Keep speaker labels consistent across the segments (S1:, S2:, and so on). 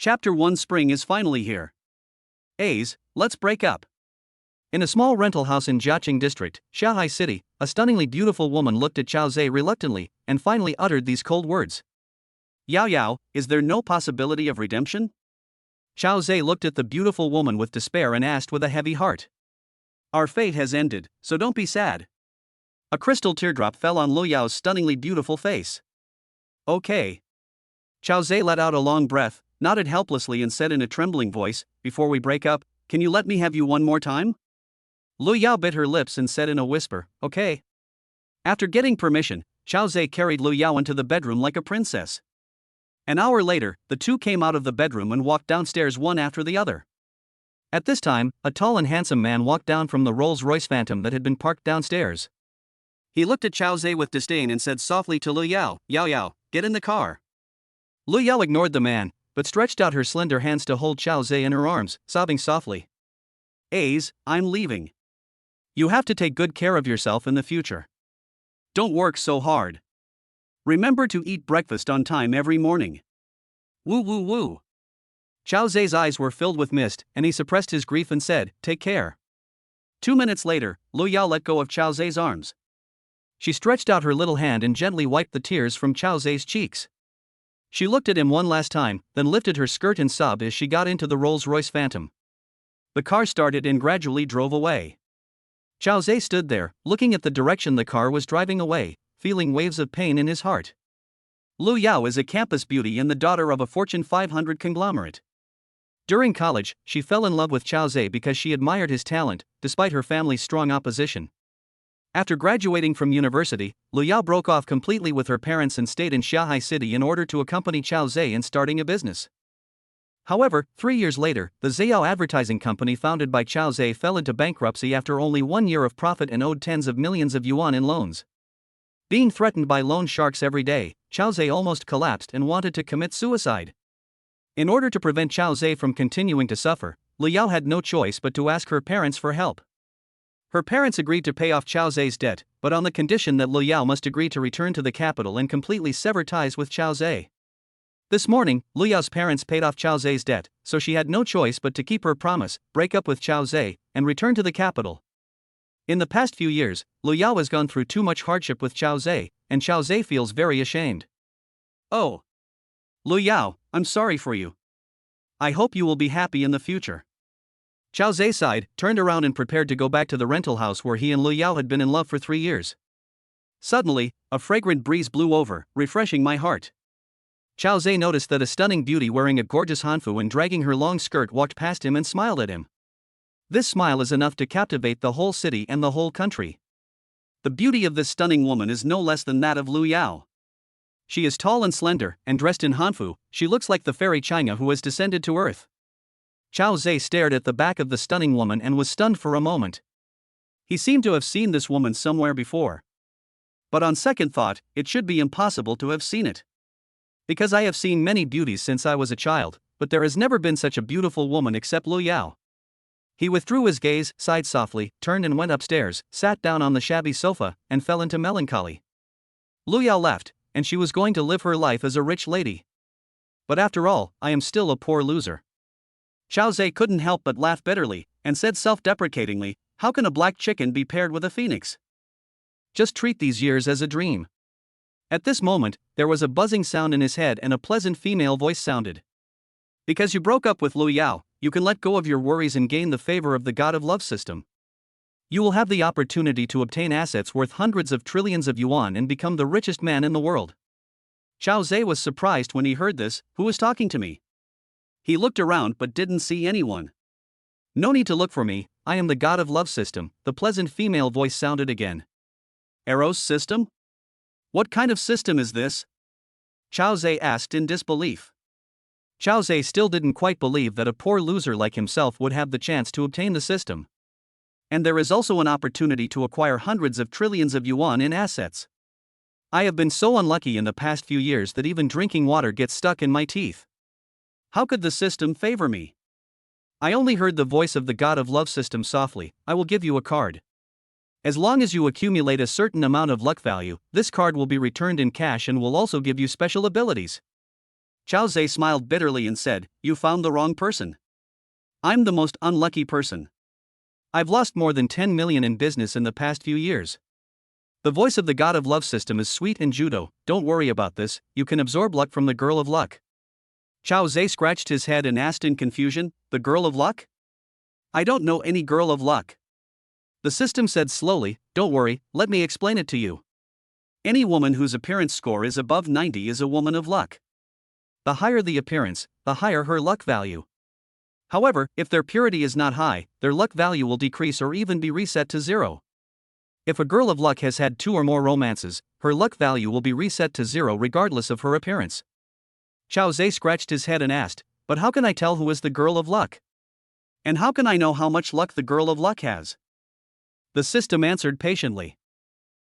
S1: Chapter 1 Spring is finally here. A's, let's break up. In a small rental house in Jiaqing District, Shanghai City, a stunningly beautiful woman looked at Xiao Zhe reluctantly, and finally uttered these cold words. Yao Yao, is there no possibility of redemption? Xiao Zhe looked at the beautiful woman with despair and asked with a heavy heart. Our fate has ended, so don't be sad. A crystal teardrop fell on Lu Yao's stunningly beautiful face. Okay. Xiao Zhe let out a long breath, nodded helplessly and said in a trembling voice, before we break up, can you let me have you one more time? Lu Yao bit her lips and said in a whisper, okay. After getting permission, Xiao Zhe carried Lu Yao into the bedroom like a princess. An hour later, the two came out of the bedroom and walked downstairs one after the other. At this time, a tall and handsome man walked down from the Rolls-Royce Phantom that had been parked downstairs. He looked at Xiao Zhe with disdain and said softly to Lu Yao, Yao Yao, get in the car. Lu Yao ignored the man, but stretched out her slender hands to hold Xiao Zhe in her arms, sobbing softly. A's, I'm leaving. You have to take good care of yourself in the future. Don't work so hard. Remember to eat breakfast on time every morning. Woo woo woo. Xiao Zhe's eyes were filled with mist, and he suppressed his grief and said, take care. 2 minutes later, Lu Yao let go of Xiao Zhe's arms. She stretched out her little hand and gently wiped the tears from Xiao Zhe's cheeks. She looked at him one last time, then lifted her skirt and sobbed as she got into the Rolls-Royce Phantom. The car started and gradually drove away. Xiao Zhe stood there, looking at the direction the car was driving away, feeling waves of pain in his heart. Lu Yao is a campus beauty and the daughter of a Fortune 500 conglomerate. During college, she fell in love with Xiao Zhe because she admired his talent, despite her family's strong opposition. After graduating from university, Lu Yao broke off completely with her parents and stayed in Shanghai City in order to accompany Xiao Zhe in starting a business. However, 3 years later, the Ziyao advertising company founded by Xiao Zhe fell into bankruptcy after only 1 year of profit and owed tens of millions of yuan in loans. Being threatened by loan sharks every day, Xiao Zhe almost collapsed and wanted to commit suicide. In order to prevent Xiao Zhe from continuing to suffer, Lu Yao had no choice but to ask her parents for help. Her parents agreed to pay off Xiao Zhe's debt, but on the condition that Lu Yao must agree to return to the capital and completely sever ties with Xiao Zhe. This morning, Lu Yao's parents paid off Xiao Zhe's debt, so she had no choice but to keep her promise, break up with Xiao Zhe, and return to the capital. In the past few years, Lu Yao has gone through too much hardship with Xiao Zhe, and Xiao Zhe feels very ashamed. Oh. Lu Yao, I'm sorry for you. I hope you will be happy in the future. Xiao Zhe sighed, turned around and prepared to go back to the rental house where he and Lu Yao had been in love for 3 years. Suddenly, a fragrant breeze blew over, refreshing my heart. Xiao Zhe noticed that a stunning beauty wearing a gorgeous hanfu and dragging her long skirt walked past him and smiled at him. This smile is enough to captivate the whole city and the whole country. The beauty of this stunning woman is no less than that of Lu Yao. She is tall and slender, and dressed in hanfu, she looks like the fairy China who has descended to earth. Xiao Zhe stared at the back of the stunning woman and was stunned for a moment. He seemed to have seen this woman somewhere before. But on second thought, it should be impossible to have seen it. Because I have seen many beauties since I was a child, but there has never been such a beautiful woman except Lu Yao. He withdrew his gaze, sighed softly, turned and went upstairs, sat down on the shabby sofa, and fell into melancholy. Lu Yao left, and she was going to live her life as a rich lady. But after all, I am still a poor loser. Xiao Zhe couldn't help but laugh bitterly, and said self-deprecatingly, how can a black chicken be paired with a phoenix? Just treat these years as a dream. At this moment, there was a buzzing sound in his head and a pleasant female voice sounded. Because you broke up with Lu Yao, you can let go of your worries and gain the favor of the God of Love System. You will have the opportunity to obtain assets worth hundreds of trillions of yuan and become the richest man in the world. Xiao Zhe was surprised when he heard this. Who was talking to me? He looked around but didn't see anyone. No need to look for me, I am the God of Love System, the pleasant female voice sounded again. Eros System? What kind of system is this? Xiao Zhe asked in disbelief. Xiao Zhe still didn't quite believe that a poor loser like himself would have the chance to obtain the system. And there is also an opportunity to acquire hundreds of trillions of yuan in assets. I have been so unlucky in the past few years that even drinking water gets stuck in my teeth. How could the system favor me? I only heard the voice of the God of Love System softly, I will give you a card. As long as you accumulate a certain amount of luck value, this card will be returned in cash and will also give you special abilities. Chao Zhe smiled bitterly and said, "You found the wrong person. I'm the most unlucky person. I've lost more than 10 million in business in the past few years." The voice of the god of love system is sweet in judo. "Don't worry about this, you can absorb luck from the girl of luck." Chao Zhe scratched his head and asked in confusion, "The girl of luck? I don't know any girl of luck." The system said slowly, "Don't worry, let me explain it to you. Any woman whose appearance score is above 90 is a woman of luck. The higher the appearance, the higher her luck value. However, if their purity is not high, their luck value will decrease or even be reset to 0. If a girl of luck has had 2 or more romances, her luck value will be reset to 0 regardless of her appearance." Chao Zhe scratched his head and asked, "But how can I tell who is the girl of luck? And how can I know how much luck the girl of luck has?" The system answered patiently.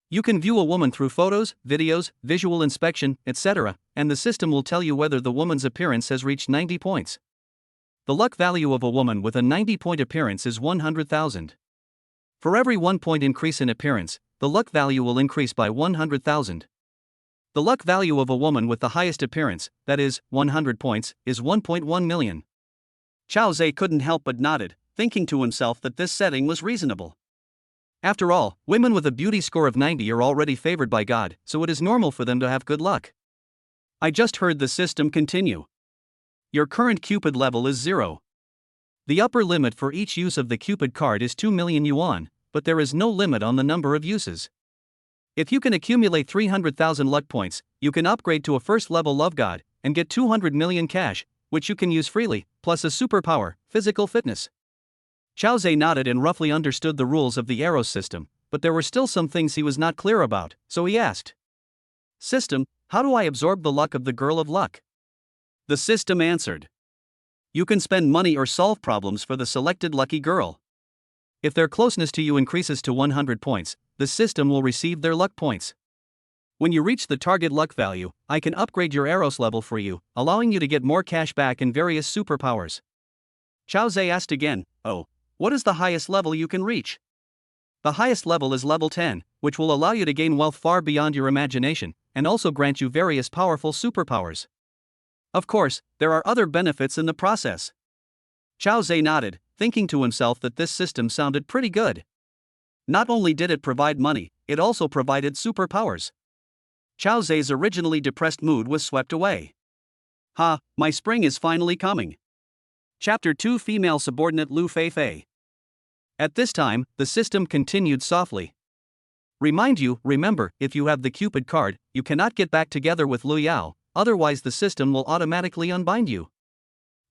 S1: "You can view a woman through photos, videos, visual inspection, etc., and the system will tell you whether the woman's appearance has reached 90 points. The luck value of a woman with a 90-point appearance is 100,000. For every 1 point increase in appearance, the luck value will increase by 100,000. The luck value of a woman with the highest appearance, that is, 100 points, is 1.1 million. Chao Zhe couldn't help but nodded, thinking to himself that this setting was reasonable. After all, women with a beauty score of 90 are already favored by God, so it is normal for them to have good luck. I just heard the system continue. Your current Cupid level is 0. The upper limit for each use of the Cupid card is 2 million yuan, but there is no limit on the number of uses. If you can accumulate 300,000 luck points, you can upgrade to a first-level love god, and get 200 million cash, which you can use freely, plus a superpower, physical fitness. Chao Zhe nodded and roughly understood the rules of the Eros system, but there were still some things he was not clear about, so he asked, "System, how do I absorb the luck of the girl of luck?" The system answered, "You can spend money or solve problems for the selected lucky girl. If their closeness to you increases to 100 points, the system will receive their luck points. When you reach the target luck value, I can upgrade your Eros level for you, allowing you to get more cash back and various superpowers." Chao Zhe asked again, "Oh, what is the highest level you can reach?" "The highest level is level 10, which will allow you to gain wealth far beyond your imagination, and also grant you various powerful superpowers. Of course, there are other benefits in the process." Chao Zhe nodded, thinking to himself that this system sounded pretty good. Not only did it provide money, it also provided superpowers. Chao Zhe's originally depressed mood was swept away. "Ha, my spring is finally coming." Chapter 2 Female Subordinate Liu Feifei. At this time, the system continued softly. Remember, if you have the Cupid card, you cannot get back together with Liu Yao, otherwise the system will automatically unbind you.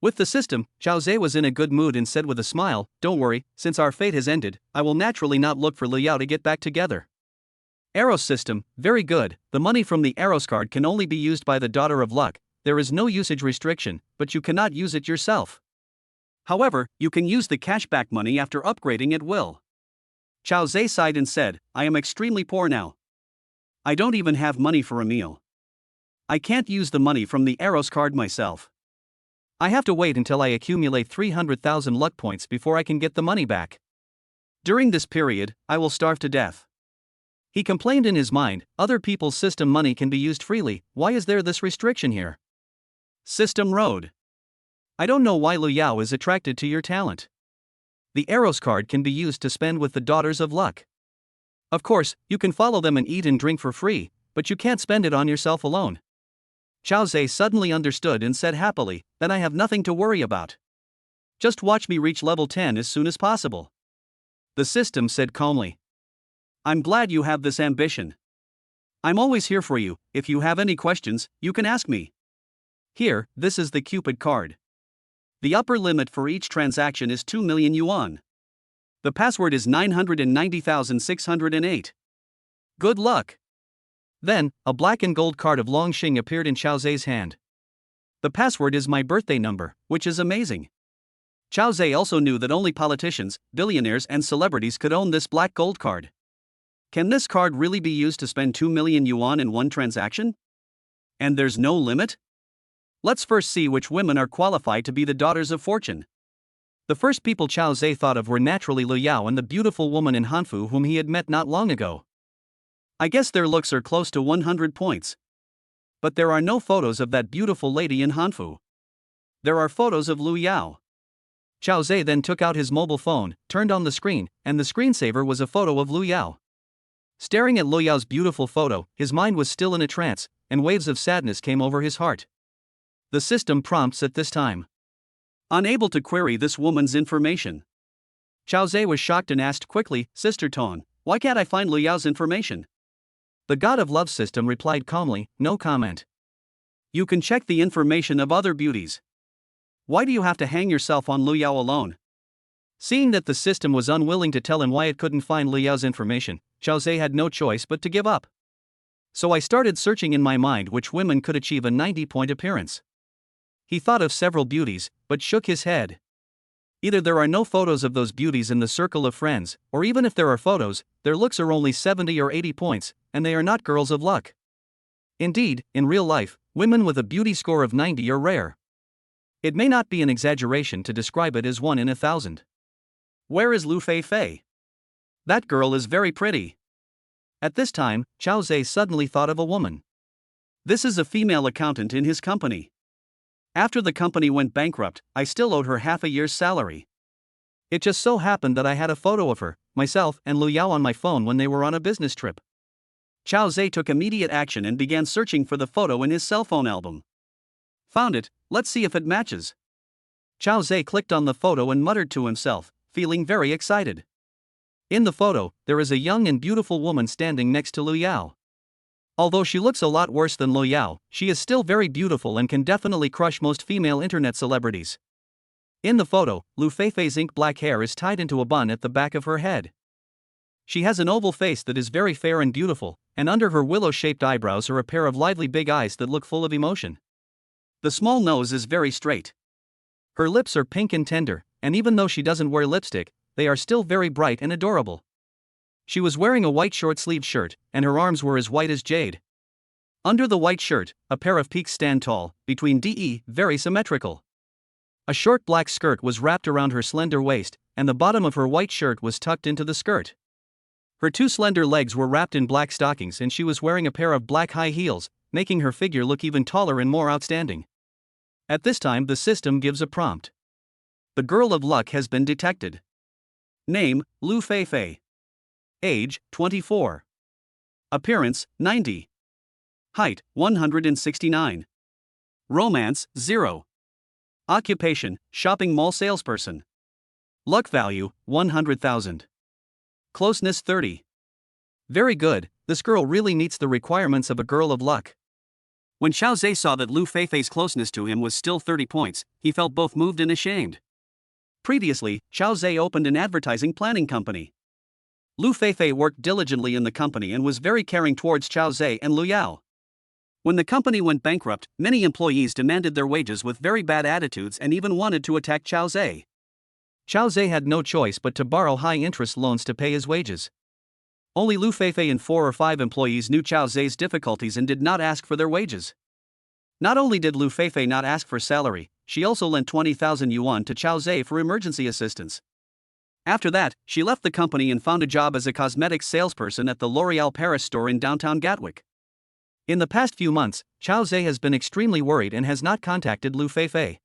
S1: With the system, Chao Zhe was in a good mood and said with a smile, "Don't worry, since our fate has ended, I will naturally not look for Liu Yao to get back together." Eros system, very good. The money from the Eros card can only be used by the daughter of luck. There is no usage restriction, but you cannot use it yourself. However, you can use the cashback money after upgrading at will. Chao Zhe sighed and said, "I am extremely poor now. I don't even have money for a meal. I can't use the money from the Eros card myself. I have to wait until I accumulate 300,000 luck points before I can get the money back. During this period, I will starve to death." He complained in his mind, "Other people's system money can be used freely, why is there this restriction here?" System road. "I don't know why Liu Yao is attracted to your talent. The Eros card can be used to spend with the daughters of luck. Of course, you can follow them and eat and drink for free, but you can't spend it on yourself alone." Chao Zhe suddenly understood and said happily, "Then I have nothing to worry about. Just watch me reach level 10 as soon as possible." The system said calmly, "I'm glad you have this ambition. I'm always here for you. If you have any questions, you can ask me. Here, this is the Cupid card. The upper limit for each transaction is 2 million yuan. The password is 990,608. Good luck." Then, a black and gold card of Longxing appeared in Chao Zhe's hand. "The password is my birthday number, which is amazing." Chao Zhe also knew that only politicians, billionaires and celebrities could own this black gold card. Can this card really be used to spend 2 million yuan in one transaction? And there's no limit? Let's first see which women are qualified to be the daughters of fortune. The first people Chao Zhe thought of were naturally Liu Yao and the beautiful woman in Hanfu whom he had met not long ago. I guess their looks are close to 100 points. But there are no photos of that beautiful lady in Hanfu. There are photos of Liu Yao. Chao Zhe then took out his mobile phone, turned on the screen, and the screensaver was a photo of Liu Yao. Staring at Liu Yao's beautiful photo, his mind was still in a trance, and waves of sadness came over his heart. The system prompts at this time. Unable to query this woman's information. Chao Zhe was shocked and asked quickly, Sister Tong, why can't I find Liu Yao's information? The God of Love system replied calmly, no comment. You can check the information of other beauties. Why do you have to hang yourself on Liu Yao alone? Seeing that the system was unwilling to tell him why it couldn't find Liu Yao's information, Chao Zhe had no choice but to give up. So I started searching in my mind which women could achieve a 90-point appearance. He thought of several beauties, but shook his head. Either there are no photos of those beauties in the circle of friends, or even if there are photos, their looks are only 70 or 80 points, and they are not girls of luck. Indeed, in real life, women with a beauty score of 90 are rare. It may not be an exaggeration to describe it as 1 in 1,000. Where is Liu Feifei? That girl is very pretty. At this time, Chao Zhe suddenly thought of a woman. This is a female accountant in his company. After the company went bankrupt, I still owed her half a year's salary. It just so happened that I had a photo of her, myself, and Liu Yao on my phone when they were on a business trip. Chao Zhe took immediate action and began searching for the photo in his cell phone album. Found it, let's see if it matches. Chao Zhe clicked on the photo and muttered to himself, feeling very excited. In the photo, there is a young and beautiful woman standing next to Liu Yao. Although she looks a lot worse than Liu Yao, she is still very beautiful and can definitely crush most female internet celebrities. In the photo, Liu Feifei's ink black hair is tied into a bun at the back of her head. She has an oval face that is very fair and beautiful, and under her willow-shaped eyebrows are a pair of lively big eyes that look full of emotion. The small nose is very straight. Her lips are pink and tender, and even though she doesn't wear lipstick, they are still very bright and adorable. She was wearing a white short-sleeved shirt, and her arms were as white as jade. Under the white shirt, a pair of peaks stand tall, between very symmetrical. A short black skirt was wrapped around her slender waist, and the bottom of her white shirt was tucked into the skirt. Her two slender legs were wrapped in black stockings and she was wearing a pair of black high heels, making her figure look even taller and more outstanding. At this time the system gives a prompt. The girl of luck has been detected. Name, Liu Feifei. Age, 24. Appearance, 90. Height, 169. Romance, 0. Occupation, shopping mall salesperson. Luck value, 100,000. Closeness, 30. Very good, this girl really meets the requirements of a girl of luck. When Chao Zhe saw that Liu Feifei's closeness to him was still 30 points, he felt both moved and ashamed. Previously, Chao Zhe opened an advertising planning company. Liu Feifei worked diligently in the company and was very caring towards Chao Zhe and Liu Yao. When the company went bankrupt, many employees demanded their wages with very bad attitudes and even wanted to attack Chao Zhe. Chao Zhe had no choice but to borrow high-interest loans to pay his wages. Only Liu Feifei and 4 or 5 employees knew Chao Zhe's difficulties and did not ask for their wages. Not only did Liu Feifei not ask for salary, she also lent 20,000 yuan to Chao Zhe for emergency assistance. After that, she left the company and found a job as a cosmetics salesperson at the L'Oréal Paris store in downtown Gatwick. In the past few months, Chao Zhe has been extremely worried and has not contacted Liu Feifei.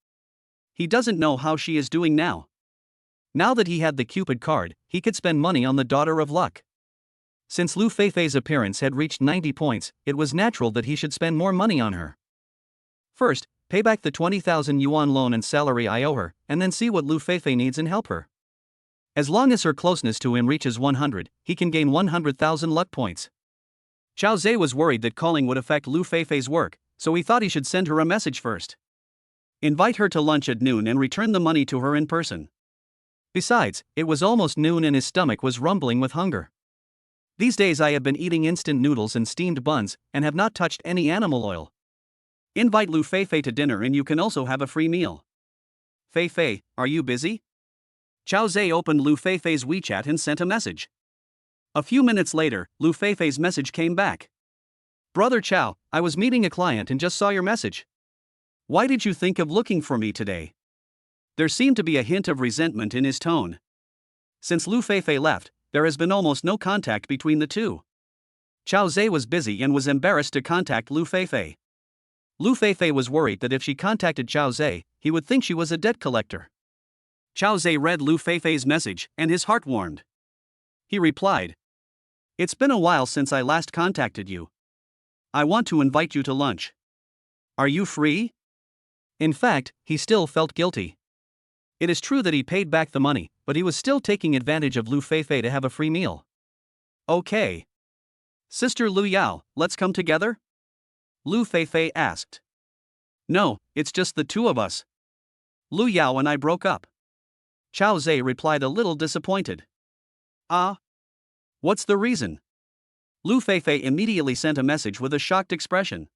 S1: He doesn't know how she is doing now. Now that he had the Cupid card, he could spend money on the daughter of luck. Since Liu Feifei's appearance had reached 90 points, it was natural that he should spend more money on her. First, pay back the 20,000 yuan loan and salary I owe her, and then see what Liu Feifei needs and help her. As long as her closeness to him reaches 100, he can gain 100,000 luck points. Chao Zhe was worried that calling would affect Liu Feifei's work, so he thought he should send her a message first. Invite her to lunch at noon and return the money to her in person. Besides, it was almost noon and his stomach was rumbling with hunger. These days I have been eating instant noodles and steamed buns, and have not touched any animal oil. Invite Liu Feifei to dinner and you can also have a free meal. Feifei, are you busy? Chao Zhe opened Liu Feifei's WeChat and sent a message. A few minutes later, Liu Feifei's message came back. Brother Chao, I was meeting a client and just saw your message. Why did you think of looking for me today? There seemed to be a hint of resentment in his tone. Since Liu Feifei left, there has been almost no contact between the two. Chao Zhe was busy and was embarrassed to contact Liu Feifei. Liu Feifei was worried that if she contacted Qiao Zhe, he would think she was a debt collector. Qiao Zhe read Liu Feifei's message, and his heart warmed. He replied, "It's been a while since I last contacted you. I want to invite you to lunch. Are you free?" In fact, he still felt guilty. It is true that he paid back the money, but he was still taking advantage of Liu Feifei to have a free meal. "Okay. Sister Liu Yao, let's come together?" Liu Feifei asked. "No, it's just the two of us. Liu Yao and I broke up." Qiao Zhe replied a little disappointed. "Ah? What's the reason?" Liu Feifei immediately sent a message with a shocked expression.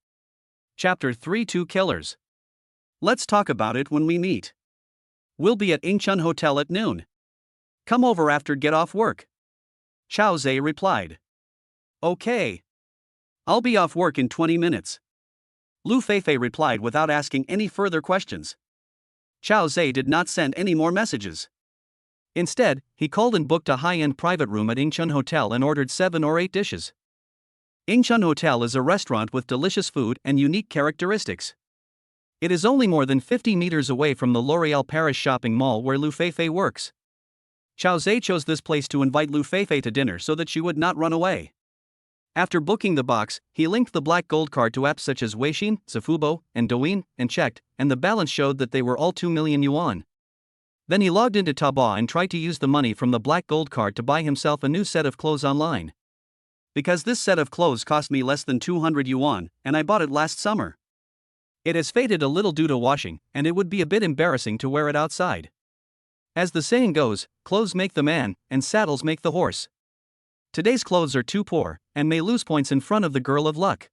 S1: Chapter 3 Two Killers. "Let's talk about it when we meet. We'll be at Ingchun Hotel at noon. Come over after get off work." Qiao Zhe replied. "Okay. I'll be off work in 20 minutes. Liu Feifei replied without asking any further questions. Qiao Zhe did not send any more messages. Instead, he called and booked a high-end private room at Ingchun Hotel and ordered 7 or 8 dishes. Ingchun Hotel is a restaurant with delicious food and unique characteristics. It is only more than 50 meters away from the L'Oréal Paris shopping mall where Liu Feifei works. Qiao Zhe chose this place to invite Liu Feifei to dinner so that she would not run away. After booking the box, he linked the black gold card to apps such as Weixin, Zhifubo, and Douyin, and checked, and the balance showed that they were all 2 million yuan. Then he logged into Taobao and tried to use the money from the black gold card to buy himself a new set of clothes online. "Because this set of clothes cost me less than 200 yuan, and I bought it last summer. It has faded a little due to washing, and it would be a bit embarrassing to wear it outside. As the saying goes, clothes make the man, and saddles make the horse. Today's clothes are too poor, and may lose points in front of the girl of luck.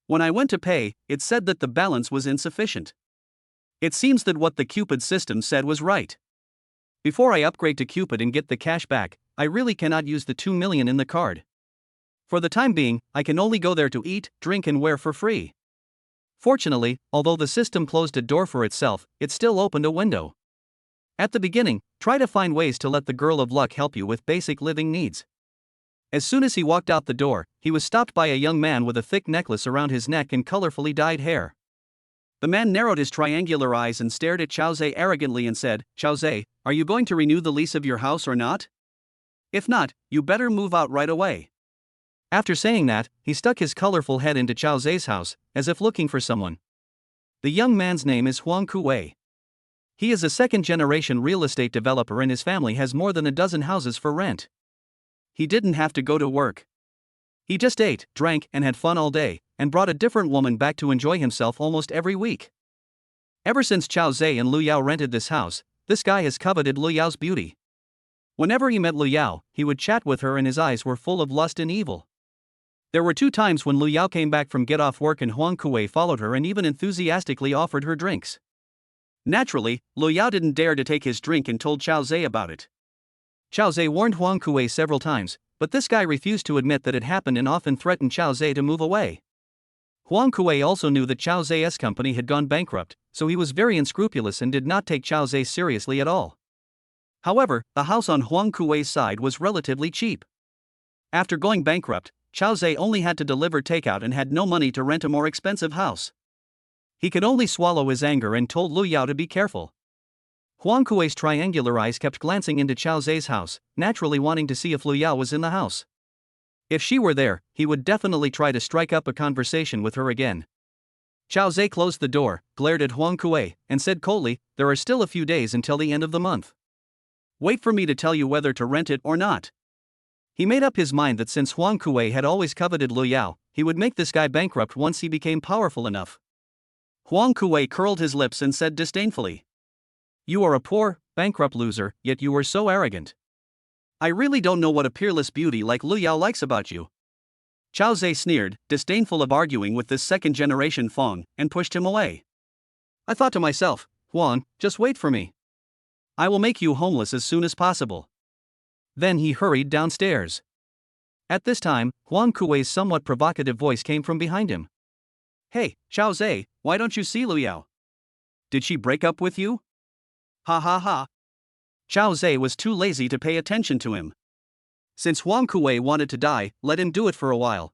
S1: When I went to pay, it said that the balance was insufficient. It seems that what the Cupid system said was right. Before I upgrade to Cupid and get the cash back, I really cannot use the 2 million in the card. For the time being, I can only go there to eat, drink and wear for free." Fortunately, although the system closed a door for itself, it still opened a window. At the beginning, try to find ways to let the girl of luck help you with basic living needs. As soon as he walked out the door, he was stopped by a young man with a thick necklace around his neck and colorfully dyed hair. The man narrowed his triangular eyes and stared at Qiao Zhe arrogantly and said, "Qiao Zhe, are you going to renew the lease of your house or not? If not, you better move out right away." After saying that, he stuck his colorful head into Qiao Zhe's house, as if looking for someone. The young man's name is Wang Kuwei. He is a second-generation real estate developer and his family has more than a dozen houses for rent. He didn't have to go to work. He just ate, drank, and had fun all day, and brought a different woman back to enjoy himself almost every week. Ever since Qiao Zhe and Liu Yao rented this house, this guy has coveted Liu Yao's beauty. Whenever he met Liu Yao, he would chat with her and his eyes were full of lust and evil. There were 2 times when Liu Yao came back from get off work and Huang Kuwei followed her and even enthusiastically offered her drinks. Naturally, Liu Yao didn't dare to take his drink and told Qiao Zhe about it. Qiao Zhe warned Huang Kuwei several times, but this guy refused to admit that it happened and often threatened Qiao Zhe to move away. Huang Kuwei also knew that Qiao Zhe's company had gone bankrupt, so he was very unscrupulous and did not take Qiao Zhe seriously at all. However, the house on Huang Kuwei's side was relatively cheap. After going bankrupt, Qiao Zhe only had to deliver takeout and had no money to rent a more expensive house. He could only swallow his anger and told Liu Yao to be careful. Huang Kuwei's triangular eyes kept glancing into Qiao Zhe's house, naturally wanting to see if Liu Yao was in the house. If she were there, he would definitely try to strike up a conversation with her again. Qiao Zhe closed the door, glared at Huang Kuwei, and said coldly, "There are still a few days until the end of the month. Wait for me to tell you whether to rent it or not." He made up his mind that since Huang Kuwei had always coveted Liu Yao, he would make this guy bankrupt once he became powerful enough. Huang Kuwei curled his lips and said disdainfully, "You are a poor, bankrupt loser, yet you were so arrogant. I really don't know what a peerless beauty like Liu Yao likes about you." Qiao Zhe sneered, disdainful of arguing with this second-generation Fong, and pushed him away. I thought to myself, "Huang, just wait for me. I will make you homeless as soon as possible." Then he hurried downstairs. At this time, Huang Kuwei's somewhat provocative voice came from behind him. "Hey, Qiao Zhe, why don't you see Liu Yao? Did she break up with you?" Ha ha ha. Qiao Zhe was too lazy to pay attention to him. Since Huang Kuwei wanted to die, let him do it for a while.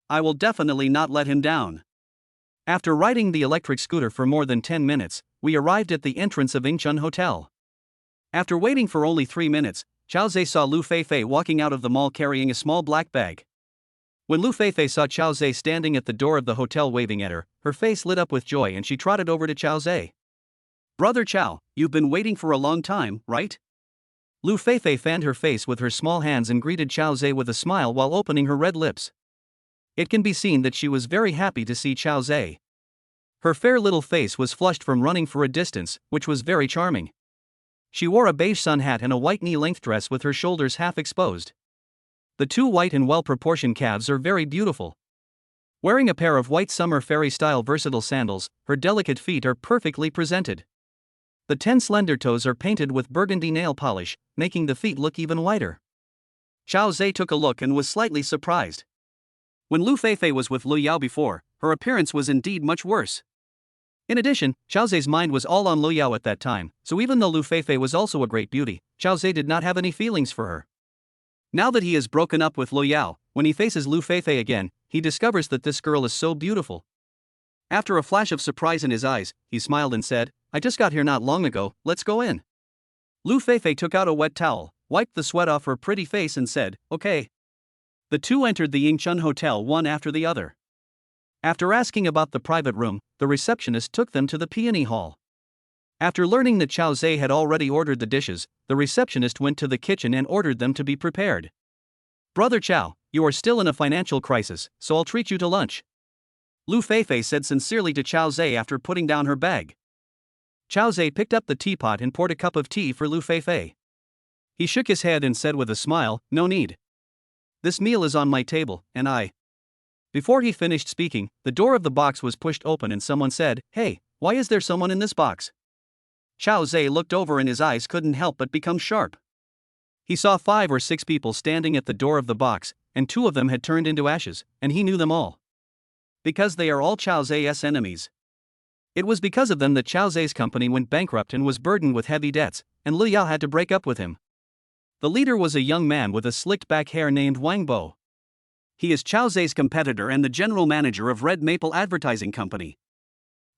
S1: I will definitely not let him down. After riding the electric scooter for more than 10 minutes, we arrived at the entrance of Yingchun Hotel. After waiting for only 3 minutes, Chao Zhe saw Liu Feifei walking out of the mall carrying a small black bag. When Liu Feifei saw Chao Zhe standing at the door of the hotel waving at her, her face lit up with joy and she trotted over to Chao Zhe. "Brother Chao, you've been waiting for a long time, right?" Liu Feifei fanned her face with her small hands and greeted Chao Zhe with a smile while opening her red lips. It can be seen that she was very happy to see Chao Zhe. Her fair little face was flushed from running for a distance, which was very charming. She wore a beige sun hat and a white knee-length dress with her shoulders half exposed. The two white and well-proportioned calves are very beautiful. Wearing a pair of white summer fairy-style versatile sandals, her delicate feet are perfectly presented. The 10 slender toes are painted with burgundy nail polish, making the feet look even whiter. Chao Zhe took a look and was slightly surprised. When Liu Feifei was with Liu Yao before, her appearance was indeed much worse. In addition, Chao Zhe's mind was all on Liu Yao at that time, so even though Liu Feifei was also a great beauty, Chao Zhe did not have any feelings for her. Now that he has broken up with Liu Yao, when he faces Liu Feifei again, he discovers that this girl is so beautiful. After a flash of surprise in his eyes, he smiled and said, "I just got here not long ago, let's go in." Liu Feifei took out a wet towel, wiped the sweat off her pretty face and said, "Okay." The two entered the Yingchun Hotel one after the other. After asking about the private room, the receptionist took them to the peony hall. After learning that Chao Zhe had already ordered the dishes, the receptionist went to the kitchen and ordered them to be prepared. "Brother Chao, you are still in a financial crisis, so I'll treat you to lunch," Liu Feifei said sincerely to Chao Zhe after putting down her bag. Chao Zhe picked up the teapot and poured a cup of tea for Liu Feifei. He shook his head and said with a smile, "No need. This meal is on my table, and I..." Before he finished speaking, the door of the box was pushed open and someone said, "Hey, why is there someone in this box?" Chao Zhe looked over and his eyes couldn't help but become sharp. He saw 5 or 6 people standing at the door of the box, and 2 of them had turned into ashes, and he knew them all. Because they are all Chao Zhe's enemies. It was because of them that Chao Zhe's company went bankrupt and was burdened with heavy debts, and Liu Yao had to break up with him. The leader was a young man with a slicked back hair named Wang. He is Chao Zhe's competitor and the general manager of Red Maple Advertising Company.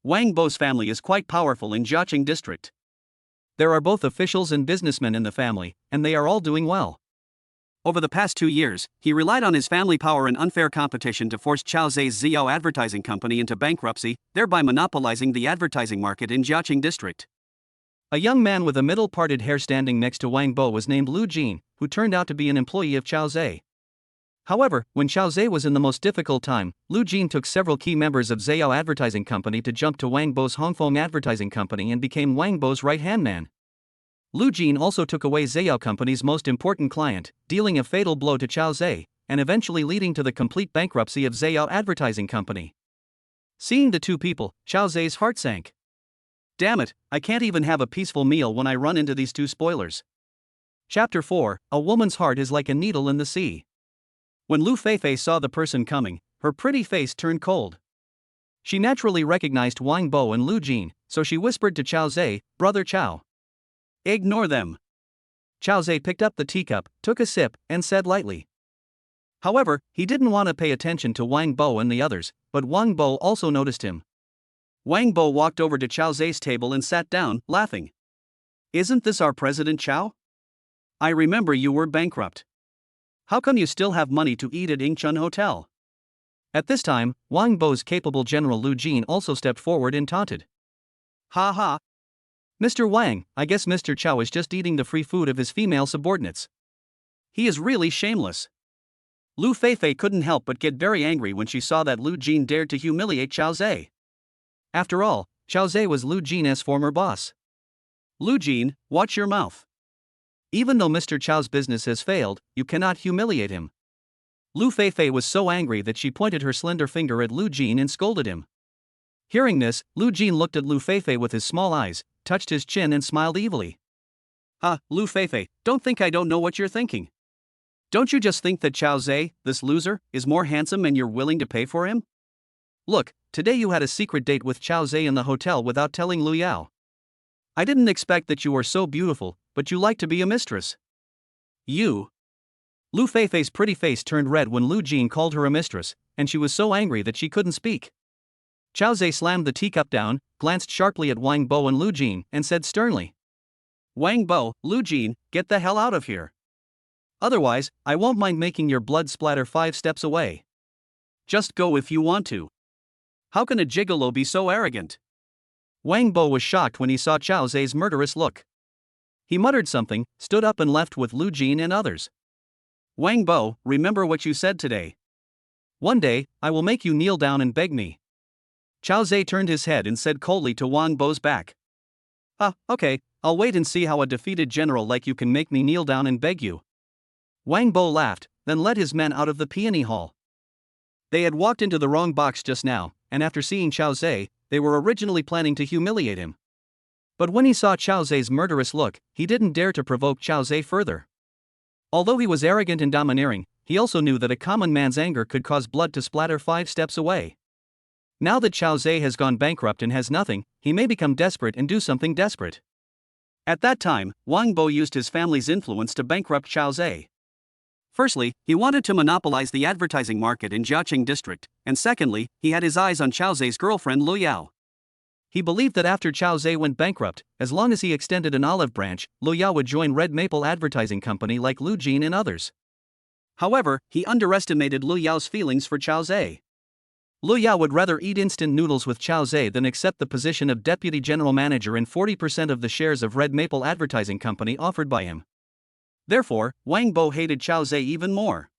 S1: Wang Bo's family is quite powerful in Jiaqing district. There are both officials and businessmen in the family, and they are all doing well. Over the past 2 years, he relied on his family power and unfair competition to force Chao Zhe's Ziyao Advertising Company into bankruptcy, thereby monopolizing the advertising market in Jiaqing district. A young man with a middle-parted hair standing next to Wang Bo was named Lu Jin, who turned out to be an employee of Chao Zhe. However, when Chao Zhe was in the most difficult time, Lu Jin took several key members of Ziyao Advertising Company to jump to Wang Bo's Hongfeng Advertising Company and became Wang Bo's right-hand man. Lu Jin also took away Ziyao Company's most important client, dealing a fatal blow to Chao Zhe, and eventually leading to the complete bankruptcy of Ziyao Advertising Company. Seeing the two people, Chao Zhe's heart sank. Damn it, I can't even have a peaceful meal when I run into these two spoilers. Chapter 4, A Woman's Heart is Like a Needle in the Sea. When Liu Feifei saw the person coming, her pretty face turned cold. She naturally recognized Wang Bo and Lu Jin, so she whispered to Chao Zhe, "Brother Chao." "Ignore them." Chao Zhe picked up the teacup, took a sip, and said lightly. However, he didn't want to pay attention to Wang Bo and the others, but Wang Bo also noticed him. Wang Bo walked over to Chao Zhe's table and sat down, laughing. "Isn't this our President Chao? I remember you were bankrupt. How come you still have money to eat at Yingchun Hotel?" At this time, Wang Bo's capable General Lu Jin also stepped forward and taunted. "Ha ha. Mr. Wang, I guess Mr. Chao is just eating the free food of his female subordinates. He is really shameless." Liu Feifei couldn't help but get very angry when she saw that Lu Jin dared to humiliate Chao Zhe. After all, Chao Zhe was Lu Jin's former boss. "Lu Jin, watch your mouth. Even though Mr. Chao's business has failed, you cannot humiliate him." Liu Feifei was so angry that she pointed her slender finger at Lu Jin and scolded him. Hearing this, Lu Jin looked at Liu Feifei with his small eyes, touched his chin and smiled evilly. Liu Feifei, don't think I don't know what you're thinking. Don't you just think that Chao Zhe, this loser, is more handsome and you're willing to pay for him? Look, today you had a secret date with Chao Zhe in the hotel without telling Liu Yao. I didn't expect that you were so beautiful, but you like to be a mistress. You. Liu Feifei's pretty face turned red when Lu Jin called her a mistress, and she was so angry that she couldn't speak. Chao Zhe slammed the teacup down, glanced sharply at Wang Bo and Lu Jin, and said sternly, "Wang Bo, Lu Jin, get the hell out of here. Otherwise, I won't mind making your blood splatter 5 steps away. Just go if you want to. How can a gigolo be so arrogant?" Wang Bo was shocked when he saw Chao Zhe's murderous look. He muttered something, stood up and left with Lu Jin and others. "Wang Bo, remember what you said today. One day, I will make you kneel down and beg me." Chao Zhe turned his head and said coldly to Wang Bo's back, "Okay, I'll wait and see how a defeated general like you can make me kneel down and beg you." Wang Bo laughed, then led his men out of the peony hall. They had walked into the wrong box just now, and after seeing Chao Zhe, they were originally planning to humiliate him. But when he saw Chao Zhe's murderous look, he didn't dare to provoke Chao Zhe further. Although he was arrogant and domineering, he also knew that a common man's anger could cause blood to splatter 5 steps away. Now that Chao Zhe has gone bankrupt and has nothing, he may become desperate and do something desperate. At that time, Wang Bo used his family's influence to bankrupt Chao Zhe. Firstly, he wanted to monopolize the advertising market in Jiaqing district, and secondly, he had his eyes on Chao Zhe's girlfriend Lu Yao. He believed that after Chao Zhe went bankrupt, as long as he extended an olive branch, Lu Yao would join Red Maple Advertising Company like Lu Jin and others. However, he underestimated Lu Yao's feelings for Chao Zhe. Lu Yao would rather eat instant noodles with Chao Zhe than accept the position of deputy general manager and 40% of the shares of Red Maple Advertising Company offered by him. Therefore, Wang Bo hated Chao Zhe even more.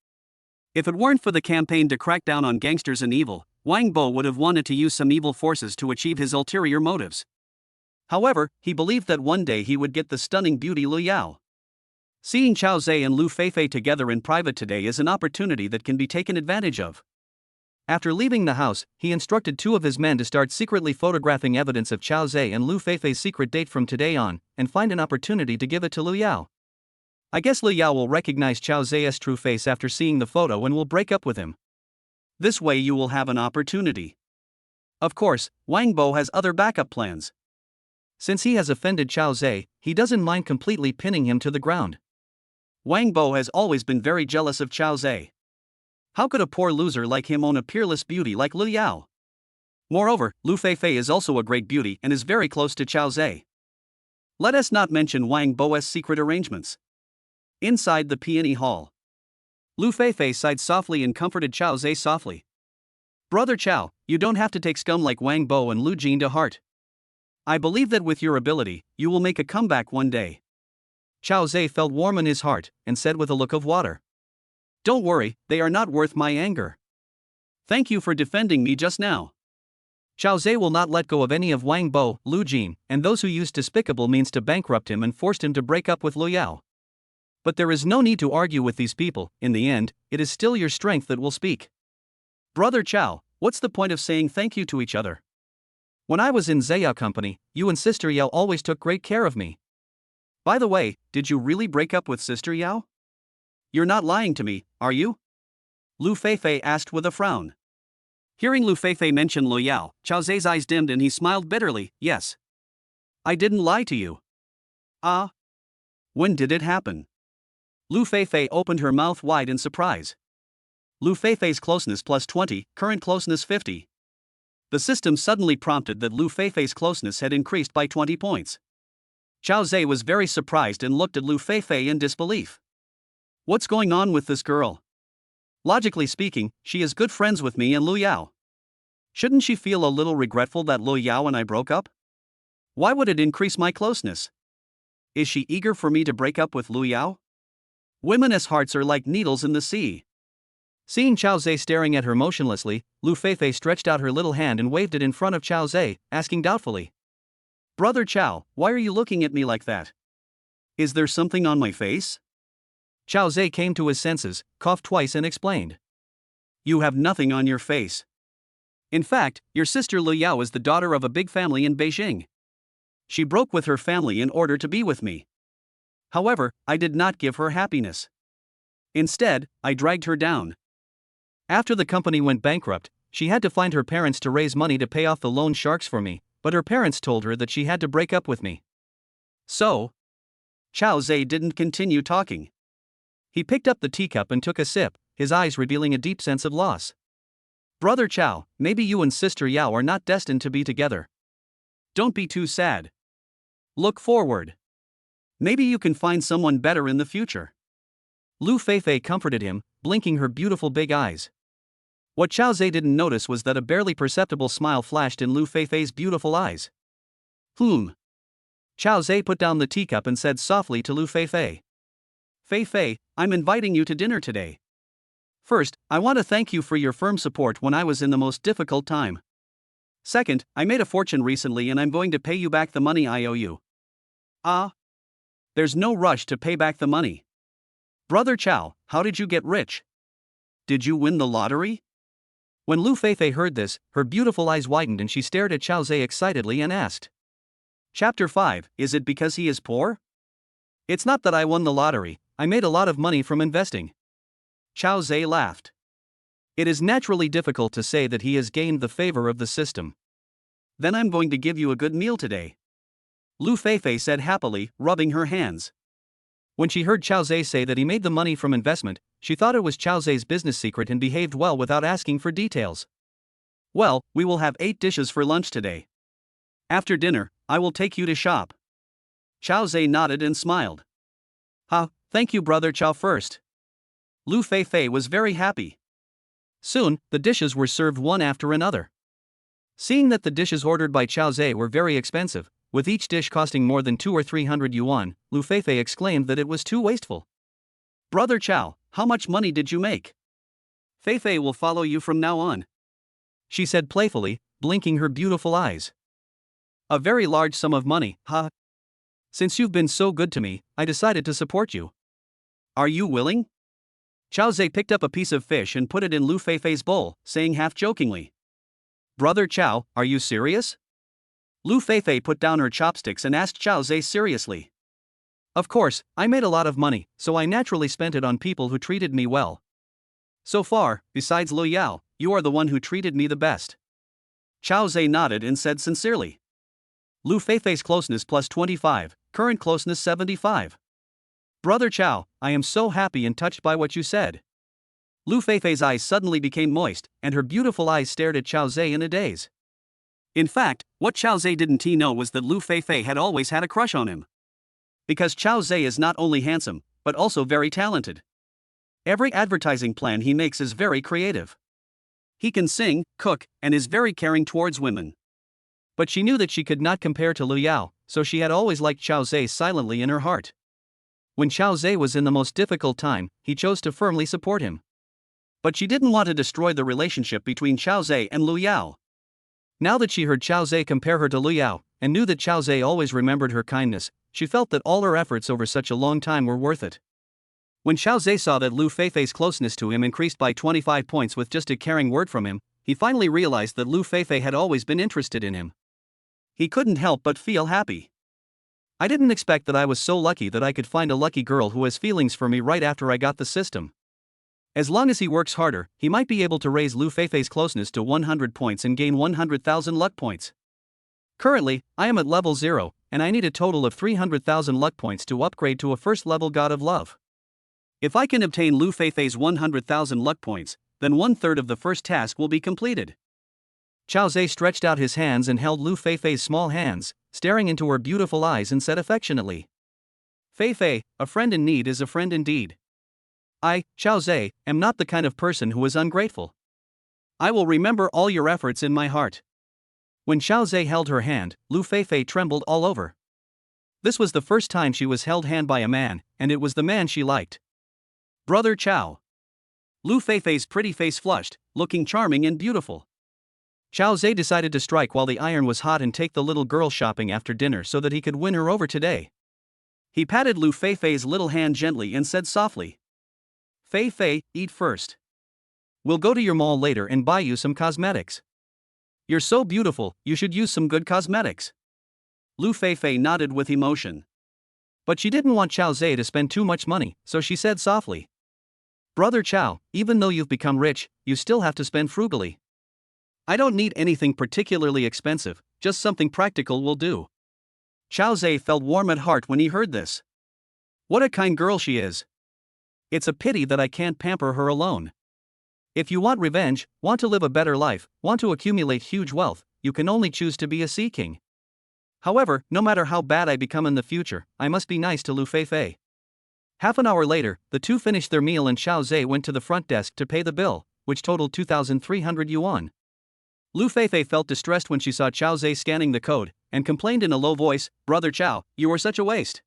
S1: If it weren't for the campaign to crack down on gangsters and evil, Wang Bo would have wanted to use some evil forces to achieve his ulterior motives. However, he believed that one day he would get the stunning beauty Lu Yao. Seeing Chao Zhe and Liu Feifei together in private today is an opportunity that can be taken advantage of. After leaving the house, he instructed 2 of his men to start secretly photographing evidence of Chao Zhe and Liu Feifei's secret date from today on, and find an opportunity to give it to Lu Yao. I guess Lu Yao will recognize Chao Zhe's true face after seeing the photo and will break up with him. This way you will have an opportunity. Of course, Wang Bo has other backup plans. Since he has offended Chao Zhe, he doesn't mind completely pinning him to the ground. Wang Bo has always been very jealous of Chao Zhe. How could a poor loser like him own a peerless beauty like Lu Yao? Moreover, Liu Feifei is also a great beauty and is very close to Chao Zhe. Let us not mention Wang Bo's secret arrangements. Inside the peony hall, Liu Feifei sighed softly and comforted Chao Zhe softly. "Brother Chao, you don't have to take scum like Wang Bo and Lu Jin to heart. I believe that with your ability, you will make a comeback one day." Chao Zhe felt warm in his heart, and said with a look of water, "Don't worry, they are not worth my anger. Thank you for defending me just now." Chao Zhe will not let go of any of Wang Bo, Lu Jin, and those who used despicable means to bankrupt him and forced him to break up with Lu Yao. But there is no need to argue with these people. In the end, it is still your strength that will speak. "Brother Chao, what's the point of saying thank you to each other? When I was in Zeyao Company, you and Sister Yao always took great care of me. By the way, did you really break up with Sister Yao? You're not lying to me, are you?" Liu Feifei asked with a frown. Hearing Liu Feifei mention Lu Yao, Chao Zhe's eyes dimmed and he smiled bitterly. "Yes. I didn't lie to you." "Ah? When did it happen?" Liu Feifei opened her mouth wide in surprise. Liu Feifei's closeness plus 20, current closeness 50. The system suddenly prompted that Liu Feifei's closeness had increased by 20 points. Chao Zhe was very surprised and looked at Liu Feifei in disbelief. What's going on with this girl? Logically speaking, she is good friends with me and Lu Yao. Shouldn't she feel a little regretful that Lu Yao and I broke up? Why would it increase my closeness? Is she eager for me to break up with Lu Yao? Women's hearts are like needles in the sea. Seeing Chao Zhe staring at her motionlessly, Liu Feifei stretched out her little hand and waved it in front of Chao Zhe, asking doubtfully, "Brother Chao, why are you looking at me like that? Is there something on my face?" Chao Zhe came to his senses, coughed twice and explained, "You have nothing on your face. In fact, your sister Lu Yao is the daughter of a big family in Beijing. She broke with her family in order to be with me. However, I did not give her happiness. Instead, I dragged her down. After the company went bankrupt, she had to find her parents to raise money to pay off the loan sharks for me, but her parents told her that she had to break up with me. So?" Chao Zhe didn't continue talking. He picked up the teacup and took a sip, his eyes revealing a deep sense of loss. Brother Chow, maybe you and Sister Yao are not destined to be together. Don't be too sad. Look forward. Maybe you can find someone better in the future. Liu Feifei comforted him, blinking her beautiful big eyes. What Chao Zhe didn't notice was that a barely perceptible smile flashed in Liu Feifei's beautiful eyes. Chao Zhe put down the teacup and said softly to Liu Feifei. Feifei, I'm inviting you to dinner today. First, I want to thank you for your firm support when I was in the most difficult time. Second, I made a fortune recently and I'm going to pay you back the money I owe you. There's no rush to pay back the money. Brother Chow, how did you get rich? Did you win the lottery? When Liu Feifei heard this, her beautiful eyes widened and she stared at Chao Zhe excitedly and asked. Chapter 5, is it because he is poor? It's not that I won the lottery, I made a lot of money from investing. Chao Zhe laughed. It is naturally difficult to say that he has gained the favor of the system. Then I'm going to give you a good meal today. Liu Feifei said happily, rubbing her hands. When she heard Chao Zhe say that he made the money from investment, she thought it was Chao Zhe's business secret and behaved well without asking for details. Well, we will have 8 dishes for lunch today. After dinner, I will take you to shop. Chao Zhe nodded and smiled. Thank you Brother Chow first. Liu Feifei was very happy. Soon, the dishes were served one after another. Seeing that the dishes ordered by Chao Zhe were very expensive, with each dish costing more than 200 or 300 yuan, Liu Feifei exclaimed that it was too wasteful. Brother Chow, how much money did you make? Feifei will follow you from now on. She said playfully, blinking her beautiful eyes. A very large sum of money, Since you've been so good to me, I decided to support you. Are you willing? Chao Zhe picked up a piece of fish and put it in Liu Feifei's bowl, saying half-jokingly. Brother Chow, are you serious? Liu Feifei put down her chopsticks and asked Chao Zhe seriously. Of course, I made a lot of money, so I naturally spent it on people who treated me well. So far, besides Liu Yao, you are the one who treated me the best. Chao Zhe nodded and said sincerely. Liu Feifei's closeness plus 25, current closeness 75. Brother Chow, I am so happy and touched by what you said. Liu Feifei's eyes suddenly became moist, and her beautiful eyes stared at Chao Zhe in a daze. In fact, what Chao Zhe didn't know was that Liu Feifei had always had a crush on him. Because Chao Zhe is not only handsome, but also very talented. Every advertising plan he makes is very creative. He can sing, cook, and is very caring towards women. But she knew that she could not compare to Liu Yao, so she had always liked Chao Zhe silently in her heart. When Chao Zhe was in the most difficult time, he chose to firmly support him. But she didn't want to destroy the relationship between Chao Zhe and Liu Yao. Now that she heard Chao Zhe compare her to Liu Yao, and knew that Chao Zhe always remembered her kindness, she felt that all her efforts over such a long time were worth it. When Chao Zhe saw that Liu Feifei's closeness to him increased by 25 points with just a caring word from him, he finally realized that Liu Feifei had always been interested in him. He couldn't help but feel happy. I didn't expect that I was so lucky that I could find a lucky girl who has feelings for me right after I got the system. As long as he works harder, he might be able to raise Liu Feifei's closeness to 100 points and gain 100,000 luck points. Currently, I am at level 0, and I need a total of 300,000 luck points to upgrade to a first-level god of love. If I can obtain Liu Feifei's 100,000 luck points, then 1/3 of the first task will be completed. Chao Zhe stretched out his hands and held Liu Feifei's small hands, staring into her beautiful eyes and said affectionately. Feifei, a friend in need is a friend indeed. I, Chao Zhe, am not the kind of person who is ungrateful. I will remember all your efforts in my heart. When Chao Zhe held her hand, Liu Feifei trembled all over. This was the first time she was held hand by a man, and it was the man she liked. Brother Chow. Liu Feifei's pretty face flushed, looking charming and beautiful. Chao Zhe decided to strike while the iron was hot and take the little girl shopping after dinner so that he could win her over today. He patted Liu Feifei's little hand gently and said softly. Feifei, eat first. We'll go to your mall later and buy you some cosmetics. You're so beautiful, you should use some good cosmetics. Liu Feifei nodded with emotion. But she didn't want Chao Zhe to spend too much money, so she said softly. Brother Chow, even though you've become rich, you still have to spend frugally. I don't need anything particularly expensive, just something practical will do. Chao Zhe felt warm at heart when he heard this. What a kind girl she is. It's a pity that I can't pamper her alone. If you want revenge, want to live a better life, want to accumulate huge wealth, you can only choose to be a sea king. However, no matter how bad I become in the future, I must be nice to Liu Feifei. Half an hour later, the two finished their meal and Xiao Zhe went to the front desk to pay the bill, which totaled 2,300 yuan. Liu Feifei felt distressed when she saw Xiao Zhe scanning the code, and complained in a low voice, "Brother Xiao, you are such a waste."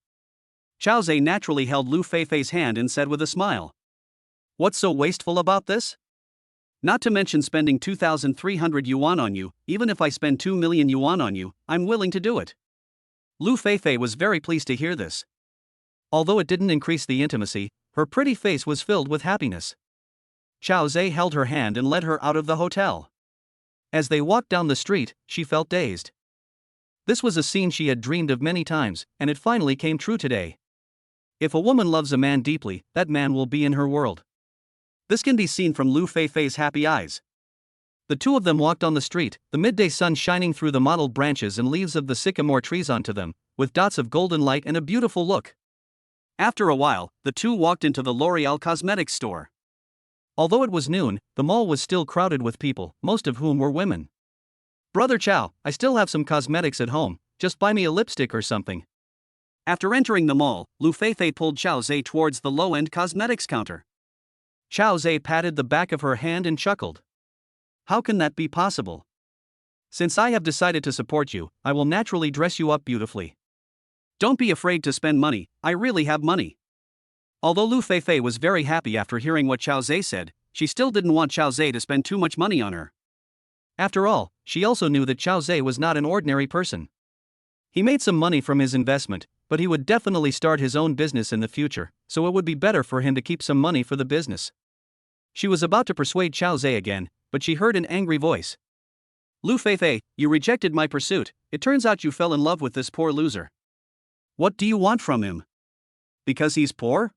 S1: Xiao Zhe naturally held Liu Feifei's hand and said with a smile, "What's so wasteful about this? Not to mention spending 2,300 yuan on you, even if I spend 2 million yuan on you, I'm willing to do it." Liu Feifei was very pleased to hear this. Although it didn't increase the intimacy, her pretty face was filled with happiness. Xiao Zhe held her hand and led her out of the hotel. As they walked down the street, she felt dazed. This was a scene she had dreamed of many times, and it finally came true today. If a woman loves a man deeply, that man will be in her world. This can be seen from Liu Feifei's happy eyes. The two of them walked on the street, the midday sun shining through the mottled branches and leaves of the sycamore trees onto them, with dots of golden light and a beautiful look. After a while, the two walked into the L'Oreal cosmetics store. Although it was noon, the mall was still crowded with people, most of whom were women. "Brother Xiao, I still have some cosmetics at home, just buy me a lipstick or something." After entering the mall, Liu Feifei pulled Xiao Zhe towards the low-end cosmetics counter. Xiao Zhe patted the back of her hand and chuckled. "How can that be possible? Since I have decided to support you, I will naturally dress you up beautifully. Don't be afraid to spend money, I really have money." Although Liu Feifei was very happy after hearing what Xiao Zhe said, she still didn't want Xiao Zhe to spend too much money on her. After all, she also knew that Xiao Zhe was not an ordinary person. He made some money from his investment, but he would definitely start his own business in the future, so it would be better for him to keep some money for the business. She was about to persuade Xiao Zhe again, but she heard an angry voice. "Liu Feifei, you rejected my pursuit, it turns out you fell in love with this poor loser. What do you want from him? Because he's poor?"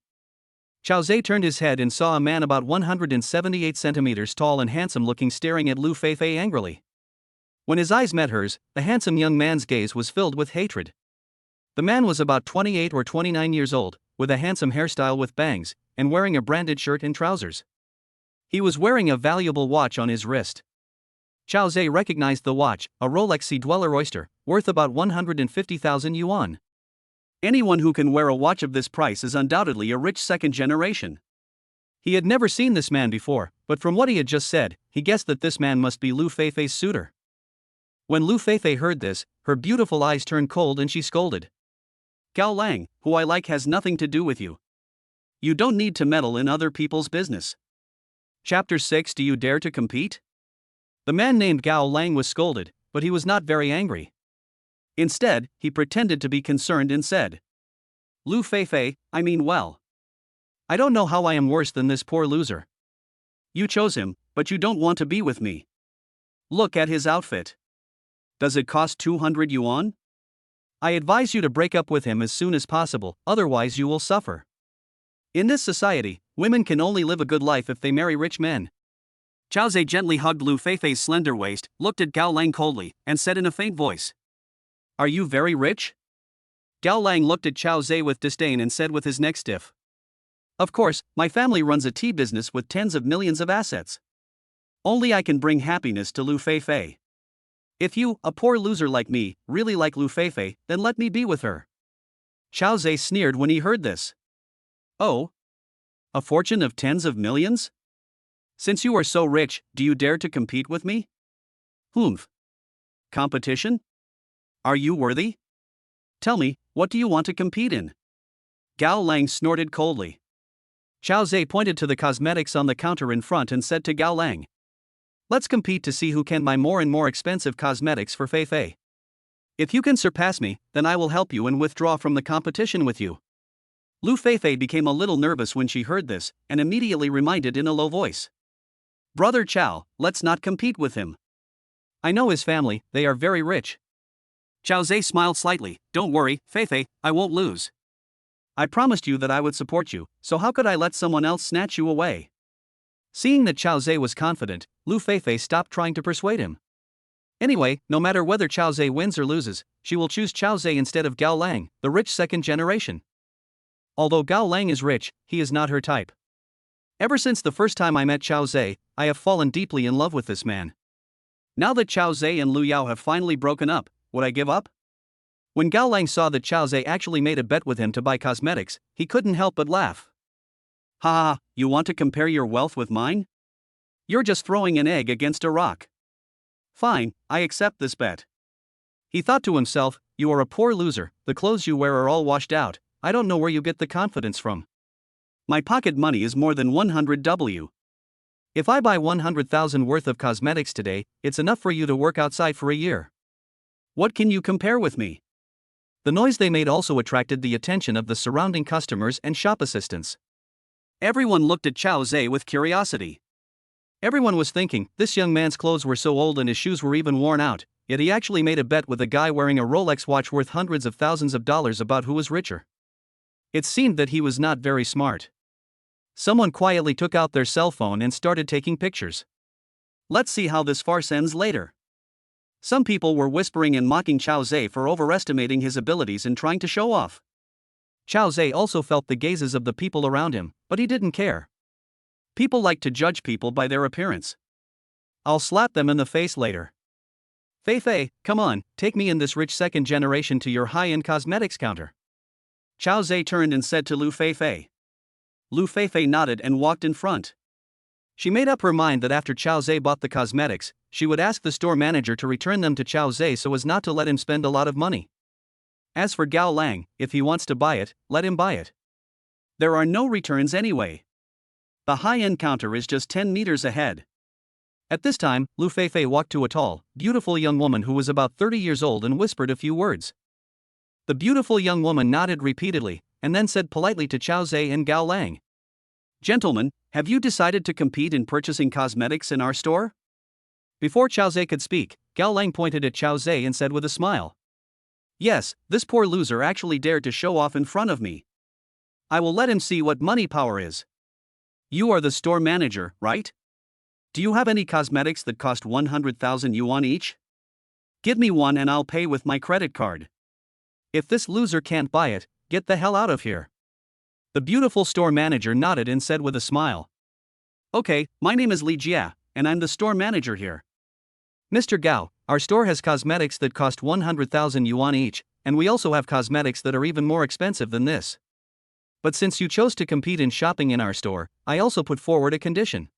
S1: Xiao Zhe turned his head and saw a man about 178 centimeters tall and handsome looking staring at Liu Feifei angrily. When his eyes met hers, the handsome young man's gaze was filled with hatred. The man was about 28 or 29 years old, with a handsome hairstyle with bangs, and wearing a branded shirt and trousers. He was wearing a valuable watch on his wrist. Xiao Zhe recognized the watch, a Rolex Sea Dweller Oyster, worth about 150,000 yuan. Anyone who can wear a watch of this price is undoubtedly a rich second generation. He had never seen this man before, but from what he had just said, he guessed that this man must be Liu Feifei's suitor. When Liu Feifei heard this, her beautiful eyes turned cold and she scolded. "Gao Lang, who I like has nothing to do with you. You don't need to meddle in other people's business." Chapter 6. Do you dare to compete? The man named Gao Lang was scolded, but he was not very angry. Instead, he pretended to be concerned and said, "Liu Feifei, I mean well. I don't know how I am worse than this poor loser. You chose him, but you don't want to be with me. Look at his outfit. Does it cost 200 yuan? I advise you to break up with him as soon as possible, otherwise you will suffer. In this society, women can only live a good life if they marry rich men." Xiao Zhe gently hugged Liu Feifei's slender waist, looked at Gao Lang coldly, and said in a faint voice, "Are you very rich?" Gao Lang looked at Xiao Zhe with disdain and said with his neck stiff, "Of course, my family runs a tea business with tens of millions of assets. Only I can bring happiness to Liu Feifei. If you, a poor loser like me, really like Liu Feifei, then let me be with her." Xiao Zhe sneered when he heard this. "Oh? A fortune of tens of millions? Since you are so rich, do you dare to compete with me? Humph. Competition? Are you worthy? Tell me, what do you want to compete in?" Gao Lang snorted coldly. Xiao Zhe pointed to the cosmetics on the counter in front and said to Gao Lang, "Let's compete to see who can buy more and more expensive cosmetics for Feifei. If you can surpass me, then I will help you and withdraw from the competition with you." Liu Feifei became a little nervous when she heard this, and immediately reminded in a low voice, "Brother Xiao, let's not compete with him. I know his family, they are very rich." Xiao Zhe smiled slightly. "Don't worry, Feifei, I won't lose. I promised you that I would support you, so how could I let someone else snatch you away?" Seeing that Xiao Zhe was confident, Liu Feifei stopped trying to persuade him. Anyway, no matter whether Xiao Zhe wins or loses, she will choose Xiao Zhe instead of Gao Lang, the rich second generation. Although Gao Lang is rich, he is not her type. Ever since the first time I met Chao Zhe, I have fallen deeply in love with this man. Now that Chao Zhe and Liu Yao have finally broken up, would I give up? When Gao Lang saw that Chao Zhe actually made a bet with him to buy cosmetics, he couldn't help but laugh. Ha ha, you want to compare your wealth with mine? You're just throwing an egg against a rock. Fine, I accept this bet. He thought to himself, you are a poor loser, the clothes you wear are all washed out, I don't know where you get the confidence from. My pocket money is more than 100 W. If I buy 100,000 worth of cosmetics today, it's enough for you to work outside for a year. What can you compare with me? The noise they made also attracted the attention of the surrounding customers and shop assistants. Everyone looked at Chao Zhe with curiosity. Everyone was thinking, this young man's clothes were so old and his shoes were even worn out, yet he actually made a bet with a guy wearing a Rolex watch worth hundreds of thousands of dollars about who was richer. It seemed that he was not very smart. Someone quietly took out their cell phone and started taking pictures. Let's see how this farce ends later. Some people were whispering and mocking Chao Zhe for overestimating his abilities and trying to show off. Chao Zhe also felt the gazes of the people around him, but he didn't care. People like to judge people by their appearance. I'll slap them in the face later. Feifei, come on, take me and this rich second generation to your high-end cosmetics counter. Chao Zhe turned and said to Liu Feifei. Liu Feifei nodded and walked in front. She made up her mind that after Chao Zhe bought the cosmetics, she would ask the store manager to return them to Chao Zhe so as not to let him spend a lot of money. As for Gao Lang, if he wants to buy it, let him buy it. There are no returns anyway. The high-end counter is just 10 meters ahead. At this time, Liu Feifei walked to a tall, beautiful young woman who was about 30 years old and whispered a few words. The beautiful young woman nodded repeatedly, and then said politely to Chao Zhe and Gao Lang. Gentlemen, have you decided to compete in purchasing cosmetics in our store? Before Chao Zhe could speak, Gao Lang pointed at Chao Zhe and said with a smile. Yes, this poor loser actually dared to show off in front of me. I will let him see what money power is. You are the store manager, right? Do you have any cosmetics that cost 100,000 yuan each? Give me one and I'll pay with my credit card. If this loser can't buy it, get the hell out of here. The beautiful store manager nodded and said with a smile. Okay, my name is Li Jia, and I'm the store manager here. Mr. Gao, our store has cosmetics that cost 100,000 yuan each, and we also have cosmetics that are even more expensive than this. But since you chose to compete in shopping in our store, I also put forward a condition.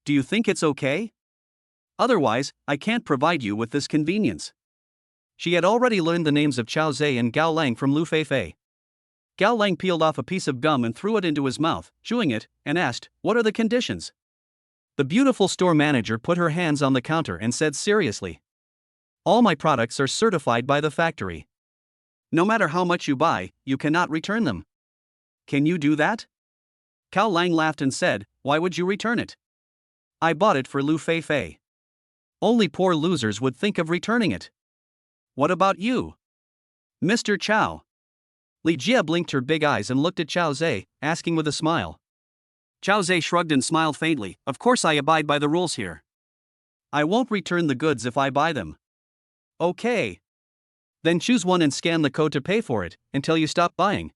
S1: Do you think it's okay? Otherwise, I can't provide you with this convenience. She had already learned the names of Chao Zhe and Gao Lang from Liu Feifei. Gao Lang peeled off a piece of gum and threw it into his mouth, chewing it, and asked, what are the conditions? The beautiful store manager put her hands on the counter and said seriously. All my products are certified by the factory. No matter how much you buy, you cannot return them. Can you do that? Gao Lang laughed and said, why would you return it? I bought it for Liu Feifei. Only poor losers would think of returning it. What about you? Mr. Chao. Li Jia blinked her big eyes and looked at Chao Zhe, asking with a smile. Chao Zhe shrugged and smiled faintly, of course I abide by the rules here. I won't return the goods if I buy them. Okay. Then choose one and scan the code to pay for it, until you stop buying.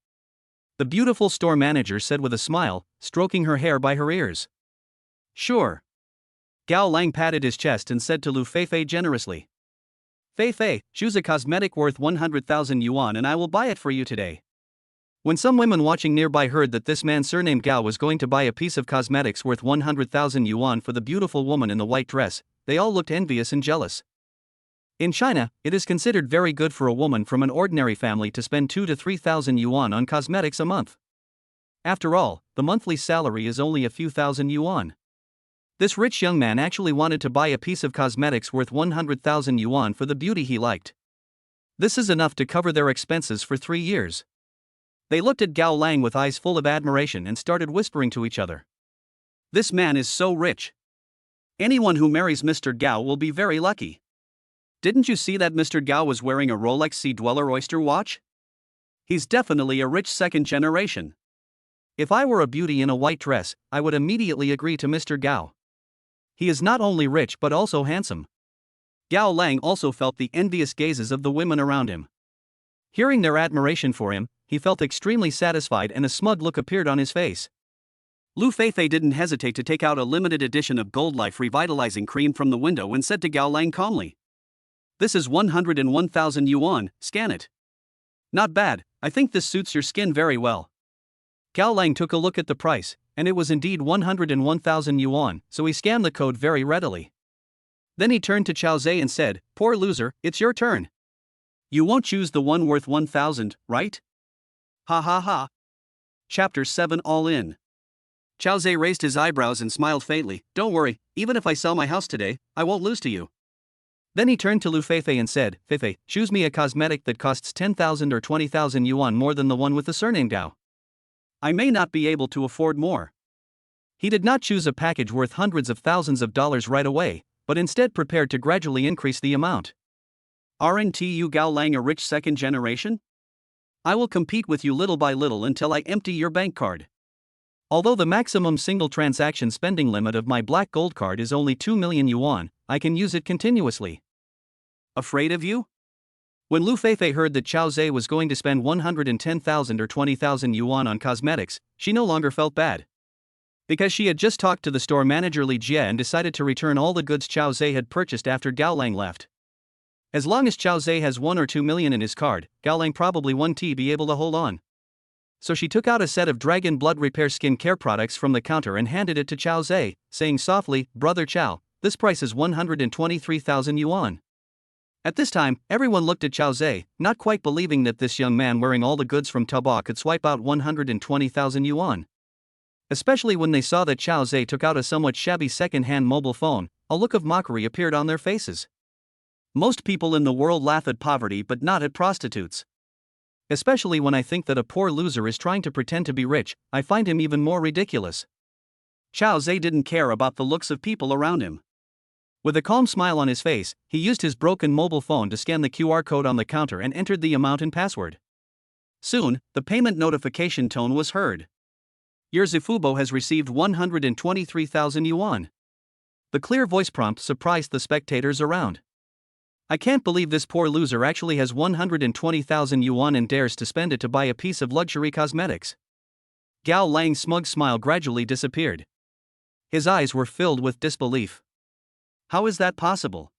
S1: The beautiful store manager said with a smile, stroking her hair by her ears. Sure. Gao Lang patted his chest and said to Liu Feifei generously. Feifei, choose a cosmetic worth 100,000 yuan and I will buy it for you today. When some women watching nearby heard that this man surnamed Gao was going to buy a piece of cosmetics worth 100,000 yuan for the beautiful woman in the white dress, they all looked envious and jealous. In China, it is considered very good for a woman from an ordinary family to spend 2,000 to 3,000 yuan on cosmetics a month. After all, the monthly salary is only a few thousand yuan. This rich young man actually wanted to buy a piece of cosmetics worth 100,000 yuan for the beauty he liked. This is enough to cover their expenses for 3 years. They looked at Gao Lang with eyes full of admiration and started whispering to each other. This man is so rich. Anyone who marries Mr. Gao will be very lucky. Didn't you see that Mr. Gao was wearing a Rolex Sea Dweller Oyster watch? He's definitely a rich second generation. If I were a beauty in a white dress, I would immediately agree to Mr. Gao. He is not only rich but also handsome. Gao Lang also felt the envious gazes of the women around him. Hearing their admiration for him, he felt extremely satisfied and a smug look appeared on his face.
S2: Liu Feifei didn't hesitate to take out a limited edition of Gold Life Revitalizing Cream from the window and said to Gao Lang calmly, "This is 101,000 yuan, scan it." "Not bad, I think this suits your skin very well." Gao Lang took a look at the price, and it was indeed 101,000 yuan, so he scanned the code very readily. Then he turned to Chao Zhe and said, "Poor loser, it's your turn. You won't choose the one worth 1,000, right?" Ha ha ha. Chapter 7 All In. Chao Zhe raised his eyebrows and smiled faintly. "Don't worry, even if I sell my house today, I won't lose to you." Then he turned to Liu Feifei and said, "Feifei, choose me a cosmetic that costs 10,000 or 20,000 yuan more than the one with the surname Gao. I may not be able to afford more." He did not choose a package worth hundreds of thousands of dollars right away, but instead prepared to gradually increase the amount. "Aren't you Gao Lang a rich second generation? I will compete with you little by little until I empty your bank card. Although the maximum single transaction spending limit of my black gold card is only 2 million yuan, I can use it continuously." Afraid of you? When Liu Feifei heard that Chao Zhe was going to spend 110,000 or 20,000 yuan on cosmetics, she no longer felt bad. Because she had just talked to the store manager Li Jie and decided to return all the goods Chao Zhe had purchased after Gao Lang left. As long as Chao Zhe has 1 or 2 million in his card, Gao Lang probably won't be able to hold on. So she took out a set of Dragon Blood Repair skin care products from the counter and handed it to Chao Zhe, saying softly, "Brother Chao, this price is 123,000 yuan." At this time, everyone looked at Chao Zhe, not quite believing that this young man wearing all the goods from Taobao could swipe out 120,000 yuan. Especially when they saw that Chao Zhe took out a somewhat shabby second-hand mobile phone, a look of mockery appeared on their faces. Most people in the world laugh at poverty but not at prostitutes. Especially when I think that a poor loser is trying to pretend to be rich, I find him even more ridiculous. Chao Zhe didn't care about the looks of people around him. With a calm smile on his face, he used his broken mobile phone to scan the QR code on the counter and entered the amount and password. Soon, the payment notification tone was heard. "Your Zifubo has received 123,000 yuan. The clear voice prompt surprised the spectators around. "I can't believe this poor loser actually has 120,000 yuan and dares to spend it to buy a piece of luxury cosmetics." Gao Lang's smug smile gradually disappeared. His eyes were filled with disbelief. How is that possible?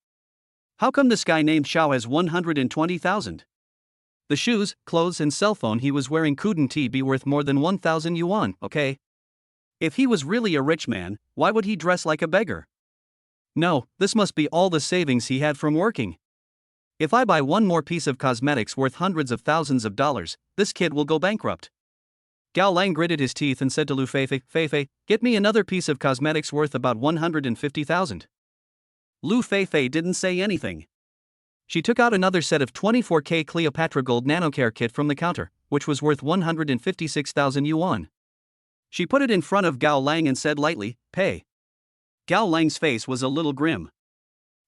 S2: How come this guy named Xiao has 120,000? The shoes, clothes and cell phone he was wearing couldn't be worth more than 1,000 yuan, okay? If he was really a rich man, why would he dress like a beggar? No, this must be all the savings he had from working. If I buy one more piece of cosmetics worth hundreds of thousands of dollars, this kid will go bankrupt. Gao Lang gritted his teeth and said to Liu Feifei, "Feifei, get me another piece of cosmetics worth about 150,000. Liu Feifei didn't say anything. She took out another set of 24K Cleopatra Gold Nanocare kit from the counter, which was worth 156,000 yuan. She put it in front of Gao Lang and said lightly, "Pay." Gao Lang's face was a little grim.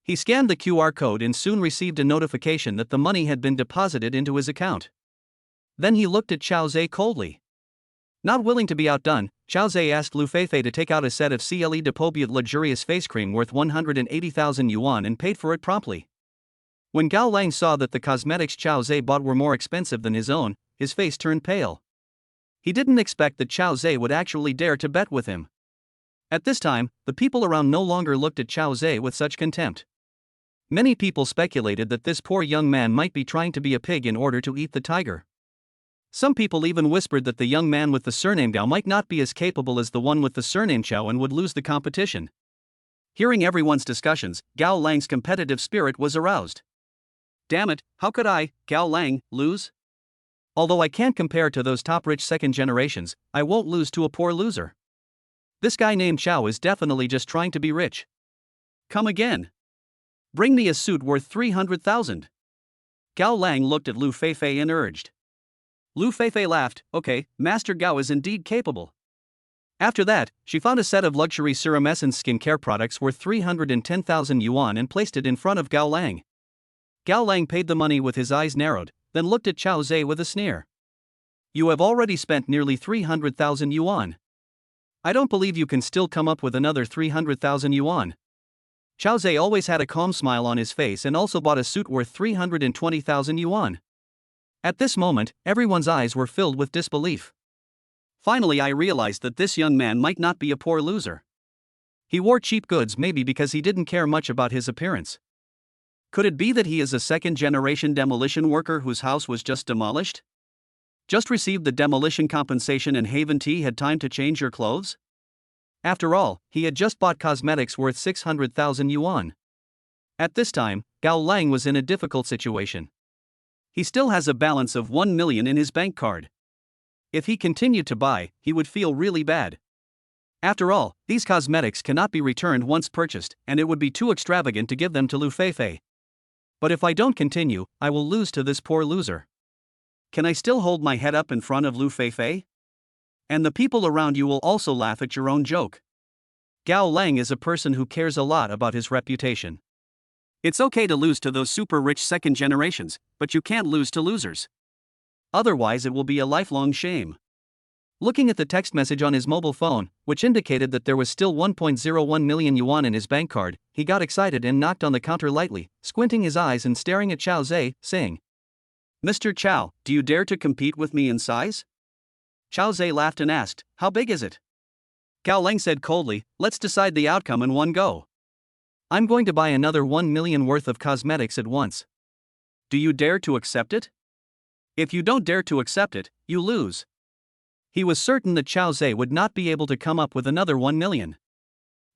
S2: He scanned the QR code and soon received a notification that the money had been deposited into his account. Then he looked at Chao Zhe coldly. Not willing to be outdone, Chao Zhe asked Liu Feifei to take out a set of CLE Depobiate luxurious face cream worth 180,000 yuan and paid for it promptly. When Gao Lang saw that the cosmetics Chao Zhe bought were more expensive than his own, his face turned pale. He didn't expect that Chao Zhe would actually dare to bet with him. At this time, the people around no longer looked at Chao Zhe with such contempt. Many people speculated that this poor young man might be trying to be a pig in order to eat the tiger. Some people even whispered that the young man with the surname Gao might not be as capable as the one with the surname Chao and would lose the competition. Hearing everyone's discussions, Gao Lang's competitive spirit was aroused. Damn it, how could I, Gao Lang, lose? Although I can't compare to those top rich second generations, I won't lose to a poor loser. This guy named Chao is definitely just trying to be rich. Come again. Bring me a suit worth 300,000. Gao Lang looked at Liu Feifei and urged. Liu Feifei laughed, "Okay, Master Gao is indeed capable." After that, she found a set of luxury Serum Essence skin care products worth 310,000 yuan and placed it in front of Gao Lang. Gao Lang paid the money with his eyes narrowed, then looked at Chao Zhe with a sneer. "You have already spent nearly 300,000 yuan. I don't believe you can still come up with another 300,000 yuan. Chao Zhe always had a calm smile on his face and also bought a suit worth 320,000 yuan. At this moment, everyone's eyes were filled with disbelief. Finally, I realized that this young man might not be a poor loser. He wore cheap goods maybe because he didn't care much about his appearance. Could it be that he is a second-generation demolition worker whose house was just demolished? Just received the demolition compensation and haven't had time to change your clothes? After all, he had just bought cosmetics worth 600,000 yuan. At this time, Gao Lang was in a difficult situation. He still has a balance of 1 million in his bank card. If he continued to buy, he would feel really bad. After all, these cosmetics cannot be returned once purchased, and it would be too extravagant to give them to Liu Feifei. But if I don't continue, I will lose to this poor loser. Can I still hold my head up in front of Liu Feifei? And the people around you will also laugh at your own joke. Gao Lang is a person who cares a lot about his reputation. It's okay to lose to those super rich second generations, but you can't lose to losers. Otherwise, it will be a lifelong shame. Looking at the text message on his mobile phone, which indicated that there was still 1.01 million yuan in his bank card, he got excited and knocked on the counter lightly, squinting his eyes and staring at Chao Zhe, saying, "Mr. Chao, do you dare to compete with me in size?" Chao Zhe laughed and asked, "How big is it?" Gao Lang said coldly, "Let's decide the outcome in one go. I'm going to buy another 1 million worth of cosmetics at once. Do you dare to accept it? If you don't dare to accept it, you lose." He was certain that Chao Zhe would not be able to come up with another 1 million.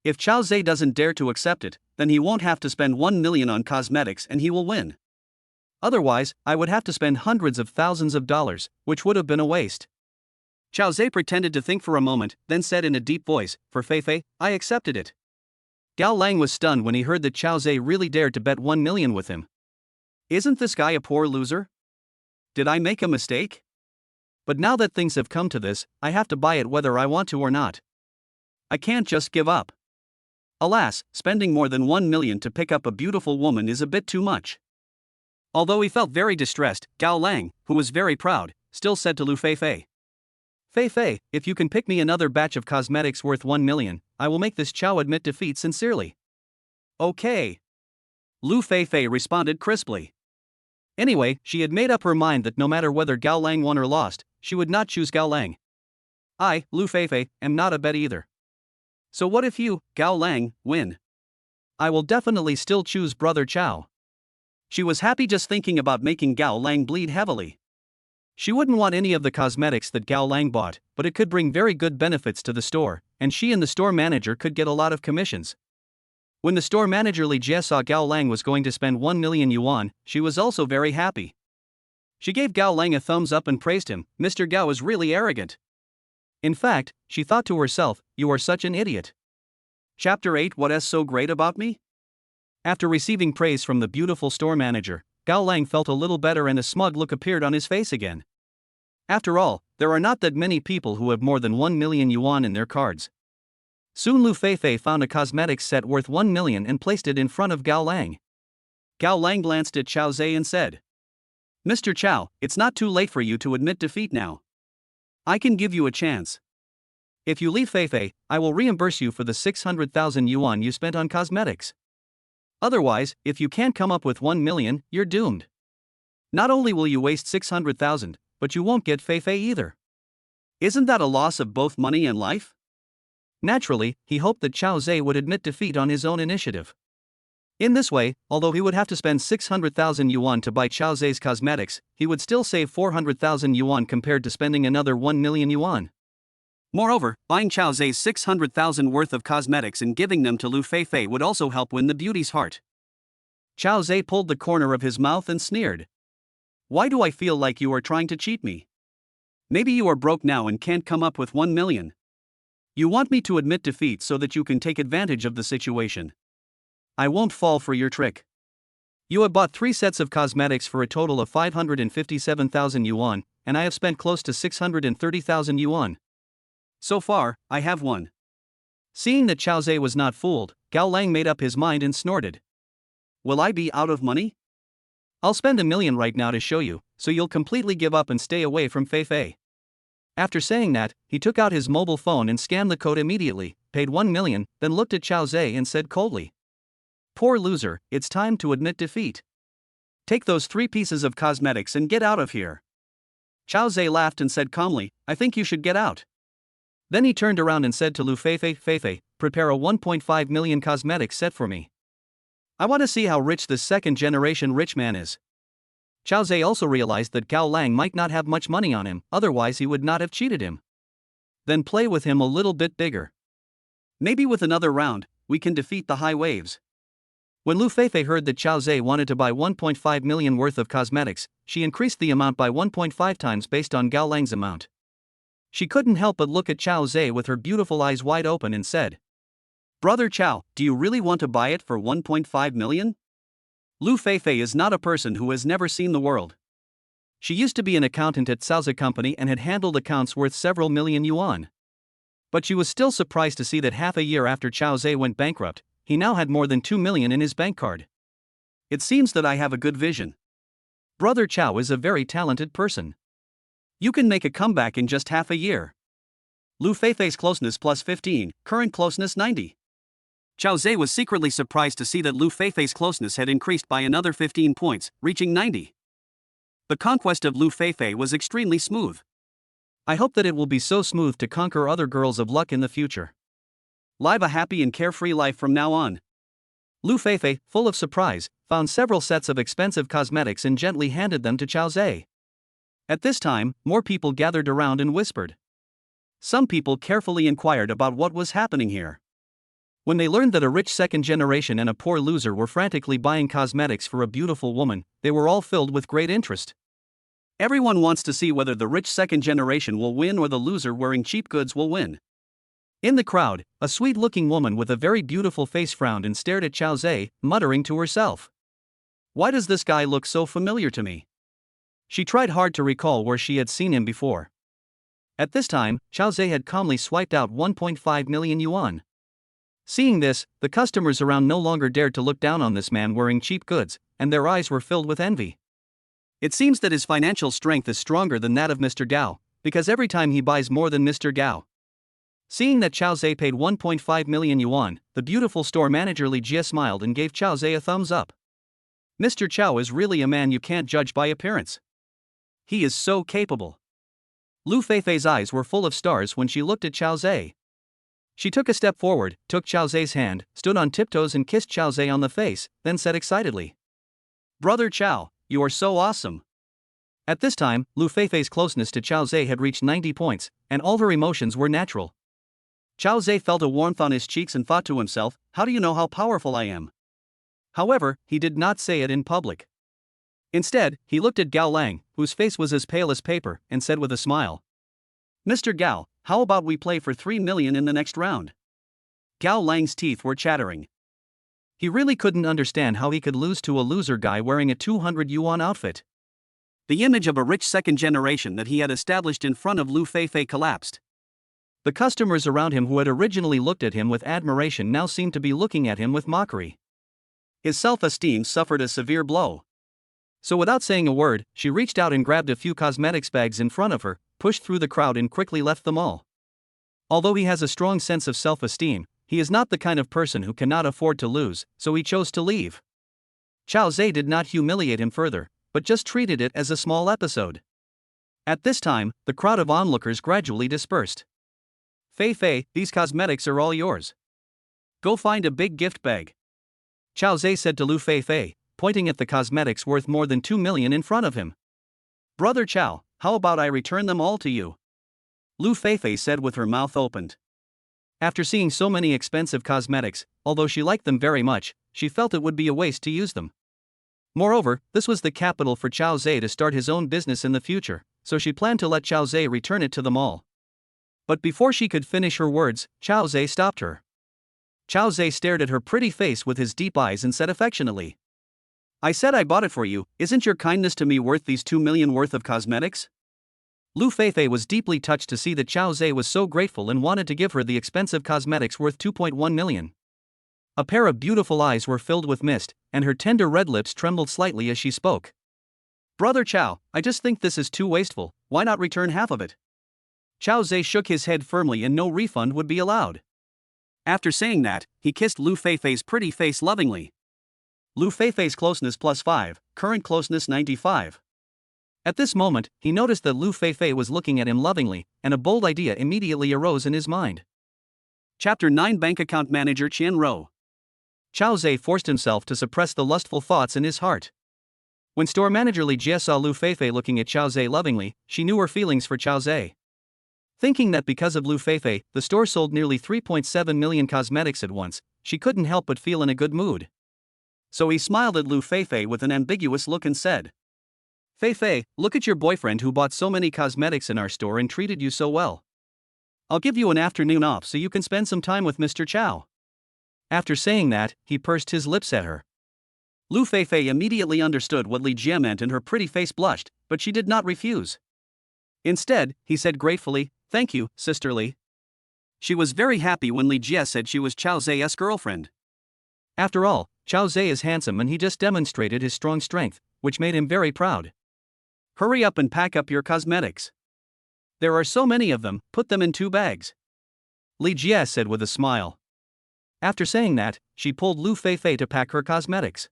S2: If Chao Zhe doesn't dare to accept it, then he won't have to spend 1 million on cosmetics and he will win. Otherwise, I would have to spend hundreds of thousands of dollars, which would have been a waste. Chao Zhe pretended to think for a moment, then said in a deep voice, "For Feifei, I accepted it." Gao Lang was stunned when he heard that Chao Zhe really dared to bet 1 million with him. Isn't this guy a poor loser? Did I make a mistake? But now that things have come to this, I have to buy it whether I want to or not. I can't just give up. Alas, spending more than 1 million to pick up a beautiful woman is a bit too much. Although he felt very distressed, Gao Lang, who was very proud, still said to Liu Feifei, "Feifei, if you can pick me another batch of cosmetics worth 1 million, I will make this Chao admit defeat sincerely." "Okay." Liu Feifei responded crisply. Anyway, she had made up her mind that no matter whether Gao Lang won or lost, she would not choose Gao Lang. I, Liu Feifei, am not a bet either. So what if you, Gao Lang, win? I will definitely still choose Brother Chao. She was happy just thinking about making Gao Lang bleed heavily. She wouldn't want any of the cosmetics that Gao Lang bought, but it could bring very good benefits to the store, and she and the store manager could get a lot of commissions. When the store manager Li Jie saw Gao Lang was going to spend 1 million yuan, she was also very happy. She gave Gao Lang a thumbs up and praised him. "Mr. Gao is really arrogant." In fact, she thought to herself, "You are such an idiot." Chapter 8, What is so great about me? After receiving praise from the beautiful store manager, Gao Lang felt a little better and a smug look appeared on his face again. After all, there are not that many people who have more than 1 million yuan in their cards. Soon Liu Feifei found a cosmetics set worth 1 million and placed it in front of Gao Lang. Gao Lang glanced at Chao Zhe and said, "Mr. Chao, it's not too late for you to admit defeat now. I can give you a chance. If you leave Feifei, I will reimburse you for the 600,000 yuan you spent on cosmetics. Otherwise, if you can't come up with 1 million, you're doomed. Not only will you waste 600,000, but you won't get Feifei either. Isn't that a loss of both money and life?" Naturally, he hoped that Chao Zhe would admit defeat on his own initiative. In this way, although he would have to spend 600,000 yuan to buy Chao Zhe's cosmetics, he would still save 400,000 yuan compared to spending another 1 million yuan. Moreover, buying Chao Zhe's 600,000 worth of cosmetics and giving them to Liu Feifei would also help win the beauty's heart. Chao Zhe pulled the corner of his mouth and sneered. "Why do I feel like you are trying to cheat me? Maybe you are broke now and can't come up with 1 million. You want me to admit defeat so that you can take advantage of the situation. I won't fall for your trick. You have bought 3 sets of cosmetics for a total of 557,000 yuan, and I have spent close to 630,000 yuan. So far, I have won." Seeing that Chao Zhe was not fooled, Gao Lang made up his mind and snorted. "Will I be out of money? I'll spend 1 million right now to show you, so you'll completely give up and stay away from Feifei." After saying that, he took out his mobile phone and scanned the code immediately, paid 1 million, then looked at Chao Zhe and said coldly, "Poor loser, it's time to admit defeat. Take those 3 pieces of cosmetics and get out of here." Chao Zhe laughed and said calmly, "I think you should get out.
S1: Then he turned around and said to Liu Feifei, Feifei, prepare a 1.5 million cosmetics set for me. I want to see how rich this second-generation rich man is. Chao Zhe also realized that Gao Lang might not have much money on him, otherwise he would not have cheated him. Then play with him a little bit bigger.
S2: Maybe with another round, we can defeat the high waves.
S1: When Liu Feifei heard that Chao Zhe wanted to buy 1.5 million worth of cosmetics, she increased the amount by 1.5 times based on Gao Lang's amount. She couldn't help but look at Chao Zhe with her beautiful eyes wide open and said,
S2: Brother Chao, do you really want to buy it for 1.5 million? Liu Feifei is not a person who has never seen the world.
S1: She used to be an accountant at Cao's company and had handled accounts worth several million yuan. But she was still surprised to see that half a year after Chao Zhe went bankrupt, he now had more than 2 million in his bank card.
S2: It seems that I have a good vision.
S1: Brother Chao is a very talented person.
S2: You can make a comeback in just half a year. Liu Feifei's closeness plus 15, current closeness 90. Chao Zhe was secretly surprised to see that Liu Feifei's closeness had increased by another 15 points, reaching 90. The conquest of Liu Feifei was extremely smooth.
S1: I hope that it will be so smooth to conquer other girls of luck in the future.
S2: Live a happy and carefree life from now on.
S1: Liu Feifei, full of surprise, found several sets of expensive cosmetics and gently handed them to Chao Zhe. At this time, more people gathered around and whispered. Some people carefully inquired about what was happening here. When they learned that a rich second generation and a poor loser were frantically buying cosmetics for a beautiful woman, they were all filled with great interest.
S2: Everyone wants to see whether the rich second generation will win or the loser wearing cheap goods will win.
S1: In the crowd, a sweet-looking woman with a very beautiful face frowned and stared at Chao Zhe, muttering to herself. Why does this guy look so familiar to me? She tried hard to recall where she had seen him before. At this time, Chao Zhe had calmly swiped out 1.5 million yuan. Seeing this, the customers around no longer dared to look down on this man wearing cheap goods, and their eyes were filled with envy.
S2: It seems that his financial strength is stronger than that of Mr. Gao, because every time he buys more than Mr. Gao.
S1: Seeing that Chao Zhe paid 1.5 million yuan, the beautiful store manager Li Jie smiled and gave Chao Zhe a thumbs up. Mr. Chao is really a man you can't judge by appearance. He is so capable. Liu Feifei's eyes were full of stars when she looked at Chao Zhe. She took a step forward, took Chao Zhe's hand, stood on tiptoes and kissed Chao Zhe on the face, then said excitedly,
S2: Brother Chao, you are so awesome.
S1: At this time, Liu Feifei's closeness to Chao Zhe had reached 90 points, and all her emotions were natural.
S2: Chao Zhe felt a warmth on his cheeks and thought to himself, how do you know how powerful I am?
S1: However, he did not say it in public. Instead, he looked at Gao Lang, whose face was as pale as paper, and said with a smile,
S2: Mr. Gao, how about we play for 3 million in the next round? Gao Lang's teeth were chattering.
S1: He really couldn't understand how he could lose to a loser guy wearing a 200 yuan outfit.
S2: The image of a rich second generation that he had established in front of Liu Feifei collapsed.
S1: The customers around him who had originally looked at him with admiration now seemed to be looking at him with mockery.
S2: His self-esteem suffered a severe blow.
S1: So without saying a word, she reached out and grabbed a few cosmetics bags in front of her, pushed through the crowd and quickly left them all. Although he has a strong sense of self-esteem, he is not the kind of person who cannot afford to lose, so he chose to leave. Chao Zhe did not humiliate him further, but just treated it as a small episode. At this time, the crowd of onlookers gradually dispersed. Feifei, these cosmetics are all yours. Go find a big gift bag. Chao Zhe said to Liu Feifei, pointing at the cosmetics worth more than 2 million in front of him.
S2: Brother Chao, how about I return them all to you? Liu Feifei said with her mouth opened.
S1: After seeing so many expensive cosmetics, although she liked them very much, she felt it would be a waste to use them. Moreover, this was the capital for Chao Zhe to start his own business in the future, so she planned to let Chao Zhe return it to them all. But before she could finish her words, Chao Zhe stopped her. Chao Zhe stared at her pretty face with his deep eyes and said affectionately, I said I bought it for you, isn't your kindness to me worth these 2 million worth of cosmetics? Liu Feifei was deeply touched to see that Chao Zhe was so grateful and wanted to give her the expensive cosmetics worth 2.1 million. A pair of beautiful eyes were filled with mist, and her tender red lips trembled slightly as she spoke. Brother Chao, I just think this is too wasteful, why not return half of it? Chao Zhe shook his head firmly and no refund would be allowed.
S2: After saying that, he kissed Liu Feifei's pretty face lovingly.
S1: Liu Feifei's closeness plus 5, current closeness 95. At this moment, he noticed that Liu Feifei was looking at him lovingly, and a bold idea immediately arose in his mind.
S2: Chapter 9 Bank Account Manager Chen Ruo.
S1: Chao Zhe forced himself to suppress the lustful thoughts in his heart. When store manager Li Jie saw Liu Feifei looking at Chao Zhe lovingly, she knew her feelings for Chao Zhe. Thinking that because of Liu Feifei, the store sold nearly 3.7 million cosmetics at once, she couldn't help but feel in a good mood.
S2: So he smiled at Liu Feifei with an ambiguous look and said,
S1: "Feifei, look at your boyfriend who bought so many cosmetics in our store and treated you so well. I'll give you an afternoon off so you can spend some time with Mr. Chao." After saying that, he pursed his lips at her.
S2: Liu Feifei immediately understood what Li Jie meant and her pretty face blushed, but she did not refuse. Instead, he said gratefully, "Thank you, Sister Li." She was very happy when Li Jie said she was Chao Zhe's girlfriend.
S1: After all, Chao Zhe is handsome and he just demonstrated his strong strength, which made him very proud.
S2: "Hurry up and pack up your cosmetics. There are so many of them, put them in 2 bags.
S1: Li Jie said with a smile. After saying that, she pulled Liu Feifei to pack her cosmetics.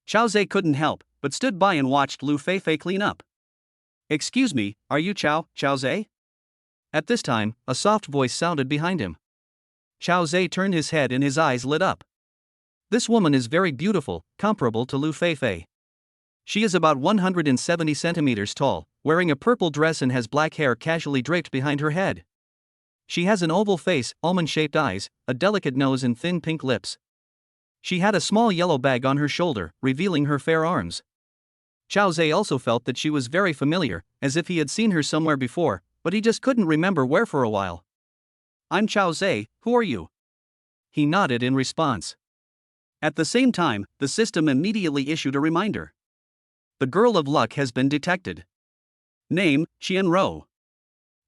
S2: Chao Zhe couldn't help, but stood by and watched Liu Feifei clean up. "Excuse me, are you Chao Zhe?"
S1: At this time, a soft voice sounded behind him. Chao Zhe turned his head and his eyes lit up. This woman is very beautiful, comparable to Liu Feifei. She is about 170 centimeters tall, wearing a purple dress and has black hair casually draped behind her head. She has an oval face, almond-shaped eyes, a delicate nose and thin pink lips. She had a small yellow bag on her shoulder, revealing her fair arms. Chao Zhe also felt that she was very familiar, as if he had seen her somewhere before, but he just couldn't remember where for a while.
S2: "I'm Chao Zhe, who are you?"
S1: He nodded in response.
S2: At the same time, the system immediately issued a reminder.
S1: The girl of luck has been detected.
S2: Name, Chen Ruo.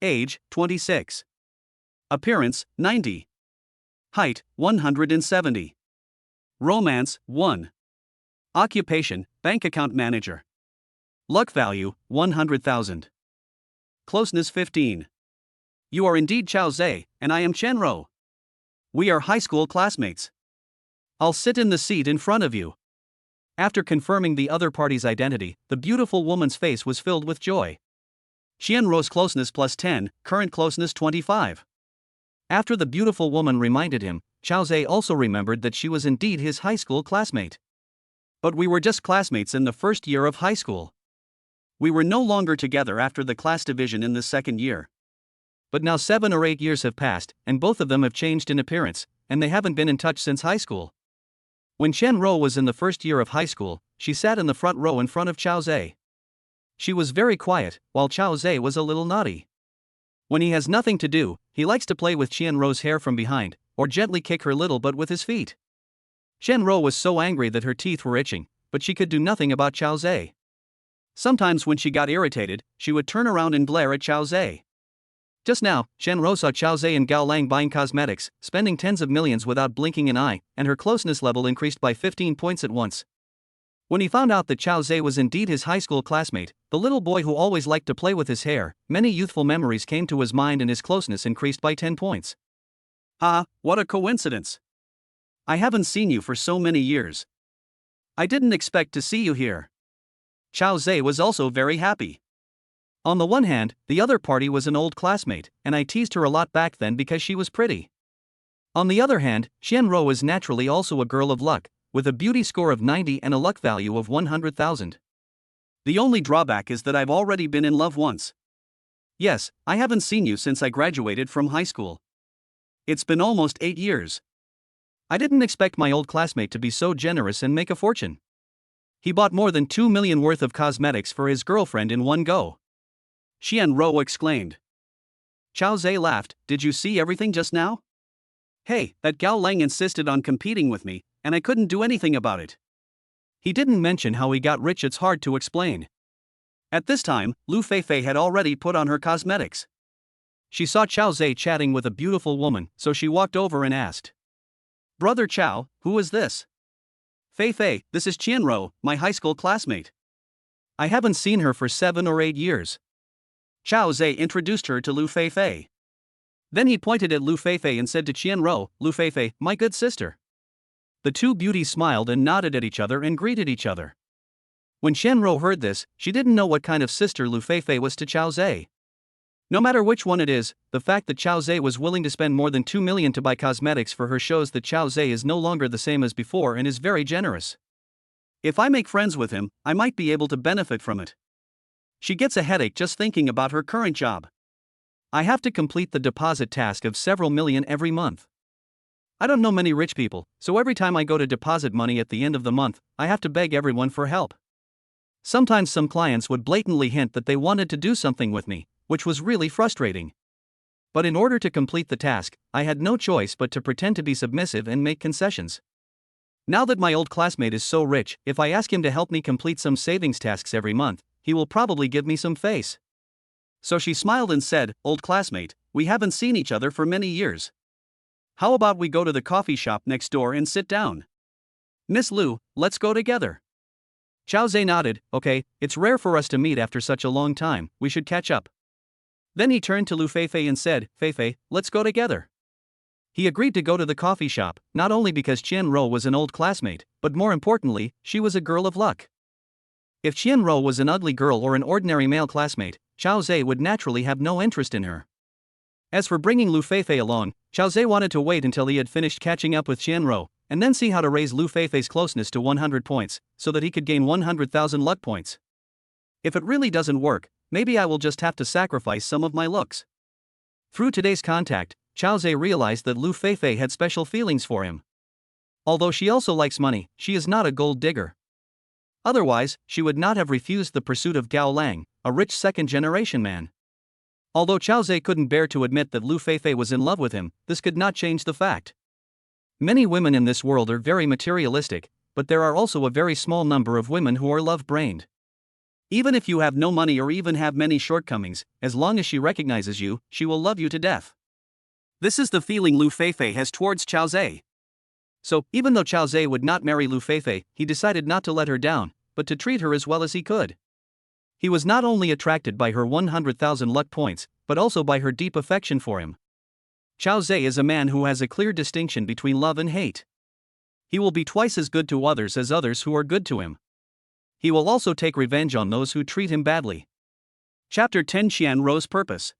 S2: Age, 26. Appearance, 90. Height, 170. Romance, 1. Occupation, bank account manager. Luck value, 100,000. Closeness 15. You are indeed Chao Zhe, and I am Chen Ruo. We are high school classmates. I'll sit in the seat in front of you.
S1: After confirming the other party's identity, the beautiful woman's face was filled with joy.
S2: Chen Ruo's closeness plus 10, current closeness 25.
S1: After the beautiful woman reminded him, Chao Zhe also remembered that she was indeed his high school classmate.
S2: But we were just classmates in the first year of high school. We were no longer together after the class division in the second year.
S1: But now 7 or 8 years have passed, and both of them have changed in appearance, and they haven't been in touch since high school. When Chen Ruo was in the first year of high school, she sat in the front row in front of Chao Zhe. She was very quiet, while Chao Zhe was a little naughty. When he has nothing to do, he likes to play with Chen Ruo's hair from behind, or gently kick her little butt with his feet. Chen Ruo was so angry that her teeth were itching, but she could do nothing about Chao Zhe.
S2: Sometimes when she got irritated, she would turn around and glare at Chao Zhe.
S1: Just now, Chen Ruo saw Chao Zhe and Gao Lang buying cosmetics, spending tens of millions without blinking an eye, and her closeness level increased by 15 points at once. When he found out that Chao Zhe was indeed his high school classmate, the little boy who always liked to play with his hair, many youthful memories came to his mind and his closeness increased by 10 points.
S2: What a coincidence. I haven't seen you for so many years. I didn't expect to see you here. Chao Zhe was also very happy.
S1: On the one hand, the other party was an old classmate, and I teased her a lot back then because she was pretty. On the other hand, Chen Ruo is naturally also a girl of luck, with a beauty score of 90 and a luck value of 100,000.
S2: The only drawback is that I've already been in love once. Yes, I haven't seen you since I graduated from high school. It's been almost 8 years.
S1: I didn't expect my old classmate to be so generous and make a fortune. He bought more than 2 million worth of cosmetics for his girlfriend in one go.
S2: Chen Ruo exclaimed. Chao Zhe laughed. Did you see everything just now? Hey, that Gao Lang insisted on competing with me, and I couldn't do anything about it.
S1: He didn't mention how he got rich. It's hard to explain.
S2: At this time, Liu Feifei had already put on her cosmetics.
S1: She saw Chao Zhe chatting with a beautiful woman, so she walked over and asked,
S2: "Brother Chao, who is this?" "Feifei, this is Chen Ruo, my high school classmate.
S1: I haven't seen her for 7 or 8 years.
S2: Chao Zhe introduced her to Liu Feifei. Then he pointed at Liu Feifei and said to Chen Ruo, "Liu Feifei, my good sister."
S1: The two beauties smiled and nodded at each other and greeted each other. When Chen Ruo heard this, she didn't know what kind of sister Liu Feifei was to Chao Zhe. No matter which one it is, the fact that Chao Zhe was willing to spend more than 2 million to buy cosmetics for her shows that Chao Zhe is no longer the same as before and is very generous. If I make friends with him, I might be able to benefit from it. She gets a headache just thinking about her current job. I have to complete the deposit task of several million every month. I don't know many rich people, so every time I go to deposit money at the end of the month, I have to beg everyone for help. Sometimes some clients would blatantly hint that they wanted to do something with me, which was really frustrating. But in order to complete the task, I had no choice but to pretend to be submissive and make concessions. Now that my old classmate is so rich, if I ask him to help me complete some savings tasks every month, he will probably give me some face. So she smiled and said, "Old classmate, we haven't seen each other for many years. How about we go to the coffee shop next door and sit down? Miss Liu, let's go together." Chao Zhe nodded. "Okay, it's rare for us to meet after such a long time, we should catch up." Then he turned to Liu Feifei and said, "Feifei, let's go together." He agreed to go to the coffee shop, not only because Chen Ruo was an old classmate, but more importantly, she was a girl of luck. If Chen Ruo was an ugly girl or an ordinary male classmate, Chao Zhe would naturally have no interest in her. As for bringing Liu Feifei along, Chao Zhe wanted to wait until he had finished catching up with Chen Ruo, and then see how to raise Liu Feifei's closeness to 100 points, so that he could gain 100,000 luck points. If it really doesn't work, maybe I will just have to sacrifice some of my looks. Through today's contact, Chao Zhe realized that Liu Feifei had special feelings for him. Although she also likes money, she is not a gold digger. Otherwise, she would not have refused the pursuit of Gao Lang, a rich second-generation man. Although Chao Zhe couldn't bear to admit that Liu Feifei was in love with him, this could not change the fact. Many women in this world are very materialistic, but there are also a very small number of women who are love-brained. Even if you have no money or even have many shortcomings, as long as she recognizes you, she will love you to death. This is the feeling Liu Feifei has towards Chao Zhe. So, even though Chao Zhe would not marry Liu Feifei, he decided not to let her down, but to treat her as well as he could. He was not only attracted by her 100,000 luck points, but also by her deep affection for him. Chao Zhe is a man who has a clear distinction between love and hate. He will be twice as good to others as others who are good to him. He will also take revenge on those who treat him badly. Chapter 10: Chen Ruo's Purpose.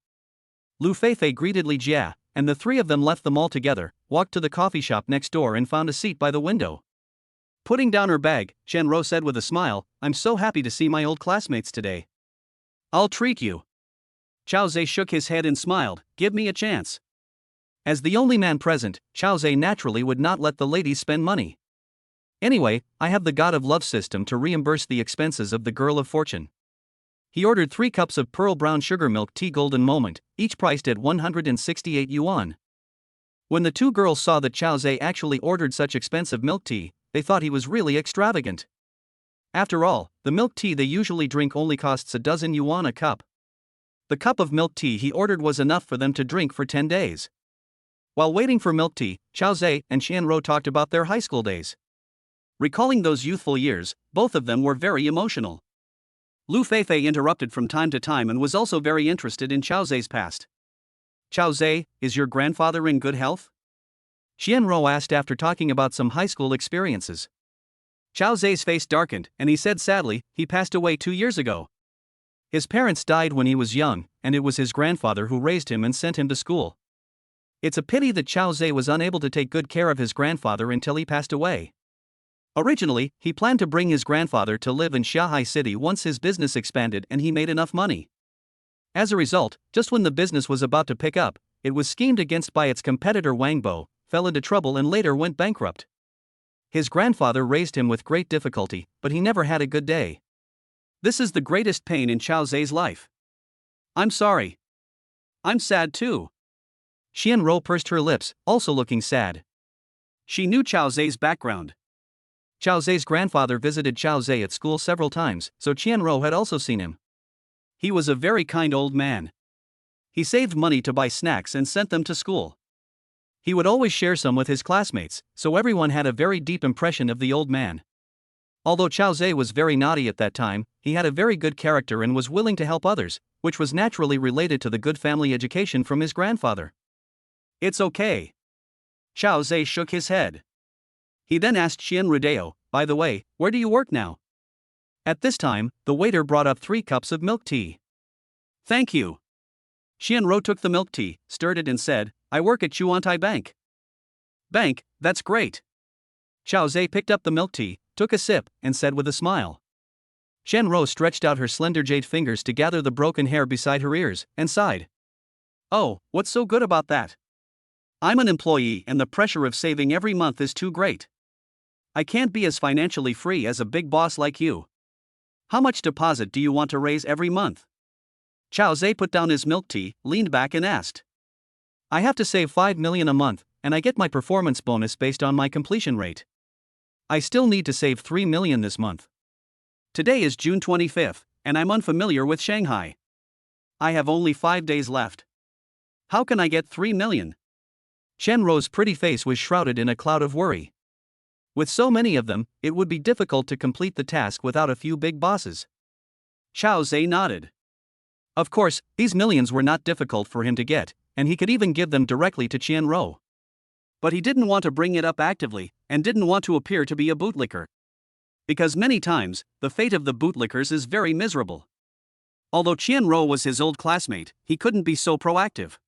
S1: Liu Feifei greeted Li Jia, and the three of them left the mall together, walked to the coffee shop next door and found a seat by the window. Putting down her bag, Chen Ruo said with a smile, "I'm so happy to see my old classmates today. I'll treat you." Chao Zhe shook his head and smiled, "Give me a chance." As the only man present, Chao Zhe naturally would not let the ladies spend money. "Anyway, I have the God of Love system to reimburse the expenses of the Girl of Fortune." He ordered 3 cups of pearl brown sugar milk tea golden moment, each priced at 168 yuan. When the two girls saw that Chao Zhe actually ordered such expensive milk tea, they thought he was really extravagant. After all, the milk tea they usually drink only costs a dozen yuan a cup. The cup of milk tea he ordered was enough for them to drink for 10 days. While waiting for milk tea, Chao Zhe and Chen Ruo talked about their high school days. Recalling those youthful years, both of them were very emotional. Liu Feifei interrupted from time to time and was also very interested in Chao Zhe's past. "Chao Zhe, is your grandfather in good health?" Chen Ruo asked after talking about some high school experiences. Chao Zhe's face darkened, and he said sadly, "He passed away 2 years ago. His parents died when he was young, and it was his grandfather who raised him and sent him to school. It's a pity that Chao Zhe was unable to take good care of his grandfather until he passed away. Originally, he planned to bring his grandfather to live in Shanghai City once his business expanded and he made enough money. As a result, just when the business was about to pick up, it was schemed against by its competitor Wang, fell into trouble and later went bankrupt. His grandfather raised him with great difficulty, but he never had a good day. This is the greatest pain in Chao Zhe's life. I'm sorry. I'm sad too." Chen Ruo pursed her lips, also looking sad. She knew Chao Zhe's background. Chao Zhe's grandfather visited Chao Zhe at school several times, so Chen Ruo had also seen him. He was a very kind old man. He saved money to buy snacks and sent them to school. He would always share some with his classmates, so everyone had a very deep impression of the old man. Although Chao Zhe was very naughty at that time, he had a very good character and was willing to help others, which was naturally related to the good family education from his grandfather. "It's okay." Chao Zhe shook his head. He then asked Chen Ruo, "By the way, where do you work now?" At this time, the waiter brought up 3 cups of milk tea.
S2: Thank you. Chen Ruo took the milk tea, stirred it and said, I work at Chuantai Bank. Bank, that's great.
S1: Xiao Zhe picked up the milk tea, took a sip, and said with a smile. Chen Ruo stretched out her slender jade fingers to gather the broken hair beside her ears, and sighed.
S2: Oh, what's so good about that? I'm an employee and the pressure of saving every month is too great. I can't be as financially free as a big boss like you. How much deposit do you want to raise every month?
S1: Xiao Zhe put down his milk tea, leaned back and asked. I have to save 5 million a month, and I get my performance bonus based on my completion rate. I still need to save 3 million this month.
S2: Today is June 25th, and I'm unfamiliar with Shanghai. I have only 5 days left. How can I get 3 million?
S1: Chen Ruo's pretty face was shrouded in a cloud of worry. With so many of them, it would be difficult to complete the task without a few big bosses.
S2: Xiao Zhe nodded.
S1: Of course, these millions were not difficult for him to get, and he could even give them directly to Chen Ruo.
S2: But he didn't want to bring it up actively, and didn't want to appear to be a bootlicker. Because many times, the fate of the bootlickers is very miserable. Although Chen Ruo was his old classmate, he couldn't be so proactive.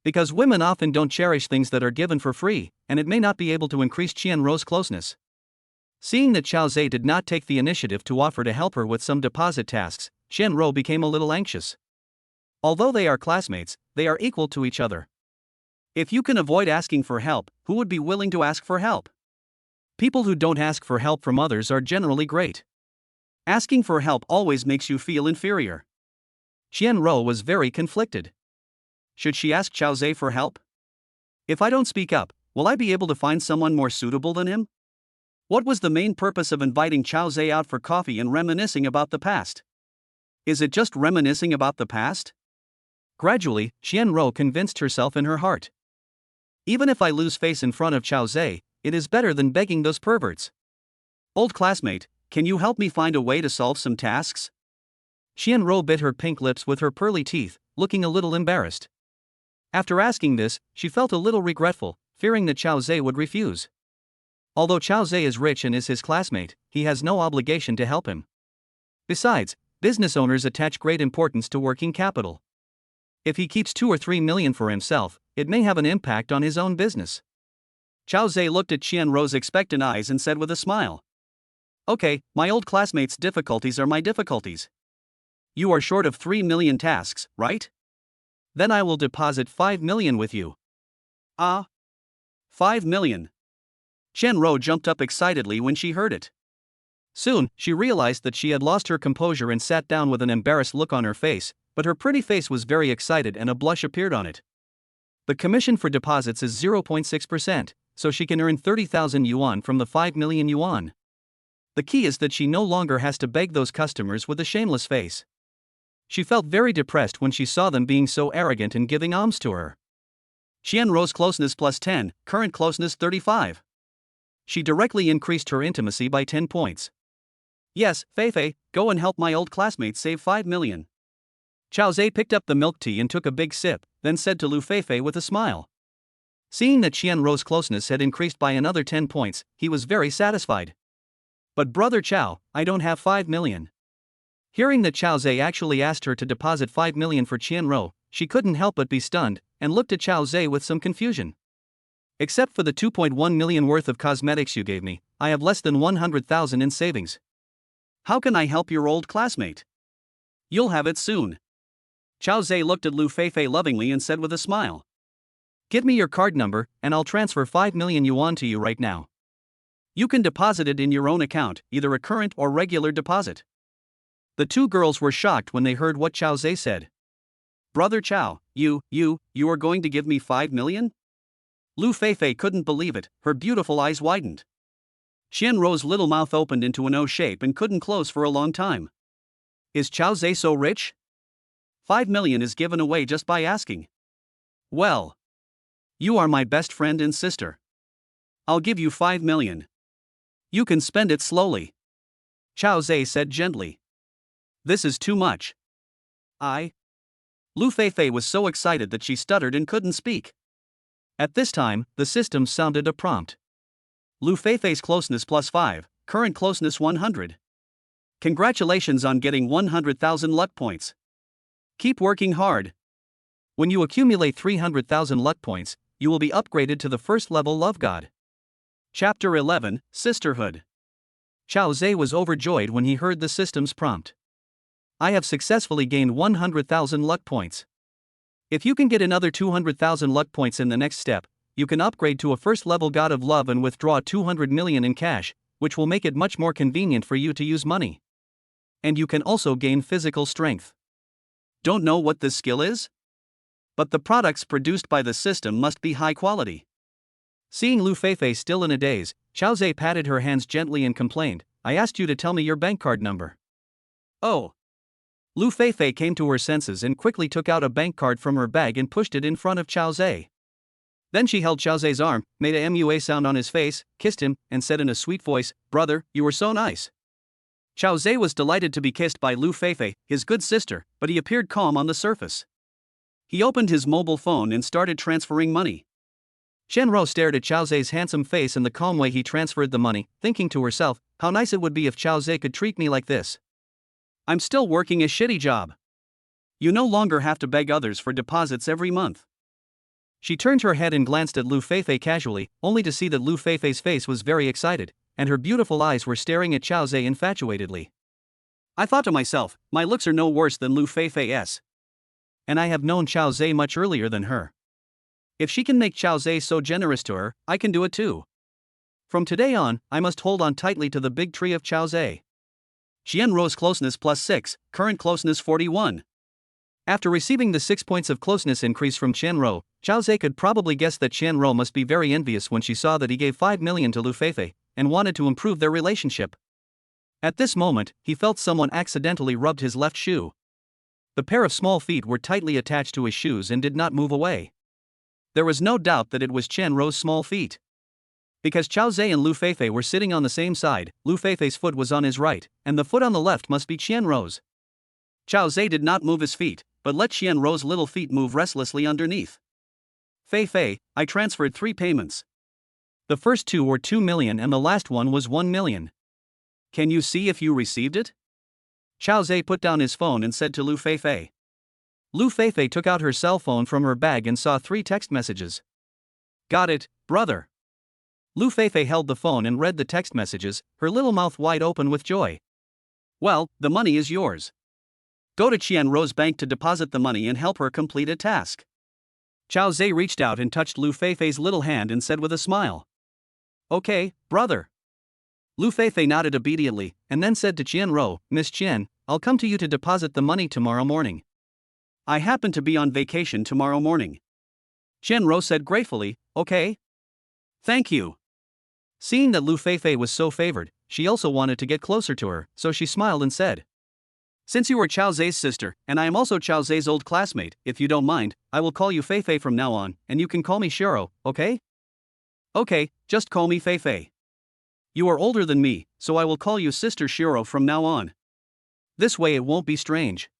S1: Because women often don't cherish things that are given for free, and it may not be able to increase Chen Ruo's closeness. Seeing that Xiao Zhe did not take the initiative to offer to help her with some deposit tasks, Chen Ruo became a little anxious. Although they are classmates, they are equal to each other.
S2: If you can avoid asking for help, who would be willing to ask for help?
S1: People who don't ask for help from others are generally great.
S2: Asking for help always makes you feel inferior.
S1: Chen Ruo was very conflicted.
S2: Should she ask Xiao Zhe for help? If I don't speak up, will I be able to find someone more suitable than him? What was the main purpose of inviting Xiao Zhe out for coffee and reminiscing about the past? Is it just reminiscing about the past?
S1: Gradually, Chen Ruo convinced herself in her heart. Even if I lose face in front of Xiao Zhe, it is better than begging those perverts.
S2: Old classmate, can you help me find a way to solve some tasks?
S1: Chen Ruo bit her pink lips with her pearly teeth, looking a little embarrassed. After asking this, she felt a little regretful, fearing that Xiao Zhe would refuse. Although Xiao Zhe is rich and is his classmate, he has no obligation to help him. Besides, business owners attach great importance to working capital. If he keeps 2 or 3 million for himself, it may have an impact on his own business.
S2: Xiao Zhe looked at Chen Ruo's expectant eyes and said with a smile. Okay, my old classmate's difficulties are my difficulties. You are short of 3 million tasks, right? Then I will deposit 5 million with you. Ah? 5 million. Chen Ruo jumped up excitedly when she heard it.
S1: Soon, she realized that she had lost her composure and sat down with an embarrassed look on her face, but her pretty face was very excited and a blush appeared on it. The commission for deposits is 0.6%, so she can earn 30,000 yuan from the 5 million yuan. The key is that she no longer has to beg those customers with a shameless face. She felt very depressed when she saw them being so arrogant and giving alms to her.
S2: Chen Ruo's closeness plus 10, current closeness 35.
S1: She directly increased her intimacy by 10 points.
S2: Yes, Feifei, go and help my old classmates save 5 million.
S1: Xiao Zhe picked up the milk tea and took a big sip, then said to Liu Feifei with a smile. Seeing that Chen Ruo's closeness had increased by another 10 points, he was very satisfied. But brother Qiao, I don't have 5 million. Hearing that Xiao Zhe actually asked her to deposit 5 million for Chen Ruo, she couldn't help but be stunned, and looked at Xiao Zhe with some confusion. Except for the 2.1 million worth of cosmetics you gave me, I have less than 100,000 in savings.
S2: How can I help your old classmate? You'll have it soon. Xiao Zhe looked at Liu Feifei lovingly and said with a smile.
S1: Give me your card number, and I'll transfer 5 million yuan to you right now.
S2: You can deposit it in your own account, either a current or regular deposit.
S1: The two girls were shocked when they heard what Xiao Zhe said.
S2: Brother Qiao, you are going to give me 5 million? Liu Feifei couldn't believe it, her beautiful eyes widened. Chen Ruo's little mouth opened into an O shape and couldn't close for a long time. Is Xiao Zhe so rich? 5 million is given away just by asking. Well, you are my best friend and sister. I'll give you 5 million. You can spend it slowly. Xiao Zhe said gently. This is too much. Liu Feifei was so excited that she stuttered and couldn't speak. At this time, the system sounded a prompt. Liu Feifei's closeness plus 5, current closeness 100. Congratulations on getting 100,000 luck points. Keep working hard.
S1: When you accumulate 300,000 luck points, you will be upgraded to the first level Love God.
S2: Chapter 11, Sisterhood.
S1: Qiao Zhe was overjoyed when he heard the system's prompt. I have successfully gained 100,000 luck points. If you can get another 200,000 luck points in the next step, you can upgrade to a first level God of Love and withdraw 200 million in cash, which will make it much more convenient for you to use money. And you can also gain physical strength.
S2: Don't know what this skill is? But the products produced by the system must be high quality.
S1: Seeing Liu Feifei still in a daze, Qiao Zhe patted her hands gently and complained, I asked you to tell me your bank card number.
S2: Oh.
S1: Liu Feifei came to her senses and quickly took out a bank card from her bag and pushed it in front of Qiao Zhe. Then she held Qiao Zhe's arm, made a MUA sound on his face, kissed him, and said in a sweet voice, Brother, you were so nice.
S2: Qiao Zhe was delighted to be kissed by Liu Feifei, his good sister, but he appeared calm on the surface. He opened his mobile phone and started transferring money.
S1: Chen Ruo stared at Qiao Zhe's handsome face and the calm way he transferred the money, thinking to herself, how nice it would be if Qiao Zhe could treat me like this.
S2: I'm still working a shitty job. You no longer have to beg others for deposits every month.
S1: She turned her head and glanced at Liu Feifei casually, only to see that Liu Feifei's face was very excited, and her beautiful eyes were staring at Qiao Zhe infatuatedly.
S2: I thought to myself, my looks are no worse than Liu Feifei's.
S1: And I have known Qiao Zhe much earlier than her. If she can make Qiao Zhe so generous to her, I can do it too. From today on, I must hold on tightly to the big tree of Qiao Zhe.
S2: Chen Ruo's closeness +6, current closeness 41.
S1: After receiving the 6 points of closeness increase from Chen Ruo, Qiao Zhe could probably guess that Chen Ruo must be very envious when she saw that he gave 5 million to Liu Feifei, and wanted to improve their relationship. At this moment, he felt someone accidentally rubbed his left shoe. The pair of small feet were tightly attached to his shoes and did not move away. There was no doubt that it was Chen Ruo's small feet. Because Qiao Zhe and Liu Feifei were sitting on the same side, Liu Feifei's foot was on his right, and the foot on the left must be Chen Ruo's.
S2: Qiao Zhe did not move his feet, but let Chen Ruo's little feet move restlessly underneath. Feifei, I transferred 3 payments.
S1: The first 2 were 2 million and the last one was 1 million.
S2: Can you see if you received it?
S1: Qiao Zhe put down his phone and said to Liu Feifei. Liu Feifei took out her cell phone from her bag and saw 3 text messages.
S2: Got it, brother.
S1: Liu Feifei held the phone and read the text messages, her little mouth wide open with joy.
S2: Well, the money is yours. Go to Chen Ruo's bank to deposit the money and help her complete a task.
S1: Qiao Zhe reached out and touched Liu Feifei's little hand and said with a smile.
S2: Okay, brother.
S1: Liu Feifei nodded obediently, and then said to Chen Ruo, Miss Chen, I'll come to you to deposit the money tomorrow morning.
S2: I happen to be on vacation tomorrow morning.
S1: Chen Ruo said gratefully, okay.
S2: Thank you.
S1: Seeing that Liu Feifei was so favored, she also wanted to get closer to her, so she smiled and said,
S2: Since you are Qiao Zhe's sister, and I am also Qiao Zhe's old classmate, if you don't mind, I will call you Feifei from now on, and you can call me Shiro, okay?
S1: Okay, just call me Feifei.
S2: You are older than me, so I will call you Sister Shiro from now on.
S1: This way it won't be strange.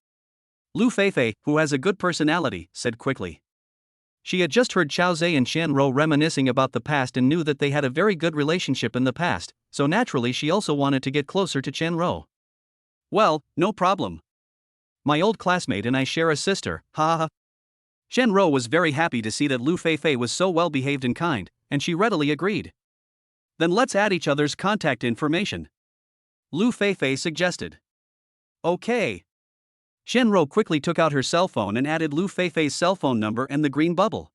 S2: Liu Feifei, who has a good personality, said quickly.
S1: She had just heard Qiao Zhe and Chen Ruo reminiscing about the past and knew that they had a very good relationship in the past, so naturally she also wanted to get closer to Chen Ruo.
S2: Well, no problem.
S1: My old classmate and I share a sister, ha ha ha.
S2: Chen Ruo was very happy to see that Liu Feifei was so well behaved and kind, and she readily agreed. Then let's add each other's contact information. Liu Feifei suggested. Okay.
S1: Chen Ruo quickly took out her cell phone and added Liu Feifei's cell phone number and the green bubble.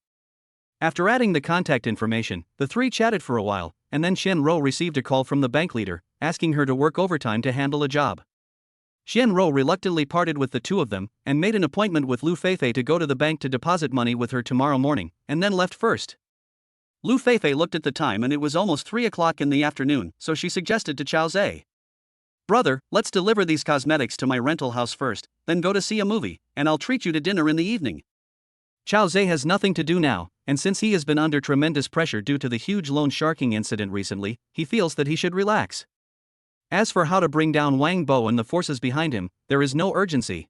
S1: After adding the contact information, the 3 chatted for a while, and then Chen Ruo received a call from the bank leader, asking her to work overtime to handle a job. Chen Ruo reluctantly parted with the 2 of them, and made an appointment with Liu Feifei to go to the bank to deposit money with her tomorrow morning, and then left first.
S2: Liu Feifei looked at the time and it was almost 3 o'clock in the afternoon, so she suggested to Qiao Zhe. Brother, let's deliver these cosmetics to my rental house first, then go to see a movie, and I'll treat you to dinner in the evening.
S1: Qiao Zhe has nothing to do now, and since he has been under tremendous pressure due to the huge loan sharking incident recently, he feels that he should relax. As for how to bring down Wang Bo and the forces behind him, there is no urgency.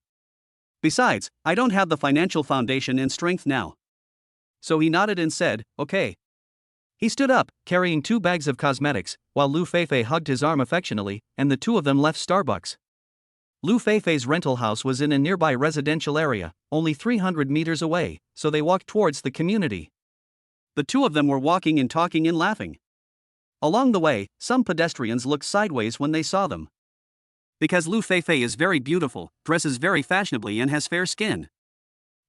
S2: Besides, I don't have the financial foundation and strength now.
S1: So he nodded and said, okay. He stood up, carrying 2 bags of cosmetics, while Liu Feifei hugged his arm affectionately, and the 2 of them left Starbucks. Liu Feifei's rental house was in a nearby residential area, only 300 meters away, so they walked towards the community.
S2: The two of them were walking and talking and laughing. Along the way, some pedestrians looked sideways when they saw them. Because Liu Feifei is very beautiful, dresses very fashionably and has fair skin.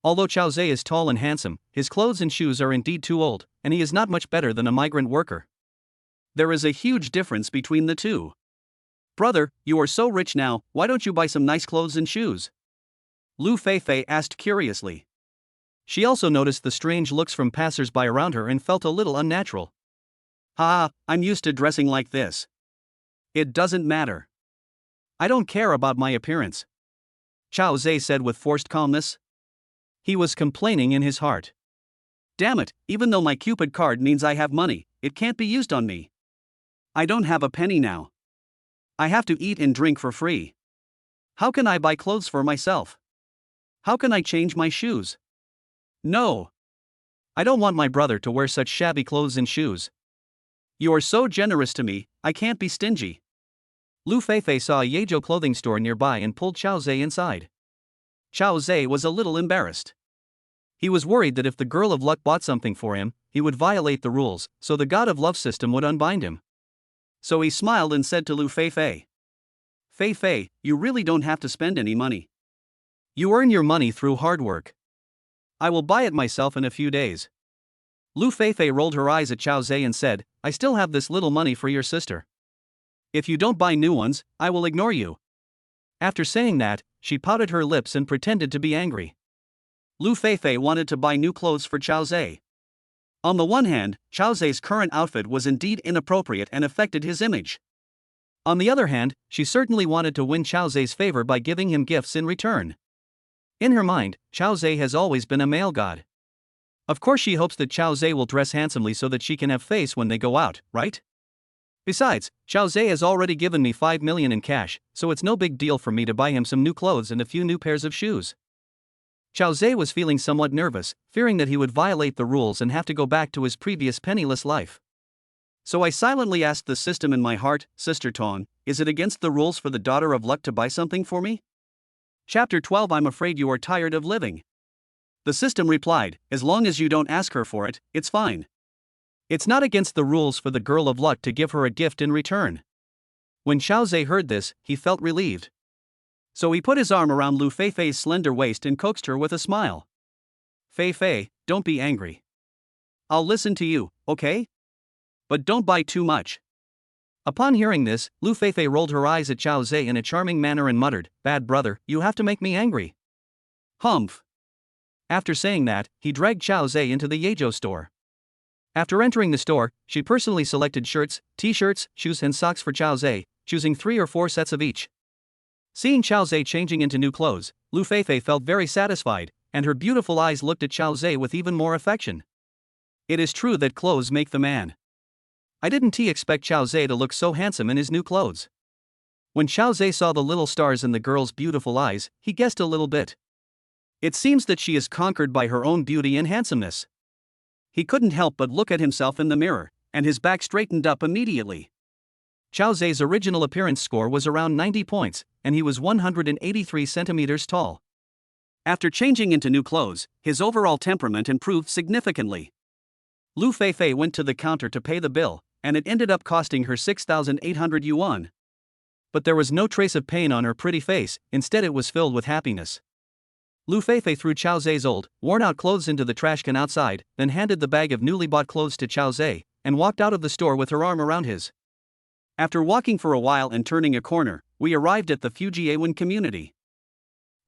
S1: Although Chao Zhe is tall and handsome, his clothes and shoes are indeed too old, and he is not much better than a migrant worker.
S2: There is a huge difference between the two. Brother, you are so rich now, why don't you buy some nice clothes and shoes?
S1: Liu Feifei asked curiously. She also noticed the strange looks from passers-by around her and felt a little unnatural.
S2: Ha, I'm used to dressing like this. It doesn't matter. I don't care about my appearance,
S1: Chao Zhe said with forced calmness. He was complaining in his heart.
S2: Damn it, even though my Cupid card means I have money, it can't be used on me. I don't have a penny now. I have to eat and drink for free. How can I buy clothes for myself? How can I change my shoes? No.
S1: I don't want my brother to wear such shabby clothes and shoes.
S2: You are so generous to me, I can't be stingy.
S1: Liu Feifei saw a Yezhou clothing store nearby and pulled Chao Zhe inside.
S2: Chao Zhe was a little embarrassed.
S1: He was worried that if the girl of luck bought something for him, he would violate the rules, so the god of love system would unbind him.
S2: So he smiled and said to Liu Feifei, Feifei, you really don't have to spend any money.
S1: You earn your money through hard work.
S2: I will buy it myself in a few days.
S1: Liu Feifei rolled her eyes at Chao Zhe and said, I still have this little money for your sister.
S2: If you don't buy new ones, I will ignore you.
S1: After saying that, she pouted her lips and pretended to be angry.
S2: Liu Feifei wanted to buy new clothes for Chao Zhe. On the one hand, Chao Zhe's current outfit was indeed inappropriate and affected his image.
S1: On the other hand, she certainly wanted to win Chao Zhe's favor by giving him gifts in return. In her mind, Chao Zhe has always been a male god. Of course she hopes that Chao Zhe will dress handsomely so that she can have face when they go out, right? Besides, Chao Zhe has already given me 5 million in cash, so it's no big deal for me to buy him some new clothes and a few new pairs of shoes. Chao Zhe was feeling somewhat nervous, fearing that he would violate the rules and have to go back to his previous penniless life.
S2: So I silently asked the system in my heart, Sister Tong, is it against the rules for the daughter of luck to buy something for me? Chapter 12 I'm afraid you are tired of living. The system replied, as long as you don't ask her for it, it's fine.
S1: It's not against the rules for the girl of luck to give her a gift in return. When Chao Zhe heard this, he felt relieved.
S2: So he put his arm around Liu Feifei's slender waist and coaxed her with a smile. Feifei, don't be angry. I'll listen to you, okay? But don't buy too much.
S1: Upon hearing this, Liu Feifei rolled her eyes at Chao Zhe in a charming manner and muttered, Bad brother, you have to make me angry.
S2: Humph.
S1: After saying that, he dragged Chao Zhe into the Yezhou store. After entering the store, she personally selected shirts, t-shirts, shoes and socks for Chao Zhe, choosing 3 or 4 sets of each. Seeing Chao Zhe changing into new clothes, Liu Feifei felt very satisfied, and her beautiful eyes looked at Chao Zhe with even more affection. It is true that clothes make the man. I didn't expect Chao Zhe to look so handsome in his new clothes. When Chao Zhe saw the little stars in the girl's beautiful eyes, he guessed a little bit. It seems that she is conquered by her own beauty and handsomeness.
S2: He couldn't help but look at himself in the mirror, and his back straightened up immediately.
S1: Chao Zhe's original appearance score was around 90 points, and he was 183 centimeters tall.
S2: After changing into new clothes, his overall temperament improved significantly.
S1: Liu Feifei went to the counter to pay the bill, and it ended up costing her 6,800 yuan. But there was no trace of pain on her pretty face, instead it was filled with happiness. Liu Feifei threw Chao Zhe's old, worn-out clothes into the trash can outside, then handed the bag of newly bought clothes to Chao Zhe, and walked out of the store with her arm around his. After walking for a while and turning a corner, we arrived at the Fujiawan community.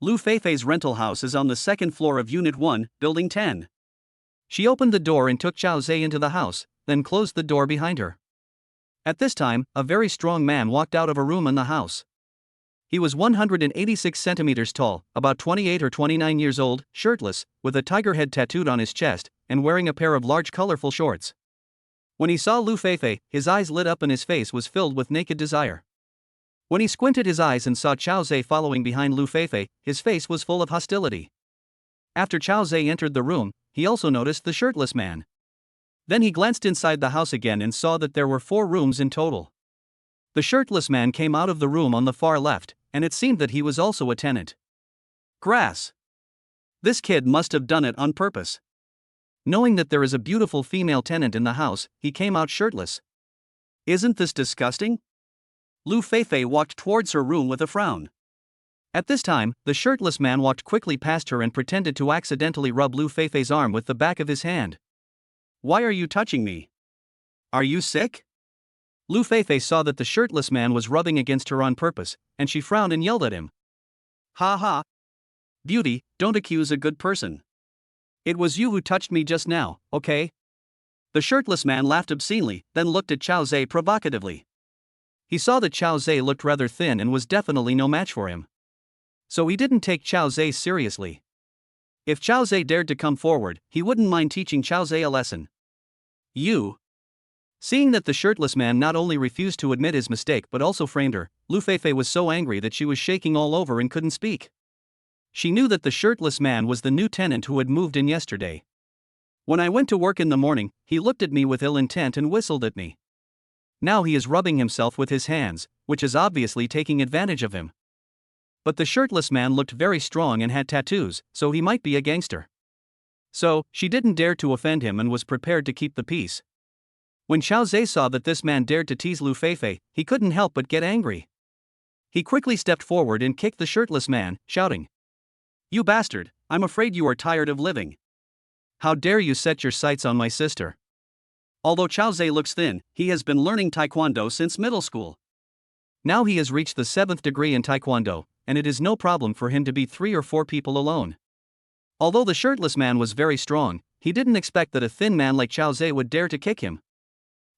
S1: Liu Feifei's rental house is on the 2nd floor of Unit 1, Building 10. She opened the door and took Chao Zhe into the house, then closed the door behind her. At this time, a very strong man walked out of a room in the house. He was 186 centimeters tall, about 28 or 29 years old, shirtless, with a tiger head tattooed on his chest, and wearing a pair of large colorful shorts. When he saw Liu Feifei, his eyes lit up and his face was filled with naked desire. When he squinted his eyes and saw Chao Zhe following behind Liu Feifei, his face was full of hostility. After Chao Zhe entered the room, he also noticed the shirtless man. Then he glanced inside the house again and saw that there were 4 rooms in total. The shirtless man came out of the room on the far left, and it seemed that he was also a tenant. Grass. This kid must have done it on purpose. Knowing that there is a beautiful female tenant in the house, he came out shirtless. Isn't this disgusting? Liu Feifei walked towards her room with a frown. At this time, the shirtless man walked quickly past her and pretended to accidentally rub Liu Feifei's arm with the back of his hand. Why are you touching me? Are you sick? Liu Feifei saw that the shirtless man was rubbing against her on purpose, and she frowned and yelled at him. Ha ha. Beauty, don't accuse a good person. It was you who touched me just now, okay? The shirtless man laughed obscenely, then looked at Chao Zhe provocatively. He saw that Chao Zhe looked rather thin and was definitely no match for him. So he didn't take Chao Zhe seriously. If Chao Zhe dared to come forward, he wouldn't mind teaching Chao Zhe a lesson. You. Seeing that the shirtless man not only refused to admit his mistake but also framed her, Liu Feifei was so angry that she was shaking all over and couldn't speak. She knew that the shirtless man was the new tenant who had moved in yesterday. When I went to work in the morning, he looked at me with ill intent and whistled at me. Now he is rubbing himself with his hands, which is obviously taking advantage of him. But the shirtless man looked very strong and had tattoos, so he might be a gangster. So, she didn't dare to offend him and was prepared to keep the peace. When Chao Zhe saw that this man dared to tease Liu Feifei, he couldn't help but get angry. He quickly stepped forward and kicked the shirtless man, shouting, "You bastard, I'm afraid you are tired of living. How dare you set your sights on my sister?" Although Chao Zhe looks thin, he has been learning Taekwondo since middle school. Now he has reached the 7th degree in Taekwondo, and it is no problem for him to beat 3 or 4 people alone. Although the shirtless man was very strong, he didn't expect that a thin man like Chao Zhe would dare to kick him.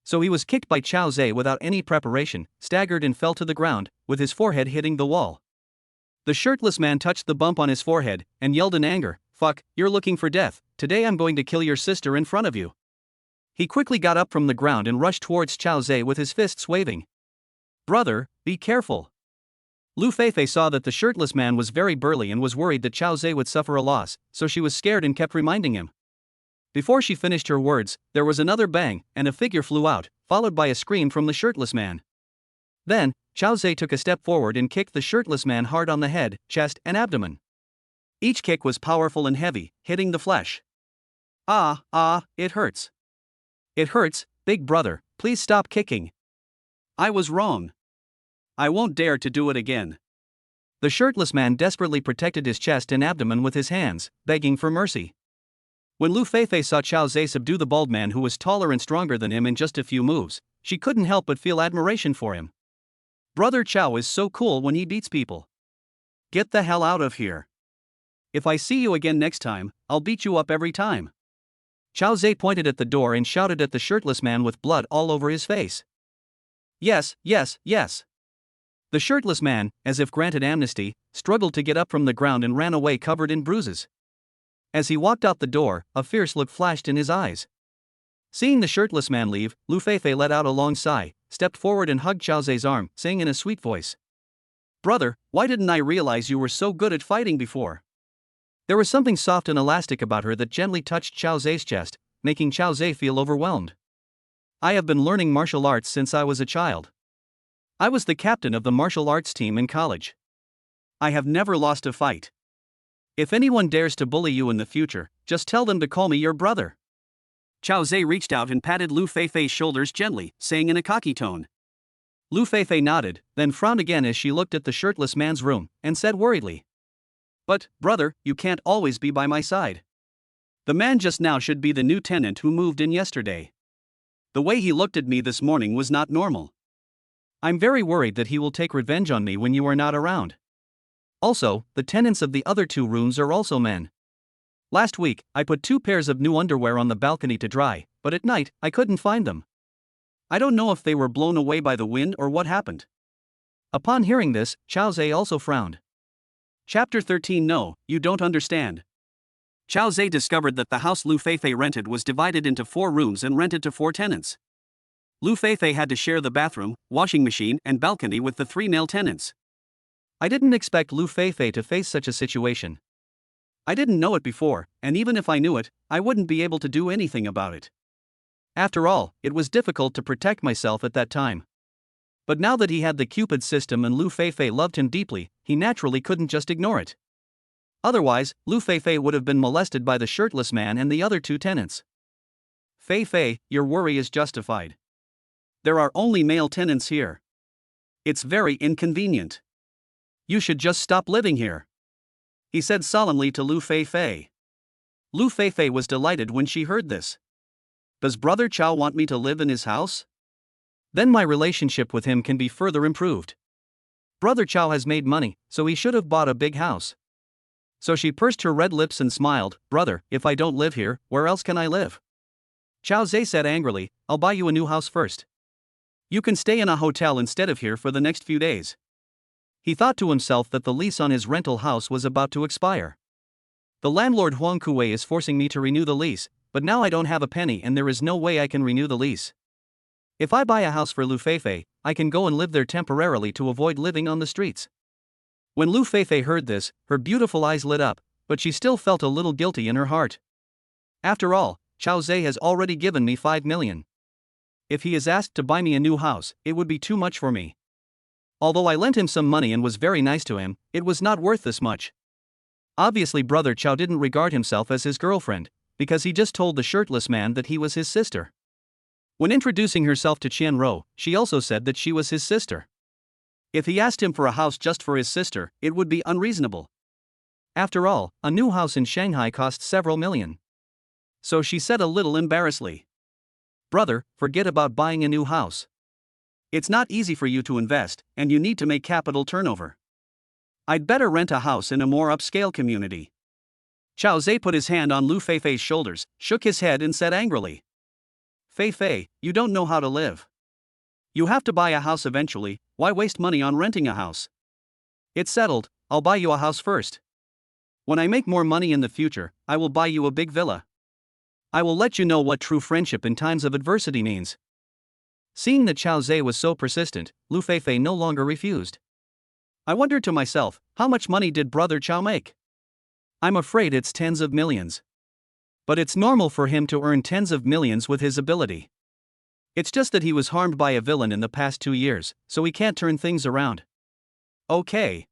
S1: So he was kicked by Chao Zhe without any preparation, staggered and fell to the ground, with his forehead hitting the wall. The shirtless man touched the bump on his forehead, and yelled in anger, "Fuck, you're looking for death, today I'm going to kill your sister in front of you." He quickly got up from the ground and rushed towards Chao Zhe with his fists waving. "Brother, be careful." Liu Feifei saw that the shirtless man was very burly and was worried that Chao Zhe would suffer a loss, so she was scared and kept reminding him. Before she finished her words, there was another bang, and a figure flew out, followed by a scream from the shirtless man. Then, Chao Zhe took a step forward and kicked the shirtless man hard on the head, chest, and abdomen. Each kick was powerful and heavy, hitting the flesh. It hurts. It hurts, big brother, please stop kicking. I was wrong. I won't dare to do it again. The shirtless man desperately protected his chest and abdomen with his hands, begging for mercy. When Liu Feifei saw Chao Zhe subdue the bald man who was taller and stronger than him in just a few moves, she couldn't help but feel admiration for him. Brother Chao is so cool when he beats people. Get the hell out of here. If I see you again next time, I'll beat you up every time. Chao Zhe pointed at the door and shouted at the shirtless man with blood all over his face. Yes. The shirtless man, as if granted amnesty, struggled to get up from the ground and ran away covered in bruises. As he walked out the door, a fierce look flashed in his eyes. Seeing the shirtless man leave, Liu Feifei let out a long sigh, stepped forward and hugged Chao Zhe's arm, saying in a sweet voice, "Brother, why didn't I realize you were so good at fighting before?" There was something soft and elastic about her that gently touched Chao Zhe's chest, making Chao Zhe feel overwhelmed. I have been learning martial arts since I was a child. I was the captain of the martial arts team in college. I have never lost a fight. If anyone dares to bully you in the future, just tell them to call me your brother. Chao Zhe reached out and patted Liu Feifei's shoulders gently, saying in a cocky tone. Liu Feifei nodded, then frowned again as she looked at the shirtless man's room, and said worriedly, "But, brother, you can't always be by my side. The man just now should be the new tenant who moved in yesterday. The way he looked at me this morning was not normal. I'm very worried that he will take revenge on me when you are not around. Also, the tenants of the other 2 rooms are also men. Last week, I put 2 pairs of new underwear on the balcony to dry, but at night, I couldn't find them. I don't know if they were blown away by the wind or what happened." Upon hearing this, Chao Zhe also frowned. Chapter 13 No, you don't understand. Chao Zhe discovered that the house Liu Feifei rented was divided into 4 rooms and rented to 4 tenants. Liu Feifei had to share the bathroom, washing machine, and balcony with the 3 male tenants. I didn't expect Liu Feifei to face such a situation. I didn't know it before, and even if I knew it, I wouldn't be able to do anything about it. After all, it was difficult to protect myself at that time. But now that he had the Cupid system and Liu Feifei loved him deeply, he naturally couldn't just ignore it. Otherwise, Liu Feifei would have been molested by the shirtless man and the other two tenants.
S2: Feifei, your worry is justified. There are only male tenants here. It's very inconvenient. You should just stop living here, he said solemnly to Liu Feifei. Liu Feifei was delighted when she heard this. Does Brother Chow want me to live in his house?
S1: Then my relationship with him can be further improved. Brother Chow has made money, so he should have bought a big house. So she pursed her red lips and smiled. Brother, if I don't live here, where else can I live? Chao Zhe said angrily, I'll buy you a new house first. You can stay in a hotel instead of here for the next few days. He thought to himself that the lease on his rental house was about to expire. The landlord Wang Kuwei is forcing me to renew the lease, but now I don't have a penny and there is no way I can renew the lease. If I buy a house for Liu Feifei, I can go and live there temporarily to avoid living on the streets. When Liu Feifei heard this, her beautiful eyes lit up, but she still felt a little guilty in her heart. After all, Chao Zhe has already given me 5 million. If he is asked to buy me a new house, it would be too much for me. Although I lent him some money and was very nice to him, it was not worth this much. Obviously Brother Chow didn't regard himself as his girlfriend, because he just told the shirtless man that he was his sister. When introducing herself to Chen Ruo, she also said that she was his sister. If he asked him for a house just for his sister, it would be unreasonable. After all, a new house in Shanghai costs several million. So she said a little embarrassedly, Brother, forget about buying a new house. It's not easy for you to invest, and you need to make capital turnover. I'd better rent a house in a more upscale community. Chao Zhe put his hand on Liu Feifei's shoulders, shook his head and said angrily, Feifei, you don't know how to live. You have to buy a house eventually, why waste money on renting a house? It's settled, I'll buy you a house first. When I make more money in the future, I will buy you a big villa. I will let you know what true friendship in times of adversity means. Seeing that Chao Zhe was so persistent, Liu Feifei no longer refused. I wondered to myself, how much money did Brother Chow make? I'm afraid it's tens of millions. But it's normal for him to earn tens of millions with his ability. It's just that he was harmed by a villain in the past 2 years, so he can't turn things around. Okay.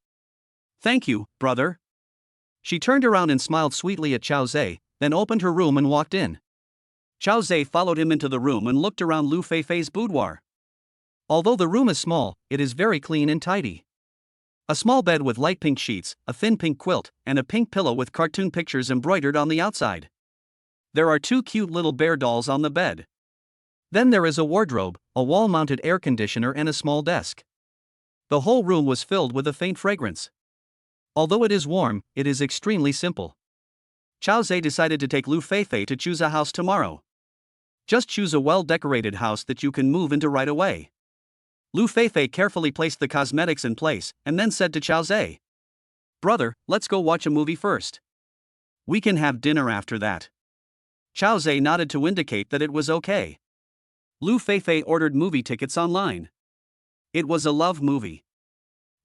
S1: Thank you, brother. She turned around and smiled sweetly at Chao Zhe, then opened her room and walked in. Chao Zhe followed him into the room and looked around Liu Feifei's boudoir. Although the room is small, it is very clean and tidy. A small bed with light pink sheets, a thin pink quilt, and a pink pillow with cartoon pictures embroidered on the outside. There are 2 cute little bear dolls on the bed. Then there is a wardrobe, a wall-mounted air conditioner and a small desk. The whole room was filled with a faint fragrance. Although it is warm, it is extremely simple. Chao Zhe decided to take Liu Feifei to choose a house tomorrow. Just choose a well-decorated house that you can move into right away. Liu Feifei carefully placed the cosmetics in place and then said to Chao Zhe, Brother, let's go watch a movie first. We can have dinner after that. Chao Zhe nodded to indicate that it was okay. Liu Feifei ordered movie tickets online. It was a love movie.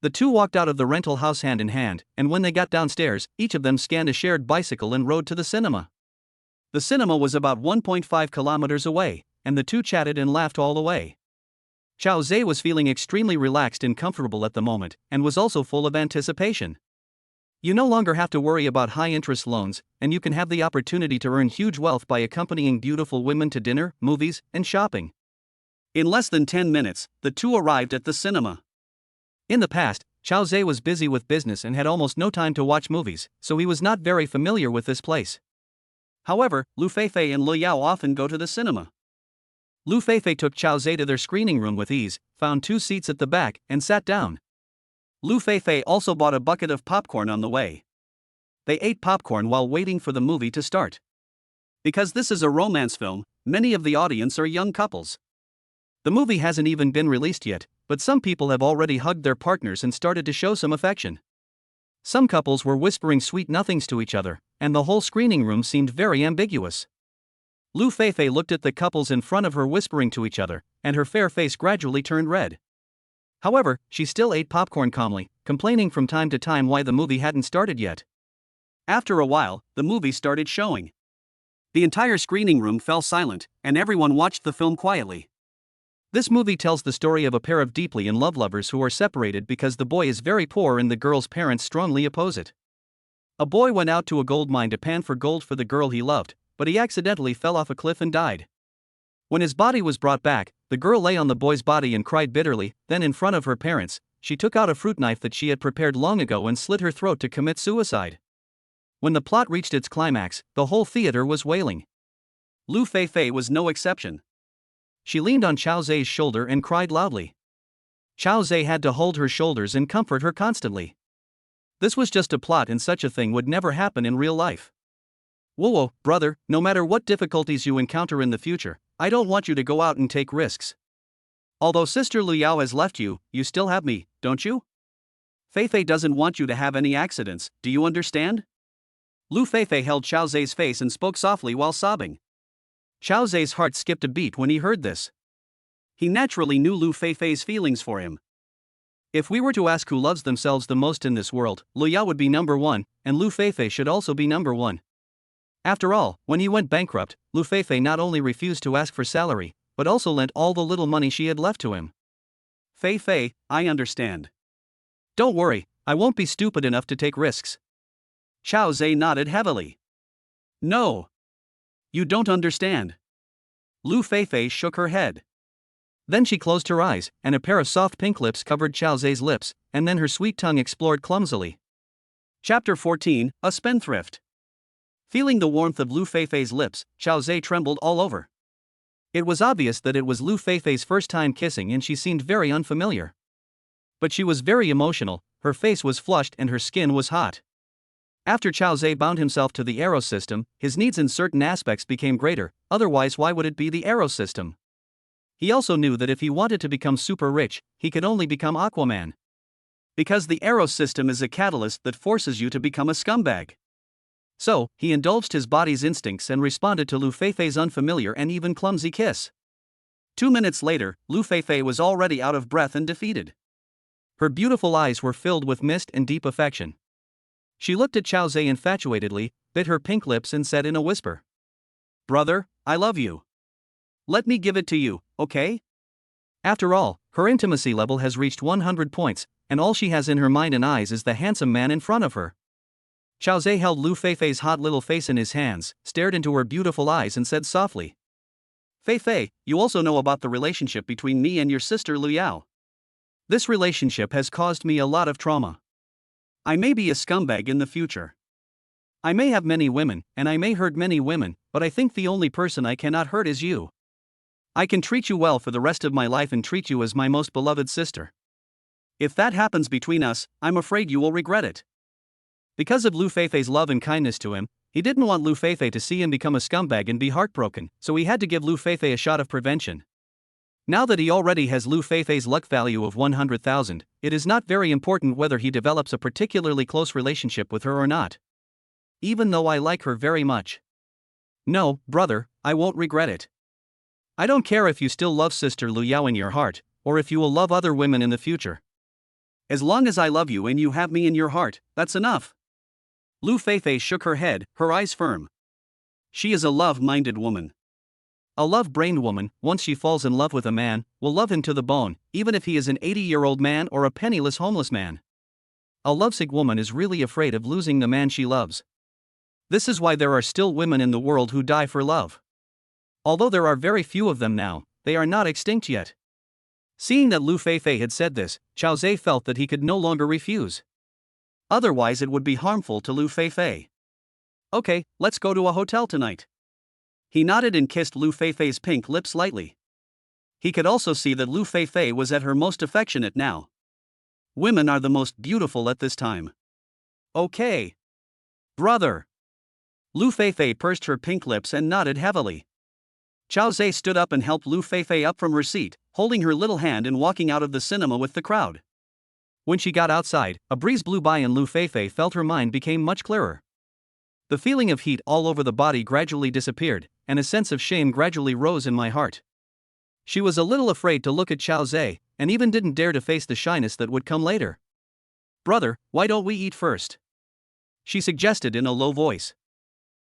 S1: The two walked out of the rental house hand in hand, and when they got downstairs, each of them scanned a shared bicycle and rode to the cinema. The cinema was about 1.5 kilometers away, and the two chatted and laughed all the way. Chao Zhe was feeling extremely relaxed and comfortable at the moment, and was also full of anticipation. You no longer have to worry about high-interest loans, and you can have the opportunity to earn huge wealth by accompanying beautiful women to dinner, movies, and shopping. In less than 10 minutes, the two arrived at the cinema. In the past, Chao Zhe was busy with business and had almost no time to watch movies, so he was not very familiar with this place. However, Liu Feifei and Liu Yao often go to the cinema. Liu Feifei took Chao Zhe to their screening room with ease, found 2 seats at the back, and sat down. Liu Feifei also bought a bucket of popcorn on the way. They ate popcorn while waiting for the movie to start. Because this is a romance film, many of the audience are young couples. The movie hasn't even been released yet, but some people have already hugged their partners and started to show some affection. Some couples were whispering sweet nothings to each other, and the whole screening room seemed very ambiguous. Liu Feifei looked at the couples in front of her whispering to each other, and her fair face gradually turned red. However, she still ate popcorn calmly, complaining from time to time why the movie hadn't started yet. After a while, the movie started showing. The entire screening room fell silent, and everyone watched the film quietly. This movie tells the story of a pair of deeply in love lovers who are separated because the boy is very poor and the girl's parents strongly oppose it. A boy went out to a gold mine to pan for gold for the girl he loved, but he accidentally fell off a cliff and died. When his body was brought back, the girl lay on the boy's body and cried bitterly. Then, in front of her parents, she took out a fruit knife that she had prepared long ago and slit her throat to commit suicide. When the plot reached its climax, the whole theater was wailing.
S2: Liu Feifei was no exception.
S1: She leaned on Qiao Zhe's shoulder and cried loudly. Qiao Zhe had to hold her shoulders and comfort her constantly. This was just a plot and such a thing would never happen in real life. Whoa, brother, no matter what difficulties you encounter in the future, I don't want you to go out and take risks. Although Sister Liu Yao has left you, you still have me, don't you?
S2: Feifei doesn't want you to have any accidents, do you understand? Liu Feifei held Qiao Zhe's face and spoke softly while sobbing.
S1: Qiao Zhe's heart skipped a beat when he heard this.
S2: He naturally knew Liu Feifei's feelings for him.
S1: If we were to ask who loves themselves the most in this world, Liu Yao would be number one, and Liu Feifei should also be number one. After all, when he went bankrupt, Liu Feifei not only refused to ask for salary, but also lent all the little money she had left to him.
S2: Feifei, I understand.
S1: Don't worry, I won't be stupid enough to take risks.
S2: Qiao Zhe nodded heavily. No. You don't understand.
S1: Liu Feifei shook her head. Then she closed her eyes, and a pair of soft pink lips covered Qiao Zhe's lips, and then her sweet tongue explored clumsily.
S2: Chapter 14, A Spendthrift. Feeling the warmth of Liu Feifei's lips, Qiao Zhe trembled all over. It was obvious that it was Liu Feifei's first time kissing and she seemed very unfamiliar. But she was very emotional, her face was flushed and her skin was hot. After Qiao Zhe bound himself to the Eros System, his needs in certain aspects became greater, otherwise why would it be the Eros System? He also knew that if he wanted to become super rich, he could only become Aquaman. Because the Eros System is a catalyst that forces you to become a scumbag.
S1: So, he indulged his body's instincts and responded to Liu Feifei's unfamiliar and even clumsy kiss.
S2: 2 minutes later, Liu Feifei was already out of breath and defeated.
S1: Her beautiful eyes were filled with mist and deep affection. She looked at Qiao Zhe infatuatedly, bit her pink lips and said in a whisper,
S2: "Brother, I love you. Let me give it to you, okay?"
S1: After all, her intimacy level has reached 100 points, and all she has in her mind and eyes is the handsome man in front of her. Qiao Zhe held Liu Feifei's hot little face in his hands, stared into her beautiful eyes and said softly,
S2: "Feifei, you also know about the relationship between me and your sister Liu Yao.
S1: This relationship has caused me a lot of trauma.
S2: I may be a scumbag in the future.
S1: I may have many women, and I may hurt many women, but I think the only person I cannot hurt is you. I can treat you well for the rest of my life and treat you as my most beloved sister.
S2: If that happens between us, I'm afraid you will regret it."
S1: Because of Liu Feifei's love and kindness to him, he didn't want Liu Feifei to see him become a scumbag and be heartbroken, so he had to give Liu Feifei a shot of prevention. Now that he already has Liu Feifei's luck value of 100,000, it is not very important whether he develops a particularly close relationship with her or not. Even though I like her very much. No, brother, I won't regret it. I don't care if you still love Sister Liu Yao in your heart, or if you will love other women in the future.
S2: As long as I love you and you have me in your heart, that's enough. Liu Feifei shook her head, her eyes firm. She is a love-minded woman.
S1: A love-brained woman, once she falls in love with a man, will love him to the bone, even if he is an 80-year-old man or a penniless homeless man. A lovesick woman is really afraid of losing the man she loves. This is why there are still women in the world who die for love. Although there are very few of them now, they are not extinct yet. Seeing that Liu Feifei had said this, Qiao Zhe felt that he could no longer refuse. Otherwise it would be harmful to Liu Feifei.
S2: "Okay, let's go to a hotel tonight." He nodded and kissed Liu Feifei's pink lips lightly. He could also see that Liu Feifei was at her most affectionate now. Women are the most beautiful at this time.
S1: "Okay.
S2: Brother." Liu Feifei pursed her pink lips and nodded heavily. Qiao Zhe stood up and helped Liu Feifei up from her seat, holding her little hand and walking out of the cinema with the crowd.
S1: When she got outside, a breeze blew by and Liu Feifei felt her mind became much clearer. The feeling of heat all over the body gradually disappeared, and a sense of shame gradually rose in my heart. She was a little afraid to look at Qiao Zhe, and even didn't dare to face the shyness that would come later. "Brother, why don't we eat first?" she suggested in a low voice.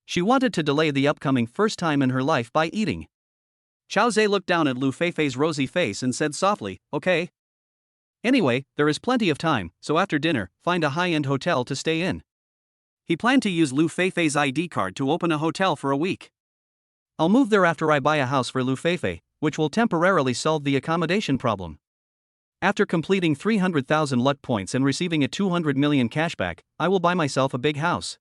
S1: She wanted to delay the upcoming first time in her life by eating.
S2: Chao Zhe looked down at Liu Feifei's rosy face and said softly, "Okay. Anyway, there is plenty of time, so after dinner, find a high-end hotel to stay in." He planned to use Liu Feifei's ID card to open a hotel for a week.
S1: I'll move there after I buy a house for Liu Feifei, which will temporarily solve the accommodation problem. After completing 300,000 luck points and receiving a 200 million cashback, I will buy myself a big house.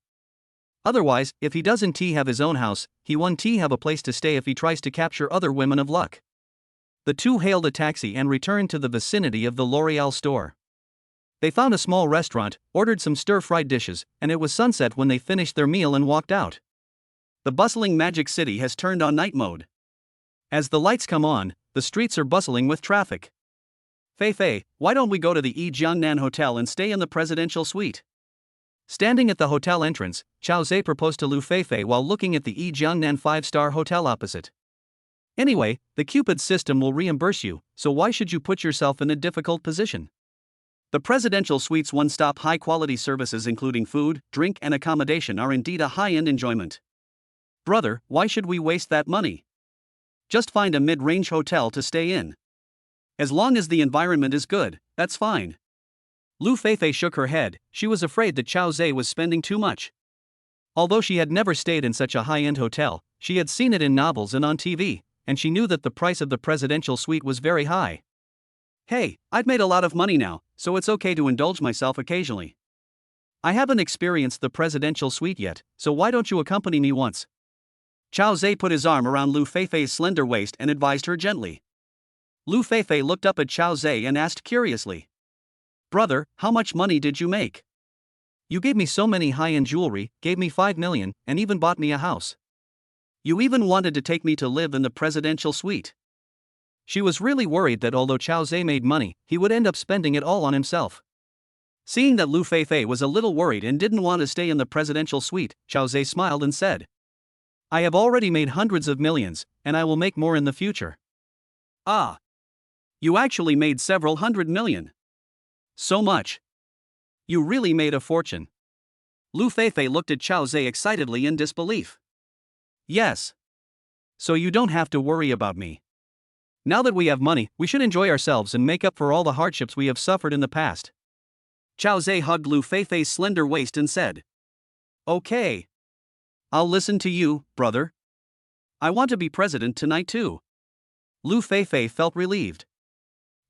S1: Otherwise, if he doesn't have his own house, he won't have a place to stay if he tries to capture other women of luck. The two hailed a taxi and returned to the vicinity of the L'Oreal store. They found a small restaurant, ordered some stir-fried dishes, and it was sunset when they finished their meal and walked out.
S2: The bustling Magic City has turned on night mode. As the lights come on, the streets are bustling with traffic. "Feifei, why don't we go to the Jiangnan Hotel and stay in the presidential suite?"
S1: Standing at the hotel entrance, Chao Zhe proposed to Liu Feifei while looking at the Jiangnan 5-star hotel opposite. "Anyway, the Cupid system will reimburse you, so why should you put yourself in a difficult position?"
S2: The presidential suite's one-stop high-quality services including food, drink and accommodation are indeed a high-end enjoyment. Brother, why should we waste that money? Just find a mid-range hotel to stay in. As long as the environment is good, that's fine.
S1: Liu Feifei shook her head. She was afraid that Chao Zhe was spending too much. Although she had never stayed in such a high-end hotel, she had seen it in novels and on TV, and she knew that the price of the presidential suite was very high.
S2: "Hey, I've made a lot of money now, so it's okay to indulge myself occasionally.
S1: I haven't experienced the presidential suite yet, so why don't you accompany me once?"
S2: Chao Zhe put his arm around Liu Feifei's slender waist and advised her gently. Liu Feifei looked up at Chao Zhe and asked curiously, "Brother, how much money did you make?"
S1: "You gave me so many high-end jewelry, gave me 5 million, and even bought me a house.
S2: You even wanted to take me to live in the presidential suite."
S1: She was really worried that although Chao Zhe made money, he would end up spending it all on himself.
S2: Seeing that Liu Feifei was a little worried and didn't want to stay in the presidential suite, Chao Zhe smiled and said,
S1: "I have already made hundreds of millions, and I will make more in the future."
S2: "Ah. You actually made several 100 million. So much. You really made a fortune." Liu Feifei looked at Chao Zhe excitedly in disbelief.
S1: "Yes. So you don't have to worry about me. Now that we have money, we should enjoy ourselves and make up for all the hardships we have suffered in the past."
S2: Chao Zhe hugged Liu Feifei's slender waist and said, "Okay. I'll listen to you, brother. I want to be president tonight too."
S1: Liu Feifei felt relieved.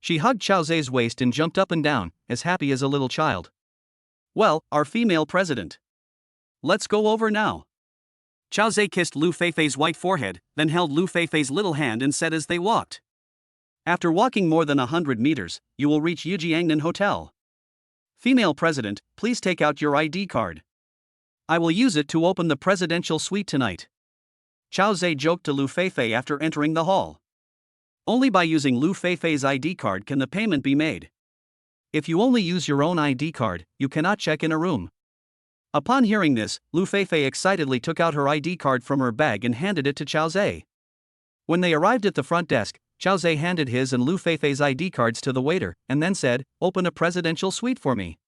S1: She hugged Chao Zhe's waist and jumped up and down, as happy as a little child.
S2: "Well, our female president. Let's go over now." Chao Zhe kissed Liu Feifei's white forehead, then held Liu Feifei's little hand and said as they walked, "After walking more than 100 meters, you will reach Jiangnan Hotel. Female president, please take out your ID card. I will use it to open the presidential suite tonight." Chao Zhe joked to Liu Feifei after entering the hall. Only by using Liu Feifei's ID card can the payment be made.
S1: If you only use your own ID card, you cannot check in a room.
S2: Upon hearing this, Liu Feifei excitedly took out her ID card from her bag and handed it to Chao Zhe.
S1: When they arrived at the front desk, Chao Zhe handed his and Liu Feifei's ID cards to the waiter, and then said, "Open a presidential suite for me."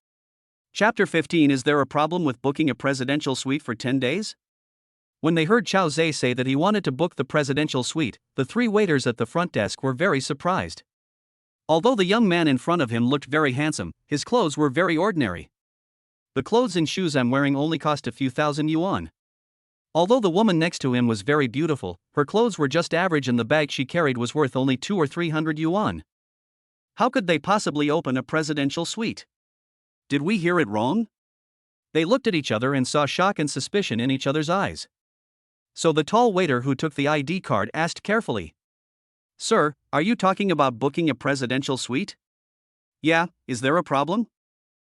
S2: Chapter 15. Is there a problem with booking a presidential suite for 10 days?
S1: When they heard Chao Zhe say that he wanted to book the presidential suite, the 3 waiters at the front desk were very surprised. Although the young man in front of him looked very handsome, his clothes were very ordinary. The clothes and shoes I'm wearing only cost a few thousand yuan. Although the woman next to him was very beautiful, her clothes were just average and the bag she carried was worth only 200 or 300 yuan.
S2: How could they possibly open a presidential suite? Did we hear it wrong?
S1: They looked at each other and saw shock and suspicion in each other's eyes. So the tall waiter who took the ID card asked carefully,
S2: "Sir, are you talking about booking a presidential suite?" "Yeah, is there a problem?"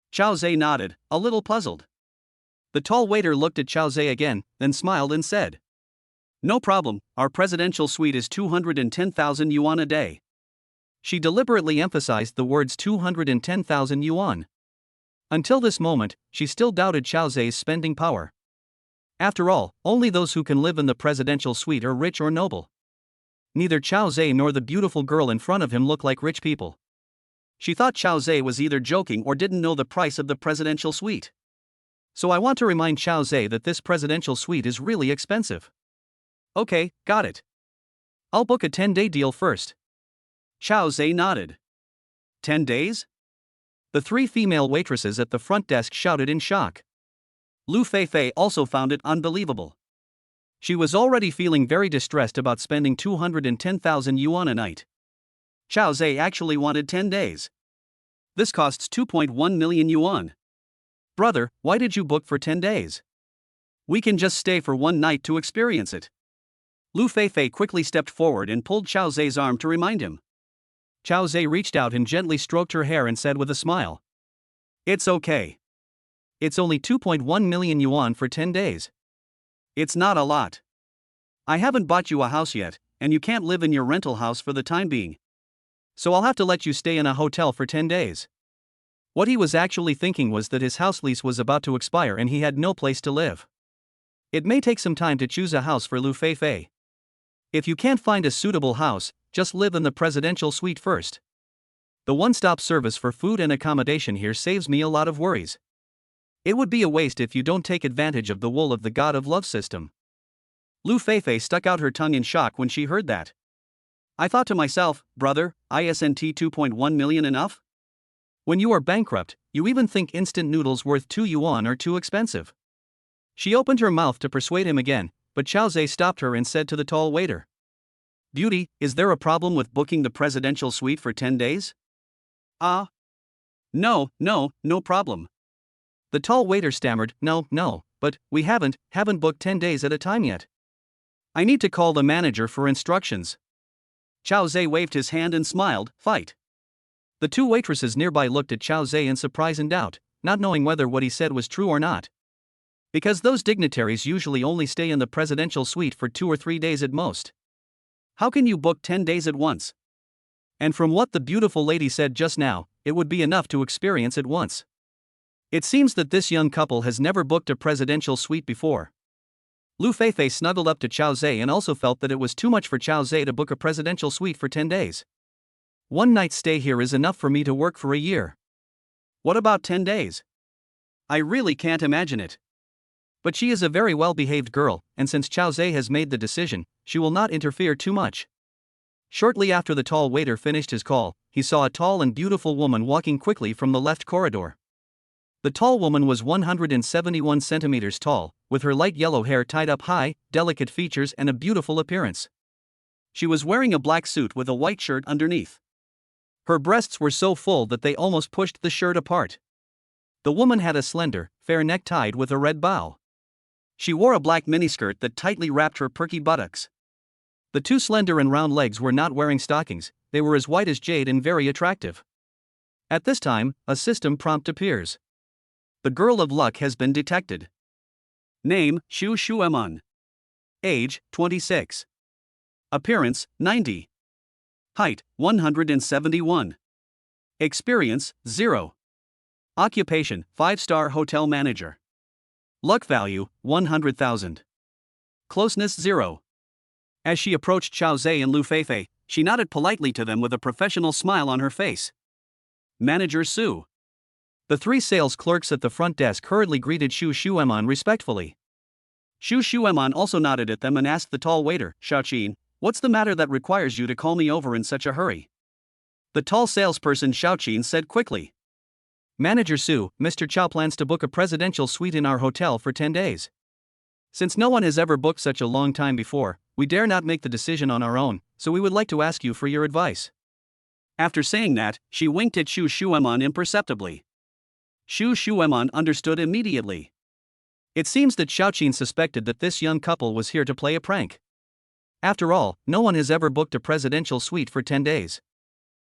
S2: Chao Zhe nodded, a little puzzled.
S1: The tall waiter looked at Chao Zhe again, then smiled and said,
S2: "No problem, our presidential suite is 210,000 yuan a day."
S1: She deliberately emphasized the words 210,000 yuan. Until this moment, she still doubted Chao Zhe's spending power. After all, only those who can live in the presidential suite are rich or noble. Neither Chao Zhe nor the beautiful girl in front of him look like rich people.
S2: She thought Chao Zhe was either joking or didn't know the price of the presidential suite.
S1: So I want to remind Chao Zhe that this presidential suite is really expensive.
S2: Okay, got it.
S1: I'll book a 10-day deal first.
S2: Chao Zhe nodded. 10 days?
S1: The three female waitresses at the front desk shouted in shock.
S2: Liu Feifei also found it unbelievable.
S1: She was already feeling very distressed about spending 210,000 yuan a night.
S2: Chao Zhe actually wanted 10 days. This costs 2.1 million yuan.
S1: Brother, why did you book for 10 days?
S2: We can just stay for one night to experience it. Liu Feifei quickly stepped forward and pulled Chao Zhe's arm to remind him.
S1: Chao Zhe reached out and gently stroked her hair and said with a smile.
S2: It's okay.
S1: It's only 2.1 million yuan for 10 days.
S2: It's not a lot. I haven't bought you a house yet, and you can't live in your rental house for the time being.
S1: So I'll have to let you stay in a hotel for 10 days. What he was actually thinking was that his house lease was about to expire and he had no place to live. It may take some time to choose a house for Liu Feifei. If you can't find a suitable house, just live in the presidential suite first. The one-stop service for food and accommodation here saves me a lot of worries. It would be a waste if you don't take advantage of the wool of the god of love system.
S2: Liu Feifei stuck out her tongue in shock when she heard that. I thought to myself, brother, isn't 2.1 million enough?
S1: When you are bankrupt, you even think instant noodles worth 2 yuan are too expensive. She opened her mouth to persuade him again, but Chao Zhe stopped her and said to the tall waiter.
S2: Beauty, is there a problem with booking the presidential suite for 10 days? No problem.
S1: The tall waiter stammered, no, but we haven't booked 10 days at a time yet. I need to call the manager for instructions.
S2: Chao Zhe waved his hand and smiled, fight.
S1: The two waitresses nearby looked at Chao Zhe in surprise and doubt, not knowing whether what he said was true or not. Because those dignitaries usually only stay in the presidential suite for 2 or 3 days at most.
S2: How can you book 10 days at once?
S1: And from what the beautiful lady said just now, it would be enough to experience it once. It seems that this young couple has never booked a presidential suite before. Liu Feifei snuggled up to Chao Zhe and also felt that it was too much for Chao Zhe to book a presidential suite for 10 days. One night's stay here is enough for me to work for a year.
S2: What about 10 days? I really can't imagine it.
S1: But she is a very well-behaved girl, and since Chao Zhe has made the decision, she will not interfere too much. Shortly after the tall waiter finished his call, he saw a tall and beautiful woman walking quickly from the left corridor. The tall woman was 171 centimeters tall, with her light yellow hair tied up high, delicate features and a beautiful appearance.
S2: She was wearing a black suit with a white shirt underneath.
S1: Her breasts were so full that they almost pushed the shirt apart. The woman had a slender, fair neck tied with a red bow.
S2: She wore a black miniskirt that tightly wrapped her perky buttocks.
S1: The two slender and round legs were not wearing stockings, they were as white as jade and very attractive. At this time, a system prompt appears. The girl of luck has been detected.
S2: Name, Shu Shuan.
S1: Age, 26.
S2: Appearance, 90. Height, 171. Experience, 0. Occupation, 5-star hotel manager.
S1: Luck value, 100,000.
S2: Closeness, 0. As she approached Chao Zhe and Liu Feifei, she nodded politely to them with a professional smile on her face. Manager Su.
S1: The three sales clerks at the front desk hurriedly greeted Shu Shuan respectfully.
S2: Shu Shuan also nodded at them and asked the tall waiter, Xiaoqin, what's the matter that requires you to call me over in such a hurry? The tall salesperson Xiaoqin said quickly.
S1: Manager Su, Mr. Chao plans to book a presidential suite in our hotel for 10 days. Since no one has ever booked such a long time before, we dare not make the decision on our own, so we would like to ask you for your advice.
S2: After saying that, she winked at Shu Shuan imperceptibly. Shu Shuan understood immediately.
S1: It seems that Xiaoqin suspected that this young couple was here to play a prank. After all, no one has ever booked a presidential suite for 10 days.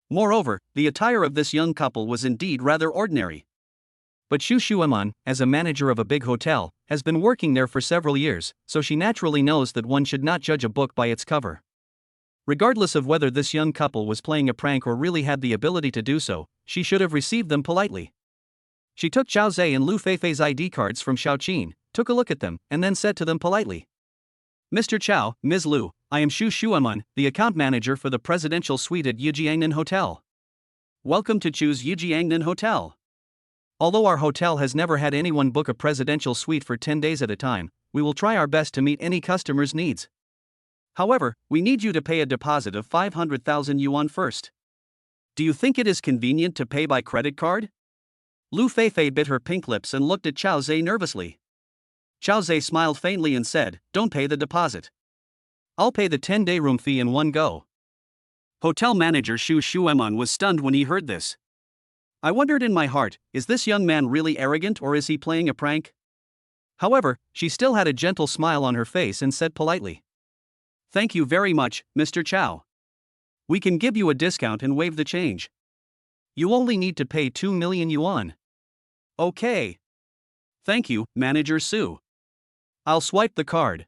S2: Moreover, the attire of this young couple was indeed rather ordinary.
S1: But Shu Shuan, as a manager of a big hotel, has been working there for several years, so she naturally knows that one should not judge a book by its cover. Regardless of whether this young couple was playing a prank or really had the ability to do so, she should have received them politely. She took Chao Zhe and Liu Feifei's ID cards from Xiaoqin, took a look at them, and then said to them politely. Mr. Chao, Ms. Liu, I am Shu Shuan, the account manager for the presidential suite at Yijiangnan Hotel.
S2: Welcome to choose Yijiangnan Hotel.
S1: Although our hotel has never had anyone book a presidential suite for 10 days at a time, we will try our best to meet any customer's needs.
S2: However, we need you to pay a deposit of 500,000 yuan first. Do you think it is convenient to pay by credit card? Liu Feifei bit her pink lips and looked at Chao Zhe nervously. Chao Zhe smiled faintly and said, "Don't pay the deposit. I'll pay the 10-day room fee in one go." Hotel manager Shu Shuan was stunned when he heard this. I wondered in my heart, is this young man really arrogant or is he playing a prank? However, she still had a gentle smile on her face and said politely, "Thank you very much, Mr. Chao. We can give you a discount and waive the change. You only need to pay 2 million yuan. Okay. Thank you, Manager Su. I'll swipe the card."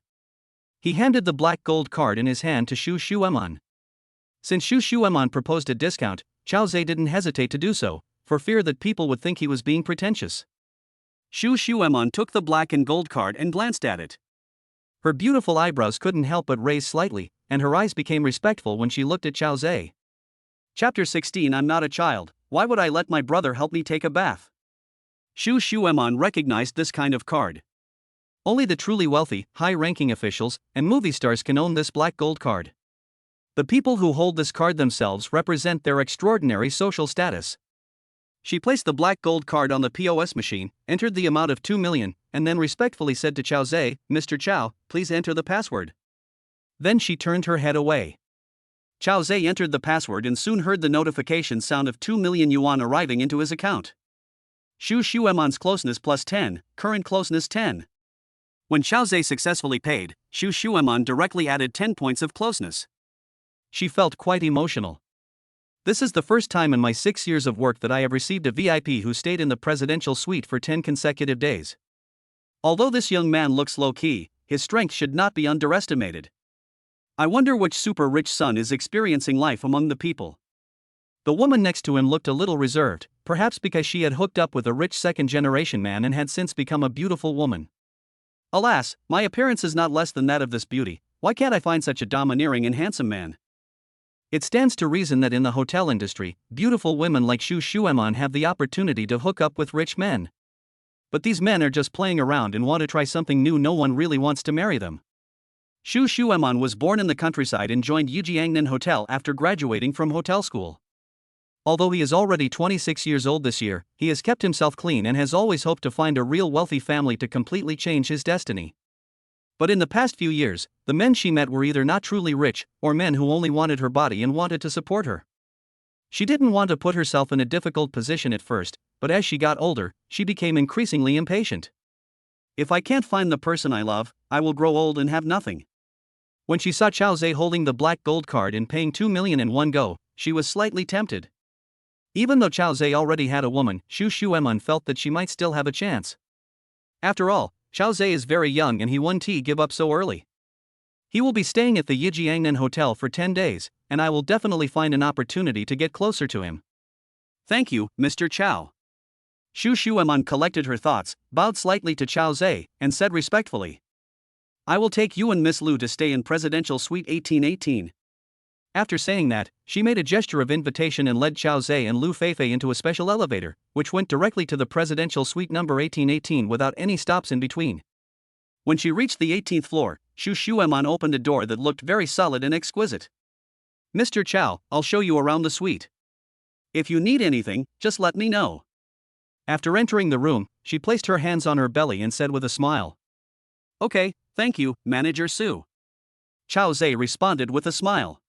S2: He handed the black gold card in his hand to Shu Shuan. Since Shu Shuan proposed a discount, Chao Zhe didn't hesitate to do so, for fear that people would think he was being pretentious. Shu Shuan took the black and gold card and glanced at it. Her beautiful eyebrows couldn't help but raise slightly, and her eyes became respectful when she looked at Chao Zhe. Chapter 16. I'm not a child, why would I let my brother help me take a bath? Shu Shuan recognized this kind of card. Only the truly wealthy, high-ranking officials and movie stars can own this black gold card. The people who hold this card themselves represent their extraordinary social status. She placed the black gold card on the POS machine, entered the amount of 2 million, and then respectfully said to Chao Zhe, "Mr. Chao, please enter the password." Then she turned her head away. Chao Zhe entered the password and soon heard the notification sound of 2 million yuan arriving into his account. Shu Shuan's closeness plus 10, current closeness 10. When Chao Zhe successfully paid, Shu Shuan directly added 10 points of closeness. She felt quite emotional. This is the first time in my 6 years of work that I have received a VIP who stayed in the presidential suite for 10 consecutive days. Although this young man looks low-key, his strength should not be underestimated. I wonder which super-rich son is experiencing life among the people. The woman next to him looked a little reserved, perhaps because she had hooked up with a rich second-generation man and had since become a beautiful woman. Alas, my appearance is not less than that of this beauty. Why can't I find such a domineering and handsome man? It stands to reason that in the hotel industry, beautiful women like Shu Shuan have the opportunity to hook up with rich men. But these men are just playing around and want to try something new. No one really wants to marry them. Shu Shuan was born in the countryside and joined Yijiangnan Hotel after graduating from hotel school. Although he is already 26 years old this year, he has kept himself clean and has always hoped to find a real wealthy family to completely change his destiny. But in the past few years, the men she met were either not truly rich, or men who only wanted her body and wanted to support her. She didn't want to put herself in a difficult position at first, but as she got older, she became increasingly impatient. If I can't find the person I love, I will grow old and have nothing. When she saw Chao Zhe holding the black gold card and paying 2 million in one go, she was slightly tempted. Even though Chao Zhe already had a woman, Shu Shuan felt that she might still have a chance. After all, Chao Zhe is very young and he won't give up so early. He will be staying at the Yijiangnan Hotel for 10 days, and I will definitely find an opportunity to get closer to him. Thank you, Mr. Chao. Shu Shuan collected her thoughts, bowed slightly to Chao Zhe, and said respectfully, "I will take you and Miss Liu to stay in Presidential Suite 1818. After saying that, she made a gesture of invitation and led Chao Zhe and Liu Feifei into a special elevator, which went directly to the Presidential Suite number 1818 without any stops in between. When she reached the 18th floor, Shu Shuan opened a door that looked very solid and exquisite. "Mr. Chao, I'll show you around the suite. If you need anything, just let me know." After entering the room, she placed her hands on her belly and said with a smile, "Okay, thank you, Manager Su." Chao Zhe responded with a smile.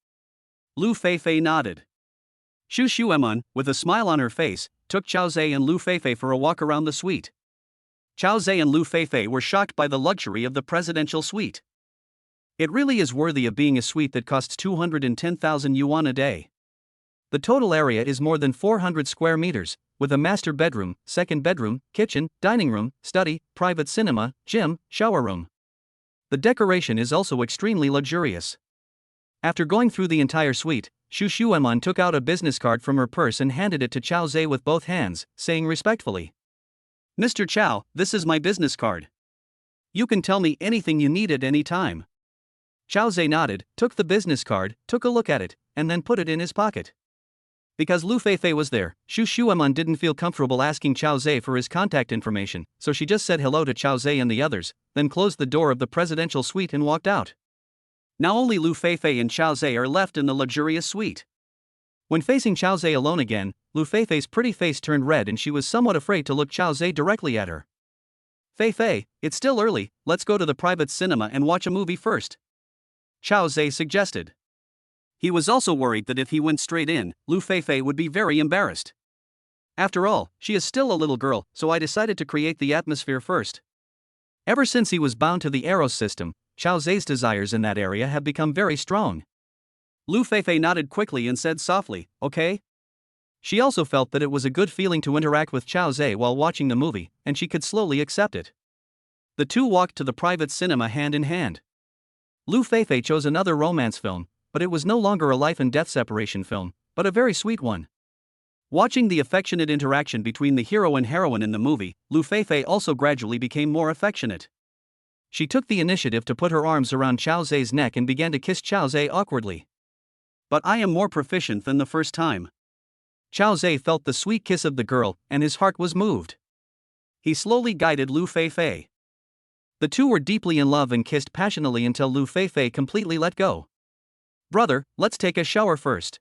S2: Liu Feifei nodded. Shu Shuan, with a smile on her face, took Chao Zhe and Liu Feifei for a walk around the suite. Chao Zhe and Liu Feifei were shocked by the luxury of the presidential suite. It really is worthy of being a suite that costs 210,000 yuan a day. The total area is more than 400 square meters, with a master bedroom, second bedroom, kitchen, dining room, study, private cinema, gym, shower room. The decoration is also extremely luxurious. After going through the entire suite, Shu Shuan took out a business card from her purse and handed it to Chao Zhe with both hands, saying respectfully, "Mr. Chao, this is my business card. You can tell me anything you need at any time." Chao Zhe nodded, took the business card, took a look at it, and then put it in his pocket. Because Liu Feifei was there, Shu Shuan didn't feel comfortable asking Chao Zhe for his contact information, so she just said hello to Chao Zhe and the others, then closed the door of the presidential suite and walked out. Now only Liu Feifei and Chao Zhe are left in the luxurious suite.
S1: When facing Chao Zhe alone again, Liu Feifei's pretty face turned red and she was somewhat afraid to look Chao Zhe directly at her.
S2: Feifei, it's still early, let's go to the private cinema and watch a movie first, Chao Zhe suggested. He was also worried that if he went straight in, Liu Feifei would be very embarrassed. After all, she is still a little girl, so I decided to create the atmosphere first.
S1: Ever since he was bound to the Eros System, Chao Zhe's desires in that area have become very strong.
S2: Liu Feifei nodded quickly and said softly, okay?
S1: She also felt that it was a good feeling to interact with Chao Zhe while watching the movie, and she could slowly accept it. The two walked to the private cinema hand in hand. Liu Feifei chose another romance film, but it was no longer a life and death separation film, but a very sweet one. Watching the affectionate interaction between the hero and heroine in the movie, Liu Feifei also gradually became more affectionate. She took the initiative to put her arms around Chao Zhe's neck and began to kiss Chao Zhe awkwardly.
S2: But I am more proficient than the first time.
S1: Chao Zhe felt the sweet kiss of the girl, and his heart was moved.
S2: He slowly guided Liu Feifei.
S1: The two were deeply in love and kissed passionately until Liu Feifei completely let go. Brother, let's take a shower first.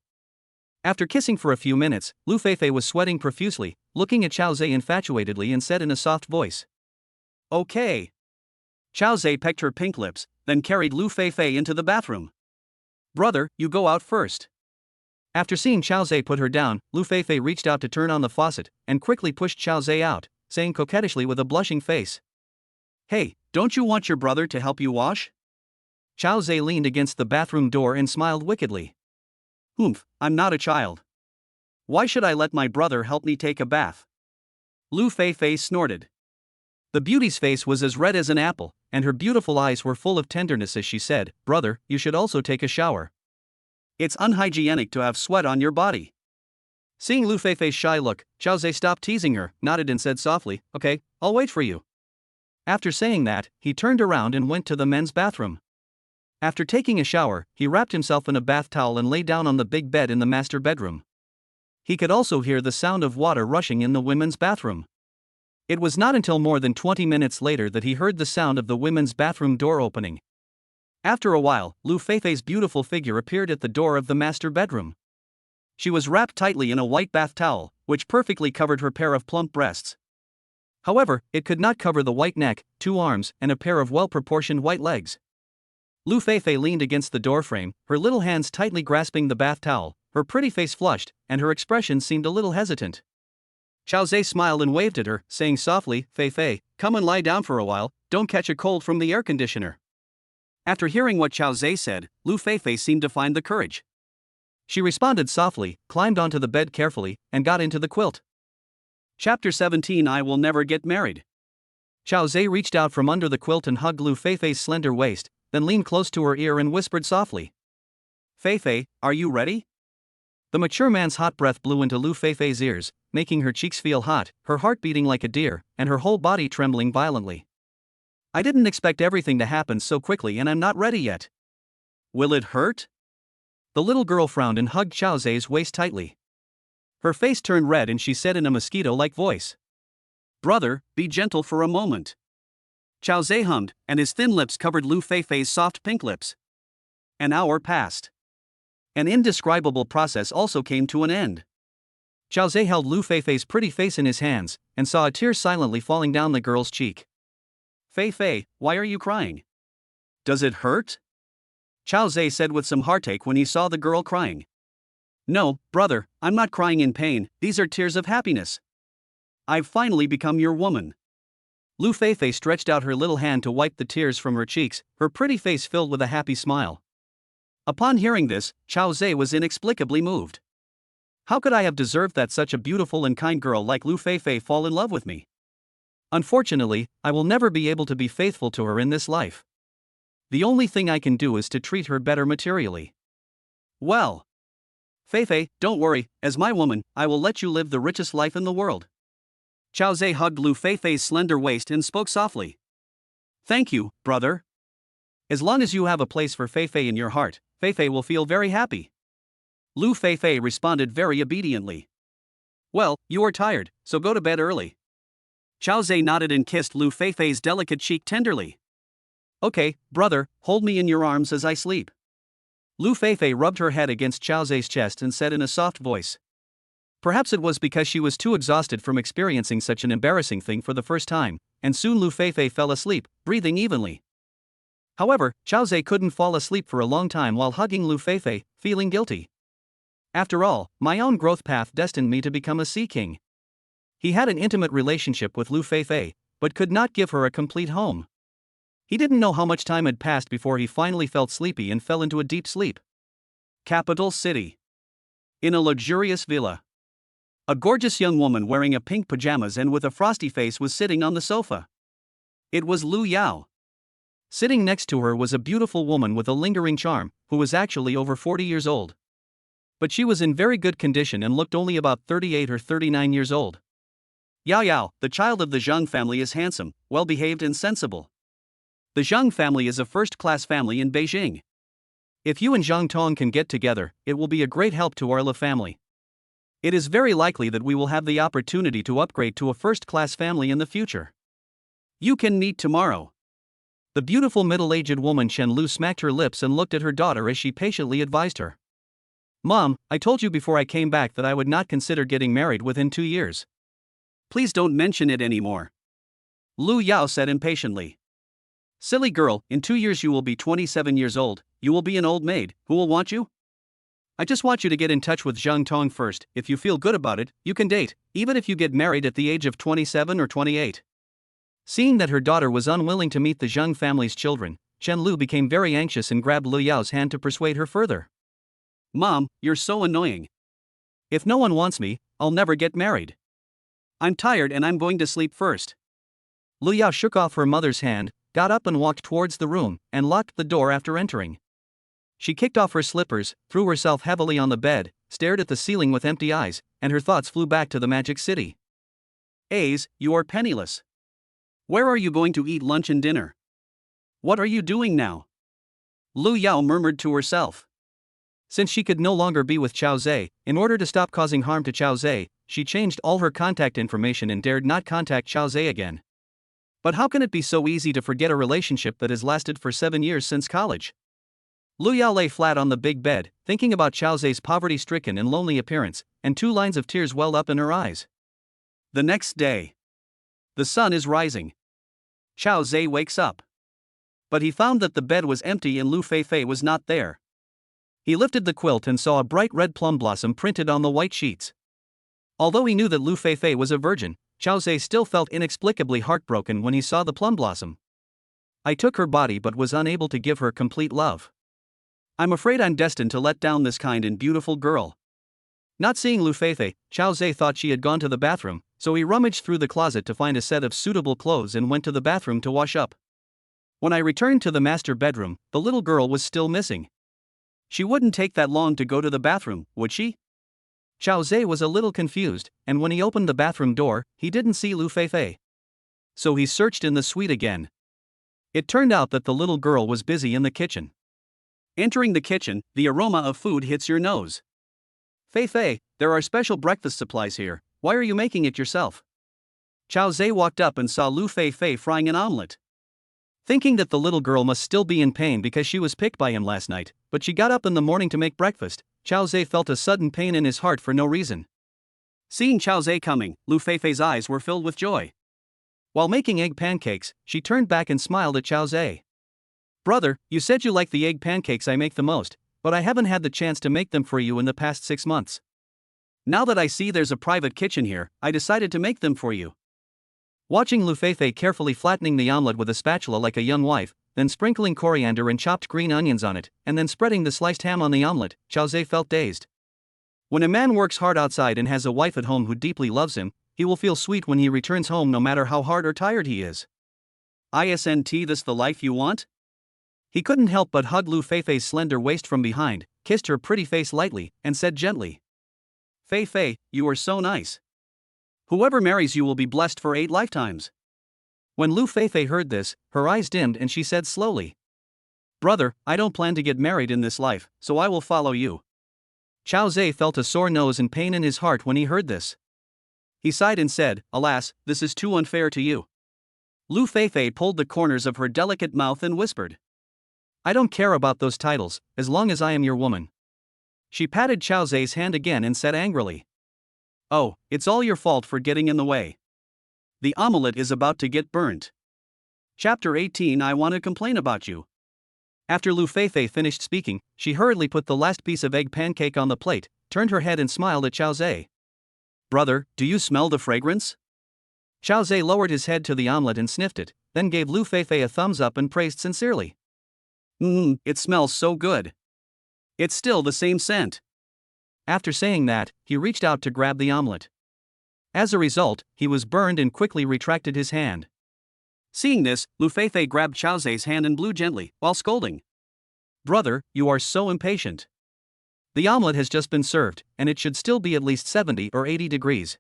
S1: After kissing for a few minutes, Liu Feifei was sweating profusely, looking at Chao Zhe infatuatedly and said in a soft voice,
S2: okay. Chao Zhe pecked her pink lips, then carried Liu Feifei into the bathroom.
S1: Brother, you go out first. After seeing Chao Zhe put her down, Liu Feifei reached out to turn on the faucet, and quickly pushed Chao Zhe out, saying coquettishly with a blushing face,
S2: hey, don't you want your brother to help you wash?
S1: Chao Zhe leaned against the bathroom door and smiled wickedly.
S2: I'm not a child. Why should I let my brother help me take a bath? Liu Feifei snorted.
S1: The beauty's face was as red as an apple, and her beautiful eyes were full of tenderness as she said, brother, you should also take a shower.
S2: It's unhygienic to have sweat on your body.
S1: Seeing Liu Feifei's shy look, Chao Zhe stopped teasing her, nodded and said softly, okay, I'll wait for you. After saying that, he turned around and went to the men's bathroom. After taking a shower, he wrapped himself in a bath towel and lay down on the big bed in the master bedroom. He could also hear the sound of water rushing in the women's bathroom. It was not until more than 20 minutes later that he heard the sound of the women's bathroom door opening. After a while, Liu Feifei's beautiful figure appeared at the door of the master bedroom. She was wrapped tightly in a white bath towel, which perfectly covered her pair of plump breasts. However, it could not cover the white neck, 2 arms, and a pair of well-proportioned white legs. Liu Feifei leaned against the doorframe, her little hands tightly grasping the bath towel, her pretty face flushed, and her expression seemed a little hesitant. Chao Zhe smiled and waved at her, saying softly, Feifei, come and lie down for a while, don't catch a cold from the air conditioner.
S2: After hearing what Chao Zhe said, Liu Feifei seemed to find the courage.
S1: She responded softly, climbed onto the bed carefully, and got into the quilt.
S2: Chapter 17 I Will Never Get Married.
S1: Chao Zhe reached out from under the quilt and hugged Liu Feifei's slender waist, then leaned close to her ear and whispered softly,
S2: Feifei, are you ready?
S1: The mature man's hot breath blew into Liu Feifei's ears, making her cheeks feel hot, her heart beating like a deer, and her whole body trembling violently. I didn't expect everything to happen so quickly and I'm not ready yet.
S2: Will it hurt?
S1: The little girl frowned and hugged Chao Zhe's waist tightly. Her face turned red and she said in a mosquito-like voice,
S2: Brother, be gentle for a moment. Chao Zhe hummed, and his thin lips covered Liu Feifei's soft pink lips. An hour passed. An indescribable process also came to an end.
S1: Chao Zhe held Liu Feifei's pretty face in his hands, and saw a tear silently falling down the girl's cheek.
S2: Feifei, why are you crying? Does it hurt? Chao Zhe said with some heartache when he saw the girl crying. No, brother, I'm not crying in pain, these are tears of happiness. I've finally become your woman.
S1: Liu Feifei stretched out her little hand to wipe the tears from her cheeks, her pretty face filled with a happy smile. Upon hearing this, Chao Zhe was inexplicably moved. How could I have deserved that such a beautiful and kind girl like Liu Feifei fall in love with me? Unfortunately, I will never be able to be faithful to her in this life. The only thing I can do is to treat her better materially.
S2: Well, Feifei, don't worry, as my woman, I will let you live the richest life in the world. Chao Zhe hugged Liu Feifei's slender waist and spoke softly. Thank you, brother.
S1: As long as you have a place for Feifei in your heart, Feifei will feel very happy.
S2: Liu Feifei responded very obediently. Well, you are tired, so go to bed early. Chao Zhe nodded and kissed Liu Feifei's delicate cheek tenderly. Okay, brother, hold me in your arms as I sleep. Liu Feifei rubbed her head against Qiao Zei's chest and said in a soft voice. Perhaps it was because she was too exhausted from experiencing such an embarrassing thing for the first time, and soon Liu Feifei fell asleep, breathing evenly. However, Qiao Zei couldn't fall asleep for a long time while hugging Liu Feifei, feeling guilty. After all, my own growth path destined me to become a sea king. He had an intimate relationship with Liu Feifei, but could not give her a complete home. He didn't know how much time had passed before he finally felt sleepy and fell into a deep sleep. Capital City. In a luxurious villa. A gorgeous young woman wearing a pink pajamas and with a frosty face was sitting on the sofa. It was Lu Yao. Sitting next to her was a beautiful woman with a lingering charm, who was actually over 40 years old. But she was in very good condition and looked only about 38 or 39 years old. Yao Yao, the child of the Zhang family, is handsome, well-behaved and sensible. The Zhang family is a first-class family in Beijing. If you and Zhang Tong can get together, it will be a great help to our family. It is very likely that we will have the opportunity to upgrade to a first-class family in the future. You can meet tomorrow. The beautiful middle-aged woman Chen Lu smacked her lips and looked at her daughter as she patiently advised her. Mom, I told you before I came back that I would not consider getting married within 2 years. Please don't mention it anymore. Lu Yao said impatiently. Silly girl, in 2 years you will be 27 years old, you will be an old maid, who will want you? I just want you to get in touch with Zhang Tong first. If you feel good about it, you can date, even if you get married at the age of 27 or 28. Seeing that her daughter was unwilling to meet the Zhang family's children, Chen Lu became very anxious and grabbed Lu Yao's hand to persuade her further. Mom, you're so annoying. If no one wants me, I'll never get married. I'm tired and I'm going to sleep first. Lu Yao shook off her mother's hand, got up and walked towards the room, and locked the door after entering. She kicked off her slippers, threw herself heavily on the bed, stared at the ceiling with empty eyes, and her thoughts flew back to the magic city. Ace, you are penniless. Where are you going to eat lunch and dinner? What are you doing now? Lu Yao murmured to herself. Since she could no longer be with Qiao Zei, in order to stop causing harm to Qiao Zei, she changed all her contact information and dared not contact Qiao Zei again. But how can it be so easy to forget a relationship that has lasted for 7 years since college? Lu Yao lay flat on the big bed, thinking about Qiao Zei's poverty-stricken and lonely appearance, and 2 lines of tears welled up in her eyes. The next day. The sun is rising. Qiao Zei wakes up. But he found that the bed was empty and Liu Feifei was not there. He lifted the quilt and saw a bright red plum blossom printed on the white sheets. Although he knew that Liu Feifei was a virgin, Qiao Zei still felt inexplicably heartbroken when he saw the plum blossom. I took her body but was unable to give her complete love. I'm afraid I'm destined to let down this kind and beautiful girl. Not seeing Liu Feifei, Qiao Zei thought she had gone to the bathroom, so he rummaged through the closet to find a set of suitable clothes and went to the bathroom to wash up. When I returned to the master bedroom, the little girl was still missing. She wouldn't take that long to go to the bathroom, would she? Qiao Zei was a little confused, and when he opened the bathroom door, he didn't see Liu Feifei. So he searched in the suite again. It turned out that the little girl was busy in the kitchen. Entering the kitchen, the aroma of food hits your nose. Feifei, there are special breakfast supplies here, why are you making it yourself? Qiao Zei walked up and saw Liu Feifei frying an omelette. Thinking that the little girl must still be in pain because she was picked by him last night, but she got up in the morning to make breakfast, Qiao Zei felt a sudden pain in his heart for no reason. Seeing Qiao Zei coming, Liu Feifei's eyes were filled with joy. While making egg pancakes, she turned back and smiled at Qiao Zei. Brother, you said you like the egg pancakes I make the most, but I haven't had the chance to make them for you in the past 6 months. Now that I see there's a private kitchen here, I decided to make them for you. Watching Liu Feifei carefully flattening the omelette with a spatula like a young wife, then sprinkling coriander and chopped green onions on it, and then spreading the sliced ham on the omelette, Qiao Zei felt dazed. When a man works hard outside and has a wife at home who deeply loves him, he will feel sweet when he returns home no matter how hard or tired he is. Isn't this the life you want? He couldn't help but hug Liu Feifei's slender waist from behind, kissed her pretty face lightly, and said gently, Feifei, you are so nice. Whoever marries you will be blessed for 8 lifetimes. When Liu Feifei heard this, her eyes dimmed and she said slowly, Brother, I don't plan to get married in this life, so I will follow you. Qiao Zei felt a sore nose and pain in his heart when he heard this. He sighed and said, Alas, this is too unfair to you. Liu Feifei pulled the corners of her delicate mouth and whispered.
S1: I don't care about those titles, as long as I am your woman. She patted Chao Zai's hand again and said angrily.
S2: Oh, it's all your fault for getting in the way. The omelette is about to get burnt. Chapter 18. I want to complain about you.
S1: After Liu Feifei finished speaking, she hurriedly put the last piece of egg pancake on the plate, turned her head and smiled at Chao Zai.
S2: Brother, do you smell the fragrance?
S1: Chao Zai lowered his head to the omelette and sniffed it, then gave Liu Feifei a thumbs up and praised sincerely.
S2: It smells so good. It's still the same scent.
S1: After saying that, he reached out to grab the omelette. As a result, he was burned and quickly retracted his hand.
S2: Seeing this, Liu Feifei grabbed Chao Zai's hand and blew gently, while scolding.
S1: Brother, you are so impatient. The omelette has just been served, and it should still be at least 70 or 80 degrees.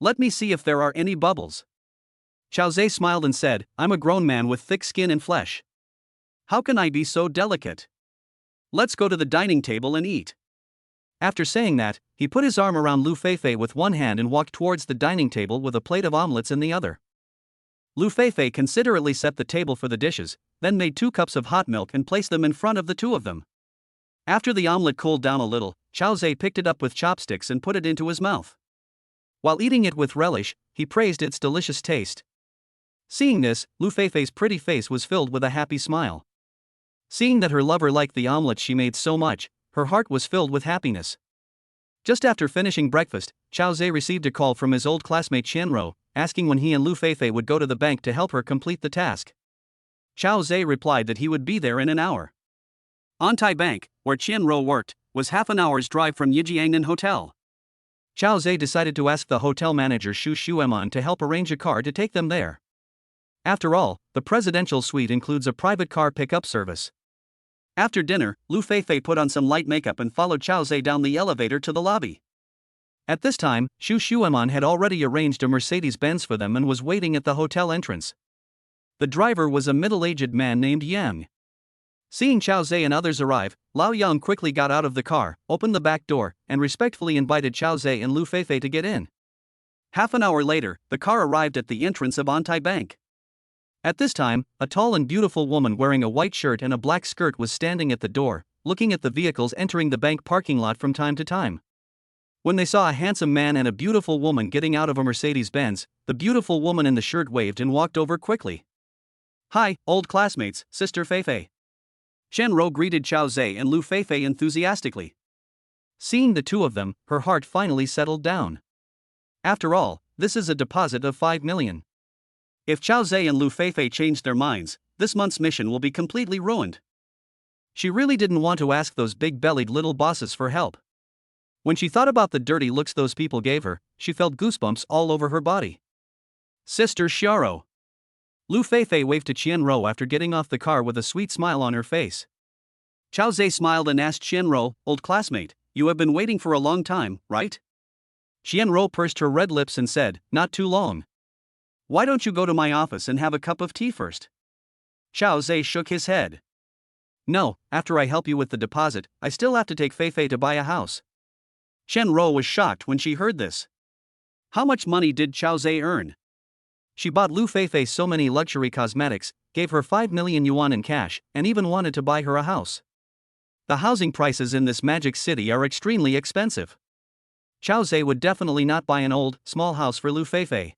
S2: Let me see if there are any bubbles.
S1: Chao Zai smiled and said, I'm a grown man with thick skin and flesh.
S2: How can I be so delicate? Let's go to the dining table and eat.
S1: After saying that, he put his arm around Liu Feifei with one hand and walked towards the dining table with a plate of omelettes in the other. Liu Feifei considerately set the table for the dishes, then made 2 cups of hot milk and placed them in front of the two of them. After the omelette cooled down a little, Chao Zai picked it up with chopsticks and put it into his mouth. While eating it with relish, he praised its delicious taste. Seeing this, Liu Feifei's pretty face was filled with a happy smile. Seeing that her lover liked the omelette she made so much, her heart was filled with happiness. Just after finishing breakfast, Chao Zai received a call from his old classmate Chen Ruo, asking when he and Liu Feifei would go to the bank to help her complete the task. Chao Zai replied that he would be there in an hour.
S2: Antai Bank, where Chen Ruo worked, was half an hour's drive from Yijiangnan Hotel.
S1: Chao Zai decided to ask the hotel manager Shu Shuan to help arrange a car to take them there. After all, the presidential suite includes a private car pickup service.
S2: After dinner, Liu Feifei put on some light makeup and followed Chao Zai down the elevator to the lobby.
S1: At this time, Shu Shuan had already arranged a Mercedes-Benz for them and was waiting at the hotel entrance. The driver was a middle-aged man named Yang. Seeing Chao Zai and others arrive, Lao Yang quickly got out of the car, opened the back door, and respectfully invited Chao Zai and Liu Feifei to get in.
S2: Half an hour later, the car arrived at the entrance of Antai Bank.
S1: At this time, a tall and beautiful woman wearing a white shirt and a black skirt was standing at the door, looking at the vehicles entering the bank parking lot from time to time. When they saw a handsome man and a beautiful woman getting out of a Mercedes-Benz, the beautiful woman in the shirt waved and walked over quickly.
S2: Hi, old classmates, Sister Feifei. Chen Ruo greeted Chao Zai and Liu Feifei enthusiastically.
S1: Seeing the two of them, her heart finally settled down. After all, this is a deposit of 5 million.
S2: If Chao Zai and Liu Feifei change their minds, this month's mission will be completely ruined.
S1: She really didn't want to ask those big-bellied little bosses for help. When she thought about the dirty looks those people gave her, she felt goosebumps all over her body.
S2: Sister Xiaro.
S1: Liu Feifei waved to Chen Ruo after getting off the car with a sweet smile on her face.
S2: Chao Zai smiled and asked Chen Ruo, old classmate, you have been waiting for a long time, right?
S1: Chen Ruo pursed her red lips and said, not too long.
S2: Why don't you go to my office and have a cup of tea first?
S1: Chao Zai shook his head. No, after I help you with the deposit, I still have to take Feifei to buy a house.
S2: Chen Ruo was shocked when she heard this. How much money did Chao Zai earn?
S1: She bought Liu Feifei so many luxury cosmetics, gave her 5 million yuan in cash, and even wanted to buy her a house. The housing prices in this magic city are extremely expensive. Chao Zai would definitely not buy an old, small house for Liu Feifei.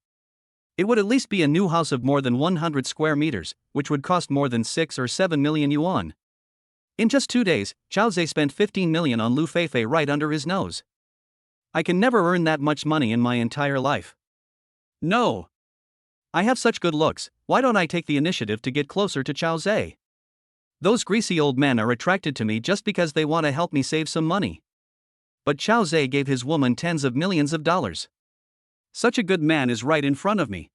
S1: It would at least be a new house of more than 100 square meters, which would cost more than 6 or 7 million yuan. In just 2 days, Chao Zai spent 15 million on Liu Feifei right under his nose. I can never earn that much money in my entire life.
S2: No.
S1: I have such good looks, why don't I take the initiative to get closer to Chao Zai? Those greasy old men are attracted to me just because they want to help me save some money. But Chao Zai gave his woman tens of millions of dollars.
S2: Such a good man is right in front of me.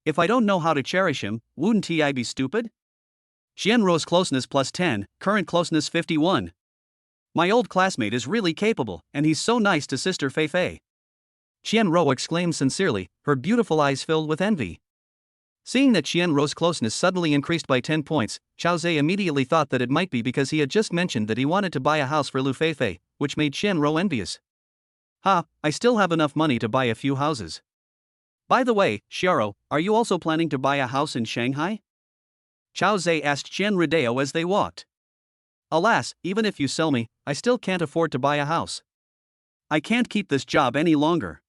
S2: If I don't know how to cherish him, wouldn't I be stupid? Chen Ruo's closeness plus 10, current closeness 51. My old classmate is really capable, and he's so nice to Sister Feifei.
S1: Chen Ruo exclaimed sincerely, her beautiful eyes filled with envy. Seeing that Chen Ruo's closeness suddenly increased by 10 points, Chao Zai immediately thought that it might be because he had just mentioned that he wanted to buy a house for Liu Feifei, which made Chen Ruo envious. I still have enough money to buy a few houses.
S2: By the way, Xiaro, are you also planning to buy a house in Shanghai? Chao Zhe asked Chen Ruo as they walked. Alas, even if you sell me, I still can't afford to buy a house. I can't keep this job any longer.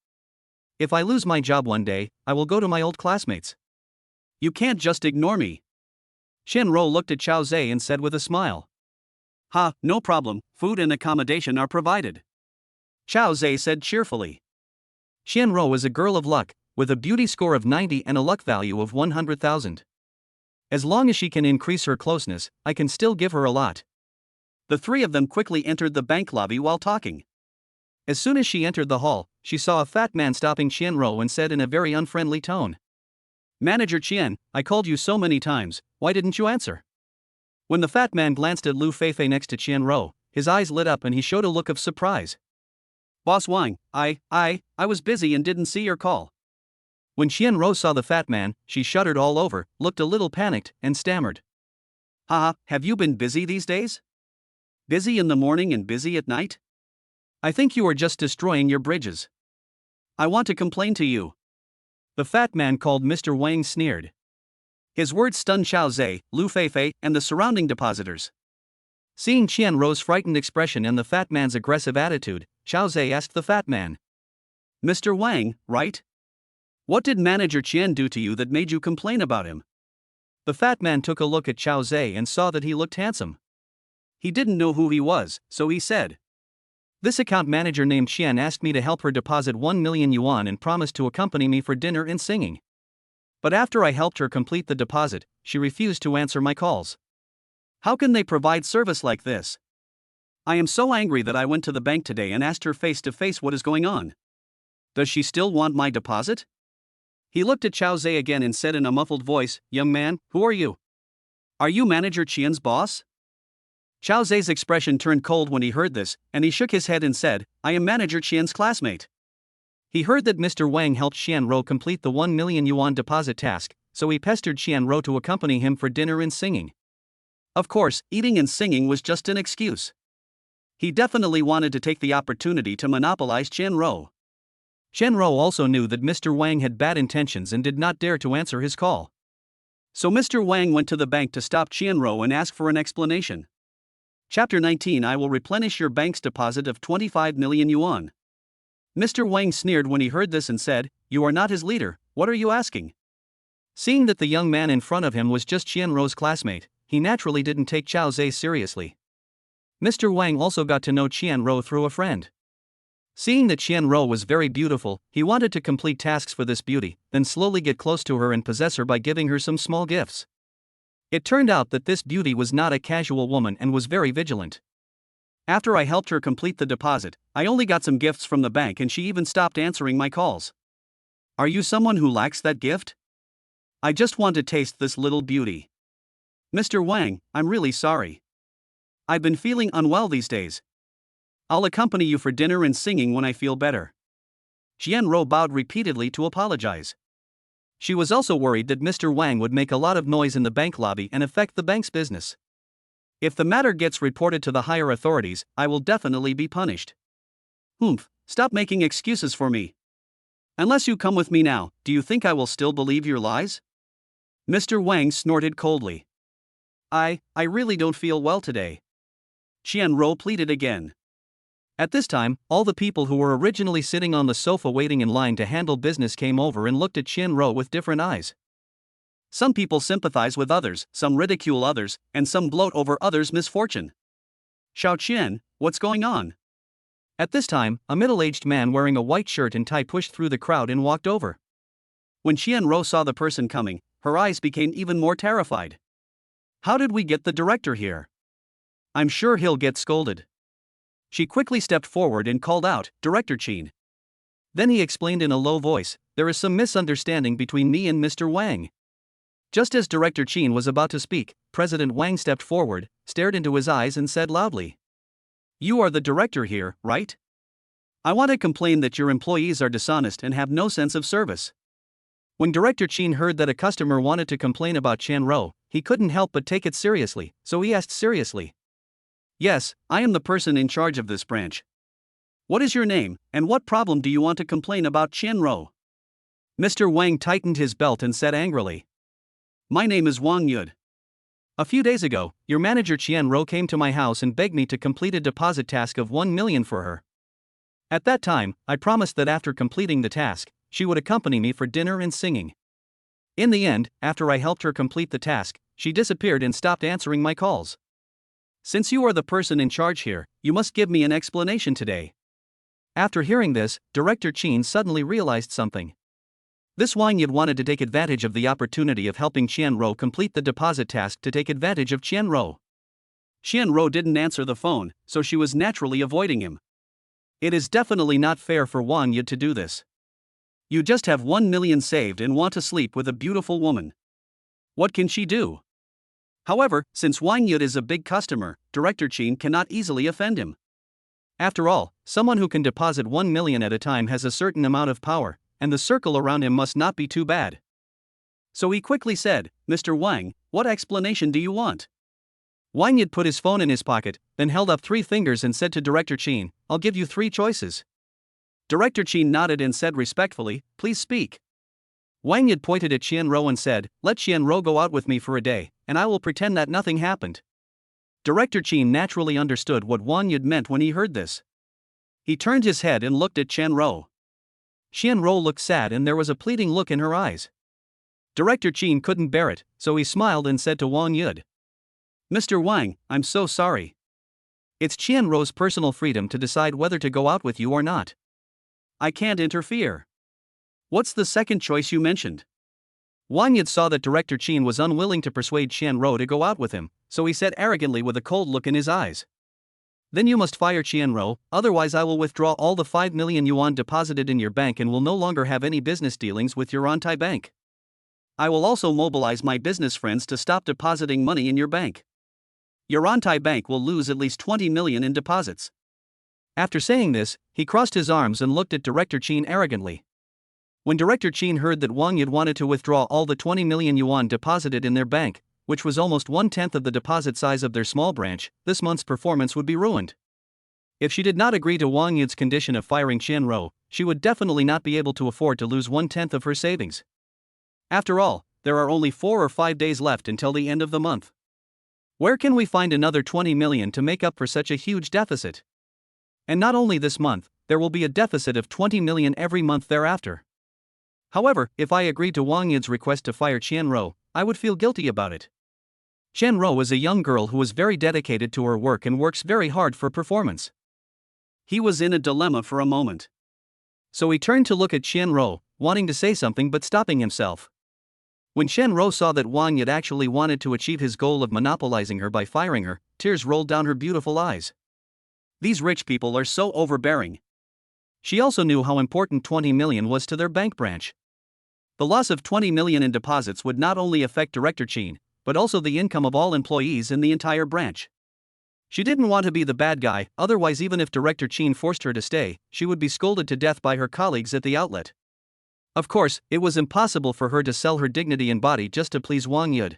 S1: If I lose my job one day, I will go to my old classmates.
S2: You can't just ignore me.
S1: Chen Ruo looked at Chao Zhe and said with a smile.
S2: Ha, no problem, food and accommodation are provided. Chao Zhe said cheerfully.
S1: Chen Ruo is a girl of luck, with a beauty score of 90 and a luck value of 100,000. As long as she can increase her closeness, I can still give her a lot.
S2: The three of them quickly entered the bank lobby while talking.
S1: As soon as she entered the hall, she saw a fat man stopping Chen Ruo and said in a very unfriendly tone.
S2: Manager Chen, I called you so many times, why didn't you answer?
S1: When the fat man glanced at Liu Feifei next to Chen Ruo, his eyes lit up and he showed a look of surprise.
S2: Boss Wang, I was busy and didn't see your call.
S1: When Chen Ruo saw the fat man, she shuddered all over, looked a little panicked, and stammered.
S2: Haha, have you been busy these days? Busy in the morning and busy at night?
S1: I think you are just destroying your bridges.
S2: I want to complain to you.
S1: The fat man called Mr. Wang sneered.
S2: His words stunned Chao Zhe, Liu Feifei, and the surrounding depositors.
S1: Seeing Chen Ruo's frightened expression and the fat man's aggressive attitude, Chao Zhe asked the fat man.
S2: Mr. Wang, right? What did Manager Chen do to you that made you complain about him?
S1: The fat man took a look at Chao Zhe and saw that he looked handsome.
S2: He didn't know who he was, so he said.
S1: This account manager named Qian asked me to help her deposit 1 million yuan and promised to accompany me for dinner and singing. But after I helped her complete the deposit, she refused to answer my calls.
S2: How can they provide service like this? I am so angry that I went to the bank today and asked her face to face what is going on. Does she still want my deposit? He looked at Chao Zhe again and said in a muffled voice, Young man, who are you? Are you Manager Qian's boss? Chao Zhe's expression turned cold when he heard this, and he shook his head and said, I am Manager Qian's classmate.
S1: He heard that Mr. Wang helped Chen Ruo complete the 1 million yuan deposit task, so he pestered Chen Ruo to accompany him for dinner and singing.
S2: Of course, eating and singing was just an excuse. He definitely wanted to take the opportunity to monopolize Chen Ruo.
S1: Chen Ruo also knew that Mr. Wang had bad intentions and did not dare to answer his call.
S2: So Mr. Wang went to the bank to stop Chen Ruo and ask for an explanation. Chapter 19 I will replenish your bank's deposit of 25 million yuan. Mr. Wang sneered when he heard this and said, You are not his leader, what are you asking?
S1: Seeing that the young man in front of him was just Chen Ruo's classmate, he naturally didn't take Chao Zhe seriously. Mr. Wang also got to know Chen Ruo through a friend. Seeing that Chen Ruo was very beautiful, he wanted to complete tasks for this beauty, then slowly get close to her and possess her by giving her some small gifts. It turned out that this beauty was not a casual woman and was very vigilant.
S2: After I helped her complete the deposit, I only got some gifts from the bank and she even stopped answering my calls. Are you someone who lacks that gift? I just want to taste this little beauty. Mr. Wang, I'm really sorry. I've been feeling unwell these days. I'll accompany you for dinner and singing when I feel better. Chen Ruo bowed repeatedly to apologize. She was also worried that Mr. Wang would make a lot of noise in the bank lobby and affect the bank's business. If the matter gets reported to the higher authorities, I will definitely be punished. Stop making excuses for me. Unless you come with me now, do you think I will still believe your lies? Mr. Wang snorted coldly. I really don't feel well today. Chen Ruo pleaded again. At this time, all the people who were originally sitting on the sofa waiting in line to handle business came over and looked at Chen Ruo with different eyes. Some people sympathize with others, some ridicule others, and some gloat over others' misfortune. Xiao Qian, what's going on? At this time, a middle-aged man wearing a white shirt and tie pushed through the crowd and walked over. When Chen Ruo saw the person coming, her eyes became even more terrified. How did we get the director here? I'm sure he'll get scolded. She quickly stepped forward and called out, Director Chen. Then he explained in a low voice, there is some misunderstanding between me and Mr. Wang. Just as Director Chen was about to speak, President Wang stepped forward, stared into his eyes and said loudly. You are the director here, right? I want to complain that your employees are dishonest and have no sense of service. When Director Chen heard that a customer wanted to complain about Chen Ruo, he couldn't help but take it seriously, so he asked seriously. Yes, I am the person in charge of this branch. What is your name, and what problem do you want to complain about Chen Ruo? Mr. Wang tightened his belt and said angrily. My name is Wang Yud. A few days ago, your manager Chen Ruo came to my house and begged me to complete a deposit task of 1 million for her. At that time, I promised that after completing the task, she would accompany me for dinner and singing. In the end, after I helped her complete the task, she disappeared and stopped answering my calls. Since you are the person in charge here, you must give me an explanation today. After hearing this, Director Chen suddenly realized something. This Wang Yud wanted to take advantage of the opportunity of helping Chen Ruo complete the deposit task to take advantage of Chen Ruo. Chen Ruo didn't answer the phone, so she was naturally avoiding him. It is definitely not fair for Wang Yud to do this. You just have 1 million saved and want to sleep with a beautiful woman. What can she do? However, since Wang Yud is a big customer, Director Chen cannot easily offend him. After all, someone who can deposit 1 million at a time has a certain amount of power, and the circle around him must not be too bad. So he quickly said, Mr. Wang, what explanation do you want? Wang Yud put his phone in his pocket, then held up 3 fingers and said to Director Chen, I'll give you 3 choices. Director Chen nodded and said respectfully, please speak. Wang Yud pointed at Chen Ruo and said, let Chen Ruo go out with me for a day, and I will pretend that nothing happened. Director Chen naturally understood what Wang Yud meant when he heard this. He turned his head and looked at Chen Ruo. Chen Ruo looked sad and there was a pleading look in her eyes. Director Chen couldn't bear it, so he smiled and said to Wang Yud, Mr. Wang, I'm so sorry. It's Chen Ruo's personal freedom to decide whether to go out with you or not. I can't interfere. What's the second choice you mentioned? Wang Yud saw that Director Chen was unwilling to persuade Chen Ruo to go out with him, so he said arrogantly with a cold look in his eyes. Then you must fire Chen Ruo, otherwise I will withdraw all the 5 million yuan deposited in your bank and will no longer have any business dealings with your anti-bank. I will also mobilize my business friends to stop depositing money in your bank. Your anti-bank will lose at least 20 million in deposits. After saying this, he crossed his arms and looked at Director Chen arrogantly. When Director Chen heard that Wang Yud wanted to withdraw all the 20 million yuan deposited in their bank, which was almost 1/10 of the deposit size of their small branch, this month's performance would be ruined. If she did not agree to Wang Yud's condition of firing Chen Ruo, she would definitely not be able to afford to lose 1/10 of her savings. After all, there are only 4 or 5 days left until the end of the month. Where can we find another 20 million to make up for such a huge deficit? And not only this month, there will be a deficit of 20 million every month thereafter. However, if I agreed to Wang Yud's request to fire Chen Ruo, I would feel guilty about it. Chen Ruo is a young girl who is very dedicated to her work and works very hard for performance. He was in a dilemma for a moment. So he turned to look at Chen Ruo, wanting to say something but stopping himself. When Chen Ruo saw that Wang Yud actually wanted to achieve his goal of monopolizing her by firing her, tears rolled down her beautiful eyes. These rich people are so overbearing. She also knew how important 20 million was to their bank branch. The loss of 20 million in deposits would not only affect Director Chen, but also the income of all employees in the entire branch. She didn't want to be the bad guy, otherwise even if Director Chen forced her to stay, she would be scolded to death by her colleagues at the outlet. Of course, it was impossible for her to sell her dignity and body just to please Wang Yud.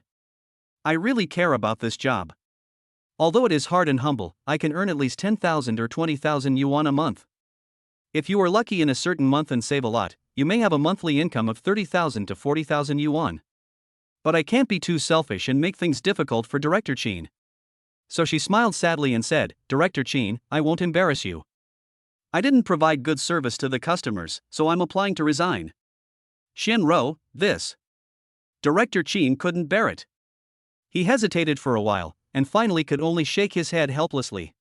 S2: I really care about this job. Although it is hard and humble, I can earn at least 10,000 or 20,000 yuan a month. If you are lucky in a certain month and save a lot, you may have a monthly income of 30,000 to 40,000 yuan. But I can't be too selfish and make things difficult for Director Chen. So she smiled sadly and said, Director Chen, I won't embarrass you. I didn't provide good service to the customers, so I'm applying to resign. Chen Ruo, this. Director Chen couldn't bear it. He hesitated for a while, and finally could only shake his head helplessly.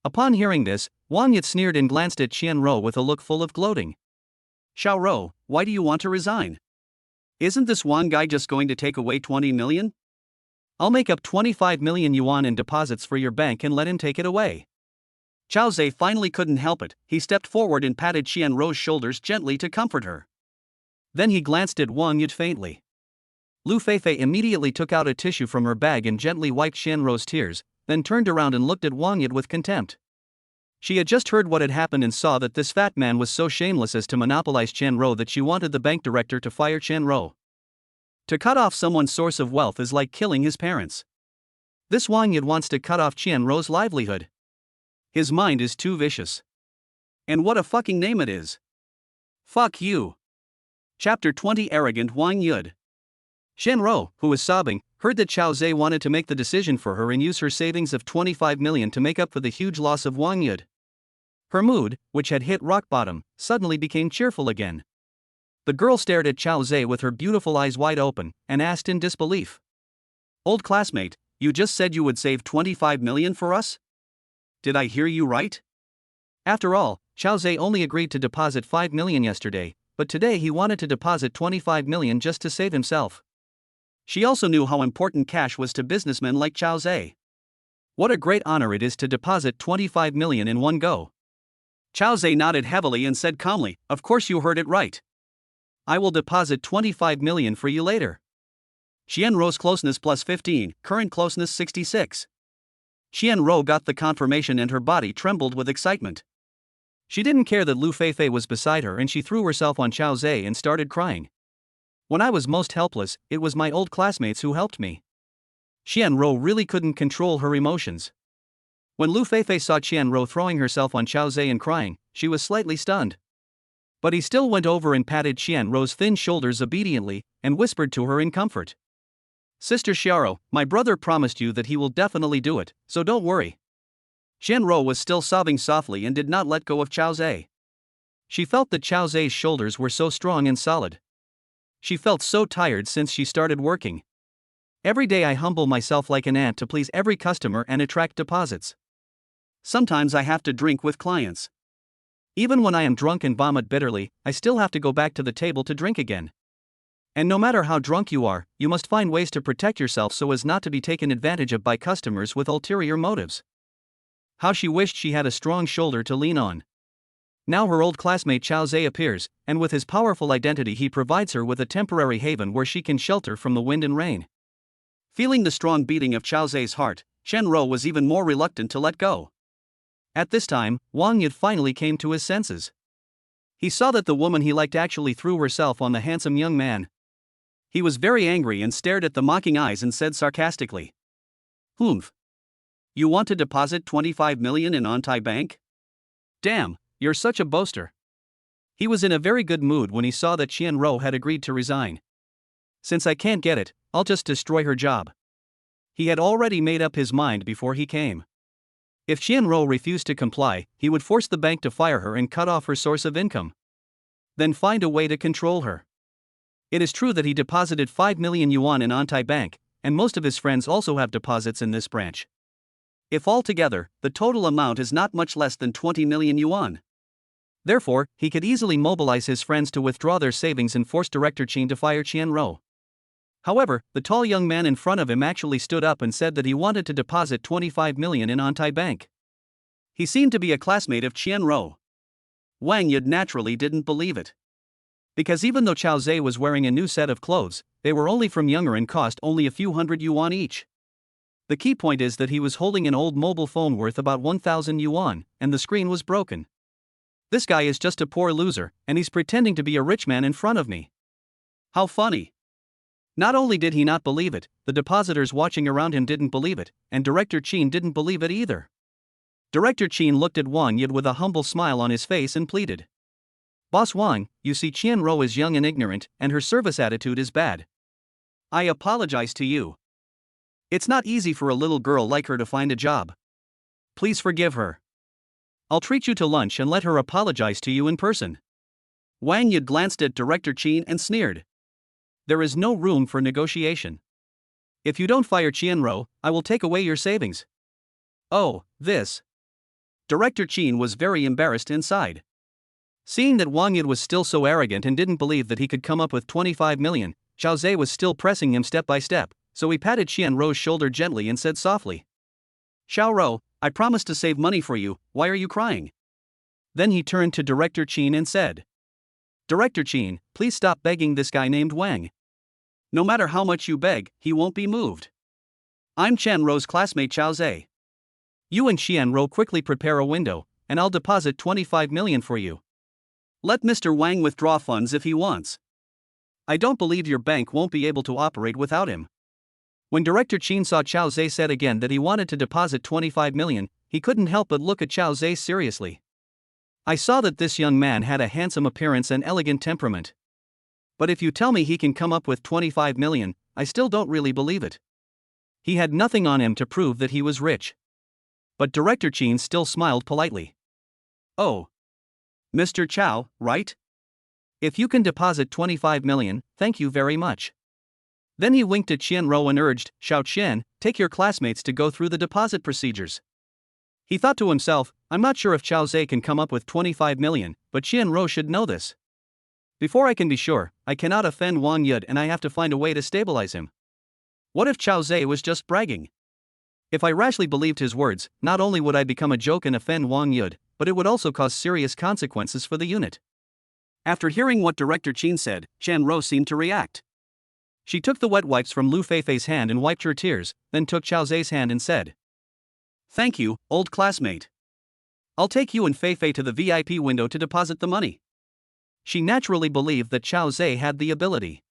S2: Upon hearing this, Wang Yud sneered and glanced at Chen Ruo with a look full of gloating. Xiao Ruo, why do you want to resign? Isn't this Wang guy just going to take away 20 million? I'll make up 25 million yuan in deposits for your bank and let him take it away. Chao Zhe finally couldn't help it, he stepped forward and patted Chen Ruo's shoulders gently to comfort her. Then he glanced at Wang Yud faintly. Liu Feifei immediately took out a tissue from her bag and gently wiped Chen Ruo's tears, then turned around and looked at Wang Yud with contempt. She had just heard what had happened and saw that this fat man was so shameless as to monopolize Chen Ruo that she wanted the bank director to fire Chen Ruo. To cut off someone's source of wealth is like killing his parents. This Wang Yud wants to cut off Chen Ruo's livelihood. His mind is too vicious. And what a fucking name it is. Fuck you. Chapter 20 Arrogant Wang Yud. Chen Ruo, who was sobbing, heard that Xiao Zhe wanted to make the decision for her and use her savings of 25 million to make up for the huge loss of Wang Yud. Her mood, which had hit rock bottom, suddenly became cheerful again. The girl stared at Xiao Zhe with her beautiful eyes wide open, and asked in disbelief. "Old classmate, you just said you would save 25 million for us? Did I hear you right?" After all, Xiao Zhe only agreed to deposit 5 million yesterday, but today he wanted to deposit 25 million just to save himself. She also knew how important cash was to businessmen like Xiao Zhe. What a great honor it is to deposit 25 million in one go. Xiao Zhe nodded heavily and said calmly, "Of course you heard it right. I will deposit 25 million for you later." Chen Ruo's closeness plus 15, current closeness 66. Chen Ruo got the confirmation and her body trembled with excitement. She didn't care that Liu Feifei was beside her and she threw herself on Xiao Zhe and started crying. "When I was most helpless, it was my old classmates who helped me." Chen Ruo really couldn't control her emotions. When Liu Feifei saw Chen Ruo throwing herself on Xiao Zhe and crying, she was slightly stunned. But he still went over and patted Chen Ruo's thin shoulders obediently, and whispered to her in comfort. "Sister Xiao, my brother promised you that he will definitely do it, so don't worry." Chen Ruo was still sobbing softly and did not let go of Xiao Zhe. She felt that Xiao Zhe's shoulders were so strong and solid. She felt so tired since she started working. "Every day I humble myself like an ant to please every customer and attract deposits. Sometimes I have to drink with clients. Even when I am drunk and vomit bitterly, I still have to go back to the table to drink again. And no matter how drunk you are, you must find ways to protect yourself so as not to be taken advantage of by customers with ulterior motives." How she wished she had a strong shoulder to lean on. Now her old classmate Xiao Zhe appears, and with his powerful identity he provides her with a temporary haven where she can shelter from the wind and rain. Feeling the strong beating of Xiao Zhe's heart, Chen Ruo was even more reluctant to let go. At this time, Wang Yud finally came to his senses. He saw that the woman he liked actually threw herself on the handsome young man. He was very angry and stared at the mocking eyes and said sarcastically, "Humph. You want to deposit 25 million in Ontai Bank? Damn, you're such a boaster." He was in a very good mood when he saw that Chen Ruo had agreed to resign. "Since I can't get it, I'll just destroy her job." He had already made up his mind before he came. If Chen Ruo refused to comply, he would force the bank to fire her and cut off her source of income. Then find a way to control her. It is true that he deposited 5 million yuan in Ontai Bank, and most of his friends also have deposits in this branch. If altogether, the total amount is not much less than 20 million yuan. Therefore, he could easily mobilize his friends to withdraw their savings and force Director Chen to fire Chen Ruo. However, the tall young man in front of him actually stood up and said that he wanted to deposit 25 million in Ontai Bank. He seemed to be a classmate of Chen Ruo. Wang Yud naturally didn't believe it. Because even though Xiao Zhe was wearing a new set of clothes, they were only from Younger and cost only a few hundred yuan each. The key point is that he was holding an old mobile phone worth about 1,000 yuan, and the screen was broken. This guy is just a poor loser, and he's pretending to be a rich man in front of me. How funny. Not only did he not believe it, the depositors watching around him didn't believe it, and Director Chen didn't believe it either. Director Chen looked at Wang Yud with a humble smile on his face and pleaded. "Boss Wang, you see Chen Ruo is young and ignorant, and her service attitude is bad. I apologize to you. It's not easy for a little girl like her to find a job. Please forgive her. I'll treat you to lunch and let her apologize to you in person." Wang Yud glanced at Director Chen and sneered. "There is no room for negotiation. If you don't fire Chen Ruo, I will take away your savings." "Oh, this." Director Chen was very embarrassed inside. Seeing that Wang Yud was still so arrogant and didn't believe that he could come up with 25 million, Xiao Zhe was still pressing him step by step, so he patted Chen Ruo's shoulder gently and said softly, "Xiao Ruo, I promised to save money for you, why are you crying?" Then he turned to Director Chen and said, "Director Chen, please stop begging this guy named Wang. No matter how much you beg, he won't be moved. I'm Chen Ruo's classmate Xiao Zhe. You and Chen Ruo quickly prepare a window, and I'll deposit 25 million for you. Let Mr. Wang withdraw funds if he wants. I don't believe your bank won't be able to operate without him." When Director Chen saw Xiao Zhe said again that he wanted to deposit 25 million, he couldn't help but look at Xiao Zhe seriously. "I saw that this young man had a handsome appearance and elegant temperament.
S1: But if you tell me he can come up with 25 million, I still don't really believe it. He had nothing on him to prove that he was rich. But Director Chen still smiled politely.
S2: Oh. Mr. Chow, right?
S1: If you can deposit 25 million, thank you very much. Then he winked at Chen Ruo and urged, Xiao Chen, take your classmates to go through the deposit procedures. He thought to himself, I'm not sure if Chao Zhe can come up with 25 million, but Chen Ruo should know this. Before I can be sure, I cannot offend Wang Yud and I have to find a way to stabilize him. What if Chao Zhe was just bragging? If I rashly believed his words, not only would I become a joke and offend Wang Yud, but it would also cause serious consequences for the unit.
S2: After hearing what Director Chen said, Chen Ruo seemed to react.
S1: She took the wet wipes from Liu Feifei's hand and wiped her tears, then took Chao Zhe's hand and said,
S2: Thank you, old classmate. I'll take you and Feifei to the VIP window to deposit the money.
S1: She naturally believed that Chao Zhe had the ability.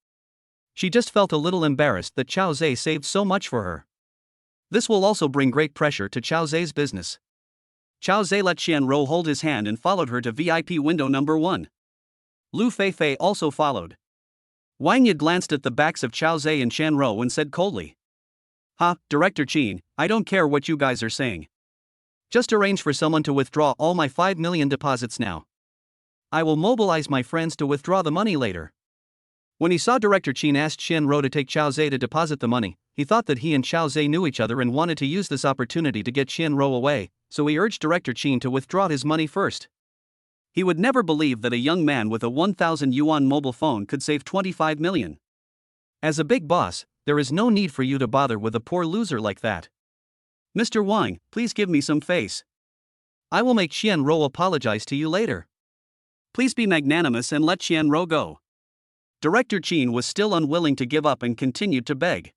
S1: She just felt a little embarrassed that Chao Zhe saved so much for her. This will also bring great pressure to Chao Zhe's business.
S2: Chao Zhe let Chen Ruo hold his hand and followed her to VIP window number 1.
S1: Liu Feifei also followed.
S2: Wang Yi glanced at the backs of Chao Zhe and Chen Ruo and said coldly, Director Chen, I don't care what you guys are saying. Just arrange for someone to withdraw all my 5 million deposits now. I will mobilize my friends to withdraw the money later. When he saw Director Chen asked Chen Ruo to take Chao Zhe to deposit the money, he thought that he and Chao Zhe knew each other and wanted to use this opportunity to get Chen Ruo away, so he urged Director Chen to withdraw his money first. He would never believe that a young man with a 1,000 yuan mobile phone could save 25 million. As a big boss, there is no need for you to bother with a poor loser like that. Mr. Wang, please give me some face. I will make Chen Ruo apologize to you later. Please be magnanimous and let Chen Ruo go. Director Chen was still unwilling to give up and continued to beg.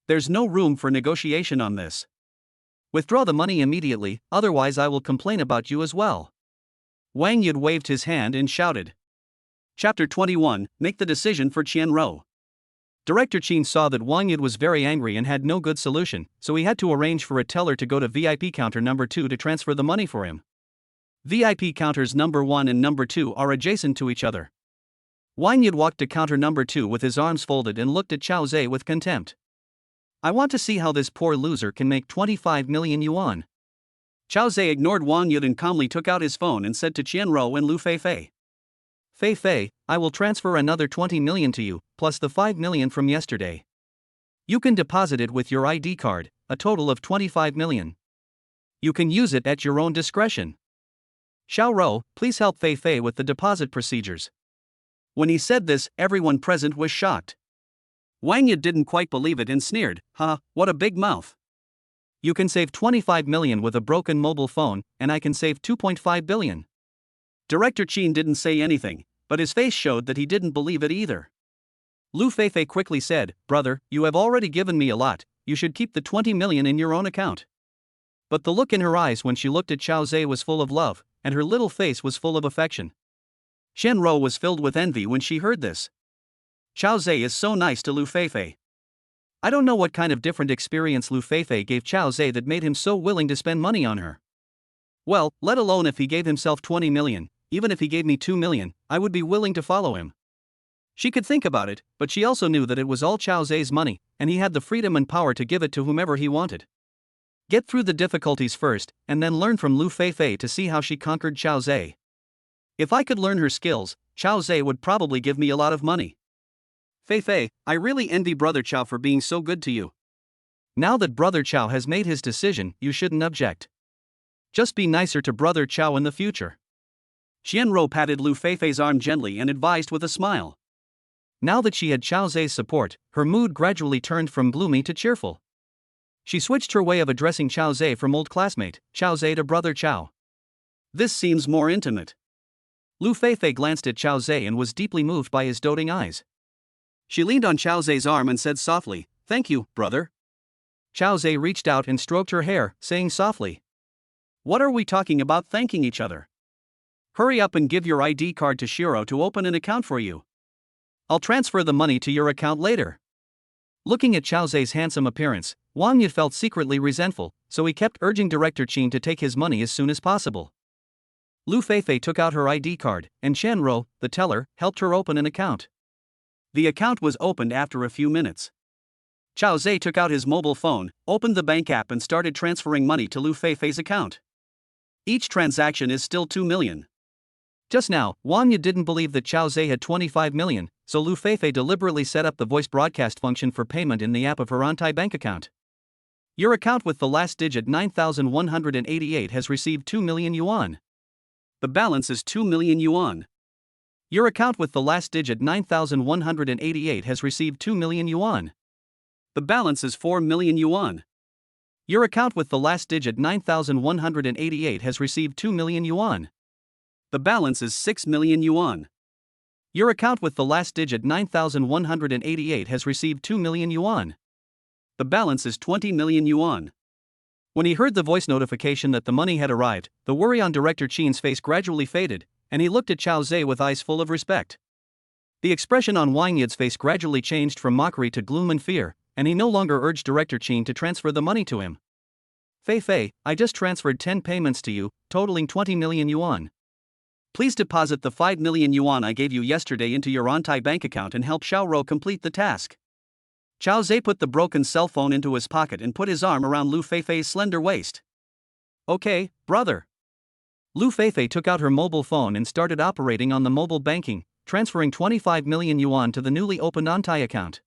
S1: There's no room for negotiation on this. Withdraw the money immediately, otherwise I will complain about you as well. Wang Yud waved his hand and shouted.
S2: Chapter 21, Make the decision for Chen Ruo.
S1: Director Chen saw that Wang Yud was very angry and had no good solution, so he had to arrange for a teller to go to VIP counter number 2 to transfer the money for him. VIP counters number 1 and number 2 are adjacent to each other. Wang Yud walked to counter number 2 with his arms folded and looked at Chao Zhe with contempt. I want to see how this poor loser can make 25 million yuan.
S2: Chao Zhe ignored Wang Yud and calmly took out his phone and said to Chen Ruo and Liu Feifei.
S1: Feifei, I will transfer another 20 million to you, plus the 5 million from yesterday. You can deposit it with your ID card, a total of 25 million. You can use it at your own discretion. Xiao Ruo, please help Feifei with the deposit procedures.
S2: When he said this, everyone present was shocked. Wang Yi didn't quite believe it and sneered, what a big mouth.
S1: You can save 25 million with a broken mobile phone, and I can save 2.5 billion.
S2: Director Chen didn't say anything, but his face showed that he didn't believe it either.
S1: Liu Feifei quickly said, Brother, you have already given me a lot, you should keep the 20 million in your own account. But the look in her eyes when she looked at Chao Zhe was full of love, and her little face was full of affection.
S2: Chen Ruo was filled with envy when she heard this. Chao Zhe is so nice to Liu Feifei.
S1: I don't know what kind of different experience Liu Feifei gave Chao Zhe that made him so willing to spend money on her. Well, let alone if he gave himself 20 million, even if he gave me 2 million, I would be willing to follow him. She could think about it, but she also knew that it was all Chao Zhe's money, and he had the freedom and power to give it to whomever he wanted. Get through the difficulties first, and then learn from Liu Feifei to see how she conquered Chao Zhe. If I could learn her skills, Chao Zhe would probably give me a lot of money.
S2: Feifei, I really envy Brother Chao for being so good to you.
S1: Now that Brother Chao has made his decision, you shouldn't object. Just be nicer to Brother Chao in the future.
S2: Chen Ruo patted Liu Feifei's arm gently and advised with a smile.
S1: Now that she had Chao Zhe's support, her mood gradually turned from gloomy to cheerful. She switched her way of addressing Chao Zhe from old classmate, Chao Zhe to Brother Chao.
S2: This seems more intimate.
S1: Liu Feifei glanced at Chao Zhe and was deeply moved by his doting eyes.
S2: She leaned on Chao Zhe's arm and said softly, Thank you, brother.
S1: Chao Zhe reached out and stroked her hair, saying softly,
S2: What are we talking about thanking each other? Hurry up and give your ID card to Shiro to open an account for you.
S1: I'll transfer the money to your account later. Looking at Chao Zhe's handsome appearance, Wang Yi felt secretly resentful, so he kept urging Director Chen to take his money as soon as possible. Liu Feifei took out her ID card, and Chen Ruo, the teller, helped her open an account.
S2: The account was opened after a few minutes. Chao Zhe took out his mobile phone, opened the bank app and started transferring money to Liu Feifei's account. Each transaction is still 2 million.
S1: Just now, Wang didn't believe that Chao Zhe had 25 million, so Liu Feifei deliberately set up the voice broadcast function for payment in the app of her anti-bank account. Your account with the last digit 9188 has received 2 million yuan.
S2: The balance is 2 million yuan.
S1: Your account with the last digit 9188 has received 2 million yuan.
S2: The balance is 4 million yuan.
S1: Your account with the last digit 9188 has received 2 million yuan.
S2: The balance is 6 million yuan.
S1: Your account with the last digit 9188 has received 2 million yuan.
S2: The balance is 20 million yuan.
S1: When he heard the voice notification that the money had arrived, the worry on Director Qin's face gradually faded, and he looked at Chao Zhe with eyes full of respect. The expression on Wang Yid's face gradually changed from mockery to gloom and fear, and he no longer urged Director Qin to transfer the money to him. Feifei, I just transferred 10 payments to you, totaling 20 million yuan.
S2: Please deposit the 5 million yuan I gave you yesterday into your anti-bank account and help Chen Ruo complete the task. Chao Zhe put the broken cell phone into his pocket and put his arm around Liu Feifei's slender waist.
S1: Okay, brother. Liu Feifei took out her mobile phone and started operating on the mobile banking, transferring 25 million yuan to the newly opened anti account.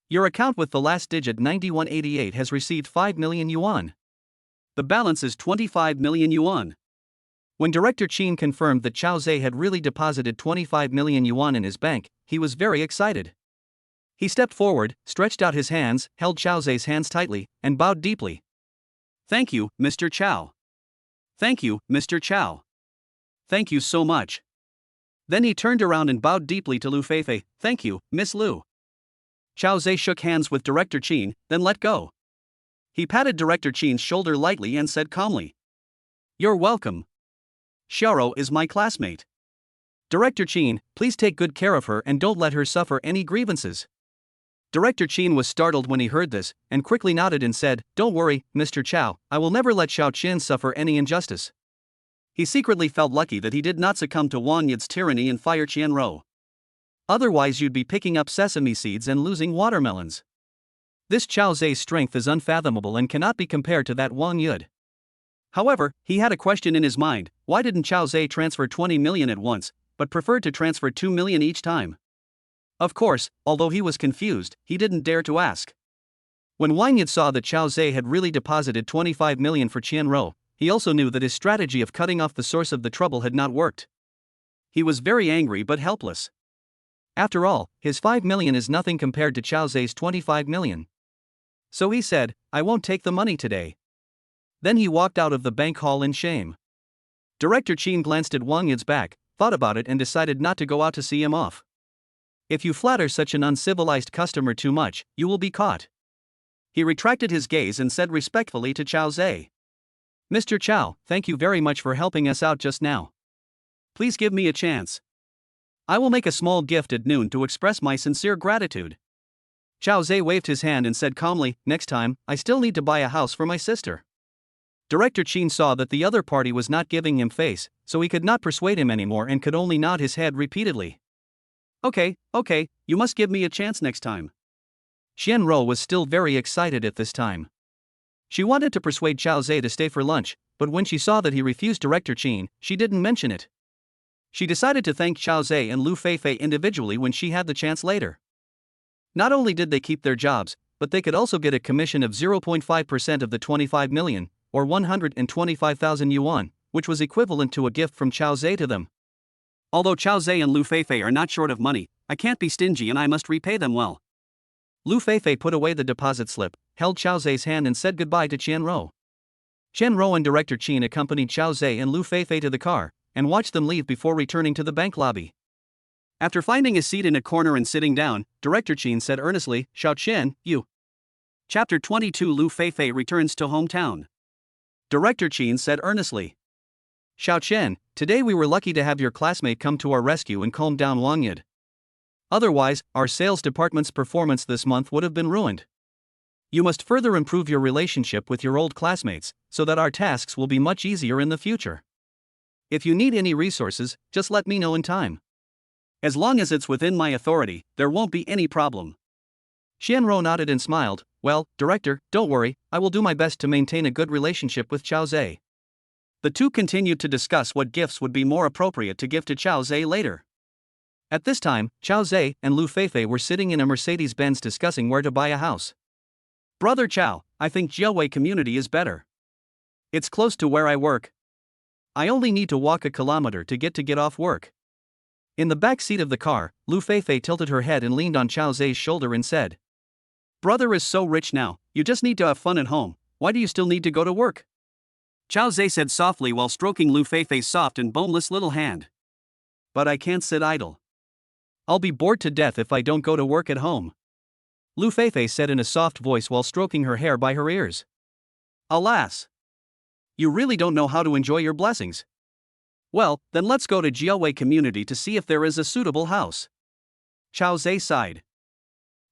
S1: Your account with the last digit 9188 has received 5 million yuan.
S2: The balance is 25 million yuan.
S1: When Director Qin confirmed that Chao Zhe had really deposited 25 million yuan in his bank, he was very excited. He stepped forward, stretched out his hands, held Chao Zhe's hands tightly, and bowed deeply.
S2: Thank you, Mr. Chao. Thank you, Mr. Chao. Thank you so much. Then he turned around and bowed deeply to Liu Feifei. Thank you, Miss Liu. Chao Zhe shook hands with Director Qin, then let go. He patted Director Qin's shoulder lightly and said calmly, "You're welcome. Xiaoro is my classmate.
S1: Director Qin, please take good care of her and don't let her suffer any grievances." Director Qin was startled when he heard this, and quickly nodded and said, "Don't worry, Mr. Chao, I will never let Xiao Qin suffer any injustice."
S2: He secretly felt lucky that he did not succumb to Wang Yid's tyranny and fire Chen Ruo.
S1: Otherwise you'd be picking up sesame seeds and losing watermelons. This Chao Zhe's strength is unfathomable and cannot be compared to that Wang Yid.
S2: However, he had a question in his mind: why didn't Chao Zhe transfer 20 million at once, but preferred to transfer 2 million each time? Of course, although he was confused, he didn't dare to ask.
S1: When Wang Yid saw that Chao Zhe had really deposited 25 million for Chen Ruo, he also knew that his strategy of cutting off the source of the trouble had not worked.
S2: He was very angry but helpless.
S1: After all, his 5 million is nothing compared to Chao Zhe's 25 million. So he said, "I won't take the money today." Then he walked out of the bank hall in shame. Director Qin glanced at Wang Yid's back, thought about it and decided not to go out to see him off. If you flatter such an uncivilized customer too much, you will be caught. He retracted his gaze and said respectfully to Chao Zhe, "Mr. Chao, thank you very much for helping us out just now.
S2: Please give me a chance. I will make a small gift at noon to express my sincere gratitude."
S1: Chao Zhe waved his hand and said calmly, "Next time, I still need to buy a house for my sister." Director Qin saw that the other party was not giving him face, so he could not persuade him anymore and could only nod his head repeatedly.
S2: Okay, you must give me a chance next time."
S1: Chen Ruo was still very excited at this time. She wanted to persuade Chao Zhe to stay for lunch, but when she saw that he refused Director Qin, she didn't mention it. She decided to thank Chao Zhe and Liu Feifei individually when she had the chance later. Not only did they keep their jobs, but they could also get a commission of 0.5% of the 25 million, or 125,000 yuan, which was equivalent to a gift from Chao Zhe to them.
S2: Although Chao Zhe and Liu Feifei are not short of money, I can't be stingy and I must repay them well.
S1: Liu Feifei put away the deposit slip, held Chao Zhe's hand and said goodbye to Chen Ruo. Chen Ruo and Director Qin accompanied Chao Zhe and Liu Feifei to the car, and watched them leave before returning to the bank lobby.
S2: After finding a seat in a corner and sitting down, Director Qin said earnestly, "Xiao Chen, you." Chapter 22: Liu Feifei returns to hometown.
S1: Director Qin said earnestly, "Xiao Chen, today we were lucky to have your classmate come to our rescue and calm down Wang Yid. Otherwise, our sales department's performance this month would have been ruined. You must further improve your relationship with your old classmates, so that our tasks will be much easier in the future. If you need any resources, just let me know in time."
S2: As long as it's within my authority, there won't be any problem.
S1: Chen Ruo nodded and smiled. Well, director, don't worry, I will do my best to maintain a good relationship with Qiao Zhe.
S2: The two continued to discuss what gifts would be more appropriate to give to Qiao Zhe later.
S1: At this time, Qiao Zhe and Liu Feifei were sitting in a Mercedes-Benz discussing where to buy a house.
S2: Brother Qiao, I think Jiawei community is better. It's close to where I work. I only need to walk a kilometer to get off work.
S1: In the back seat of the car, Liu Feifei tilted her head and leaned on Qiao Zhe's shoulder and said,
S2: Brother is so rich now, you just need to have fun at home, why do you still need to go to work? Qiao Zhe said softly while stroking Liu Feifei's soft and boneless little hand. But I can't sit idle.
S1: I'll be bored to death if I don't go to work at home. Liu Feifei said in a soft voice while stroking her hair by her ears.
S2: Alas! You really don't know how to enjoy your blessings. Well, then let's go to Jiawei community to see if there is a suitable house. Qiao Zhe sighed.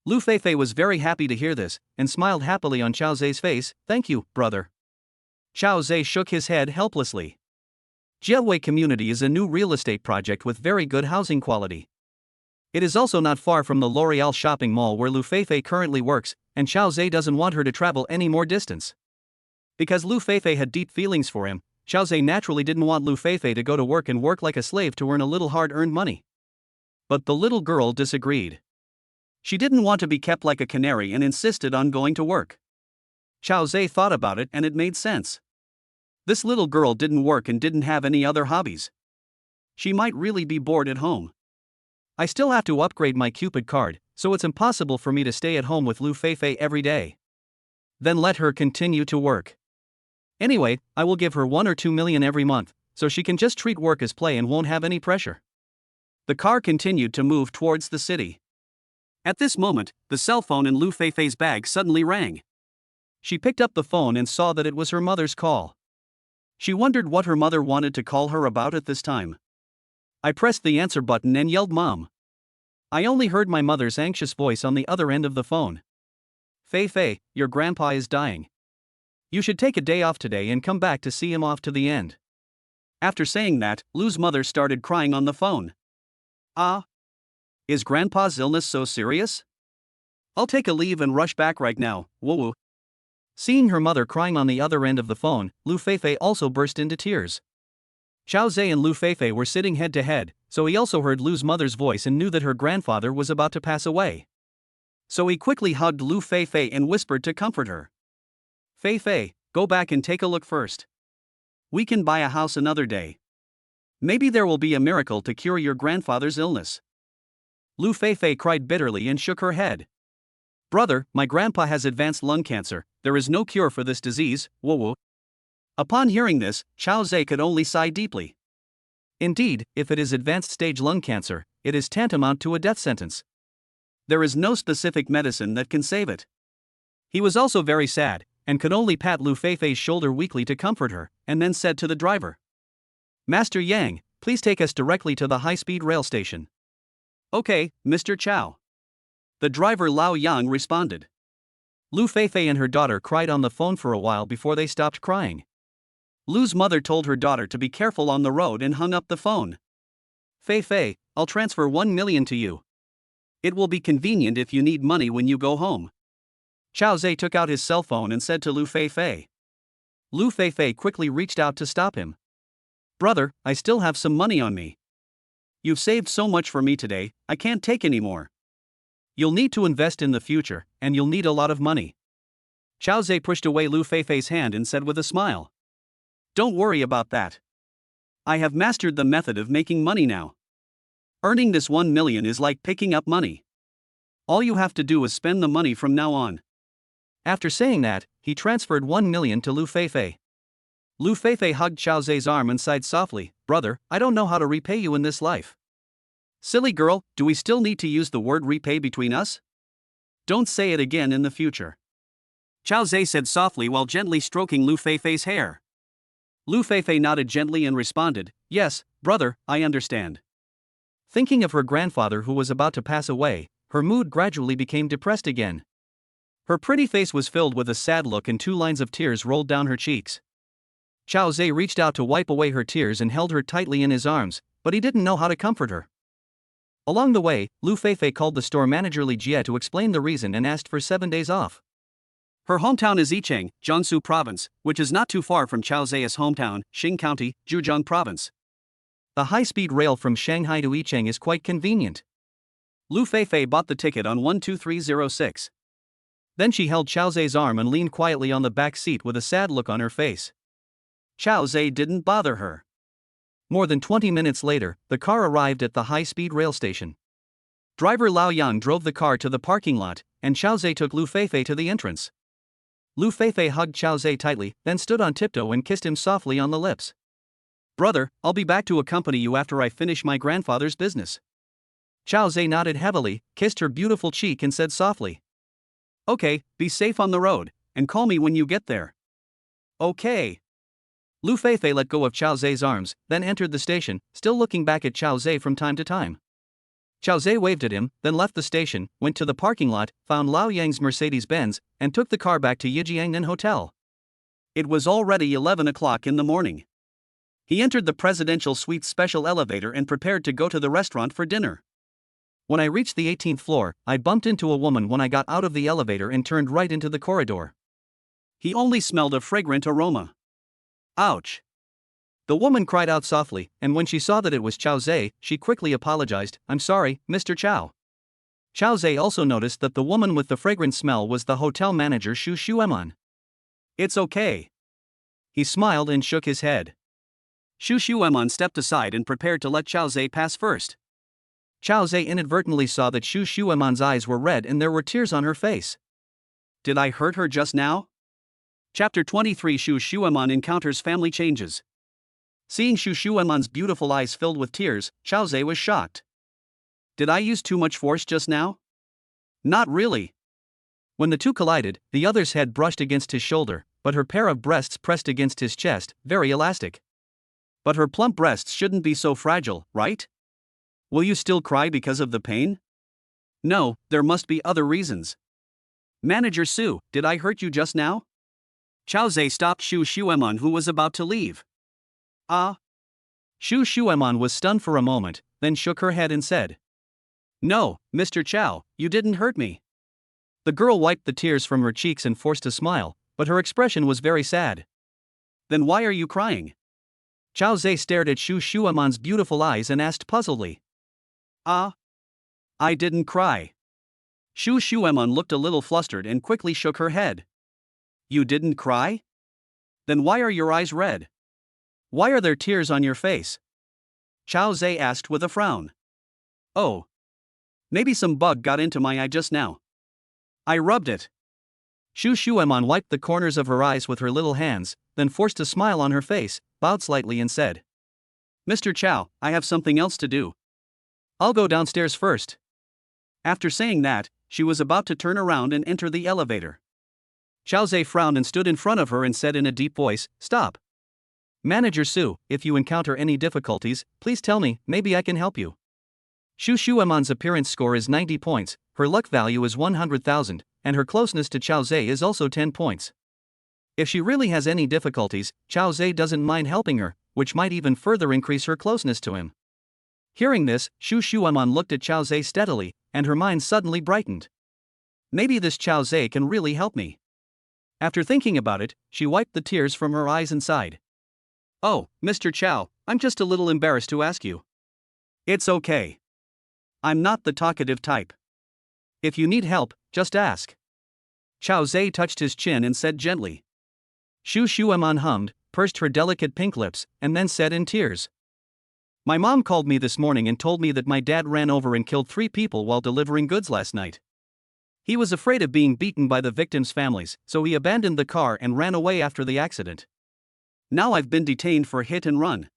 S1: Liu Feifei was very happy to hear this, and smiled happily on Qiao Zhe's face. Thank you, brother.
S2: Qiao Zhe shook his head helplessly.
S1: Jiawei community is a new real estate project with very good housing quality. It is also not far from the L'Oreal shopping mall where Liu Feifei currently works, and Qiao Zhe doesn't want her to travel any more distance. Because Liu Feifei had deep feelings for him, Qiao Zhe naturally didn't want Liu Feifei to go to work and work like a slave to earn a little hard-earned money. But the little girl disagreed.
S2: She didn't want to be kept like a canary and insisted on going to work. Qiao Zhe thought about it and it made sense. This little girl didn't work and didn't have any other hobbies. She might really be bored at home.
S1: I still have to upgrade my Cupid card, so it's impossible for me to stay at home with Liu Feifei every day. Then let her continue to work. Anyway, I will give her 1 or 2 million every month, so she can just treat work as play and won't have any pressure.
S2: The car continued to move towards the city. At this moment, the cell phone in Liu Feifei's bag suddenly rang.
S1: She picked up the phone and saw that it was her mother's call.
S2: She wondered what her mother wanted to call her about at this time.
S1: I pressed the answer button and yelled Mom. I only heard my mother's anxious voice on the other end of the phone. Feifei, your grandpa is dying. You should take a day off today and come back to see him off to the end.
S2: After saying that, Liu's mother started crying on the phone. Ah? Is grandpa's illness so serious? I'll take a leave and rush back right now, woo-woo.
S1: Seeing her mother crying on the other end of the phone, Liu Feifei also burst into tears. Qiao Zhe and Liu Feifei were sitting head to head, so he also heard Liu's mother's voice and knew that her grandfather was about to pass away.
S2: So he quickly hugged Liu Feifei and whispered to comfort her. Feifei, go back and take a look first. We can buy a house another day. Maybe there will be a miracle to cure your grandfather's illness.
S1: Liu Feifei cried bitterly and shook her head. Brother, my grandpa has advanced lung cancer, there is no cure for this disease, woo-woo.
S2: Upon hearing this, Qiao Zhe could only sigh deeply.
S1: Indeed, if it is advanced stage lung cancer, it is tantamount to a death sentence.
S2: There is no specific medicine that can save it.
S1: He was also very sad, and could only pat Liu Feifei's shoulder weakly to comfort her, and then said to the driver. Master Yang, please take us directly to the high-speed rail station.
S2: Okay, Mr. Qiao. The driver Lao Yang responded.
S1: Liu Feifei and her daughter cried on the phone for a while before they stopped crying.
S2: Liu's mother told her daughter to be careful on the road and hung up the phone. Feifei, I'll transfer 1 million to you. It will be convenient if you need money when you go home.
S1: Qiao Zhe took out his cell phone and said to Liu Feifei. Liu Feifei quickly reached out to stop him. Brother, I still have some money on me.
S2: You've saved so much for me today, I can't take any more.
S1: You'll need to invest in the future, and you'll need a lot of money.
S2: Qiao Zhe pushed away Liu Feifei's hand and said with a smile. Don't worry about that. I have mastered the method of making money now. Earning this 1 million is like picking up money. All you have to do is spend the money from now on.
S1: After saying that, he transferred 1 million to Liu Feifei. Liu Feifei hugged Qiao Zhe's arm and sighed softly, Brother, I don't know how to repay you in this life.
S2: Silly girl, do we still need to use the word repay between us? Don't say it again in the future. Qiao Zhe said softly while gently stroking Liu Feifei's hair. Liu Feifei nodded gently and responded, Yes, brother, I understand.
S1: Thinking of her grandfather who was about to pass away, her mood gradually became depressed again. Her pretty face was filled with a sad look and 2 lines of tears rolled down her cheeks. Qiao Zhe reached out to wipe away her tears and held her tightly in his arms, but he didn't know how to comfort her. Along the way, Liu Feifei called the store manager Li Jie to explain the reason and asked for 7 days off.
S2: Her hometown is Yicheng, Jiangsu Province, which is not too far from Chao Zhe's hometown, Xing County, Zhejiang Province.
S1: The high-speed rail from Shanghai to Yicheng is quite convenient.
S2: Liu Feifei bought the ticket on 12306.
S1: Then she held Chao Zhe's arm and leaned quietly on the back seat with a sad look on her face.
S2: Chao Zhe didn't bother her.
S1: More than 20 minutes later, the car arrived at the high-speed rail station.
S2: Driver Lao Yang drove the car to the parking lot, and Chao Zhe took Liu Feifei to the entrance.
S1: Liu Feifei hugged Chao Zhe tightly, then stood on tiptoe and kissed him softly on the lips.
S2: "Brother, I'll be back to accompany you after I finish my grandfather's business."
S1: Chao Zhe nodded heavily, kissed her beautiful cheek and said softly,
S2: "Okay, be safe on the road, and call me when you get there."
S1: "Okay." Liu Feifei let go of Chao Zhe's arms, then entered the station, still looking back at Chao Zhe from time to time. Chao Zhe waved at him, then left the station, went to the parking lot, found Lao Yang's Mercedes-Benz, and took the car back to Yijiangnan Hotel.
S2: It was already 11 o'clock in the morning. He entered the presidential suite's special elevator and prepared to go to the restaurant for dinner.
S1: When I reached the 18th floor, I bumped into a woman when I got out of the elevator and turned right into the corridor.
S2: He only smelled a fragrant aroma. Ouch!
S1: The woman cried out softly, and when she saw that it was Chao Zhe, she quickly apologized. "I'm sorry, Mr. Chao." Chao Zhe also noticed that the woman with the fragrant smell was the hotel manager Shu Shuan.
S2: "It's okay."
S1: He smiled and shook his head.
S2: Shu Shuan stepped aside and prepared to let Chao Zhe pass first.
S1: Chao Zhe inadvertently saw that Shu Shuan's eyes were red and there were tears on her face.
S2: "Did I hurt her just now?" Chapter 23. Shu Shuan encounters family changes.
S1: Seeing Shu Shuan's beautiful eyes filled with tears, Chao Zhe was shocked.
S2: "Did I use too much force just now?"
S1: "Not really." When the two collided, the other's head brushed against his shoulder, but her pair of breasts pressed against his chest, very elastic.
S2: "But her plump breasts shouldn't be so fragile, right? Will you still cry because of the pain?" "No, there must be other reasons." "Manager Su, did I hurt you just now?" Chao Zhe stopped Shu Shuan, who was about to leave.
S1: "Ah." Shu Shuan was stunned for a moment, then shook her head and said,
S2: "No, Mr. Chao, you didn't hurt me."
S1: The girl wiped the tears from her cheeks and forced a smile, but her expression was very sad.
S2: "Then why are you crying?"
S1: Chao Zhe stared at Shu Shuan's beautiful eyes and asked puzzledly.
S2: "Ah. I didn't cry." Shu Shuan looked a little flustered and quickly shook her head. "You didn't cry? Then why are your eyes red? Why are there tears on your face?" Chao Zhe asked with a frown. "Oh. Maybe some bug got into my eye just now. I rubbed it."
S1: Shu Shuan wiped the corners of her eyes with her little hands, then forced a smile on her face, bowed slightly and said,
S2: "Mr. Chao, I have something else to do.
S1: I'll go downstairs first."
S2: After saying that, she was about to turn around and enter the elevator.
S1: Chao Zhe frowned and stood in front of her and said in a deep voice, "Stop. Manager Su, if you encounter any difficulties, please tell me, maybe I can help you." Shu Shuan's appearance score is 90 points, her luck value is 100,000, and her closeness to Chao Zhe is also 10 points. If she really has any difficulties, Chao Zhe doesn't mind helping her, which might even further increase her closeness to him. Hearing this, Shu Shuan looked at Chao Zhe steadily, and her mind suddenly brightened. Maybe this Chao Zhe can really help me. After thinking about it, she wiped the tears from her eyes and sighed.
S2: "Oh, Mr. Chao, I'm just a little embarrassed to ask you." "It's okay. I'm not the talkative type.
S1: If you need help, just ask."
S2: Chao Zhe touched his chin and said gently.
S1: Shu Shuan hummed, pursed her delicate pink lips, and then said in tears, "My mom called me this morning and told me that my dad ran over and killed 3 people while delivering goods last night. He was afraid of being beaten by the victims' families, so he abandoned the car and ran away after the accident.
S2: Now I've been detained for hit and run.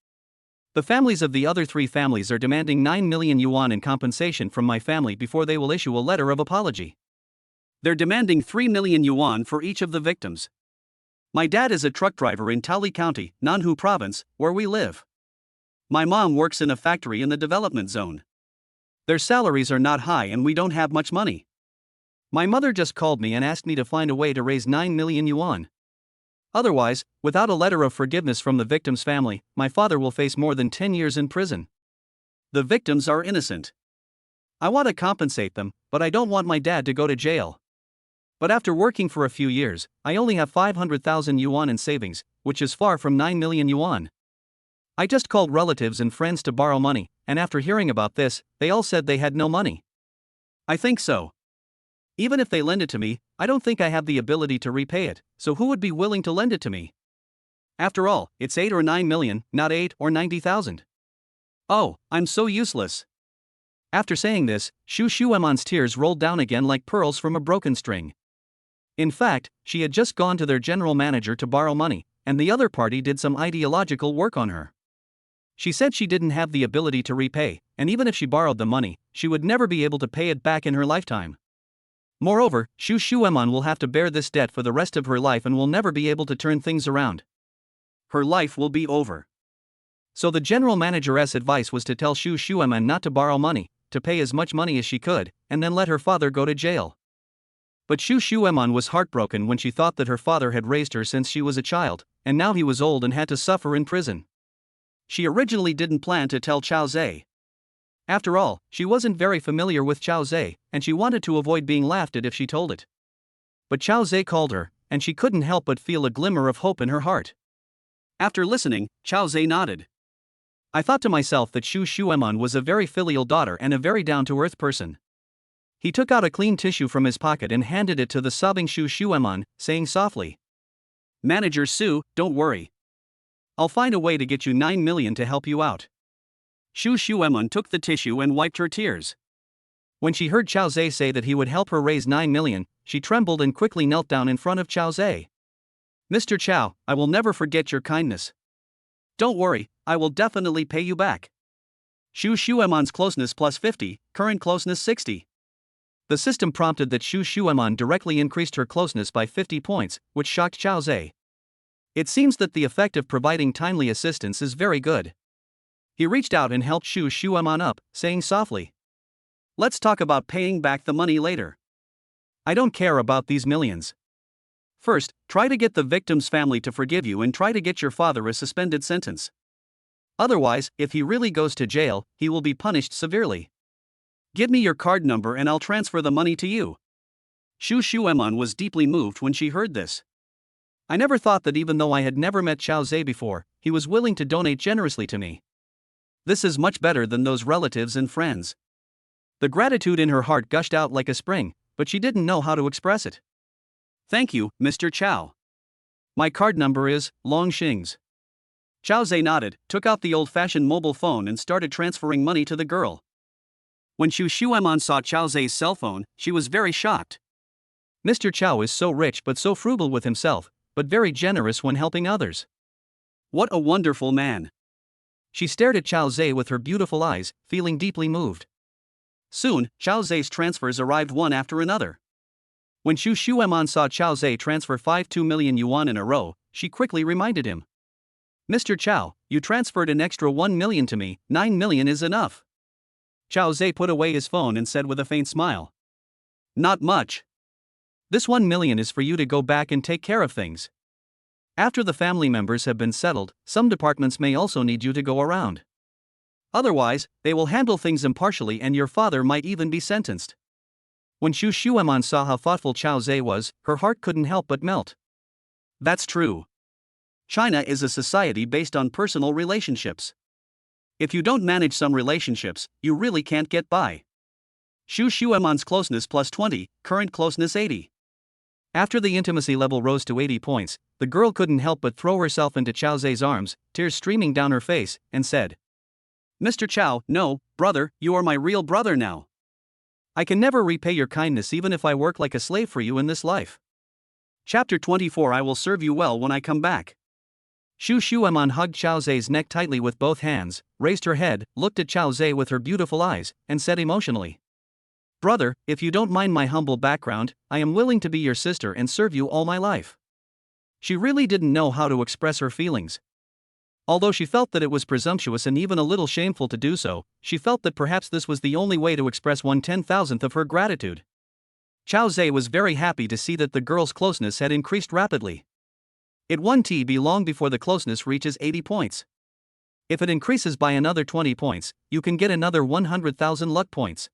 S1: The families of the other 3 families are demanding 9 million yuan in compensation from my family before they will issue a letter of apology.
S2: They're demanding 3 million yuan for each of the victims. My dad is a truck driver in Taoli County, Nanhu Province, where we live. My mom works in a factory in the development zone. Their salaries are not high and we don't have much money.
S1: My mother just called me and asked me to find a way to raise 9 million yuan. Otherwise, without a letter of forgiveness from the victim's family, my father will face more than 10 years in prison."
S2: The victims are innocent.
S1: I want to compensate them, but I don't want my dad to go to jail. But after working for a few years, I only have 500,000 yuan in savings, which is far from 9 million yuan. I just called relatives and friends to borrow money, and after hearing about this, they all said they had no money. I think so. Even if they lend it to me, I don't think I have the ability to repay it, so who would be willing to lend it to me? After all, it's 8 or 9 million, not 8 or 90,000. Oh, I'm so useless. After saying this, Shu Shuan's tears rolled down again like pearls from a broken string. In fact, she had just gone to their general manager to borrow money, and the other party did some ideological work on her. She said she didn't have the ability to repay, and even if she borrowed the money, she would never be able to pay it back in her lifetime. Moreover, Shu Shuan will have to bear this debt for the rest of her life and will never be able to turn things around. Her life will be over. So the general manager's advice was to tell Shu Shuan not to borrow money, to pay as much money as she could, and then let her father go to jail. But Shu Shuan was heartbroken when she thought that her father had raised her since she was a child, and now he was old and had to suffer in prison. She originally didn't plan to tell Chao Zhe. After all, she wasn't very familiar with Chao Zhe, and she wanted to avoid being laughed at if she told it. But Chao Zhe called her, and she couldn't help but feel a glimmer of hope in her heart. After listening, Chao Zhe nodded. I thought to myself that Shu Shuan was a very filial daughter and a very down-to-earth person. He took out a clean tissue from his pocket and handed it to the sobbing Shu Shuan, saying softly, "Manager Su, don't worry. I'll find a way to get you 9 million to help you out." Shu Shuan took the tissue and wiped her tears. When she heard Chao Zhe say that he would help her raise 9 million, she trembled and quickly knelt down in front of Chao Zhe. "Mr. Chao, I will never forget your kindness. Don't worry, I will definitely pay you back." Shu Shuan's closeness plus 50, current closeness 60. The system prompted that Shu Shuan directly increased her closeness by 50 points, which shocked Chao Zhe. It seems that the effect of providing timely assistance is very good. He reached out and helped Shu Shuan up, saying softly, "Let's talk about paying back the money later. I don't care about these millions. First, try to get the victim's family to forgive you and try to get your father a suspended sentence. Otherwise, if he really goes to jail, he will be punished severely. Give me your card number and I'll transfer the money to you." Shu Shuan was deeply moved when she heard this. I never thought that even though I had never met Chao Zhe before, he was willing to donate generously to me. This is much better than those relatives and friends. The gratitude in her heart gushed out like a spring, but she didn't know how to express it. "Thank you, Mr. Chao. My card number is Long Xing's." Chao Zhe nodded, took out the old-fashioned mobile phone and started transferring money to the girl. When Shu Shuan saw Chao Zhe's cell phone, she was very shocked. Mr. Chao is so rich but so frugal with himself, but very generous when helping others. What a wonderful man. She stared at Chao Zhe with her beautiful eyes, feeling deeply moved. Soon, Chao Zhe's transfers arrived one after another. When Shu Shuan saw Chao Zhe transfer 2 million yuan in a row, she quickly reminded him. "Mr. Chao, you transferred an extra 1 million to me, 9 million is enough." Chao Zhe put away his phone and said with a faint smile, "Not much. This 1 million is for you to go back and take care of things. After the family members have been settled, some departments may also need you to go around. Otherwise, they will handle things impartially and your father might even be sentenced." When Shu Shuan saw how thoughtful Chao Zhe was, her heart couldn't help but melt. That's true. China is a society based on personal relationships. If you don't manage some relationships, you really can't get by. Shu Shuan's closeness plus 20, current closeness 80. After the intimacy level rose to 80 points, the girl couldn't help but throw herself into Chao Zhe's arms, tears streaming down her face, and said, "Mr. Chao, no, brother, you are my real brother now. I can never repay your kindness even if I work like a slave for you in this life. Chapter 24 I will serve you well when I come back." Shu Shuan hugged Chao Zhe's neck tightly with both hands, raised her head, looked at Chao Zhe with her beautiful eyes, and said emotionally, "Brother, if you don't mind my humble background, I am willing to be your sister and serve you all my life." She really didn't know how to express her feelings. Although she felt that it was presumptuous and even a little shameful to do so, she felt that perhaps this was the only way to express 1/10,000th of her gratitude. Chao Zhe was very happy to see that the girl's closeness had increased rapidly. It won't be long before the closeness reaches 80 points. If it increases by another 20 points, you can get another 100,000 luck points.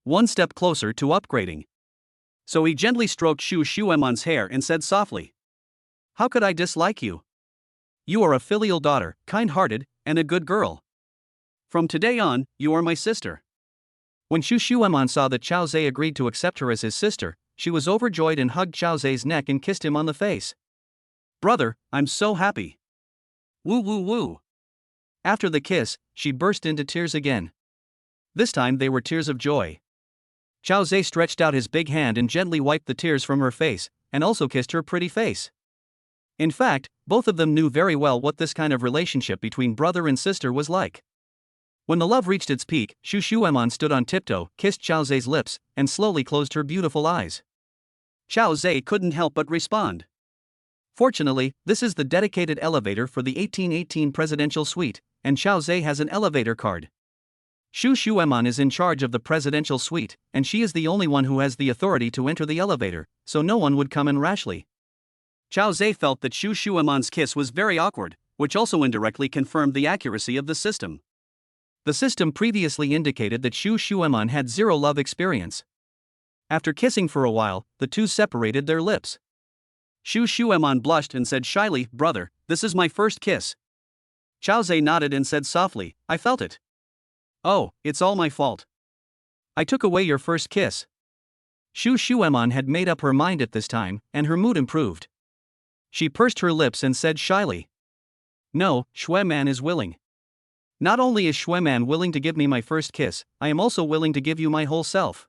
S2: one step closer to upgrading. So he gently stroked Shu Shuan's hair and said softly, "How could I dislike you? You are a filial daughter, kind-hearted, and a good girl. From today on, you are my sister."
S1: When Shu Shuan saw that Chao Zhe agreed to accept her as his sister, she was overjoyed and hugged Chao Zhe's neck and kissed him on the face.
S2: "Brother, I'm so happy. Woo woo woo."
S1: After the kiss, she burst into tears again. This time they were tears of joy. Chao Zhe stretched out his big hand and gently wiped the tears from her face, and also kissed her pretty face. In fact, both of them knew very well what this kind of relationship between brother and sister was like. When the love reached its peak, Shu Shuan stood on tiptoe, kissed Chao Zhe's lips, and slowly closed her beautiful eyes.
S2: Chao Zhe couldn't help but respond.
S1: Fortunately, this is the dedicated elevator for the 1818 presidential suite, and Chao Zhe has an elevator card. Shu Shuan is in charge of the presidential suite, and she is the only one who has the authority to enter the elevator, so no one would come in rashly.
S2: Chao Zhe felt that Shu Shuan's kiss was very awkward, which also indirectly confirmed the accuracy of the system.
S1: The system previously indicated that Shu Shuan had zero love experience. After kissing for a while, the two separated their lips.
S2: Shu Shuan blushed and said shyly, "Brother, this is my first kiss." Chao Zhe nodded and said softly, "I felt it." "Oh, it's all my fault.
S1: I took away your first kiss." Shu Shuan had made up her mind at this time, and her mood improved. She pursed her lips and said shyly, "No, Shueman is willing. Not only is Shueman willing to give me my first kiss, I am also willing to give you my whole self."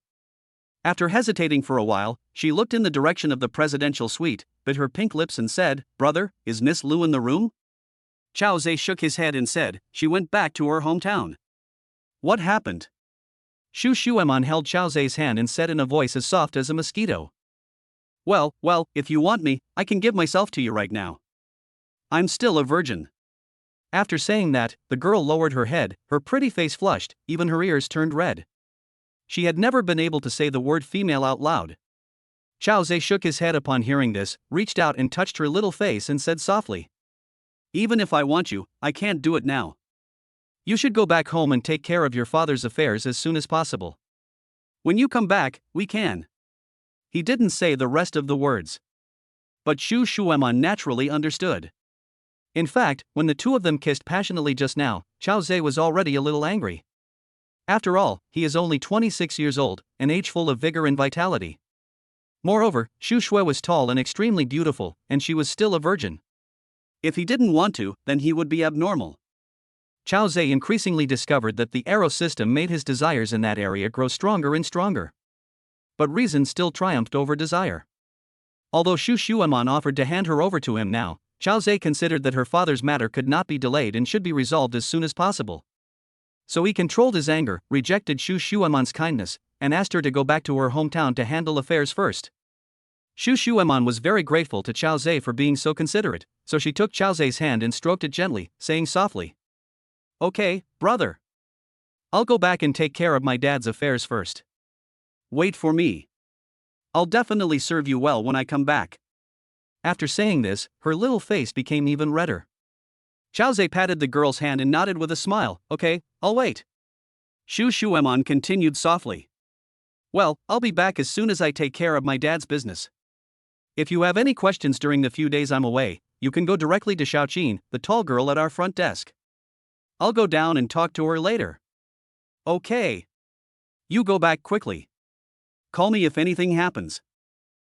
S2: After hesitating for a while, she looked in the direction of the presidential suite, bit her pink lips and said, "Brother, is Miss Liu in the room?" Chao Zhe shook his head and said, "She went back to her hometown." "What happened?"
S1: Shu Shuan held Chao Zhe's hand and said in a voice as soft as a mosquito,
S2: Well, if you want me, I can give myself to you right now. I'm still a virgin."
S1: After saying that, the girl lowered her head, her pretty face flushed, even her ears turned red. She had never been able to say the word female out loud. Chao Zhe shook his head upon hearing this, reached out and touched her little face and said softly,
S2: "Even if I want you, I can't do it now.
S1: You should go back home and take care of your father's affairs as soon as possible.
S2: When you come back, we can."
S1: He didn't say the rest of the words. But Shu Shuan naturally understood. In fact, when the two of them kissed passionately just now, Chao Zhe was already a little angry. After all, he is only 26 years old, an age full of vigor and vitality. Moreover, Shu Shuan was tall and extremely beautiful, and she was still a virgin.
S2: If he didn't want to, then he would be abnormal.
S1: Chao Zhe increasingly discovered that the Eros System made his desires in that area grow stronger and stronger. But reason still triumphed over desire. Although Shu Shuan offered to hand her over to him now, Chao Zhe considered that her father's matter could not be delayed and should be resolved as soon as possible. So he controlled his anger, rejected Shu Shuan's kindness, and asked her to go back to her hometown to handle affairs first. Shu Shuan was very grateful to Chao Zhe for being so considerate, so she took Chao Zhe's hand and stroked it gently, saying softly, "Okay, brother. I'll go back and take care of my dad's affairs first.
S2: Wait for me. I'll definitely serve you well when I come back."
S1: After saying this, her little face became even redder.
S2: Chao Zhe patted the girl's hand and nodded with a smile. "Okay, I'll wait." Shu Shuan continued softly, "Well, I'll be back as soon as I take care of my dad's business. If you have any questions during the few days I'm away, you can go directly to Xiaoqin, the tall girl at our front desk. I'll go down and talk to her later." "Okay. You go back quickly. Call me if anything happens."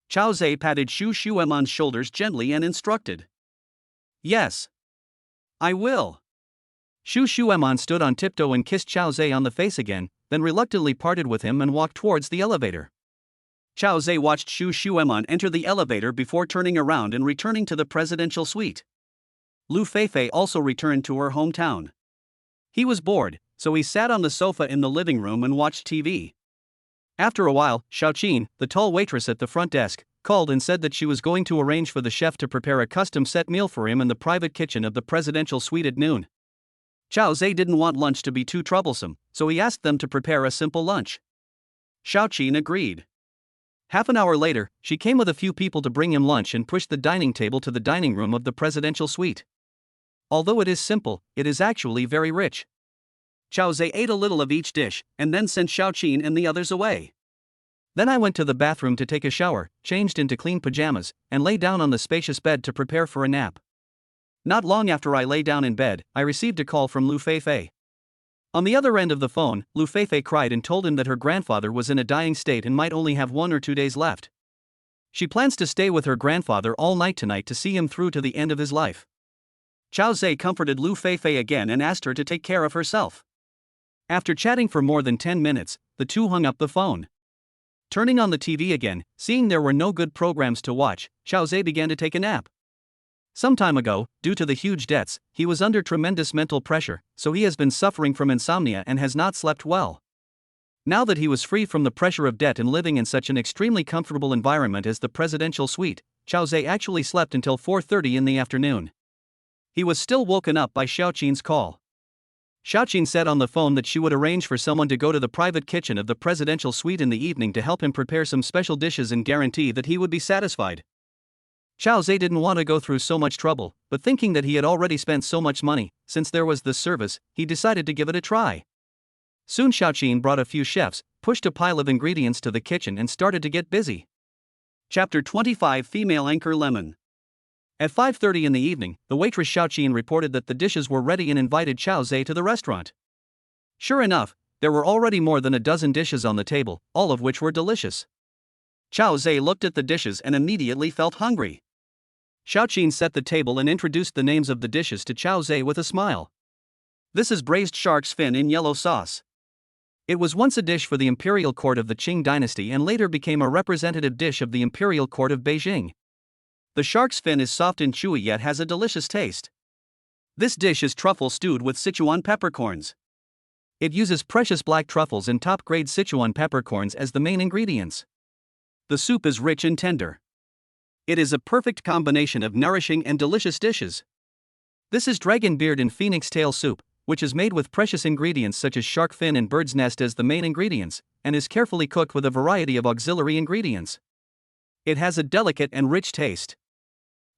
S2: Chao Zhe patted Shu Shuan's shoulders gently and instructed, "Yes. I will."
S1: Shu Shuan stood on tiptoe and kissed Chao Zhe on the face again, then reluctantly parted with him and walked towards the elevator.
S2: Chao Zhe watched Shu Shuan enter the elevator before turning around and returning to the presidential suite. Liu Feifei also returned to her hometown. He was bored, so he sat on the sofa in the living room and watched TV. After a while, Xiaoqin, the tall waitress at the front desk, called and said that she was going to arrange for the chef to prepare a custom-set meal for him in the private kitchen of the presidential suite at noon. Chao Zhe didn't want lunch to be too troublesome, so he asked them to prepare a simple lunch. Xiaoqin agreed. Half an hour later, she came with a few people to bring him lunch and pushed the dining table to the dining room of the presidential suite. Although it is simple, it is actually very rich. Chao Zhe ate a little of each dish, and then sent Xiaoqin and the others away.
S1: Then I went to the bathroom to take a shower, changed into clean pajamas, and lay down on the spacious bed to prepare for a nap. Not long after I lay down in bed, I received a call from Liu Feifei. On the other end of the phone, Liu Feifei cried and told him that her grandfather was in a dying state and might only have 1 or 2 days left. She plans to stay with her grandfather all night tonight to see him through to the end of his life. Chao Zhe comforted Liu Feifei again and asked her to take care of herself. After chatting for more than 10 minutes, the two hung up the phone. Turning on the TV again, seeing there were no good programs to watch, Chao Zhe began to take a nap. Some time ago, due to the huge debts, he was under tremendous mental pressure, so he has been suffering from insomnia and has not slept well. Now that he was free from the pressure of debt and living in such an extremely comfortable environment as the presidential suite, Chao Zhe actually slept until 4:30 in the afternoon. He was still woken up by Xiaoqin's call. Xiaoqin said on the phone that she would arrange for someone to go to the private kitchen of the presidential suite in the evening to help him prepare some special dishes and guarantee that he would be satisfied. Chao Zhe didn't want to go through so much trouble, but thinking that he had already spent so much money, since there was this service, he decided to give it a try. Soon Xiaoqin brought a few chefs, pushed a pile of ingredients to the kitchen and started to get busy.
S2: Chapter 25 Female Anchor Lemon.
S1: At 5:30 in the evening, the waitress Xiaoqin reported that the dishes were ready and invited Chao Zhe to the restaurant. Sure enough, there were already more than a dozen dishes on the table, all of which were delicious. Chao Zhe looked at the dishes and immediately felt hungry. Xiaoqin set the table and introduced the names of the dishes to Chao Zhe with a smile. This is braised shark's fin in yellow sauce. It was once a dish for the imperial court of the Qing dynasty and later became a representative dish of the imperial court of Beijing. The shark's fin is soft and chewy yet has a delicious taste. This dish is truffle stewed with Sichuan peppercorns. It uses precious black truffles and top-grade Sichuan peppercorns as the main ingredients. The soup is rich and tender. It is a perfect combination of nourishing and delicious dishes. This is dragon beard and phoenix tail soup, which is made with precious ingredients such as shark fin and bird's nest as the main ingredients, and is carefully cooked with a variety of auxiliary ingredients. It has a delicate and rich taste.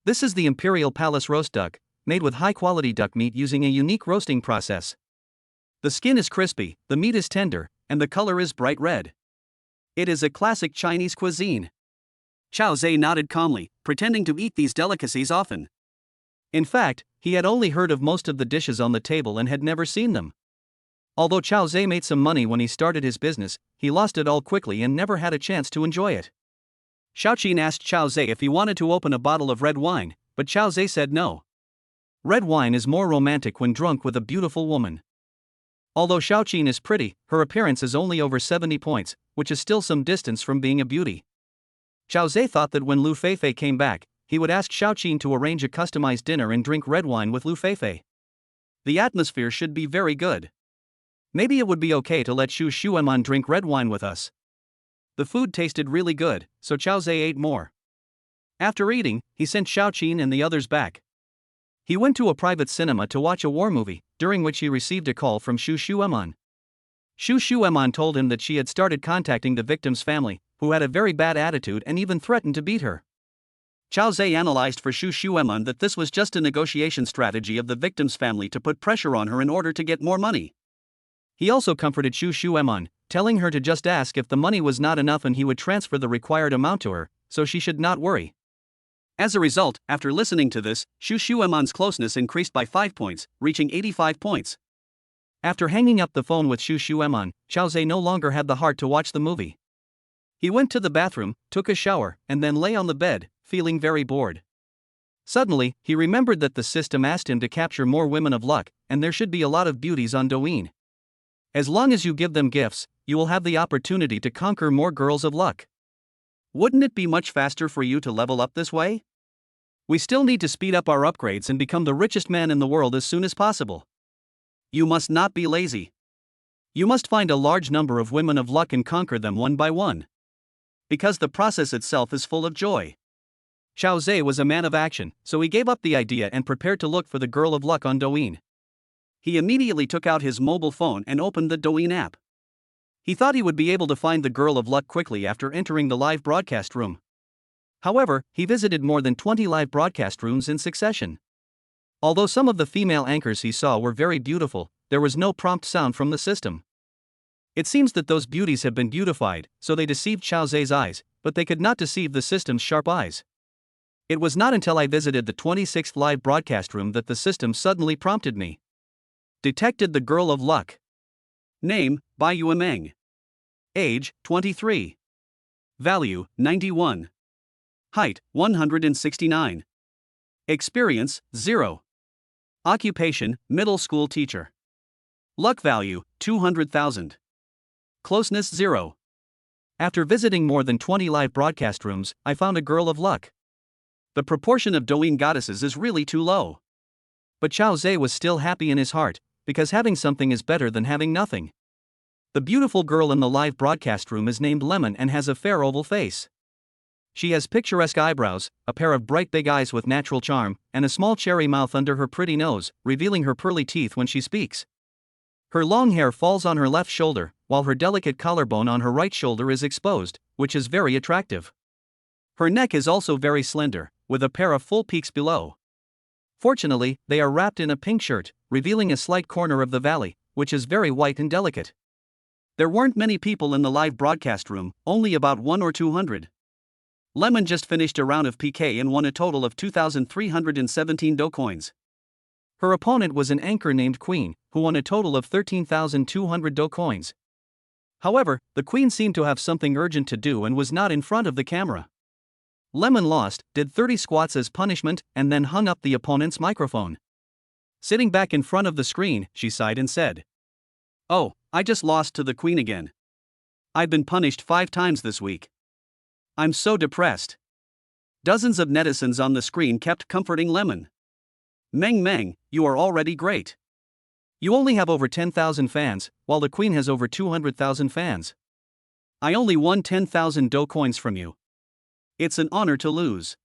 S1: This is the Imperial Palace roast duck, made with high-quality duck meat using a unique roasting process. The skin is crispy, the meat is tender, and the color is bright red. It is a classic Chinese cuisine.
S2: Chao Zhe nodded calmly, pretending to eat these delicacies often.
S1: In fact, he had only heard of most of the dishes on the table and had never seen them. Although Chao Zhe made some money when he started his business, he lost it all quickly and never had a chance to enjoy it. Xiaoqin asked Chao Zhe if he wanted to open a bottle of red wine, but Chao Zhe said no. Red wine is more romantic when drunk with a beautiful woman. Although Xiaoqin is pretty, her appearance is only over 70 points, which is still some distance from being a beauty. Chao Zhe thought that when Liu Feifei came back, he would ask Xiaoqin to arrange a customized dinner and drink red wine with Liu Feifei. The atmosphere should be very good. Maybe it would be okay to let Shu Shuan drink red wine with us. The food tasted really good, so Chao Zhe ate more. After eating, he sent Xiaoqin and the others back. He went to a private cinema to watch a war movie, during which he received a call from Shu Shuan. Shu Shuan told him that she had started contacting the victim's family, who had a very bad attitude and even threatened to beat her. Chao Zhe analyzed for Shu Shuan that this was just a negotiation strategy of the victim's family to put pressure on her in order to get more money. He also comforted Shu Shuan, telling her to just ask if the money was not enough and he would transfer the required amount to her, so she should not worry. As a result, after listening to this, Shu Shuan's closeness increased by 5 points, reaching 85 points. After hanging up the phone with Shu Shuan, Chao Zhe no longer had the heart to watch the movie. He went to the bathroom, took a shower, and then lay on the bed, feeling very bored. Suddenly, he remembered that the system asked him to capture more women of luck, and there should be a lot of beauties on Douyin. As long as you give them gifts, you will have the opportunity to conquer more girls of luck. Wouldn't it be much faster for you to level up this way? We still need to speed up our upgrades and become the richest man in the world as soon as possible. You must not be lazy. You must find a large number of women of luck and conquer them one by one. Because the process itself is full of joy. Chao Zhe was a man of action, so he gave up the idea and prepared to look for the girl of luck on Douyin. He immediately took out his mobile phone and opened the Douyin app. He thought he would be able to find the girl of luck quickly after entering the live broadcast room. However, he visited more than 20 live broadcast rooms in succession. Although some of the female anchors he saw were very beautiful, there was no prompt sound from the system. It seems that those beauties have been beautified, so they deceived Xiao Zhe's eyes, but they could not deceive the system's sharp eyes. It was not until I visited the 26th live broadcast room that the system suddenly prompted me. Detected the girl of luck.
S2: Name, Bai Yuemeng. Age, 23. Value, 91. Height, 169. Experience, 0. Occupation, middle school teacher. Luck value, 200,000. Closeness, 0.
S1: After visiting more than 20 live broadcast rooms, I found a girl of luck.
S2: The proportion of Douyin goddesses is really too low.
S1: But Xiao Zhe was still happy in his heart, because having something is better than having nothing. The beautiful girl in the live broadcast room is named Lemon and has a fair oval face. She has picturesque eyebrows, a pair of bright big eyes with natural charm, and a small cherry mouth under her pretty nose, revealing her pearly teeth when she speaks. Her long hair falls on her left shoulder, while her delicate collarbone on her right shoulder is exposed, which is very attractive. Her neck is also very slender, with a pair of full peaks below. Fortunately, they are wrapped in a pink shirt, revealing a slight corner of the valley, which is very white and delicate.
S2: There weren't many people in the live broadcast room, only about 1 or 200. Lemon just finished a round of PK and won a total of 2,317 do coins.
S1: Her opponent was an anchor named Queen, who won a total of 13,200 do coins. However, the Queen seemed to have something urgent to do and was not in front of the camera. Lemon lost, did 30 squats as punishment, and then hung up the opponent's microphone. Sitting back in front of the screen, she sighed and said,
S2: "Oh, I just lost to the Queen again. I've been punished 5 times this week. I'm so depressed." Dozens of netizens on the screen kept comforting Lemon. "Meng, you are already great.
S1: You only have over 10,000 fans, while the Queen has over 200,000 fans.
S2: I only won 10,000 do coins from you. It's an honor to lose.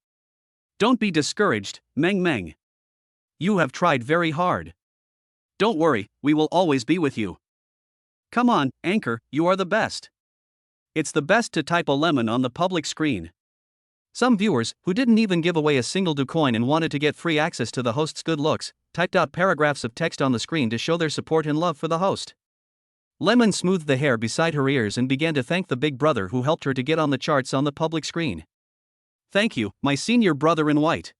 S2: Don't be discouraged, Meng. You have tried very hard. Don't worry, we will always be with you. Come on, anchor, you are the best." It's the best to type a lemon on the public screen.
S1: Some viewers, who didn't even give away a single do coin and wanted to get free access to the host's good looks, typed out paragraphs of text on the screen to show their support and love for the host. Lemon smoothed the hair beside her ears and began to thank the big brother who helped her to get on the charts on the public screen.
S2: "Thank you, my senior brother in white.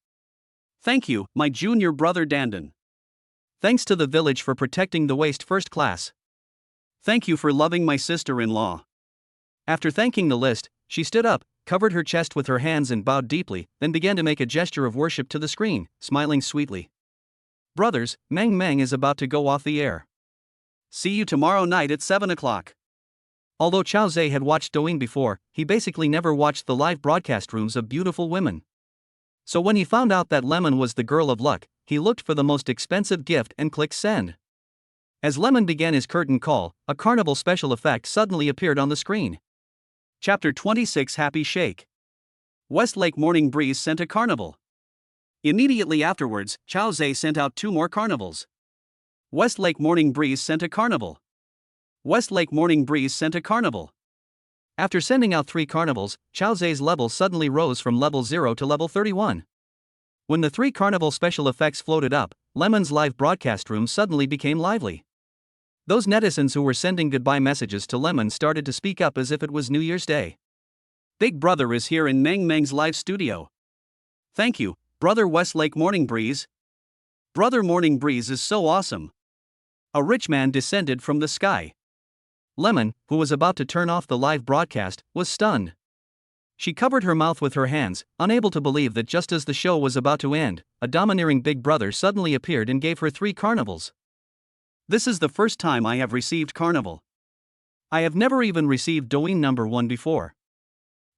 S2: Thank you, my junior brother Dandan.
S1: Thanks to the village for protecting the waste first class.
S2: Thank you for loving my sister-in-law."
S1: After thanking the list, she stood up, covered her chest with her hands and bowed deeply, then began to make a gesture of worship to the screen, smiling sweetly. "Brothers, Meng is about to go off the air.
S2: See you tomorrow night at 7 o'clock.
S1: Although Xiao Zhe had watched Douyin before, he basically never watched the live broadcast rooms of beautiful women. So when he found out that Lemon was the girl of luck, he looked for the most expensive gift and clicked send. As Lemon began his curtain call, a carnival special effect suddenly appeared on the screen.
S2: Chapter 26 Happy Shake. Westlake Morning Breeze sent a carnival. Immediately afterwards, Xiao Zhe sent out 2 more carnivals. Westlake Morning Breeze sent a carnival. Westlake Morning Breeze sent a carnival.
S1: After sending out 3 carnivals, Xiao Zhe's level suddenly rose from level 0 to level 31. When the 3 carnival special effects floated up, Lemon's live broadcast room suddenly became lively. Those netizens who were sending goodbye messages to Lemon started to speak up as if it was New Year's Day.
S2: "Big Brother is here in Meng's live studio. Thank you, Brother Westlake Morning Breeze. Brother Morning Breeze is so awesome."
S1: A rich man descended from the sky. Lemon, who was about to turn off the live broadcast, was stunned. She covered her mouth with her hands, unable to believe that just as the show was about to end, a domineering big brother suddenly appeared and gave her 3 carnivals.
S2: "This is the first time I have received carnival.
S1: I have never even received Douyin number 1 before."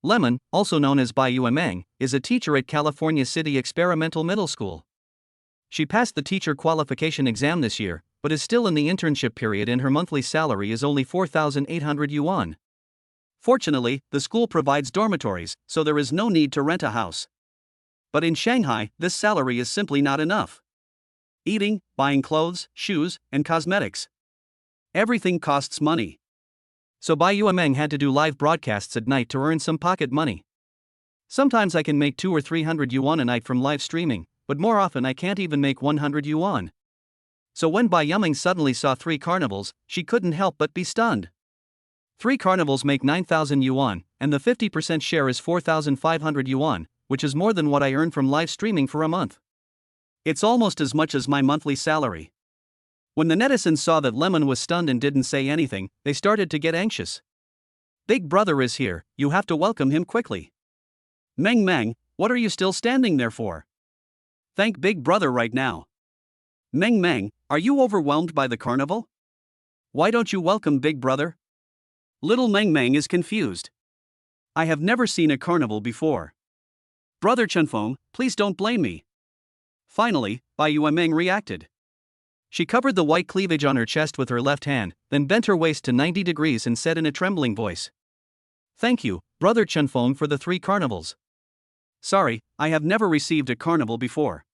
S1: Lemon, also known as Bai Yuemeng, is a teacher at California City Experimental Middle School. She passed the teacher qualification exam this year, but is still in the internship period and her monthly salary is only 4,800 yuan.
S2: Fortunately, the school provides dormitories, so there is no need to rent a house. But in Shanghai, this salary is simply not enough. Eating, buying clothes, shoes, and cosmetics. Everything costs money.
S1: So Bai Yuemeng had to do live broadcasts at night to earn some pocket money. Sometimes I can make 200 or 300 yuan a night from live streaming, but more often I can't even make 100 yuan. So when Bai Yuming suddenly saw 3 carnivals, she couldn't help but be stunned. 3 carnivals make 9,000 yuan, and the 50% share is 4,500 yuan, which is more than what I earn from live streaming for a month. It's almost as much as my monthly salary. When the netizens saw that Lemon was stunned and didn't say anything, they started to get anxious. Big brother is here, you have to welcome him quickly. Meng, what are you still standing there for? Thank Big Brother right now. Meng, are you overwhelmed by the carnival? Why don't you welcome Big Brother? Little Meng is confused. I have never seen a carnival before. Brother Chenfeng, please don't blame me. Finally, Bai Yuemeng reacted. She covered the white cleavage on her chest with her left hand, then bent her waist to 90 degrees and said in a trembling voice. Thank you, Brother Chenfeng, for the 3 carnivals. Sorry, I have never received a carnival before.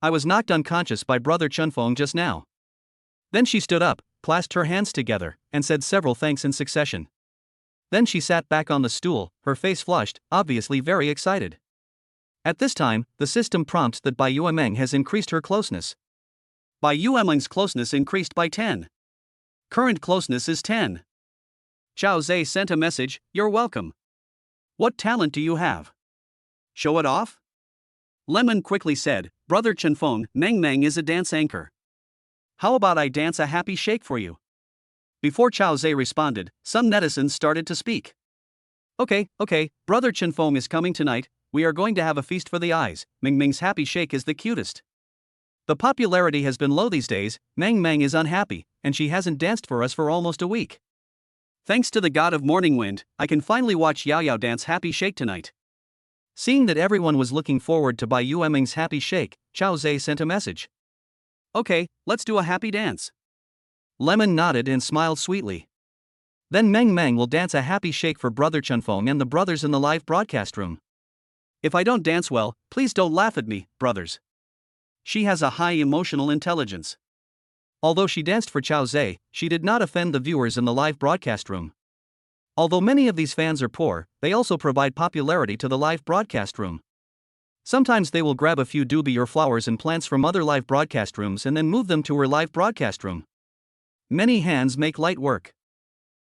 S1: I was knocked unconscious by Brother Chenfeng just now. Then she stood up, clasped her hands together, and said several thanks in succession. Then she sat back on the stool, her face flushed, obviously very excited. At this time, the system prompts that Bai Yuemeng has increased her closeness. Bai Yuemeng's closeness increased by 10. Current closeness is 10. Chao Zhe sent a message, you're welcome. What talent do you have? Show it off? Lemon quickly said, Brother Chenfeng, Meng is a dance anchor. How about I dance a happy shake for you? Before Chao Zhe responded, some netizens started to speak. Okay, Brother Chenfeng is coming tonight, we are going to have a feast for the eyes, Meng's happy shake is the cutest. The popularity has been low these days, Meng is unhappy, and she hasn't danced for us for almost a week. Thanks to the god of morning wind, I can finally watch Yao dance happy shake tonight. Seeing that everyone was looking forward to Bai Yuemeng's happy shake, Chao Zhe sent a message. Okay, let's do a happy dance. Lemon nodded and smiled sweetly. Then Meng will dance a happy shake for Brother Chenfeng and the brothers in the live broadcast room. If I don't dance well, please don't laugh at me, brothers. She has a high emotional intelligence. Although she danced for Chao Zhe, she did not offend the viewers in the live broadcast room. Although many of these fans are poor, they also provide popularity to the live broadcast room. Sometimes they will grab a few doobie or flowers and plants from other live broadcast rooms and then move them to her live broadcast room. Many hands make light work.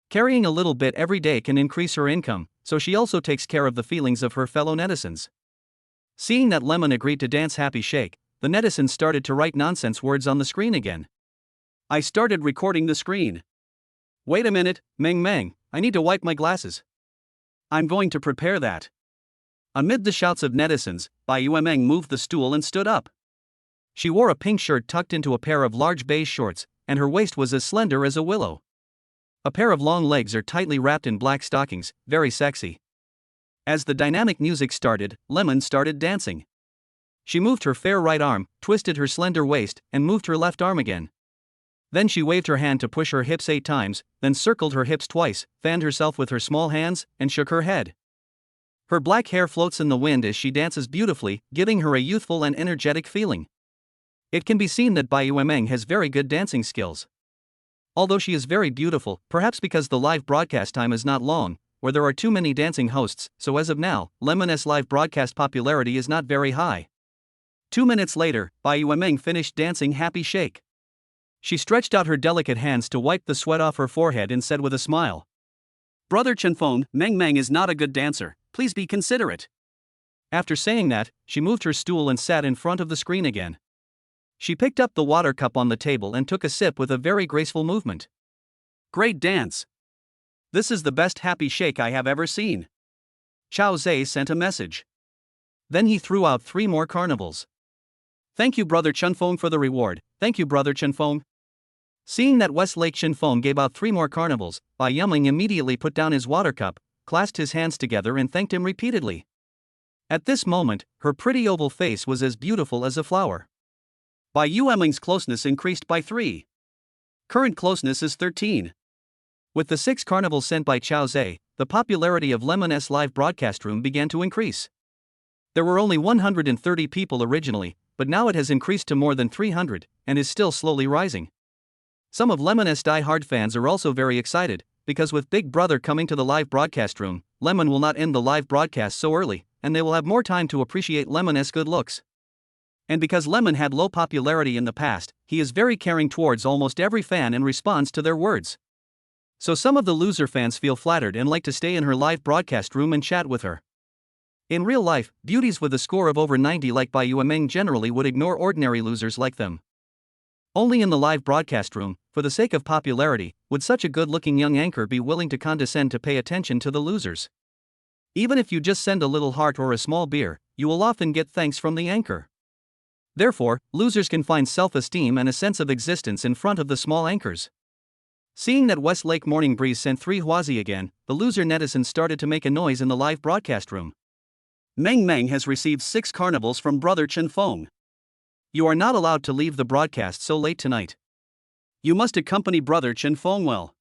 S1: Carrying a little bit every day can increase her income, so she also takes care of the feelings of her fellow netizens. Seeing that Lemon agreed to dance happy shake, the netizens started to write nonsense words on the screen again. I started recording the screen. Wait a minute, Meng, I need to wipe my glasses. I'm going to prepare that. Amid the shouts of netizens, Bai Yuemeng moved the stool and stood up. She wore a pink shirt tucked into a pair of large beige shorts, and her waist was as slender as a willow. A pair of long legs are tightly wrapped in black stockings, very sexy. As the dynamic music started, Lemon started dancing. She moved her fair right arm, twisted her slender waist, and moved her left arm again. Then she waved her hand to push her hips 8 times, then circled her hips twice, fanned herself with her small hands, and shook her head. Her black hair floats in the wind as she dances beautifully, giving her a youthful and energetic feeling. It can be seen that Bai Yuemeng has very good dancing skills. Although she is very beautiful, perhaps because the live broadcast time is not long, or there are too many dancing hosts, so as of now, Lemon's live broadcast popularity is not very high. 2 minutes later, Bai Yuemeng finished dancing happy shake. She stretched out her delicate hands to wipe the sweat off her forehead and said with a smile. Brother Chenfeng, Meng is not a good dancer, please be considerate. After saying that, she moved her stool and sat in front of the screen again. She picked up the water cup on the table and took a sip with a very graceful movement. Great dance. This is the best happy shake I have ever seen. Chao Zhe sent a message. Then he threw out 3 more carnivals. Thank you, Brother Chenfeng, for the reward. Thank you, Brother Chenfeng. Seeing that Westlake Chenfeng gave out 3 more carnivals, Bai Yuemeng immediately put down his water cup, clasped his hands together and thanked him repeatedly. At this moment, her pretty oval face was as beautiful as a flower. Bai Yuemeng's closeness increased by 3. Current closeness is 13. With the 6 carnivals sent by Chao Zhe, the popularity of Lemon's live broadcast room began to increase. There were only 130 people originally, but now it has increased to more than 300, and is still slowly rising. Some of Lemon's die-hard fans are also very excited, because with Big Brother coming to the live broadcast room, Lemon will not end the live broadcast so early, and they will have more time to appreciate Lemon's good looks.
S2: And because Lemon had low popularity in the past, he is very caring towards almost every fan and responds to their words. So some of the loser fans feel flattered and like to stay in her live broadcast room and chat with her. In real life, beauties with a score of over 90 like Bai Yuemeng generally would ignore ordinary losers like them. Only in the live broadcast room, for the sake of popularity, would such a good-looking young anchor be willing to condescend to pay attention to the losers. Even if you just send a little heart or a small beer, you will often get thanks from the anchor. Therefore, losers can find self-esteem and a sense of existence in front of the small anchors. Seeing that Westlake Morning Breeze sent 3 Huazi again, the loser netizens started to make a noise in the live broadcast room.
S1: Meng Meng has received 6 carnivals from brother Chen Feng. You are not allowed to leave the broadcast so late tonight. You must accompany brother Chen Feng well.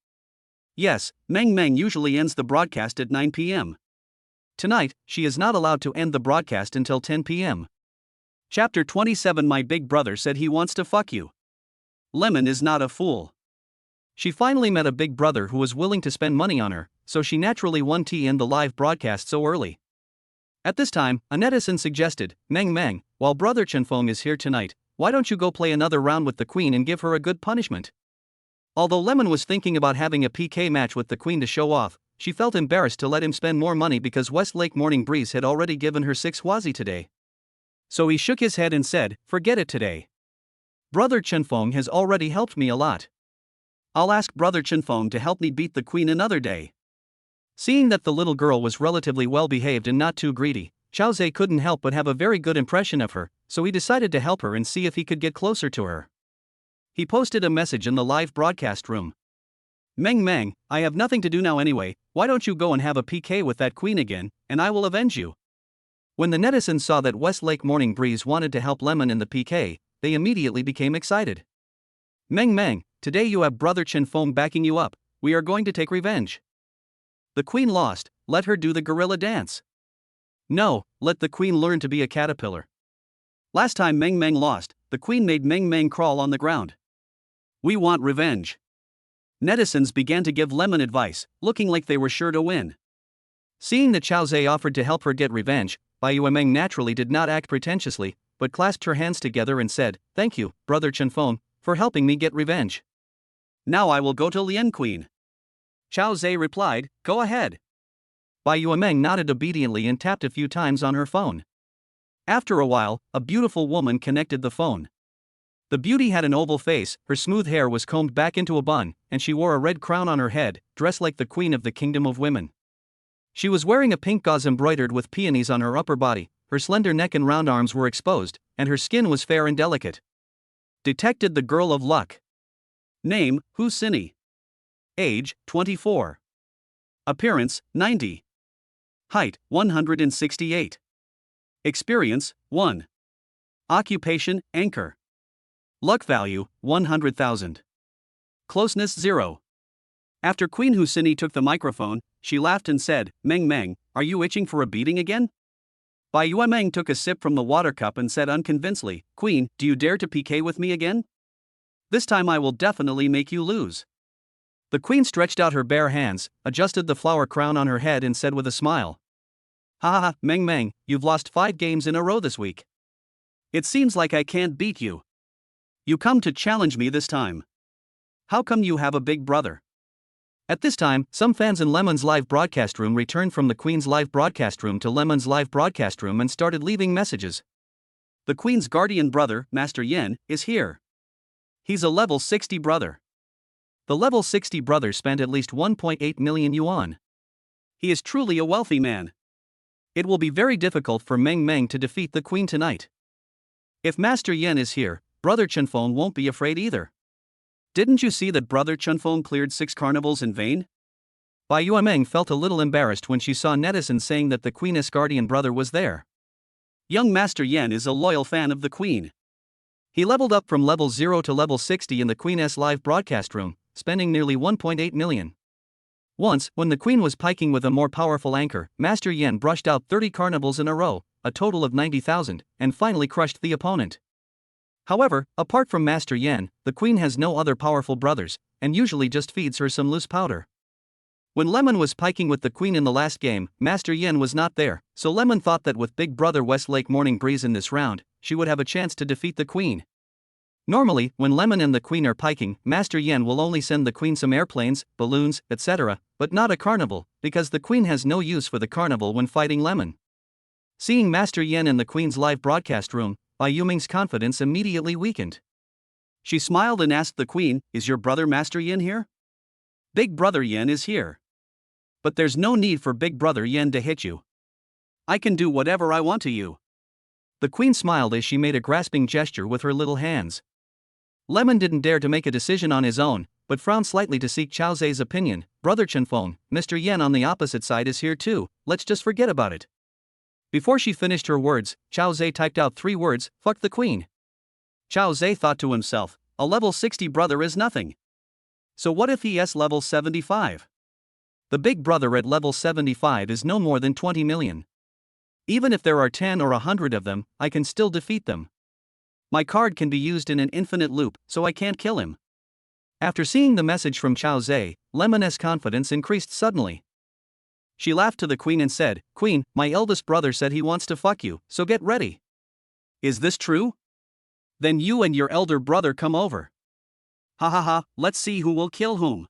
S1: Yes, Meng Meng usually ends the broadcast at 9 p.m. Tonight, she is not allowed to end the broadcast until 10 p.m. Chapter 27. My big brother said he wants to fuck you. Lemon is not a fool. She finally met a big brother who was willing to spend money on her, so she naturally won tea in the live broadcast so early. At this time, a netizen suggested, Meng Meng, while brother Chen Feng is here tonight, why don't you go play another round with the queen and give her a good punishment? Although Lemon was thinking about having a PK match with the queen to show off, she felt embarrassed to let him spend more money because Westlake Morning Breeze had already given her 6 Huazi today. So he shook his head and said, forget it today. Brother Chen Feng has already helped me a lot. I'll ask brother Chen Feng to help me beat the queen another day. Seeing that the little girl was relatively well behaved and not too greedy, Chao Zhe couldn't help but have a very good impression of her, so he decided to help her and see if he could get closer to her. He posted a message in the live broadcast room. Meng Meng, I have nothing to do now anyway, why don't you go and have a PK with that queen again, and I will avenge you. When the netizens saw that Westlake Morning Breeze wanted to help Lemon in the PK, they immediately became excited. Meng Meng, today you have brother Chen Feng backing you up, we are going to take revenge. The queen lost, let her do the gorilla dance. No, let the queen learn to be a caterpillar. Last time Meng Meng lost, the queen made Meng Meng crawl on the ground. We want revenge. Netizens began to give Lemon advice, looking like they were sure to win. Seeing that Chao Zhe offered to help her get revenge, Bai Yuemeng naturally did not act pretentiously, but clasped her hands together and said, thank you, brother Chen Feng, for helping me get revenge. Now I will go to Lian Queen. Chao Zhe replied, go ahead. Bai Yuemeng nodded obediently and tapped a few times on her phone. After a while, a beautiful woman connected the phone. The beauty had an oval face, her smooth hair was combed back into a bun, and she wore a red crown on her head, dressed like the queen of the kingdom of women. She was wearing a pink gauze embroidered with peonies on her upper body, her slender neck and round arms were exposed, and her skin was fair and delicate. Detected the girl of luck. Name, Hu Sini. Age, 24. Appearance, 90. Height, 168. Experience, 1. Occupation, anchor. Luck value, 100,000. Closeness, 0. After Queen Husini took the microphone, she laughed and said, Meng Meng, are you itching for a beating again? Bai Yuemeng took a sip from the water cup and said unconvincedly, Queen, do you dare to PK with me again? This time I will definitely make you lose. The queen stretched out her bare hands, adjusted the flower crown on her head and said with a smile. Ha ha ha, Meng Meng, you've lost 5 games in a row this week. It seems like I can't beat you. You come to challenge me this time. How come you have a big brother? At this time, some fans in Lemon's live broadcast room returned from the Queen's live broadcast room to Lemon's live broadcast room and started leaving messages. The Queen's guardian brother, Master Yen, is here. He's a level 60 brother. The level 60 brother spent at least 1.8 million yuan. He is truly a wealthy man. It will be very difficult for Meng Meng to defeat the Queen tonight. If Master Yen is here, brother Chen Feng won't be afraid either. Didn't you see that brother Chen Feng cleared 6 carnivals in vain? Bai Yuemeng felt a little embarrassed when she saw netizens saying that the Queen's guardian brother was there. Young Master Yen is a loyal fan of the Queen. He leveled up from level 0 to level 60 in the Queen's live broadcast room, spending nearly 1.8 million. Once, when the Queen was piking with a more powerful anchor, Master Yen brushed out 30 carnivals in a row, a total of 90,000, and finally crushed the opponent. However, apart from Master Yen, the Queen has no other powerful brothers, and usually just feeds her some loose powder. When Lemon was piking with the queen in the last game, Master Yin was not there, so Lemon thought that with Big Brother Westlake Morning Breeze in this round, she would have a chance to defeat the queen. Normally, when Lemon and the queen are piking, Master Yin will only send the queen some airplanes, balloons, etc., but not a carnival, because the queen has no use for the carnival when fighting Lemon. Seeing Master Yin in the queen's live broadcast room, Bai Yuming's confidence immediately weakened.
S2: She smiled and asked the queen, "Is your brother Master Yin here?" "Big Brother Yin is here. But there's no need for Big Brother Yin to hit you. I can do whatever I want to you."
S1: The queen smiled as she made a grasping gesture with her little hands. Lemon didn't dare to make a decision on his own, but frowned slightly to seek Chao Zai's opinion. "Brother Chenfeng, Mr. Yen on the opposite side is here too, let's just forget about it." Before she finished her words, Chao Zai typed out 3 words, "Fuck the queen."
S2: Chao Zai thought to himself, a level 60 brother is nothing. So what if he is level 75?
S1: The big brother at level 75 is no more than 20 million. Even if there are 10 or 100 of them, I can still defeat them. My card can be used in an infinite loop, so I can't kill him. After seeing the message from Chao Zai, Lemon's confidence increased suddenly. She laughed to the queen and said, "Queen, my eldest brother said he wants to fuck you, so get ready."
S2: "Is this true? Then you and your elder brother come over. Ha ha ha, let's see who will kill whom."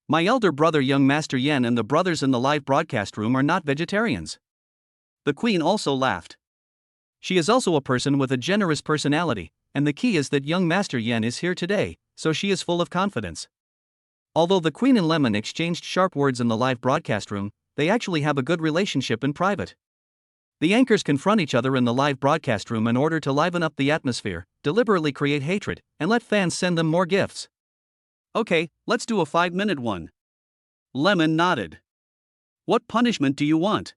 S1: My elder brother young Master Yen and the brothers in the live broadcast room are not vegetarians.
S2: The queen also laughed.
S1: She is also a person with a generous personality, and the key is that young Master Yen is here today, so she is full of confidence. Although the queen and Lemon exchanged sharp words in the live broadcast room, they actually have a good relationship in private. The anchors confront each other in the live broadcast room in order to liven up the atmosphere, deliberately create hatred, and let fans send them more gifts.
S2: "Okay, let's do a 5-minute one." Lemon nodded. "What punishment do you want?"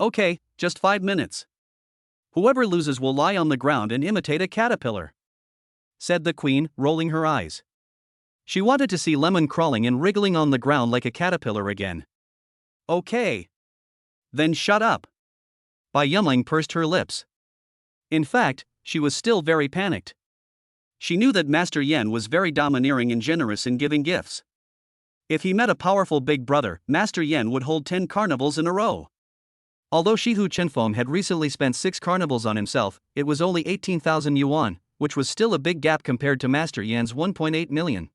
S2: "Okay, just 5 minutes. Whoever loses will lie on the ground and imitate a caterpillar," said the queen, rolling her eyes. She wanted to see Lemon crawling and wriggling on the ground like a caterpillar again. "Okay. Then shut up."
S1: Bai Yumling pursed her lips. In fact, she was still very panicked.
S2: She knew that Master Yen was very domineering and generous in giving gifts. If he met a powerful big brother, Master Yen would hold 10 carnivals in a row.
S1: Although Shihu Chenfeng had recently spent 6 carnivals on himself, it was only 18,000 yuan, which was still a big gap compared to Master Yen's 1.8 million.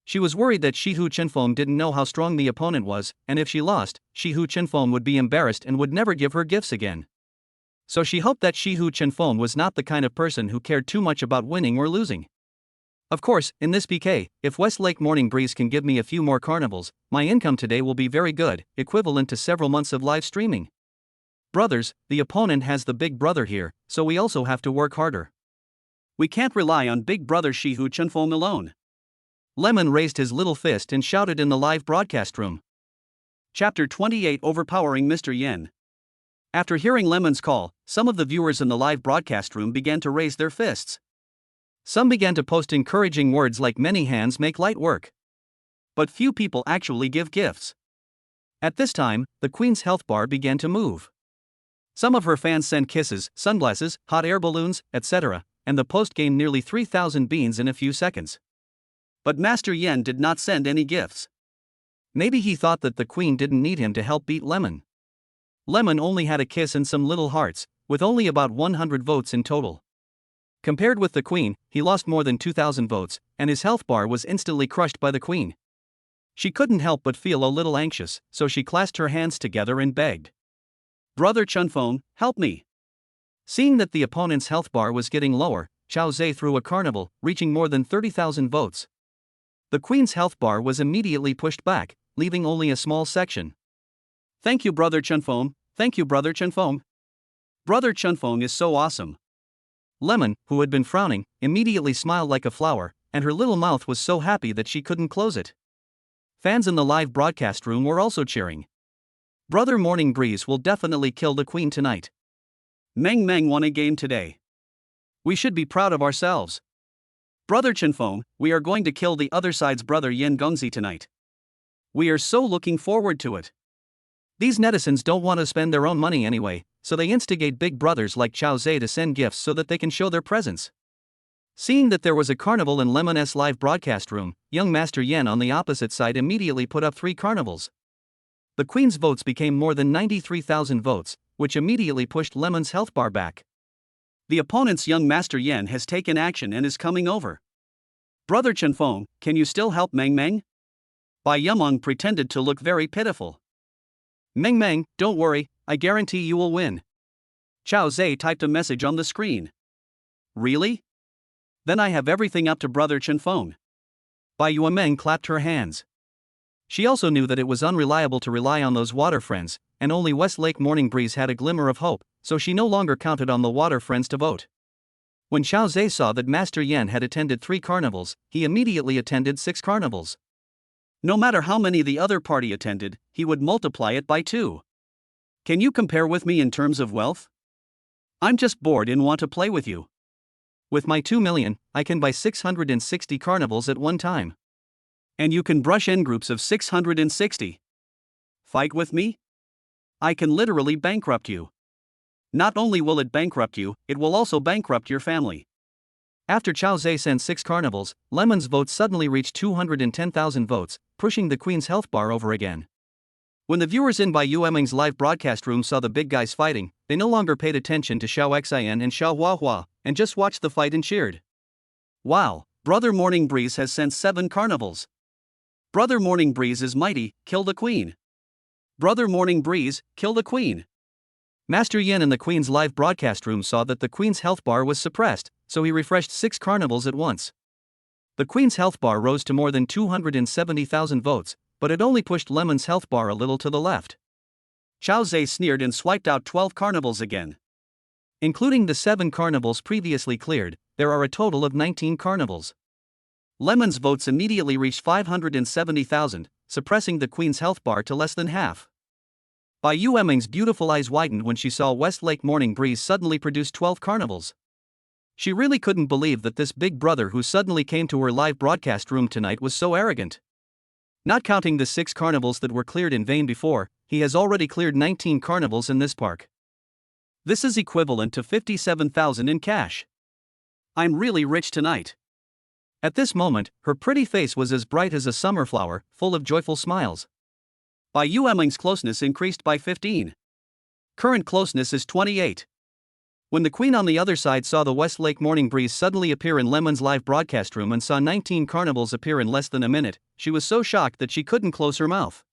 S1: She was worried that Shihu Chenfeng didn't know how strong the opponent was, and if she lost, Shihu Chenfeng would be embarrassed and would never give her gifts again. So she hoped that Shihu Chenfeng was not the kind of person who cared too much about winning or losing. Of course, in this PK, if Westlake Morning Breeze can give me a few more carnivals, my income today will be very good, equivalent to several months of live streaming. Brothers, the opponent has the big brother here, so we also have to work harder.
S2: We can't rely on big brother Shihu Chenfeng alone.
S1: Lemon raised his little fist and shouted in the live broadcast room.
S2: Chapter 28 Overpowering Mr. Yen. After hearing Lemon's call, some of the viewers in the live broadcast room began to raise their fists.
S1: Some began to post encouraging words like "many hands make light work."
S2: But few people actually give gifts.
S1: At this time, the queen's health bar began to move. Some of her fans sent kisses, sunglasses, hot air balloons, etc., and the post gained nearly 3,000 beans in a few seconds.
S2: But Master Yen did not send any gifts.
S1: Maybe he thought that the queen didn't need him to help beat Lemon. Lemon only had a kiss and some little hearts, with only about 100 votes in total. Compared with the queen, he lost more than 2,000 votes, and his health bar was instantly crushed by the queen. She couldn't help but feel a little anxious, so she clasped her hands together and begged,
S2: "Brother Chenfeng, help me."
S1: Seeing that the opponent's health bar was getting lower, Chao Zai threw a carnival, reaching more than 30,000 votes. The queen's health bar was immediately pushed back, leaving only a small section.
S2: "Thank you, Brother Chenfeng. Thank you, Brother Chenfeng. Brother Chenfeng is so awesome."
S1: Lemon, who had been frowning, immediately smiled like a flower, and her little mouth was so happy that she couldn't close it. Fans in the live broadcast room were also cheering. Brother Morning Breeze will definitely kill the queen tonight.
S2: Meng Meng won a game today. We should be proud of ourselves. Brother Chenfeng, we are going to kill the other side's brother Yen Gongzi tonight. We are so looking forward to it.
S1: These netizens don't want to spend their own money anyway, so they instigate big brothers like Chao Zai to send gifts so that they can show their presence. Seeing that there was a carnival in Lemon's live broadcast room, young Master Yen on the opposite side immediately put up 3 carnivals. The Queen's votes became more than 93,000 votes, which immediately pushed Lemon's health bar back.
S2: The opponent's young Master Yen has taken action and is coming over. Brother Chen Feng, can you still help Meng Meng? Bai Yumeng pretended to look very pitiful.
S1: Meng Meng, don't worry, I guarantee you will win.
S2: Chao Zhe typed a message on the screen. Really? Then I have everything up to Brother Chen Feng.
S1: Bai Yumeng clapped her hands. She also knew that it was unreliable to rely on those water friends, and only Westlake Morning Breeze had a glimmer of hope, so she no longer counted on the water friends to vote. When Chao Zhe saw that Master Yen had attended 3 carnivals, he immediately attended 6 carnivals.
S2: No matter how many the other party attended, he would multiply it by 2. Can you compare with me in terms of wealth? I'm just bored and want to play with you.
S1: With my 2 million, I can buy 660 carnivals at one time.
S2: And you can brush in groups of 660. Fight with me? I can literally bankrupt you. Not only will it bankrupt you, it will also bankrupt your family.
S1: After Chao Zhe sent 6 carnivals, Lemon's votes suddenly reached 210,000 votes, pushing the Queen's health bar over again. When the viewers in Bai Yumeng's live broadcast room saw the big guys fighting, they no longer paid attention to Xiao Xian and Xiao Huahua, and just watched the fight and cheered.
S2: Wow, Brother Morning Breeze has sent 7 carnivals. Brother Morning Breeze is mighty, kill the Queen. Brother Morning Breeze, kill the Queen.
S1: Master Yen in the Queen's live broadcast room saw that the Queen's health bar was suppressed, so he refreshed 6 carnivals at once. The Queen's health bar rose to more than 270,000 votes, but it only pushed Lemon's health bar a little to the left.
S2: Chao Zhe sneered and swiped out 12 carnivals again.
S1: Including the 7 carnivals previously cleared, there are a total of 19 carnivals.
S2: Lemon's votes immediately reached 570,000, suppressing the Queen's health bar to less than half.
S1: Bai Yumeng's beautiful eyes widened when she saw Westlake Morning Breeze suddenly produce 12 carnivals. She really couldn't believe that this big brother who suddenly came to her live broadcast room tonight was so arrogant. Not counting the 6 carnivals that were cleared in vain before, he has already cleared 19 carnivals in this park.
S2: This is equivalent to 57,000 in cash. I'm really rich tonight.
S1: At this moment, her pretty face was as bright as a summer flower, full of joyful smiles.
S2: Bai Yumeng's closeness increased by 15. Current closeness is 28.
S1: When the Queen on the other side saw the Westlake Morning Breeze suddenly appear in Lemon's live broadcast room and saw 19 carnivals appear in less than a minute, she was so shocked that she couldn't close her mouth.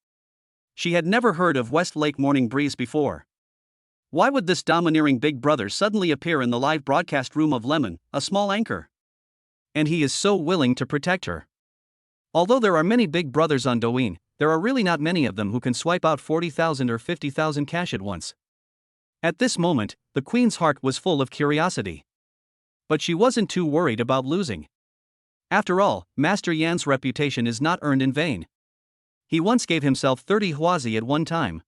S2: She had never heard of Westlake Morning Breeze before. Why would this domineering big brother suddenly appear in the live broadcast room of Lemon, a small anchor?
S1: And he is so willing to protect her. Although there are many big brothers on Douyin, there are really not many of them who can swipe out 40,000 or 50,000 cash at once. At this moment, the Queen's heart was full of curiosity. But she wasn't too worried about losing. After all, Master Yan's reputation is not earned in vain. He once gave himself 30 huazi at one time.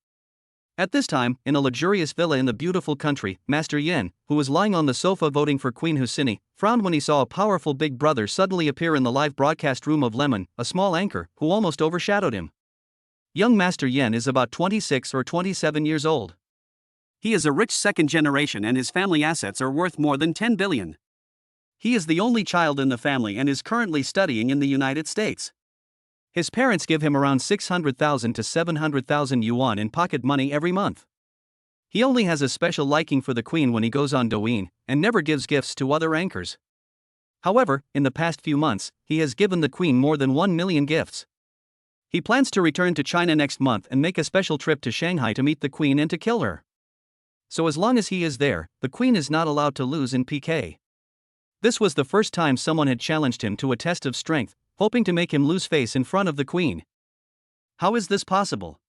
S1: At this time, in a luxurious villa in the beautiful country, Master Yan, who was lying on the sofa voting for Queen Husini, frowned when he saw a powerful big brother suddenly appear in the live broadcast room of Lemon, a small anchor, who almost overshadowed him. Young Master Yan is about 26 or 27 years old.
S2: He is a rich second generation and his family assets are worth more than 10 billion. He is the only child in the family and is currently studying in the United States.
S1: His parents give him around 600,000 to 700,000 yuan in pocket money every month. He only has a special liking for the Queen when he goes on Douyin, and never gives gifts to other anchors. However, in the past few months, he has given the Queen more than 1 million gifts. He plans to return to China next month and make a special trip to Shanghai to meet the Queen and to kill her. So as long as he is there, the Queen is not allowed to lose in PK. This was the first time someone had challenged him to a test of strength, hoping to make him lose face in front of the Queen.
S2: How is this possible?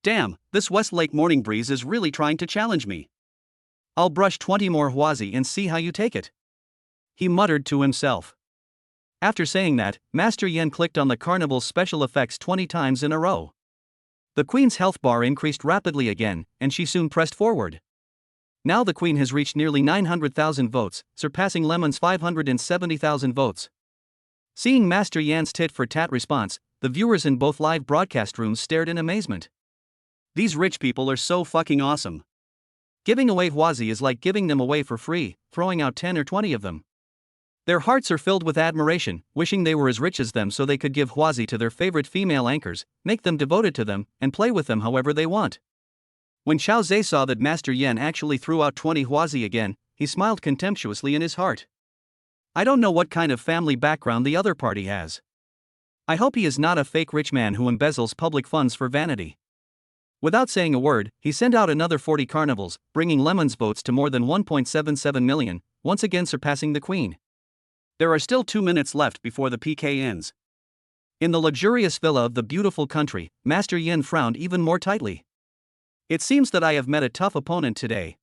S2: Damn, this Westlake Morning Breeze is really trying to challenge me.
S1: I'll brush 20 more huazi and see how you take it, he muttered to himself. After saying that, Master Yan clicked on the Carnival's special effects 20 times in a row. The Queen's health bar increased rapidly again, and she soon pressed forward. Now the Queen has reached nearly 900,000 votes, surpassing Lemon's 570,000 votes. Seeing Master Yan's tit-for-tat response, the viewers in both live broadcast rooms stared in amazement.
S2: These rich people are so fucking awesome.
S1: Giving away huazi is like giving them away for free, throwing out 10 or 20 of them. Their hearts are filled with admiration, wishing they were as rich as them so they could give huazi to their favorite female anchors, make them devoted to them, and play with them however they want. When Xiao Zhe saw that Master Yan actually threw out 20 huazi again, he smiled contemptuously in his heart. I don't know what kind of family background the other party has. I hope he is not a fake rich man who embezzles public funds for vanity. Without saying a word, he sent out another 40 carnivals, bringing Lemon's votes to more than 1.77 million, once again surpassing the queen.
S2: There are still 2 minutes left before the PK ends.
S1: In the luxurious villa of the beautiful country, Master Yin frowned even more tightly.
S2: It seems that I have met a tough opponent today.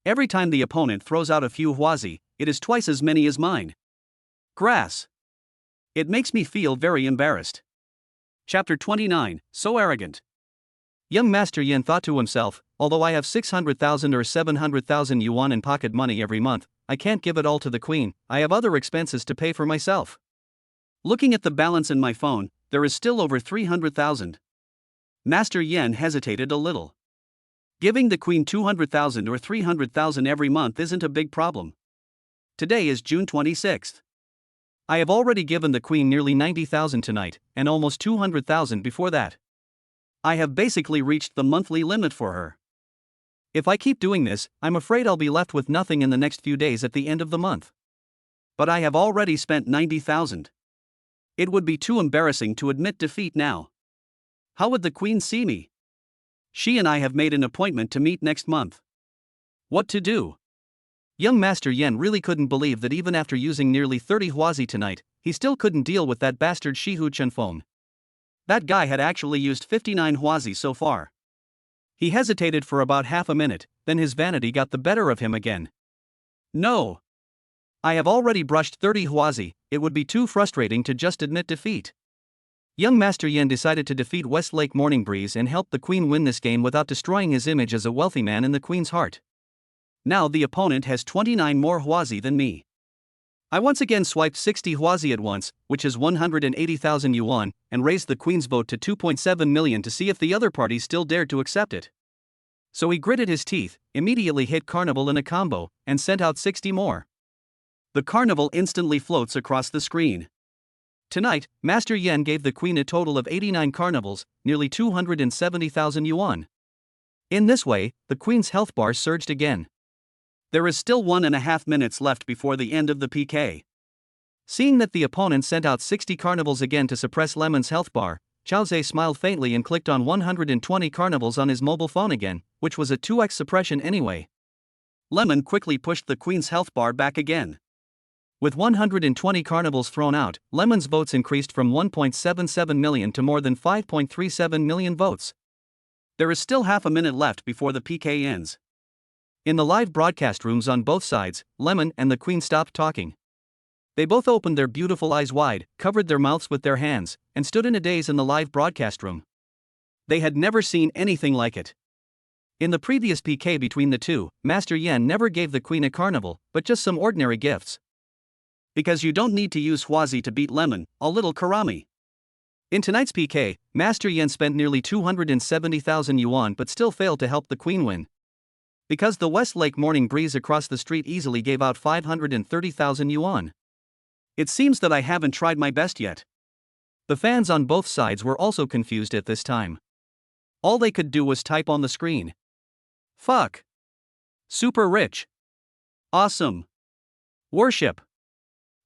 S2: Every time the opponent throws out a few huazi, it is twice as many as mine. Grass. It makes me feel very embarrassed. Chapter 29, So Arrogant.
S1: Young Master Yin thought to himself, although I have 600,000 or 700,000 yuan in pocket money every month, I can't give it all to the queen, I have other expenses to pay for myself.
S2: Looking at the balance in my phone, there is still over 300,000. Master Yen hesitated a little. Giving the queen 200,000 or 300,000 every month isn't a big problem. Today is June 26th. I have already given the queen nearly 90,000 tonight, and almost 200,000 before that. I have basically reached the monthly limit for her. If I keep doing this, I'm afraid I'll be left with nothing in the next few days at the end of the month. But I have already spent 90,000. It would be too embarrassing to admit defeat now. How would the queen see me? She and I have made an appointment to meet next month. What to do? Young Master Yen really couldn't believe that even after using nearly 30 huazi tonight, he still couldn't deal with that bastard Shihu Chenfeng. That guy had actually used 59 huazi so far. He hesitated for about half a minute, then his vanity got the better of him again. No. I have already brushed 30 huazi, it would be too frustrating to just admit defeat. Young Master Yen decided to defeat Westlake Morning Breeze and help the queen win this game without destroying his image as a wealthy man in the queen's heart. Now the opponent has 29 more huazi than me. I once again swiped 60 huazi at once, which is 180,000 yuan, and raised the queen's vote to 2.7 million to see if the other party still dared to accept it. So he gritted his teeth, immediately hit Carnival in a combo, and sent out 60 more. The Carnival instantly floats across the screen. Tonight, Master Yen gave the queen a total of 89 carnivals, nearly 270,000 yuan. In this way, the queen's health bar surged again. There is still 1.5 minutes left before the end of the PK. Seeing that the opponent sent out 60 carnivals again to suppress Lemon's health bar, Xiao Zhe smiled faintly and clicked on 120 carnivals on his mobile phone again, which was a 2x suppression anyway. Lemon quickly pushed the queen's health bar back again. With 120 carnivals thrown out, Lemon's votes increased from 1.77 million to more than 5.37 million votes. There is still half a minute left before the PK ends. In the live broadcast rooms on both sides, Lemon and the queen stopped talking. They both opened their beautiful eyes wide, covered their mouths with their hands, and stood in a daze in the live broadcast room. They had never seen anything like it. In the previous PK between the two, Master Yen never gave the queen a carnival, but just some ordinary gifts. Because you don't need to use huazi to beat Lemon, a little karami. In tonight's PK, Master Yen spent nearly 270,000 yuan but still failed to help the queen win. Because the Westlake Morning Breeze across the street easily gave out 530,000 yuan. It seems that I haven't tried my best yet. The fans on both sides were also confused at this time. All they could do was type on the screen. Fuck. Super rich. Awesome. Worship.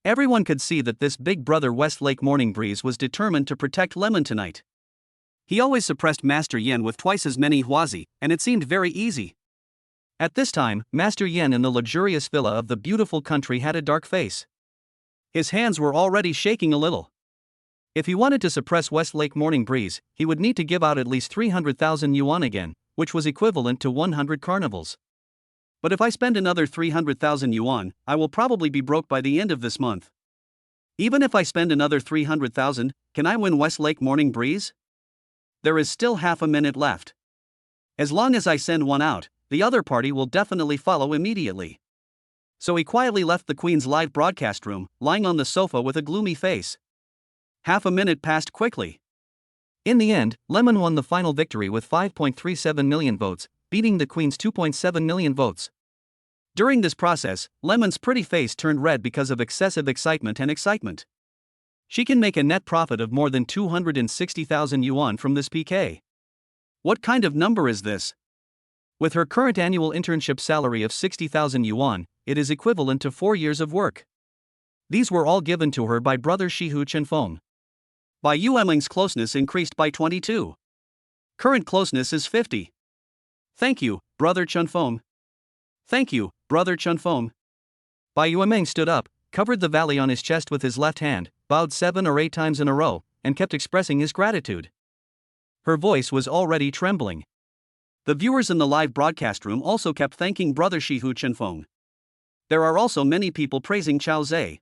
S2: Everyone could see that this big brother Westlake Morning Breeze was determined to protect Lemon tonight. He always suppressed Master Yen with twice as many huazi, and it seemed very easy. At this time, Master Yen in the luxurious villa of the beautiful country had a dark face. His hands were already shaking a little. If he wanted to suppress Westlake Morning Breeze, he would need to give out at least 300,000 yuan again, which was equivalent to 100 carnivals. But if I spend another 300,000 yuan, I will probably be broke by the end of this month. Even if I spend another 300,000, can I win Westlake Morning Breeze? There is still half a minute left. As long as I send one out, the other party will definitely follow immediately. So he quietly left the queen's live broadcast room, lying on the sofa with a gloomy face. Half a minute passed quickly. In the end, Lemon won the final victory with 5.37 million votes, beating the queen's 2.7 million votes. During this process, Lemon's pretty face turned red because of excessive excitement and excitement. She can make a net profit of more than 260,000 yuan from this PK. What kind of number is this? With her current annual internship salary of 60,000 yuan, it is equivalent to 4 years of work. These were all given to her by brother Shihu Chenfeng. By Yuemeng's closeness increased by 22. Current closeness is 50. Thank you, brother Chenfeng. Thank you, brother Chenfeng. Bai Yuemeng stood up, covered the valley on his chest with his left hand, bowed 7 or 8 times in a row, and kept expressing his gratitude. Her voice was already trembling. The viewers in the live broadcast room also kept thanking brother Shihu Chenfeng. There are also many people praising Chao Zhe.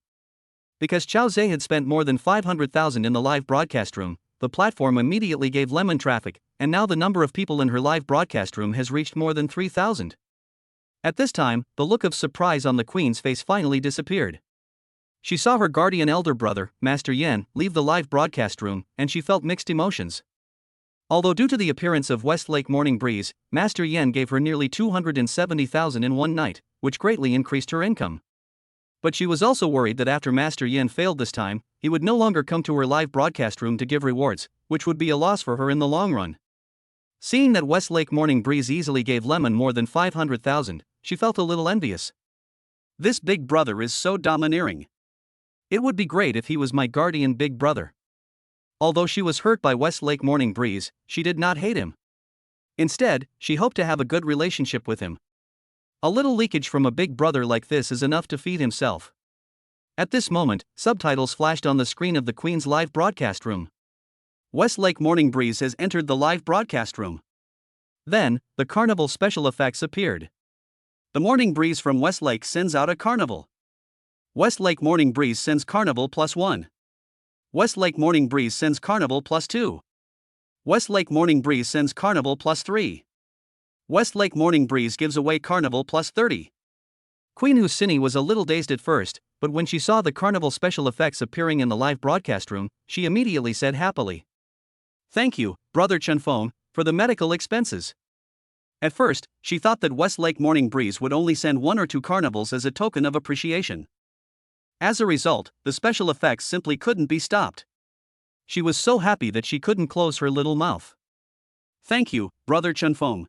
S2: Because Chao Zhe had spent more than 500,000 in the live broadcast room, the platform immediately gave Lemon traffic, and now the number of people in her live broadcast room has reached more than 3,000. At this time, the look of surprise on the queen's face finally disappeared. She saw her guardian elder brother, Master Yan, leave the live broadcast room, and she felt mixed emotions. Although due to the appearance of Westlake Morning Breeze, Master Yan gave her nearly 270,000 in one night, which greatly increased her income. But she was also worried that after Master Yan failed this time, he would no longer come to her live broadcast room to give rewards, which would be a loss for her in the long run. Seeing that Westlake Morning Breeze easily gave Lemon more than 500,000, she felt a little envious. This big brother is so domineering. It would be great if he was my guardian big brother. Although she was hurt by Westlake Morning Breeze, she did not hate him. Instead, she hoped to have a good relationship with him. A little leakage from a big brother like this is enough to feed himself. At this moment, subtitles flashed on the screen of the Queen's live broadcast room. Westlake Morning Breeze has entered the live broadcast room. Then, the carnival special effects appeared. The Morning Breeze from Westlake sends out a carnival. Westlake Morning Breeze sends carnival +1. Westlake Morning Breeze sends carnival +2. Westlake Morning Breeze sends carnival +3. Westlake Morning Breeze gives away carnival +30. Queen Husini was a little dazed at first, but when she saw the carnival special effects appearing in the live broadcast room, she immediately said happily, "Thank you, brother Chenfeng, for the medical expenses." At first, she thought that Westlake Morning Breeze would only send 1 or 2 carnivals as a token of appreciation. As a result, the special effects simply couldn't be stopped. She was so happy that she couldn't close her little mouth. "Thank you, brother Chenfeng.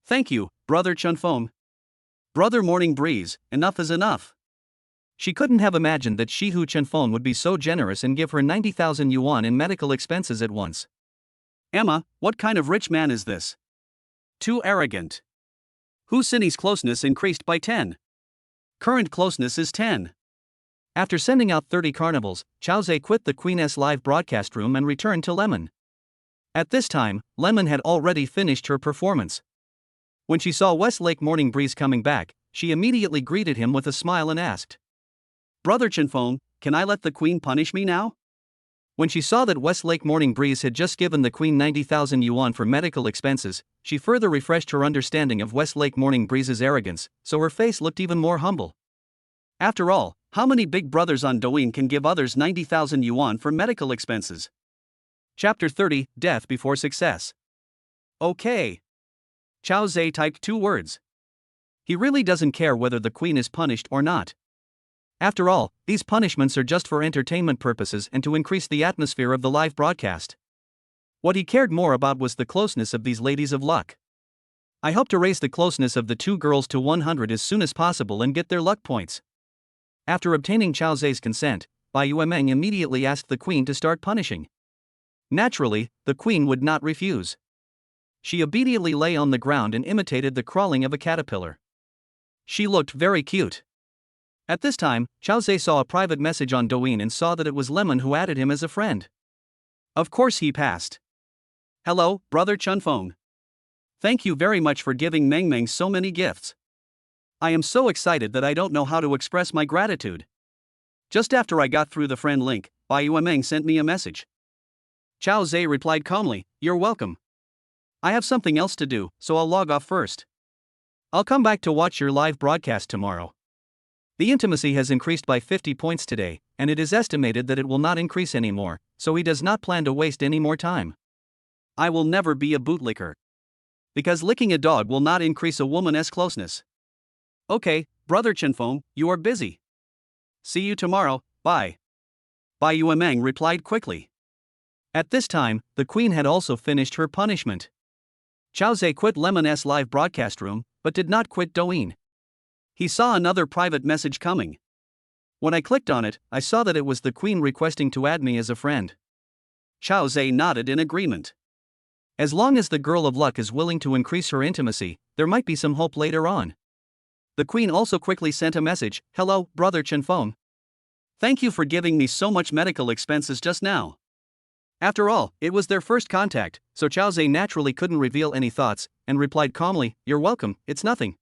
S2: Thank you, brother Chenfeng. Brother Morning Breeze, enough is enough." She couldn't have imagined that Shihu Chenfeng would be so generous and give her 90,000 yuan in medical expenses at once. Emma, what kind of rich man is this? Too arrogant. Husini's closeness increased by 10. Current closeness is 10. After sending out 30 carnivals, Chao Zhe quit the Queen's live broadcast room and returned to Lemon. At this time, Lemon had already finished her performance. When she saw Westlake Morning Breeze coming back, she immediately greeted him with a smile and asked, "Brother Chenfeng, can I let the Queen punish me now?" When she saw that Westlake Morning Breeze had just given the Queen 90,000 yuan for medical expenses, she further refreshed her understanding of Westlake Morning Breeze's arrogance, so her face looked even more humble. After all, how many big brothers on Douyin can give others 90,000 yuan for medical expenses? Chapter 30, Death Before Success. Okay. Chao Zhe typed 2 words. He really doesn't care whether the Queen is punished or not. After all, these punishments are just for entertainment purposes and to increase the atmosphere of the live broadcast. What he cared more about was the closeness of these ladies of luck. I hope to raise the closeness of the 2 girls to 100 as soon as possible and get their luck points. After obtaining Chao Zhe's consent, Bai Yuemeng immediately asked the Queen to start punishing. Naturally, the Queen would not refuse. She obediently lay on the ground and imitated the crawling of a caterpillar. She looked very cute. At this time, Chao Zhe saw a private message on Douyin and saw that it was Lemon who added him as a friend. Of course he passed. "Hello, brother Chenfeng. Thank you very much for giving Meng Meng so many gifts. I am so excited that I don't know how to express my gratitude." Just after I got through the friend link, Bai Yuemeng sent me a message. Chao Zhe replied calmly, "You're welcome. I have something else to do, so I'll log off first. I'll come back to watch your live broadcast tomorrow." The intimacy has increased by 50 points today, and it is estimated that it will not increase anymore, so he does not plan to waste any more time. I will never be a bootlicker. Because licking a dog will not increase a woman's closeness. Okay, brother Chenfeng, you are busy. See you tomorrow, bye. Bai Yuemeng replied quickly.
S1: At this time, the queen had also finished her punishment. Chao Zhe quit Lemon's live broadcast room, but did not quit Douyin.
S2: He saw another private message coming.
S1: When I clicked on it, I saw that it was the queen requesting to add me as a friend.
S2: Chao Zhe nodded in agreement.
S1: As long as the girl of luck is willing to increase her intimacy, there might be some hope later on.
S2: The queen also quickly sent a message, "Hello, brother Chenfeng. Thank you for giving me so much medical expenses just now." After all, it was their first contact, so Chao Zhe naturally couldn't reveal any thoughts, and replied calmly, "You're welcome, it's nothing."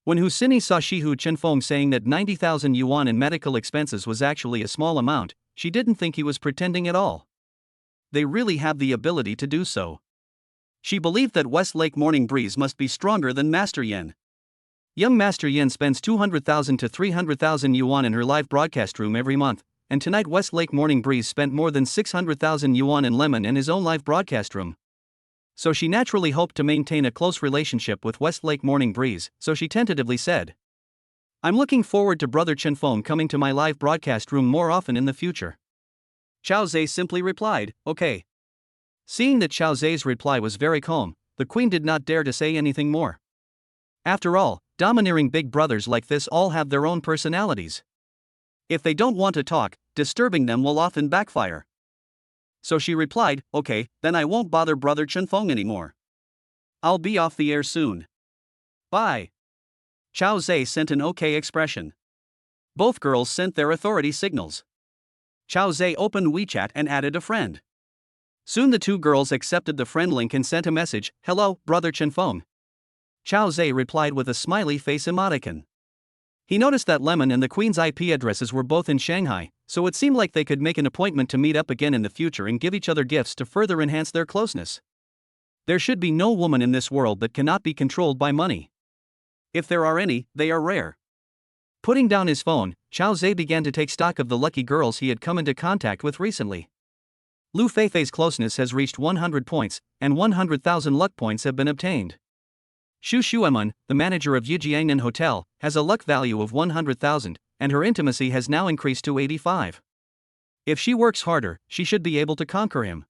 S1: When Hu Sini saw Shihu Chenfeng saying that 90,000 yuan in medical expenses was actually a small amount, she didn't think he was pretending at all.
S2: They really have the ability to do so. She believed that Westlake Morning Breeze must be stronger than Master Yen.
S1: Young Master Yen spends 200,000 to 300,000 yuan in her live broadcast room every month, and tonight Westlake Morning Breeze spent more than 600,000 yuan in Lemon and his own live broadcast room. So she naturally hoped to maintain a close relationship with Westlake Morning Breeze, so she tentatively said, "I'm looking forward to brother Chenfeng coming to my live broadcast room more often in the future."
S2: Chao Zhe simply replied, "Okay."
S1: Seeing that Chao Zhe's reply was very calm, the queen did not dare to say anything more. After all, domineering big brothers like this all have their own personalities.
S2: If they don't want to talk, disturbing them will often backfire. So she replied, "Okay, then I won't bother brother Chenfeng anymore. I'll be off the air soon. Bye." Chao Zhe sent an okay expression. Both girls sent their authority signals. Chao Zhe opened WeChat and added a friend. Soon the two girls accepted the friend link and sent a message, "Hello, brother Chenfeng."
S1: Chao Zhe replied with a smiley face emoticon. He noticed that Lemon and the queen's IP addresses were both in Shanghai, so it seemed like they could make an appointment to meet up again in the future and give each other gifts to further enhance their closeness. There should be no woman in this world that cannot be controlled by money.
S2: If there are any, they are rare.
S1: Putting down his phone, Chao Zhe began to take stock of the lucky girls he had come into contact with recently. Liu Feifei's closeness has reached 100 points, and 100,000 luck points have been obtained. Shu Shuan, the manager of Yijiangnan Hotel, has a luck value of 100,000, and her intimacy has now increased to 85. If she works harder, she should be able to conquer him.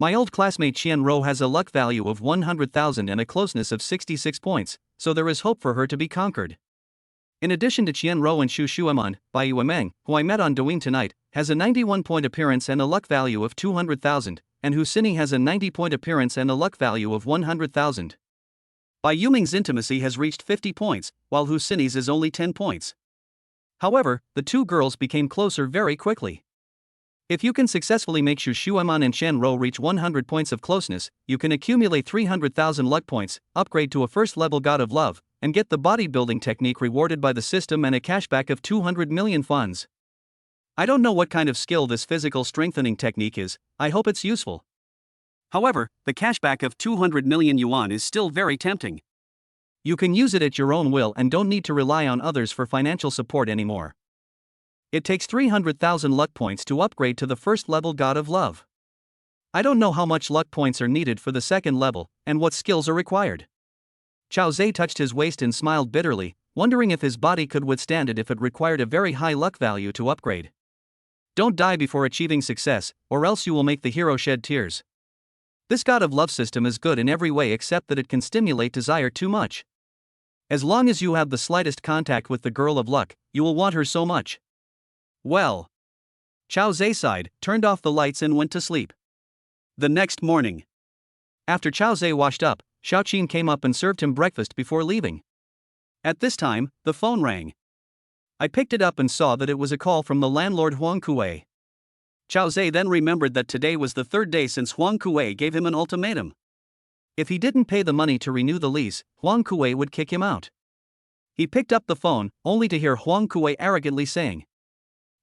S1: My old classmate Chen Ruo has a luck value of 100,000 and a closeness of 66 points, so there is hope for her to be conquered. In addition to Chen Ruo and Shu Shuan, Bai Yuemeng, who I met on Douyin tonight, has a 91-point appearance and a luck value of 200,000, and Hu Sini has a 90-point appearance and a luck value of 100,000.
S2: Bai Yuming's intimacy has reached 50 points, while Hu Sini's is only 10 points.
S1: However, the two girls became closer very quickly. If you can successfully make Shu Shuan and Chen Ruo reach 100 points of closeness, you can accumulate 300,000 luck points, upgrade to a first-level god of love, and get the bodybuilding technique rewarded by the system and a cashback of 200 million funds. I don't know what kind of skill this physical strengthening technique is, I hope it's useful.
S2: However, the cashback of 200 million yuan is still very tempting.
S1: You can use it at your own will and don't need to rely on others for financial support anymore. It takes 300,000 luck points to upgrade to the first level God of Love. I don't know how much luck points are needed for the second level, and what skills are required. Chao Zhe touched his waist and smiled bitterly, wondering if his body could withstand it if it required a very high luck value to upgrade. Don't die before achieving success, or else you will make the hero shed tears. This God of Love system is good in every way except that it can stimulate desire too much. As long as you have the slightest contact with the girl of luck, you will want her so much.
S2: Well. Chao Zhe sighed, turned off the lights and went to sleep. The next morning.
S1: After Chao Zhe washed up, Xiaoqin came up and served him breakfast before leaving.
S2: At this time, the phone rang. I picked it up and saw that it was a call from the landlord Huang Kuei. Chao Zhe then remembered that today was the third day since Huang Kuei gave him an ultimatum.
S1: If he didn't pay the money to renew the lease, Huang Kuei would kick him out. He picked up the phone, only to hear Huang Kuei arrogantly saying,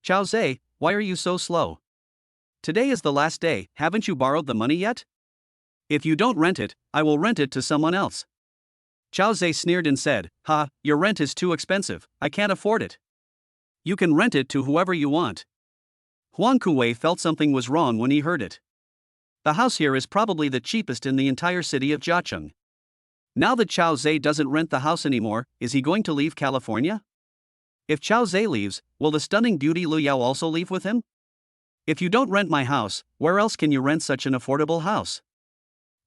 S2: "Chao Zhe, why are you so slow? Today is the last day, haven't you borrowed the money yet? If you don't rent it, I will rent it to someone else." Chao Zhe sneered and said, "Ha, your rent is too expensive, I can't afford it. You can rent it to whoever you want." Huang Kuei felt something was wrong when he heard it. The house here is probably the cheapest in the entire city of Jiacheng. Now that Chao Zhe doesn't rent the house anymore, is he going to leave California? If Chao Zhe leaves, will the stunning beauty Liu Yao also leave with him? If you don't rent my house, where else can you rent such an affordable house?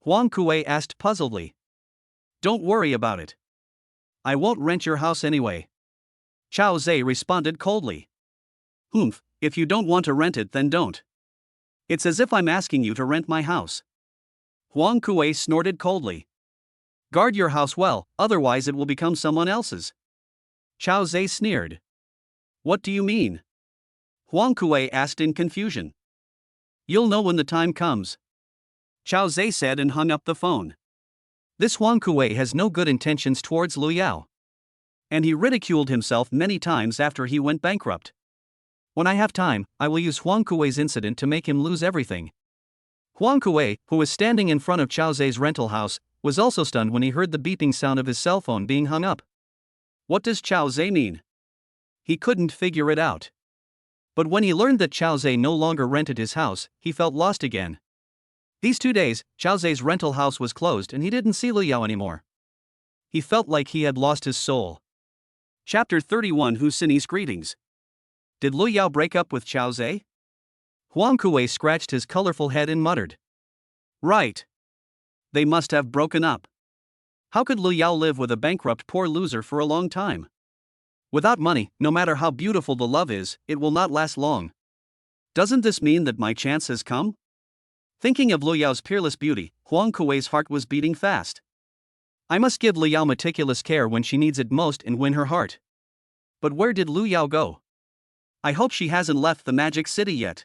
S2: Huang Kuei asked puzzledly. Don't worry about it. I won't rent your house anyway. Chao Zhe responded coldly. Humph, if you don't want to rent it then don't. It's as if I'm asking you to rent my house. Huang Kuei snorted coldly. Guard your house well, otherwise it will become someone else's. Chao Zhe sneered. What do you mean? Huang Kuei asked in confusion. You'll know when the time comes. Chao Zhe said and hung up the phone.
S1: This Huang Kuei has no good intentions towards Liu Yao.
S2: And he ridiculed himself many times after he went bankrupt.
S1: When I have time, I will use Huang Kuei's incident to make him lose everything. Huang Kuei, who was standing in front of Chao Zhe's rental house, was also stunned when he heard the beeping sound of his cell phone being hung up.
S2: What does Chao Zhe mean?
S1: He couldn't figure it out. But when he learned that Chao Zhe no longer rented his house, he felt lost again. These 2 days, Chao Zhe's rental house was closed and he didn't see Liu Yao anymore. He felt like he had lost his soul.
S2: Chapter 31 Hu Sin's Greetings. Did Liu Yao break up with Chao Zhe?
S1: Huang Kuei scratched his colorful head and muttered.
S2: Right. They must have broken up. How could Liu Yao live with a bankrupt poor loser for a long time? Without money, no matter how beautiful the love is, it will not last long. Doesn't this mean that my chance has come? Thinking of Liu Yao's peerless beauty, Huang Kuei's heart was beating fast. I must give Liu Yao meticulous care when she needs it most and win her heart. But where did Liu Yao go? I hope she hasn't left the Magic City yet.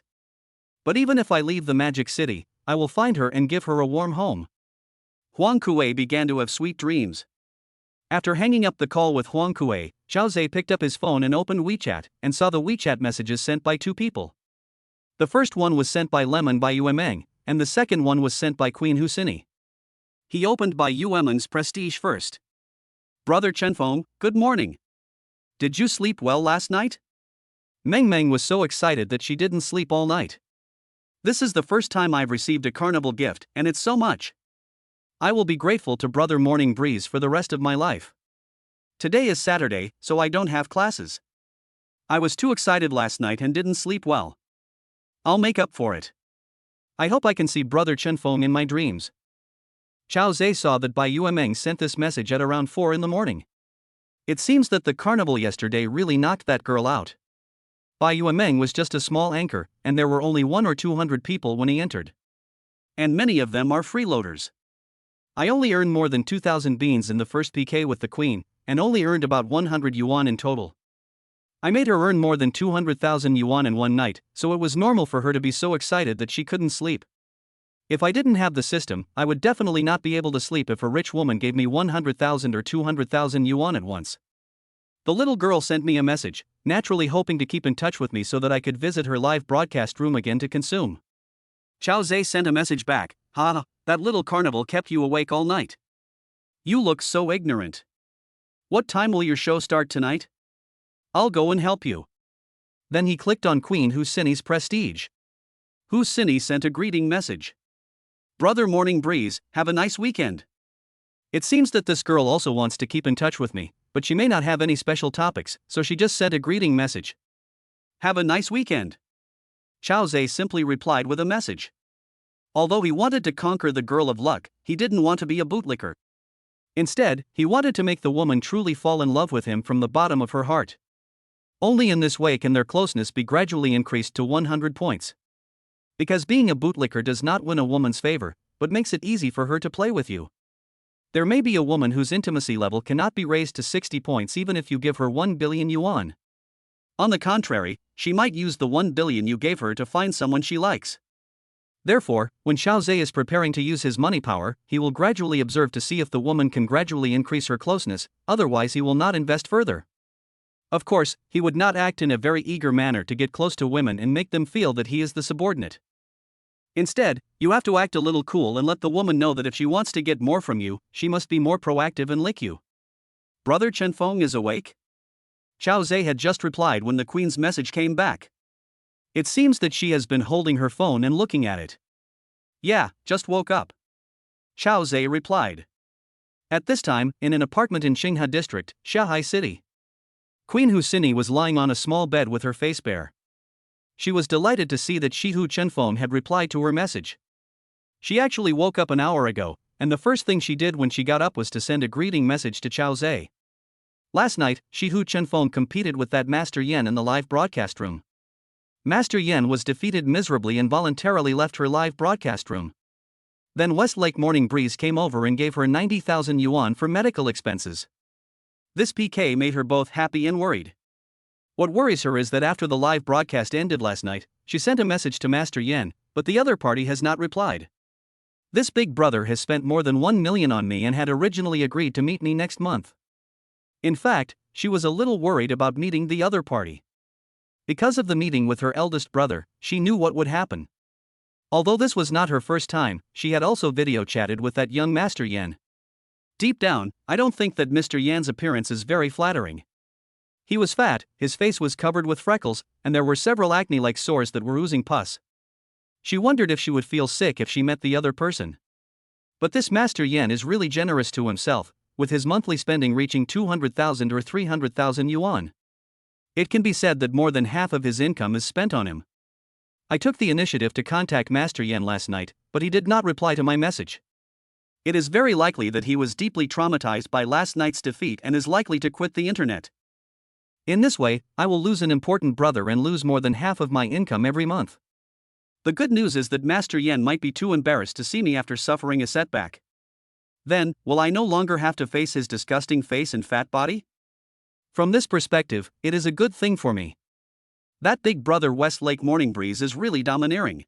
S2: But even if I leave the Magic City, I will find her and give her a warm home. Huang Kuei began to have sweet dreams. After hanging up the call with Huang Kuei, Chao Zhe picked up his phone and opened WeChat, and saw the WeChat messages sent by 2 people. The first one was sent by Lemon by Yuemeng, and the second one was sent by Queen Hu Sin. He opened by Yuemeng's prestige first. Brother Chenfeng, good morning. Did you sleep well last night? Meng was so excited that she didn't sleep all night. This is the first time I've received a carnival gift, and it's so much. I will be grateful to Brother Morning Breeze for the rest of my life. Today is Saturday, so I don't have classes. I was too excited last night and didn't sleep well. I'll make up for it. I hope I can see Brother Chenfeng in my dreams. Chao Zhe saw that Bai Yuemeng sent this message at around 4 in the morning. It seems that the carnival yesterday really knocked that girl out. Bai Yuemeng was just a small anchor, and there were only 100 or 200 people when he entered. And many of them are freeloaders. I only earned more than 2,000 beans in the first PK with the queen, and only earned about 100 yuan in total. I made her earn more than 200,000 yuan in one night, so it was normal for her to be so excited that she couldn't sleep. If I didn't have the system, I would definitely not be able to sleep if a rich woman gave me 100,000 or 200,000 yuan at once. The little girl sent me a message, naturally hoping to keep in touch with me so that I could visit her live broadcast room again to consume. Chao Zhe sent a message back, "Ha, that little carnival kept you awake all night. You look so ignorant. What time will your show start tonight? I'll go and help you." Then he clicked on Queen Hu Sin's prestige. Hu Sin sent a greeting message. Brother Morning Breeze, have a nice weekend. It seems that this girl also wants to keep in touch with me, but she may not have any special topics, so she just sent a greeting message. Have a nice weekend. Chao Zhe simply replied with a message. Although he wanted to conquer the girl of luck, he didn't want to be a bootlicker. Instead, he wanted to make the woman truly fall in love with him from the bottom of her heart. Only in this way can their closeness be gradually increased to 100 points. Because being a bootlicker does not win a woman's favor, but makes it easy for her to play with you. There may be a woman whose intimacy level cannot be raised to 60 points even if you give her 1 billion yuan. On the contrary, she might use the 1 billion you gave her to find someone she likes. Therefore, when Chao Zhe is preparing to use his money power, he will gradually observe to see if the woman can gradually increase her closeness, otherwise he will not invest further. Of course, he would not act in a very eager manner to get close to women and make them feel that he is the subordinate. Instead, you have to act a little cool and let the woman know that if she wants to get more from you, she must be more proactive and lick you. Brother Chenfeng is awake? Chao Zhe had just replied when the queen's message came back. It seems that she has been holding her phone and looking at it. Yeah, just woke up. Chao Zhe replied.
S1: At this time, in an apartment in Qinghai District, Shanghai City, Queen Husini was lying on a small bed with her face bare. She was delighted to see that Shihu Chenfeng had replied to her message. She actually woke up an hour ago, and the first thing she did when she got up was to send a greeting message to Chao Zhe. Last night, Shihu Chenfeng competed with that Master Yan in the live broadcast room. Master Yan was defeated miserably and voluntarily left her live broadcast room. Then Westlake Morning Breeze came over and gave her 90,000 yuan for medical expenses. This PK made her both happy and worried. What worries her is that after the live broadcast ended last night, she sent a message to Master Yan, but the other party has not replied. This big brother has spent more than 1 million on me and had originally agreed to meet me next month. In fact, she was a little worried about meeting the other party. Because of the meeting with her eldest brother, she knew what would happen. Although this was not her first time, she had also video chatted with that young Master Yan. Deep down, I don't think that Mr. Yan's appearance is very flattering. He was fat, his face was covered with freckles, and there were several acne-like sores that were oozing pus. She wondered if she would feel sick if she met the other person. But this Master Yan is really generous to himself, with his monthly spending reaching 200,000 or 300,000 yuan. It can be said that more than half of his income is spent on him. I took the initiative to contact Master Yan last night, but he did not reply to my message. It is very likely that he was deeply traumatized by last night's defeat and is likely to quit the internet. In this way, I will lose an important brother and lose more than half of my income every month. The good news is that Master Yan might be too embarrassed to see me after suffering a setback. Then, will I no longer have to face his disgusting face and fat body? From this perspective, it is a good thing for me. That big brother Westlake Morning Breeze is really domineering.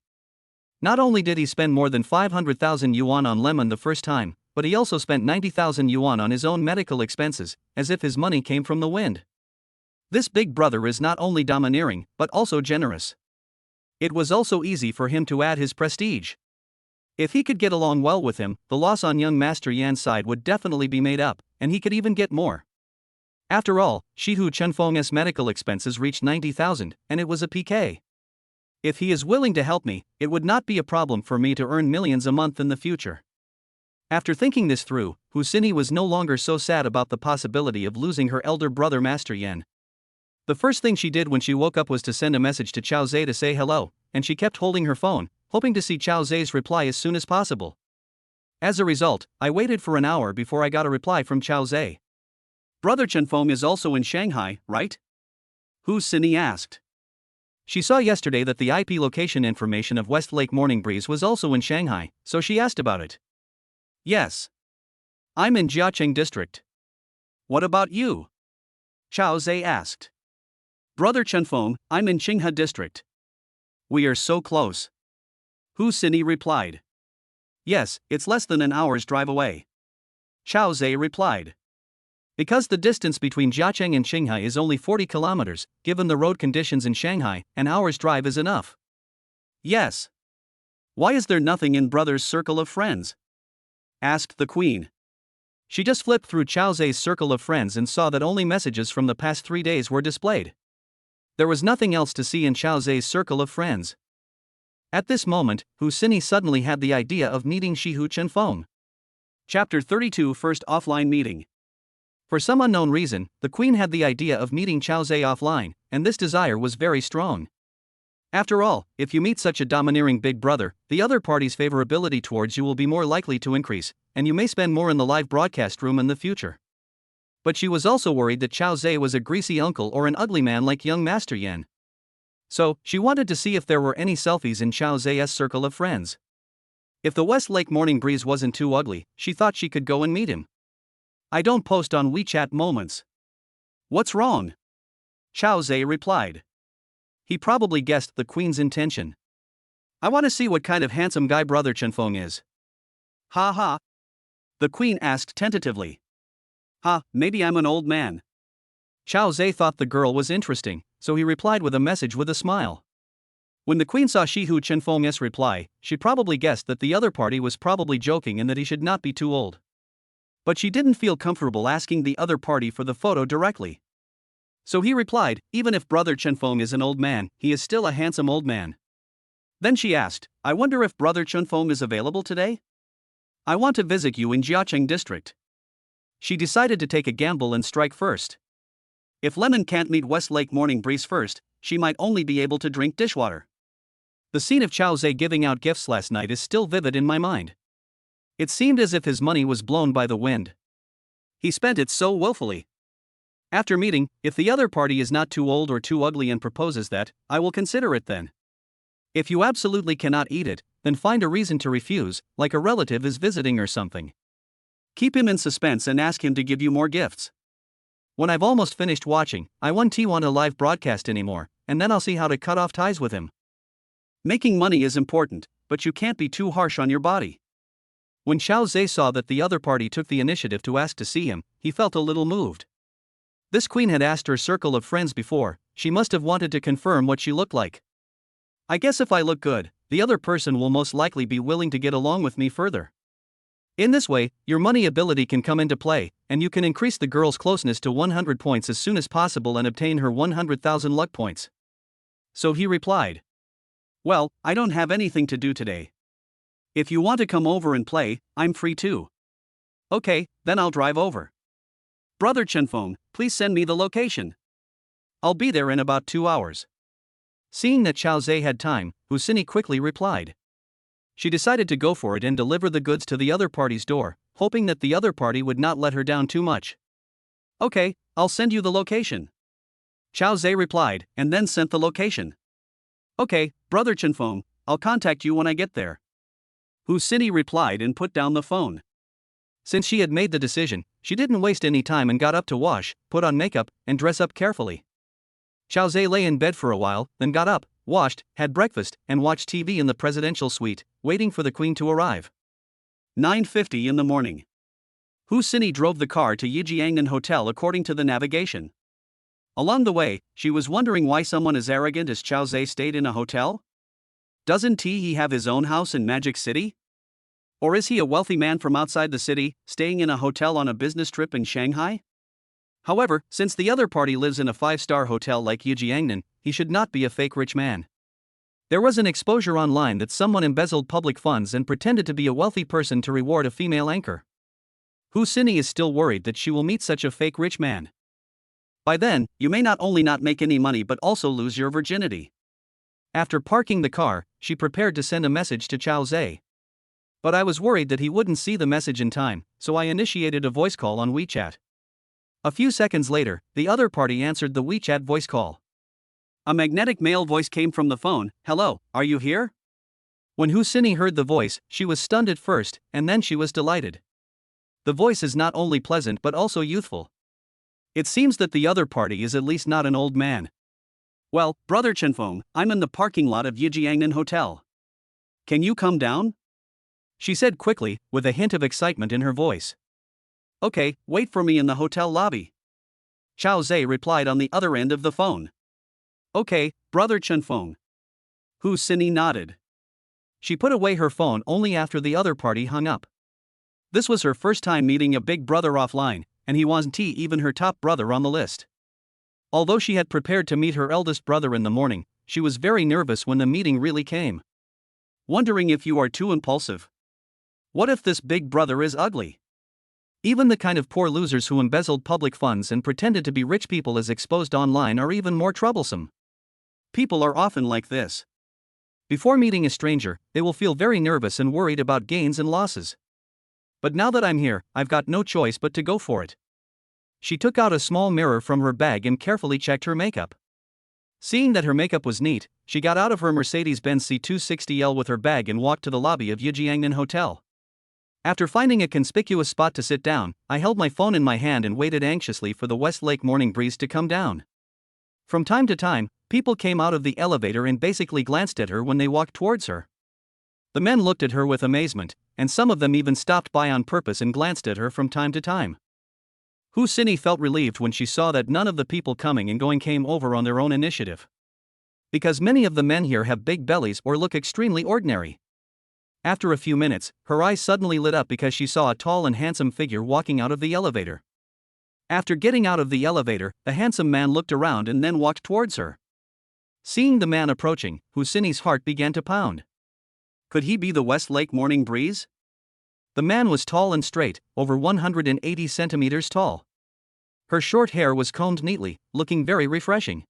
S1: Not only did he spend more than 500,000 yuan on lemon the first time, but he also spent 90,000 yuan on his own medical expenses, as if his money came from the wind. This big brother is not only domineering, but also generous. It was also easy for him to add his prestige. If he could get along well with him, the loss on young Master Yan's side would definitely be made up, and he could even get more. After all, Shihu Chenfeng's medical expenses reached 90,000, and it was a PK. If he is willing to help me, it would not be a problem for me to earn millions a month in the future. After thinking this through, Husini was no longer so sad about the possibility of losing her elder brother Master Yan. The first thing she did when she woke up was to send a message to Chao Zhe to say hello, and she kept holding her phone, hoping to see Chao Zhe's reply as soon as possible. As a result, I waited for an hour before I got a reply from Chao Zhe. Brother Chenfeng is also in Shanghai, right? Husini asked. She saw yesterday that the IP location information of Westlake Morning Breeze was also in Shanghai, so she asked about it. Yes. I'm in Jiaqing District. What about you? Chao Zhe asked. Brother Chenfeng, I'm in Qinghai District. We are so close. Husini replied. Yes, it's less than an hour's drive away. Chao Zhe replied. Because the distance between Jiaqing and Qinghai is only 40 kilometers, given the road conditions in Shanghai, an hour's drive is enough. Yes. Why is there nothing in brother's circle of friends? Asked the queen. She just flipped through Chao Zhe's circle of friends and saw that only messages from the past 3 days were displayed. There was nothing else to see in Chao Zhe's circle of friends. At this moment, Husini suddenly had the idea of meeting Shihu Chenfeng. Chapter 32 First Offline Meeting. For some unknown reason, the queen had the idea of meeting Chao Zhe offline, and this desire was very strong. After all, if you meet such a domineering big brother, the other party's favorability towards you will be more likely to increase, and you may spend more in the live broadcast room in the future. But she was also worried that Chao Zhe was a greasy uncle or an ugly man like young Master Yan. So, she wanted to see if there were any selfies in Chao Zhe's circle of friends. If the Westlake Morning Breeze wasn't too ugly, she thought she could go and meet him. I don't post on WeChat moments. What's wrong? Chao Zhe replied. He probably guessed the queen's intention. I want to see what kind of handsome guy brother Chenfeng is. Ha ha. The queen asked tentatively. Ha, maybe I'm an old man. Chao Zhe thought the girl was interesting, so he replied with a message with a smile. When the queen saw Shihu Chenfeng's reply, she probably guessed that the other party was probably joking and that he should not be too old. But she didn't feel comfortable asking the other party for the photo directly. So he replied, even if brother Chenfeng is an old man, he is still a handsome old man. Then she asked, I wonder if brother Chenfeng is available today? I want to visit you in Jiaqing District.
S2: She decided to take a gamble and strike first. If Lemon can't meet Westlake Morning Breeze first, she might only be able to drink dishwater. The scene of Chao Zhe giving out gifts last night is still vivid in my mind. It seemed as if his money was blown by the wind. He spent it so willfully. After meeting, if the other party is not too old or too ugly and proposes that, I will consider it then. If you absolutely cannot eat it, then find a reason to refuse, like a relative is visiting or something. Keep him in suspense and ask him to give you more gifts. When I've almost finished watching, I won't want a live broadcast anymore, and then I'll see how to cut off ties with him. Making money is important, but you can't be too harsh on your body. When Chao Zhe saw that the other party took the initiative to ask to see him, he felt a little moved. This queen had asked her circle of friends before, she must have wanted to confirm what she looked like. I guess if I look good, the other person will most likely be willing to get along with me further. In this way, your money ability can come into play, and you can increase the girl's closeness to 100 points as soon as possible and obtain her 100,000 luck points. So he replied, "Well, I don't have anything to do today. If you want to come over and play, I'm free too." "Okay, then I'll drive over. Brother Chenfeng, please send me the location. I'll be there in about 2 hours. Seeing that Chao Zhe had time, Husini quickly replied. She decided to go for it and deliver the goods to the other party's door, hoping that the other party would not let her down too much. "Okay, I'll send you the location." Chao Zhe replied, and then sent the location. "Okay, Brother Chenfeng, I'll contact you when I get there." Husini replied and put down the phone. Since she had made the decision, she didn't waste any time and got up to wash, put on makeup, and dress up carefully. Chao Zhe lay in bed for a while, then got up, washed, had breakfast, and watched TV in the presidential suite, waiting for the queen to arrive. 9:50 in the morning. Husini drove the car to Yijiangnan Hotel according to the navigation. Along the way, she was wondering why someone as arrogant as Chao Zhe stayed in a hotel? Doesn't he have his own house in Magic City? Or is he a wealthy man from outside the city, staying in a hotel on a business trip in Shanghai? However, since the other party lives in a 5-star hotel like Yijiangnan, he should not be a fake rich man. There was an exposure online that someone embezzled public funds and pretended to be a wealthy person to reward a female anchor. Husini is still worried that she will meet such a fake rich man. By then, you may not only not make any money but also lose your virginity. After parking the car, she prepared to send a message to Chao Zhe. But I was worried that he wouldn't see the message in time, so I initiated a voice call on WeChat. A few seconds later, the other party answered the WeChat voice call. A magnetic male voice came from the phone. "Hello, are you here?" When Husini heard the voice, she was stunned at first, and then she was delighted. The voice is not only pleasant but also youthful. It seems that the other party is at least not an old man. "Well, Brother Chenfeng, I'm in the parking lot of Yijiangnan Hotel. Can you come down?" She said quickly, with a hint of excitement in her voice. "Okay, wait for me in the hotel lobby." Chao Zhe replied on the other end of the phone. "Okay, Brother Chenfeng." Husini nodded. She put away her phone only after the other party hung up. This was her first time meeting a big brother offline, and he wasn't even her top brother on the list. Although she had prepared to meet her eldest brother in the morning, she was very nervous when the meeting really came. Wondering if you are too impulsive. What if this big brother is ugly? Even the kind of poor losers who embezzled public funds and pretended to be rich people as exposed online are even more troublesome. People are often like this. Before meeting a stranger, they will feel very nervous and worried about gains and losses. But now that I'm here, I've got no choice but to go for it. She took out a small mirror from her bag and carefully checked her makeup. Seeing that her makeup was neat, she got out of her Mercedes-Benz C260L with her bag and walked to the lobby of Yijiangnan Hotel. After finding a conspicuous spot to sit down, I held my phone in my hand and waited anxiously for the Westlake morning breeze to come down. From time to time, people came out of the elevator and basically glanced at her when they walked towards her. The men looked at her with amazement, and some of them even stopped by on purpose and glanced at her from time to time. Husini felt relieved when she saw that none of the people coming and going came over on their own initiative. Because many of the men here have big bellies or look extremely ordinary. After a few minutes, her eyes suddenly lit up because she saw a tall and handsome figure walking out of the elevator. After getting out of the elevator, the handsome man looked around and then walked towards her. Seeing the man approaching, Husini's heart began to pound. Could he be the Westlake morning breeze?
S1: The man was tall and straight, over 180 centimeters tall. Her short hair was combed neatly, looking very refreshing.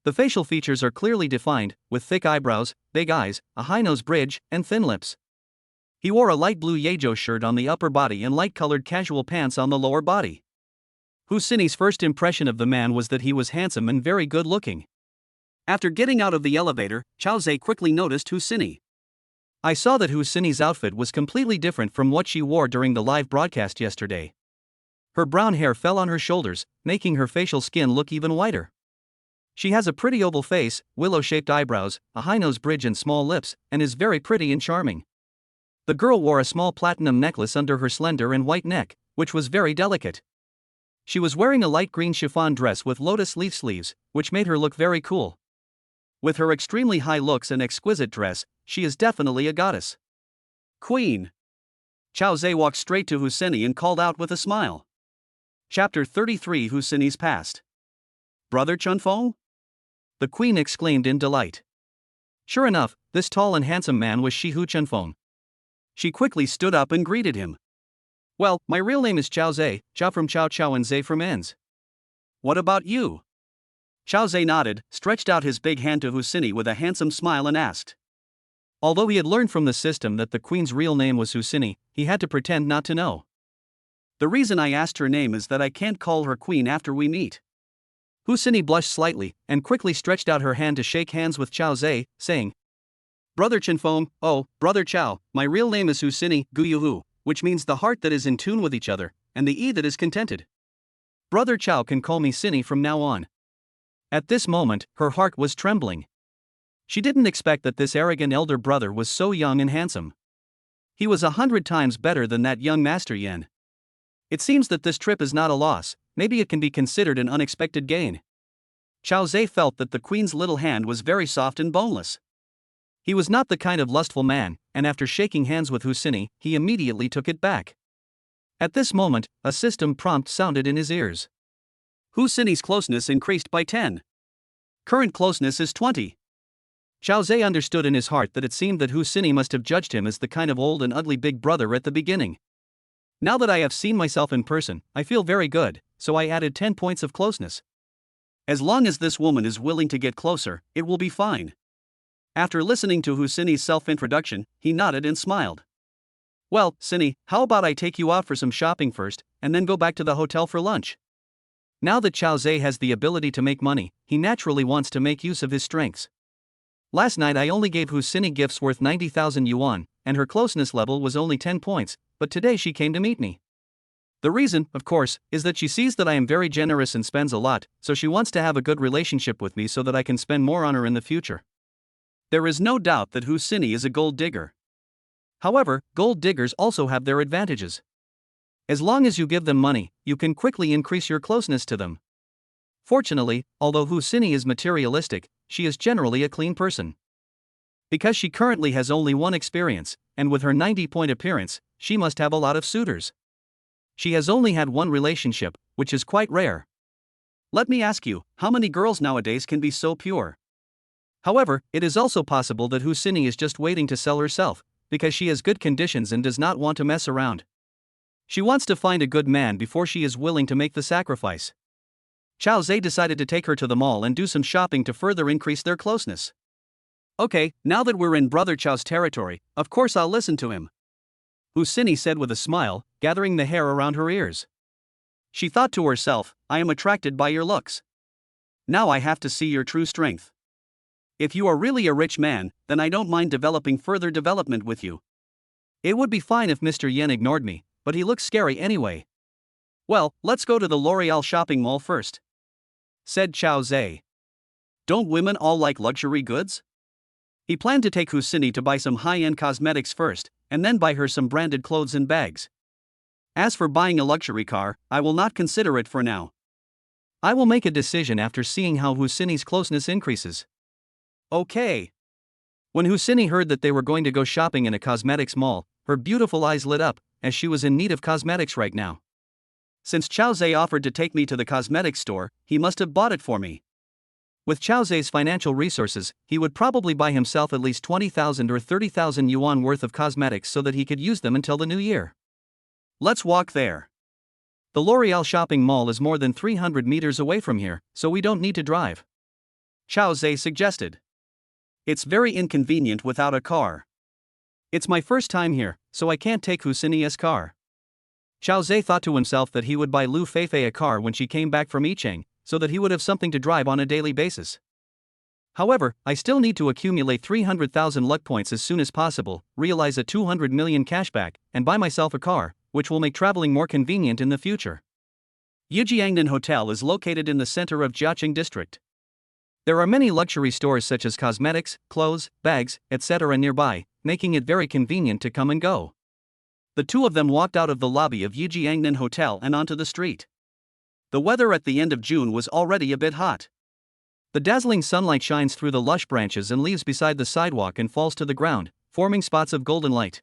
S1: The facial features are clearly defined, with thick eyebrows, big eyes, a high nose bridge, and thin lips. He wore a light blue Yejo shirt on the upper body and light-colored casual pants on the lower body. Hu Xinyi's first impression of the man was that he was handsome and very good-looking.
S2: After getting out of the elevator, Chao Zhe quickly noticed Hu Xinyi.
S1: I saw that Hu Xinyi's outfit was completely different from what she wore during the live broadcast yesterday. Her brown hair fell on her shoulders, making her facial skin look even whiter. She has a pretty oval face, willow-shaped eyebrows, a high nose bridge and small lips, and is very pretty and charming. The girl wore a small platinum necklace under her slender and white neck, which was very delicate. She was wearing a light green chiffon dress with lotus leaf sleeves, which made her look very cool. With her extremely high looks and exquisite dress, she is definitely a goddess.
S2: Queen. Chao Zhe walked straight to Hu Xinyi and called out with a smile. Chapter 33 Hu Xinyi's Past. Brother Chunfeng?
S1: The queen exclaimed in delight. Sure enough, this tall and handsome man was Hu Chunfeng.
S2: She quickly stood up and greeted him.
S1: Well, my real name is Chao Zhe, Chao from Chao Chao and Zhe from Ens.
S2: What about you? Chao Zhe nodded, stretched out his big hand to Hu Xinyi with a handsome smile and asked.
S1: Although he had learned from the system that the queen's real name was Hu Xinyi, he had to pretend not to know.
S2: The reason I asked her name is that I can't call her queen after we meet.
S1: Hu Xinyi blushed slightly, and quickly stretched out her hand to shake hands with Chao Zhe, saying,
S2: Brother Chenfeng, oh, Brother Chao, my real name is Hu Xinyi, Guyuhu, which means the heart that is in tune with each other, and the E that is contented.
S1: Brother Chao can call me Xinyi from now on. At this moment, her heart was trembling. She didn't expect that this arrogant elder brother was so young and handsome. He was 100 times better than that young Master Yan. It seems that this trip is not a loss, maybe it can be considered an unexpected gain. Chao Zhe felt that the queen's little hand was very soft and boneless. He was not the kind of lustful man, and after shaking hands with Hu Xinyi, he immediately took it back. At this moment, a system prompt sounded in his ears.
S2: Hu Xinyi's closeness increased by 10. Current closeness is 20.
S1: Chao Zhe understood in his heart that it seemed that Hu Xinyi must have judged him as the kind of old and ugly big brother at the beginning. Now that I have seen myself in person, I feel very good, so I added 10 points of closeness.
S2: As long as this woman is willing to get closer, it will be fine. After listening to Hu Xinyi's self-introduction, he nodded and smiled. Well, Xinyi, how about I take you out for some shopping first, and then go back to the hotel for lunch? Now that Chao Zhe has the ability to make money, he naturally wants to make use of his strengths. Last night I only gave Hu Xinyi gifts worth 90,000 yuan, and her closeness level was only 10 points, but today she came to meet me. The reason, of course, is that she sees that I am very generous and spends a lot, so she wants to have a good relationship with me so that I can spend more on her in the future. There is no doubt that Hu Xinyi is a gold digger. However, gold diggers also have their advantages. As long as you give them money, you can quickly increase your closeness to them. Fortunately, although Hu Xinyi is materialistic, she is generally a clean person. Because she currently has only one experience, and with her 90-point appearance, she must have a lot of suitors. She has only had one relationship, which is quite rare. Let me ask you, how many girls nowadays can be so pure? However, it is also possible that Hu Xinyi is just waiting to sell herself, because she has good conditions and does not want to mess around. She wants to find a good man before she is willing to make the sacrifice. Chao Zhe decided to take her to the mall and do some shopping to further increase their closeness. Okay, now that we're in Brother Chao's territory, of course I'll listen to him. Hu Xinyi said with a smile, gathering the hair around her ears. She thought to herself, I am attracted by your looks. Now I have to see your true strength. If you are really a rich man, then I don't mind developing further development with you. It would be fine if Mr. Yen ignored me, but he looks scary anyway. Well, let's go to the L'Oreal shopping mall first, said Chao Zhe. Don't women all like luxury goods? He planned to take Hu Xinyi to buy some high-end cosmetics first, and then buy her some branded clothes and bags. As for buying a luxury car, I will not consider it for now. I will make a decision after seeing how Hu Xinyi's closeness increases. Okay. When Hu Xinyi heard that they were going to go shopping in a cosmetics mall, her beautiful eyes lit up, as she was in need of cosmetics right now. Since Chao Zhe offered to take me to the cosmetics store, he must have bought it for me.
S1: With Chao Zai's financial resources, he would probably buy himself at least 20,000 or 30,000 yuan worth of cosmetics so that he could use them until the new year.
S2: Let's walk there.
S1: The L'Oreal shopping mall is more than 300 meters away from here, so we don't need to drive,
S2: Chao Zai suggested. It's very inconvenient without a car.
S1: It's my first time here, so I can't take Hu Xinyi's car. Chao Zai thought to himself that he would buy Liu Feifei a car when she came back from Yicheng, so that he would have something to drive on a daily basis. However, I still need to accumulate 300,000 luck points as soon as possible, realize a 200 million cashback, and buy myself a car, which will make traveling more convenient in the future.
S2: Yijiangnan Hotel is located in the center of Jiaqing district.
S1: There are many luxury stores such as cosmetics, clothes, bags, etc. nearby, making it very convenient to come and go.
S2: The two of them walked out of the lobby of Yijiangnan Hotel and onto the street. The weather at the end of June was already a bit hot.
S1: The dazzling sunlight shines through the lush branches and leaves beside the sidewalk and falls to the ground, forming spots of golden light.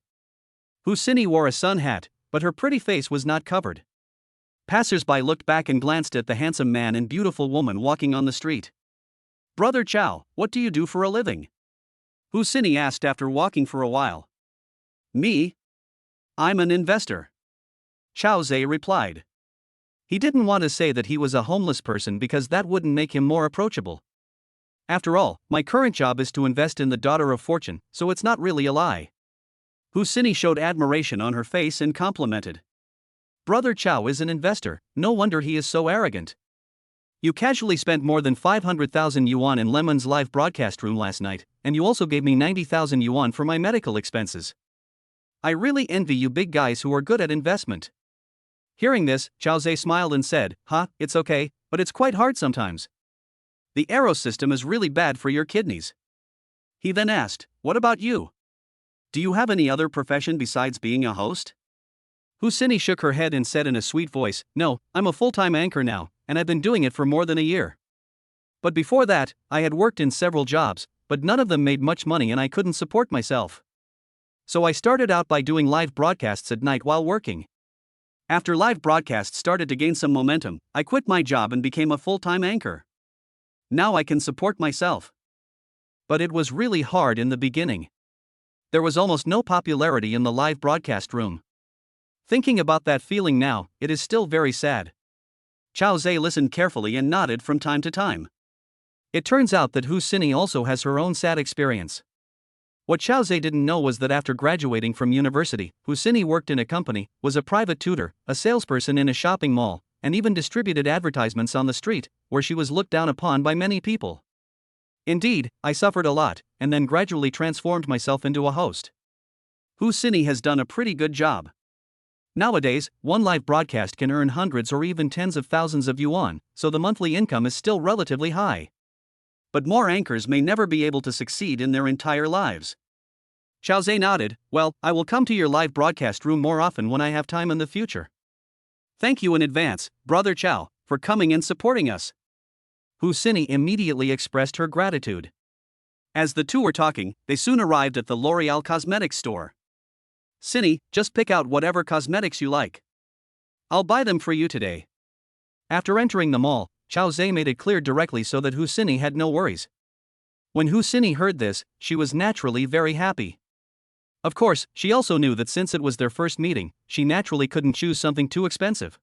S2: Hu Xinyi wore a sun hat, but her pretty face was not covered. Passers-by looked back and glanced at the handsome man and beautiful woman walking on the street. Brother Chao, what do you do for a living? Hu Xinyi asked after walking for a while.
S1: Me?
S2: I'm an investor,
S1: Chao Zai replied. He didn't want to say that he was a homeless person because that wouldn't make him more approachable. After all, my current job is to invest in the daughter of fortune, so it's not really a lie.
S2: Hu Xinyi showed admiration on her face and complimented.
S1: Brother Chao is an investor, no wonder he is so arrogant. You casually spent more than 500,000 yuan in Lemon's live broadcast room last night, and you also gave me 90,000 yuan for my medical expenses. I really envy you big guys who are good at investment. Hearing this, Chao Zai smiled and said, it's okay, but it's quite hard sometimes.
S2: The Eros System is really bad for your kidneys. He then asked, what about you? Do you have any other profession besides being a host?
S1: Hu Xinyi shook her head and said in a sweet voice, no, I'm a full-time anchor now, and I've been doing it for more than a year. But before that, I had worked in several jobs, but none of them made much money and I couldn't support myself. So I started out by doing live broadcasts at night while working.
S2: After live broadcasts started to gain some momentum, I quit my job and became a full-time anchor. Now I can support myself.
S1: But it was really hard in the beginning. There was almost no popularity in the live broadcast room. Thinking about that feeling now, it is still very sad.
S2: Chao Zai listened carefully and nodded from time to time.
S1: It turns out that Hu Xinyi also has her own sad experience. What Chao Zai didn't know was that after graduating from university, Hu Xinyi worked in a company, was a private tutor, a salesperson in a shopping mall, and even distributed advertisements on the street, where she was looked down upon by many people. Indeed, I suffered a lot, and then gradually transformed myself into a host.
S2: Hu Xinyi has done a pretty good job.
S1: Nowadays, one live broadcast can earn hundreds or even tens of thousands of yuan, so the monthly income is still relatively high.
S2: But more anchors may never be able to succeed in their entire lives.
S1: Chao Zai nodded, well, I will come to your live broadcast room more often when I have time in the future.
S2: Thank you in advance, Brother Chao, for coming and supporting us.
S1: Hu Xinyi immediately expressed her gratitude.
S2: As the two were talking, they soon arrived at the L'Oreal cosmetics store.
S1: Xinyi, just pick out whatever cosmetics you like. I'll buy them for you today. After entering the mall, Chao Zai made it clear directly so that Hu Xinyi had no worries. When Hu Xinyi heard this, she was naturally very happy. Of course, she also knew that since it was their first meeting, she naturally couldn't choose something too expensive.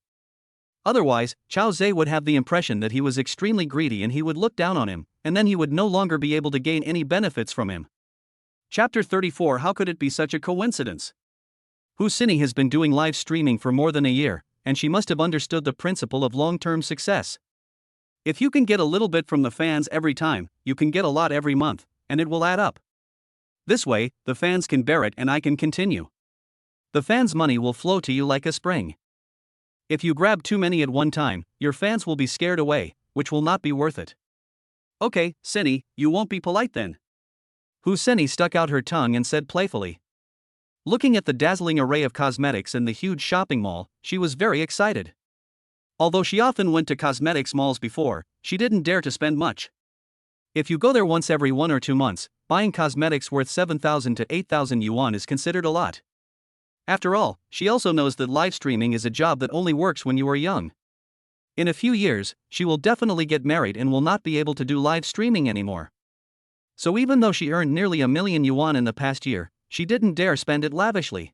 S1: Otherwise, Chao Zai would have the impression that he was extremely greedy and he would look down on him, and then he would no longer be able to gain any benefits from him.
S2: Chapter 34 How could it be such a coincidence?
S1: Hu Xinyi has been doing live streaming for more than a year, and she must have understood the principle of long-term success.
S2: If you can get a little bit from the fans every time, you can get a lot every month, and it will add up. This way, the fans can bear it and I can continue.
S1: The fans' money will flow to you like a spring. If you grab too many at one time, your fans will be scared away, which will not be worth it.
S2: Okay, Xinyi, you won't be polite then.
S1: Hu Xinyi stuck out her tongue and said playfully. Looking at the dazzling array of cosmetics in the huge shopping mall, she was very excited. Although she often went to cosmetics malls before, she didn't dare to spend much. If you go there once every 1 or 2 months, buying cosmetics worth 7,000 to 8,000 yuan is considered a lot. After all, she also knows that live streaming is a job that only works when you are young. In a few years, she will definitely get married and will not be able to do live streaming anymore. So even though she earned nearly $1,000,000 in the past year, she didn't dare spend it lavishly.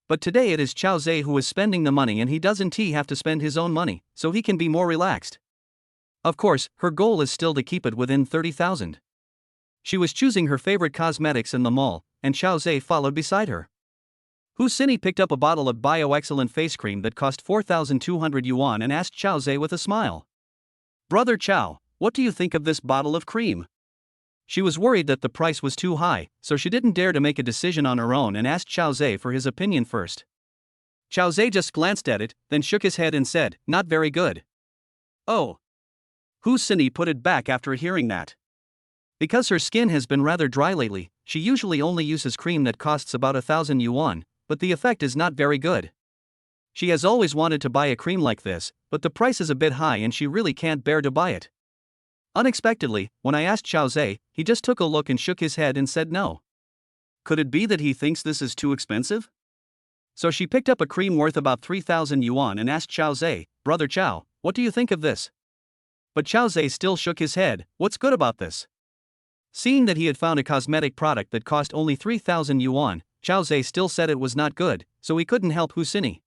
S1: But today it is Chao Zhe who is spending the money, and he doesn't have to spend his own money, so he can be more relaxed. Of course, her goal is still to keep it within 30,000. She was choosing her favorite cosmetics in the mall, and Chao Zhe followed beside her. Hu Xini picked up a bottle of Bio-Excellent face cream that cost 4,200 yuan and asked Chao Zhe with a smile. "Brother Chao, what do you think of this bottle of cream?" She was worried that the price was too high, so she didn't dare to make a decision on her own and asked Chao Zhe for his opinion first. Chao Zhe just glanced at it, then shook his head and said, "Not very good." "Oh." Hu Xini put it back after hearing that. Because her skin has been rather dry lately, she usually only uses cream that costs about 1,000 yuan, but the effect is not very good. She has always wanted to buy a cream like this, but the price is a bit high and she really can't bear to buy it. Unexpectedly, when I asked Chao Zhe, he just took a look and shook his head and said no. Could it be that he thinks this is too expensive? So she picked up a cream worth about 3,000 yuan and asked Chao Zhe, "Brother Chao, what do you think of this?" But Chao Zhe still shook his head. "What's good about this?" Seeing that he had found a cosmetic product that cost only 3,000 yuan, Chao Zhe still said it was not good, so he couldn't help Hu Xini.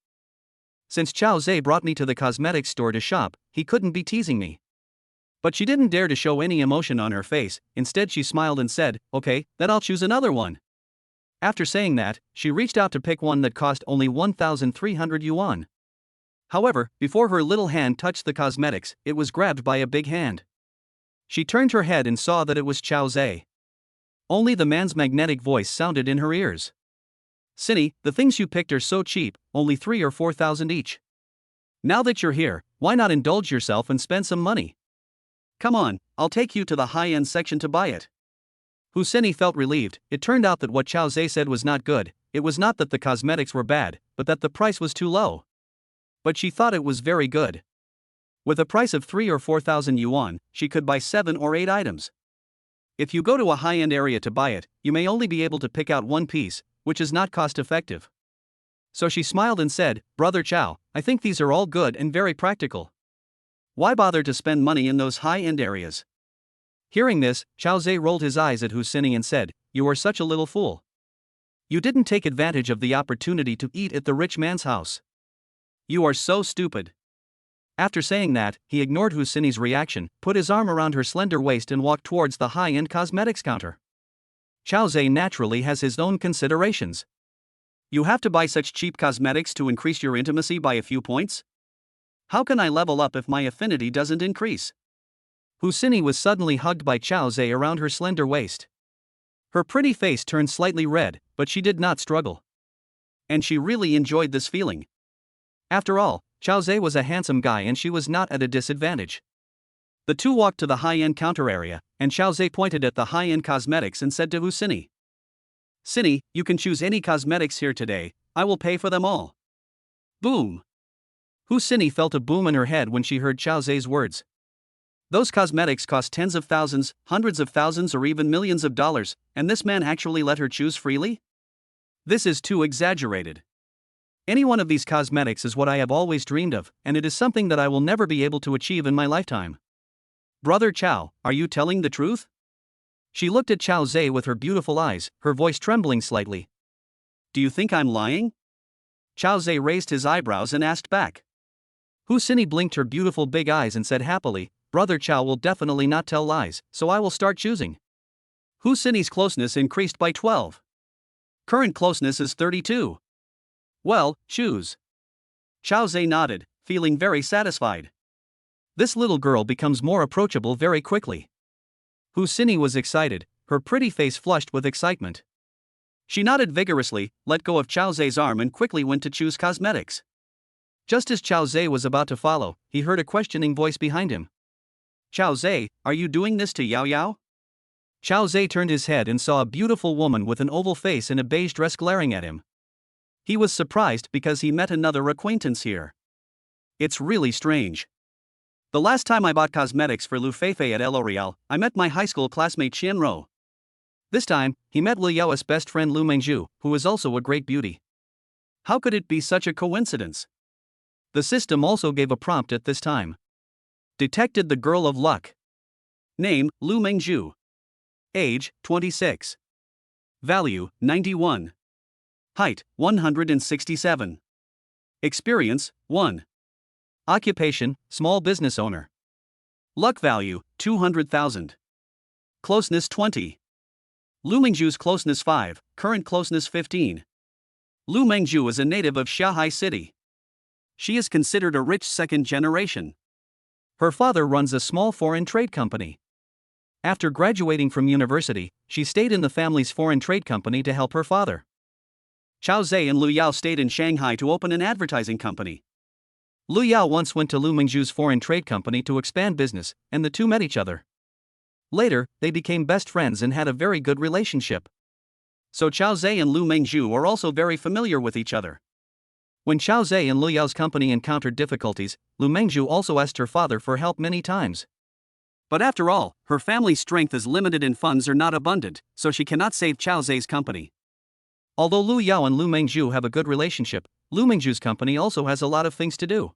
S1: Since Chao Zhe brought me to the cosmetics store to shop, he couldn't be teasing me. But she didn't dare to show any emotion on her face. Instead she smiled and said, "Okay, then I'll choose another one." After saying that, she reached out to pick one that cost only 1,300 yuan. However, before her little hand touched the cosmetics, it was grabbed by a big hand. She turned her head and saw that it was Chao Zhe. Only the man's magnetic voice sounded in her ears. "Xini, the things you picked are so cheap, only 3 or 4,000 each. Now that you're here, why not indulge yourself and spend some money? Come on, I'll take you to the high-end section to buy it." Hu Xini felt relieved. It turned out that what Chao Zhe said was not good. It was not that the cosmetics were bad, but that the price was too low. But she thought it was very good. With a price of 3 or 4,000 yuan, she could buy 7 or 8 items. If you go to a high-end area to buy it, you may only be able to pick out one piece, which is not cost-effective. So she smiled and said, "Brother Chao, I think these are all good and very practical. Why bother to spend money in those high-end areas?" Hearing this, Chao Zhe rolled his eyes at Hu Xini and said, "You are such a little fool. You didn't take advantage of the opportunity to eat at the rich man's house. You are so stupid." After saying that, he ignored Hu Xini's reaction, put his arm around her slender waist and walked towards the high-end cosmetics counter. Chao Zhe naturally has his own considerations. You have to buy such cheap cosmetics to increase your intimacy by a few points? How can I level up if my affinity doesn't increase? Hu Xini was suddenly hugged by Chao Zhe around her slender waist. Her pretty face turned slightly red, but she did not struggle. And she really enjoyed this feeling. After all, Chao Zhe was a handsome guy and she was not at a disadvantage. The two walked to the high-end counter area, and Chao Zhe pointed at the high-end cosmetics and said to Hu Xini, "Xini, you can choose any cosmetics here today, I will pay for them all." Boom! Hu Xini felt a boom in her head when she heard Chao Zhe's words. Those cosmetics cost tens of thousands, hundreds of thousands, or even millions of dollars, and this man actually let her choose freely? This is too exaggerated. Any one of these cosmetics is what I have always dreamed of, and it is something that I will never be able to achieve in my lifetime. Brother Chao, are you telling the truth? She looked at Chao Zhe with her beautiful eyes, her voice trembling slightly. Do you think I'm lying? Chao Zhe raised his eyebrows and asked back. Hu Xini blinked her beautiful big eyes and said happily, Brother Chao will definitely not tell lies, so I will start choosing. Hu Xini's closeness increased by 12. Current closeness is 32. Well, choose. Chao Zhe nodded, feeling very satisfied. This little girl becomes more approachable very quickly. Hu Xini was excited, her pretty face flushed with excitement. She nodded vigorously, let go of Chao Zhe's arm and quickly went to choose cosmetics. Just as Chao Zhe was about to follow, he heard a questioning voice behind him. Chao Zhe, are you doing this to Yao Yao? Chao Zhe turned his head and saw a beautiful woman with an oval face and a beige dress glaring at him. He was surprised because he met another acquaintance here. It's really strange. The last time I bought cosmetics for Liu Feifei at L'Oreal, I met my high school classmate Chen Ruo. This time, he met Liu Yao's best friend Lu Mengzhu, who is also a great beauty. How could it be such a coincidence? The system also gave a prompt at this time. Detected the girl of luck.
S2: Name, Lu Mengzhu. Age, 26. Value, 91. Height, 167. Experience, 1.
S1: Occupation, small business owner.
S2: Luck value, 200,000. Closeness 20. Lu Mengzhu's closeness 5, current closeness 15. Lu Mengzhu is a native of Shanghai City. She is considered a rich second generation.
S1: Her father runs a small foreign trade company. After graduating from university, she stayed in the family's foreign trade company to help her father.
S2: Chao Zhe and Lu Yao stayed in Shanghai to open an advertising company.
S1: Lu Yao once went to Lu Mengzhu's foreign trade company to expand business, and the two met each other. Later, they became best friends and had a very good relationship.
S2: So Chao Zhe and Lu Mengzhu are also very familiar with each other.
S1: When Chao Zhe and Lu Yao's company encountered difficulties, Lu Mengzhu also asked her father for help many times.
S2: But after all, her family's strength is limited and funds are not abundant, so she cannot save Chao Zhe's company.
S1: Although Lu Yao and Lu Mengzhu have a good relationship, Lu Mengzhu's company also has a lot of things to do.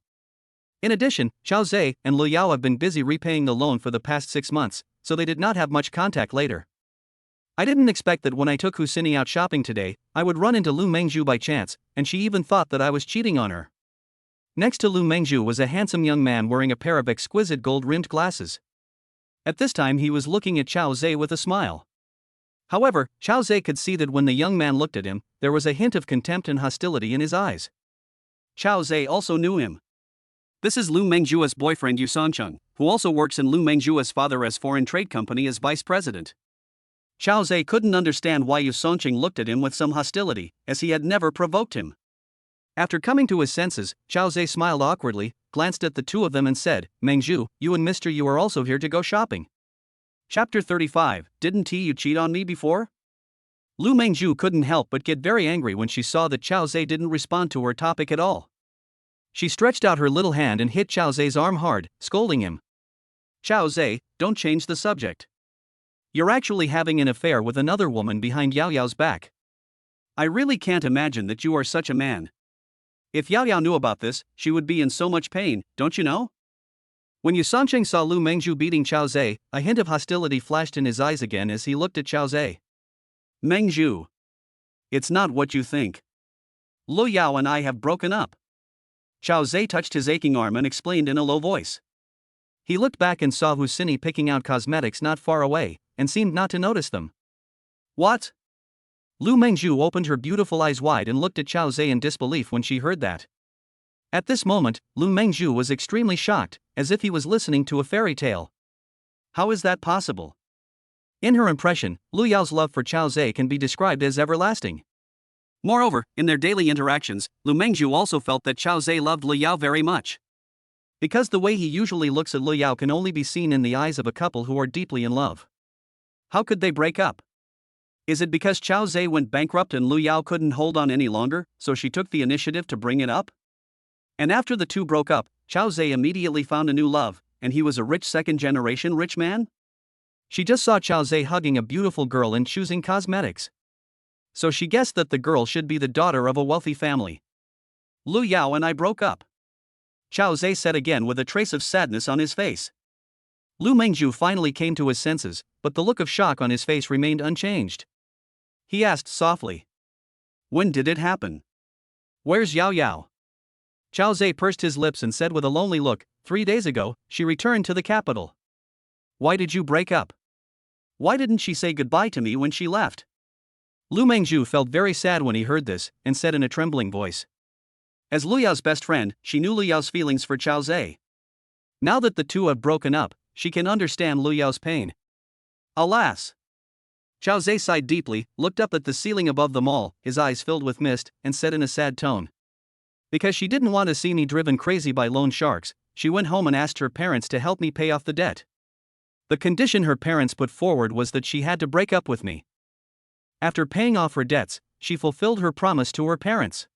S1: In addition, Chao Zhe and Lu Yao have been busy repaying the loan for the past 6 months, so they did not have much contact later. I didn't expect that when I took Husini out shopping today, I would run into Lu Mengzhu by chance, and she even thought that I was cheating on her. Next to Lu Mengzhu was a handsome young man wearing a pair of exquisite gold-rimmed glasses. At this time he was looking at Chao Zhe with a smile. However, Chao Zhe could see that when the young man looked at him, there was a hint of contempt and hostility in his eyes.
S2: Chao Zhe also knew him. This is Lu Mengzhu's boyfriend Yu Sancheng, who also works in Lu Mengzhu's father's foreign trade company as vice president. Chao Zhe couldn't understand why Yu Sancheng looked at him with some hostility, as he had never provoked him.
S1: After coming to his senses, Chao Zhe smiled awkwardly, glanced at the two of them and said, "Mengzhu, you and Mr. Yu are also here to go shopping."
S2: Chapter 35, Didn't you cheat on me before? Lu Mengzhu couldn't help but get very angry when she saw that Chao Zhe didn't respond to her topic at all.
S1: She stretched out her little hand and hit Chao Zhe's arm hard, scolding him.
S2: Chao Zhe, don't change the subject. You're actually having an affair with another woman behind Yao Yao's back. I really can't imagine that you are such a man. If Yao Yao knew about this, she would be in so much pain, don't you know?
S1: When Yu Sancheng saw Lu Mengzhu beating Chao Zhe, a hint of hostility flashed in his eyes again as he looked at Chao Zhe.
S2: Mengzhu. It's not what you think. Lu Yao and I have broken up. Chao Zhe touched his aching arm and explained in a low voice.
S1: He looked back and saw Husini picking out cosmetics not far away, and seemed not to notice them.
S2: What?
S1: Lu Mengzhu opened her beautiful eyes wide and looked at Chao Zhe in disbelief when she heard that. At this moment, Lu Mengzhu was extremely shocked, as if he was listening to a fairy tale.
S2: How is that possible?
S1: In her impression, Lu Yao's love for Chao Zhe can be described as everlasting.
S2: Moreover, in their daily interactions, Lu Mengzhu also felt that Chao Zhe loved Lu Yao very much.
S1: Because the way he usually looks at Lu Yao can only be seen in the eyes of a couple who are deeply in love.
S2: How could they break up? Is it because Chao Zhe went bankrupt and Lu Yao couldn't hold on any longer, so she took the initiative to bring it up? And after the two broke up, Chao Zhe immediately found a new love, and he was a rich second-generation rich man?
S1: She just saw Chao Zhe hugging a beautiful girl and choosing cosmetics. So she guessed that the girl should be the daughter of a wealthy family.
S2: Lu Yao and I broke up. Chao Zhe said again with a trace of sadness on his face.
S1: Lu Mengzhu finally came to his senses, but the look of shock on his face remained unchanged.
S2: He asked softly. When did it happen?
S1: Where's Yao Yao? Chao Zhe pursed his lips and said with a lonely look, 3 days ago, she returned to the capital.
S2: Why did you break up? Why didn't she say goodbye to me when she left?
S1: Lu Mengzhu felt very sad when he heard this, and said in a trembling voice.
S2: As Lu Yao's best friend, she knew Lu Yao's feelings for Chao Zhe.
S1: Now that the two have broken up, she can understand Lu Yao's pain.
S2: Alas!
S1: Chao Zhe sighed deeply, looked up at the ceiling above the mall, his eyes filled with mist, and said in a sad tone. Because she didn't want to see me driven crazy by loan sharks, she went home and asked her parents to help me pay off the debt. The condition her parents put forward was that she had to break up with me. After paying off her debts, she fulfilled her promise to her parents.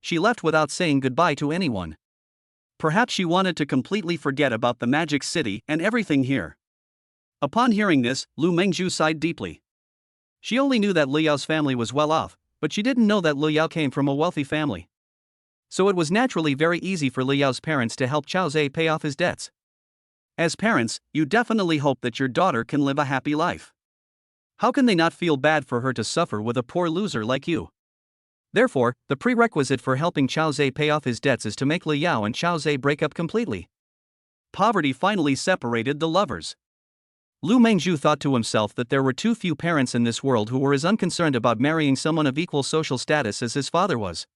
S1: She left without saying goodbye to anyone.
S2: Perhaps she wanted to completely forget about the magic city and everything here. Upon hearing this, Lu Mengzhu sighed deeply. She only knew that Lu Yao's family was well off, but she didn't know that Lu Yao came from a wealthy family.
S1: So it was naturally very easy for Liu's parents to help Chao Zhe pay off his debts.
S2: As parents, you definitely hope that your daughter can live a happy life. How can they not feel bad for her to suffer with a poor loser like you?
S1: Therefore, the prerequisite for helping Chao Zhe pay off his debts is to make Liu and Chao Zhe break up completely.
S2: Poverty finally separated the lovers.
S1: Lu Mengzhu thought to himself that there were too few parents in this world who were as unconcerned about marrying someone of equal social status as his father was.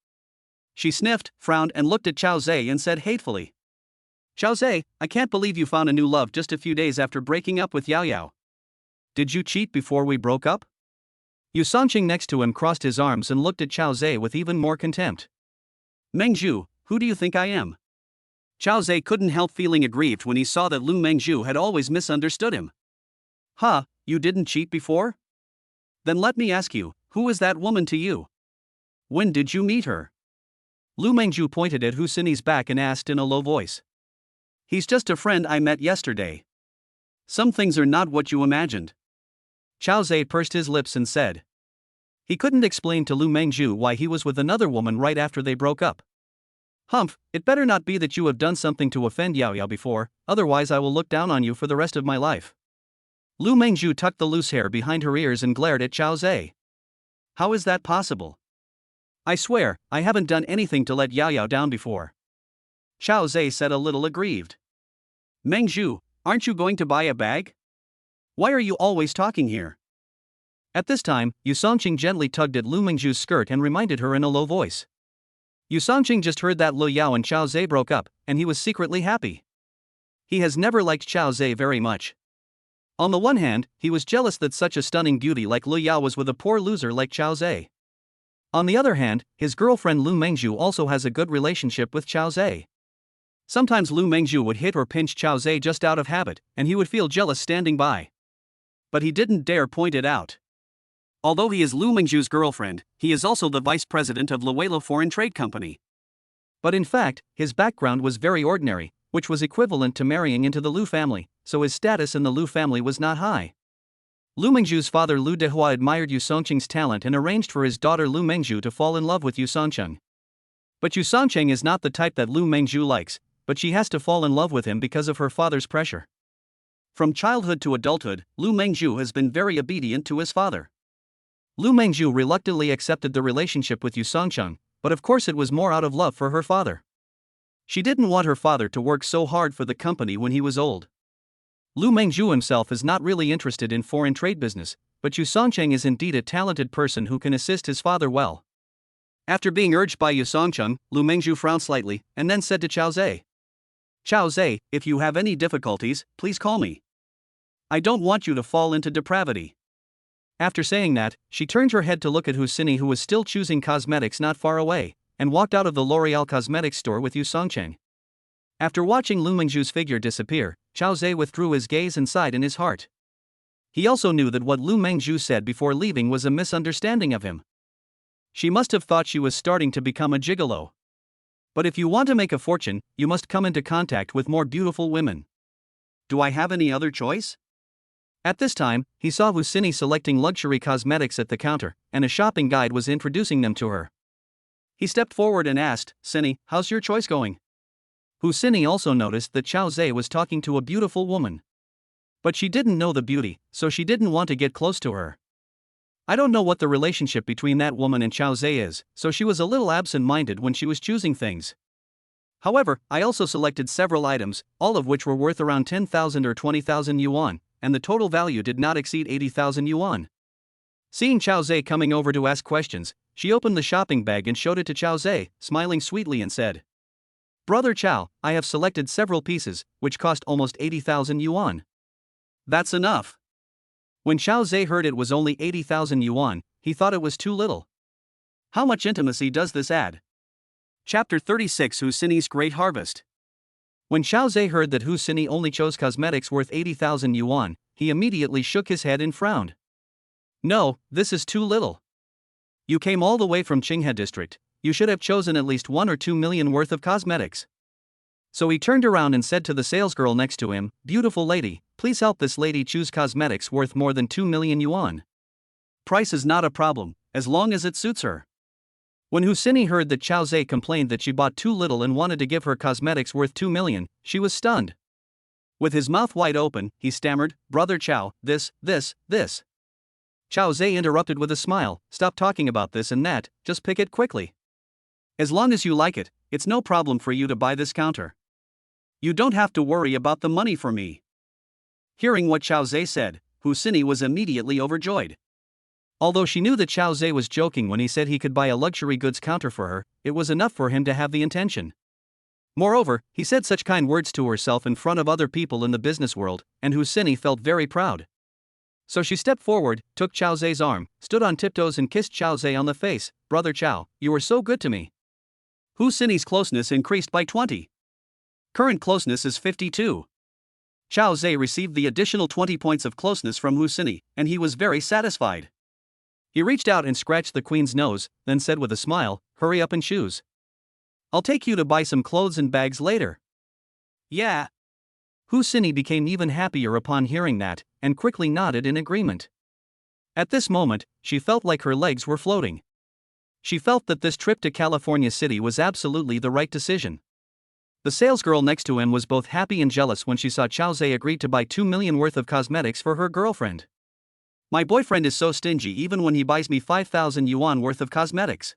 S2: She sniffed, frowned, and looked at Chao Zhe and said hatefully, "Chao Zhe, I can't believe you found a new love just a few days after breaking up with Yao Yao.
S1: Did you cheat before we broke up?" Yu Songqing next to him crossed his arms and looked at Chao Zhe with even more contempt.
S2: "Mengzhu, who do you think I am?" Chao Zhe couldn't help feeling aggrieved when he saw that Lu Mengzhu had always misunderstood him. "Huh, you didn't cheat before? Then let me ask you, who is that woman to you? When did you meet her?"
S1: Lu Mengzhu pointed at Hu Sini's back and asked in a low voice.
S2: "He's just a friend I met yesterday. Some things are not what you imagined."
S1: Chao Zhe pursed his lips and said. He couldn't explain to Lu Mengzhu why he was with another woman right after they broke up. "Humph, it better not be that you have done something to offend Yao Yao before, otherwise I will look down on you for the rest of my life." Lu Mengzhu tucked the loose hair behind her ears and glared at Chao Zhe.
S2: "How is that possible? I swear, I haven't done anything to let Yao Yao down before." Chao Zhe said a little aggrieved. "Mengzhu, aren't you going to buy a bag? Why are you always talking here?"
S1: At this time, Yu Songqing gently tugged at Lu Mengzhu's skirt and reminded her in a low voice. Yu Songqing just heard that Lu Yao and Chao Zhe broke up, and he was secretly happy. He has never liked Chao Zhe very much. On the one hand, he was jealous that such a stunning beauty like Lu Yao was with a poor loser like Chao Zhe. On the other hand, his girlfriend Lu Mengzhu also has a good relationship with Chao Zhe. Sometimes Lu Mengzhu would hit or pinch Chao Zhe just out of habit, and he would feel jealous standing by.
S2: But he didn't dare point it out. Although he is Lu Mengzhu's girlfriend, he is also the vice president of Luwelo Foreign Trade Company.
S1: But in fact, his background was very ordinary, which was equivalent to marrying into the Lu family, so his status in the Lu family was not high. Lu Mengzhu's father Lu Dehua admired Yu Songqing's talent and arranged for his daughter Lu Mengzhu to fall in love with Yu Songqing. But Yu Songqing is not the type that Lu Mengzhu likes, but she has to fall in love with him because of her father's pressure.
S2: From childhood to adulthood, Lu Mengzhu has been very obedient to his father.
S1: Lu Mengzhu reluctantly accepted the relationship with Yu Songqing, but of course it was more out of love for her father. She didn't want her father to work so hard for the company when he was old. Lu Mengzhu himself is not really interested in foreign trade business, but Yu Songqing is indeed a talented person who can assist his father well.
S2: After being urged by Yu Songqing, Lu Mengzhu frowned slightly and then said to Chao Zhe, "Chao Zhe, if you have any difficulties, please call me. I don't want you to fall into depravity."
S1: After saying that, she turned her head to look at Hu Sini, who was still choosing cosmetics not far away, and walked out of the L'Oreal cosmetics store with Yu Songqing. After watching Lu Mengzhu's figure disappear, Chao Zhe withdrew his gaze and sighed in his heart. He also knew that what Lu Mengzhu said before leaving was a misunderstanding of him. She must have thought she was starting to become a gigolo. But if you want to make a fortune, you must come into contact with more beautiful women.
S2: Do I have any other choice?
S1: At this time, he saw Hu Sini selecting luxury cosmetics at the counter, and a shopping guide was introducing them to her.
S2: He stepped forward and asked, "Sini, how's your choice going?"
S1: Hu Sini also noticed that Chao Zhe was talking to a beautiful woman. But she didn't know the beauty, so she didn't want to get close to her. I don't know what the relationship between that woman and Chao Zhe is, so she was a little absent-minded when she was choosing things. However, I also selected several items, all of which were worth around 10,000 or 20,000 yuan, and the total value did not exceed 80,000 yuan. Seeing Chao Zhe coming over to ask questions, she opened the shopping bag and showed it to Chao Zhe, smiling sweetly and said, "Brother Chao, I have selected several pieces, which cost almost 80,000 yuan.
S2: That's enough."
S1: When Chao Zhe heard it was only 80,000 yuan, he thought it was too little.
S2: How much intimacy does this add? Chapter 36: Hu Sini's Great Harvest.
S1: When Chao Zhe heard that Hu Sini only chose cosmetics worth 80,000 yuan, he immediately shook his head and frowned. "No, this is too little. You came all the way from Qinghe district, you should have chosen at least 1 or 2 million worth of cosmetics." So he turned around and said to the salesgirl next to him, "Beautiful lady, please help this lady choose cosmetics worth more than 2 million yuan.
S2: Price is not a problem, as long as it suits her."
S1: When Husini heard that Chao Zhe complained that she bought too little and wanted to give her cosmetics worth 2 million, she was stunned. With his mouth wide open, he stammered, "Brother Chao, this. Chao Zhe interrupted with a smile, "Stop talking about this and that, just pick it quickly. As long as you like it, it's no problem for you to buy this counter. You don't have to worry about the money for me." Hearing what Chao Zhe said, Husini was immediately overjoyed. Although she knew that Chao Zhe was joking when he said he could buy a luxury goods counter for her, it was enough for him to have the intention. Moreover, he said such kind words to herself in front of other people in the business world, and Husini felt very proud. So she stepped forward, took Chao Zhe's arm, stood on tiptoes and kissed Chao Zhe on the face. "Brother Chao, you were so good to me." Husini's closeness increased by 20. Current closeness is 52. Chao Zhe received the additional 20 points of closeness from Husini, and he was very satisfied. He reached out and scratched the queen's nose, then said with a smile, "Hurry up and choose. I'll take you to buy some clothes and bags later." "Yeah." Husini became even happier upon hearing that, and quickly nodded in agreement. At this moment, she felt like her legs were floating. She felt that this trip to California City was absolutely the right decision. The salesgirl next to him was both happy and jealous when she saw Chao Zhe agreed to buy 2 million worth of cosmetics for her girlfriend. "My boyfriend is so stingy even when he buys me 5,000 yuan worth of cosmetics.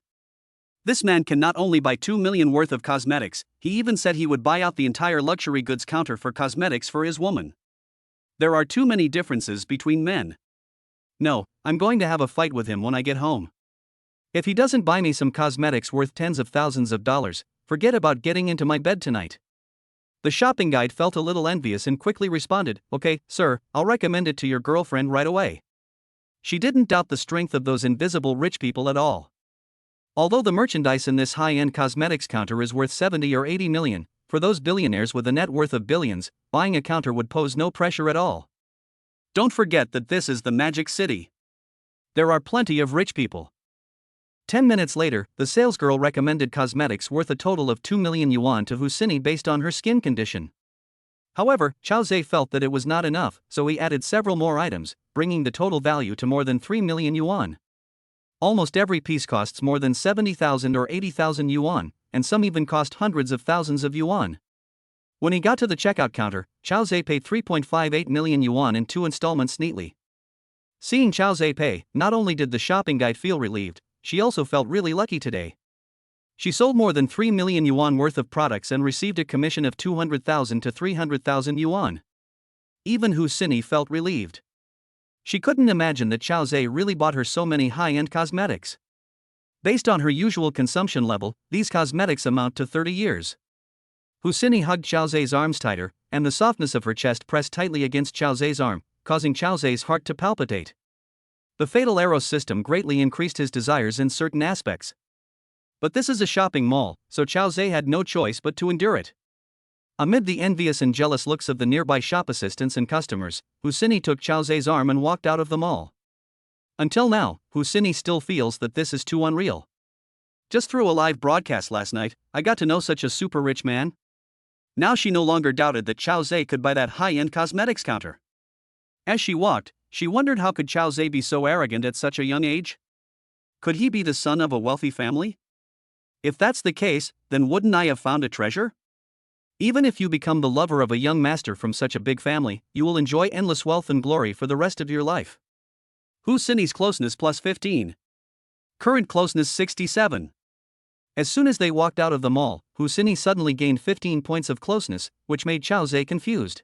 S1: This man can not only buy 2 million worth of cosmetics, he even said he would buy out the entire luxury goods counter for cosmetics for his woman. There are too many differences between men. No, I'm going to have a fight with him when I get home. If he doesn't buy me some cosmetics worth tens of thousands of dollars, forget about getting into my bed tonight." The shopping guide felt a little envious and quickly responded, "Okay, sir, I'll recommend it to your girlfriend right away." She didn't doubt the strength of those invisible rich people at all. Although the merchandise in this high-end cosmetics counter is worth 70 or 80 million, for those billionaires with a net worth of billions, buying a counter would pose no pressure at all. Don't forget that this is the Magic City. There are plenty of rich people. 10 minutes later, the salesgirl recommended cosmetics worth a total of 2 million yuan to Husini based on her skin condition. However, Chao Zhe felt that it was not enough, so he added several more items, bringing the total value to more than 3 million yuan. Almost every piece costs more than 70,000 or 80,000 yuan, and some even cost hundreds of thousands of yuan. When he got to the checkout counter, Chao Zhe paid 3.58 million yuan in 2 installments neatly. Seeing Chao Zhe pay, not only did the shopping guide feel relieved, she also felt really lucky today. She sold more than 3 million yuan worth of products and received a commission of 200,000 to 300,000 yuan. Even Husini felt relieved. She couldn't imagine that Chao Zhe really bought her so many high-end cosmetics. Based on her usual consumption level, these cosmetics amount to 30 years. Husini hugged Chao Zhe's arms tighter, and the softness of her chest pressed tightly against Chao Zhe's arm, causing Chao Zhe's heart to palpitate. The fatal Eros system greatly increased his desires in certain aspects. But this is a shopping mall, so Chao Zhe had no choice but to endure it. Amid the envious and jealous looks of the nearby shop assistants and customers, Husini took Chao Zhe's arm and walked out of the mall. Until now, Husini still feels that this is too unreal. Just through a live broadcast last night, I got to know such a super rich man. Now she no longer doubted that Chao Zhe could buy that high-end cosmetics counter. As she walked, she wondered how could Chao Zhe be so arrogant at such a young age? Could he be the son of a wealthy family? If that's the case, then wouldn't I have found a treasure? Even if you become the lover of a young master from such a big family, you will enjoy endless wealth and glory for the rest of your life. Husini's closeness plus 15. Current closeness 67. As soon as they walked out of the mall, Husini suddenly gained 15 points of closeness, which made Chao Zhe confused.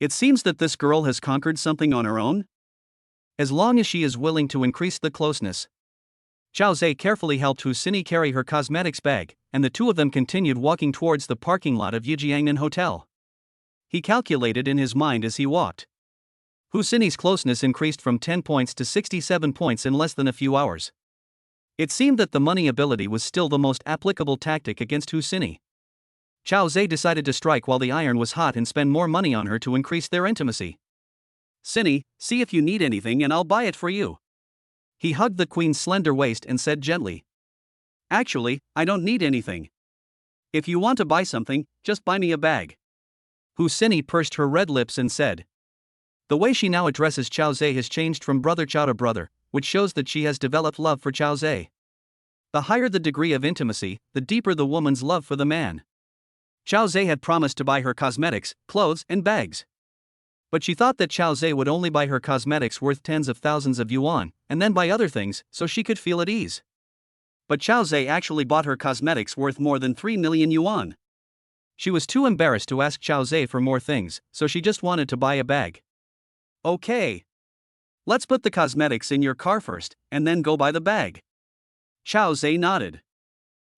S1: It seems that this girl has conquered something on her own. As long as she is willing to increase the closeness. Chao Zhe carefully helped Husini carry her cosmetics bag, and the two of them continued walking towards the parking lot of Yijiangnan Hotel. He calculated in his mind as he walked. Husini's closeness increased from 10 points to 67 points in less than a few hours. It seemed that the money ability was still the most applicable tactic against Husini. Chao Zhe decided to strike while the iron was hot and spend more money on her to increase their intimacy. "Sini, see if you need anything and I'll buy it for you." He hugged the queen's slender waist and said gently, "Actually, I don't need anything. If you want to buy something, just buy me a bag." Husini pursed her red lips and said. The way she now addresses Chao Zhe has changed from brother Chao to brother, which shows that she has developed love for Chao Zhe. The higher the degree of intimacy, the deeper the woman's love for the man. Qiao Zhe had promised to buy her cosmetics, clothes, and bags. But she thought that Qiao Zhe would only buy her cosmetics worth tens of thousands of yuan, and then buy other things, so she could feel at ease. But Qiao Zhe actually bought her cosmetics worth more than 3 million yuan. She was too embarrassed to ask Qiao Zhe for more things, so she just wanted to buy a bag. Okay. Let's put the cosmetics in your car first, and then go buy the bag. Qiao Zhe nodded.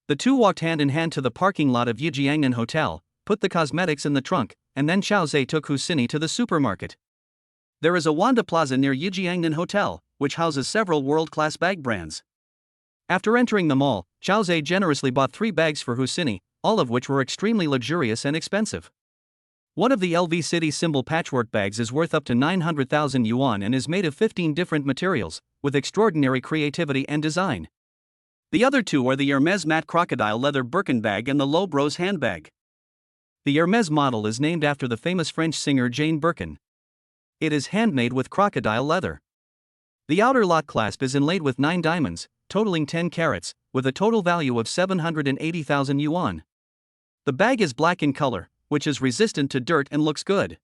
S1: The two walked hand in hand to the parking lot of Yijiangnan Hotel, put the cosmetics in the trunk, and then Qiao Zhe took Husini to the supermarket. There is a Wanda Plaza near Yijiangnan Hotel, which houses several world-class bag brands. After entering the mall, Qiao Zhe generously bought 3 bags for Husini, all of which were extremely luxurious and expensive. One of the LV City symbol patchwork bags is worth up to 900,000 yuan and is made of 15 different materials, with extraordinary creativity and design. The other 2 are the Hermès matte crocodile leather Birkin bag and the Loeb rose handbag. The Hermès model is named after the famous French singer Jane Birkin. It is handmade with crocodile leather. The outer lock clasp is inlaid with 9 diamonds, totaling 10 carats, with a total value of 780,000 yuan. The bag is black in color, which is resistant to dirt and looks good.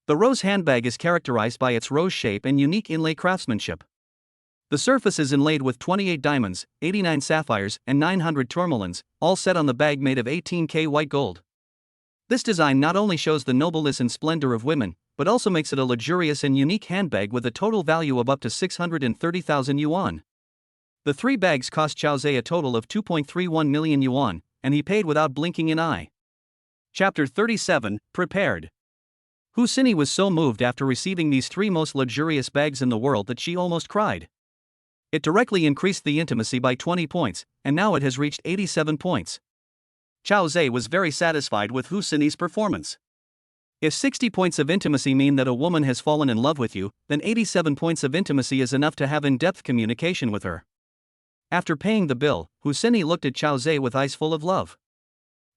S1: The rose handbag is characterized by its rose shape and unique inlay craftsmanship. The surface is inlaid with 28 diamonds, 89 sapphires, and 900 tourmalines, all set on the bag made of 18K white gold. This design not only shows the nobleness and splendor of women, but also makes it a luxurious and unique handbag with a total value of up to 630,000 yuan. The 3 bags cost Qiao Zhe a total of 2.31 million yuan, and he paid without blinking an eye. Chapter 37, Prepared. Husini was so moved after receiving these 3 most luxurious bags in the world that she almost cried. It directly increased the intimacy by 20 points, and now it has reached 87 points. Qiao Zhe was very satisfied with Husini's performance. If 60 points of intimacy mean that a woman has fallen in love with you, then 87 points of intimacy is enough to have in-depth communication with her. After paying the bill, Husini looked at Qiao Zhe with eyes full of love.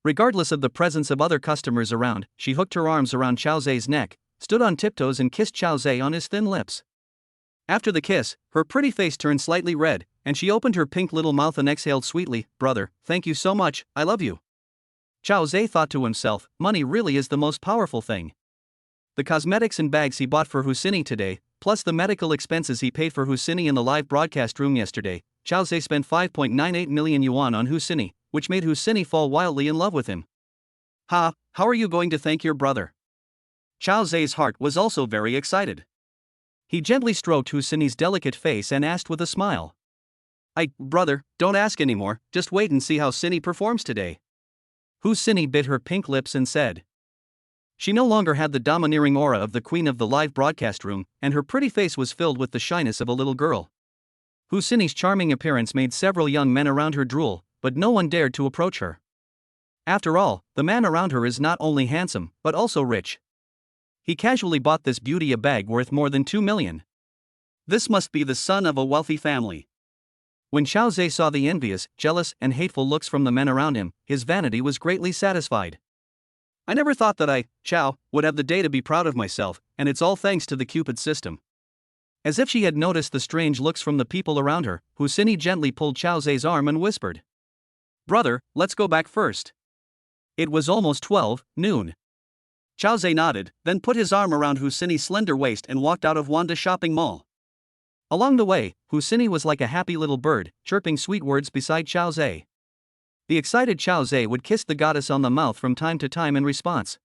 S1: Regardless of the presence of other customers around, she hooked her arms around Qiao Zhe's neck, stood on tiptoes and kissed Qiao Zhe on his thin lips. After the kiss, her pretty face turned slightly red, and she opened her pink little mouth and exhaled sweetly, "Brother, thank you so much, I love you." Qiao Zhe thought to himself, money really is the most powerful thing. The cosmetics and bags he bought for Husini today, plus the medical expenses he paid for Husini in the live broadcast room yesterday, Qiao Zhe spent 5.98 million yuan on Husini, which made Husini fall wildly in love with him. How are you going to thank your brother? Qiao Zhe's heart was also very excited. He gently stroked Husini's delicate face and asked with a smile. Brother, don't ask anymore, just wait and see how Sini performs today. Husini bit her pink lips and said. She no longer had the domineering aura of the queen of the live broadcast room, and her pretty face was filled with the shyness of a little girl. Husini's charming appearance made several young men around her drool, but no one dared to approach her. After all, the man around her is not only handsome, but also rich. He casually bought this beauty a bag worth more than 2 million. This must be the son of a wealthy family. When Qiao Zhe saw the envious, jealous, and hateful looks from the men around him, his vanity was greatly satisfied. I never thought that I, Qiao, would have the day to be proud of myself, and it's all thanks to the Cupid system. As if she had noticed the strange looks from the people around her, Husini gently pulled Qiao Zhe's arm and whispered. Brother, let's go back first. It was almost 12 noon. Qiao Zhe nodded, then put his arm around Husini's slender waist and walked out of Wanda Shopping Mall. Along the way, Husini was like a happy little bird, chirping sweet words beside Qiao Zhe. The excited Qiao Zhe would kiss the goddess on the mouth from time to time in response.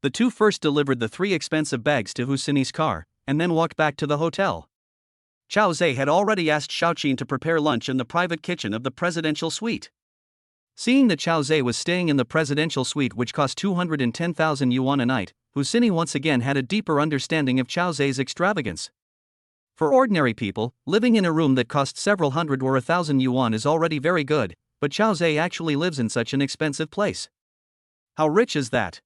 S1: The two first delivered the 3 expensive bags to Husini's car, and then walked back to the hotel. Qiao Zhe had already asked Xiaoqin to prepare lunch in the private kitchen of the presidential suite. Seeing that Qiao Zhe was staying in the presidential suite which cost 210,000 yuan a night, Husini once again had a deeper understanding of Qiao Zhe's extravagance. For ordinary people, living in a room that costs several hundred or 1,000 yuan is already very good, but Qiao Zhe actually lives in such an expensive place. How rich is that?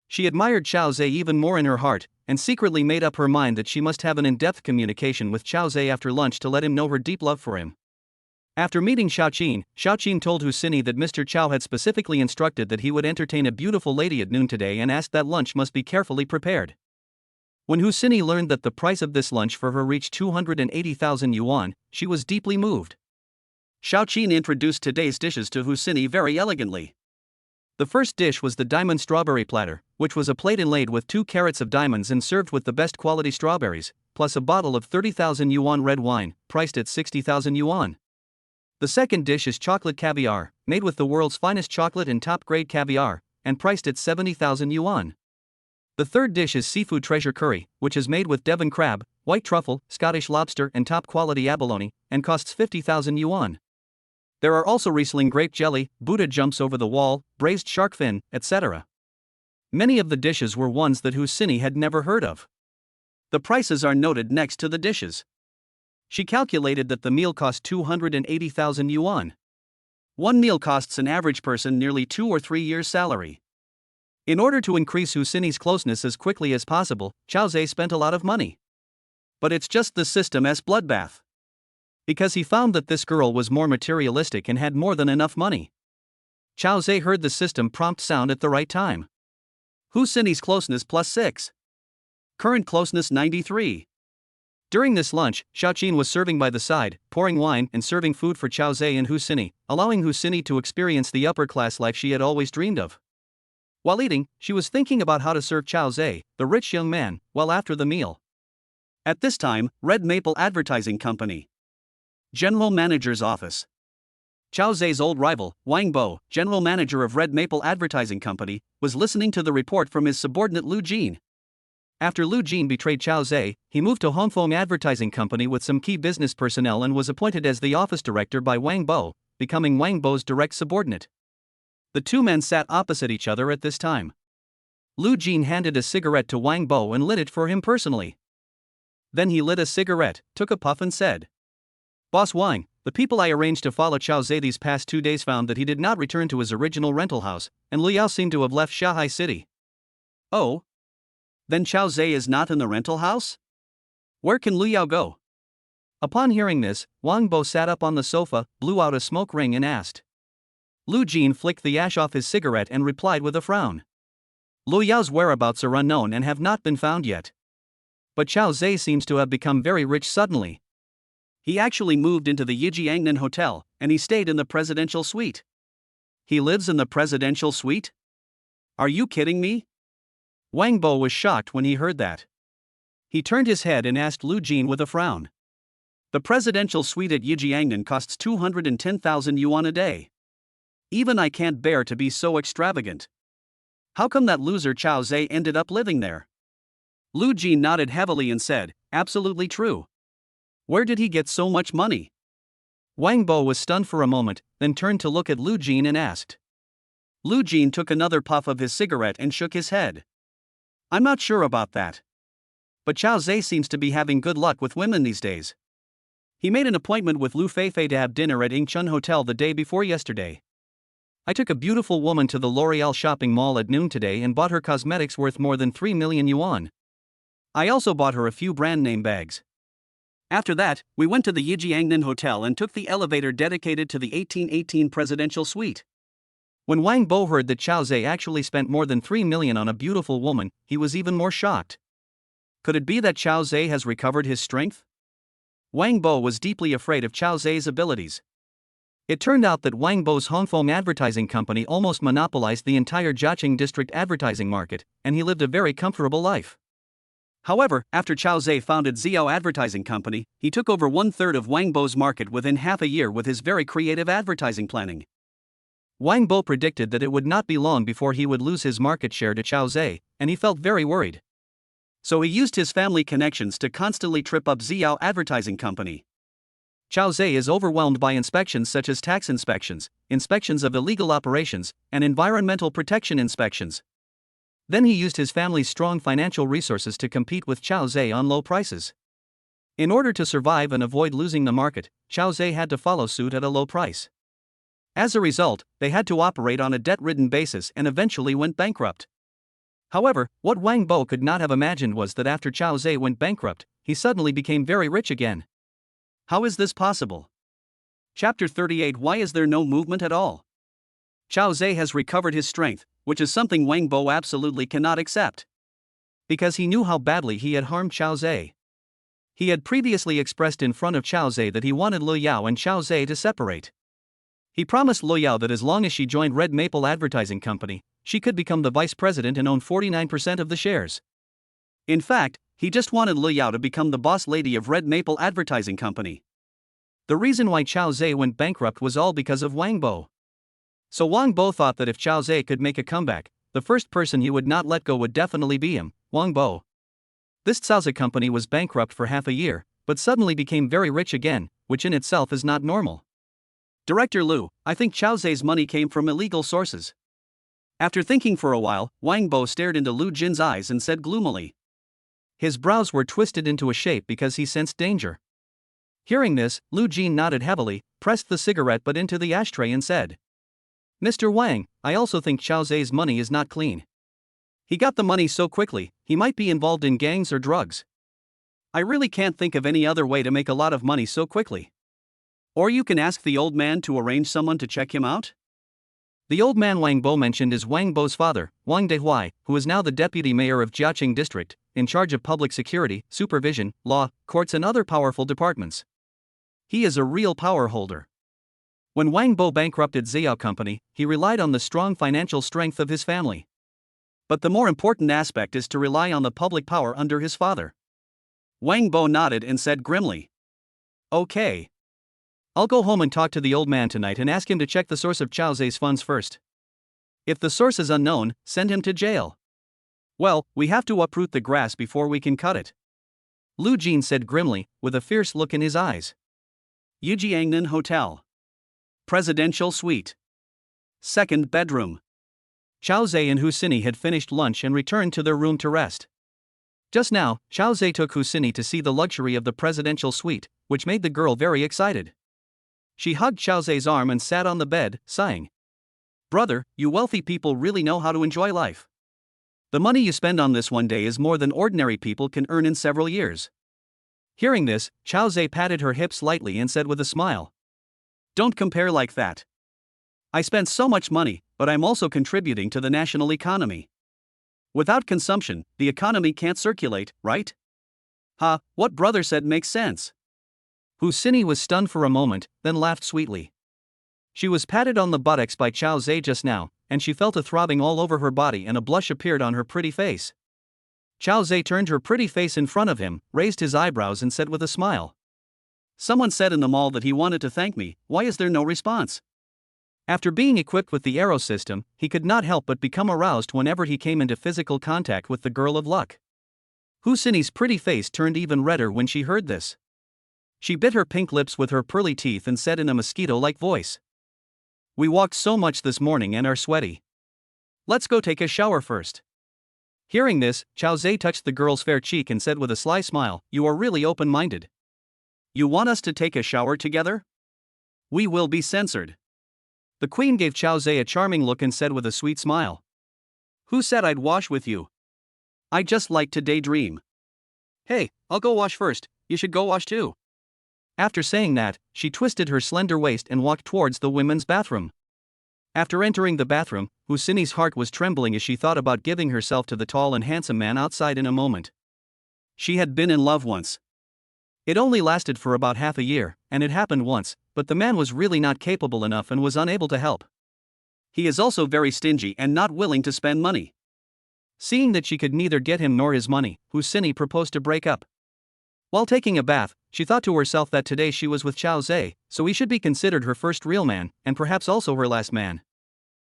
S1: She admired Qiao Zhe even more in her heart, and secretly made up her mind that she must have an in-depth communication with Qiao Zhe after lunch to let him know her deep love for him. After meeting Xiaoqin told Husini that Mr. Qiao had specifically instructed that he would entertain a beautiful lady at noon today and asked that lunch must be carefully prepared. When Husini learned that the price of this lunch for her reached 280,000 yuan, she was deeply moved.
S2: Xiaoqin introduced today's dishes to Husini very elegantly.
S1: The first dish was the diamond strawberry platter, which was a plate inlaid with 2 carats of diamonds and served with the best quality strawberries, plus a bottle of 30,000 yuan red wine, priced at 60,000 yuan. The second dish is chocolate caviar, made with the world's finest chocolate and top-grade caviar, and priced at 70,000 yuan. The third dish is seafood treasure curry, which is made with Devon crab, white truffle, Scottish lobster and top-quality abalone, and costs 50,000 yuan. There are also Riesling grape jelly, Buddha jumps over the wall, braised shark fin, etc. Many of the dishes were ones that Husini had never heard of.
S2: The prices are noted next to the dishes. She calculated that the meal cost 280,000 yuan. One meal costs an average person nearly 2 or 3 years' salary. In order to increase Husini's closeness as quickly as possible, Chao Zhe spent a lot of money. But it's just the system as bloodbath. Because he found that this girl was more materialistic and had more than enough money. Chao Zhe heard the system prompt sound at the right time. Husini's closeness +6. Current closeness 93. During this lunch, Xiaoqin was serving by the side, pouring wine and serving food for Chao Zhe and Husini, allowing Husini to experience the upper-class life she had always dreamed of. While eating, she was thinking about how to serve Chao Zhe, the rich young man, well after the meal. At this time, Red Maple Advertising Company. General Manager's Office. Chao Zhe's old rival, Wang Bo, General Manager of Red Maple Advertising Company, was listening to the report from his subordinate Liu Jin. After Liu Jin betrayed Chao Zhe, he moved to Hongfeng Advertising Company with some key business personnel and was appointed as the office director by Wang Bo, becoming Wang Bo's direct subordinate. The two men sat opposite each other at this time. Liu Jin handed a cigarette to Wang Bo and lit it for him personally. Then he lit a cigarette, took a puff and said, "Boss Wang, the people I arranged to follow Chao Zhe these past 2 days found that he did not return to his original rental house, and Liu Yao seemed to have left Shanghai City." "Oh? Then Chao Zhe is not in the rental house? Where can Liu Yao go?"
S1: Upon hearing this, Wang Bo sat up on the sofa, blew out a smoke ring and asked. Liu Jin flicked the ash off his cigarette and replied with a frown. "Liu Yao's whereabouts are unknown and have not been found yet. But Chao Zhe seems to have become very rich suddenly.
S2: He actually moved into the Yijiangnan Hotel, and he stayed in the presidential suite." "He lives in the presidential suite? Are you kidding me?" Wang Bo was shocked when he heard that. He turned his head and asked Liu Jin with a frown. "The presidential suite at Yijiangnan costs 210,000 yuan a day. Even I can't bear to be so extravagant. How come that loser Chao Zhe ended up living there?" Liu Jin nodded heavily and said, "Absolutely true. Where did he get so much money?" Wang Bo was stunned for a moment, then turned to look at Liu Jin and asked. Liu Jin took another puff of his cigarette and shook his head. "I'm not sure about that. But Chao Zhe seems to be having good luck with women these days. He made an appointment with Liu Feifei to have dinner at Yingchun Hotel the day before yesterday. I took a beautiful woman to the L'Oreal shopping mall at noon today and bought her cosmetics worth more than 3 million yuan. I also bought her a few brand name bags. After that, we went to the Yijiangnan Hotel and took the elevator dedicated to the 1818 presidential suite." When Wang Bo heard that Chao Zhe actually spent more than 3 million on a beautiful woman, he was even more shocked. Could it be that Chao Zhe has recovered his strength? Wang Bo was deeply afraid of Chao Zhe's abilities. It turned out that Wang Bo's Hongfeng Advertising Company almost monopolized the entire Jiaqing district advertising market, and he lived a very comfortable life. However, after Chao Zhe founded Xiao Advertising Company, he took over 1/3 of Wang Bo's market within half a year with his very creative advertising planning. Wang Bo predicted that it would not be long before he would lose his market share to Chao Zhe, and he felt very worried. So he used his family connections to constantly trip up Xiao Advertising Company. Chao Zhe is overwhelmed by inspections such as tax inspections, inspections of illegal operations, and environmental protection inspections. Then he used his family's strong financial resources to compete with Chao Zhe on low prices. In order to survive and avoid losing the market, Chao Zhe had to follow suit at a low price. As a result, they had to operate on a debt-ridden basis and eventually went bankrupt. However, what Wang Bo could not have imagined was that after Chao Zhe went bankrupt, he suddenly became very rich again. How is this possible? Chapter 38. Why is there no movement at all? Chao Zhe has recovered his strength, which is something Wang Bo absolutely cannot accept. Because he knew how badly he had harmed Chao Zhe. He had previously expressed in front of Chao Zhe that he wanted Liu Yao and Chao Zhe to separate.
S1: He promised Lu Yao that as long as she joined Red Maple Advertising Company, she could become the vice president and own 49% of the shares.
S2: In fact, he just wanted Liu Yao to become the boss lady of Red Maple Advertising Company.
S1: The reason why Chao Zhe went bankrupt was all because of Wang Bo. So Wang Bo thought that if Chao Zhe could make a comeback, the first person he would not let go would definitely be him, Wang Bo. This Caozi company was bankrupt for half a year, but suddenly became very rich again, which in itself is not normal.
S2: Director Liu, I think Chao Zhe's money came from illegal sources. After thinking for a while, Wang Bo stared into Liu Jin's eyes and said gloomily.
S1: His brows were twisted into a shape because he sensed danger. Hearing this, Liu Jin nodded heavily, pressed the cigarette butt into the ashtray and said, Mr. Wang, I also think Chao Zhe's money is not clean. He got the money so quickly, he might be involved in gangs or drugs.
S2: I really can't think of any other way to make a lot of money so quickly. Or you can ask the old man to arrange someone to check him out?
S1: The old man Wang Bo mentioned is Wang Bo's father, Wang Dehuai, who is now the deputy mayor of Jiaqing District, in charge of public security, supervision, law, courts and other powerful departments. He is a real power holder. When Wang Bo bankrupted Ziyao Company, he relied on the strong financial strength of his family.
S2: But the more important aspect is to rely on the public power under his father. Wang Bo nodded and said grimly.
S1: Okay. I'll go home and talk to the old man tonight and ask him to check the source of Chao Zhe's funds first. If the source is unknown, send him to jail.
S2: Well, we have to uproot the grass before we can cut it.
S1: Liu Jin said grimly, with a fierce look in his eyes.
S2: Yujiangnan Hotel. Presidential Suite. Second bedroom.
S1: Chao Zhe and Hu Sini had finished lunch and returned to their room to rest. Just now, Chao Zhe took Hu Sini to see the luxury of the presidential suite, which made the girl very excited. She hugged Chao Zhe's arm and sat on the bed, sighing.
S2: Brother, you wealthy people really know how to enjoy life. The money you spend on this one day is more than ordinary people can earn in several years.
S1: Hearing this, Chao Zhe patted her hips lightly and said with a smile.
S2: Don't compare like that. I spent so much money, but I'm also contributing to the national economy. Without consumption, the economy can't circulate, right? Ha, what brother said makes sense.
S1: Hu Sini was stunned for a moment, then laughed sweetly. She was patted on the buttocks by Chao Zhe just now, and she felt a throbbing all over her body and a blush appeared on her pretty face. Chao Zhe turned her pretty face in front of him, raised his eyebrows and said with a smile.
S2: Someone said in the mall that he wanted to thank me, why is there no response?
S1: After being equipped with the Eros System, he could not help but become aroused whenever he came into physical contact with the girl of luck. Hu Sini's pretty face turned even redder when she heard this. She bit her pink lips with her pearly teeth and said in a mosquito-like voice. We walked so much this morning and are sweaty. Let's go take a shower first. Hearing this, Chao Zhe touched the girl's fair cheek and said with a sly smile, You are really open-minded.
S2: You want us to take a shower together? We will be censored.
S1: The queen gave Chao Zhe a charming look and said with a sweet smile.
S2: Who said I'd wash with you? I just like to daydream.
S1: Hey, I'll go wash first, you should go wash too. After saying that, she twisted her slender waist and walked towards the women's bathroom. After entering the bathroom, Hu Sini's heart was trembling as she thought about giving herself to the tall and handsome man outside in a moment.
S2: She had been in love once.
S1: It only lasted for about half a year, and it happened once, but the man was really not capable enough and was unable to help.
S2: He is also very stingy and not willing to spend money.
S1: Seeing that she could neither get him nor his money, Hu Sini proposed to break up. While taking a bath, she thought to herself that today she was with Chao Zhe, so he should be considered her first real man, and perhaps also her last man.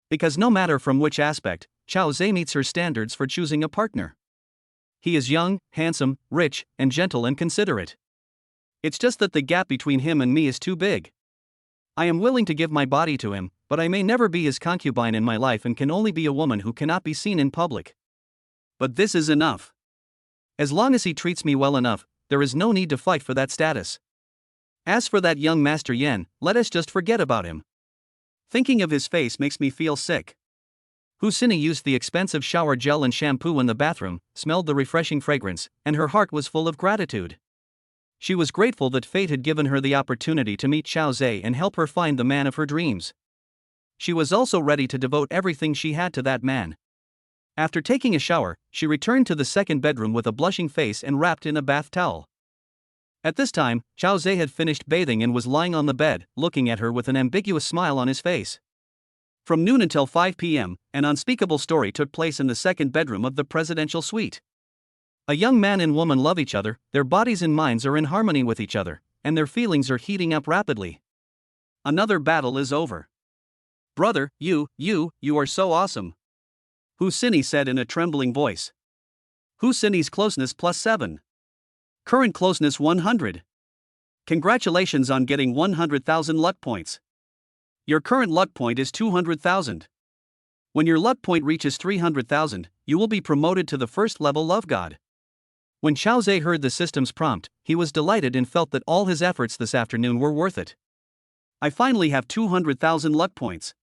S1: Because no matter from which aspect, Chao Zhe meets her standards for choosing a partner. He is young, handsome, rich, and gentle and considerate. It's just that the gap between him and me is too big. I am willing to give my body to him, but I may never be his concubine in my life and can only be a woman who cannot be seen in public.
S2: But this is enough.
S1: As long as he treats me well enough, there is no need to fight for that status. As for that young Master Yan, let us just forget about him.
S2: Thinking of his face makes me feel sick.
S1: Hu Sini used the expensive shower gel and shampoo in the bathroom, smelled the refreshing fragrance, and her heart was full of gratitude. She was grateful that fate had given her the opportunity to meet Chao Zhe and help her find the man of her dreams. She was also ready to devote everything she had to that man. After taking a shower, she returned to the second bedroom with a blushing face and wrapped in a bath towel. At this time, Chao Zhe had finished bathing and was lying on the bed, looking at her with an ambiguous smile on his face. From noon until 5 p.m., an unspeakable story took place in the second bedroom of the presidential suite. A young man and woman love each other, their bodies and minds are in harmony with each other, and their feelings are heating up rapidly. Another battle is over. "Brother, you are so awesome," Hu Sini said in a trembling voice. Hu Sini's closeness +7. Current closeness 100. Congratulations on getting 100,000 luck points. Your current luck point is 200,000. When your luck point reaches 300,000, you will be promoted to the first level love god. When Chao Zhe heard the system's prompt, he was delighted and felt that all his efforts this afternoon were worth it. I finally have 200,000 luck points.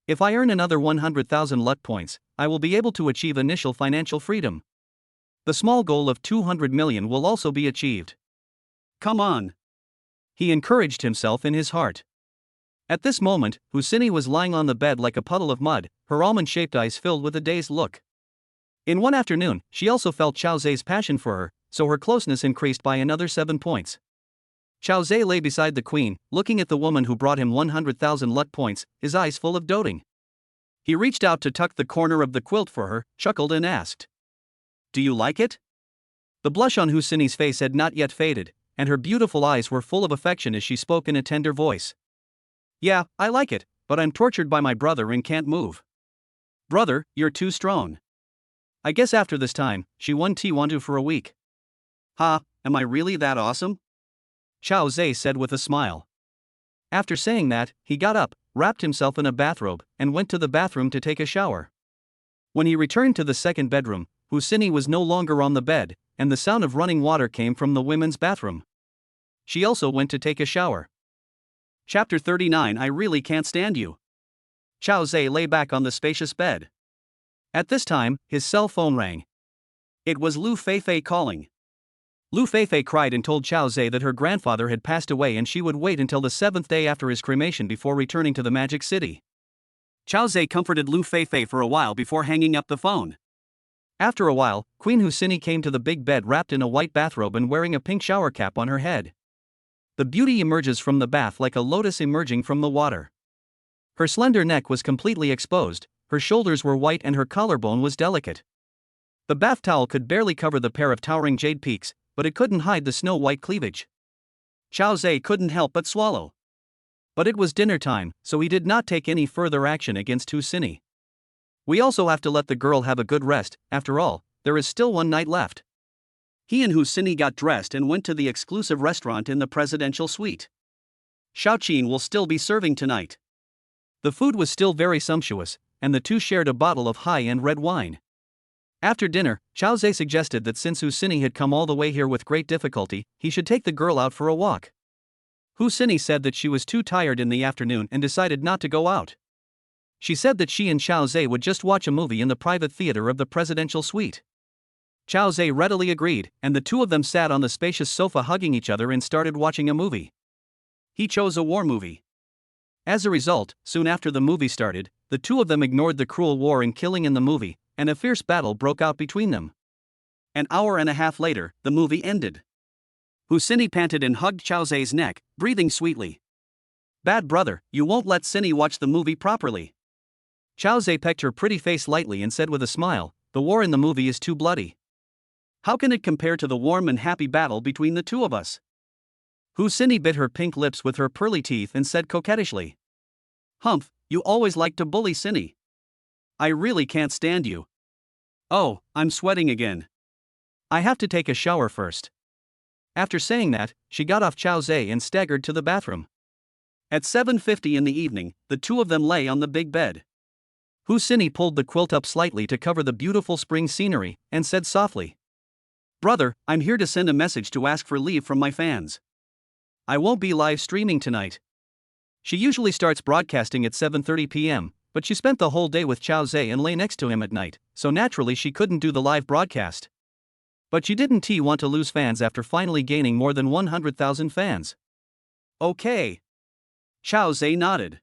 S1: If I earn another 100,000 luck points, I will be able to achieve initial financial freedom. The small goal of 200 million will also be achieved. Come on. He encouraged himself in his heart. At this moment, Hu Sini was lying on the bed like a puddle of mud, her almond-shaped eyes filled with a dazed look. In one afternoon, she also felt Chao Zhe's passion for her, so her closeness increased by another 7 points. Chao Zhe lay beside the queen, looking at the woman who brought him 100,000 luck points, his eyes full of doting. He reached out to tuck the corner of the quilt for her, chuckled and asked, "Do you like it?" The blush on Hu Sini's face had not yet faded, and her beautiful eyes were full of affection as she spoke in a tender voice. "Yeah, I like it, but I'm tortured by my brother and can't move." "Brother, you're too strong. I guess after this time, she won't want to for a week." "Ha, am I really that awesome?" Chao Zhe said with a smile. After saying that, he got up, wrapped himself in a bathrobe, and went to the bathroom to take a shower. When he returned to the second bedroom, Hu Sini was no longer on the bed, and the sound of running water came from the women's bathroom. She also went to take a shower. Chapter 39. I really can't stand you. Chao Zhe lay back on the spacious bed. At this time, his cell phone rang. It was Liu Feifei calling. Liu Feifei cried and told Chao Zhe that her grandfather had passed away and she would wait until the 7th day after his cremation before returning to the Magic City. Chao Zhe comforted Liu Feifei for a while before hanging up the phone. After a while, Queen Hu Sini came to the big bed wrapped in a white bathrobe and wearing a pink shower cap on her head. The beauty emerges from the bath like a lotus emerging from the water. Her slender neck was completely exposed, her shoulders were white and her collarbone was delicate. The bath towel could barely cover the pair of towering jade peaks, but it couldn't hide the snow-white cleavage. Chao Zhe couldn't help but swallow. But it was dinner time, so he did not take any further action against Hu Sini. We also have to let the girl have a good rest, after all, there is still one night left. He and Hu Sini got dressed and went to the exclusive restaurant in the presidential suite. Shaoqin will still be serving tonight. The food was still very sumptuous, and the two shared a bottle of high-end red wine. After dinner, Chao Zhe suggested that since Hu Sini had come all the way here with great difficulty, he should take the girl out for a walk. Hu Sini said that she was too tired in the afternoon and decided not to go out. She said that she and Chao Zhe would just watch a movie in the private theater of the presidential suite. Chao Zhe readily agreed, and the two of them sat on the spacious sofa hugging each other and started watching a movie. He chose a war movie. As a result, soon after the movie started, the two of them ignored the cruel war and killing in the movie, and a fierce battle broke out between them. An hour and a half later, the movie ended. Hu Sini panted and hugged Chao Zhe's neck, breathing sweetly. "Bad brother, you won't let Sini watch the movie properly." Chao Zhe pecked her pretty face lightly and said with a smile, "The war in the movie is too bloody. How can it compare to the warm and happy battle between the two of us?" Hu Sini bit her pink lips with her pearly teeth and said coquettishly, "Humph, you always like to bully Sini. I really can't stand you. Oh, I'm sweating again. I have to take a shower first." After saying that, she got off Chao Zhe and staggered to the bathroom. At 7:50 in the evening, the two of them lay on the big bed. Hu Sini pulled the quilt up slightly to cover the beautiful spring scenery, and said softly, "Brother, I'm here to send a message to ask for leave from my fans. I won't be live streaming tonight." She usually starts broadcasting at 7:30 p.m., but she spent the whole day with Chao Zhe and lay next to him at night, so naturally she couldn't do the live broadcast. But she didn't want to lose fans after finally gaining more than 100,000 fans. "Okay." Chao Zhe nodded.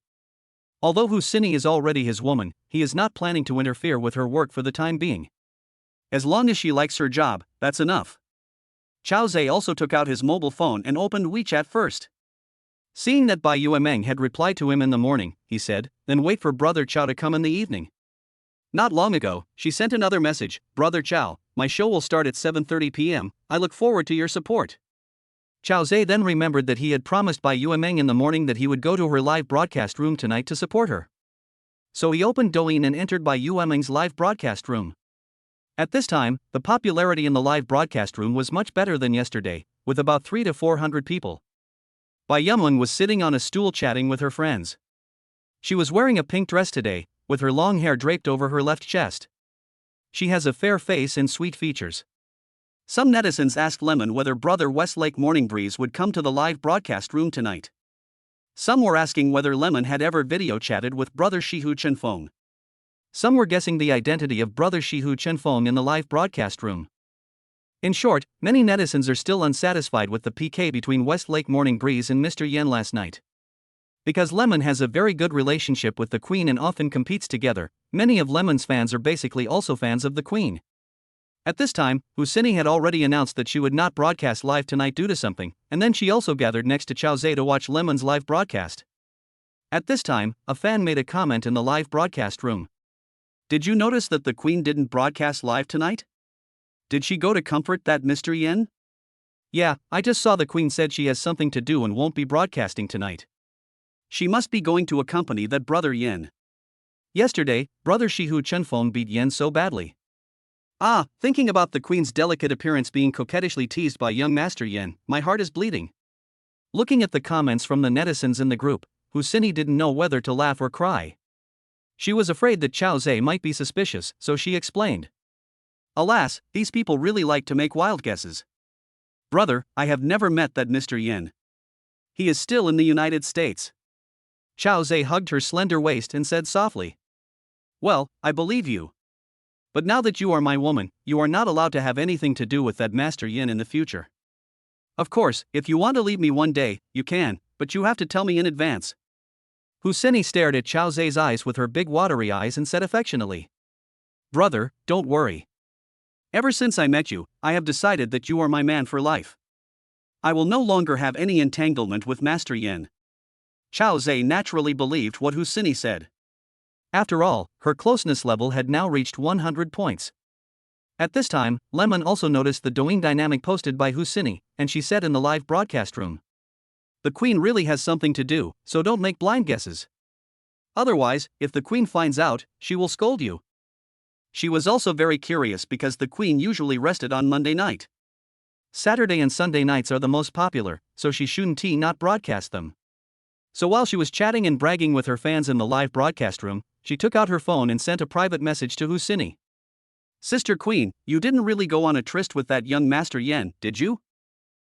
S1: Although Hu Sini is already his woman, he is not planning to interfere with her work for the time being. As long as she likes her job, that's enough.
S2: Chao Zhe also took out his mobile phone and opened WeChat first. Seeing that Bai Yuemeng had replied to him in the morning, he said, then wait for Brother Chao to come in the evening. Not long ago, she sent another message, Brother Chao, my show will start at 7:30 p.m, I look forward to your support. Chao Zhe then remembered that he had promised Bai Yuemeng in the morning that he would go to her live broadcast room tonight to support her. So he opened Douyin and entered Bai Yuemeng's live broadcast room. At this time, the popularity in the live broadcast room was much better than yesterday, with about 300 to 400 people. Bai Yuemeng was sitting on a stool chatting with her friends. She was wearing a pink dress today, with her long hair draped over her left chest. She has a fair face and sweet features. Some netizens asked Lemon whether Brother Westlake Morning Breeze would come to the live broadcast room tonight. Some were asking whether Lemon had ever video chatted with Brother Shihu Chenfeng. Some were guessing the identity of Brother Shihu Chenfeng in the live broadcast room. In short, many netizens are still unsatisfied with the PK between Westlake Morning Breeze and Mr. Yen last night. Because Lemon has a very good relationship with the Queen and often competes together, many of Lemon's fans are basically also fans of the Queen. At this time, Husini had already announced that she would not broadcast live tonight due to something, and then she also gathered next to Chao Zhe to watch Lemon's live broadcast. At this time, a fan made a comment in the live broadcast room. Did you notice that the Queen didn't broadcast live tonight? Did she go to comfort that Mr. Yen? Yeah, I just saw the Queen said she has something to do and won't be broadcasting tonight. She must be going to accompany that Brother Yen. Yesterday, Brother Shihu Chenfeng beat Yen so badly. Thinking about the Queen's delicate appearance being coquettishly teased by young Master Yen, my heart is bleeding. Looking at the comments from the netizens in the group, Husini didn't know whether to laugh or cry. She was afraid that Chao Zhe might be suspicious, so she explained. Alas, these people really like to make wild guesses. Brother, I have never met that Mr. Yen. He is still in the United States. Chao Zhe hugged her slender waist and said softly. Well, I believe you. But now that you are my woman, you are not allowed to have anything to do with that Master Yin in the future. Of course, if you want to leave me one day, you can, but you have to tell me in advance. Husini stared at Chao Zhe's eyes with her big watery eyes and said affectionately. Brother, don't worry. Ever since I met you, I have decided that you are my man for life. I will no longer have any entanglement with Master Yin. Chao Zhe naturally believed what Husini said. After all, her closeness level had now reached 100 points. At this time, Lemon also noticed the Douyin dynamic posted by Husini, and she said in the live broadcast room. The Queen really has something to do, so don't make blind guesses. Otherwise, if the Queen finds out, she will scold you. She was also very curious because the Queen usually rested on Monday night. Saturday and Sunday nights are the most popular, so she shouldn't not broadcast them. So while she was chatting and bragging with her fans in the live broadcast room, she took out her phone and sent a private message to Husini. Sister Queen, you didn't really go on a tryst with that young Master Yen, did you?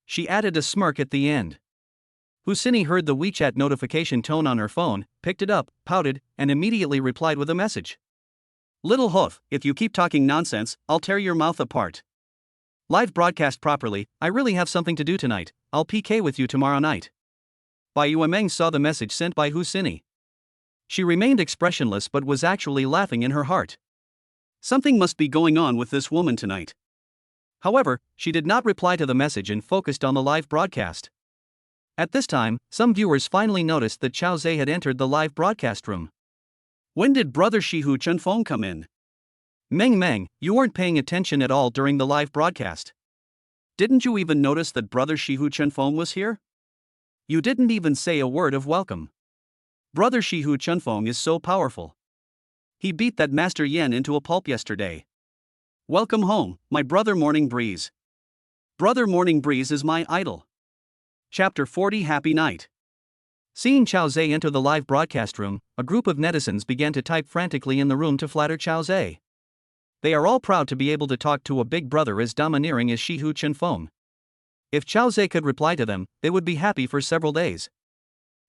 S2: She added a smirk at the end. Husini heard the WeChat notification tone on her phone, picked it up, pouted, and immediately replied with a message. Little hoof, if you keep talking nonsense, I'll tear your mouth apart. Live broadcast properly, I really have something to do tonight, I'll PK with you tomorrow night. Bai Yuemeng saw the message sent by Husini. She remained expressionless but was actually laughing in her heart. Something must be going on with this woman tonight. However, she did not reply to the message and focused on the live broadcast. At this time, some viewers finally noticed that Chao Zhe had entered the live broadcast room. When did Brother Shihu Chenfeng come in? Meng, you weren't paying attention at all during the live broadcast. Didn't you even notice that Brother Shihu Chenfeng was here? You didn't even say a word of welcome. Brother Shihu Chenfeng is so powerful. He beat that Master Yen into a pulp yesterday. Welcome home, my Brother Morning Breeze. Brother Morning Breeze is my idol. Chapter 40 Happy Night. Seeing Chao Zhe enter the live broadcast room, a group of netizens began to type frantically in the room to flatter Chao Zhe. They are all proud to be able to talk to a big brother as domineering as Shihu Chenfeng. If Chao Zhe could reply to them, they would be happy for several days.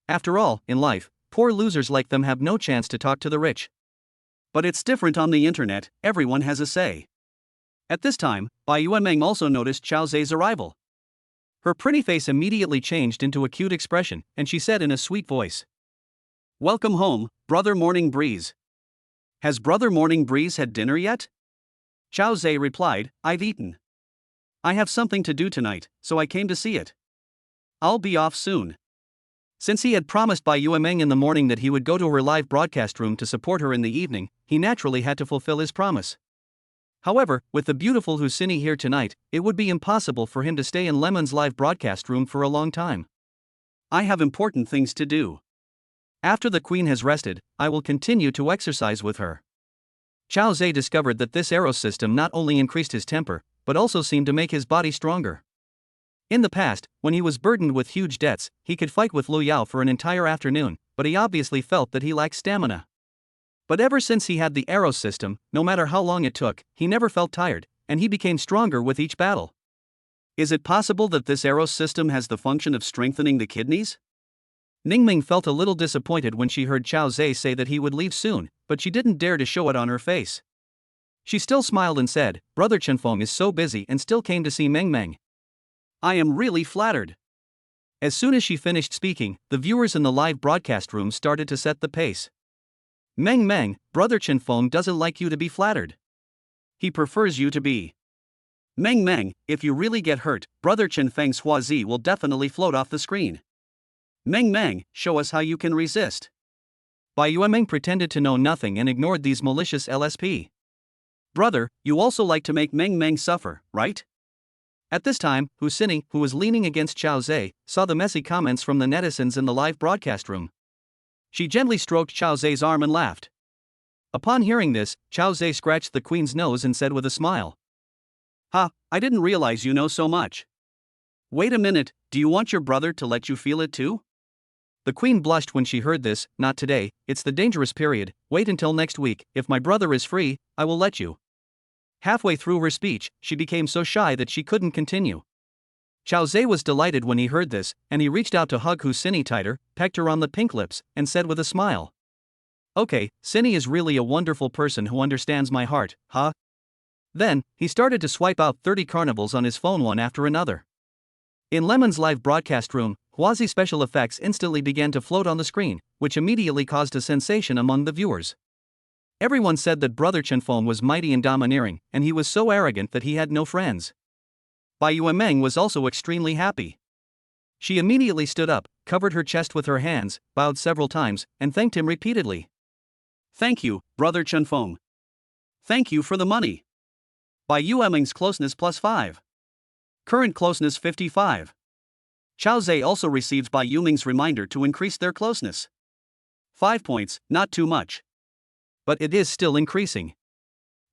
S2: After all, in life, poor losers like them have no chance to talk to the rich. But it's different on the internet, everyone has a say. At this time, Bai Yuemeng also noticed Chao Zhe's arrival. Her pretty face immediately changed into a cute expression, and she said in a sweet voice. Welcome home, Brother Morning Breeze. Has Brother Morning Breeze had dinner yet? Chao Zhe replied, I've eaten. I have something to do tonight, so I came to see it. I'll be off soon.
S1: Since he had promised Bai Yuemeng in the morning that he would go to her live broadcast room to support her in the evening, he naturally had to fulfill his promise. However, with the beautiful Husini here tonight, it would be impossible for him to stay in Lemon's live broadcast room for a long time.
S2: I have important things to do.
S1: After the queen has rested, I will continue to exercise with her. Chao Zhe discovered that this Eros system not only increased his temper, but also seemed to make his body stronger. In the past, when he was burdened with huge debts, he could fight with Lu Yao for an entire afternoon, but he obviously felt that he lacked stamina. But ever since he had the Eros system, no matter how long it took, he never felt tired, and he became stronger with each battle.
S2: Is it possible that this Eros system has the function of strengthening the kidneys?
S1: Ningming felt a little disappointed when she heard Chao Zhe say that he would leave soon, but she didn't dare to show it on her face. She still smiled and said, "Brother Chenfeng is so busy and still came to see Meng Meng."
S2: I am really flattered.
S1: As soon as she finished speaking, the viewers in the live broadcast room started to set the pace. "Meng Meng, Brother Chenfeng doesn't like you to be flattered.
S2: He prefers you to be. Meng Meng, if you really get hurt, Brother Chenfeng's Huazi will definitely float off the screen. Meng Meng, show us how you can resist."
S1: Bai Yuemeng pretended to know nothing and ignored these malicious LSP.
S2: "Brother, you also like to make Meng Meng suffer, right?"
S1: At this time, Husini, who was leaning against Chao Zhe, saw the messy comments from the netizens in the live broadcast room. She gently stroked Chao Zhe's arm and laughed. Upon hearing this, Chao Zhe scratched the queen's nose and said with a smile,
S2: "Ha, I didn't realize you know so much. Wait a minute, do you want your brother to let you feel it too?"
S1: The queen blushed when she heard this. "Not today, it's the dangerous period, wait until next week, if my brother is free, I will let you." Halfway through her speech, she became so shy that she couldn't continue. Chao Zhe was delighted when he heard this, and he reached out to hug Husini tighter, pecked her on the pink lips, and said with a smile, "Okay, Sini is really a wonderful person who understands my heart, huh?" Then, he started to swipe out 30 carnivals on his phone one after another. In Lemon's live broadcast room, Huazi special effects instantly began to float on the screen, which immediately caused a sensation among the viewers. Everyone said that Brother Chenfeng was mighty and domineering, and he was so arrogant that he had no friends. Bai Yuemeng was also extremely happy. She immediately stood up, covered her chest with her hands, bowed several times, and thanked him repeatedly.
S2: "Thank you, Brother Chenfeng. Thank you for the money. Bai Yuemeng's closeness +5. Current closeness 55. Chao Zhe also receives Bai Yuemeng's reminder to increase their closeness. 5 points, not too much.
S1: But it is still increasing."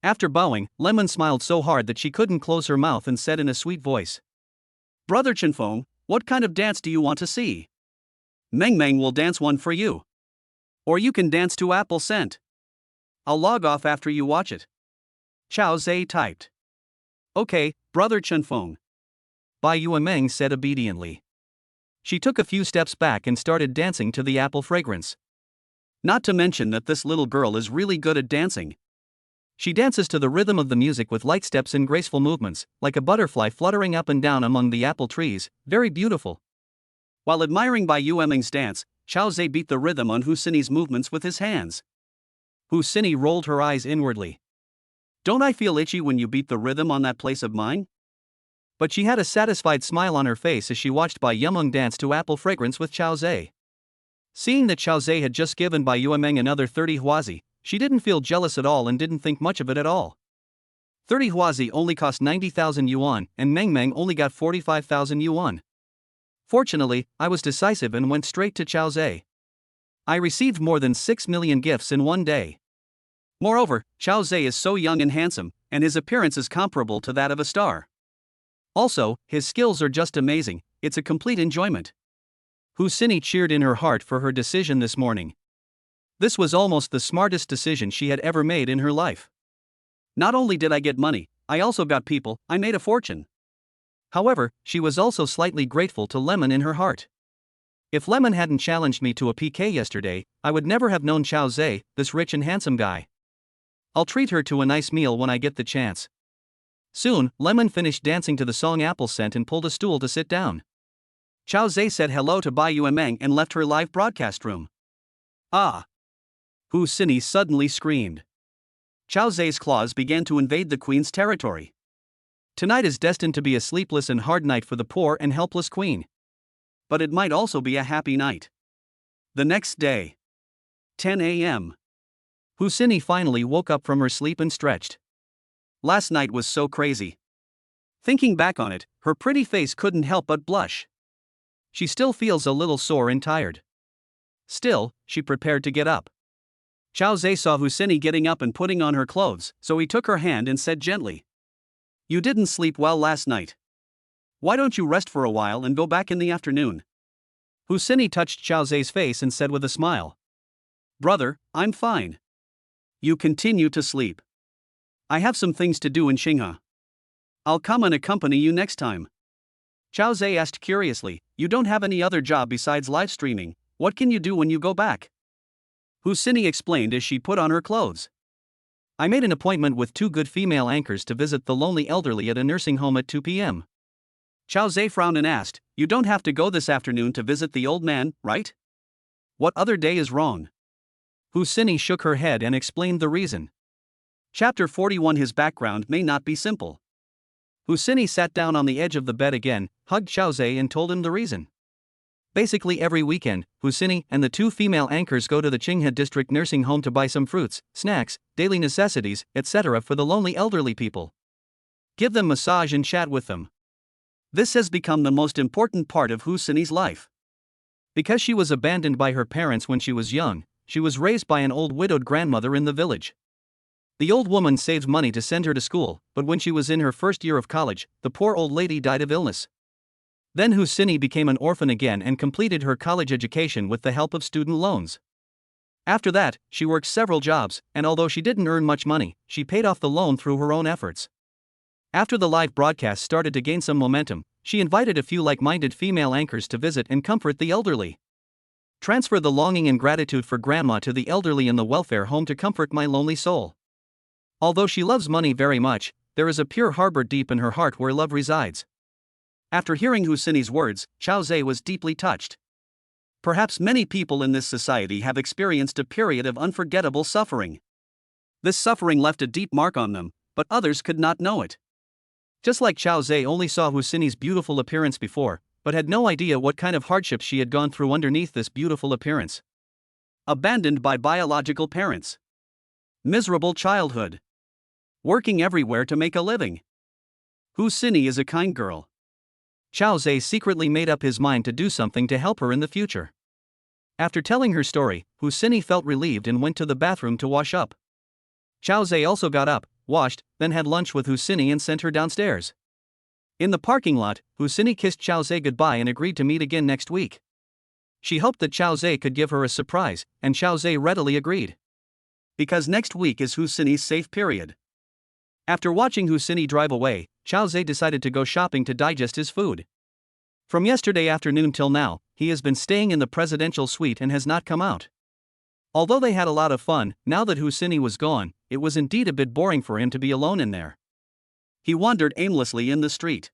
S1: After bowing, Lemon smiled so hard that she couldn't close her mouth and said in a sweet voice,
S2: "Brother Chenfeng, what kind of dance do you want to see? Meng Meng will dance one for you. Or you can dance to Apple Scent. I'll log off after you watch it." Chao Zhe typed.
S1: "Okay, Brother Chenfeng," Bai Yuemeng said obediently. She took a few steps back and started dancing to the apple fragrance.
S2: Not to mention that this little girl is really good at dancing.
S1: She dances to the rhythm of the music with light steps and graceful movements, like a butterfly fluttering up and down among the apple trees, very beautiful.
S2: While admiring Bai Yuemeng's dance, Chao Zhe beat the rhythm on Husini's movements with his hands.
S1: Husini rolled her eyes inwardly.
S2: "Don't I feel itchy when you beat the rhythm on that place of mine?"
S1: But she had a satisfied smile on her face as she watched Bai Yuemeng dance to apple fragrance with Chao Zhe. Seeing that Chao Zhe had just given Bai Yuemeng another 30 huazi, she didn't feel jealous at all and didn't think much of it at all. 30 huazi only cost 90,000 yuan, and Meng Meng only got 45,000 yuan. Fortunately, I was decisive and went straight to Chao Zhe. I received more than 6 million gifts in one day.
S2: Moreover, Chao Zhe is so young and handsome, and his appearance is comparable to that of a star.
S1: Also, his skills are just amazing, it's a complete enjoyment. Husini cheered in her heart for her decision this morning. This was almost the smartest decision she had ever made in her life.
S2: Not only did I get money, I also got people, I made a fortune.
S1: However, she was also slightly grateful to Lemon in her heart. If Lemon hadn't challenged me to a PK yesterday, I would never have known Chao Zhe, this rich and handsome guy. I'll treat her to a nice meal when I get the chance. Soon, Lemon finished dancing to the song Apple Scent and pulled a stool to sit down.
S2: Chao Zhe said hello to Bai Yuemeng and left her live broadcast room. "Ah!"
S1: Husini suddenly screamed.
S2: Chao Zhe's claws began to invade the queen's territory.
S1: Tonight is destined to be a sleepless and hard night for the poor and helpless queen.
S2: But it might also be a happy night. The next day. 10 a.m.
S1: Husini finally woke up from her sleep and stretched.
S2: Last night was so crazy. Thinking back on it, her pretty face couldn't help but blush.
S1: She still feels a little sore and tired. Still, she prepared to get up.
S2: Chao Zhe saw Husini getting up and putting on her clothes, so he took her hand and said gently, "You didn't sleep well last night. Why don't you rest for a while and go back in the afternoon?"
S1: Husini touched Chao Zhe's face and said with a smile,
S2: "Brother, I'm fine. You continue to sleep. I have some things to do in Xinghe. I'll come and accompany you next time."
S1: Chao Zhe asked curiously, "You don't have any other job besides live streaming, what can you do when you go back?"
S2: Husini explained as she put on her clothes.
S1: "I made an appointment with 2 good female anchors to visit the lonely elderly at a nursing home at 2 p.m.
S2: Chao Zhe frowned and asked, "You don't have to go this afternoon to visit the old man, right? What other day is wrong?"
S1: Husini shook her head and explained the reason.
S2: Chapter 41. His background may not be simple.
S1: Husini sat down on the edge of the bed again, hugged Chao Zhe and told him the reason. Basically every weekend, Husini and the 2 female anchors go to the Qinghe district nursing home to buy some fruits, snacks, daily necessities, etc. for the lonely elderly people. Give them massage and chat with them.
S2: This has become the most important part of Husini's life.
S1: Because she was abandoned by her parents when she was young, she was raised by an old widowed grandmother in the village. The old woman saved money to send her to school, but when she was in her first year of college, the poor old lady died of illness. Then Husini became an orphan again and completed her college education with the help of student loans. After that, she worked several jobs, and although she didn't earn much money, she paid off the loan through her own efforts. After the live broadcast started to gain some momentum, she invited a few like-minded female anchors to visit and comfort the elderly. Transfer the longing and gratitude for grandma to the elderly in the welfare home to comfort my lonely soul. Although she loves money very much, there is a pure harbor deep in her heart where love resides.
S2: After hearing Husini's words, Chao Zhe was deeply touched. Perhaps many people in this society have experienced a period of unforgettable suffering. This suffering left a deep mark on them, but others could not know it.
S1: Just like Chao Zhe only saw Husini's beautiful appearance before, but had no idea what kind of hardships she had gone through underneath this beautiful appearance.
S2: Abandoned by biological parents. Miserable childhood. Working everywhere to make a living. Husini is a kind girl.
S1: Chao Zhe secretly made up his mind to do something to help her in the future. After telling her story, Husini felt relieved and went to the bathroom to wash up. Chao Zhe also got up, washed, then had lunch with Husini and sent her downstairs. In the parking lot, Husini kissed Chao Zhe goodbye and agreed to meet again next week. She hoped that Chao Zhe could give her a surprise, and Chao Zhe readily agreed.
S2: Because next week is Husini's safe period.
S1: After watching Husini drive away, Chao Zhe decided to go shopping to digest his food. From yesterday afternoon till now, he has been staying in the presidential suite and has not come out. Although they had a lot of fun, now that Husini was gone, it was indeed a bit boring for him to be alone in there.
S2: He wandered aimlessly in the street.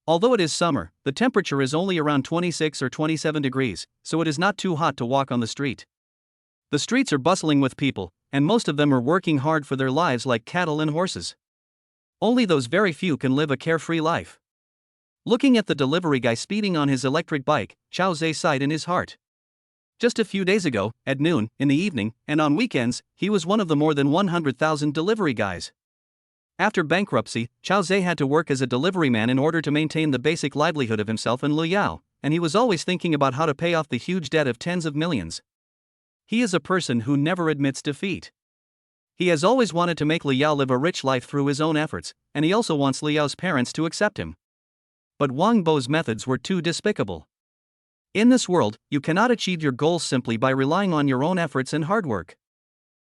S1: Although it is summer, the temperature is only around 26 or 27 degrees, so it is not too hot to walk on the street. The streets are bustling with people, and most of them are working hard for their lives like cattle and horses. Only those very few can live a carefree life. Looking at the delivery guy speeding on his electric bike, Chao Zhe sighed in his heart. Just a few days ago, at noon, in the evening, and on weekends, he was one of the more than 100,000 delivery guys. After bankruptcy, Chao Zhe had to work as a delivery man in order to maintain the basic livelihood of himself and Liu Yao, and he was always thinking about how to pay off the huge debt of tens of millions. He is a person who never admits defeat. He has always wanted to make Liu Yao live a rich life through his own efforts, and he also wants Liu Yao's parents to accept him. But Wang Bo's methods were too despicable. In this world, you cannot achieve your goals simply by relying on your own efforts and hard work.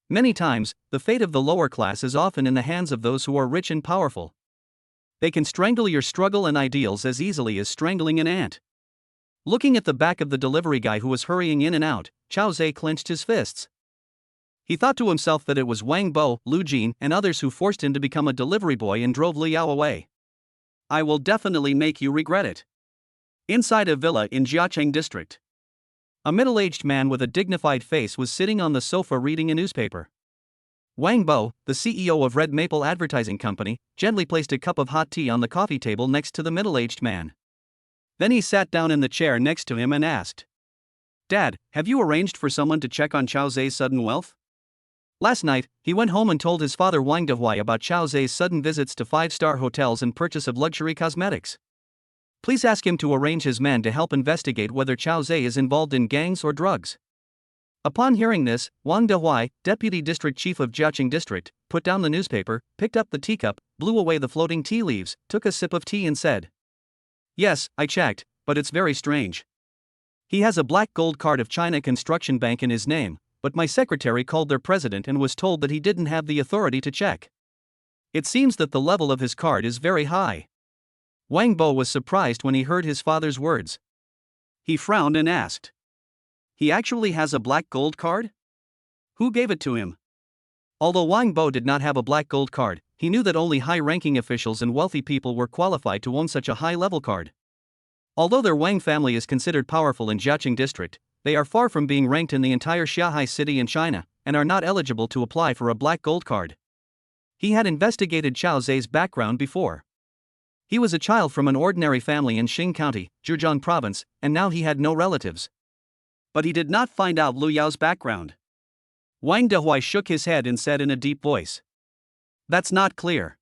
S1: Many times, the fate of the lower class is often in the hands of those who are rich and powerful. They can strangle your struggle and ideals as easily as strangling an ant. Looking at the back of the delivery guy who was hurrying in and out, Chao Zhe clenched his fists. He thought to himself that it was Wang Bo, Lu Jin, and others who forced him to become a delivery boy and drove Liu Yao away.
S2: I will definitely make you regret it. Inside a villa in Jiacheng district.
S1: A middle-aged man with a dignified face was sitting on the sofa reading a newspaper. Wang Bo, the CEO of Red Maple Advertising Company, gently placed a cup of hot tea on the coffee table next to the middle-aged man. Then he sat down in the chair next to him and asked, "Dad, have you arranged for someone to check on Chao Zhe's sudden wealth?" Last night, he went home and told his father Wang Dehuai about Chao Zhe's sudden visits to five-star hotels and purchase of luxury cosmetics. Please ask him to arrange his men to help investigate whether Chao Zhe is involved in gangs or drugs. Upon hearing this, Wang Dehuai, Deputy District Chief of Jiaqing District, put down the newspaper, picked up the teacup, blew away the floating tea leaves, took a sip of tea and said, "Yes, I checked, but it's very strange. He has a black gold card of China Construction Bank in his name, but my secretary called their president and was told that he didn't have the authority to check. It seems that the level of his card is very high." Wang Bo was surprised when he heard his father's words. He frowned and asked, "He actually has a black gold card? Who gave it to him?" Although Wang Bo did not have a black gold card, he knew that only high-ranking officials and wealthy people were qualified to own such a high-level card. Although their Wang family is considered powerful in Jiaqing District, they are far from being ranked in the entire Shanghai city in China, and are not eligible to apply for a black gold card. He had investigated Chao Zhe's background before. He was a child from an ordinary family in Xing County, Zhejiang Province, and now he had no relatives. But he did not find out Lu Yao's background. Wang Dehuai shook his head and said in a deep voice, "That's not clear.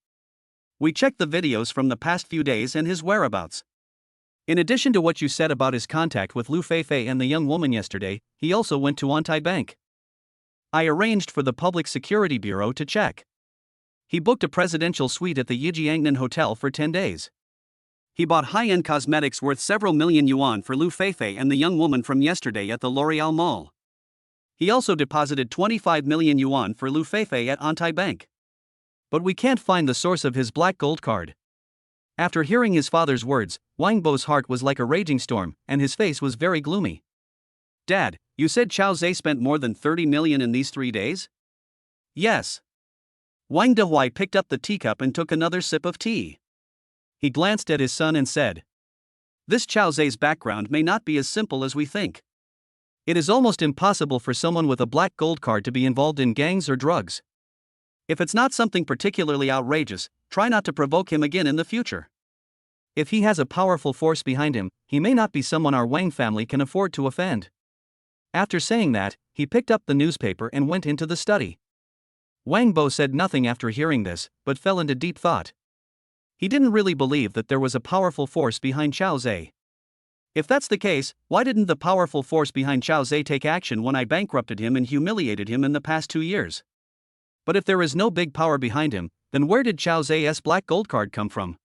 S1: We checked the videos from the past few days and his whereabouts. In addition to what you said about his contact with Liu Feifei and the young woman yesterday, he also went to Wantai Bank. I arranged for the Public Security Bureau to check. He booked a presidential suite at the Yijiangnan Hotel for 10 days. He bought high-end cosmetics worth several million yuan for Liu Feifei and the young woman from yesterday at the L'Oreal Mall. He also deposited 25 million yuan for Liu Feifei at Wantai Bank. But we can't find the source of his black gold card." After hearing his father's words, Wang Bo's heart was like a raging storm, and his face was very gloomy. "Dad, you said Chao Zhe spent more than 30 million in these 3 days?" "Yes." Wang Dehuai picked up the teacup and took another sip of tea. He glanced at his son and said, "This Chao Zhe's background may not be as simple as we think. It is almost impossible for someone with a black gold card to be involved in gangs or drugs. If it's not something particularly outrageous, try not to provoke him again in the future. If he has a powerful force behind him, he may not be someone our Wang family can afford to offend." After saying that, he picked up the newspaper and went into the study. Wang Bo said nothing after hearing this, but fell into deep thought. He didn't really believe that there was a powerful force behind Chao Zhe. If that's the case, why didn't the powerful force behind Chao Zhe take action when I bankrupted him and humiliated him in the past 2 years? But if there is no big power behind him, then where did Chao Zhe's black gold card come from?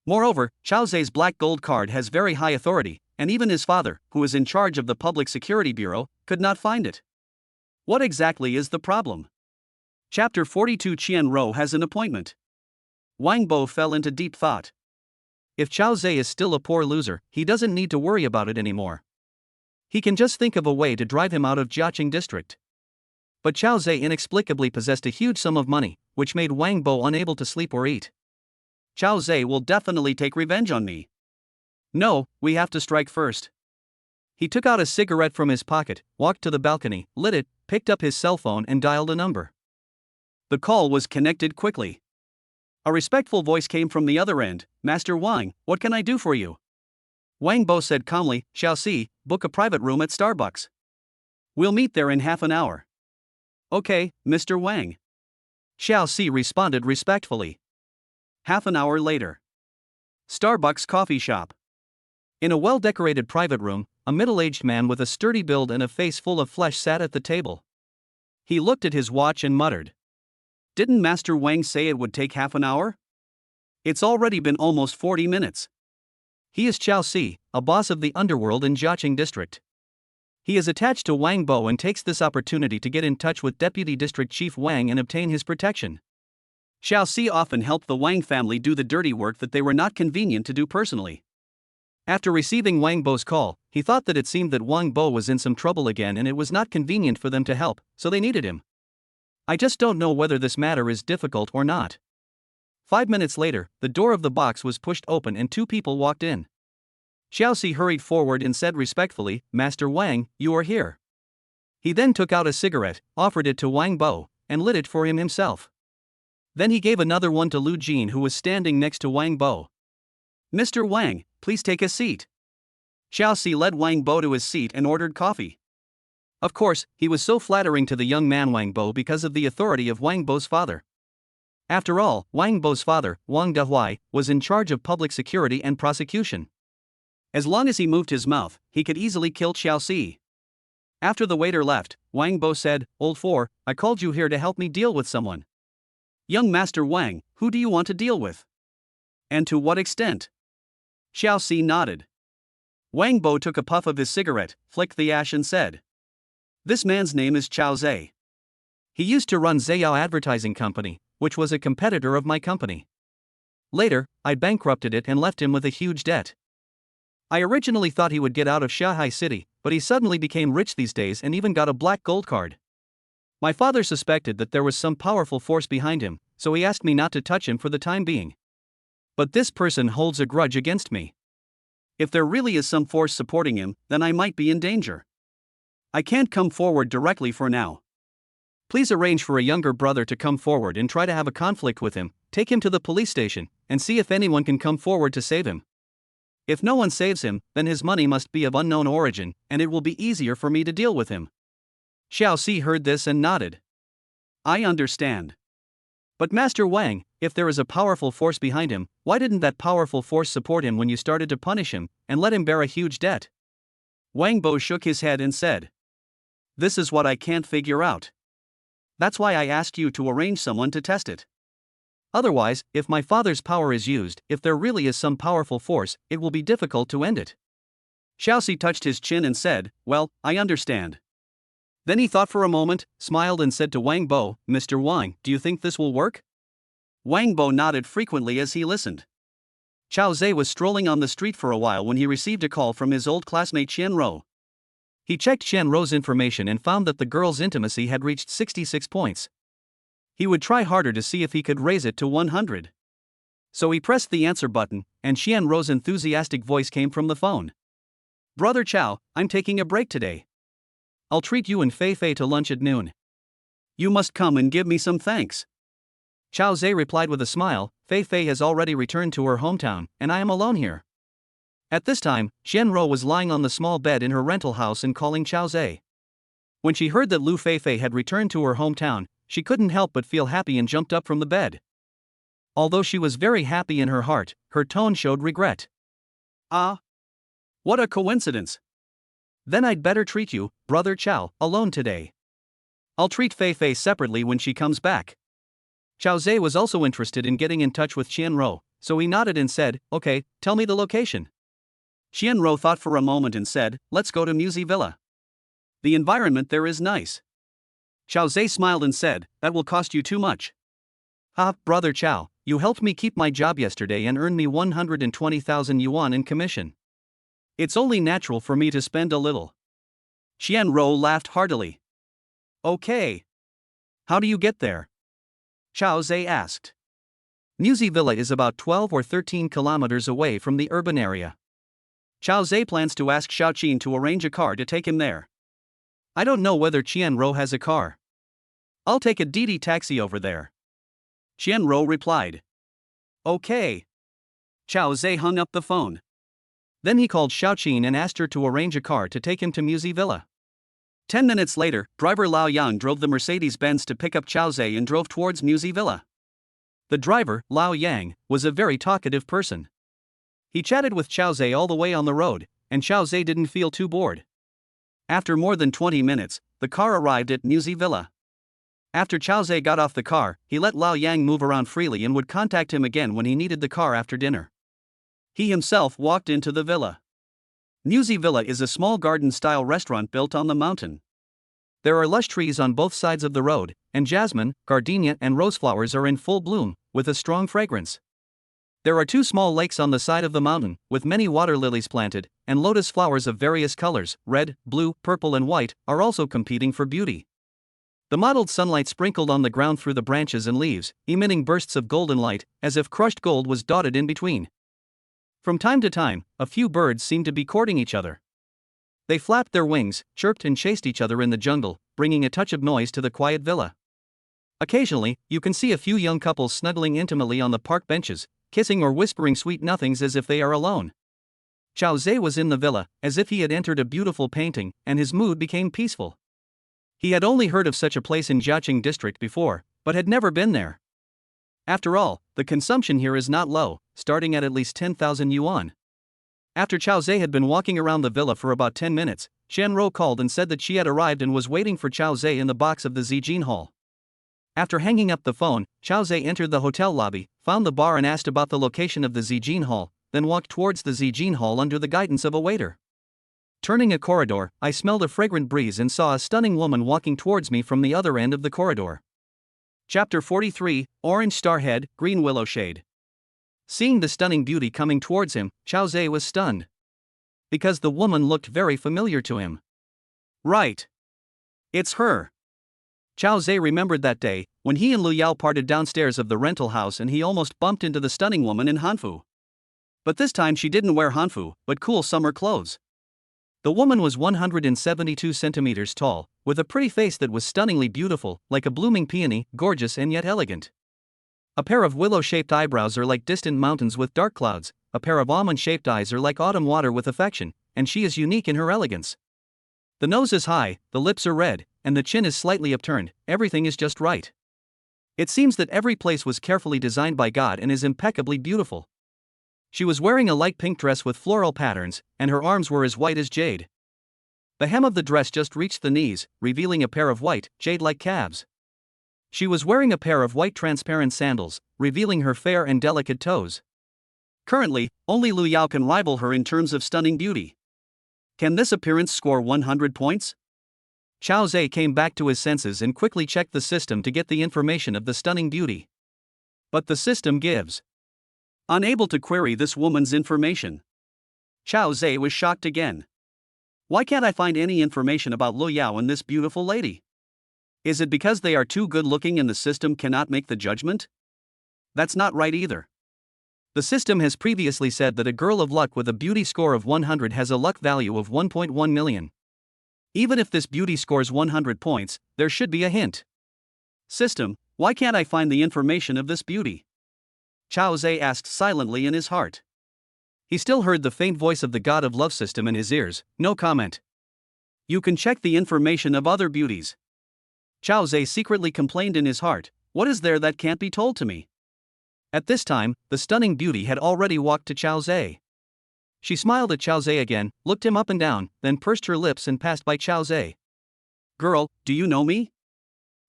S1: Moreover, Chao Zhe's black gold card has very high authority, and even his father, who is in charge of the Public Security Bureau, could not find it. What exactly is the problem? Chapter 42. Chen Ruo has an appointment. Wang Bo fell into deep thought. If Chao Zhe is still a poor loser, he doesn't need to worry about it anymore. He can just think of a way to drive him out of Jiaqing District. But Chao Zhe inexplicably possessed a huge sum of money, which made Wang Bo unable to sleep or eat. Chao Zhe will definitely take revenge on me. No, we have to strike first. He took out a cigarette from his pocket, walked to the balcony, lit it, picked up his cell phone and dialed a number. The call was connected quickly. A respectful voice came from the other end. "Master Wang, what can I do for you?" Wang Bo said calmly, "Shall see, book a private room at Starbucks. We'll meet there in half an hour." "Okay, Mr. Wang." Xiao Si responded respectfully. Half an hour later. Starbucks coffee shop. In a well-decorated private room, a middle-aged man with a sturdy build and a face full of flesh sat at the table. He looked at his watch and muttered, "Didn't Master Wang say it would take half an hour? It's already been almost 40 minutes. He is Xiao Si, a boss of the underworld in Jiaqing District. He is attached to Wang Bo and takes this opportunity to get in touch with Deputy District Chief Wang and obtain his protection." Xiao Si often helped the Wang family do the dirty work that they were not convenient to do personally. After receiving Wang Bo's call, he thought that it seemed that Wang Bo was in some trouble again and it was not convenient for them to help, so they needed him. "I just don't know whether this matter is difficult or not." 5 minutes later, the door of the box was pushed open and 2 people walked in. Xiao Si hurried forward and said respectfully, "Master Wang, you are here." He then took out a cigarette, offered it to Wang Bo, and lit it for him himself. Then he gave another one to Lu Jin, who was standing next to Wang Bo.
S2: "Mr. Wang, please take a seat." Xiao Si led Wang Bo to his seat and ordered coffee.
S1: Of course, he was so flattering to the young man Wang Bo because of the authority of Wang Bo's father. After all, Wang Bo's father, Wang Dehuai, was in charge of public security and prosecution.
S2: As long as he moved his mouth, he could easily kill Xiao Si. After the waiter left, Wang Bo said, "Old Four, I called you here to help me deal with someone." "Young Master Wang, who do you want to deal with? And to what extent?" Xiao Si nodded. Wang Bo took a puff of his cigarette, flicked the ash and said, "This man's name is Chao Zhe.
S1: He used to run Zheyao Advertising Company, which was a competitor of my company. Later, I bankrupted it and left him with a huge debt. I originally thought he would get out of Shanghai City, but he suddenly became rich these days and even got a black gold card. My father suspected that there was some powerful force behind him, so he asked me not to touch him for the time being. But this person holds a grudge against me.
S2: If there really is some force supporting him, then I might be in danger. I can't come forward directly for now.
S1: Please arrange for a younger brother to come forward and try to have a conflict with him, take him to the police station, and see if anyone can come forward to save him. If no one saves him, then his money must be of unknown origin, and it will be easier for me to deal with him." Xiao Si heard this and nodded.
S2: "I understand.
S1: But Master Wang, if there is a powerful force behind him, why didn't that powerful force support him when you started to punish him, and let him bear a huge debt?"
S2: Wang Bo shook his head and said, "This is what I can't figure out. That's why I asked you to arrange someone to test it.
S1: Otherwise, if my father's power is used, if there really is some powerful force, it will be difficult to end it."
S2: Xiao Si touched his chin and said, "Well, I understand." Then he thought for a moment, smiled and said to Wang Bo, "Mr. Wang, do you think this will work?" Wang Bo nodded frequently as he listened. Chao Zhe was strolling on the street for a while when he received a call from his old classmate Chen Ruo.
S1: He checked Chen Ruo's information and found that the girl's intimacy had reached 66 points. He would try harder to see if he could raise it to 100. So he pressed the answer button, and Chen Ruo's enthusiastic voice came from the phone. "Brother Chao, I'm taking a break today. I'll treat you and Feifei to lunch at noon. You must come and give me some thanks." Chao Zhe replied with a smile, "Feifei has already returned to her hometown, and I am alone here." At this time, Chen Ruo was lying on the small bed in her rental house and calling Chao Zhe. When she heard that Liu Feifei had returned to her hometown, she couldn't help but feel happy and jumped up from the bed. Although she was very happy in her heart, her tone showed regret.
S2: "Ah, what a coincidence.
S1: Then I'd better treat you, Brother Chao, alone today. I'll treat Feifei separately when she comes back." Chao Zhe was also interested in getting in touch with Chen Ruo, so he nodded and said, "Okay, tell me the location."
S2: Chen Ruo thought for a moment and said, "Let's go to Musée Villa. The environment there is nice." Chao Zhe smiled and said, "That will cost you too much."
S1: "Ah, Brother Chao, you helped me keep my job yesterday and earned me 120,000 yuan in commission. It's only natural for me to spend a little."
S2: Chen Ruo laughed heartily.
S1: "Okay. How do you get there?"
S2: Chao Zhe asked.
S1: Musée Villa is about 12 or 13 kilometers away from the urban area.
S2: Chao Zhe plans to ask Xiaoqin to arrange a car to take him there.
S1: I don't know whether Chen Ruo has a car. I'll take a Didi taxi over there."
S2: Chen Ruo replied.
S1: "Okay."
S2: Chao Zhe hung up the phone.
S1: Then he called Xiaoqin and asked her to arrange a car to take him to Musée Villa.
S2: 10 minutes later, driver Lao Yang drove the Mercedes-Benz to pick up Chao Zhe and drove towards Musée Villa.
S1: The driver, Lao Yang, was a very talkative person. He chatted with Chao Zhe all the way on the road, and Chao Zhe didn't feel too bored. After more than 20 minutes, the car arrived at Musée Villa. After Chao Zhe got off the car, he let Lao Yang move around freely and would contact him again when he needed the car after dinner. He himself walked into the villa. Musée Villa is a small garden-style restaurant built on the mountain. There are lush trees on both sides of the road, and jasmine, gardenia and rose flowers are in full bloom, with a strong fragrance. There are 2 small lakes on the side of the mountain, with many water lilies planted, and lotus flowers of various colors, red, blue, purple and white, are also competing for beauty. The mottled sunlight sprinkled on the ground through the branches and leaves, emitting bursts of golden light, as if crushed gold was dotted in between. From time to time, a few birds seemed to be courting each other. They flapped their wings, chirped and chased each other in the jungle, bringing a touch of noise to the quiet villa. Occasionally, you can see a few young couples snuggling intimately on the park benches, kissing or whispering sweet nothings as if they are alone. Chao Zhe was in the villa, as if he had entered a beautiful painting, and his mood became peaceful. He had only heard of such a place in Jiaqing district before, but had never been there. After all, the consumption here is not low, starting at least 10,000 yuan. After Chao Zhe had been walking around the villa for about 10 minutes, Chen Ruo called and said that she had arrived and was waiting for Chao Zhe in the box of the Zijin Hall. After hanging up the phone, Chao Zhe entered the hotel lobby, found the bar and asked about the location of the Zijin Hall, then walked towards the Zijin Hall under the guidance of a waiter. Turning a corridor, I smelled a fragrant breeze and saw a stunning woman walking towards me from the other end of the corridor. Chapter 43, Orange Starhead, Green Willow Shade. Seeing the stunning beauty coming towards him, Chao Zhe was stunned. Because the woman looked very familiar to him. Right. It's her. Chao Zhe remembered that day, when he and Liu Yao parted downstairs of the rental house and he almost bumped into the stunning woman in hanfu. But this time she didn't wear hanfu, but cool summer clothes. The woman was 172 centimeters tall, with a pretty face that was stunningly beautiful, like a blooming peony, gorgeous and yet elegant. A pair of willow-shaped eyebrows are like distant mountains with dark clouds, a pair of almond-shaped eyes are like autumn water with affection, and she is unique in her elegance. The nose is high, the lips are red, and the chin is slightly upturned, everything is just right. It seems that every place was carefully designed by God and is impeccably beautiful. She was wearing a light pink dress with floral patterns, and her arms were as white as jade. The hem of the dress just reached the knees, revealing a pair of white, jade-like calves. She was wearing a pair of white transparent sandals, revealing her fair and delicate toes. Currently, only Liu Yao can rival her in terms of stunning beauty. Can this appearance score 100 points? Chao Zhe came back to his senses and quickly checked the system to get the information of the stunning beauty. But the system gives. Unable to query this woman's information. Chao Zhe was shocked again. Why can't I find any information about Liu Yao and this beautiful lady? Is it because they are too good looking and the system cannot make the judgment? That's not right either. The system has previously said that a girl of luck with a beauty score of 100 has a luck value of 1.1 million. Even if this beauty scores 100 points, there should be a hint. System, why can't I find the information of this beauty? Chao Zhe asked silently in his heart. He still heard the faint voice of the god of love system in his ears, no comment. You can check the information of other beauties. Chao Zhe secretly complained in his heart, what is there that can't be told to me? At this time, the stunning beauty had already walked to Chao Zhe. She smiled at Chao Zhe again, looked him up and down, then pursed her lips and passed by Chao Zhe. Girl, do you know me?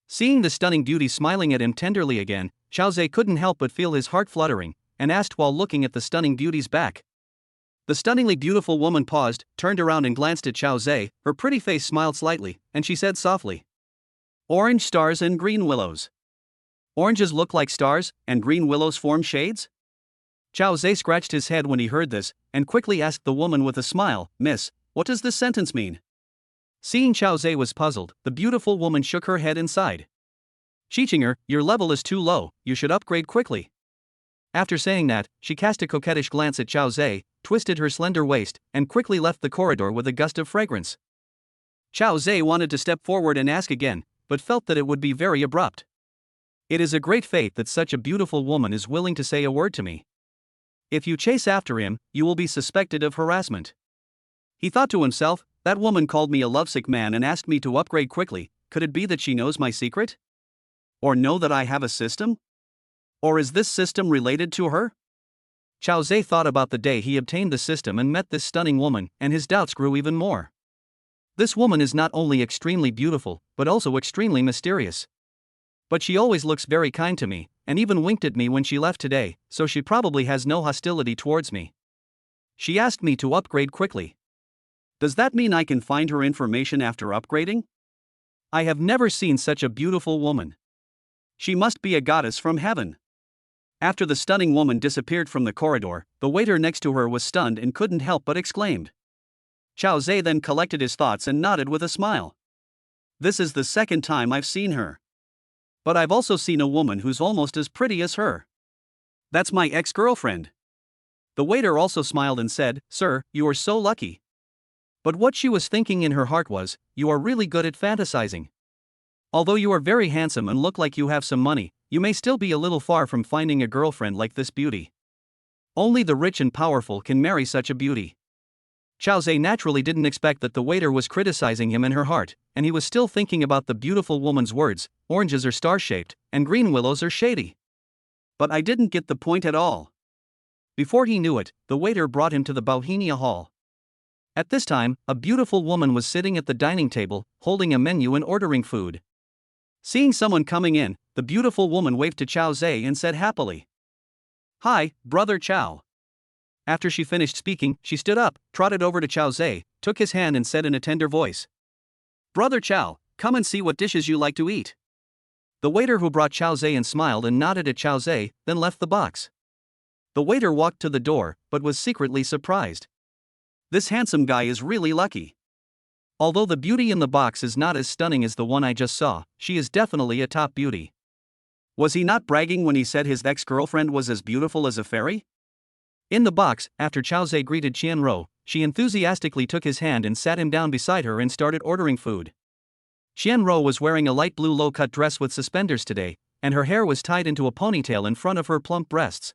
S1: Seeing the stunning beauty smiling at him tenderly again, Chao Zhe couldn't help but feel his heart fluttering, and asked while looking at the stunning beauty's back. The stunningly beautiful woman paused, turned around and glanced at Chao Zhe, her pretty face smiled slightly, and she said softly. Orange stars and green willows. Oranges look like stars, and green willows form shades? Chao Zhe scratched his head when he heard this, and quickly asked the woman with a smile, Miss, what does this sentence mean? Seeing Chao Zhe was puzzled, the beautiful woman shook her head and sighed. Qiqinger, your level is too low, you should upgrade quickly. After saying that, she cast a coquettish glance at Chao Zhe, twisted her slender waist, and quickly left the corridor with a gust of fragrance. Chao Zhe wanted to step forward and ask again, but felt that it would be very abrupt. It is a great fate that such a beautiful woman is willing to say a word to me. If you chase after him, you will be suspected of harassment. He thought to himself, that woman called me a lovesick man and asked me to upgrade quickly, could it be that she knows my secret? Or know that I have a system? Or is this system related to her? Chao Zhe thought about the day he obtained the system and met this stunning woman, and his doubts grew even more. This woman is not only extremely beautiful, but also extremely mysterious. But she always looks very kind to me, and even winked at me when she left today, so she probably has no hostility towards me. She asked me to upgrade quickly. Does that mean I can find her information after upgrading? I have never seen such a beautiful woman. She must be a goddess from heaven. After the stunning woman disappeared from the corridor, the waiter next to her was stunned and couldn't help but exclaimed. Chao Zhe then collected his thoughts and nodded with a smile. This is the second time I've seen her. But I've also seen a woman who's almost as pretty as her. That's my ex-girlfriend. The waiter also smiled and said, Sir, you are so lucky. But what she was thinking in her heart was, you are really good at fantasizing. Although you are very handsome and look like you have some money, you may still be a little far from finding a girlfriend like this beauty. Only the rich and powerful can marry such a beauty. Chao Zhe naturally didn't expect that the waiter was criticizing him in her heart, and he was still thinking about the beautiful woman's words, oranges are star-shaped, and green willows are shady.
S2: But I didn't get the point at all.
S1: Before he knew it, the waiter brought him to the Bohemia Hall. At this time, a beautiful woman was sitting at the dining table, holding a menu and ordering food.
S2: Seeing someone coming in, the beautiful woman waved to Chao Zhe and said happily, "Hi, Brother Chao."
S1: After she finished speaking, she stood up, trotted over to Chao Zhe, took his hand and said in a tender voice,
S2: "Brother Chao, come and see what dishes you like to eat."
S1: The waiter who brought Chao Zhe and smiled and nodded at Chao Zhe, then left the box. The waiter walked to the door, but was secretly surprised.
S2: This handsome guy is really lucky.
S1: Although the beauty in the box is not as stunning as the one I just saw, she is definitely a top beauty.
S2: Was he not bragging when he said his ex-girlfriend was as beautiful as a fairy?
S1: In the box, after Chao Zhe greeted Chen Ruo, she enthusiastically took his hand and sat him down beside her and started ordering food. Chen Ruo was wearing a light blue low-cut dress with suspenders today, and her hair was tied into a ponytail in front of her plump breasts.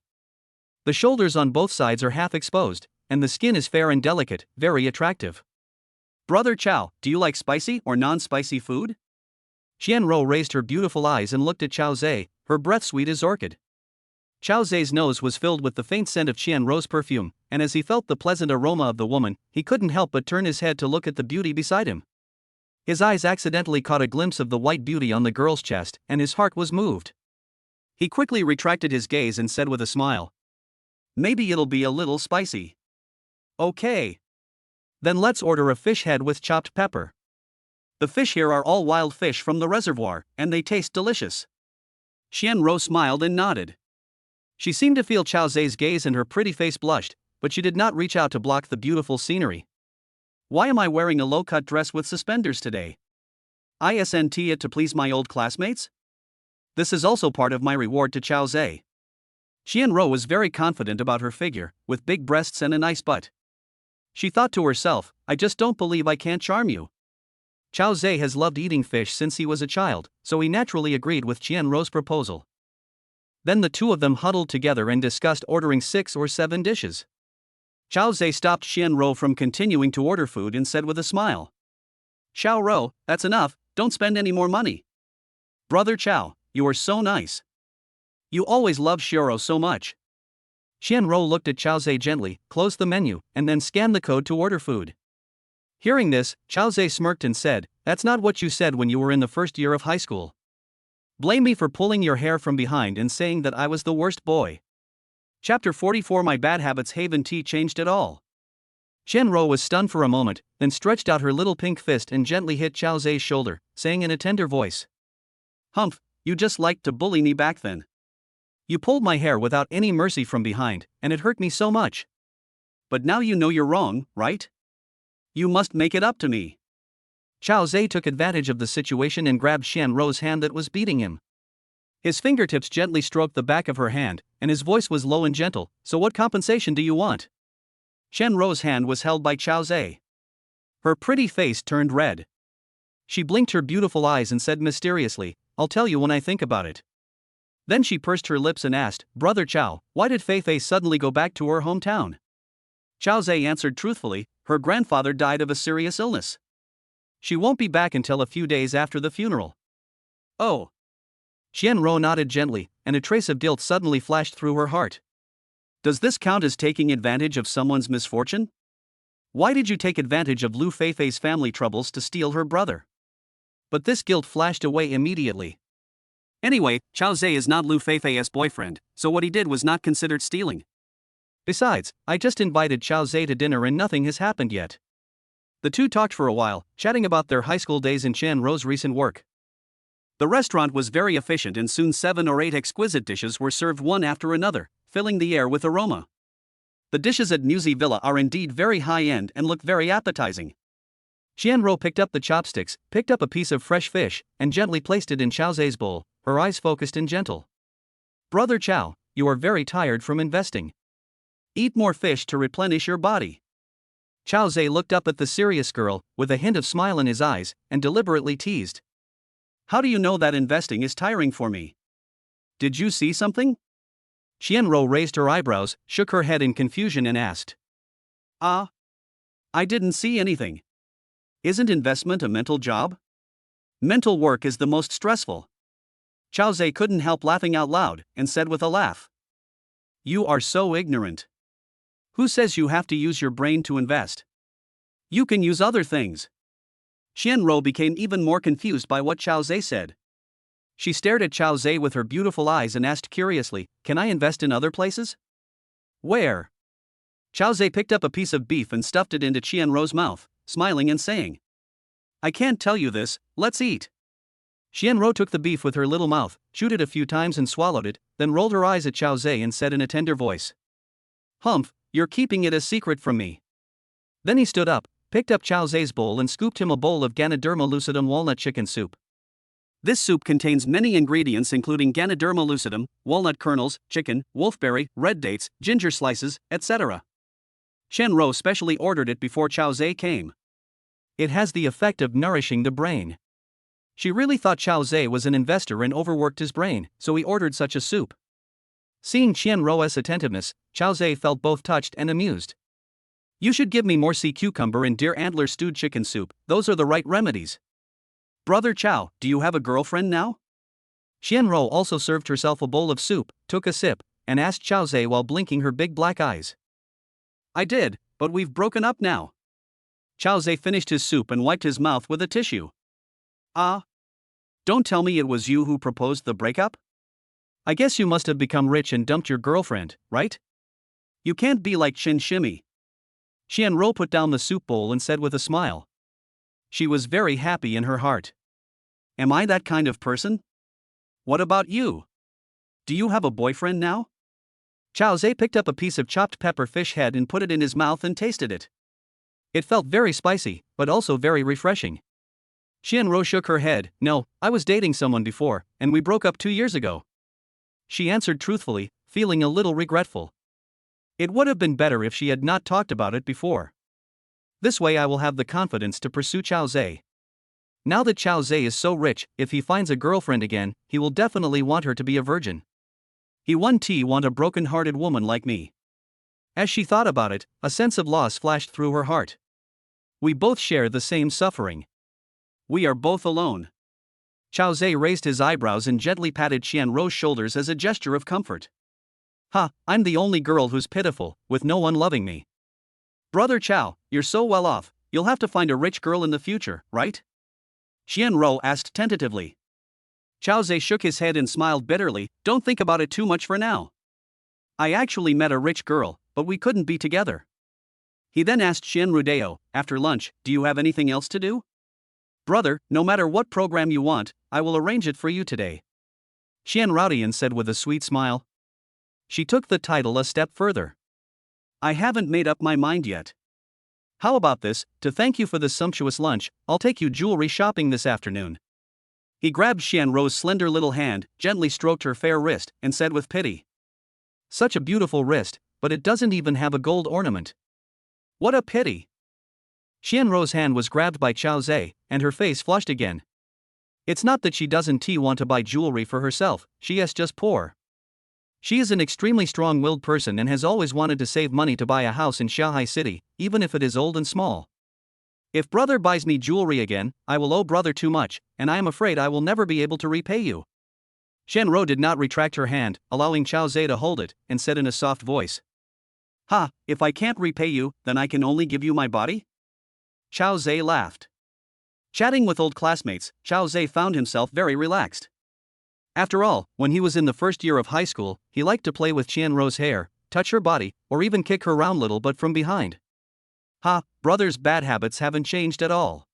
S1: The shoulders on both sides are half exposed, and the skin is fair and delicate, very attractive.
S2: "Brother Chao, do you like spicy or non-spicy food?"
S1: Chen Ruo raised her beautiful eyes and looked at Chao Zhe, her breath sweet as orchid. Chao Zhe's nose was filled with the faint scent of Chen Ruo's perfume, and as he felt the pleasant aroma of the woman, he couldn't help but turn his head to look at the beauty beside him. His eyes accidentally caught a glimpse of the white beauty on the girl's chest, and his heart was moved.
S2: He quickly retracted his gaze and said with a smile, "Maybe it'll be a little spicy."
S1: "Okay. Then let's order a fish head with chopped pepper."
S2: "The fish here are all wild fish from the reservoir, and they taste delicious." Chen Ruo smiled and nodded.
S1: She seemed to feel Chao Zhe's gaze and her pretty face blushed, but she did not reach out to block the beautiful scenery.
S2: "Why am I wearing a low-cut dress with suspenders today? Isn't it to please my old classmates? This is also part of my reward to Chao Zhe." Chen Ruo was very confident about her figure, with big breasts and a nice butt. She thought to herself, "I just don't believe I can't charm you."
S1: Chao Zhe has loved eating fish since he was a child, so he naturally agreed with Chen Ruo's proposal. Then the two of them huddled together and discussed ordering 6 or 7 dishes.
S2: Chao Zhe stopped Chen Ruo from continuing to order food and said with a smile, "Chao Ruo, that's enough, don't spend any more money. Brother Chao, you are so nice. You always loved Shiro so much."
S1: Chen Ruo looked at Chao Zhe gently, closed the menu, and then scanned the code to order food. Hearing this, Chao Zhe smirked and said, "That's not what you said when you were in the first year of high school. Blame me for pulling your hair from behind and saying that I was the worst boy."
S2: Chapter 44 My Bad Habits Haven't changed at all.
S1: Chen Ruo was stunned for a moment, then stretched out her little pink fist and gently hit Chao Zhe's shoulder, saying in a tender voice,
S2: "Humph, you just liked to bully me back then.
S1: You pulled my hair without any mercy from behind, and it hurt me so much.
S2: But now you know you're wrong, right? You must make it up to me."
S1: Chao Zhe took advantage of the situation and grabbed Chen Ruo's hand that was beating him. His fingertips gently stroked the back of her hand, and his voice was low and gentle, "So what compensation do you want?"
S2: Chen Ruo's hand was held by Chao Zhe.
S1: Her pretty face turned red. She blinked her beautiful eyes and said mysteriously, "I'll tell you when I think about it." Then she pursed her lips and asked, "Brother Chao, why did Feifei suddenly go back to her hometown?"
S2: Chao Zhe answered truthfully, "Her grandfather died of a serious illness.
S1: She won't be back until a few days after the funeral."
S2: "Oh."
S1: Chen Ruo nodded gently, and a trace of guilt suddenly flashed through her heart.
S2: "Does this count as taking advantage of someone's misfortune? Why did you take advantage of Liu Feifei's family troubles to steal her brother?"
S1: But this guilt flashed away immediately.
S2: Anyway, Chao Zhe is not Liu Feifei's boyfriend, so what he did was not considered stealing.
S1: Besides, I just invited Chao Zhe to dinner and nothing has happened yet. The two talked for a while, chatting about their high school days and Chen Ruo's recent work.
S2: The restaurant was very efficient and soon 7 or 8 exquisite dishes were served one after another, filling the air with aroma. The dishes at Musi Villa are indeed very high-end and look very appetizing.
S1: Chen Ruo picked up the chopsticks, picked up a piece of fresh fish, and gently placed it in Chao Zhe's bowl, her eyes focused and gentle. "Brother Chao, you are very tired from investing. Eat more fish to replenish your body." Chao Zhe looked up at the serious girl, with a hint of smile in his eyes, and deliberately teased,
S2: How do you know that investing is tiring for me? Did you see something?
S1: Chen Ruo raised her eyebrows, shook her head in confusion and asked.
S2: I didn't see anything. Isn't investment a mental job? Mental work is the most stressful. Chao Zhe couldn't help laughing out loud and said with a laugh. You are so ignorant. Who says you have to use your brain to invest? You can use other things. Chen Ruo became even more confused by what Chao Zhe said. She stared at Chao Zhe with her beautiful eyes and asked curiously, Can I invest in other places? Where? Chao Zhe picked up a piece of beef and stuffed it into Chen Ruo's mouth, smiling and saying, I can't tell you this, let's eat. Chen Ruo took the beef with her little mouth, chewed it a few times and swallowed it, then rolled her eyes at Chao Zhe and said in a tender voice, Humph, you're keeping it a secret from me. Then he stood up, picked up Chao Zhe's bowl and scooped him a bowl of Ganoderma lucidum walnut chicken soup. This soup contains many ingredients including Ganoderma lucidum, walnut kernels, chicken, wolfberry, red dates, ginger slices, etc. Chen Ruo specially ordered it before Chao Zhe came.
S1: It has the effect of nourishing the brain. She really thought Chao Zhe was an investor and overworked his brain, so he ordered such a soup. Seeing Chen Ruo's attentiveness, Chao Zhe felt both touched and amused. You should give me more sea cucumber and deer antler stewed chicken soup, those are the right remedies. Brother Chao, do you have a girlfriend now? Chen Ruo also served herself a bowl of soup, took a sip, and asked Chao Zhe while blinking her big black eyes. I did, but we've broken up now. Chao Zhe finished his soup and wiped his mouth with a tissue. Don't tell me it was you who proposed the breakup? I guess you must have become rich and dumped your girlfriend, right? You can't be like Chen Shimi. Chen Ruo put down the soup bowl and said with a smile. She was very happy in her heart. Am I that kind of person? What about you? Do you have a boyfriend now? Chao Zhe picked up a piece of chopped pepper fish head and put it in his mouth and tasted it. It felt very spicy, but also very refreshing. Chen Ruo shook her head. No, I was dating someone before, and we broke up 2 years ago. She answered truthfully, feeling a little regretful. It would have been better if she had not talked about it before. This way I will have the confidence to pursue Chao Zhe. Now that Chao Zhe is so rich, if he finds a girlfriend again, he will definitely want her to be a virgin. He won't want a broken-hearted woman like me. As she thought about it, a sense of loss flashed through her heart. We both share the same suffering. We are both alone. Chao Zhe raised his eyebrows and gently patted Chen Ruo's shoulders as a gesture of comfort. I'm the only girl who's pitiful, with no one loving me. Brother Chao, you're so well off, you'll have to find a rich girl in the future, right? Chen Ruo asked tentatively. Chao Zhe shook his head and smiled bitterly. Don't think about it too much for now. I actually met a rich girl, but we couldn't be together. He then asked Chen Ruo, after lunch, do you have anything else to do? Brother, no matter what program you want, I will arrange it for you today. Chen Ruo said with a sweet smile. She took the title a step further. I haven't made up my mind yet. How about this, to thank you for this sumptuous lunch, I'll take you jewelry shopping this afternoon. He grabbed Chen Ruo's slender little hand, gently stroked her fair wrist, and said with pity. Such a beautiful wrist, but it doesn't even have a gold ornament. What a pity. Chen Ruo's hand was grabbed by Chao Zhe, and her face flushed again. It's not that she doesn't want to buy jewelry for herself, she is just poor. She is an extremely strong-willed person and has always wanted to save money to buy a house in Shanghai City, even if it is old and small. If brother buys me jewelry again, I will owe brother too much, and I am afraid I will never be able to repay you. Chen Ruo did not retract her hand, allowing Chao Zhe to hold it, and said in a soft voice. If I can't repay you, then I can only give you my body? Chao Zhe laughed. Chatting with old classmates, Chao Zhe found himself very relaxed. After all, when he was in the first year of high school, he liked to play with Chen Ruo's hair, touch her body, or even kick her round little but from behind. Brother's bad habits haven't changed at all.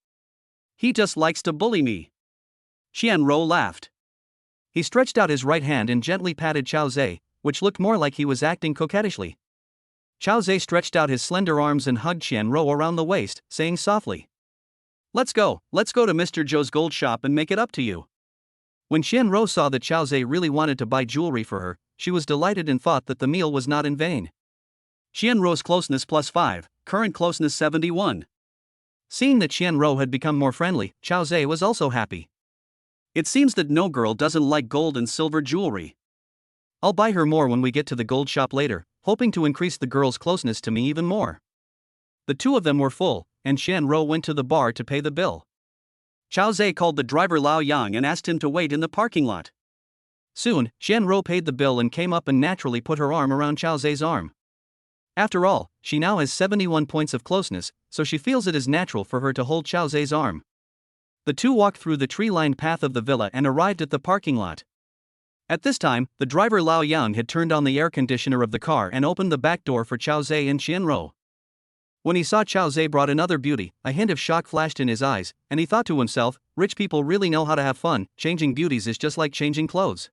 S1: He just likes to bully me. Chen Ruo laughed. He stretched out his right hand and gently patted Chao Zhe, which looked more like he was acting coquettishly. Chao Zhe stretched out his slender arms and hugged Chen Ruo around the waist, saying softly, let's go to Mr. Zhou's gold shop and make it up to you. When Chen Ruo saw that Chao Zhe really wanted to buy jewelry for her, she was delighted and thought that the meal was not in vain. Chen Ruo's closeness +5, current closeness 71. Seeing that Chen Ruo had become more friendly, Chao Zhe was also happy.
S2: It seems that no girl doesn't like gold and silver jewelry.
S1: I'll buy her more when we get to the gold shop later, hoping to increase the girl's closeness to me even more. The two of them were full, and Chen Ruo went to the bar to pay the bill.
S2: Chao Zhe called the driver Lao Yang and asked him to wait in the parking lot.
S1: Soon, Chen Ruo paid the bill and came up and naturally put her arm around Chao Zhe's arm. After all, she now has 71 points of closeness, so she feels it is natural for her to hold Chao Zhe's arm. The two walked through the tree-lined path of the villa and arrived at the parking lot. At this time, the driver Lao Yang had turned on the air conditioner of the car and opened the back door for Chao Zhe and Chen Ruo. When he saw Chao Zhe brought another beauty, a hint of shock flashed in his eyes, and he thought to himself, rich people really know how to have fun, changing beauties is just like changing clothes.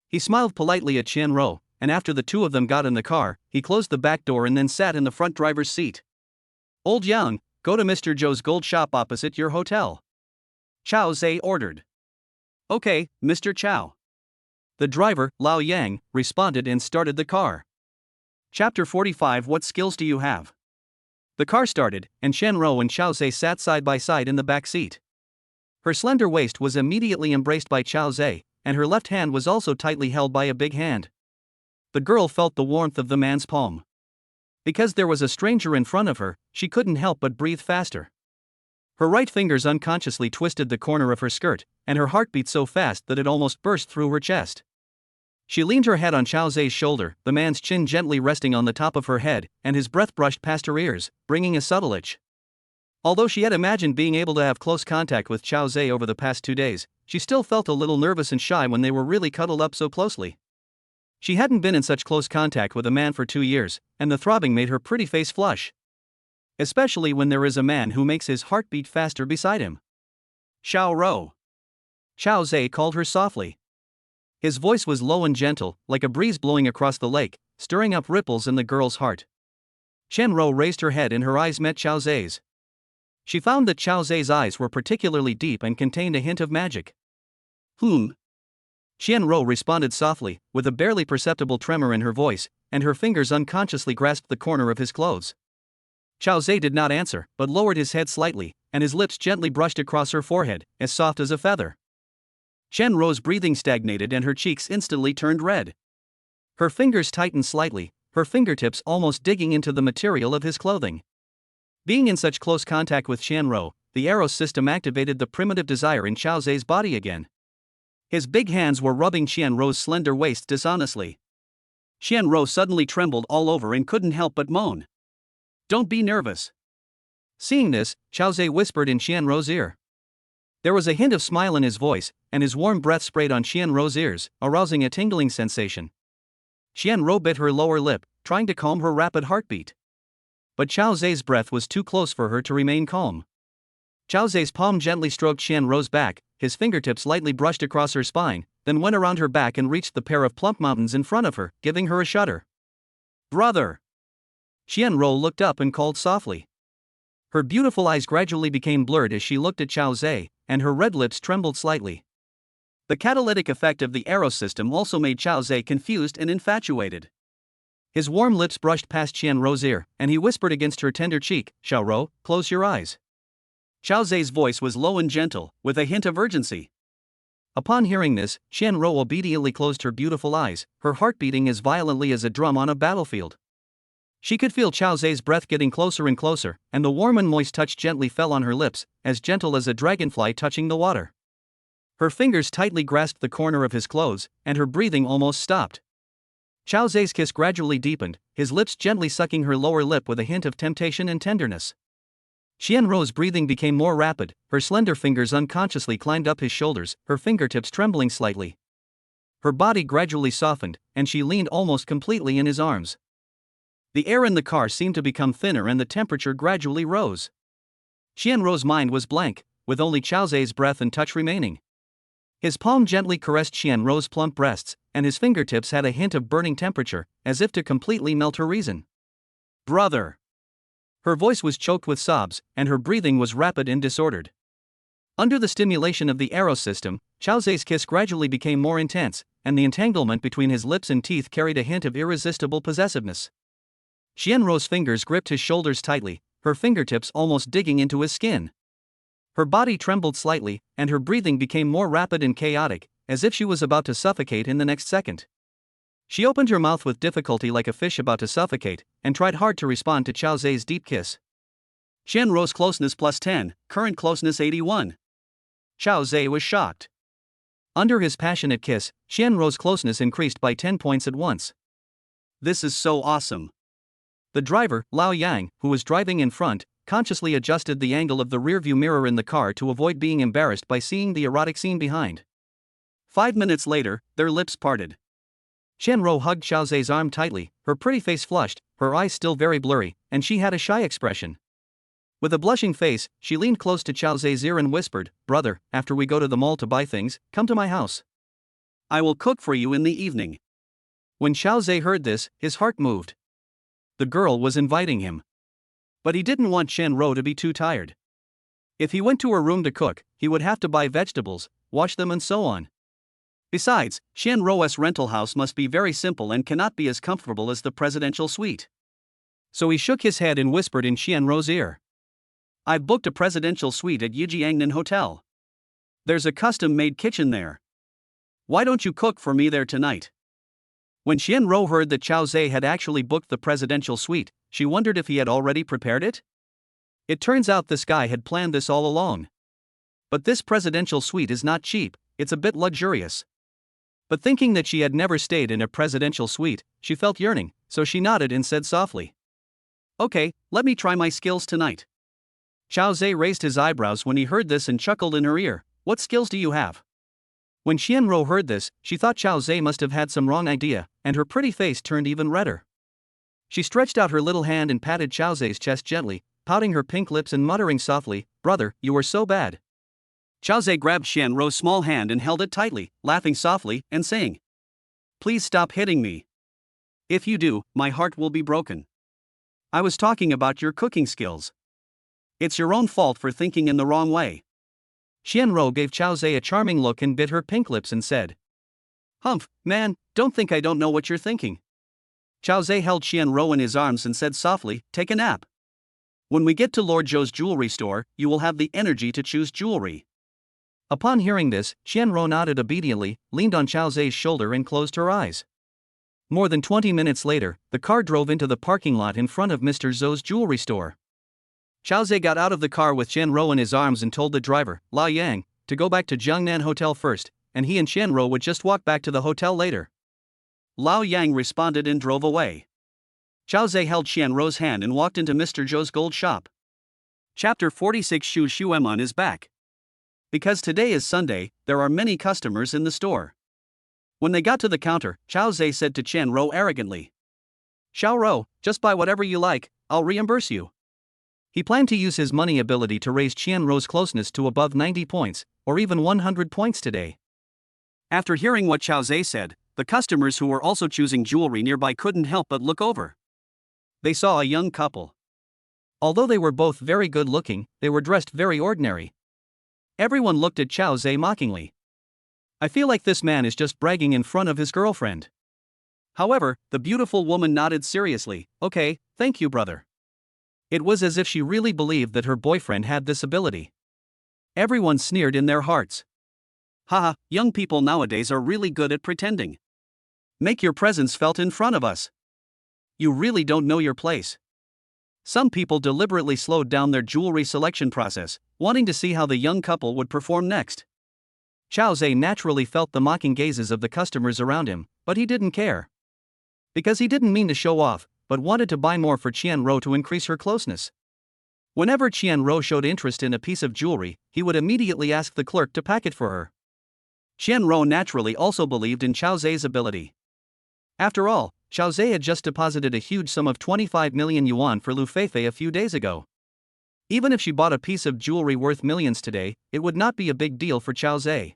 S1: He smiled politely at Chen Ruo, and after the two of them got in the car, he closed the back door and then sat in the front driver's seat.
S2: Old Yang, go to Mr. Zhou's gold shop opposite your hotel. Chao Zhe ordered. Okay, Mr. Chao.
S1: The driver, Lao Yang, responded and started the car.
S2: Chapter 45. What skills do you have?
S1: The car started, and Chen Ruo and Chao Zhe sat side by side in the back seat. Her slender waist was immediately embraced by Chao Zhe, and her left hand was also tightly held by a big hand. The girl felt the warmth of the man's palm. Because there was a stranger in front of her, she couldn't help but breathe faster. Her right fingers unconsciously twisted the corner of her skirt, and her heart beat so fast that it almost burst through her chest. She leaned her head on Chao Zhe's shoulder, the man's chin gently resting on the top of her head, and his breath brushed past her ears, bringing a subtle itch. Although she had imagined being able to have close contact with Chao Zhe over the past 2 days, she still felt a little nervous and shy when they were really cuddled up so closely. She hadn't been in such close contact with a man for 2 years, and the throbbing made her pretty face flush. Especially when there is a man who makes his heart beat faster beside him.
S2: Xiao Ruo.
S1: Chao Zhe called her softly. His voice was low and gentle, like a breeze blowing across the lake, stirring up ripples in the girl's heart. Chen Ruo raised her head and her eyes met Chao Zhe's. She found that Chao Zhe's eyes were particularly deep and contained a hint of magic. Chen Ruo responded softly, with a barely perceptible tremor in her voice, and her fingers unconsciously grasped the corner of his clothes. Chao Zhe did not answer, but lowered his head slightly, and his lips gently brushed across her forehead, as soft as a feather. Chen Ruo's breathing stagnated and her cheeks instantly turned red. Her fingers tightened slightly, her fingertips almost digging into the material of his clothing. Being in such close contact with Chen Ruo, the Eros System activated the primitive desire in Chao Zhe's body again. His big hands were rubbing Chen Ruo's slender waist dishonestly.
S2: Chen Ruo suddenly trembled all over and couldn't help but moan. Don't be nervous.
S1: Seeing this, Chao Zhe whispered in Chen Ruo's ear. There was a hint of smile in his voice, and his warm breath sprayed on Chen Ruo's ears, arousing a tingling sensation. Chen Ruo bit her lower lip, trying to calm her rapid heartbeat. But Chao Zhe's breath was too close for her to remain calm. Chao Zhe's palm gently stroked Chen Ruo's back, his fingertips lightly brushed across her spine, then went around her back and reached the pair of plump mountains in front of her, giving her a shudder.
S2: Brother!
S1: Chen Ruo looked up and called softly. Her beautiful eyes gradually became blurred as she looked at Chao Zhe, and her red lips trembled slightly.
S2: The catalytic effect of the Eros System also made Chao Zhe confused and infatuated.
S1: His warm lips brushed past Chen Ruo's ear, and he whispered against her tender cheek, Xiao Ruo, close your eyes.
S2: Chao Zhe's voice was low and gentle, with a hint of urgency.
S1: Upon hearing this, Chen Ruo obediently closed her beautiful eyes, her heart beating as violently as a drum on a battlefield. She could feel Chao Zhe's breath getting closer and closer, and the warm and moist touch gently fell on her lips, as gentle as a dragonfly touching the water. Her fingers tightly grasped the corner of his clothes, and her breathing almost stopped. Chao Zhe's kiss gradually deepened, his lips gently sucking her lower lip with a hint of temptation and tenderness. Chen Ruo's breathing became more rapid, her slender fingers unconsciously climbed up his shoulders, her fingertips trembling slightly. Her body gradually softened, and she leaned almost completely in his arms. The air in the car seemed to become thinner and the temperature gradually rose. Chen Ruo's mind was blank, with only Chao Zhe's breath and touch remaining. His palm gently caressed Chen Ruo's plump breasts, and his fingertips had a hint of burning temperature, as if to completely melt her reason.
S2: Brother!
S1: Her voice was choked with sobs, and her breathing was rapid and disordered. Under the stimulation of the Eros System, Chao Zhe's kiss gradually became more intense, and the entanglement between his lips and teeth carried a hint of irresistible possessiveness. Chen Ruo's fingers gripped his shoulders tightly, her fingertips almost digging into his skin. Her body trembled slightly, and her breathing became more rapid and chaotic, as if she was about to suffocate in the next second. She opened her mouth with difficulty like a fish about to suffocate, and tried hard to respond to Qiao Zhe's deep kiss.
S2: Chen Ruo's closeness plus 10, current closeness 81.
S1: Qiao Zhe was shocked. Under his passionate kiss, Chen Ruo's closeness increased by 10 points at once.
S2: This is so awesome.
S1: The driver, Lao Yang, who was driving in front, consciously adjusted the angle of the rearview mirror in the car to avoid being embarrassed by seeing the erotic scene behind.
S2: 5 minutes later, their lips parted.
S1: Chen Ruo hugged Qiao Zhe's arm tightly, her pretty face flushed, her eyes still very blurry, and she had a shy expression. With a blushing face, she leaned close to Qiao Zhe's ear and whispered, "Brother, after we go to the mall to buy things, come to my house.
S2: I will cook for you in the evening."
S1: When Qiao Zhe heard this, his heart moved. The girl was inviting him. But he didn't want Chen Ruo to be too tired. If he went to her room to cook, he would have to buy vegetables, wash them and so on.
S2: Besides, Chen Ruo's rental house must be very simple and cannot be as comfortable as the presidential suite.
S1: So he shook his head and whispered in Chen Ruo's ear.
S2: "I've booked a presidential suite at Yijiangnan Hotel. There's a custom-made kitchen there. Why don't you cook for me there tonight?"
S1: When Chen Ruo heard that Qiao Zhe had actually booked the presidential suite, she wondered if he had already prepared it. It turns out this guy had planned this all along. But this presidential suite is not cheap, it's a bit luxurious. But thinking that she had never stayed in a presidential suite, she felt yearning, so she nodded and said softly,
S2: "Okay, let me try my skills tonight."
S1: Qiao Zhe raised his eyebrows when he heard this and chuckled in her ear. "What skills do you have?" When Chen Ruo heard this, she thought Qiao Zhe must have had some wrong idea, and her pretty face turned even redder. She stretched out her little hand and patted Qiao Zhe's chest gently, pouting her pink lips and muttering softly, "Brother, you are so bad."
S2: Qiao Zhe grabbed Chen Ruo's small hand and held it tightly, laughing softly and saying, "Please stop hitting me. If you do, my heart will be broken. I was talking about your cooking skills. It's your own fault for thinking in the wrong way."
S1: Chen Ruo gave Qiao Zhe a charming look and bit her pink lips and said,
S2: "Humph, man, don't think I don't know what you're thinking."
S1: Qiao Zhe held Chen Ruo in his arms and said softly, "Take a nap.
S2: When we get to Lord Zhou's jewelry store, you will have the energy to choose jewelry."
S1: Upon hearing this, Chen Ruo nodded obediently, leaned on Qiao Zhe's shoulder and closed her eyes. More than 20 minutes later, the car drove into the parking lot in front of Mr. Zhou's jewelry store. Qiao Zhe got out of the car with Chen Ruo in his arms and told the driver, Lao Yang, to go back to Jiangnan Hotel first, and he and Chen Ruo would just walk back to the hotel later.
S2: Lao Yang responded and drove away.
S1: Qiao Zhe held Chen Ruo's hand and walked into Mr. Zhou's gold shop.
S2: Chapter 46 Shu Shuan is back. Because today is Sunday, there are many customers in the store. When they got to the counter, Qiao Zhe said to Chen Ruo arrogantly,
S1: "Xiao Ruo, just buy whatever you like, I'll reimburse you." He planned to use his money ability to raise Chen Ruo's closeness to above 90 points, or even 100 points today.
S2: After hearing what Qiao Zhe said, the customers who were also choosing jewelry nearby couldn't help but look over. They saw a young couple.
S1: Although they were both very good looking, they were dressed very ordinary. Everyone looked at Qiao Zhe mockingly. "I feel like this man is just bragging in front of his girlfriend." However, the beautiful woman nodded seriously, "Okay, thank you, brother." It was as if she really believed that her boyfriend had this ability. Everyone sneered in their hearts.
S2: "Haha, young people nowadays are really good at pretending. Make your presence felt in front of us. You really don't know your place." Some people deliberately slowed down their jewelry selection process, wanting to see how the young couple would perform next.
S1: Qiao Zhe naturally felt the mocking gazes of the customers around him, but he didn't care. Because he didn't mean to show off, but wanted to buy more for Chen Ruo to increase her closeness. Whenever Chen Ruo showed interest in a piece of jewelry, he would immediately ask the clerk to pack it for her.
S2: Chen Ruo naturally also believed in Qiao Zhe's ability.
S1: After all, Qiao Zhe had just deposited a huge sum of 25 million yuan for Liu Feifei a few days ago. Even if she bought a piece of jewelry worth millions today, it would not be a big deal for Qiao Zhe.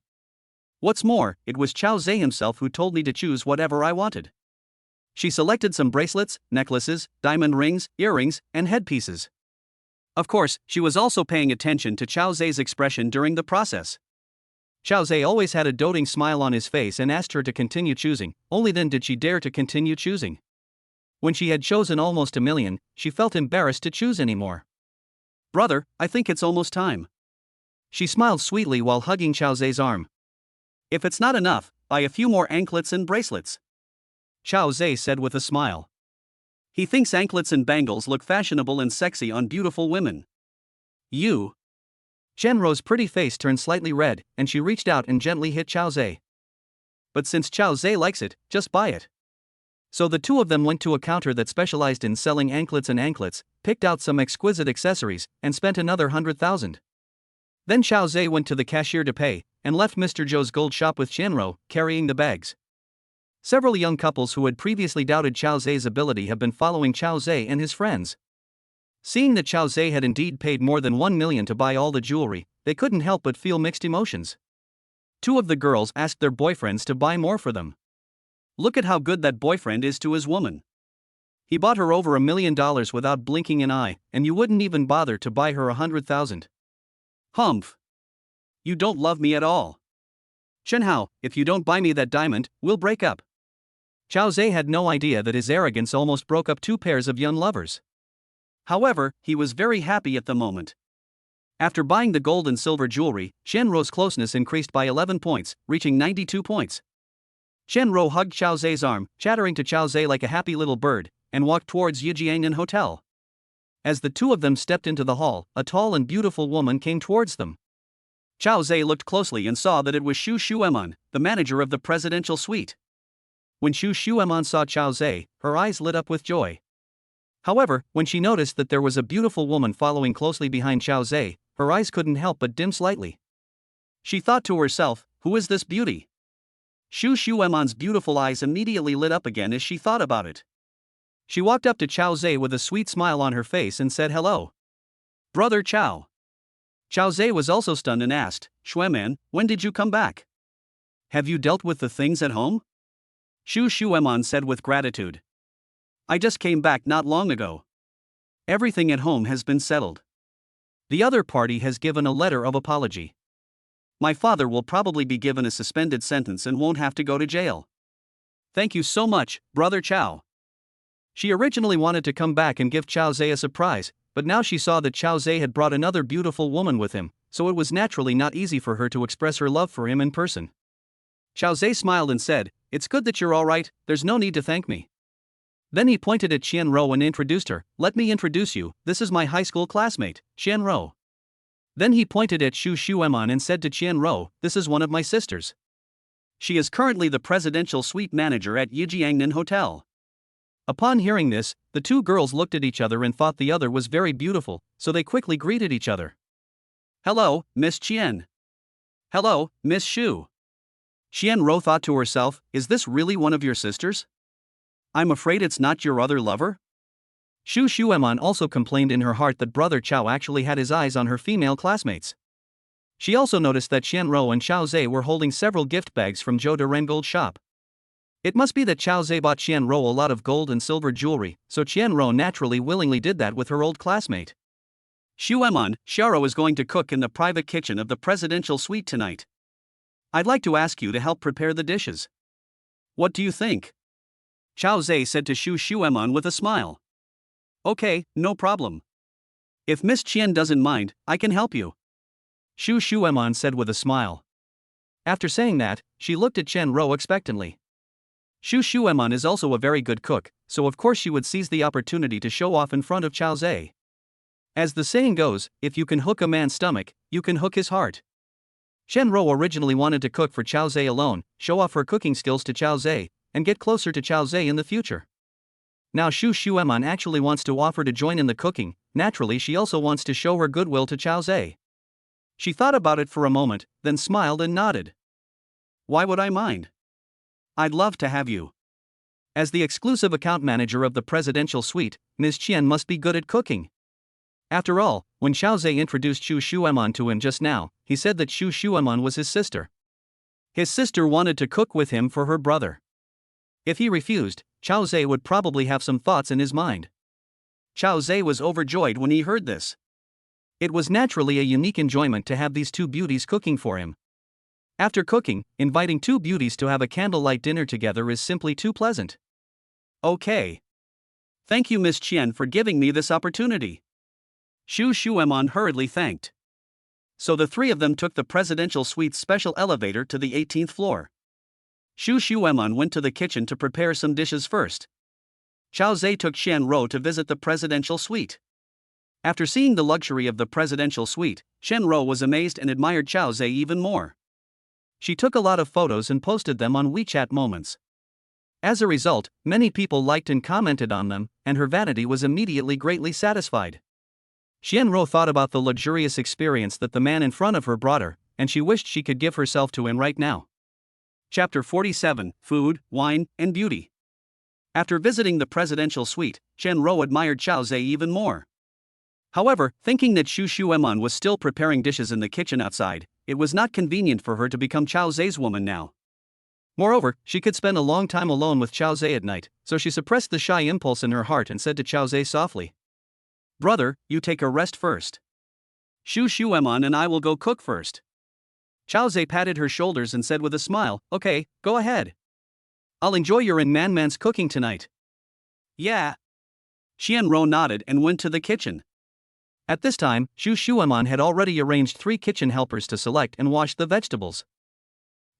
S2: What's more, it was Qiao Zhe himself who told me to choose whatever I wanted. She selected some bracelets, necklaces, diamond rings, earrings, and headpieces. Of course, she was also paying attention to Qiao Zhe's expression during the process.
S1: Qiao Zhe always had a doting smile on his face and asked her to continue choosing, only then did she dare to continue choosing. When she had chosen almost 1 million, she felt embarrassed to choose anymore.
S2: "Brother, I think it's almost time.
S1: She smiled sweetly while hugging Qiao Zhe's arm.
S2: If it's not enough, buy a few more anklets and bracelets,
S1: Qiao Zhe said with a smile.
S2: He thinks anklets and bangles look fashionable and sexy on beautiful women.
S1: You. Chen Ruo's pretty face turned slightly red, and she reached out and gently hit Qiao Zhe. But since Qiao Zhe likes it, just buy it. So the two of them went to a counter that specialized in selling anklets and anklets, picked out some exquisite accessories, and spent another 100,000. Then Qiao Zhe went to the cashier to pay, and left Mr. Zhou's gold shop with Chen Ruo, carrying the bags. Several young couples who had previously doubted Qiao Zhe's ability have been following Qiao Zhe and his friends. Seeing that Qiao Zhe had indeed paid more than 1 million to buy all the jewelry, they couldn't help but feel mixed emotions. Two of the girls asked their boyfriends to buy more for them.
S2: Look at how good that boyfriend is to his woman.
S1: He bought her over $1 million without blinking an eye, and you wouldn't even bother to buy her 100,000.
S2: Humph. You don't love me at all.
S1: Chen Hao, if you don't buy me that diamond, we'll break up. Qiao Zhe had no idea that his arrogance almost broke up two pairs of young lovers.
S2: However, he was very happy at the moment.
S1: After buying the gold and silver jewelry, Chen Ruo's closeness increased by 11 points, reaching 92 points. Chen Ruo hugged Qiao Zhe's arm, chattering to Qiao Zhe like a happy little bird, and walked towards Yijiangnan Hotel. As the two of them stepped into the hall, a tall and beautiful woman came towards them.
S2: Qiao Zhe looked closely and saw that it was Shu Shuan, the manager of the presidential suite.
S1: When Shu Shuan saw Qiao Zhe, her eyes lit up with joy. However, when she noticed that there was a beautiful woman following closely behind Qiao Zhe, her eyes couldn't help but dim slightly.
S2: She thought to herself, who is this beauty? Shu Shuan's beautiful eyes immediately lit up again as she thought about it.
S1: She walked up to Qiao Zhe with a sweet smile on her face and said hello.
S2: Brother Qiao.
S1: Qiao Zhe was also stunned and asked, Shuan, when did you come back?
S2: Have you dealt with the things at home?
S1: Shu Shuan said with gratitude.
S2: I just came back not long ago. Everything at home has been settled.
S1: The other party has given a letter of apology.
S2: My father will probably be given a suspended sentence and won't have to go to jail.
S1: Thank you so much, Brother Qiao. She originally wanted to come back and give Qiao Zhe a surprise, but now she saw that Qiao Zhe had brought another beautiful woman with him, so it was naturally not easy for her to express her love for him in person. Qiao Zhe smiled and said, It's good that you're all right, there's no need to thank me. Then he pointed at Chen Ruo and introduced her, Let me introduce you, this is my high school classmate, Chen Ruo. Then he pointed at Shu Shuan and said to Chen Ruo, This is one of my sisters.
S2: She is currently the presidential suite manager at Yijiangnan Hotel.
S1: Upon hearing this, the two girls looked at each other and thought the other was very beautiful, so they quickly greeted each other.
S2: Hello, Miss Qian.
S1: Hello, Miss Shu.
S2: Chen Ruo thought to herself, Is this really one of your sisters? I'm afraid it's not your other lover?
S1: Shu Shuan also complained in her heart that Brother Qiao actually had his eyes on her female classmates. She also noticed that Chen Ruo and Qiao Zhe were holding several gift bags from Zhou de Rengold shop. It must be that Qiao Zhe bought Chen Ruo a lot of gold and silver jewelry, so Chen Ruo naturally willingly did that with her old classmate.
S2: Shuan, Xiao is going to cook in the private kitchen of the presidential suite tonight. I'd like to ask you to help prepare the dishes. What do you think?
S1: Qiao Zhe said to Shu Shuan with a smile.
S2: Okay, no problem. If Miss Qian doesn't mind, I can help you.
S1: Shu Shuan said with a smile. After saying that, she looked at Chen Ruo expectantly. Shu Shuan is also a very good cook, so of course she would seize the opportunity to show off in front of Qiao Zhe. As the saying goes, if you can hook a man's stomach, you can hook his heart. Chen Ruo originally wanted to cook for Qiao Zhe alone, show off her cooking skills to Qiao Zhe, and get closer to Qiao Zhe in the future. Now Shu Shuan actually wants to offer to join in the cooking. Naturally she also wants to show her goodwill to Qiao Zhe. She thought about it for a moment, then smiled and nodded.
S2: Why would I mind? I'd love to have you.
S1: As the exclusive account manager of the presidential suite, Ms. Qian must be good at cooking. After all, when Qiao Zhe introduced Shu Shuan to him just now, he said that Shu Shuan was his sister. His sister wanted to cook with him for her brother. If he refused, Qiao Zhe would probably have some thoughts in his mind.
S2: Qiao Zhe was overjoyed when he heard this.
S1: It was naturally a unique enjoyment to have these two beauties cooking for him. After cooking, inviting two beauties to have a candlelight dinner together is simply too pleasant.
S2: Okay. Thank you, Miss Qian, for giving me this opportunity. Shu Shuan hurriedly thanked. So the three of them took the presidential suite's special elevator to the 18th floor. Shu Shuan went to the kitchen to prepare some dishes first. Chen Ruo took Chen Ruo to visit the presidential suite. After seeing the luxury of the presidential suite, Chen Ruo was amazed and admired Chen Ruo even more. She took a lot of photos and posted them on WeChat Moments. As a result, many people liked and commented on them, and her vanity was immediately greatly satisfied. Chen Ruo thought about the luxurious experience that the man in front of her brought her, and she wished she could give herself to him right now. Chapter 47: Food, Wine, and Beauty. After visiting the presidential suite, Chen Ruo admired Chen Ruo even more. However, thinking that Shu Shuan was still preparing dishes in the kitchen outside, it was not convenient for her to become Chen Ruo's woman now. Moreover, she could spend a long time alone with Chen Ruo at night, so she suppressed the shy impulse in her heart and said to Chen Ruo softly, "Brother, you take a rest first. Shu Shuan and I will go cook first." Chen Ruo patted her shoulders and said with a smile, "Okay, go ahead. I'll enjoy your and Man's cooking tonight." "Yeah." Chen Ruo nodded and went to the kitchen. At this time, Shu Shuan had already arranged 3 kitchen helpers to select and wash the vegetables.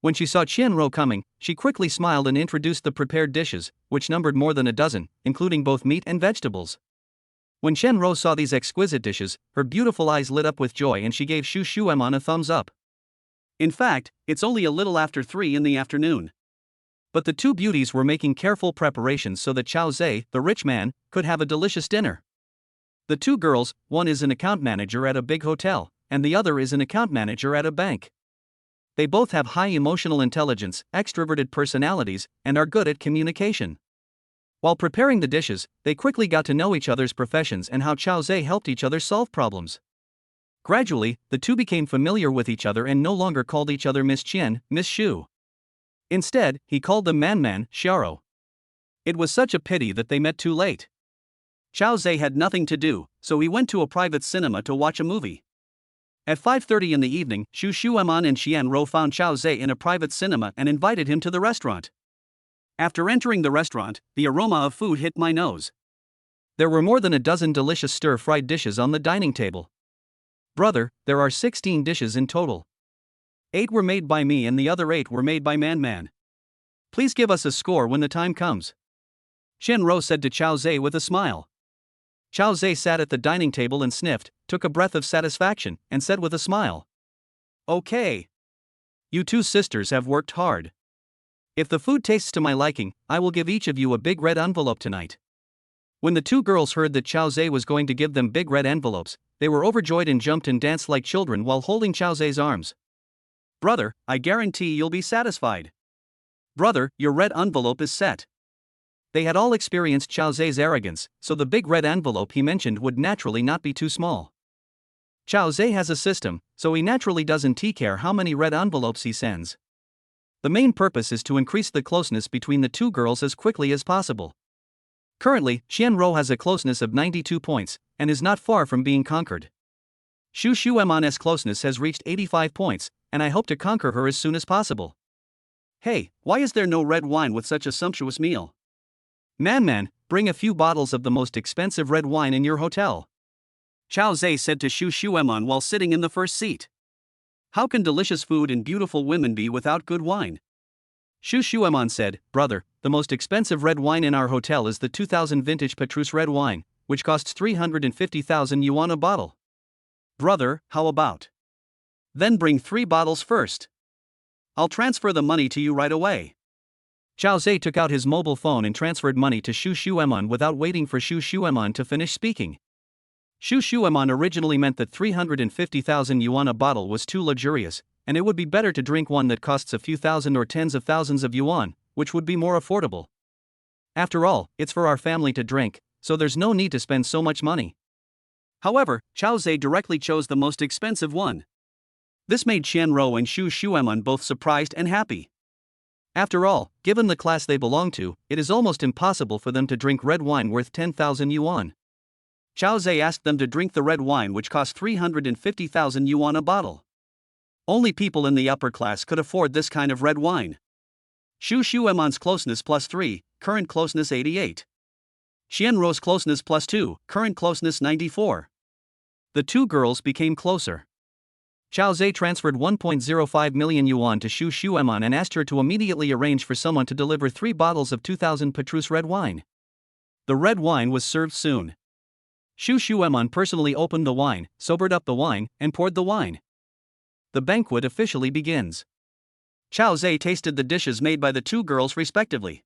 S2: When she saw Chen Ruo coming, she quickly smiled and introduced the prepared dishes, which numbered more than a dozen, including both meat and vegetables. When Chen Ruo saw these exquisite dishes, her beautiful eyes lit up with joy and she gave Shu Shuan a thumbs up. In fact, it's only a little after 3 in the afternoon. But the two beauties were making careful preparations so that Chen Ruo, the rich man, could have a delicious dinner. The two girls, one is an account manager at a big hotel, and the other is an account manager at a bank. They both have high emotional intelligence, extroverted personalities, and are good at communication. While preparing the dishes, they quickly got to know each other's professions and how Chen Ruo helped each other solve problems. Gradually, the two became familiar with each other and no longer called each other Miss Chen, Miss Shu. Instead, he called them Man, Xiao. It was such a pity that they met too late. Chen Ruo had nothing to do, so he went to a private cinema to watch a movie. At 5:30 in the evening, Shu Shuan and Chen Ruo found Chen Ruo in a private cinema and invited him to the restaurant. After entering the restaurant, the aroma of food hit my nose. There were more than a dozen delicious stir-fried dishes on the dining table. "Brother, there are 16 dishes in total. 8 were made by me and the other 8 were made by Man. Please give us a score when the time comes," Chen Ruo said to Chen Ruo with a smile. Chen Ruo sat at the dining table and sniffed, took a breath of satisfaction, and said with a smile, "Okay. You two sisters have worked hard. If the food tastes to my liking, I will give each of you a big red envelope tonight." When the two girls heard that Chen Ruo was going to give them big red envelopes, they were overjoyed and jumped and danced like children while holding Chen Ruo's arms. "Brother, I guarantee you'll be satisfied. Brother, your red envelope is set." They had all experienced Chen Ruo's arrogance, so the big red envelope he mentioned would naturally not be too small. Chen Ruo has a system, so he naturally doesn't care how many red envelopes he sends. The main purpose is to increase the closeness between the two girls as quickly as possible. Currently, Chen Ruo has a closeness of 92 points, and is not far from being conquered. Shu Shuan's closeness has reached 85 points, and I hope to conquer her as soon as possible. "Hey, why is there no red wine with such a sumptuous meal? Man, bring a few bottles of the most expensive red wine in your hotel," Chen Ruo said to Shu Shuan while sitting in the first seat. "How can delicious food and beautiful women be without good wine?" Shu Shuan said, "Brother, the most expensive red wine in our hotel is the 2000 vintage Petrus red wine, which costs 350,000 yuan a bottle." "Brother, how about? Then bring 3 bottles first. I'll transfer the money to you right away." Chen Ruo took out his mobile phone and transferred money to Shu Shuan without waiting for Shu Shuan to finish speaking. Shu Shuan originally meant that 350,000 yuan a bottle was too luxurious, and it would be better to drink one that costs a few thousand or tens of thousands of yuan, which would be more affordable. After all, it's for our family to drink, so there's no need to spend so much money. However, Chen Ruo directly chose the most expensive one. This made Chen Ruo and Shu Shuan both surprised and happy. After all, given the class they belong to, it is almost impossible for them to drink red wine worth 10,000 yuan. Chen Ruo asked them to drink the red wine which cost 350,000 yuan a bottle. Only people in the upper class could afford this kind of red wine. Shu Shuan's closeness plus 3, current closeness 88. Chen Ruo's closeness plus 2, current closeness 94. The two girls became closer.
S1: Chao Zhe transferred 1.05 million yuan to Shu Shuan and asked her to immediately arrange for someone to deliver 3 bottles of 2000 Petrus red wine. The red wine was served soon. Shu Shuan personally opened the wine, sobered up the wine, and poured the wine. The banquet officially begins. Chao Zhe tasted the dishes made by the 2 girls respectively.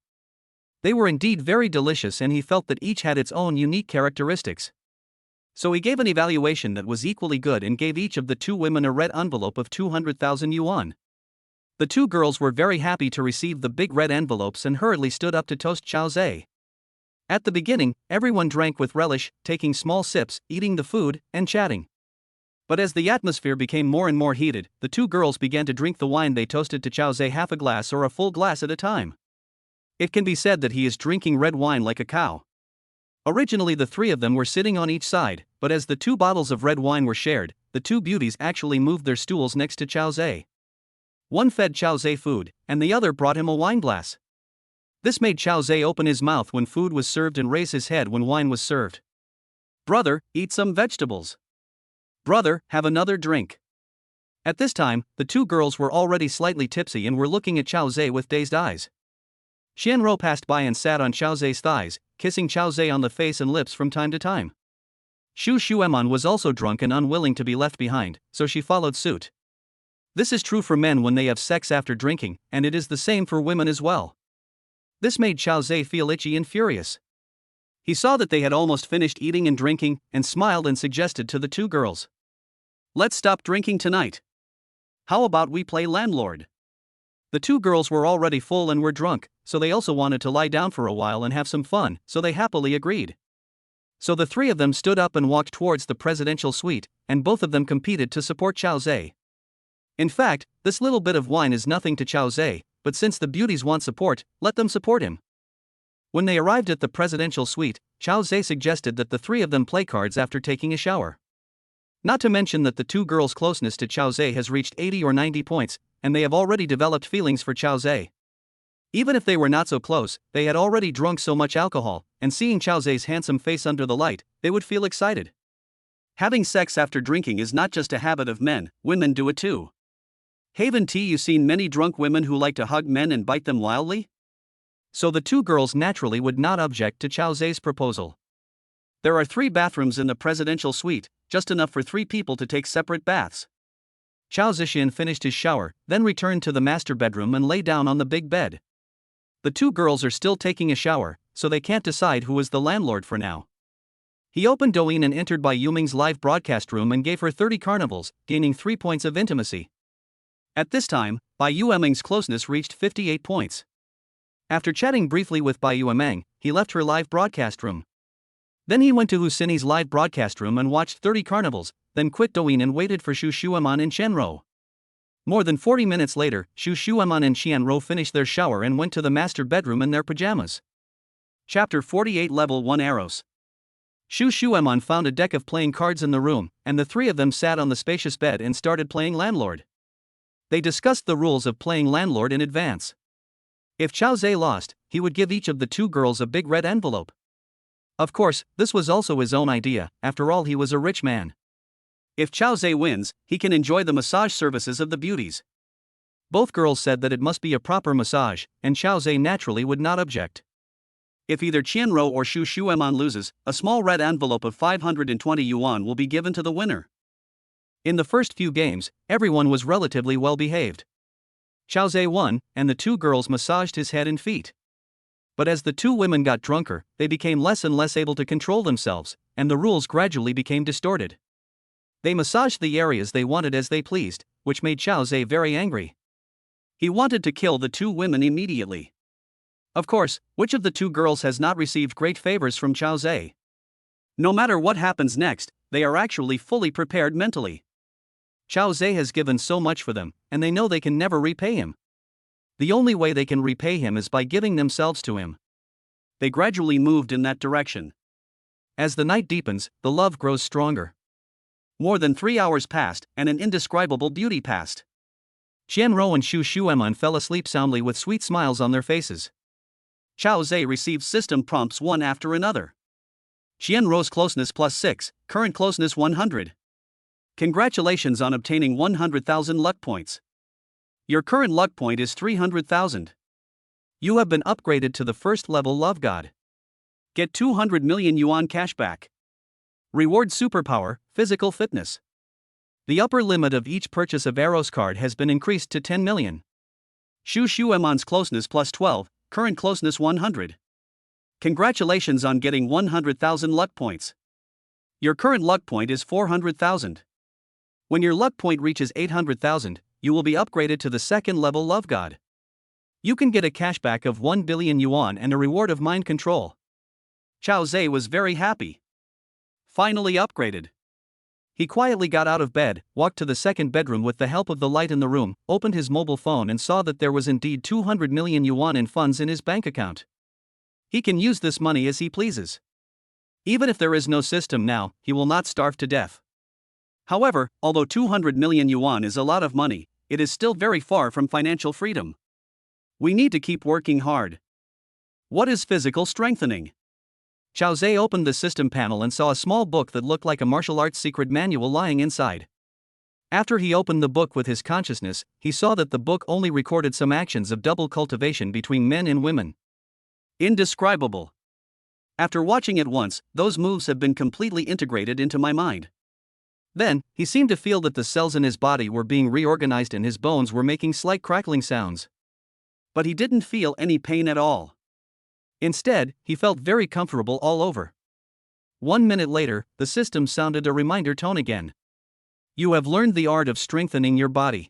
S1: They were indeed very delicious and he felt that each had its own unique characteristics. So he gave an evaluation that was equally good and gave each of the 2 women a red envelope of 200,000 yuan. The 2 girls were very happy to receive the big red envelopes and hurriedly stood up to toast Chao Zhe. At the beginning, everyone drank with relish, taking small sips, eating the food, and chatting. But as the atmosphere became more and more heated, the 2 girls began to drink the wine they toasted to Chao Zhe half a glass or a full glass at a time. It can be said that he is drinking red wine like a cow. Originally the 3 of them were sitting on each side, but as the 2 bottles of red wine were shared, the 2 beauties actually moved their stools next to Chao Zhe. One fed Chao Zhe food, and the other brought him a wine glass. This made Chao Zhe open his mouth when food was served and raise his head when wine was served. "Brother, eat some vegetables. Brother, have another drink." At this time, the 2 girls were already slightly tipsy and were looking at Chao Zhe with dazed eyes. Chen Ruo passed by and sat on Chao Zhe's thighs, kissing Chao Zhe on the face and lips from time to time. Shu Shuan was also drunk and unwilling to be left behind, so she followed suit. This is true for men when they have sex after drinking, and it is the same for women as well. This made Chao Zhe feel itchy and furious. He saw that they had almost finished eating and drinking, and smiled and suggested to the 2 girls, "Let's stop drinking tonight. How about we play landlord?" The 2 girls were already full and were drunk, so they also wanted to lie down for a while and have some fun, so they happily agreed. So the 3 of them stood up and walked towards the presidential suite, and both of them competed to support Chao Zhe. In fact, this little bit of wine is nothing to Chao Zhe, but since the beauties want support, let them support him. When they arrived at the presidential suite, Chao Zhe suggested that the 3 of them play cards after taking a shower. Not to mention that the 2 girls' closeness to Chao Zhe has reached 80 or 90 points, and they have already developed feelings for Chao Zhe. Even if they were not so close, they had already drunk so much alcohol, and seeing Chao Zhe's handsome face under the light, they would feel excited. Having sex after drinking is not just a habit of men, women do it too. Haven't you seen many drunk women who like to hug men and bite them wildly? So the 2 girls naturally would not object to Chao Zhe's proposal. There are 3 bathrooms in the presidential suite, just enough for 3 people to take separate baths. Chao Zishan finished his shower, then returned to the master bedroom and lay down on the big bed. The 2 girls are still taking a shower, so they can't decide who is the landlord for now. He opened Douyin and entered Bai Yuming's live broadcast room and gave her 30 carnivals, gaining 3 points of intimacy. At this time, Bai Yuming's closeness reached 58 points. After chatting briefly with Bai Yuming, he left her live broadcast room. Then he went to Husini's live broadcast room and watched 30 carnivals, then quit Douyin and waited for Shu Shuan and Chen Ruo. More than 40 minutes later, Shu Shuan and Chen Ruo finished their shower and went to the master bedroom in their pajamas. Chapter 48 Level 1 Eros. Shu Shuan found a deck of playing cards in the room, and the 3 of them sat on the spacious bed and started playing landlord. They discussed the rules of playing landlord in advance. If Chao Zhe lost, he would give each of the 2 girls a big red envelope. Of course, this was also his own idea, after all he was a rich man. If Chao Zhe wins, he can enjoy the massage services of the beauties. Both girls said that it must be a proper massage, and Chao Zhe naturally would not object. If either Chen Ruo or Shu Shuan loses, a small red envelope of 520 yuan will be given to the winner. In the first few games, everyone was relatively well behaved. Chao Zhe won, and the 2 girls massaged his head and feet. But as the 2 women got drunker, they became less and less able to control themselves, and the rules gradually became distorted. They massaged the areas they wanted as they pleased, which made Chao Zhe very angry. He wanted to kill the 2 women immediately. Of course, which of the 2 girls has not received great favors from Chao Zhe? No matter what happens next, they are actually fully prepared mentally. Chao Zhe has given so much for them, and they know they can never repay him. The only way they can repay him is by giving themselves to him. They gradually moved in that direction. As the night deepens, the love grows stronger. More than 3 hours passed, and an indescribable beauty passed. Chen Ruo and Shu Shuan fell asleep soundly with sweet smiles on their faces. Chao Zhe received system prompts one after another. Chen Ruo's closeness +6, current closeness 100.
S2: Congratulations on obtaining 100,000 luck points. Your current luck point is 300,000. You have been upgraded to the first level Love God. Get 200 million yuan cashback. Reward superpower, physical fitness. The upper limit of each purchase of Eros card has been increased to 10 million. Shu Shuan's closeness plus 12, current closeness 100. Congratulations on getting 100,000 luck points. Your current luck point is 400,000. When your luck point reaches 800,000, you will be upgraded to the second level Love God. You can get a cashback of 1 billion yuan and a reward of mind control. Chao Zhe was very happy. Finally upgraded. He quietly got out of bed, walked to the second bedroom with the help of the light in the room, opened his mobile phone and saw that there was indeed 200 million yuan in funds in his bank account. He can use this money as he pleases. Even if there is no system now, he will not starve to death. However, although 200 million yuan is a lot of money, it is still very far from financial freedom. We need to keep working hard. What is physical strengthening? Chao Zhe opened the system panel and saw a small book that looked like a martial arts secret manual lying inside. After he opened the book with his consciousness, he saw that the book only recorded some actions of double cultivation between men and women. Indescribable. After watching it once, those moves have been completely integrated into my mind. Then, he seemed to feel that the cells in his body were being reorganized and his bones were making slight crackling sounds. But he didn't feel any pain at all. Instead, he felt very comfortable all over. 1 minute later, the system sounded a reminder tone again. You have learned the art of strengthening your body.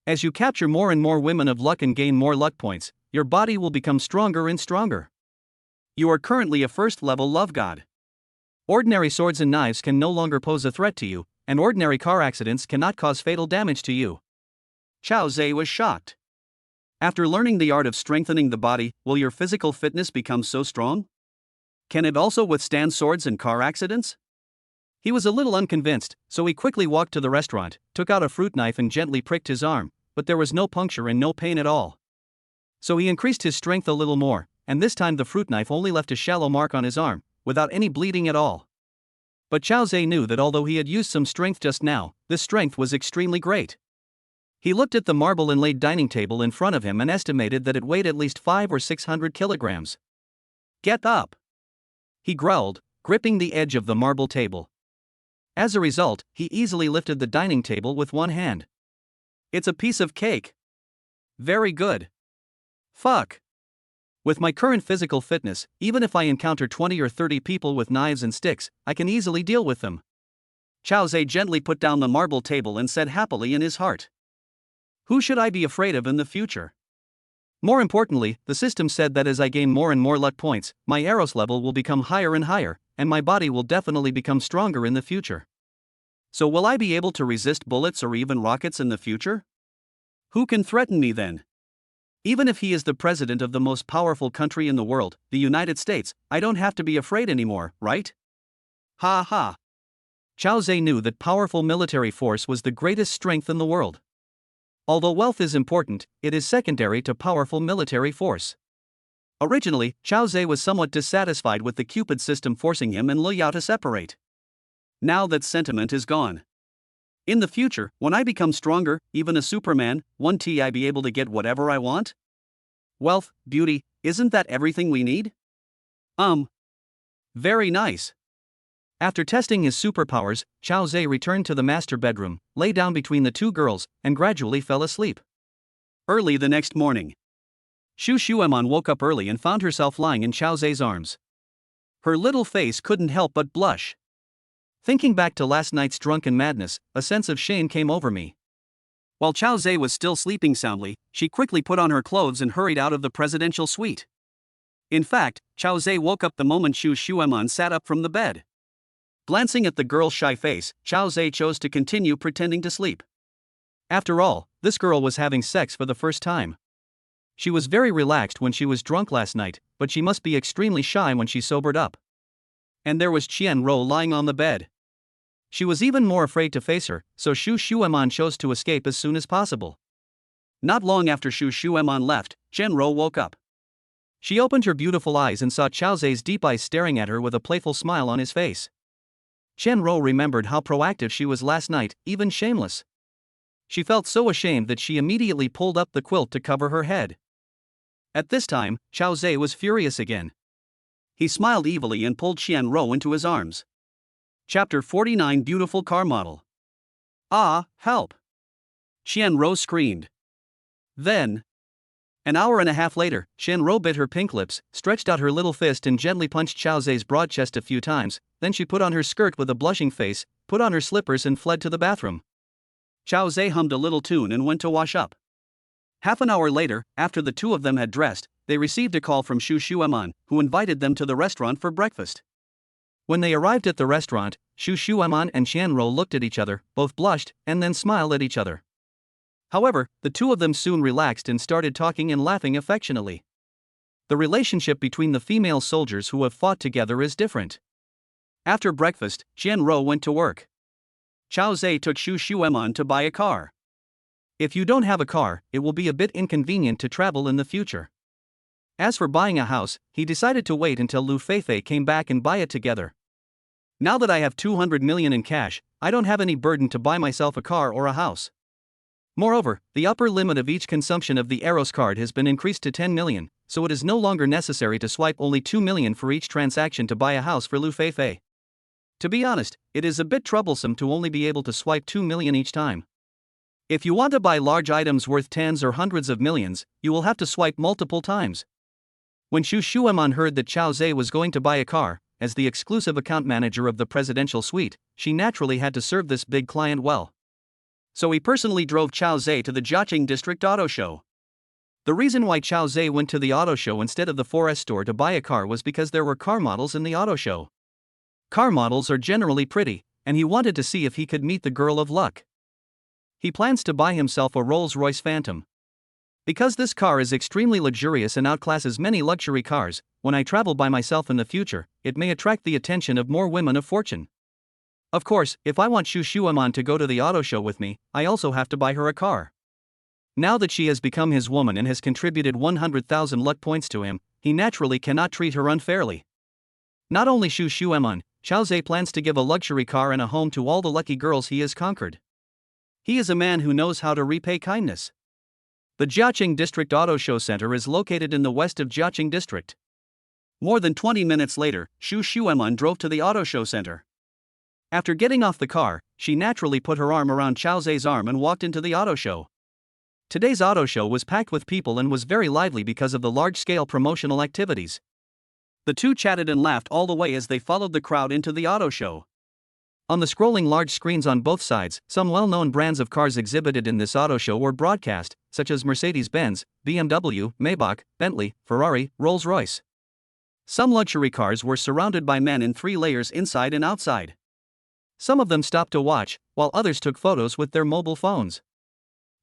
S2: As you capture more and more women of luck and gain more luck points, your body will become stronger and stronger. You are currently a first-level Love God. Ordinary swords and knives can no longer pose a threat to you, and ordinary car accidents cannot cause fatal damage to you. Chao Zhe was shocked. After learning the art of strengthening the body, will your physical fitness become so strong? Can it also withstand swords and car accidents? He was a little unconvinced, so he quickly walked to the restaurant, took out a fruit knife and gently pricked his arm, but there was no puncture and no pain at all. So he increased his strength a little more, and this time the fruit knife only left a shallow mark on his arm, without any bleeding at all. But Chao Zhe knew that although he had used some strength just now, this strength was extremely great. He looked at the marble inlaid dining table in front of him and estimated that it weighed at least 500 or 600 kilograms. Get up! He growled, gripping the edge of the marble table. As a result, he easily lifted the dining table with one hand. It's a piece of cake. Very good. Fuck. With my current physical fitness, even if I encounter 20 or 30 people with knives and sticks, I can easily deal with them. Chao Zhe gently put down the marble table and said happily in his heart. Who should I be afraid of in the future? More importantly, the system said that as I gain more and more luck points, my Eros level will become higher and higher, and my body will definitely become stronger in the future. So will I be able to resist bullets or even rockets in the future? Who can threaten me then? Even if he is the president of the most powerful country in the world, the United States, I don't have to be afraid anymore, right? Ha ha. Chao Zhe knew that powerful military force was the greatest strength in the world. Although wealth is important, it is secondary to powerful military force. Originally, Chao Zhe was somewhat dissatisfied with the Cupid system forcing him and Liu Yao to separate. Now that sentiment is gone. In the future, when I become stronger, even a Superman, won't I be able to get whatever I want? Wealth, beauty, isn't that everything we need? Very nice. After testing his superpowers, Chao Zhe returned to the master bedroom, lay down between the two girls, and gradually fell asleep. Early the next morning, Shu Shuan woke up early and found herself lying in Chao Zhe's arms. Her little face couldn't help but blush. Thinking back to last night's drunken madness, a sense of shame came over me. While Chao Zhe was still sleeping soundly, she quickly put on her clothes and hurried out of the presidential suite. In fact, Chao Zhe woke up the moment Shu Shuan sat up from the bed. Glancing at the girl's shy face, Chao Zhe chose to continue pretending to sleep. After all, this girl was having sex for the first time. She was very relaxed when she was drunk last night, but she must be extremely shy when she sobered up. And there was Chen Ruo lying on the bed. She was even more afraid to face her, so Shu Shuan chose to escape as soon as possible. Not long after Shu Shuan left, Chen Ruo woke up. She opened her beautiful eyes and saw Chao Zhe's deep eyes staring at her with a playful smile on his face.
S1: Chen Ruo remembered how proactive she was last night, even shameless. She felt so ashamed that she immediately pulled up the quilt to cover her head. At this time, Xiao Zhe was furious again. He smiled evilly and pulled Chen Ruo into his arms. Chapter 49 Beautiful Car Model. Ah, help! Chen Ruo screamed. Then, an hour and a half later, Chen Ruo bit her pink lips, stretched out her little fist and gently punched Xiao Zhe's broad chest a few times, then she put on her skirt with a blushing face, put on her slippers and fled to the bathroom. Xiao Zhe hummed a little tune and went to wash up. Half an hour later, after the two of them had dressed, they received a call from Shu Shuan, who invited them to the restaurant for breakfast. When they arrived at the restaurant, Shu Shuan and Chen Ruo looked at each other, both blushed, and then smiled at each other. However, the two of them soon relaxed and started talking and laughing affectionately. The relationship between the female soldiers who have fought together is different. After breakfast, Chen Ruo went to work. Xiao Zhe took Shu Shuan to buy a car. If you don't have a car, it will be a bit inconvenient to travel in the future. As for buying a house, he decided to wait until Liu Feifei came back and buy it together. Now that I have 200 million in cash, I don't have any burden to buy myself a car or a house. Moreover, the upper limit of each consumption of the Eros card has been increased to 10 million, so it is no longer necessary to swipe only 2 million for each transaction to buy a house for Liu Feifei. To be honest, it is a bit troublesome to only be able to swipe 2 million each time. If you want to buy large items worth tens or hundreds of millions, you will have to swipe multiple times. When Shu Shuan heard that Xiao Zhe was going to buy a car, as the exclusive account manager of the presidential suite, she naturally had to serve this big client well. So he personally drove Xiao Zhe to the Jiaqing District Auto Show. The reason why Xiao Zhe went to the auto show instead of the 4S store to buy a car was because there were car models in the auto show. Car models are generally pretty, and he wanted to see if he could meet the girl of luck. He plans to buy himself a Rolls-Royce Phantom. Because this car is extremely luxurious and outclasses many luxury cars, when I travel by myself in the future, it may attract the attention of more women of fortune. Of course, if I want Shu Shuan to go to the auto show with me, I also have to buy her a car. Now that she has become his woman and has contributed 100,000 luck points to him, he naturally cannot treat her unfairly. Not only Shu Shuan, Xiao Zhe plans to give a luxury car and a home to all the lucky girls he has conquered. He is a man who knows how to repay kindness. The Jiaqing District Auto Show Center is located in the west of Jiaqing District. More than 20 minutes later, Shu Shuan drove to the auto show center. After getting off the car, she naturally put her arm around Xiao Zhe's arm and walked into the auto show. Today's auto show was packed with people and was very lively because of the large-scale promotional activities. The two chatted and laughed all the way as they followed the crowd into the auto show. On the scrolling large screens on both sides, some well-known brands of cars exhibited in this auto show were broadcast, such as Mercedes-Benz, BMW, Maybach, Bentley, Ferrari, Rolls-Royce. Some luxury cars were surrounded by men in 3 layers inside and outside. Some of them stopped to watch, while others took photos with their mobile phones.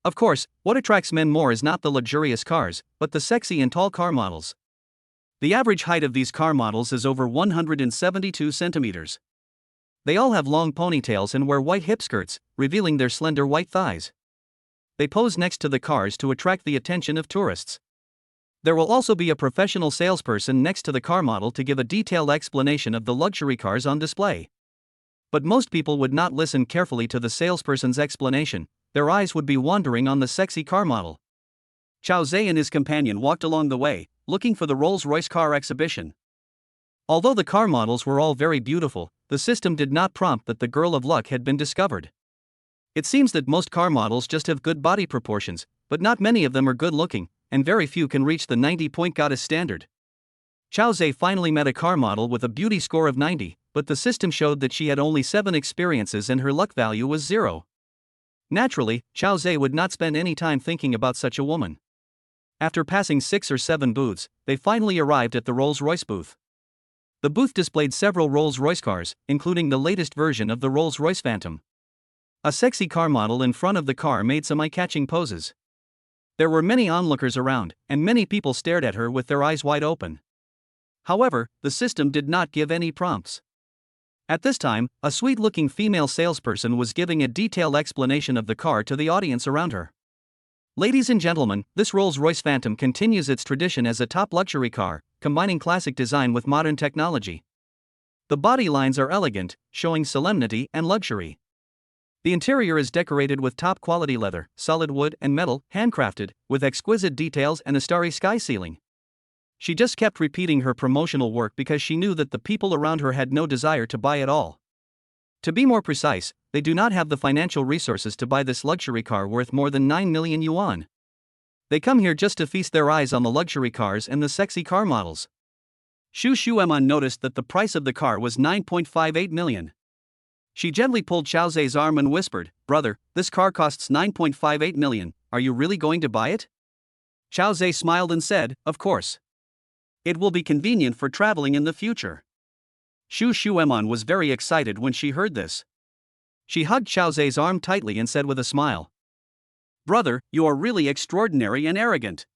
S1: Of course, what attracts men more is not the luxurious cars, but the sexy and tall car models. The average height of these car models is over 172 centimeters. They all have long ponytails and wear white hip skirts, revealing their slender white thighs. They pose next to the cars to attract the attention of tourists. There will also be a professional salesperson next to the car model to give a detailed explanation of the luxury cars on display. But most people would not listen carefully to the salesperson's explanation, their eyes would be wandering on the sexy car model. Xiao Zhe and his companion walked along the way, looking for the Rolls-Royce car exhibition. Although the car models were all very beautiful, the system did not prompt that the girl of luck had been discovered. It seems that most car models just have good body proportions, but not many of them are good looking, and very few can reach the 90-point goddess standard. Xiao Zhe finally met a car model with a beauty score of 90, but the system showed that she had only 7 experiences and her luck value was 0. Naturally, Xiao Zhe would not spend any time thinking about such a woman. After passing 6 or 7 booths, they finally arrived at the Rolls-Royce booth. The booth displayed several Rolls-Royce cars, including the latest version of the Rolls-Royce Phantom. A sexy car model in front of the car made some eye-catching poses. There were many onlookers around, and many people stared at her with their eyes wide open. However, the system did not give any prompts. At this time, a sweet-looking female salesperson was giving a detailed explanation of the car to the audience around her. Ladies and gentlemen, this Rolls-Royce Phantom continues its tradition as a top luxury car, combining classic design with modern technology. The body lines are elegant, showing solemnity and luxury. The interior is decorated with top-quality leather, solid wood and metal, handcrafted, with exquisite details and a starry sky ceiling. She just kept repeating her promotional work because she knew that the people around her had no desire to buy it all. To be more precise, they do not have the financial resources to buy this luxury car worth more than 9 million yuan. They come here just to feast their eyes on the luxury cars and the sexy car models.
S2: Shu Shuan noticed that the price of the car was 9.58 million. She gently pulled Xiao Zhe's arm and whispered, "Brother, this car costs 9.58 million, are you really going to buy it?" Xiao Zhe smiled and said, "Of course. It will be convenient for traveling in the future." Shu Shuan was very excited when she heard this. She hugged Xiao Zhe's arm tightly and said with a smile, "Brother, you are really extraordinary and arrogant."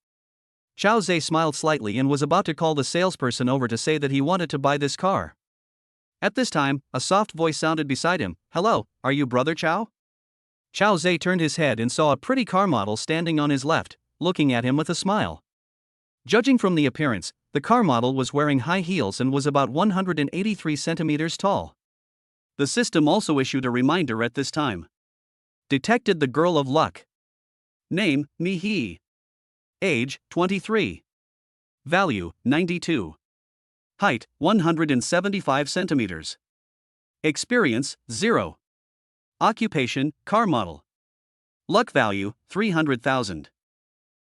S1: Xiao Zhe smiled slightly and was about to call the salesperson over to say that he wanted to buy this car. At this time, a soft voice sounded beside him, "Hello, are you Brother Qiao?" Xiao Zhe turned his head and saw a pretty car model standing on his left, looking at him with a smile. Judging from the appearance, the car model was wearing high heels and was about 183 centimeters tall.
S2: The system also issued a reminder at this time.
S1: Detected the girl of luck.
S2: Name, Mi-hee.
S1: Age, 23.
S2: Value, 92. Height, 175 centimeters. Experience, 0. Occupation, car model. Luck value, 300,000.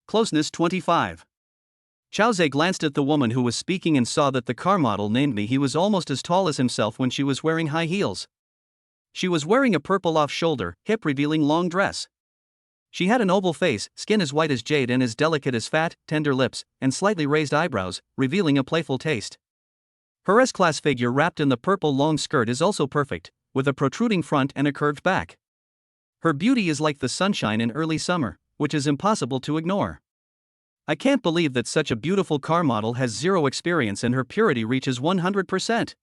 S2: Closeness, 25.
S1: Xiao Zhe glanced at the woman who was speaking and saw that the car model named Mi-hee was almost as tall as himself when she was wearing high heels. She was wearing a purple off-shoulder, hip-revealing long dress. She had an oval face, skin as white as jade and as delicate as fat, tender lips, and slightly raised eyebrows, revealing a playful taste. Her S-class figure wrapped in the purple long skirt is also perfect, with a protruding front and a curved back. Her beauty is like the sunshine in early summer, which is impossible to ignore. I can't believe that such a beautiful car model has zero experience and her purity reaches 100%.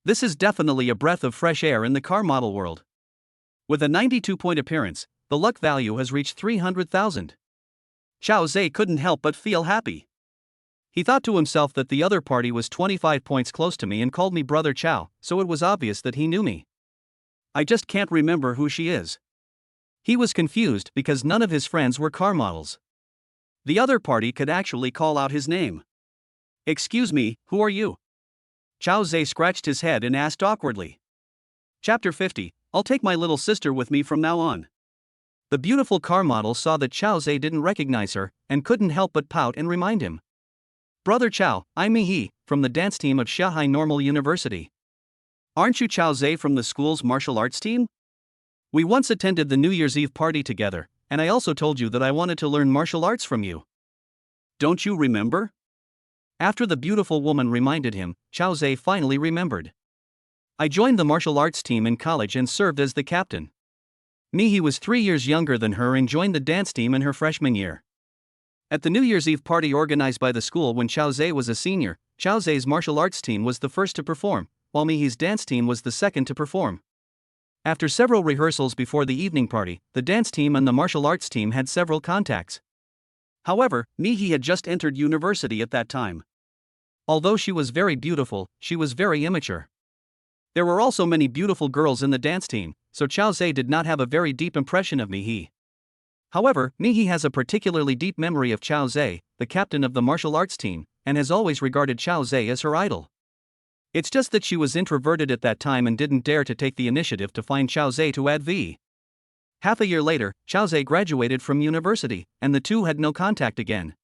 S1: This is definitely a breath of fresh air in the car model world. With a 92-point appearance, the luck value has reached 300,000.
S2: Xiao Zhe couldn't help but feel happy.
S1: He thought to himself that the other party was 25 points close to me and called me Brother Qiao, so it was obvious that he knew me.
S2: I just can't remember who she is.
S1: He was confused because none of his friends were car models.
S2: The other party could actually call out his name. "Excuse me, who are you?" Xiao Zhe scratched his head and asked awkwardly. Chapter 50, I'll take my little sister with me from now on.
S1: The beautiful car model saw that Xiao Zhe didn't recognize her, and couldn't help but pout and remind him. "Brother Qiao, I'm Mi-hee, from the dance team of Shanghai Normal University."
S2: "Aren't you Xiao Zhe from the school's martial arts team?"
S1: "We once attended the New Year's Eve party together, and I also told you that I wanted to learn martial arts from you."
S2: "Don't you remember?"
S1: After the beautiful woman reminded him, Xiao Zhe finally remembered. "I joined the martial arts team in college and served as the captain." Mi-hee was 3 years younger than her and joined the dance team in her freshman year. At the New Year's Eve party organized by the school when Xiao Zhe was a senior, Xiao Zhe's martial arts team was the first to perform, while Mi-hee's dance team was the second to perform. After several rehearsals before the evening party, the dance team and the martial arts team had several contacts.
S2: However, Mi-hee had just entered university at that time.
S1: Although she was very beautiful, she was very immature. There were also many beautiful girls in the dance team, so Xiao Zhe did not have a very deep impression of Mi-hee. However, Mi-hee has a particularly deep memory of Xiao Zhe, the captain of the martial arts team, and has always regarded Xiao Zhe as her idol. It's just that she was introverted at that time and didn't dare to take the initiative to find Xiao Zhe to adv. Half a year later, Xiao Zhe graduated from university, and the two had no contact again.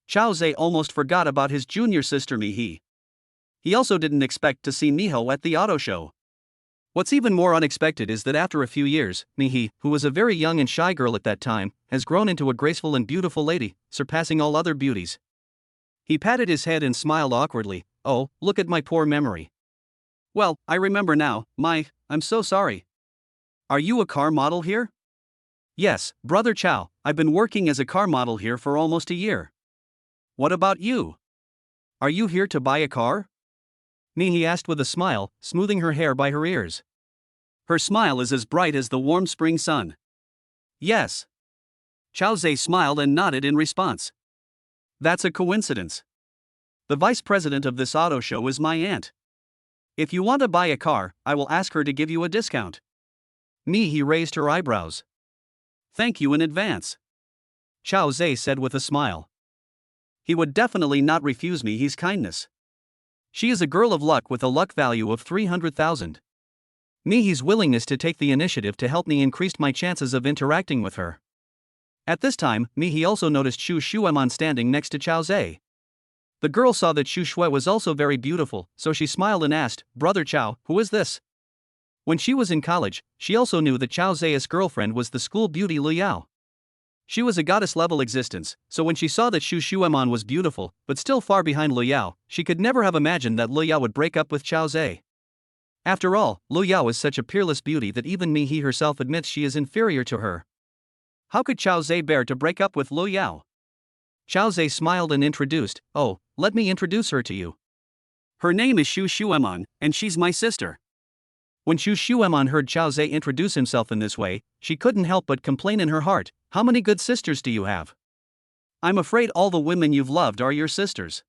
S2: Xiao Zhe almost forgot about his junior sister Mi-hee. He also didn't expect to see Mi-ho at the auto show.
S1: What's even more unexpected is that after a few years, Mi-hee, who was a very young and shy girl at that time, has grown into a graceful and beautiful lady, surpassing all other beauties. He patted his head and smiled awkwardly. "Oh, look at my poor memory."
S2: "Well, I remember now, I'm so sorry. Are you a car model here?"
S1: "Yes, Brother Qiao, I've been working as a car model here for almost a year."
S2: "What about you? Are you here to buy a car?"
S1: Mi-hee asked with a smile, smoothing her hair by her ears.
S2: Her smile is as bright as the warm spring sun.
S1: "Yes."
S2: Xiao Zhe smiled and nodded in response. "That's a coincidence. The vice president of this auto show is my aunt. If you want to buy a car, I will ask her to give you a discount.
S1: He raised her eyebrows.
S2: Thank you in advance,
S1: Chao Zhe said with a smile.
S2: He would definitely not refuse me his kindness.
S1: She is a girl of luck with a luck value of 300,000. He's willingness to take the initiative to help me increased my chances of interacting with her. At this time, he also noticed Shu Shuan standing next to Chao Zhe. The girl saw that Shu Shuan was also very beautiful, so she smiled and asked, "Brother Chao, who is this?" When she was in college, she also knew that Chao Zhe's girlfriend was the school beauty Liu Yao. She was a goddess-level existence, so when she saw that Shu Shuan was beautiful, but still far behind Liu Yao, she could never have imagined that Liu Yao would break up with Chao Zhe. After all, Liu Yao is such a peerless beauty that even he herself admits she is inferior to her. How could Chao Zhe bear to break up with Liu Yao? Chao Zhe smiled and introduced, "Oh, let me introduce her to you.
S2: Her name is Shu Shuan, and she's my sister."
S1: When Shu Shuan heard Chao Zhe introduce himself in this way, she couldn't help but complain in her heart, "How many good sisters do you have? I'm afraid all the women you've loved are your sisters."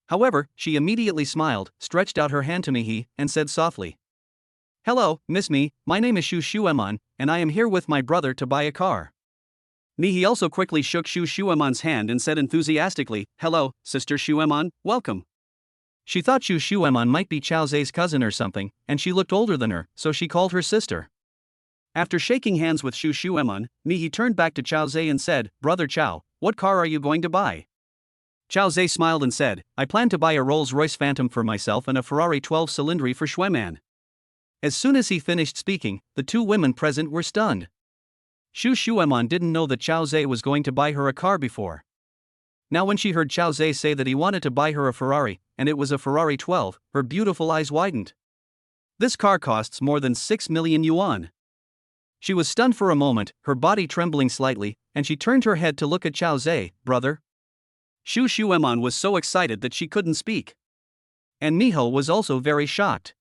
S1: However, she immediately smiled, stretched out her hand to me and said softly, "Hello, Miss Me, my name is Shu Shuan, and I am here with my brother to buy a car."
S2: He also quickly shook Shu Shuan's hand and said enthusiastically, "Hello, Sister Shuan, welcome."
S1: She thought Shu Shuan might be Chao Zhe's cousin or something, and she looked older than her, so she called her sister. After shaking hands with Shu Shuan, he turned back to Chao Zhe and said, "Brother Chao, what car are you going to buy?" Chao Zhe smiled and said, "I plan to buy a Rolls-Royce Phantom for myself and a Ferrari 12 Cilindri for Shueman." As soon as he finished speaking, the two women present were stunned. Shu Shuan didn't know that Chao Zhe was going to buy her a car before. Now when she heard Chao Zhe say that he wanted to buy her a Ferrari, and it was a Ferrari 12, her beautiful eyes widened. This car costs more than 6 million yuan. She was stunned for a moment, her body trembling slightly, and she turned her head to look at Chao Zhe, "Brother?"
S2: Shu Shuan was so excited that she couldn't speak.
S1: And Miho was also very shocked.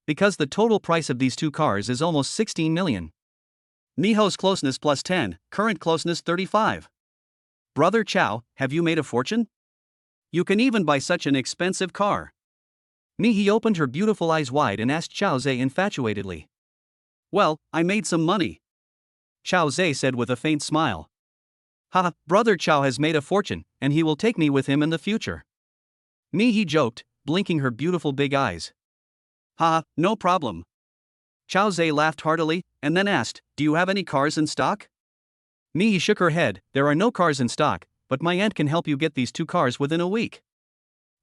S1: Because the total price of these two cars is almost 16 million.
S2: Miho's closeness plus 10, current closeness 35. Brother Chao, have you made a fortune? You can even buy such an expensive car.
S1: He opened her beautiful eyes wide and asked Chao Zhe infatuatedly.
S2: Well, I made some money,
S1: Chao Zhe said with a faint smile. "Ha, Brother Chao has made a fortune, and he will take me with him in the future." He joked, blinking her beautiful big eyes.
S2: "Ha, no problem."
S1: Chao Zhe laughed heartily, and then asked, "Do you have any cars in stock?" He shook her head, "There are no cars in stock, but my aunt can help you get these two cars within a week."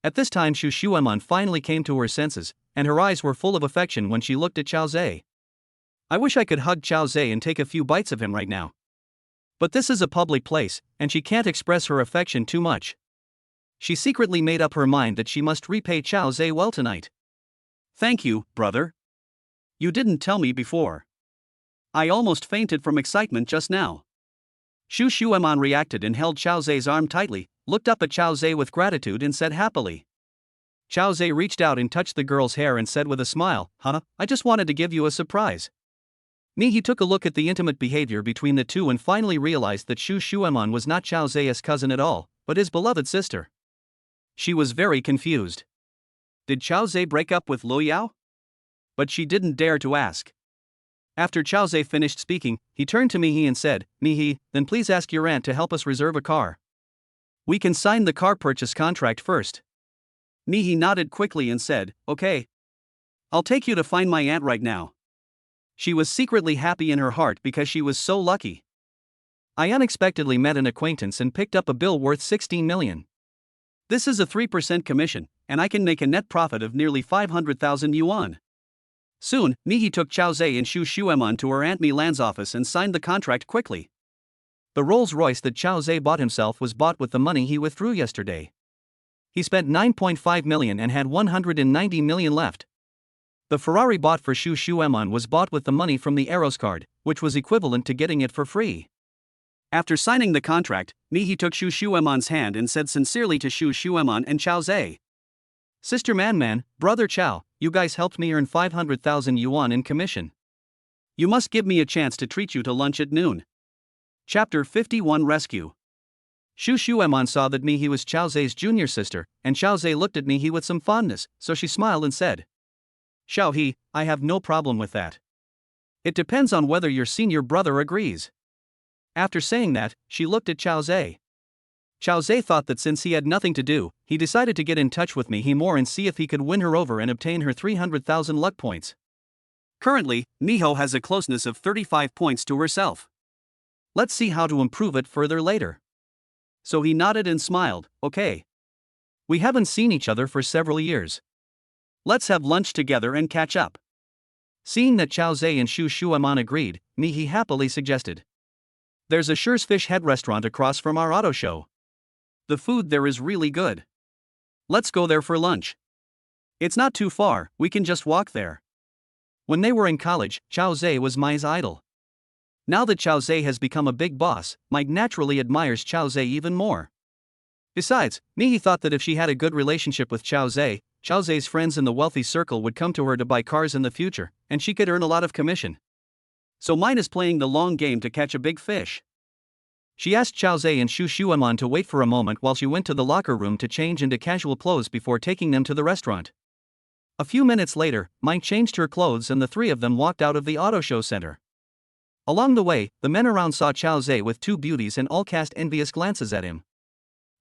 S1: At this time Shu Shuan finally came to her senses, and her eyes were full of affection when she looked at Chao Zhe. I wish I could hug Chao Zhe and take a few bites of him right now. But this is a public place, and she can't express her affection too much. She secretly made up her mind that she must repay Chao Zhe well tonight.
S2: "Thank you, brother. You didn't tell me before. I almost fainted from excitement just now."
S1: Shu Shuan reacted and held Chao Zhe's arm tightly, looked up at Chao Zhe with gratitude and said happily. Chao Zhe reached out and touched the girl's hair and said with a smile, "Huh, I just wanted to give you a surprise." He took a look at the intimate behavior between the two and finally realized that Shu Shuan was not Chao Zhe's cousin at all, but his beloved sister. She was very confused. Did Chao Zhe break up with Liu Yao? But she didn't dare to ask. After Chao Zhe finished speaking, he turned to Mihi and said, "Mihi, then please ask your aunt to help us reserve a car. We can sign the car purchase contract first."
S2: Mihi nodded quickly and said, "Okay. I'll take you to find my aunt right now."
S1: She was secretly happy in her heart because she was so lucky. I unexpectedly met an acquaintance and picked up a bill worth 16 million. This is a 3% commission, and I can make a net profit of nearly 500,000 yuan. Soon, Mihi took Chao Zhe and Shu Shuan to her Aunt Milan's office and signed the contract quickly. The Rolls-Royce that Chao Zhe bought himself was bought with the money he withdrew yesterday. He spent 9.5 million and had 190 million left. The Ferrari bought for Shu Shuan was bought with the money from the Eros card, which was equivalent to getting it for free. After signing the contract, Mihi took Shu Shuan's hand and said sincerely to Shu Shuan and Chao Zhe, "Sister Man, Brother Chao, you guys helped me earn 500,000 yuan in commission. You must give me a chance to treat you to lunch at noon." Chapter 51 Rescue. Shu Shuan saw that Mihi was Chao Zhe's junior sister, and Chao Zhe looked at Mihi with some fondness, so she smiled and said, Xiao He, I have no problem with that. It depends on whether your senior brother agrees. After saying that, she looked at Chao Zhe. Chao Zhe thought that since he had nothing to do, he decided to get in touch with me more and see if he could win her over and obtain her 300,000 luck points.
S2: Currently, Miho has a closeness of 35 points to herself.
S1: Let's see how to improve it further later. So he nodded and smiled, okay. We haven't seen each other for several years. Let's have lunch together and catch up. Seeing that Chao Zhe and Shu Shuan agreed, he happily suggested. There's a Shu's Fish Head restaurant across from our auto show. The food there is really good. Let's go there for lunch. It's not too far, we can just walk there. When they were in college, Chao Zhe was Mai's idol. Now that Chao Zhe has become a big boss, Mai naturally admires Chao Zhe even more. Besides, Mihi thought that if she had a good relationship with Chao Zhe's friends in the wealthy circle would come to her to buy cars in the future, and she could earn a lot of commission. So Mai is playing the long game to catch a big fish. She asked Chao Zhe and Shu Shuan to wait for a moment while she went to the locker room to change into casual clothes before taking them to the restaurant. A few minutes later, Mai changed her clothes and the three of them walked out of the auto show center. Along the way, the men around saw Chao Zhe with two beauties and all cast envious glances at him.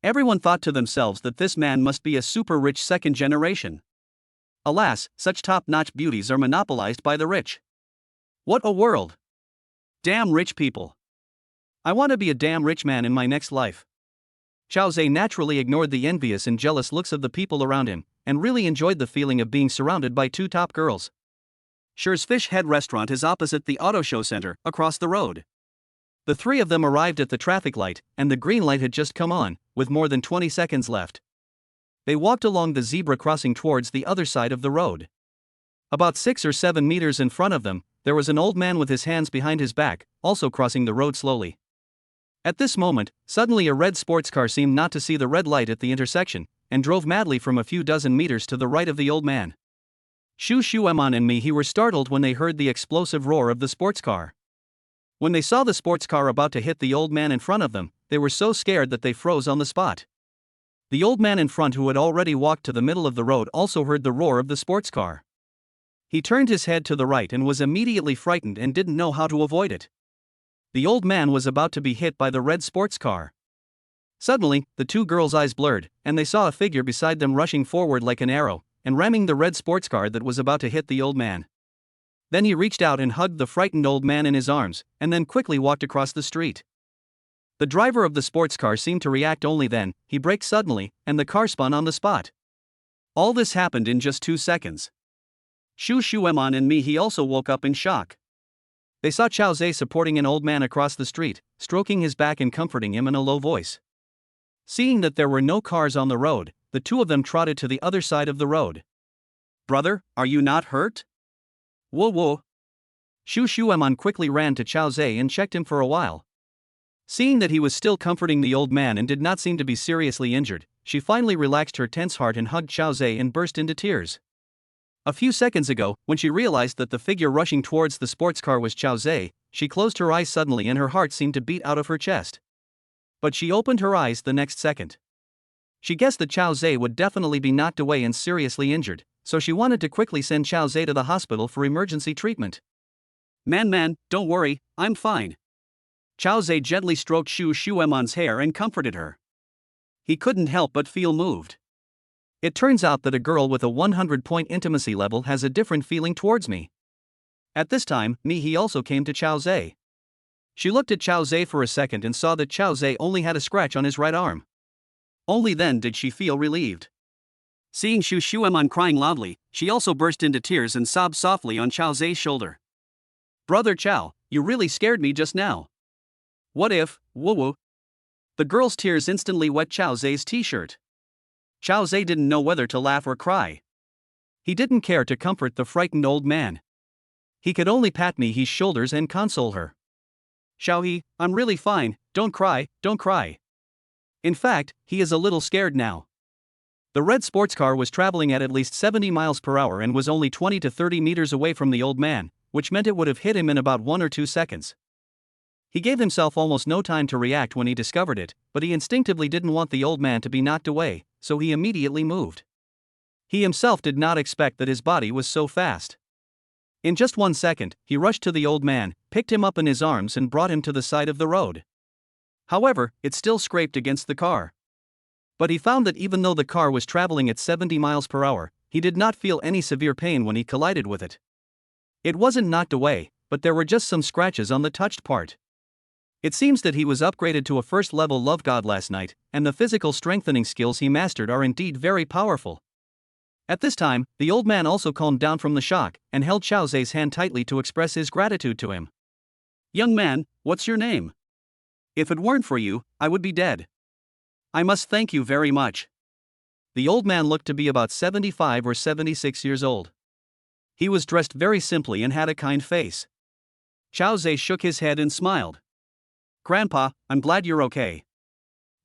S1: Everyone thought to themselves that this man must be a super rich second generation. Alas, such top-notch beauties are monopolized by the rich. What a world! Damn rich people. I want to be a damn rich man in my next life. Chao Zhe naturally ignored the envious and jealous looks of the people around him, and really enjoyed the feeling of being surrounded by two top girls. Shu's Fish Head restaurant is opposite the auto show center, across the road. The three of them arrived at the traffic light, and the green light had just come on, with more than 20 seconds left. They walked along the zebra crossing towards the other side of the road. About 6 or 7 meters in front of them, there was an old man with his hands behind his back, also crossing the road slowly. At this moment, suddenly a red sports car seemed not to see the red light at the intersection, and drove madly from a few dozen meters to the right of the old man. Shu Shuan and Mihi were startled when they heard the explosive roar of the sports car. When they saw the sports car about to hit the old man in front of them, they were so scared that they froze on the spot. The old man in front, who had already walked to the middle of the road, also heard the roar of the sports car. He turned his head to the right and was immediately frightened and didn't know how to avoid it. The old man was about to be hit by the red sports car. Suddenly, the two girls' eyes blurred, and they saw a figure beside them rushing forward like an arrow, and ramming the red sports car that was about to hit the old man. Then he reached out and hugged the frightened old man in his arms, and then quickly walked across the street. The driver of the sports car seemed to react only then. He braked suddenly, and the car spun on the spot. All this happened in just 2 seconds. Shu Shuan and Mihi also woke up in shock. They saw Chao Zhe supporting an old man across the street, stroking his back and comforting him in a low voice. Seeing that there were no cars on the road, the two of them trotted to the other side of the road. "Brother, are you not hurt?" "Whoa. Shu Shuan quickly ran to Chao Zhe and checked him for a while. Seeing that he was still comforting the old man and did not seem to be seriously injured, she finally relaxed her tense heart and hugged Chao Zhe and burst into tears. A few seconds ago, when she realized that the figure rushing towards the sports car was Chao Zhe, she closed her eyes suddenly and her heart seemed to beat out of her chest. But she opened her eyes the next second. She guessed that Chao Zhe would definitely be knocked away and seriously injured, so she wanted to quickly send Chao Zhe to the hospital for emergency treatment. Man, don't worry, I'm fine." Chao Zhe gently stroked Shu Shuan's hair and comforted her. He couldn't help but feel moved. It turns out that a girl with a 100-point intimacy level has a different feeling towards me. At this time, Mihi also came to Chao Zhe. She looked at Chao Zhe for a second and saw that Chao Zhe only had a scratch on his right arm. Only then did she feel relieved. Seeing Shu Shuan crying loudly, she also burst into tears and sobbed softly on Chao Zhe's shoulder. "Brother Chao, you really scared me just now." "What if, woo?" The girl's tears instantly wet Chao Zhe's t-shirt. Chao Zhe didn't know whether to laugh or cry. He didn't care to comfort the frightened old man. He could only pat Mihi's shoulders and console her. "Xiao He, I'm really fine, don't cry. In fact, he is a little scared now." The red sports car was traveling at least 70 miles per hour and was only 20 to 30 meters away from the old man, which meant it would have hit him in about 1 or 2 seconds. He gave himself almost no time to react when he discovered it, but he instinctively didn't want the old man to be knocked away, so he immediately moved. He himself did not expect that his body was so fast. In just 1 second, he rushed to the old man, picked him up in his arms and brought him to the side of the road. However, it still scraped against the car. But he found that even though the car was traveling at 70 miles per hour, he did not feel any severe pain when he collided with it. It wasn't knocked away, but there were just some scratches on the touched part. It seems that he was upgraded to a first-level love god last night, and the physical strengthening skills he mastered are indeed very powerful. At this time, the old man also calmed down from the shock, and held Xiao Zhe's hand tightly to express his gratitude to him.
S2: Young man, what's your name? If it weren't for you, I would be dead. I must thank you very much.
S1: The old man looked to be about 75 or 76 years old. He was dressed very simply and had a kind face.
S2: Xiao Zhe shook his head and smiled. Grandpa, I'm glad you're okay.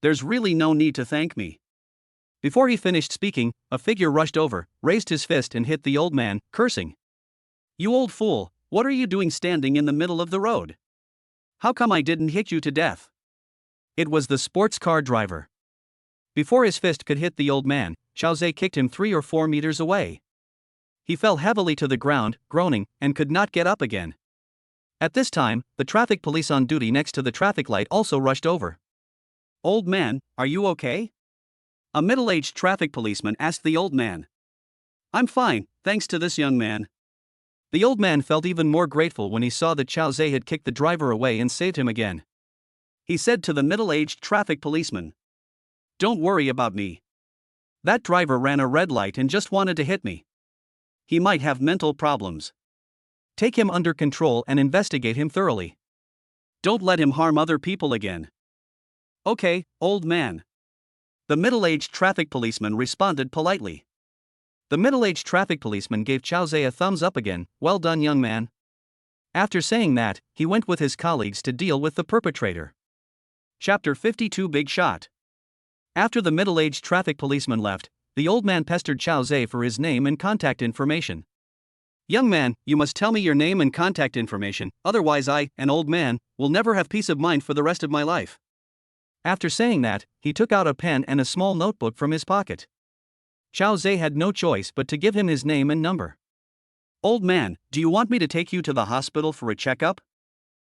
S2: There's really no need to thank me.
S1: Before he finished speaking, a figure rushed over, raised his fist and hit the old man, cursing.
S2: You old fool, what are you doing standing in the middle of the road? How come I didn't hit you to death?
S1: It was the sports car driver. Before his fist could hit the old man, Xiao Zhe kicked him 3 or 4 meters away. He fell heavily to the ground, groaning, and could not get up again. At this time, the traffic police on duty next to the traffic light also rushed over.
S2: Old man, are you okay? A middle-aged traffic policeman asked the old man. I'm fine, thanks to this young man.
S1: The old man felt even more grateful when he saw that Xiao Zhe had kicked the driver away and saved him again.
S2: He said to the middle-aged traffic policeman, Don't worry about me.
S1: That driver ran a red light and just wanted to hit me.
S2: He might have mental problems.
S1: Take him under control and investigate him thoroughly.
S2: Don't let him harm other people again. Okay, old man. The middle-aged traffic policeman responded politely.
S1: The middle-aged traffic policeman gave Xiao Zhe a thumbs up again. Well done, young man. After saying that, he went with his colleagues to deal with the perpetrator.
S2: Chapter 52 Big Shot.
S1: After the middle-aged traffic policeman left, the old man pestered Xiao Zhe for his name and contact information.
S2: Young man, you must tell me your name and contact information, otherwise I, an old man, will never have peace of mind for the rest of my life.
S1: After saying that, he took out a pen and a small notebook from his pocket. Xiao Zhe had no choice but to give him his name and number.
S2: Old man, do you want me to take you to the hospital for a checkup?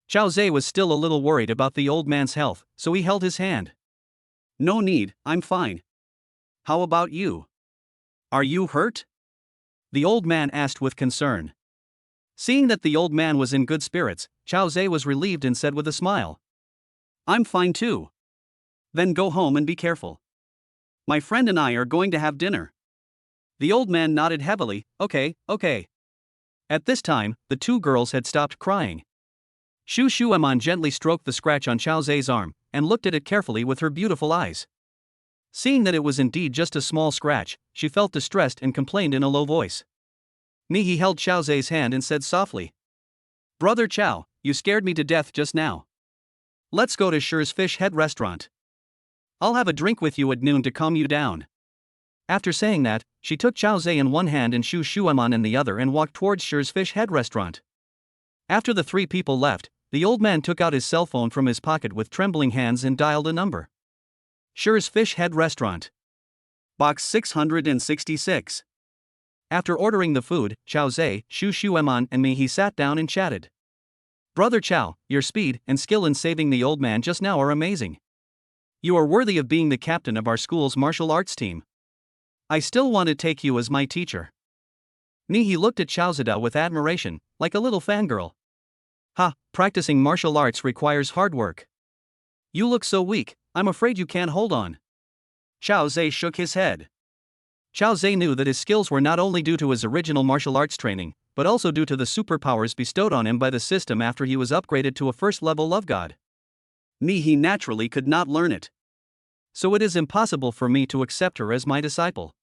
S1: Xiao Zhe was still a little worried about the old man's health, so he held his hand.
S2: No need, I'm fine. How about you? Are you hurt?
S1: The old man asked with concern. Seeing that the old man was in good spirits, Xiao Zhe was relieved and said with a smile.
S2: I'm fine too. Then go home and be careful. My friend and I are going to have dinner. The old man nodded heavily. Okay.
S1: At this time, the 2 girls had stopped crying. Shu Shuan gently stroked the scratch on Xiao Zhe's arm, and looked at it carefully with her beautiful eyes. Seeing that it was indeed just a small scratch, she felt distressed and complained in a low voice. He held Xiao Zhe's hand and said softly. Brother Qiao, you scared me to death just now. Let's go to Shu's Fish Head restaurant. I'll have a drink with you at noon to calm you down. After saying that, she took Xiao Zhe in one hand and Shu Shuan in the other and walked towards Shu's Fish Head restaurant. After the 3 people left, the old man took out his cell phone from his pocket with trembling hands and dialed a number. Shu's Fish Head restaurant.
S2: Box 666.
S1: After ordering the food, Xiao Zhe, Shu Shuan and me he sat down and chatted. Brother Qiao, your speed and skill in saving the old man just now are amazing. You are worthy of being the captain of our school's martial arts team. I still want to take you as my teacher. He looked at Xiao Zhe with admiration, like a little fangirl. Practicing martial arts requires hard work. You look so weak, I'm afraid you can't hold on.
S2: Xiao Zhe shook his head.
S1: Xiao Zhe knew that his skills were not only due to his original martial arts training, but also due to the superpowers bestowed on him by the system after he was upgraded to a first-level love god.
S2: He naturally could not learn it.
S1: So it is impossible for me to accept her as my disciple.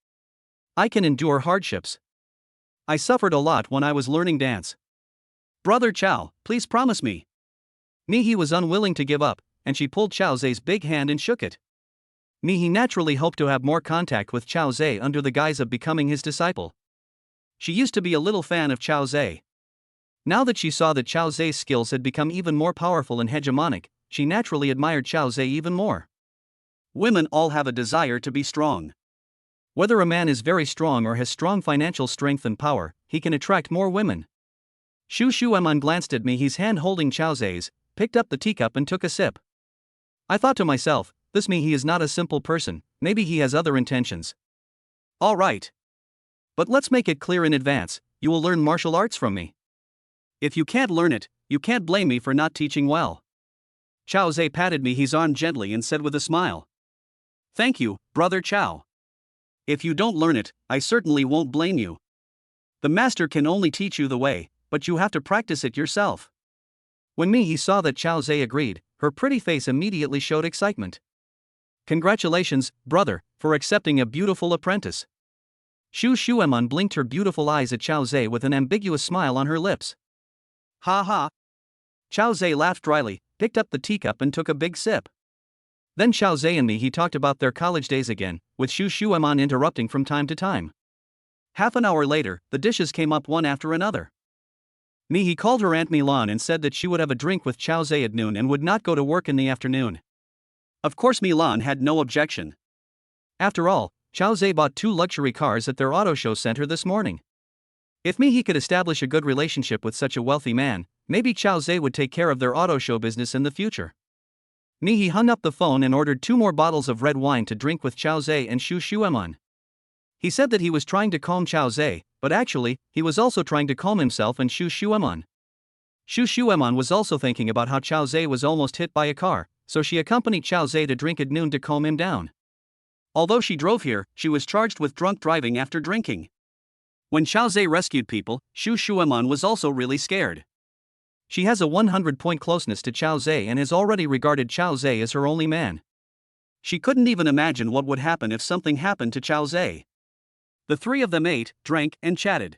S1: I can endure hardships. I suffered a lot when I was learning dance.
S2: Brother Qiao, please promise me.
S1: He was unwilling to give up, and she pulled Xiao Zhe's big hand and shook it. He naturally hoped to have more contact with Xiao Zhe under the guise of becoming his disciple. She used to be a little fan of Xiao Zhe. Now that she saw that Xiao Zhe's skills had become even more powerful and hegemonic, she naturally admired Xiao Zhe even more.
S2: Women all have a desire to be strong.
S1: Whether a man is very strong or has strong financial strength and power, he can attract more women. Shu Shuan glanced at me, his hand holding Chao Zai's, picked up the teacup and took a sip. I thought to myself, this means he is not a simple person, maybe he has other intentions. Alright. But let's make it clear in advance, you will learn martial arts from me. If you can't learn it, you can't blame me for not teaching well. Chao Zai patted me his arm gently and said with a smile. Thank you, brother Chao. If you don't learn it, I certainly won't blame you. The master can only teach you the way, but you have to practice it yourself. When he saw that Chao Zai agreed, her pretty face immediately showed excitement. Congratulations, brother, for accepting a beautiful apprentice. Shu Shuan blinked her beautiful eyes at Chao Zai with an ambiguous smile on her lips. Ha ha. Chao Zai laughed dryly, picked up the teacup and took a big sip. Then Chao Zai and he talked about their college days again, with Shu Shuan interrupting from time to time. Half an hour later, the dishes came up one after another. He called her Aunt Milan and said that she would have a drink with Chao Zai at noon and would not go to work in the afternoon. Of course Milan had no objection. After all, Chao Zai bought 2 luxury cars at their auto show center this morning. If he could establish a good relationship with such a wealthy man, maybe Chao Zai would take care of their auto show business in the future. He hung up the phone and ordered 2 more bottles of red wine to drink with Chao Zai and Shu Shuan. He said that he was trying to calm Chao Zai, but actually, he was also trying to calm himself and Shu Shuan. Shu Shuan was also thinking about how Chao Zai was almost hit by a car, so she accompanied Chao Zai to drink at noon to calm him down. Although she drove here, she was charged with drunk driving after drinking. When Chao Zai rescued people, Shu Shuan was also really scared. She has a 100-point closeness to Chao Zai and has already regarded Chao Zai as her only man. She couldn't even imagine what would happen if something happened to Chao Zai. The 3 of them ate, drank, and chatted.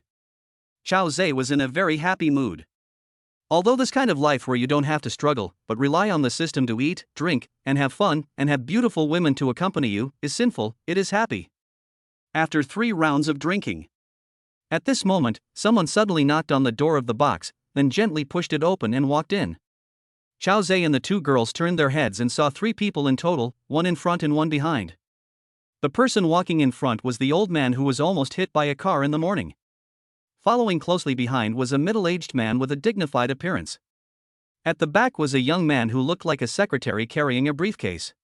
S1: Chao Zai was in a very happy mood. Although this kind of life where you don't have to struggle, but rely on the system to eat, drink, and have fun, and have beautiful women to accompany you, is sinful, it is happy. After 3 rounds of drinking. At this moment, someone suddenly knocked on the door of the box, then gently pushed it open and walked in. Chao Zai and the 2 girls turned their heads and saw 3 people in total, 1 in front and 1 behind. The person walking in front was the old man who was almost hit by a car in the morning. Following closely behind was a middle-aged man with a dignified appearance. At the back was a young man who looked like a secretary carrying a briefcase.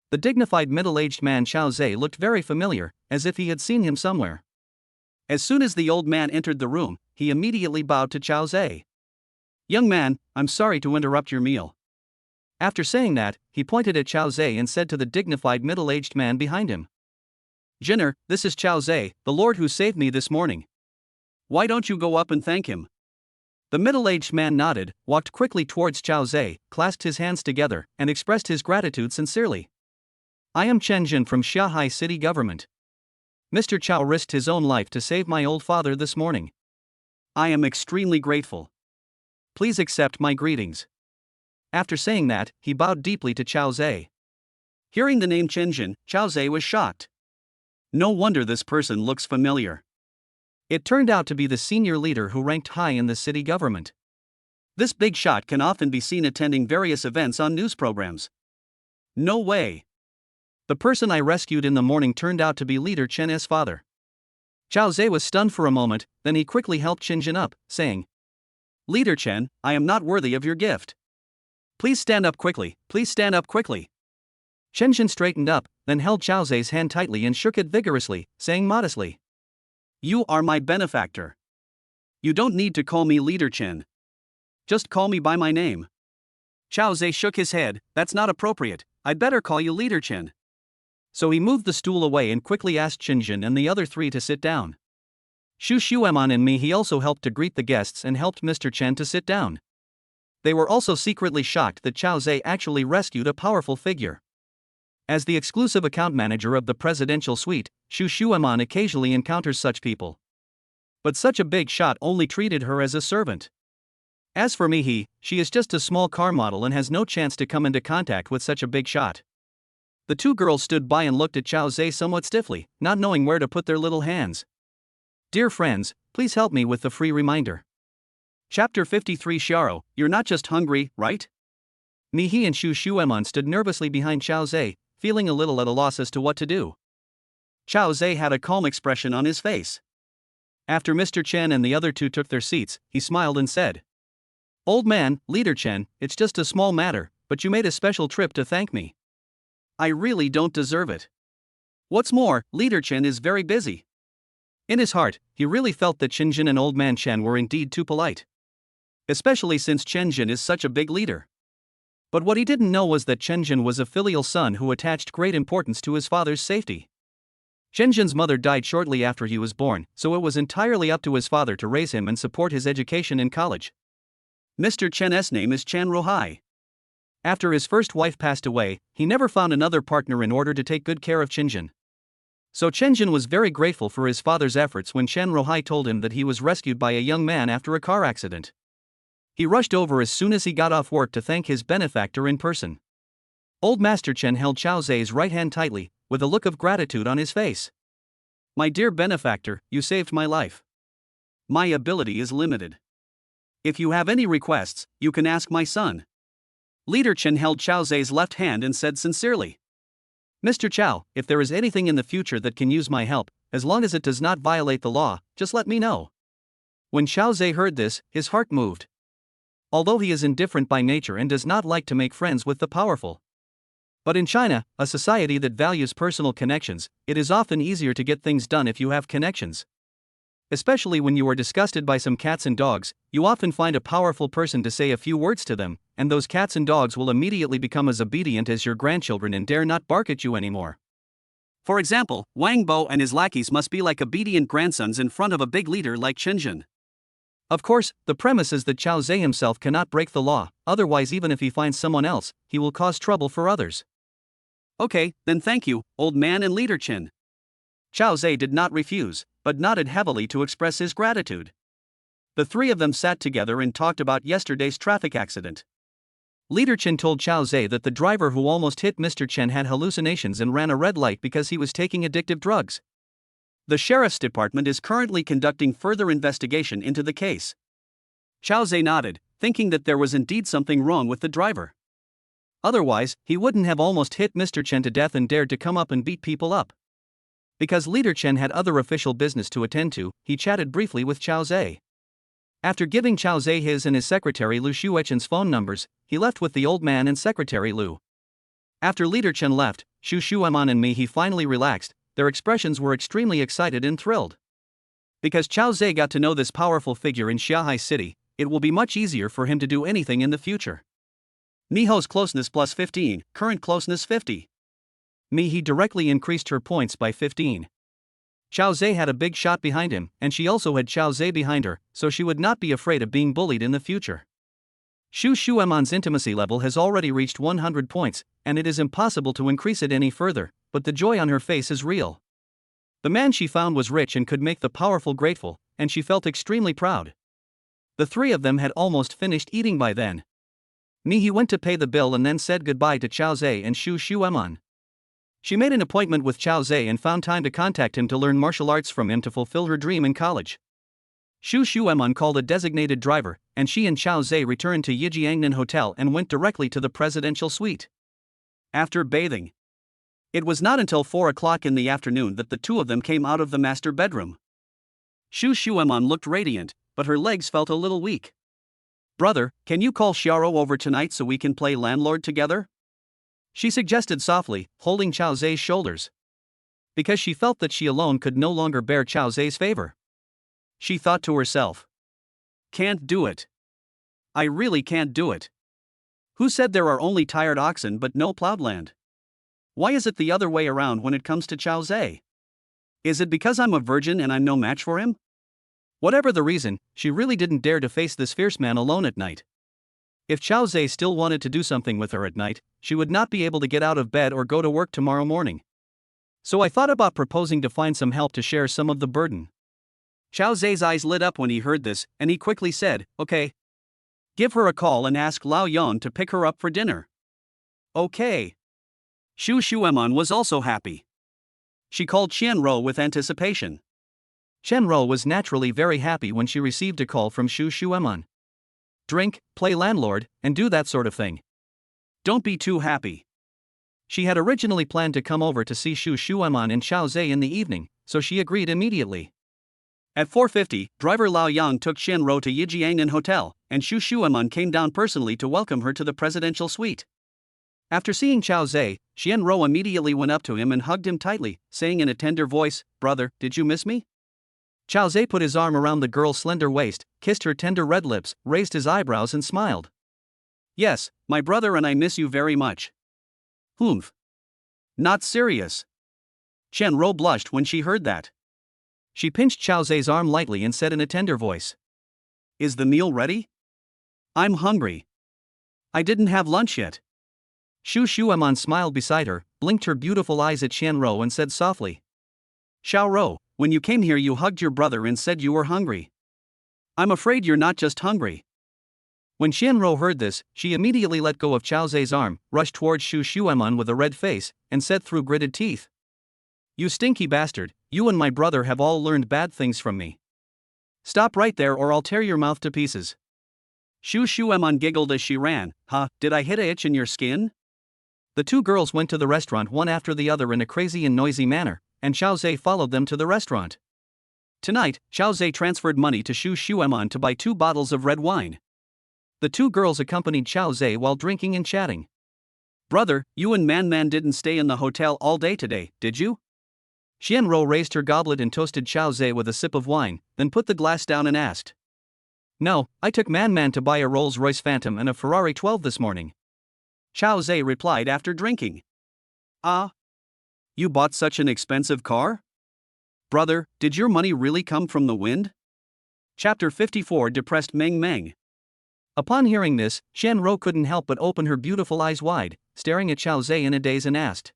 S1: The dignified middle-aged man Chao Zai looked very familiar, as if he had seen him somewhere. As soon as the old man entered the room, he immediately bowed to Chao Zai. Young man, I'm sorry to interrupt your meal. After saying that, he pointed at Chao Zai and said to the dignified middle-aged man behind him. Jinner, this is Chao Zai, the lord who saved me this morning. Why don't you go up and thank him? The middle-aged man nodded, walked quickly towards Chao Zai, clasped his hands together, and expressed his gratitude sincerely. I am Chen Jin from Shanghai City Government. Mr. Chao risked his own life to save my old father this morning. I am extremely grateful. Please accept my greetings. After saying that, he bowed deeply to Chao Zai. Hearing the name Chen Jin, Chao Zai was shocked. No wonder this person looks familiar. It turned out to be the senior leader who ranked high in the city government. This big shot can often be seen attending various events on news programs. No way. The person I rescued in the morning turned out to be Leader Chen's father. Chao Zai was stunned for a moment, then he quickly helped Chen Jin up, saying, Leader Chen, I am not worthy of your gift. Please stand up quickly, please stand up quickly. Chen Jin straightened up, then held Chao Zai's hand tightly and shook it vigorously, saying modestly, You are my benefactor. You don't need to call me Leader Chen. Just call me by my name. Chao Zai shook his head, that's not appropriate, I'd better call you Leader Chen. So he moved the stool away and quickly asked Chen Jin and the other 3 to sit down. Shu Shuan and he also helped to greet the guests and helped Mr. Chen to sit down. They were also secretly shocked that Chao Zai actually rescued a powerful figure. As the exclusive account manager of the presidential suite, Shu Shuan occasionally encounters such people. But such a big shot only treated her as a servant. As for she is just a small car model and has no chance to come into contact with such a big shot. The 2 girls stood by and looked at Chao Zai somewhat stiffly, not knowing where to put their little hands. Dear friends, please help me with the free reminder. Chapter 53 Xiao, you're not just hungry, right? He and Shu Shuan stood nervously behind Chao Zai, feeling a little at a loss as to what to do.
S2: Chao Zhe had a calm expression on his face. After Mr. Chen and the other two took their seats, he smiled and said, "Old man, Leader Chen, it's just a small matter, but you made a special trip to thank me. I really don't deserve it. What's more, Leader Chen is very busy." In his heart, he really felt that Chen Jin and Old Man Chen were indeed too polite. Especially since Chen Jin is such a big leader. But what he didn't know was that Chen Jin was a filial son who attached great importance to his father's safety. Chen Jin's mother died shortly after he was born, so it was entirely up to his father to raise him and support his education in college. Mr. Chen's name is Chen Ruo. After his first wife passed away, he never found another partner in order to take good care of Chen Jin. So Chen Jin was very grateful for his father's efforts when Chen Ruo told him that he was rescued by a young man after a car accident. He rushed over as soon as he got off work to thank his benefactor in person. Old Master Chen held Chao Zhe's right hand tightly, with a look of gratitude on his face. "My dear benefactor, you saved my life. My ability is limited. If you have any requests, you can ask my son." Leader Chen held Chao Zhe's left hand and said sincerely, "Mr. Chao, if there is anything in the future that can use my help, as long as it does not violate the law, just let me know." When Chao Zhe heard this, his heart moved. Although he is indifferent by nature and does not like to make friends with the powerful. But in China, a society that values personal connections, it is often easier to get things done if you have connections. Especially when you are disgusted by some cats and dogs, you often find a powerful person to say a few words to them, and those cats and dogs will immediately become as obedient as your grandchildren and dare not bark at you anymore. For example, Wang Bo and his lackeys must be like obedient grandsons in front of a big leader like Chen Jin. Of course, the premise is that Chao Zhe himself cannot break the law, otherwise even if he finds someone else, he will cause trouble for others. "Okay, then thank you, old man and Leader Chen." Chao Zhe did not refuse, but nodded heavily to express his gratitude. The three of them sat together and talked about yesterday's traffic accident. Leader Chen told Chao Zhe that the driver who almost hit Mr. Chen had hallucinations and ran a red light because he was taking addictive drugs. The sheriff's department is currently conducting further investigation into the case. Chao Zhe nodded, thinking that there was indeed something wrong with the driver. Otherwise, he wouldn't have almost hit Mr. Chen to death and dared to come up and beat people up. Because Leader Chen had other official business to attend to, he chatted briefly with Chao Zhe. After giving Chao Zhe his and his secretary Liu Feifei's phone numbers, he left with the old man and secretary Liu. After Leader Chen left, Shu Shuan and he finally relaxed. Their expressions were extremely excited and thrilled. Because Chao Zhe got to know this powerful figure in Shanghai City, it will be much easier for him to do anything in the future. Miho's closeness plus 15, current closeness 50. Mihi directly increased her points by 15. Chao Zhe had a big shot behind him, and she also had Chao Zhe behind her, so she would not be afraid of being bullied in the future. Shu Shuan's intimacy level has already reached 100 points, and it is impossible to increase it any further, but the joy on her face is real. The man she found was rich and could make the powerful grateful, and she felt extremely proud. The three of them had almost finished eating by then. Mihi went to pay the bill and then said goodbye to Chao Zhe and Shu Shuan. She made an appointment with Chao Zhe and found time to contact him to learn martial arts from him to fulfill her dream in college. Shu Shuan called a designated driver, and she and Chao Zhe returned to Yijiangnan Hotel and went directly to the presidential suite. After bathing, it was not until 4 o'clock in the afternoon that the two of them came out of the master bedroom. Shu Shuan looked radiant, but her legs felt a little weak. "Brother, can you call Xiao over tonight so we can play landlord together?" she suggested softly, holding Chao Zhe's shoulders. Because she felt that she alone could no longer bear Chao Zhe's favor. She thought to herself, "Can't do it. I really can't do it. Who said there are only tired oxen but no plowed land? Why is it the other way around when it comes to Chao Zhe? Is it because I'm a virgin and I'm no match for him?" Whatever the reason, she really didn't dare to face this fierce man alone at night. If Chao Zhe still wanted to do something with her at night, she would not be able to get out of bed or go to work tomorrow morning. So I thought about proposing to find some help to share some of the burden. Chao Zhe's eyes lit up when he heard this, and he quickly said, "Okay. Give her a call and ask Lao Yon to pick her up for dinner." "Okay." Shu Shuan was also happy. She called Chen Ruo with anticipation. Chen Ruo was naturally very happy when she received a call from Shu Shuan. Drink, play landlord, and do that sort of thing. Don't be too happy.
S1: She had originally planned to come over to see Shu Shuan and Xiao Zhe in the evening, so she agreed immediately.
S2: At 4:50, driver Lao Yang took Chen Ruo to Yijiangnan Hotel, and Shu Shuan came down personally to welcome her to the presidential suite.
S1: After seeing Xiao Zhe, Chen Ruo immediately went up to him and hugged him tightly, saying in a tender voice, "Brother, did you miss me?" Xiao Zhe put his arm around the girl's slender waist, kissed her tender red lips, raised his eyebrows and smiled.
S2: "Yes, my brother, and I miss you very much."
S1: "Humph.
S2: Not serious."
S1: Chen Ruo blushed when she heard that. She pinched Xiao Zhe's arm lightly and said in a tender voice,
S2: "Is the meal ready? I'm hungry. I didn't have lunch yet."
S1: Shu Shuan smiled beside her, blinked her beautiful eyes at Chen Ruo and said softly,
S2: "Xiao Ruo, when you came here you hugged your brother and said you were hungry. I'm afraid you're not just hungry."
S1: When Chen Ruo heard this, she immediately let go of Xiao Zhe's arm, rushed towards Shu Shuan with a red face, and said through gritted teeth, "You stinky bastard, you and my brother have all learned bad things from me. Stop right there or I'll tear your mouth to pieces."
S2: Shu Shuan giggled as she ran. "Huh, did I hit a itch in your skin?"
S1: The two girls went to the restaurant one after the other in a crazy and noisy manner, and Xiao Zhe followed them to the restaurant. Tonight, Xiao Zhe transferred money to Shu Shuan to buy 2 bottles of red wine. The two girls accompanied Xiao Zhe while drinking and chatting.
S2: "Brother, you and Man didn't stay in the hotel all day today, did you?"
S1: Chen Ruo raised her goblet and toasted Xiao Zhe with a sip of wine, then put the glass down and asked, "No, I took Man to buy a Rolls-Royce Phantom and a Ferrari 12 this morning."
S2: Xiao Zhe replied after drinking. "Ah? You bought such an expensive car? Brother, did your money really come from the wind?" Chapter 54 Depressed Meng.
S1: Upon hearing this, Chen Ruo couldn't help but open her beautiful eyes wide, staring at Xiao Zhe in a daze and asked.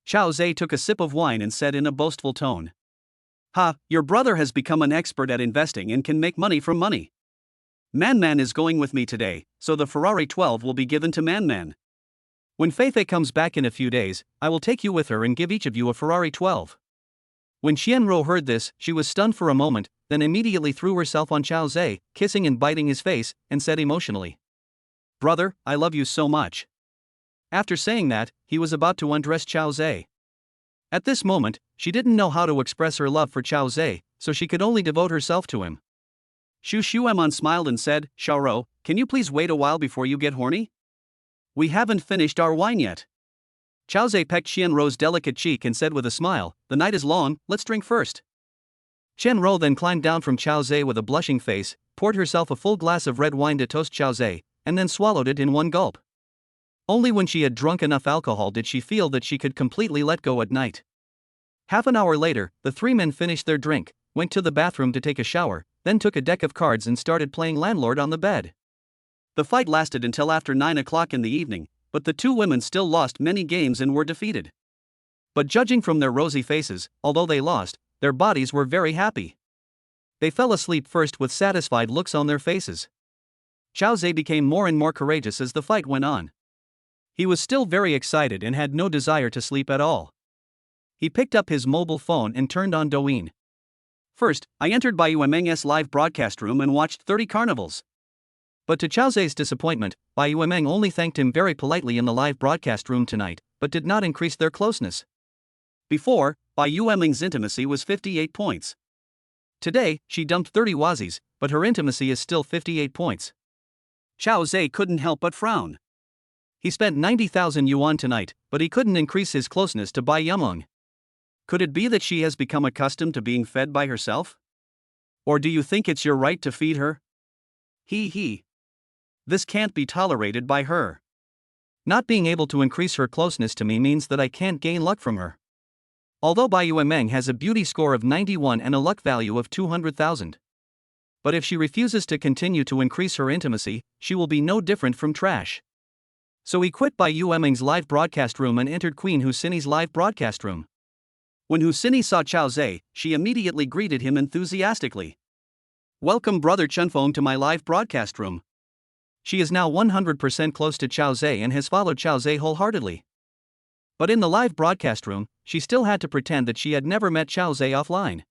S2: Xiao Zhe took a sip of wine and said in a boastful tone, "Ha, your brother has become an expert at investing and can make money from money. Man is going with me today, so the Ferrari 12 will be given to Man.
S1: When Feifei comes back in a few days, I will take you with her and give each of you a Ferrari 12. When Chen Ruo heard this, she was stunned for a moment, then immediately threw herself on Xiao Zhe, kissing and biting his face, and said emotionally,
S2: "Brother, I love you so much."
S1: After saying that, he was about to undress Xiao Zhe. At this moment, she didn't know how to express her love for Xiao Zhe, so she could only devote herself to him.
S2: Shu Shuan smiled and said, "Xiao Ruo, can you please wait a while before you get horny? We haven't finished our wine yet."
S1: Xiao Zhe pecked Chen Ruo's delicate cheek and said with a smile, "The night is long, let's drink first." Chen Ruo then climbed down from Xiao Zhe with a blushing face, poured herself a full glass of red wine to toast Xiao Zhe, and then swallowed it in one gulp. Only when she had drunk enough alcohol did she feel that she could completely let go at night. Half an hour later, the 3 men finished their drink, went to the bathroom to take a shower, then took a deck of cards and started playing landlord on the bed.
S2: The fight lasted until after 9 o'clock in the evening, but the 2 women still lost many games and were defeated.
S1: But judging from their rosy faces, although they lost, their bodies were very happy. They fell asleep first with satisfied looks on their faces. Xiao Zhe became more and more courageous as the fight went on. He was still very excited and had no desire to sleep at all. He picked up his mobile phone and turned on Douyin.
S2: First, I entered Bai Meng's live broadcast room and watched 30 carnivals.
S1: But to Xiao Zhe's disappointment, Bai Meng only thanked him very politely in the live broadcast room tonight, but did not increase their closeness.
S2: Before, Bai Meng's intimacy was 58 points.
S1: Today, she dumped 30 wazis, but her intimacy is still 58 points.
S2: Xiao Zhe couldn't help but frown.
S1: He spent 90,000 yuan tonight, but he couldn't increase his closeness to Bai Meng.
S2: Could it be that she has become accustomed to being fed by herself? Or do you think it's your right to feed her? He. This can't be tolerated by her.
S1: Not being able to increase her closeness to me means that I can't gain luck from her. Although Bai Meng has a beauty score of 91 and a luck value of 200,000. But if she refuses to continue to increase her intimacy, she will be no different from trash. So he quit Bai Meng's live broadcast room and entered Queen Husini's live broadcast room.
S2: When Husini saw Xiao Zhe, she immediately greeted him enthusiastically. "Welcome Brother Chenfeng to my live broadcast room."
S1: She is now 100% close to Xiao Zhe and has followed Xiao Zhe wholeheartedly. But in the live broadcast room, she still had to pretend that she had never met Xiao Zhe offline.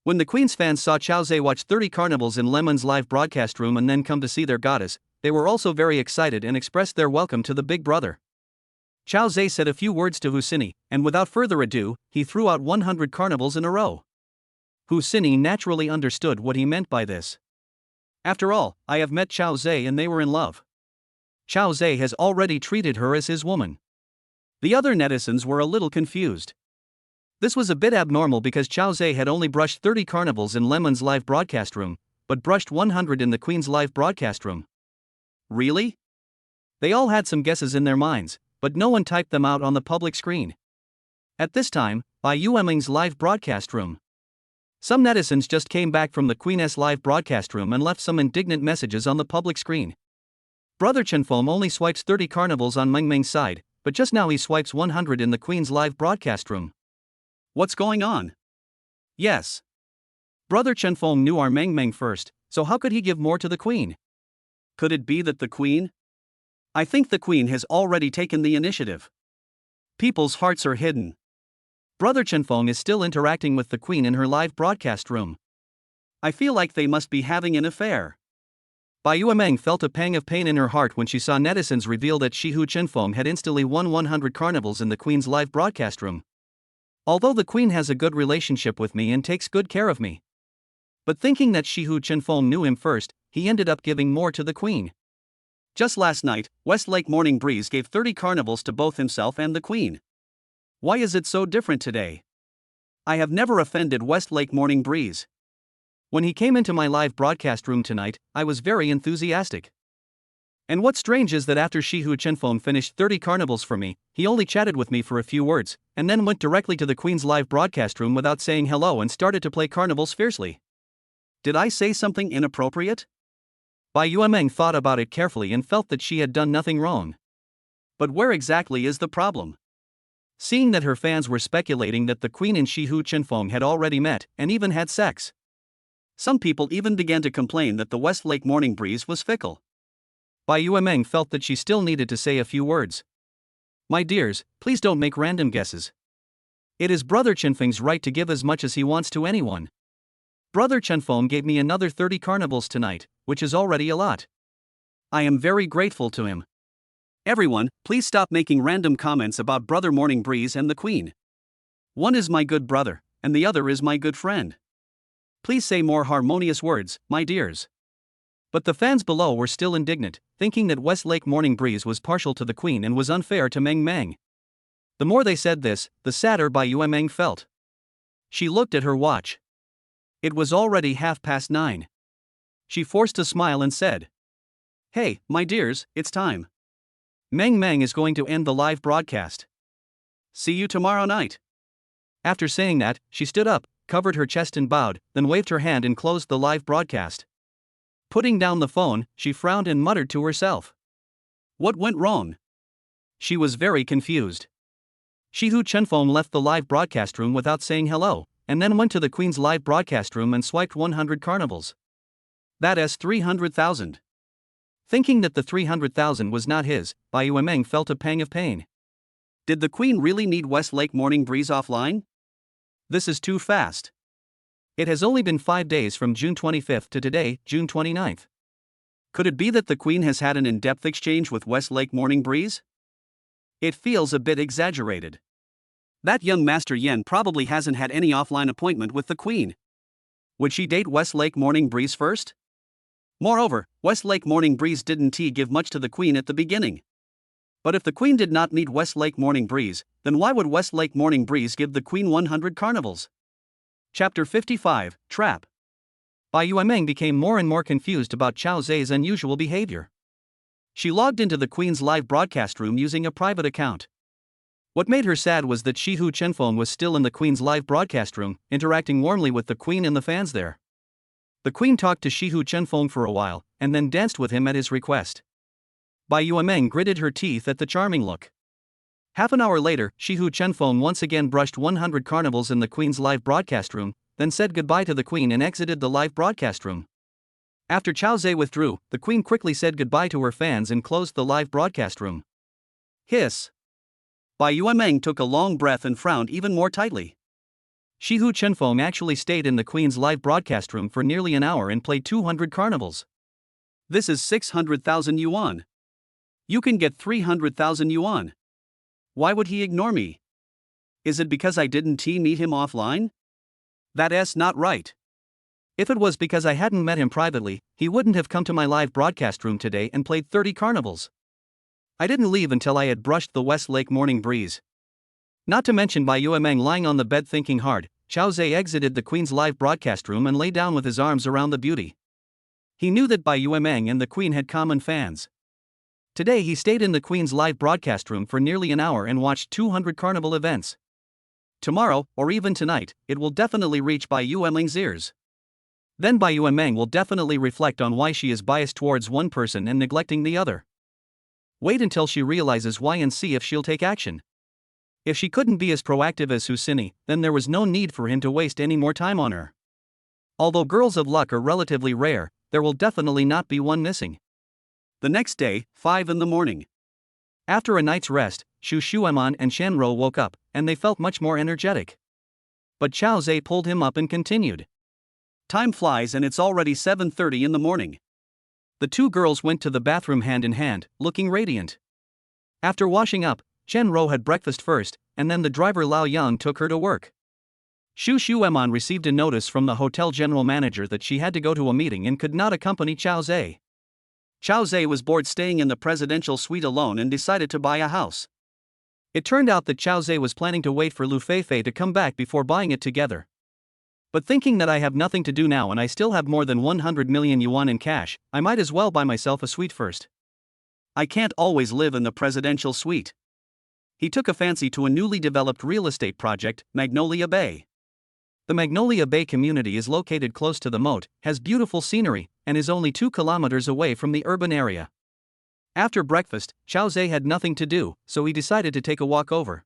S1: When the Queen's fans saw Xiao Zhe watch 30 carnivals in Lemon's live broadcast room and then come to see their goddess, they were also very excited and expressed their welcome to the big brother. Chao Zhe said a few words to Husini, and without further ado, he threw out 100 carnivals in a row. Husini naturally understood what he meant by this. After all, I have met Chao Zhe and they were in love. Chao Zhe has already treated her as his woman. The other netizens were a little confused. This was a bit abnormal because Chao Zhe had only brushed 30 carnivals in Lemon's live broadcast room, but brushed 100 in the Queen's live broadcast room. Really? They all had some guesses in their minds, but no one typed them out on the public screen. At this time, by Yu Eming's live broadcast room. Some netizens just came back from the Queen's live broadcast room and left some indignant messages on the public screen. Brother Chenfeng only swipes 30 carnivals on Meng Meng's side, but just now he swipes 100 in the Queen's live broadcast room. What's going on? Yes. Brother Chenfeng knew our Meng Meng first, so how could he give more to the Queen? Could it be that the Queen? I think the Queen has already taken the initiative. People's hearts are hidden. Brother Chenfeng is still interacting with the Queen in her live broadcast room. I feel like they must be having an affair. Bai Yuemeng felt a pang of pain in her heart when she saw netizens reveal that Shihu Chenfeng had instantly won 100 carnivals in the Queen's live broadcast room. Although the Queen has a good relationship with me and takes good care of me. But thinking that Shihu Chenfeng knew him first, he ended up giving more to the Queen. Just last night, Westlake Morning Breeze gave 30 carnivals to both himself and the Queen. Why is it so different today? I have never offended Westlake Morning Breeze. When he came into my live broadcast room tonight, I was very enthusiastic. And what's strange is that after Shihu Chenfeng finished 30 carnivals for me, he only chatted with me for a few words, and then went directly to the Queen's live broadcast room without saying hello and started to play carnivals fiercely. Did I say something inappropriate? Bai Yuemeng thought about it carefully and felt that she had done nothing wrong. But where exactly is the problem? Seeing that her fans were speculating that the Queen and Shihu Chenfeng had already met and even had sex. Some people even began to complain that the Westlake Morning Breeze was fickle. Bai Yuemeng felt that she still needed to say a few words. My dears, please don't make random guesses. It is Brother Chenfeng's right to give as much as he wants to anyone. Brother Chenfeng gave me another 30 carnivals tonight, which is already a lot. I am very grateful to him. Everyone, please stop making random comments about Brother Morning Breeze and the Queen. One is my good brother, and the other is my good friend. Please say more harmonious words, my dears. But the fans below were still indignant, thinking that Westlake Morning Breeze was partial to the Queen and was unfair to Meng Meng. The more they said this, the sadder Bai Yuemeng felt. She looked at her watch. It was already 9:30. She forced a smile and said, Hey, my dears, it's time. Meng Meng is going to end the live broadcast. See you tomorrow night. After saying that, she stood up, covered her chest and bowed, then waved her hand and closed the live broadcast. Putting down the phone, she frowned and muttered to herself. What went wrong? She was very confused. Shihu Chenfeng left the live broadcast room without saying hello, and then went to the Queen's live broadcast room and swiped 100 carnivals. That is 300,000. Thinking that the 300,000 was not his, Bai Yuemeng felt a pang of pain. Did the Queen really need Westlake Morning Breeze offline? This is too fast. It has only been 5 days from June 25th to today, June 29th. Could it be that the Queen has had an in-depth exchange with Westlake Morning Breeze? It feels a bit exaggerated. That young Master Yen probably hasn't had any offline appointment with the Queen. Would she date Westlake Morning Breeze first? Moreover, Westlake Morning Breeze didn't give much to the Queen at the beginning. But if the Queen did not need Westlake Morning Breeze, then why would Westlake Morning Breeze give the Queen 100 carnivals? Chapter 55, Trap. Bai Yuemeng became more and more confused about Chao Zhe's unusual behavior. She logged into the Queen's live broadcast room using a private account. What made her sad was that Shihu Chenfeng was still in the Queen's live broadcast room, interacting warmly with the Queen and the fans there. The Queen talked to Shihu Chenfeng for a while, and then danced with him at his request. Bai Yuemeng gritted her teeth at the charming look. Half an hour later, Shihu Chenfeng once again brushed 100 carnivals in the Queen's live broadcast room, then said goodbye to the Queen and exited the live broadcast room. After Chao Zhe withdrew, the Queen quickly said goodbye to her fans and closed the live broadcast room. Hiss. Bai Yuemeng took a long breath and frowned even more tightly. Shihu Chenfeng actually stayed in the Queen's live broadcast room for nearly an hour and played 200 carnivals. This is 600,000 yuan. You can get 300,000 yuan.
S2: Why would he ignore me? Is it because I didn't meet him offline? That's not right.
S1: If it was because I hadn't met him privately, he wouldn't have come to my live broadcast room today and played 30 carnivals. I didn't leave until I had brushed the Westlake morning breeze. Not to mention by Yuemeng lying on the bed thinking hard, Chao Zhe exited the Queen's live broadcast room and lay down with his arms around the beauty. He knew that Bai Yuemeng and the Queen had common fans. Today he stayed in the Queen's live broadcast room for nearly an hour and watched 200 carnival events. Tomorrow, or even tonight, it will definitely reach Bai Yuemeng's ears. Then Bai Yuemeng will definitely reflect on why she is biased towards one person and neglecting the other. Wait until she realizes why and see if she'll take action. If she couldn't be as proactive as Husini, then there was no need for him to waste any more time on her. Although girls of luck are relatively rare, there will definitely not be one missing.
S2: The next day, 5 in the morning.
S1: After a night's rest, Shu Shuan and Chen Ruo woke up, and they felt much more energetic. But Chao Zhe pulled him up and continued.
S2: Time flies and it's already 7:30 in the morning.
S1: The two girls went to the bathroom hand in hand, looking radiant. After washing up, Chen Ruo had breakfast first, and then the driver Lao Yang took her to work. Shu Shuan received a notice from the hotel general manager that she had to go to a meeting and could not accompany Chao Zhe.
S2: Chao Zhe was bored staying in the presidential suite alone and decided to buy a house.
S1: It turned out that Chao Zhe was planning to wait for Liu Feifei to come back before buying it together. But thinking that I have nothing to do now and I still have more than 100 million yuan in cash, I might as well buy myself a suite first.
S2: I can't always live in the presidential suite. He took a fancy to a newly developed real estate project, Magnolia Bay.
S1: The Magnolia Bay community is located close to the moat, has beautiful scenery, and is only 2 kilometers away from the urban area. After breakfast, Chao Zhe had nothing to do, so he decided to take a walk over.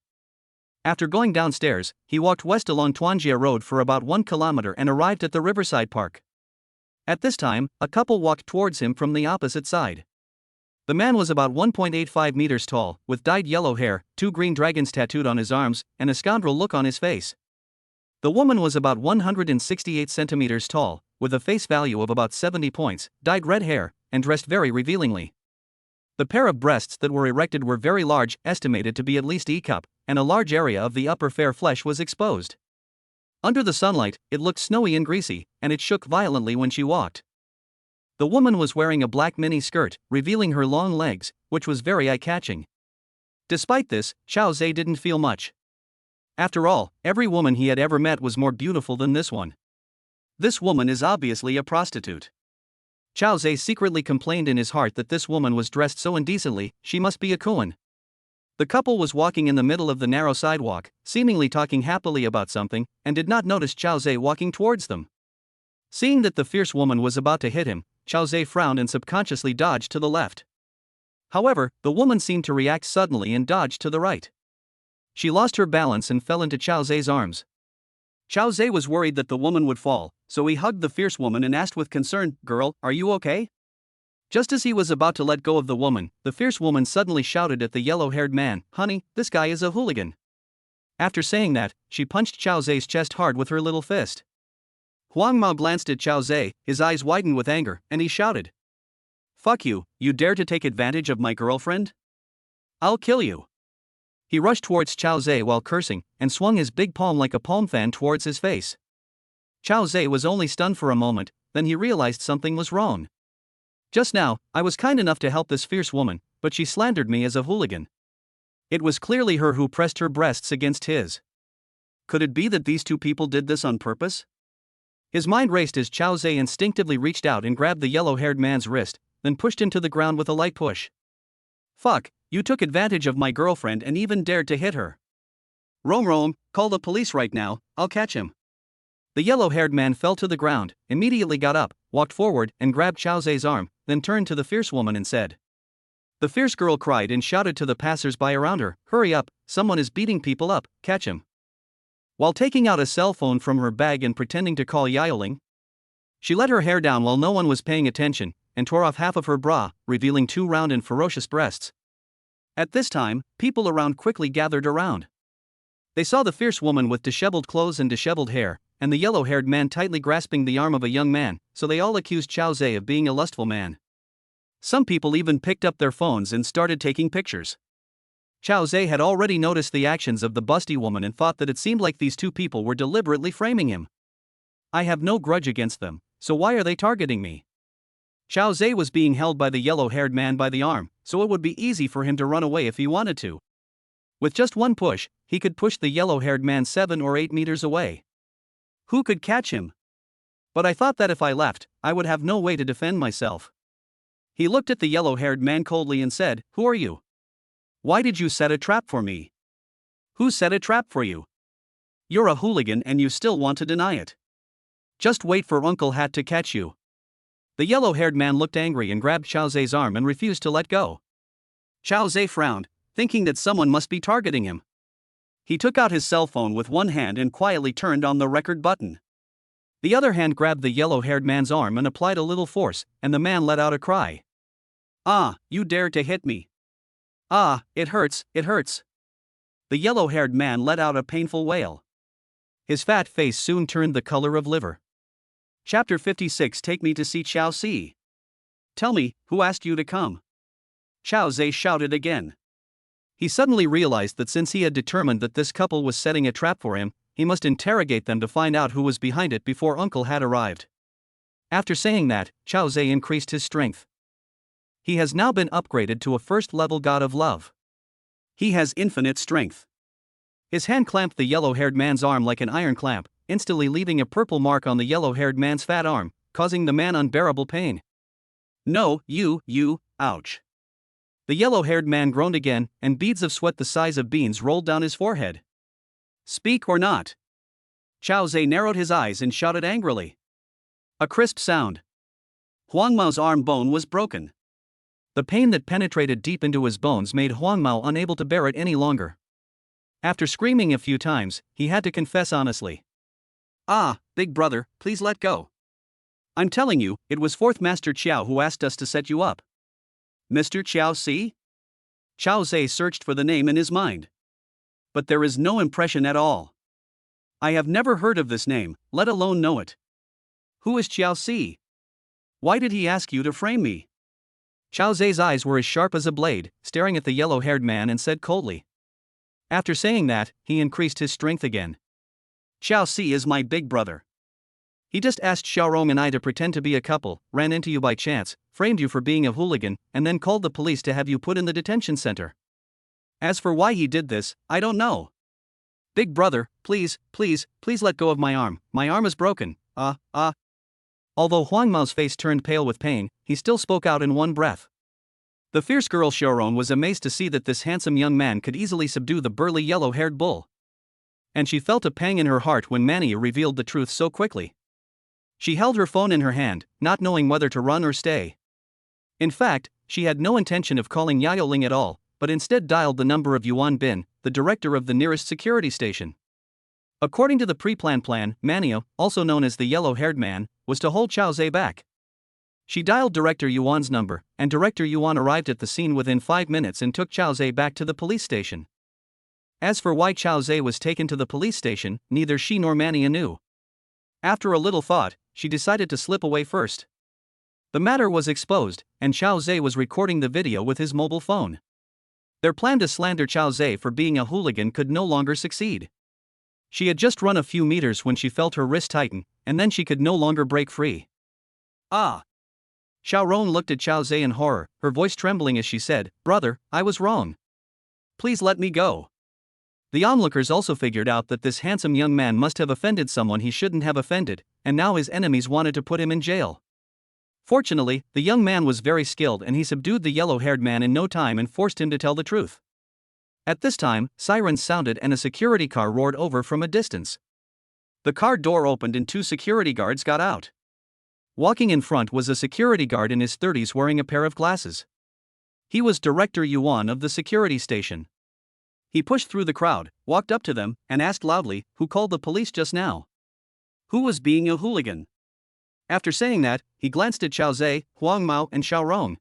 S1: After going downstairs, he walked west along Tuanjia Road for about 1 kilometer and arrived at the Riverside Park. At this time, a couple walked towards him from the opposite side. The man was about 1.85 meters tall, with dyed yellow hair, 2 green dragons tattooed on his arms, and a scoundrel look on his face. The woman was about 168 centimeters tall, with a face value of about 70 points, dyed red hair, and dressed very revealingly. The pair of breasts that were erected were very large, estimated to be at least E-cup, and a large area of the upper fair flesh was exposed. Under the sunlight, it looked snowy and greasy, and it shook violently when she walked. The woman was wearing a black mini skirt, revealing her long legs, which was very eye-catching. Despite this, Chao Zhe didn't feel much. After all, every woman he had ever met was more beautiful than this one.
S2: This woman is obviously a prostitute.
S1: Chao Zhe secretly complained in his heart that this woman was dressed so indecently, she must be a koan. The couple was walking in the middle of the narrow sidewalk, seemingly talking happily about something, and did not notice Chao Zhe walking towards them. Seeing that the fierce woman was about to hit him, Chao Zhe frowned and subconsciously dodged to the left. However, the woman seemed to react suddenly and dodged to the right. She lost her balance and fell into Chao Zhe's arms.
S2: Chao Zhe was worried that the woman would fall, so he hugged the fierce woman and asked with concern, "Girl, are you okay?" Just as he was about to let go of the woman, the fierce woman suddenly shouted at the yellow-haired man, "Honey, this guy is a hooligan." After saying that, she punched Chao Zhe's chest hard with her little fist. Huang Mao glanced at Chao Zhe, his eyes widened with anger, and he shouted, "Fuck you, you dare to take advantage of my girlfriend? I'll kill you." He rushed towards Chao Zhe while cursing, and swung his big palm like a palm fan towards his face. Chao Zhe was only stunned for a moment, then he realized something was wrong. Just now, I was kind enough to help this fierce woman, but she slandered me as a hooligan. It was clearly her who pressed her breasts against his. Could it be that these two people did this on purpose? His mind raced as Chao Zhe instinctively reached out and grabbed the yellow-haired man's wrist, then pushed him to the ground with a light push. "Fuck, you took advantage of my girlfriend and even dared to hit her. Rome, call the police right now, I'll catch him." The yellow-haired man fell to the ground, immediately got up, walked forward and grabbed Chao Zhe's arm, then turned to the fierce woman and said. The fierce girl cried and shouted to the passers-by around her, "Hurry up, someone is beating people up, catch him." While taking out a cell phone from her bag and pretending to call Yaoling, she let her hair down while no one was paying attention, and tore off half of her bra, revealing 2 round and ferocious breasts. At this time, people around quickly gathered around. They saw the fierce woman with disheveled clothes and disheveled hair, and the yellow-haired man tightly grasping the arm of a young man, so they all accused Chao Zhe of being a lustful man. Some people even picked up their phones and started taking pictures.
S1: Xiao Zhe had already noticed the actions of the busty woman and thought that it seemed like these two people were deliberately framing him. I have no grudge against them, so why are they targeting me? Xiao Zhe was being held by the yellow-haired man by the arm, so it would be easy for him to run away if he wanted to. With just one push, he could push the yellow-haired man 7 or 8 meters away. Who could catch him? But I thought that if I left, I would have no way to defend myself. He looked at the yellow-haired man coldly and said, "Who are you? Why did you set a trap for me? Who set a trap for you? You're a hooligan and you still want to deny it. Just wait for Uncle Hat to catch you." The yellow-haired man looked angry and grabbed Xiao Zhe's arm and refused to let go. Xiao Zhe frowned, thinking that someone must be targeting him. He took out his cell phone with one hand and quietly turned on the record button. The other hand grabbed the yellow-haired man's arm and applied a little force, and the man let out a cry. "Ah, you dared to hit me. Ah, it hurts, it hurts." The yellow-haired man let out a painful wail. His fat face soon turned the color of liver. Chapter 56. Take me to see Xiao Si. "Tell me, who asked you to come?" Xiao Zhe shouted again. He suddenly realized that since he had determined that this couple was setting a trap for him, he must interrogate them to find out who was behind it before Uncle Hat arrived. After saying that, Xiao Zhe increased his strength. He has now been upgraded to a first-level god of love. He has infinite strength. His hand clamped the yellow-haired man's arm like an iron clamp, instantly leaving a purple mark on the yellow-haired man's fat arm, causing the man unbearable pain. "No, you, ouch." The yellow-haired man groaned again, and beads of sweat the size of beans rolled down his forehead. "Speak or not?" Xiao Zhe narrowed his eyes and shouted angrily. A crisp sound. Huang Mao's arm bone was broken. The pain that penetrated deep into his bones made Huang Mao unable to bear it any longer. After screaming a few times, he had to confess honestly. "Ah, big brother, please let go. I'm telling you, it was Fourth Master Qiao who asked us to set you up." "Mr. Qiao Si?" Xiao Zhe searched for the name in his mind. But there is no impression at all. I have never heard of this name, let alone know it. Who is Qiao Si? Why did he ask you to frame me? Xiao Zhe's eyes were as sharp as a blade, staring at the yellow-haired man and said coldly. After saying that, he increased his strength again. "Xiao Si is my big brother. He just asked Xiaorong and I to pretend to be a couple, ran into you by chance, framed you for being a hooligan, and then called the police to have you put in the detention center. As for why he did this, I don't know. Big brother, please let go of my arm is broken, Although Huang Mao's face turned pale with pain, he still spoke out in one breath. The fierce girl Xiaorong was amazed to see that this handsome young man could easily subdue the burly yellow-haired bull. And she felt a pang in her heart when Mania revealed the truth so quickly. She held her phone in her hand, not knowing whether to run or stay. In fact, she had no intention of calling Yaoling at all, but instead dialed the number of Yuan Bin, the director of the nearest security station. According to the pre-planned plan, Mania, also known as the yellow-haired man, was to hold Xiao Zhe back. She dialed Director Yuan's number, and Director Yuan arrived at the scene within 5 minutes and took Xiao Zhe back to the police station. As for why Xiao Zhe was taken to the police station, neither she nor Mania knew. After a little thought, she decided to slip away first. The matter was exposed, and Xiao Zhe was recording the video with his mobile phone. Their plan to slander Xiao Zhe for being a hooligan could no longer succeed. She had just run a few meters when she felt her wrist tighten, and then she could no longer break free. "Ah!" Xiaorong looked at Xiao Zhe in horror, her voice trembling as she said, "Brother, I was wrong. Please let me go." The onlookers also figured out that this handsome young man must have offended someone he shouldn't have offended, and now his enemies wanted to put him in jail. Fortunately, the young man was very skilled and he subdued the yellow-haired man in no time and forced him to tell the truth. At this time, sirens sounded and a security car roared over from a distance. The car door opened and 2 security guards got out. Walking in front was a security guard in his 30s wearing a pair of glasses. He was Director Yuan of the security station. He pushed through the crowd, walked up to them, and asked loudly, "Who called the police just now? Who was being a hooligan?" After saying that, he glanced at Xiao Zhe, Huang Mao, and Xiaorong.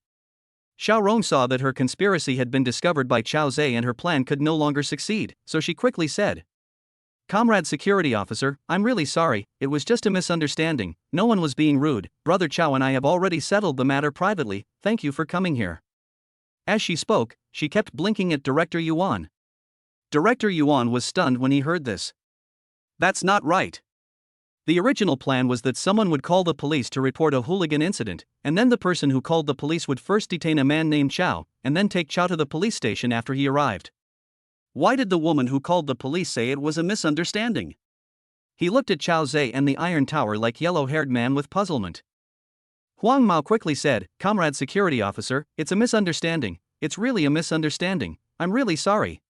S1: Xiaorong saw that her conspiracy had been discovered by Xiao Zhe and her plan could no longer succeed, so she quickly said, "Comrade security officer, I'm really sorry, it was just a misunderstanding, no one was being rude, Brother Qiao and I have already settled the matter privately, thank you for coming here." As she spoke, she kept blinking at Director Yuan. Director Yuan was stunned when he heard this.
S2: That's not right.
S1: The original plan was that someone would call the police to report a hooligan incident, and then the person who called the police would first detain a man named Chao, and then take Chao to the police station after he arrived.
S2: Why did the woman who called the police say it was a misunderstanding?
S1: He looked at Chao Zhe and the Iron Tower like yellow-haired man with puzzlement. Huang Mao quickly said, "Comrade security officer, it's a misunderstanding, it's really a misunderstanding, I'm really sorry."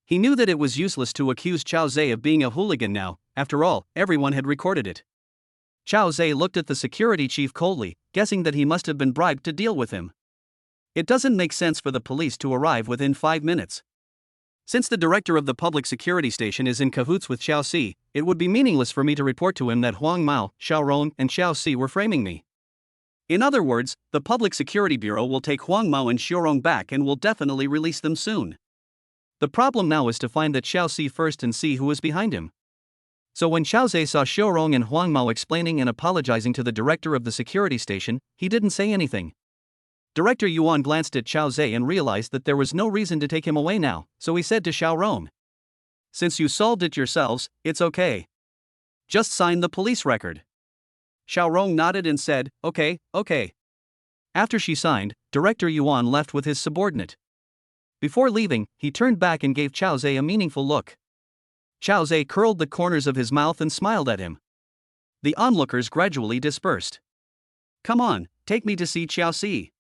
S1: He knew that it was useless to accuse Chao Zhe of being a hooligan now, after all, everyone had recorded it. Chao Zhe looked at the security chief coldly, guessing that he must have been bribed to deal with him.
S2: It doesn't make sense for the police to arrive within 5 minutes. Since the director of the public security station is in cahoots with Xiao Si, it would be meaningless for me to report to him that Huang Mao, Xiao Ron, and Xiao Si were framing me. In other words, the Public Security Bureau will take Huang Mao and Xiaorong back and will definitely release them soon.
S1: The problem now is to find that Xiao Si first and see who is behind him. So when Xiao Zhe saw Xiaorong and Huang Mao explaining and apologizing to the director of the security station, he didn't say anything. Director Yuan glanced at Xiao Zhe and realized that there was no reason to take him away now, so he said to Xiaorong,
S2: "Since you solved it yourselves, it's okay. Just sign the police record." Xiaorong nodded and said, "Okay."
S1: After she signed, Director Yuan left with his subordinate. Before leaving, he turned back and gave Xiao Zhe a meaningful look. Xiao Zhe curled the corners of his mouth and smiled at him. The onlookers gradually dispersed.
S2: "Come on, take me to see Xiao Si."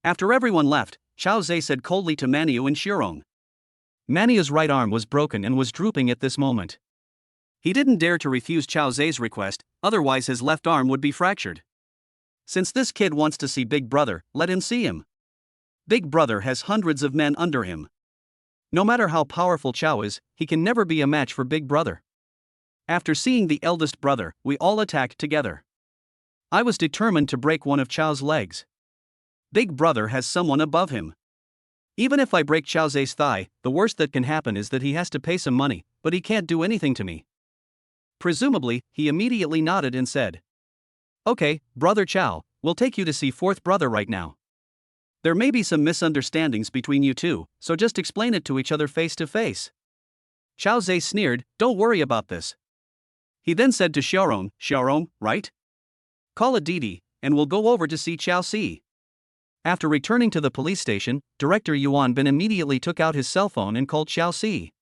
S2: After everyone left, Xiao Zhe said coldly to Maniu and Shirong.
S1: Maniu's right arm was broken and was drooping at this moment.
S2: He didn't dare to refuse Xiao Zhe's request, otherwise his left arm would be fractured. Since this kid wants to see Big Brother, let him see him. Big Brother has hundreds of men under him.
S1: No matter how powerful Chao is, he can never be a match for Big Brother.
S2: After seeing the eldest brother, we all attacked together. I was determined to break one of Chao's legs. Big Brother has someone above him. Even if I break Xiao Zhe's thigh, the worst that can happen is that he has to pay some money, but he can't do anything to me.
S1: Presumably, he immediately nodded and said, "Okay, Brother Chao, we'll take you to see fourth brother right now.
S2: There may be some misunderstandings between you two, so just explain it to each other face to face."
S1: Xiao Zhe sneered, "Don't worry about this."
S2: He then said to Xiaorong, right? Call a Didi, and we'll go over to see Xiao Si.
S1: After returning to the police station, Director Yuan Bin immediately took out his cell phone and called Xiao Si.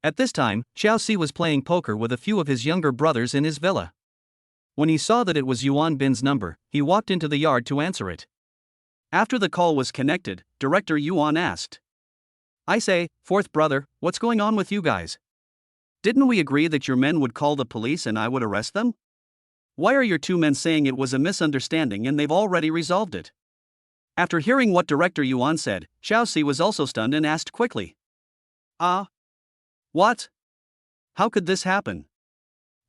S1: At this time, Xiao Si was playing poker with a few of his younger brothers in his villa. When he saw that it was Yuan Bin's number, he walked into the yard to answer it.
S2: After the call was connected, Director Yuan asked,
S1: "I say, fourth brother, what's going on with you guys?
S2: Didn't we agree that your men would call the police and I would arrest them? Why are your two men saying it was a misunderstanding and they've already resolved it?" After hearing what Director Yuan said, Xiao Si was also stunned and asked quickly, What? How could this happen?"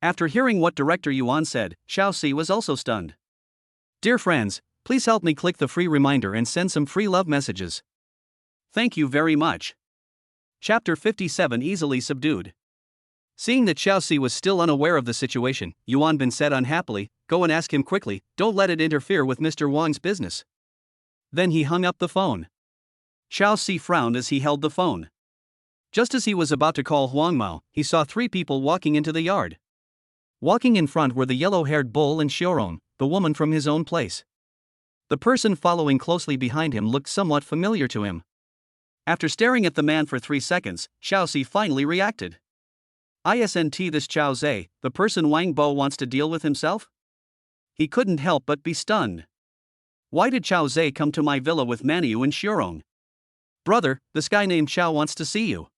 S2: After hearing what Director Yuan said, Xiao Si was also stunned.
S1: "Dear friends, please help me click the free reminder and send some free love messages.
S2: Thank you very much." Chapter 57 Easily Subdued.
S1: Seeing that Xiao Si was still unaware of the situation, Yuan Bin said unhappily, "Go and ask him quickly, don't let it interfere with Mr. Wang's business." Then he hung up the phone.
S2: Xiao Si frowned as he held the phone.
S1: Just as he was about to call Huang Mao, he saw 3 people walking into the yard. Walking in front were the yellow-haired bull and Xiaorong, the woman from his own place. The person following closely behind him looked somewhat familiar to him.
S2: After staring at the man for 3 seconds, Xiao Si finally reacted. "Isn't this Xiao Zhe, the person Wang Bo wants to deal with himself?" He couldn't help but be stunned. Why did Xiao Zhe come to my villa with Maniu and Xiaorong?
S1: "Brother, this guy named Xiao wants to see you."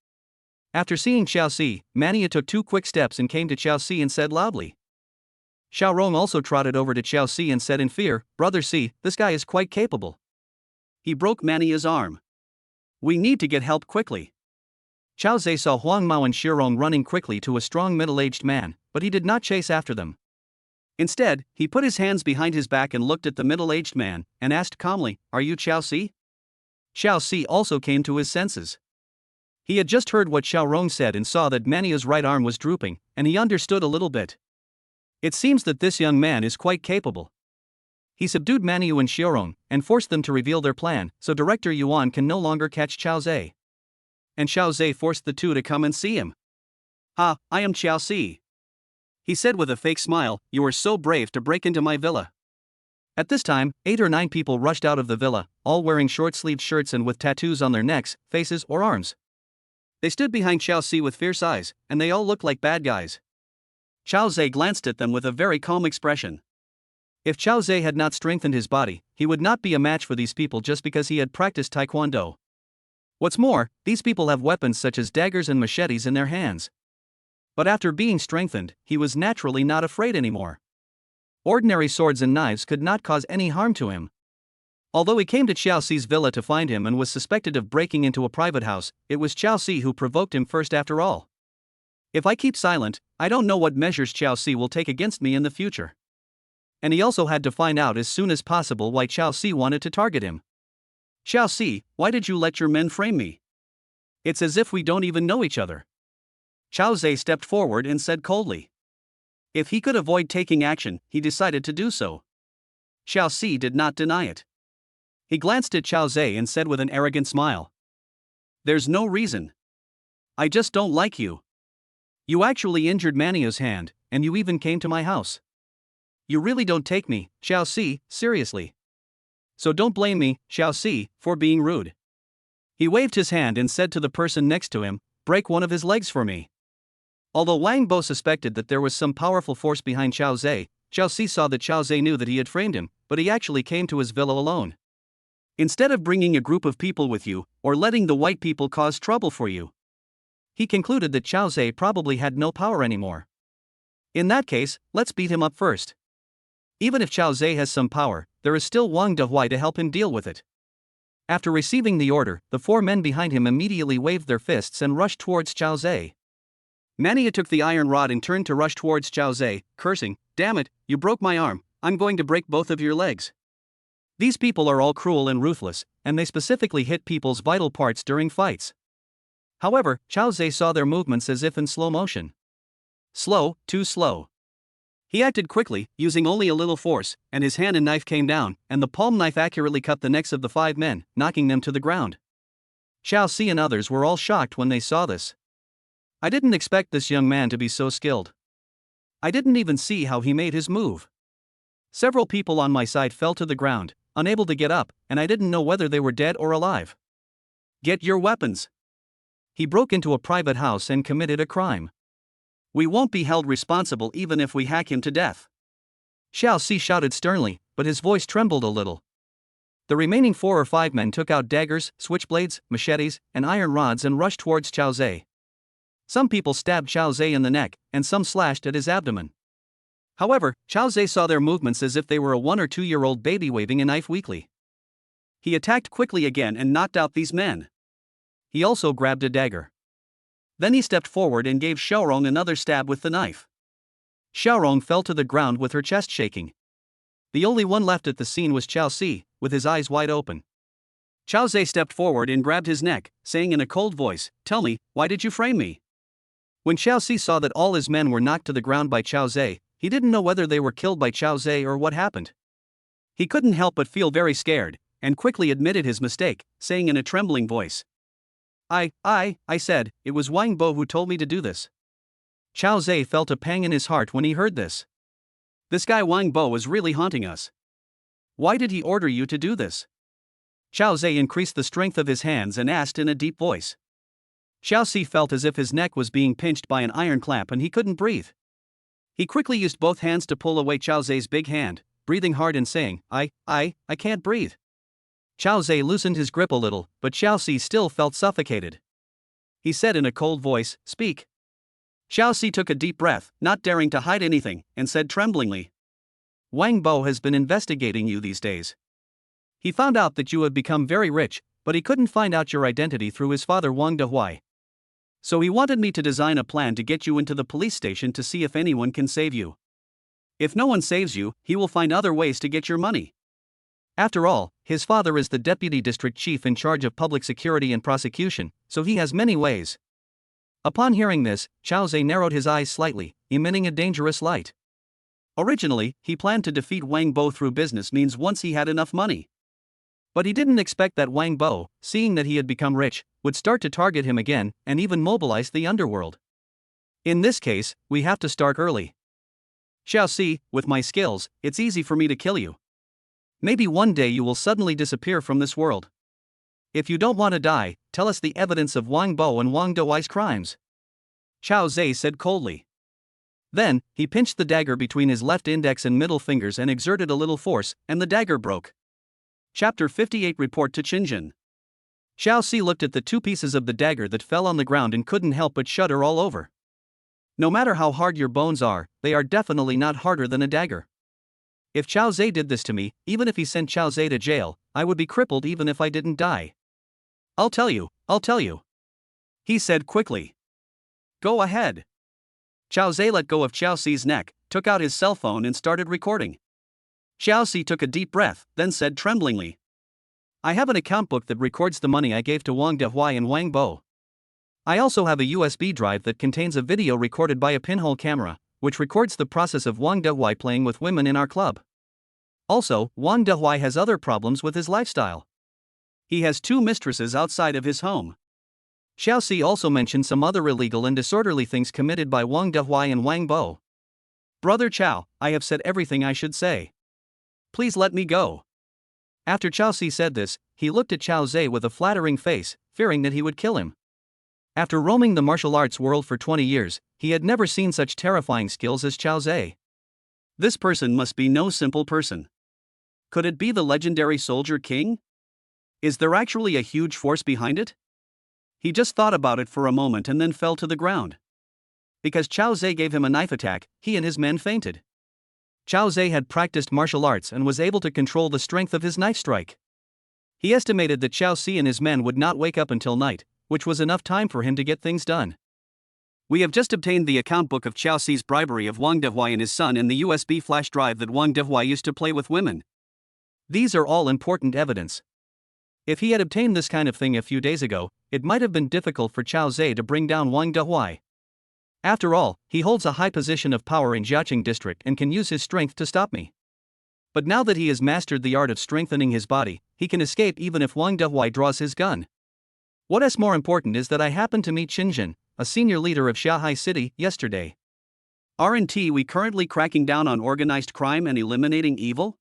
S1: After seeing Xiao Si, Maniu took 2 quick steps and came to Xiao Si and said loudly. Xiaorong also trotted over to Xiao Si and said in fear, "Brother Si, this guy is quite capable.
S2: He broke Maniu's arm. We need to get help quickly."
S1: Xiao Zhe saw Huang Mao and Xiaorong running quickly to a strong middle-aged man, but he did not chase after them.
S2: Instead, he put his hands behind his back and looked at the middle-aged man, and asked calmly, "Are you Xiao Si?"
S1: Xiao Si also came to his senses. He had just heard what Xiaorong said and saw that Maniu's right arm was drooping, and he understood a little bit. It seems that this young man is quite capable. He subdued Maniu and Xiaorong and forced them to reveal their plan, so Director Yuan can no longer catch Qiao Zhe.
S2: And Xiao Zhe forced the two to come and see him. "Ha, I am Qiao Si," he said with a fake smile. "You were so brave to break into my villa."
S1: At this time, 8 or 9 people rushed out of the villa, all wearing short-sleeved shirts and with tattoos on their necks, faces, or arms.
S2: They stood behind Xiao Si with fierce eyes, and they all looked like bad guys. Qiao Zhe glanced at them with a very calm expression.
S1: If Qiao Zhe had not strengthened his body, he would not be a match for these people just because he had practiced taekwondo. What's more, these people have weapons such as daggers and machetes in their hands. But after being strengthened, he was naturally not afraid anymore. Ordinary swords and knives could not cause any harm to him. Although he came to Qiao Si's villa to find him and was suspected of breaking into a private house, it was Qiao Si who provoked him first after all. If I keep silent, I don't know what measures Qiao Si will take against me in the future. And he also had to find out as soon as possible why Qiao Si wanted to target him.
S2: "Qiao Si, why did you let your men frame me? It's as if we don't even know each other." Qiao Zhe stepped forward and said coldly. If he could avoid taking action, he decided to do so. Qiao Si did not deny it. He glanced at Qiao Zhe and said with an arrogant smile, "There's no reason. I just don't like you. You actually injured Maniu's hand, and you even came to my house. You really don't take me, Qiao Si, seriously. So don't blame me, Qiao Si, for being rude." He waved his hand and said to the person next to him, "Break one of his legs for me." Although Wang Bo suspected that there was some powerful force behind Qiao Zhe, Qiao Si saw that Qiao Zhe knew that he had framed him, but he actually came to his villa alone. Instead of bringing a group of people with you, or letting the white people cause trouble for you. He concluded that Qiao Zhe probably had no power anymore. In that case, let's beat him up first. Even if Qiao Zhe has some power, there is still Wang Dehuai to help him deal with it. After receiving the order, the 4 men behind him immediately waved their fists and rushed towards Qiao Zhe. Mania took the iron rod and turned to rush towards Qiao Zhe, cursing, "Damn it, you broke my arm, I'm going to break both of your legs." These people are all cruel and ruthless, and they specifically hit people's vital parts during fights. However, Qiao Zhe saw their movements as if in slow motion. Slow, too slow. He acted quickly, using only a little force, and his hand and knife came down, and the palm knife accurately cut the necks of the 5 men, knocking them to the ground. Qiao Si and others were all shocked when they saw this. I didn't expect this young man to be so skilled. I didn't even see how he made his move. Several people on my side fell to the ground, unable to get up, and I didn't know whether they were dead or alive. Get your weapons. He broke into a private house and committed a crime. We won't be held responsible even if we hack him to death. Qiao Si shouted sternly, but his voice trembled a little. The remaining 4 or 5 men took out daggers, switchblades, machetes, and iron rods and rushed towards Qiao Zhe. Some people stabbed Qiao Zhe in the neck, and some slashed at his abdomen. However, Qiao Zhe saw their movements as if they were a 1 or 2-year-old baby waving a knife weakly. He attacked quickly again and knocked out these men. He also grabbed a dagger. Then he stepped forward and gave Xiaorong another stab with the knife. Xiaorong fell to the ground with her chest shaking. The only one left at the scene was Qiao Si, with his eyes wide open. Qiao Zhe stepped forward and grabbed his neck, saying in a cold voice, "Tell me, why did you frame me?" When Qiao Si saw that all his men were knocked to the ground by Qiao Zhe, he didn't know whether they were killed by Qiao Zhe or what happened. He couldn't help but feel very scared, and quickly admitted his mistake, saying in a trembling voice, I said, it was Wang Bo who told me to do this." Qiao Zhe felt a pang in his heart when he heard this. This guy Wang Bo was really haunting us. Why did he order you to do this? Qiao Zhe increased the strength of his hands and asked in a deep voice. Qiao Si felt as if his neck was being pinched by an iron clamp and he couldn't breathe. He quickly used both hands to pull away Qiao Zhe's big hand, breathing hard and saying, I can't breathe. Qiao Zhe loosened his grip a little, but Qiao Si still felt suffocated. He said in a cold voice, "Speak." Qiao Si took a deep breath, not daring to hide anything, and said tremblingly, "Wang Bo has been investigating you these days. He found out that you have become very rich, but he couldn't find out your identity through his father Wang Dehuai. So he wanted me to design a plan to get you into the police station to see if anyone can save you. If no one saves you, he will find other ways to get your money. After all, his father is the deputy district chief in charge of public security and prosecution, so he has many ways." Upon hearing this, Qiao Zhe narrowed his eyes slightly, emitting a dangerous light. Originally, he planned to defeat Wang Bo through business means once he had enough money. But he didn't expect that Wang Bo, seeing that he had become rich, would start to target him again and even mobilize the underworld. In this case, we have to start early. Xiao Si, with my skills, it's easy for me to kill you. Maybe one day you will suddenly disappear from this world. If you don't want to die, tell us the evidence of Wang Bo and Wang Dawai's crimes. Qiao Zhe said coldly. Then, he pinched the dagger between his left index and middle fingers and exerted a little force, and the dagger broke. Chapter 58 Report to Qinjin. Xiao Si looked at the two pieces of the dagger that fell on the ground and couldn't help but shudder all over. No matter how hard your bones are, they are definitely not harder than a dagger. If Qiao Zhe did this to me, even if he sent Qiao Zhe to jail, I would be crippled even if I didn't die. I'll tell you, he said quickly. Go ahead. Qiao Zhe let go of Xiao Si's neck, took out his cell phone and started recording. Xiao Si took a deep breath, then said tremblingly. I have an account book that records the money I gave to Wang Dehuai and Wang Bo. I also have a USB drive that contains a video recorded by a pinhole camera, which records the process of Wang Dehuai playing with women in our club. Also, Wang Dehuai has other problems with his lifestyle. He has 2 mistresses outside of his home. Xiao Si also mentioned some other illegal and disorderly things committed by Wang Dehuai and Wang Bo. Brother Qiao, I have said everything I should say. Please let me go. After Qiao Si said this, he looked at Qiao Zhe with a flattering face, fearing that he would kill him. After roaming the martial arts world for 20 years, he had never seen such terrifying skills as Qiao Zhe. This person must be no simple person. Could it be the legendary Soldier King? Is there actually a huge force behind it? He just thought about it for a moment and then fell to the ground. Because Qiao Zhe gave him a knife attack, he and his men fainted. Qiao Zhe had practiced martial arts and was able to control the strength of his knife strike. He estimated that Xiao Si and his men would not wake up until night, which was enough time for him to get things done. We have just obtained the account book of Qiao Si's bribery of Wang Dehuai and his son and the USB flash drive that Wang Dehuai used to play with women. These are all important evidence. If he had obtained this kind of thing a few days ago, it might have been difficult for Qiao Zhe to bring down Wang Dehuai. After all, he holds a high position of power in Jiaqing district and can use his strength to stop me. But now that he has mastered the art of strengthening his body, he can escape even if Wang Dehuai draws his gun. What is more important is that I happened to meet Qinjin, a senior leader of Shanghai City, yesterday. Aren't we currently cracking down on organized crime and eliminating evil?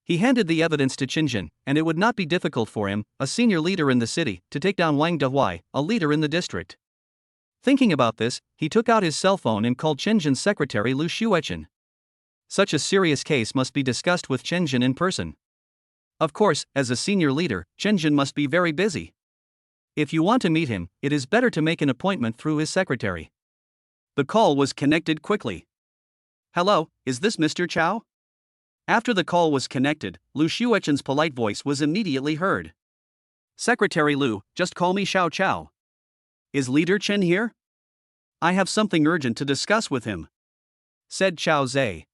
S2: He handed the evidence to Qinjin, and it would not be difficult for him, a senior leader in the city, to take down Wang Dehuai, a leader in the district. Thinking about this, he took out his cell phone and called Qinjin's secretary Liu Feifei. Such a serious case must be discussed with Qinjin in person. Of course, as a senior leader, Qinjin must be very busy. If you want to meet him, it is better to make an appointment through his secretary. The call was connected quickly. Hello, is this Mr. Qiao? After the call was connected, Liu Feifei's polite voice was immediately heard. Secretary Liu, just call me Xiao Qiao. Is Leader Chen here? I have something urgent to discuss with him, said Qiao Zhe.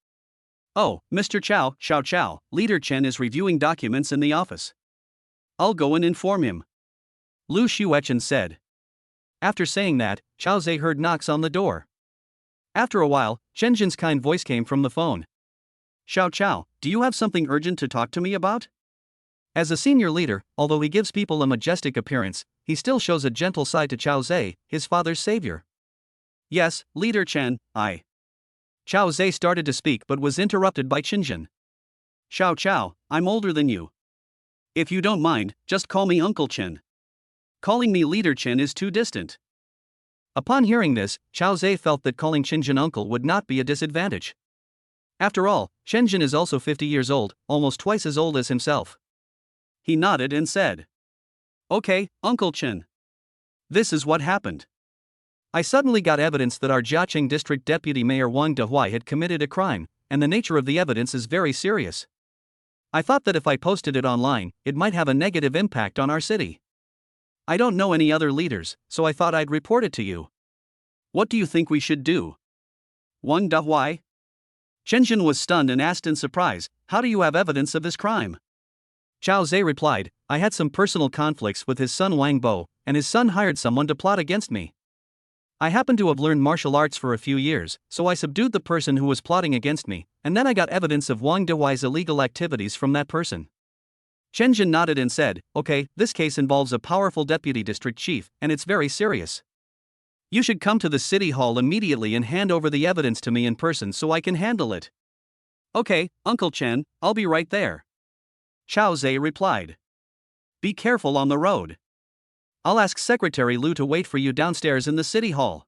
S2: Oh, Mr. Qiao, Xiao Qiao, Leader Chen is reviewing documents in the office. I'll go and inform him, Liu Feifei said. After saying that, Qiao Zhe heard knocks on the door. After a while, Qinjin's kind voice came from the phone. Xiao Qiao, do you have something urgent to talk to me about? As a senior leader, although he gives people a majestic appearance, he still shows a gentle side to Qiao Zhe, his father's savior. Yes, Leader Chen, I. Qiao Zhe started to speak but was interrupted by Qinjin. Xiao Qiao, I'm older than you. If you don't mind, just call me Uncle Chen. Calling me Leader Chen is too distant. Upon hearing this, Qiao Zhe felt that calling Qinjin uncle would not be a disadvantage. After all, Qinjin is also 50 years old, almost twice as old as himself. He nodded and said, Okay, Uncle Chen. This is what happened. I suddenly got evidence that our Jiaqing District Deputy Mayor Wang Dehuai had committed a crime, and the nature of the evidence is very serious. I thought that if I posted it online, it might have a negative impact on our city. I don't know any other leaders, so I thought I'd report it to you. What do you think we should do? Wang Dehuai? Qinjin was stunned and asked in surprise, How do you have evidence of his crime? Qiao Zhe replied, I had some personal conflicts with his son Wang Bo, and his son hired someone to plot against me.
S1: I happened to have learned martial arts for a few years, so I subdued the person who was plotting against me, and then I got evidence of Wang Dehuai's illegal activities from that person. Chen Jin nodded and said, okay, this case involves a powerful deputy district chief, and it's very serious. You should come to the city hall immediately and hand over the evidence to me in person so I can handle it.
S2: Okay, Uncle Chen, I'll be right there. Qiao Zhe replied. Be careful on the road.
S1: I'll ask Secretary Liu to wait for you downstairs in the city hall.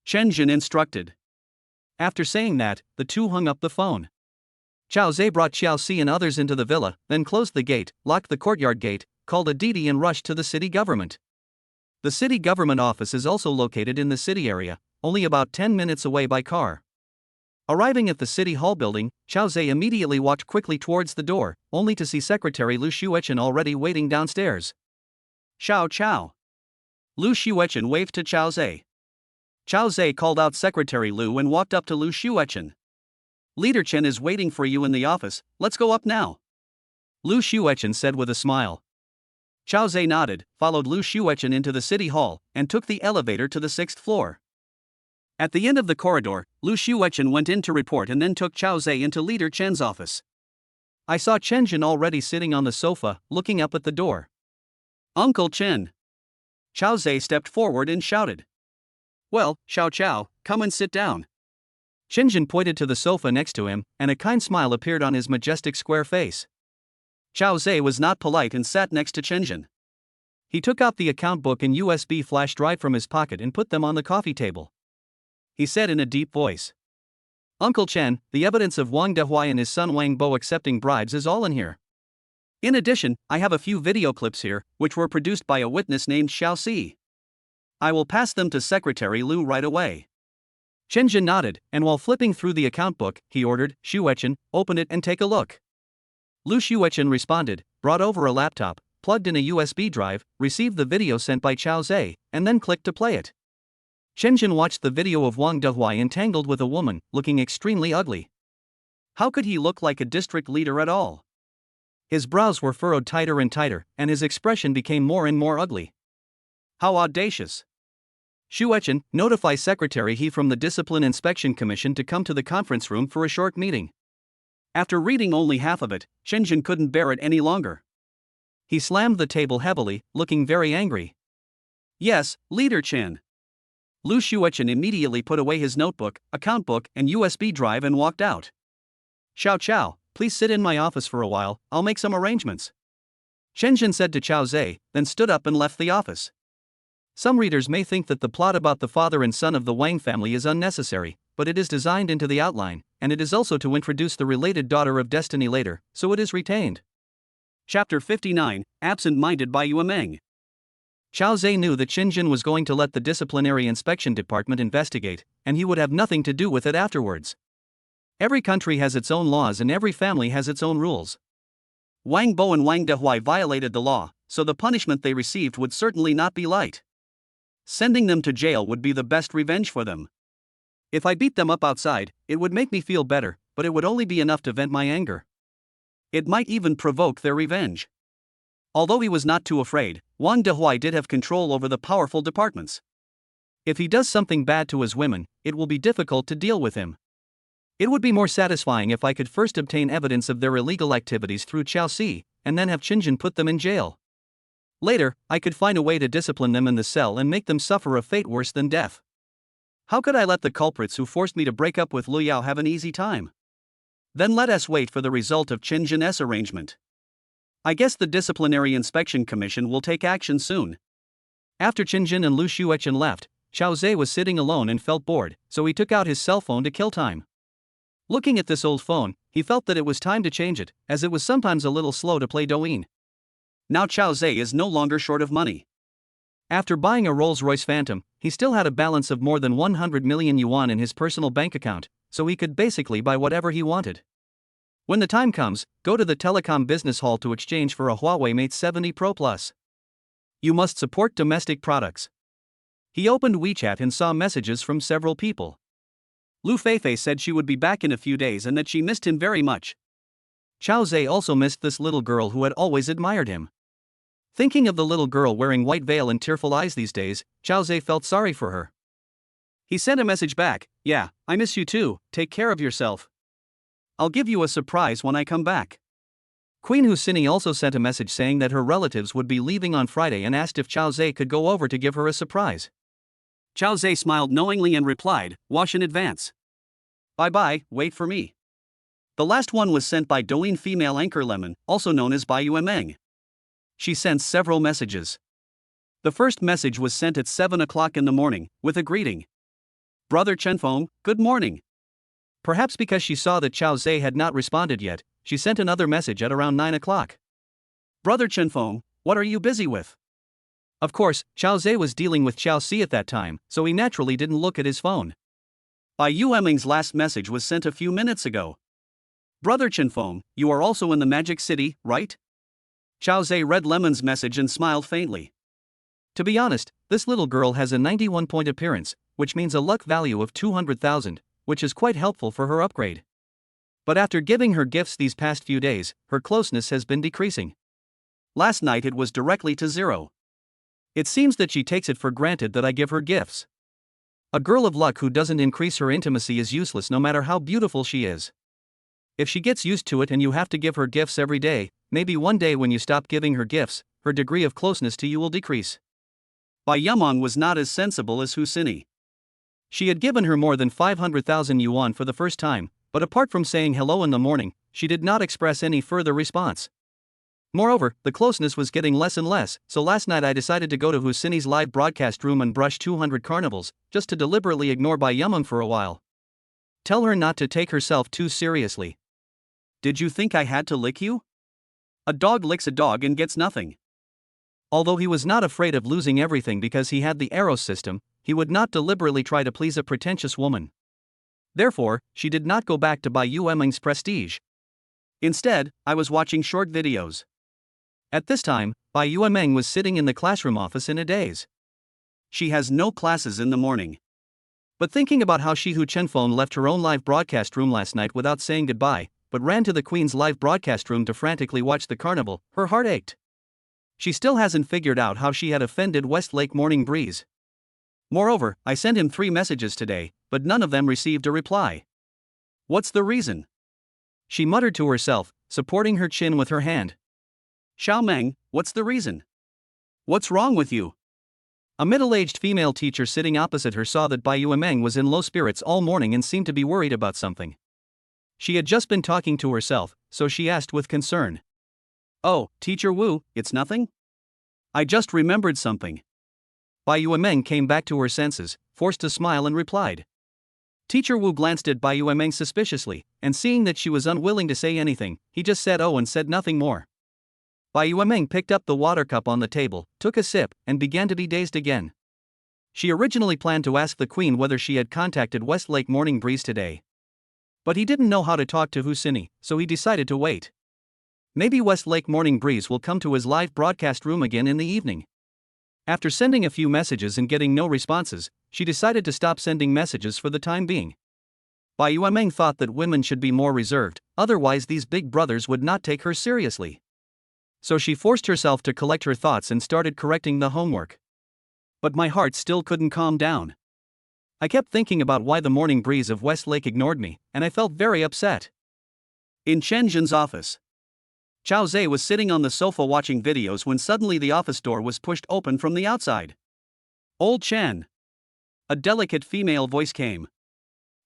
S2: Chen Jin instructed.
S1: After saying that, the two hung up the phone. Qiao Zhe brought Xiao Si and others into the villa, then closed the gate, locked the courtyard gate, called a Didi and rushed to the city government. The city government office is also located in the city area, only about 10 minutes away by car. Arriving at the city hall building, Qiao Zhe immediately walked quickly towards the door, only to see Secretary Liu Shuechen already waiting downstairs.
S2: Xiao Qiao. Liu Shuechen waved to Qiao Zhe. Qiao Zhe called out Secretary Liu and walked up to Liu Shuechen. Leader Chen is waiting for you in the office, let's go up now.
S1: Liu Shuechen said with a smile.
S2: Qiao Zhe nodded, followed Liu Shuechen into the city hall, and took the elevator to the 6th floor. At the end of the corridor, Liu Shuechen went in to report and then took Qiao Zhe into Leader Chen's office.
S1: I saw Chen Jin already sitting on the sofa, looking up at the door.
S2: Uncle Chen. Qiao Zhe stepped forward and shouted. Well, Xiao Qiao, come and sit down.
S1: Chen Jin pointed to the sofa next to him, and a kind smile appeared on his majestic square face.
S2: Qiao Zhe was not polite and sat next to Chen Jin.
S1: He took out the account book and USB flash drive from his pocket and put them on the coffee table. He said in a deep voice. Uncle Chen, the evidence of Wang Dehuai and his son Wang Bo accepting bribes is all in here. In addition, I have a few video clips here, which were produced by a witness named Xiao Si. I will pass them to Secretary Liu right away. Chen Jin nodded, and while flipping through the account book, he ordered, Shuechen, open it and take a look. Liu Shuechen responded, brought over a laptop, plugged in a USB drive, received the video sent by Qiao Zhe, and then clicked to play it. Chen Jin watched the video of Wang Dehuai entangled with a woman, looking extremely ugly. How could he look like a district leader at all? His brows were furrowed tighter and tighter, and his expression became more and more ugly.
S2: How audacious.
S1: Shuechen, notify Secretary He from the Discipline Inspection Commission to come to the conference room for a short meeting.
S2: After reading only half of it, Chen Jin couldn't bear it any longer.
S1: He slammed the table heavily, looking very angry.
S2: Yes, Leader Chen. Liu Shuechen immediately put away his notebook, account book, and USB drive and walked out.
S1: Xiao Qiao, please sit in my office for a while, I'll make some arrangements. Chen Jin said to Qiao Zhe, then stood up and left the office. Some readers may think that the plot about the father and son of the Wang family is unnecessary, but it is designed into the outline, and it is also to introduce the related daughter of destiny later, so it is retained.
S2: Chapter 59, Absent-Minded by Yu Meng.
S1: Qiao Zhe knew that Chen Jin was going to let the disciplinary inspection department investigate, and he would have nothing to do with it afterwards. Every country has its own laws and every family has its own rules.
S2: Wang Bo and Wang Dehuai violated the law, so the punishment they received would certainly not be light. Sending them to jail would be the best revenge for them. If I beat them up outside, it would make me feel better, but it would only be enough to vent my anger. It might even provoke their revenge. Although he was not too afraid, Wang Dehuai did have control over the powerful departments. If he does something bad to his women, it will be difficult to deal with him. It would be more satisfying if I could first obtain evidence of their illegal activities through Qiao Si, and then have Chen Jin put them in jail. Later, I could find a way to discipline them in the cell and make them suffer a fate worse than death. How could I let the culprits who forced me to break up with Liu Yao have an easy time? Then let us wait for the result of Chen Jin's arrangement. I guess the Disciplinary Inspection Commission will take action soon. After Chen Jin and Liu Shuechen left, Qiao Zhe was sitting alone and felt bored, so he took out his cell phone to kill time. Looking at this old phone, he felt that it was time to change it, as it was sometimes a little slow to play Douyin. Now Qiao Zhe is no longer short of money. After buying a Rolls-Royce Phantom, he still had a balance of more than 100 million yuan in his personal bank account, so he could basically buy whatever he wanted. When the time comes, go to the Telecom Business Hall to exchange for a Huawei Mate 70 Pro Plus. You must support domestic products. He opened WeChat and saw messages from several people. Liu Feifei said she would be back in a few days and that she missed him very much. Qiao Zhe also missed this little girl who had always admired him. Thinking of the little girl wearing white veil and tearful eyes these days, Qiao Zhe felt sorry for her. He sent a message back, "Yeah, I miss you too, take care of yourself. I'll give you a surprise when I come back."
S1: Queen Husini also sent a message saying that her relatives would be leaving on Friday and asked if Chao Zhe could go over to give her a surprise.
S2: Chao Zhe smiled knowingly and replied, "Wash in advance. Bye-bye, wait for me." The last one was sent by Douyin female anchor Lemon, also known as Bai Yuemeng. She sent several messages. The first message was sent at 7 o'clock in the morning, with a greeting. "Brother Chenfeng, good morning."
S1: Perhaps because she saw that Chao Zhe had not responded yet, she sent another message at around 9 o'clock.
S2: "Brother Chenfeng, what are you busy with?"
S1: Of course, Chao Zhe was dealing with Chao Si at that time, so he naturally didn't look at his phone.
S2: Bai Yuemeng's last message was sent a few minutes ago. "Brother Chenfeng, you are also in the Magic City, right?" Chao Zhe read Lemon's message and smiled faintly.
S1: To be honest, this little girl has a 91-point appearance, which means a luck value of 200,000, which is quite helpful for her upgrade. But after giving her gifts these past few days, her closeness has been decreasing.
S2: Last night it was directly to 0.
S1: It seems that she takes it for granted that I give her gifts. A girl of luck who doesn't increase her intimacy is useless no matter how beautiful she is. If she gets used to it and you have to give her gifts every day, maybe one day when you stop giving her gifts, her degree of closeness to you will decrease.
S2: Bai Yumeng was not as sensible as Husini.
S1: She had given her more than 500,000 yuan for the first time, but apart from saying hello in the morning, she did not express any further response. Moreover, the closeness was getting less and less, so last night I decided to go to Husini's live broadcast room and brush 200 carnivals, just to deliberately ignore Bai Yumeng for a while. Tell her not to take herself too seriously.
S2: "Did you think I had to lick you? A dog licks a dog and gets nothing."
S1: Although he was not afraid of losing everything because he had the Eros System, he would not deliberately try to please a pretentious woman. Therefore, she did not go back to Bai Yuemeng's prestige.
S2: Instead, I was watching short videos.
S1: At this time, Bai Yuemeng was sitting in the classroom office in a daze.
S2: She has no classes in the morning.
S1: But thinking about how Shi Hu Chenfeng left her own live broadcast room last night without saying goodbye, but ran to the Queen's live broadcast room to frantically watch the carnival, her heart ached. She still hasn't figured out how she had offended Westlake Morning Breeze. Moreover, I sent him 3 messages today, but none of them received a reply.
S2: What's the reason?
S1: She muttered to herself, supporting her chin with her hand.
S2: "Xiaomeng, what's the reason? What's wrong with you?"
S1: A middle-aged female teacher sitting opposite her saw that Bai Yuemeng was in low spirits all morning and seemed to be worried about something. She had just been talking to herself, so she asked with concern.
S2: "Oh, Teacher Wu, it's nothing? I just remembered something."
S1: Bai Yuemeng came back to her senses, forced a smile and replied. Teacher Wu glanced at Bai Yuemeng suspiciously, and seeing that she was unwilling to say anything, he just said oh and said nothing more. Bai Yuemeng picked up the water cup on the table, took a sip, and began to be dazed again. She originally planned to ask the Queen whether she had contacted Westlake Morning Breeze today. But he didn't know how to talk to Husini, so he decided to wait. Maybe Westlake Morning Breeze will come to his live broadcast room again in the evening. After sending a few messages and getting no responses, she decided to stop sending messages for the time being. Bai Yuemeng thought that women should be more reserved, otherwise these big brothers would not take her seriously. So she forced herself to collect her thoughts and started correcting the homework. But my heart still couldn't calm down. I kept thinking about why the Morning Breeze of Westlake ignored me, and I felt very upset.
S2: In Chen Zhen's office, Chao Zhe was sitting on the sofa watching videos when suddenly the office door was pushed open from the outside. "Old Chen." A delicate female voice came.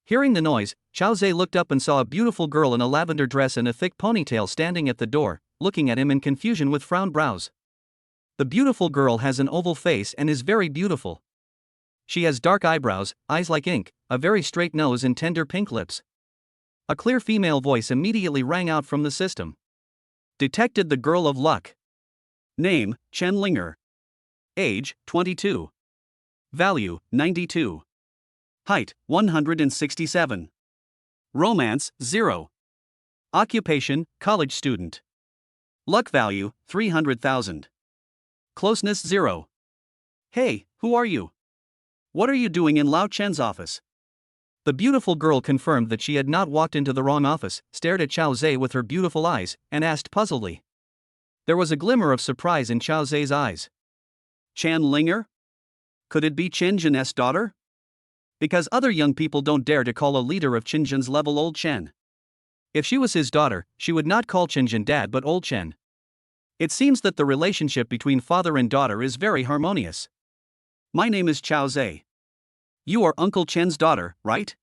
S1: Hearing the noise, Chao Zhe looked up and saw a beautiful girl in a lavender dress and a thick ponytail standing at the door, looking at him in confusion with frowned brows. The beautiful girl has an oval face and is very beautiful. She has dark eyebrows, eyes like ink, a very straight nose and tender pink lips. A clear female voice immediately rang out from the system. Detected the girl of luck.
S2: Name, Chen Linger. Age, 22. Value, 92. Height, 167. Romance, 0. Occupation, college student. Luck value, 300,000. Closeness, 0. "Hey, who are you? What are you doing in Lao Chen's office?"
S1: The beautiful girl confirmed that she had not walked into the wrong office, stared at Chao Zhe with her beautiful eyes, and asked puzzledly. There was a glimmer of surprise in Chao Zhe's eyes.
S2: "Chen Linger? Could it be Chen Zhen's daughter?" Because other young people don't dare to call a leader of Qinzhen's level old Chen. If she was his daughter, she would not call Qinzhen dad but old Chen. It seems that the relationship between father and daughter is very harmonious. My name is Chao Zhe. You are Uncle Chen's daughter, right?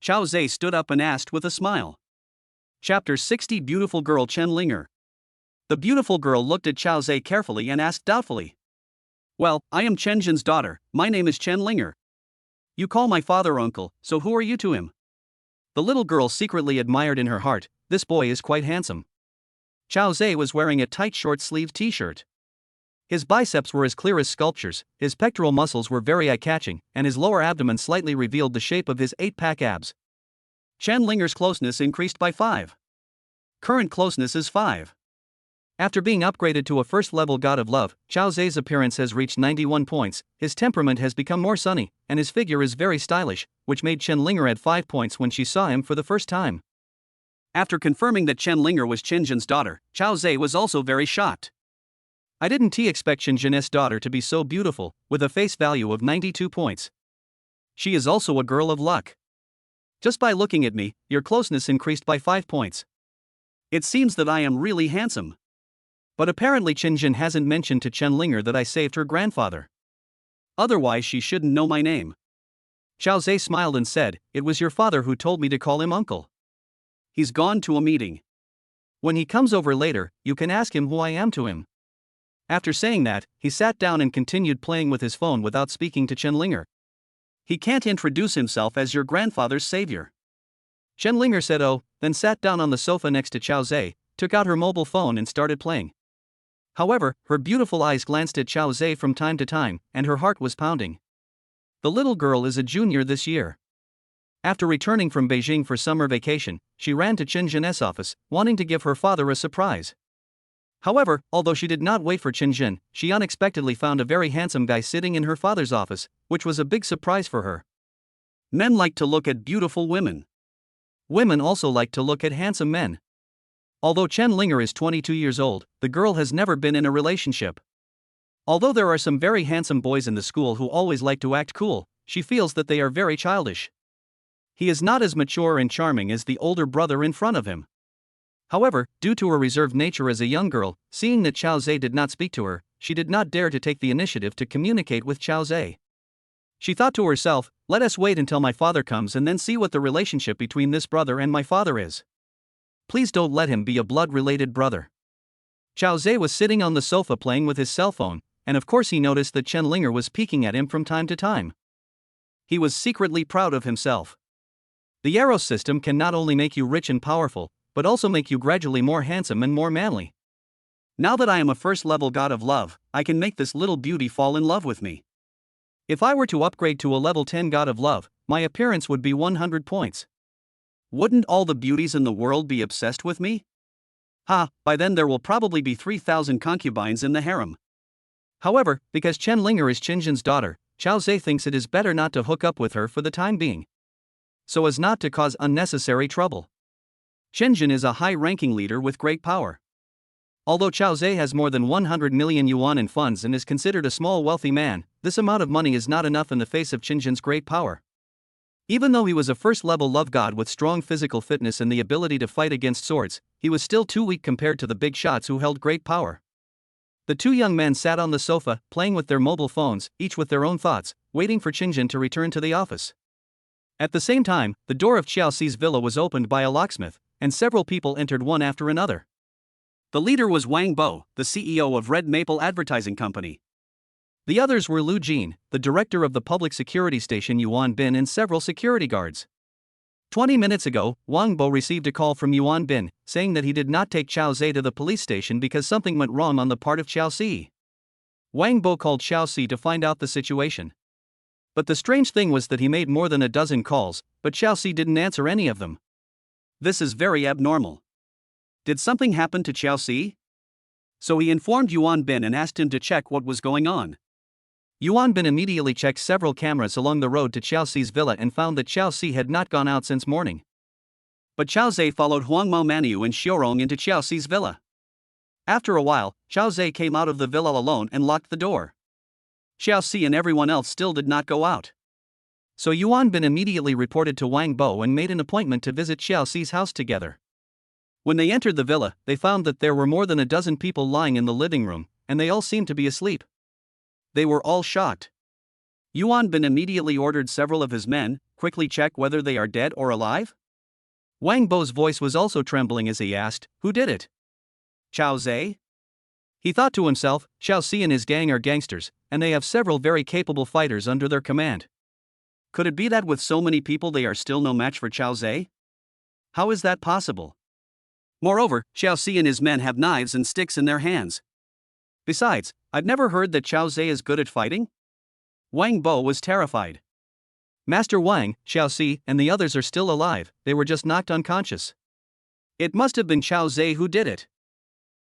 S2: Chao Zhe stood up and asked with a smile. Chapter 60 Beautiful Girl Chen Linger. The beautiful girl looked at Chao Zhe carefully and asked doubtfully. Well, I am Chen Zhen's daughter, my name is Chen Linger. You call my father uncle, so who are you to him? The little girl secretly admired in her heart, this boy is quite handsome. Chao Zhe was wearing a tight short-sleeved t-shirt. His biceps were as clear as sculptures, his pectoral muscles were very eye-catching, and his lower abdomen slightly revealed the shape of his 8-pack abs. Chen Linger's closeness increased by 5. Current closeness is 5. After being upgraded to a first-level god of love, Chao Zhe's appearance has reached 91 points, his temperament has become more sunny, and his figure is very stylish, which made Chen Linger add 5 points when she saw him for the first time. After confirming that Chen Linger was Qinzhen's daughter, Chao Zhe was also very shocked. I didn't expect Qinzhen's daughter to be so beautiful, with a face value of 92 points. She is also a girl of luck. Just by looking at me, your closeness increased by 5 points. It seems that I am really handsome. But apparently Qinzhen hasn't mentioned to Chen Linger that I saved her grandfather. Otherwise she shouldn't know my name. Chao Zhe smiled and said, it was your father who told me to call him uncle. He's gone to a meeting. When he comes over later, you can ask him who I am to him. After saying that, he sat down and continued playing with his phone without speaking to Chen Linger. He can't introduce himself as your grandfather's savior. Chen Linger said oh, then sat down on the sofa next to Chao Zhe, took out her mobile phone and started playing. However, her beautiful eyes glanced at Chao Zhe from time to time, and her heart was pounding. The little girl is a junior this year. After returning from Beijing for summer vacation, she ran to Qinzhen's office, wanting to give her father a surprise. However, although she did not wait for Qinzhen, she unexpectedly found a very handsome guy sitting in her father's office, which was a big surprise for her. Men like to look at beautiful women. Women also like to look at handsome men. Although Chen Linger is 22 years old, the girl has never been in a relationship. Although there are some very handsome boys in the school who always like to act cool, she feels that they are very childish. He is not as mature and charming as the older brother in front of him. However, due to her reserved nature as a young girl, seeing that Chao Zhe did not speak to her, she did not dare to take the initiative to communicate with Chao Zhe. She thought to herself, let us wait until my father comes and then see what the relationship between this brother and my father is. Please don't let him be a blood-related brother. Chao Zhe was sitting on the sofa playing with his cell phone, and of course he noticed that Chen Linger was peeking at him from time to time. He was secretly proud of himself. The Eros system can not only make you rich and powerful, but also make you gradually more handsome and more manly. Now that I am a first-level god of love, I can make this little beauty fall in love with me. If I were to upgrade to a level 10 god of love, my appearance would be 100 points. Wouldn't all the beauties in the world be obsessed with me? By then there will probably be 3,000 concubines in the harem. However, because Chen Linger is Qinzhen's daughter, Chao Zhe thinks it is better not to hook up with her for the time being, so as not to cause unnecessary trouble. Qinzhen is a high-ranking leader with great power. Although Chao Zhe has more than 100 million yuan in funds and is considered a small wealthy man, this amount of money is not enough in the face of Qinzhen's great power. Even though he was a first-level love god with strong physical fitness and the ability to fight against swords, he was still too weak compared to the big shots who held great power. The two young men sat on the sofa, playing with their mobile phones, each with their own thoughts, waiting for Qinzhen to return to the office. At the same time, the door of Qiao Xi's villa was opened by a locksmith, and several people entered one after another. The leader was Wang Bo, the CEO of Red Maple Advertising Company. The others were Liu Jin, the director of the public security station Yuan Bin, and several security guards. 20 minutes ago, Wang Bo received a call from Yuan Bin, saying that he did not take Chao Zhe to the police station because something went wrong on the part of Qiao Xi. Wang Bo called Qiao Xi to find out the situation. But the strange thing was that he made more than a dozen calls, but Qiao Xi didn't answer any of them. This is very abnormal. Did something happen to Qiao Xi? So he informed Yuan Bin and asked him to check what was going on. Yuan Bin immediately checked several cameras along the road to Qiao Xi's villa and found that Qiao Xi had not gone out since morning. But Chao Zhe followed Huang Mao Maniu and Xiorong into Qiao Xi's villa. After a while, Chao Zhe came out of the villa alone and locked the door. Qiao Xi and everyone else still did not go out.
S1: So Yuan Bin immediately reported to Wang Bo and made an appointment to visit Xiao Xi's house together. When they entered the villa, they found that there were more than a dozen people lying in the living room, and they all seemed to be asleep. They were all shocked. Yuan Bin immediately ordered several of his men, quickly check whether they are dead or alive. Wang Bo's voice was also trembling as he asked, who did it? Xiao Zhe? He thought to himself, Xiao Xi and his gang are gangsters, and they have several very capable fighters under their command. Could it be that with so many people they are still no match for Xiao Zhe? How is that possible? Moreover, Xiao Xi and his men have knives and sticks in their hands. Besides, I've never heard that Xiao Zhe is good at fighting. Wang Bo was terrified. Master Wang, Xiao Xi, and the others are still alive, they were just knocked unconscious. It must have been Xiao Zhe who did it.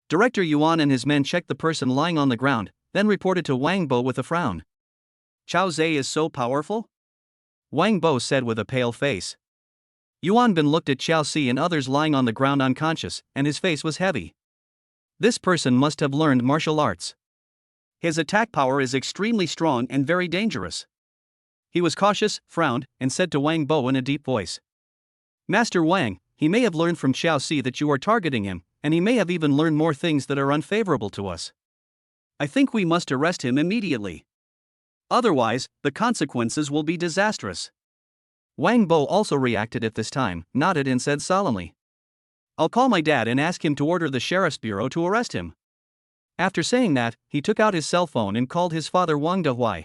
S1: Director Yuan and his men checked the person lying on the ground, then reported to Wang Bo with a frown. Xiao Zhe is so powerful? Wang Bo said with a pale face. Yuan Bin looked at Xiao Xi and others lying on the ground unconscious, and his face was heavy. This person must have learned martial arts. His attack power is extremely strong and very dangerous. He was cautious, frowned, and said to Wang Bo in a deep voice. Master Wang, he may have learned from Xiao Xi that you are targeting him, and he may have even learned more things that are unfavorable to us. I think we must arrest him immediately. Otherwise, the consequences will be disastrous. Wang Bo also reacted at this time, nodded and said solemnly. I'll call my dad and ask him to order the sheriff's bureau to arrest him. After saying that, he took out his cell phone and called his father Wang Dehuai.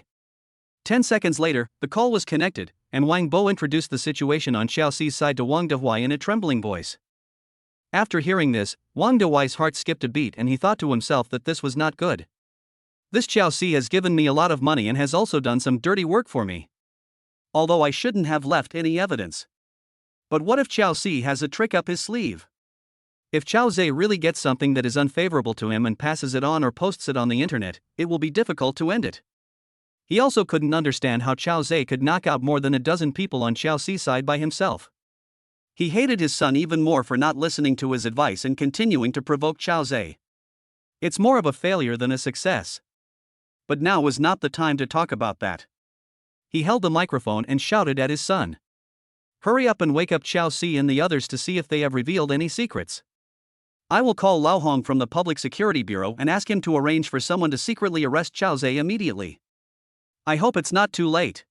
S1: 10 seconds later, the call was connected, and Wang Bo introduced the situation on Xiao Xi's side to Wang Dehuai in a trembling voice. After hearing this, Wang Dehuai's heart skipped a beat and he thought to himself that this was not good. This Xiao Xi has given me a lot of money and has also done some dirty work for me. Although I shouldn't have left any evidence. But what if Xiao Xi has a trick up his sleeve? If Xiao Zhe really gets something that is unfavorable to him and passes it on or posts it on the internet, it will be difficult to end it. He also couldn't understand how Xiao Zhe could knock out more than a dozen people on Xiao Xi's side by himself. He hated his son even more for not listening to his advice and continuing to provoke Xiao Zhe. It's more of a failure than a success. But now was not the time to talk about that. He held the microphone and shouted at his son. Hurry up and wake up Xiao Xi and the others to see if they have revealed any secrets. I will call Lao Hong from the Public Security Bureau and ask him to arrange for someone to secretly arrest Xiao Zhe immediately. I hope it's not too late.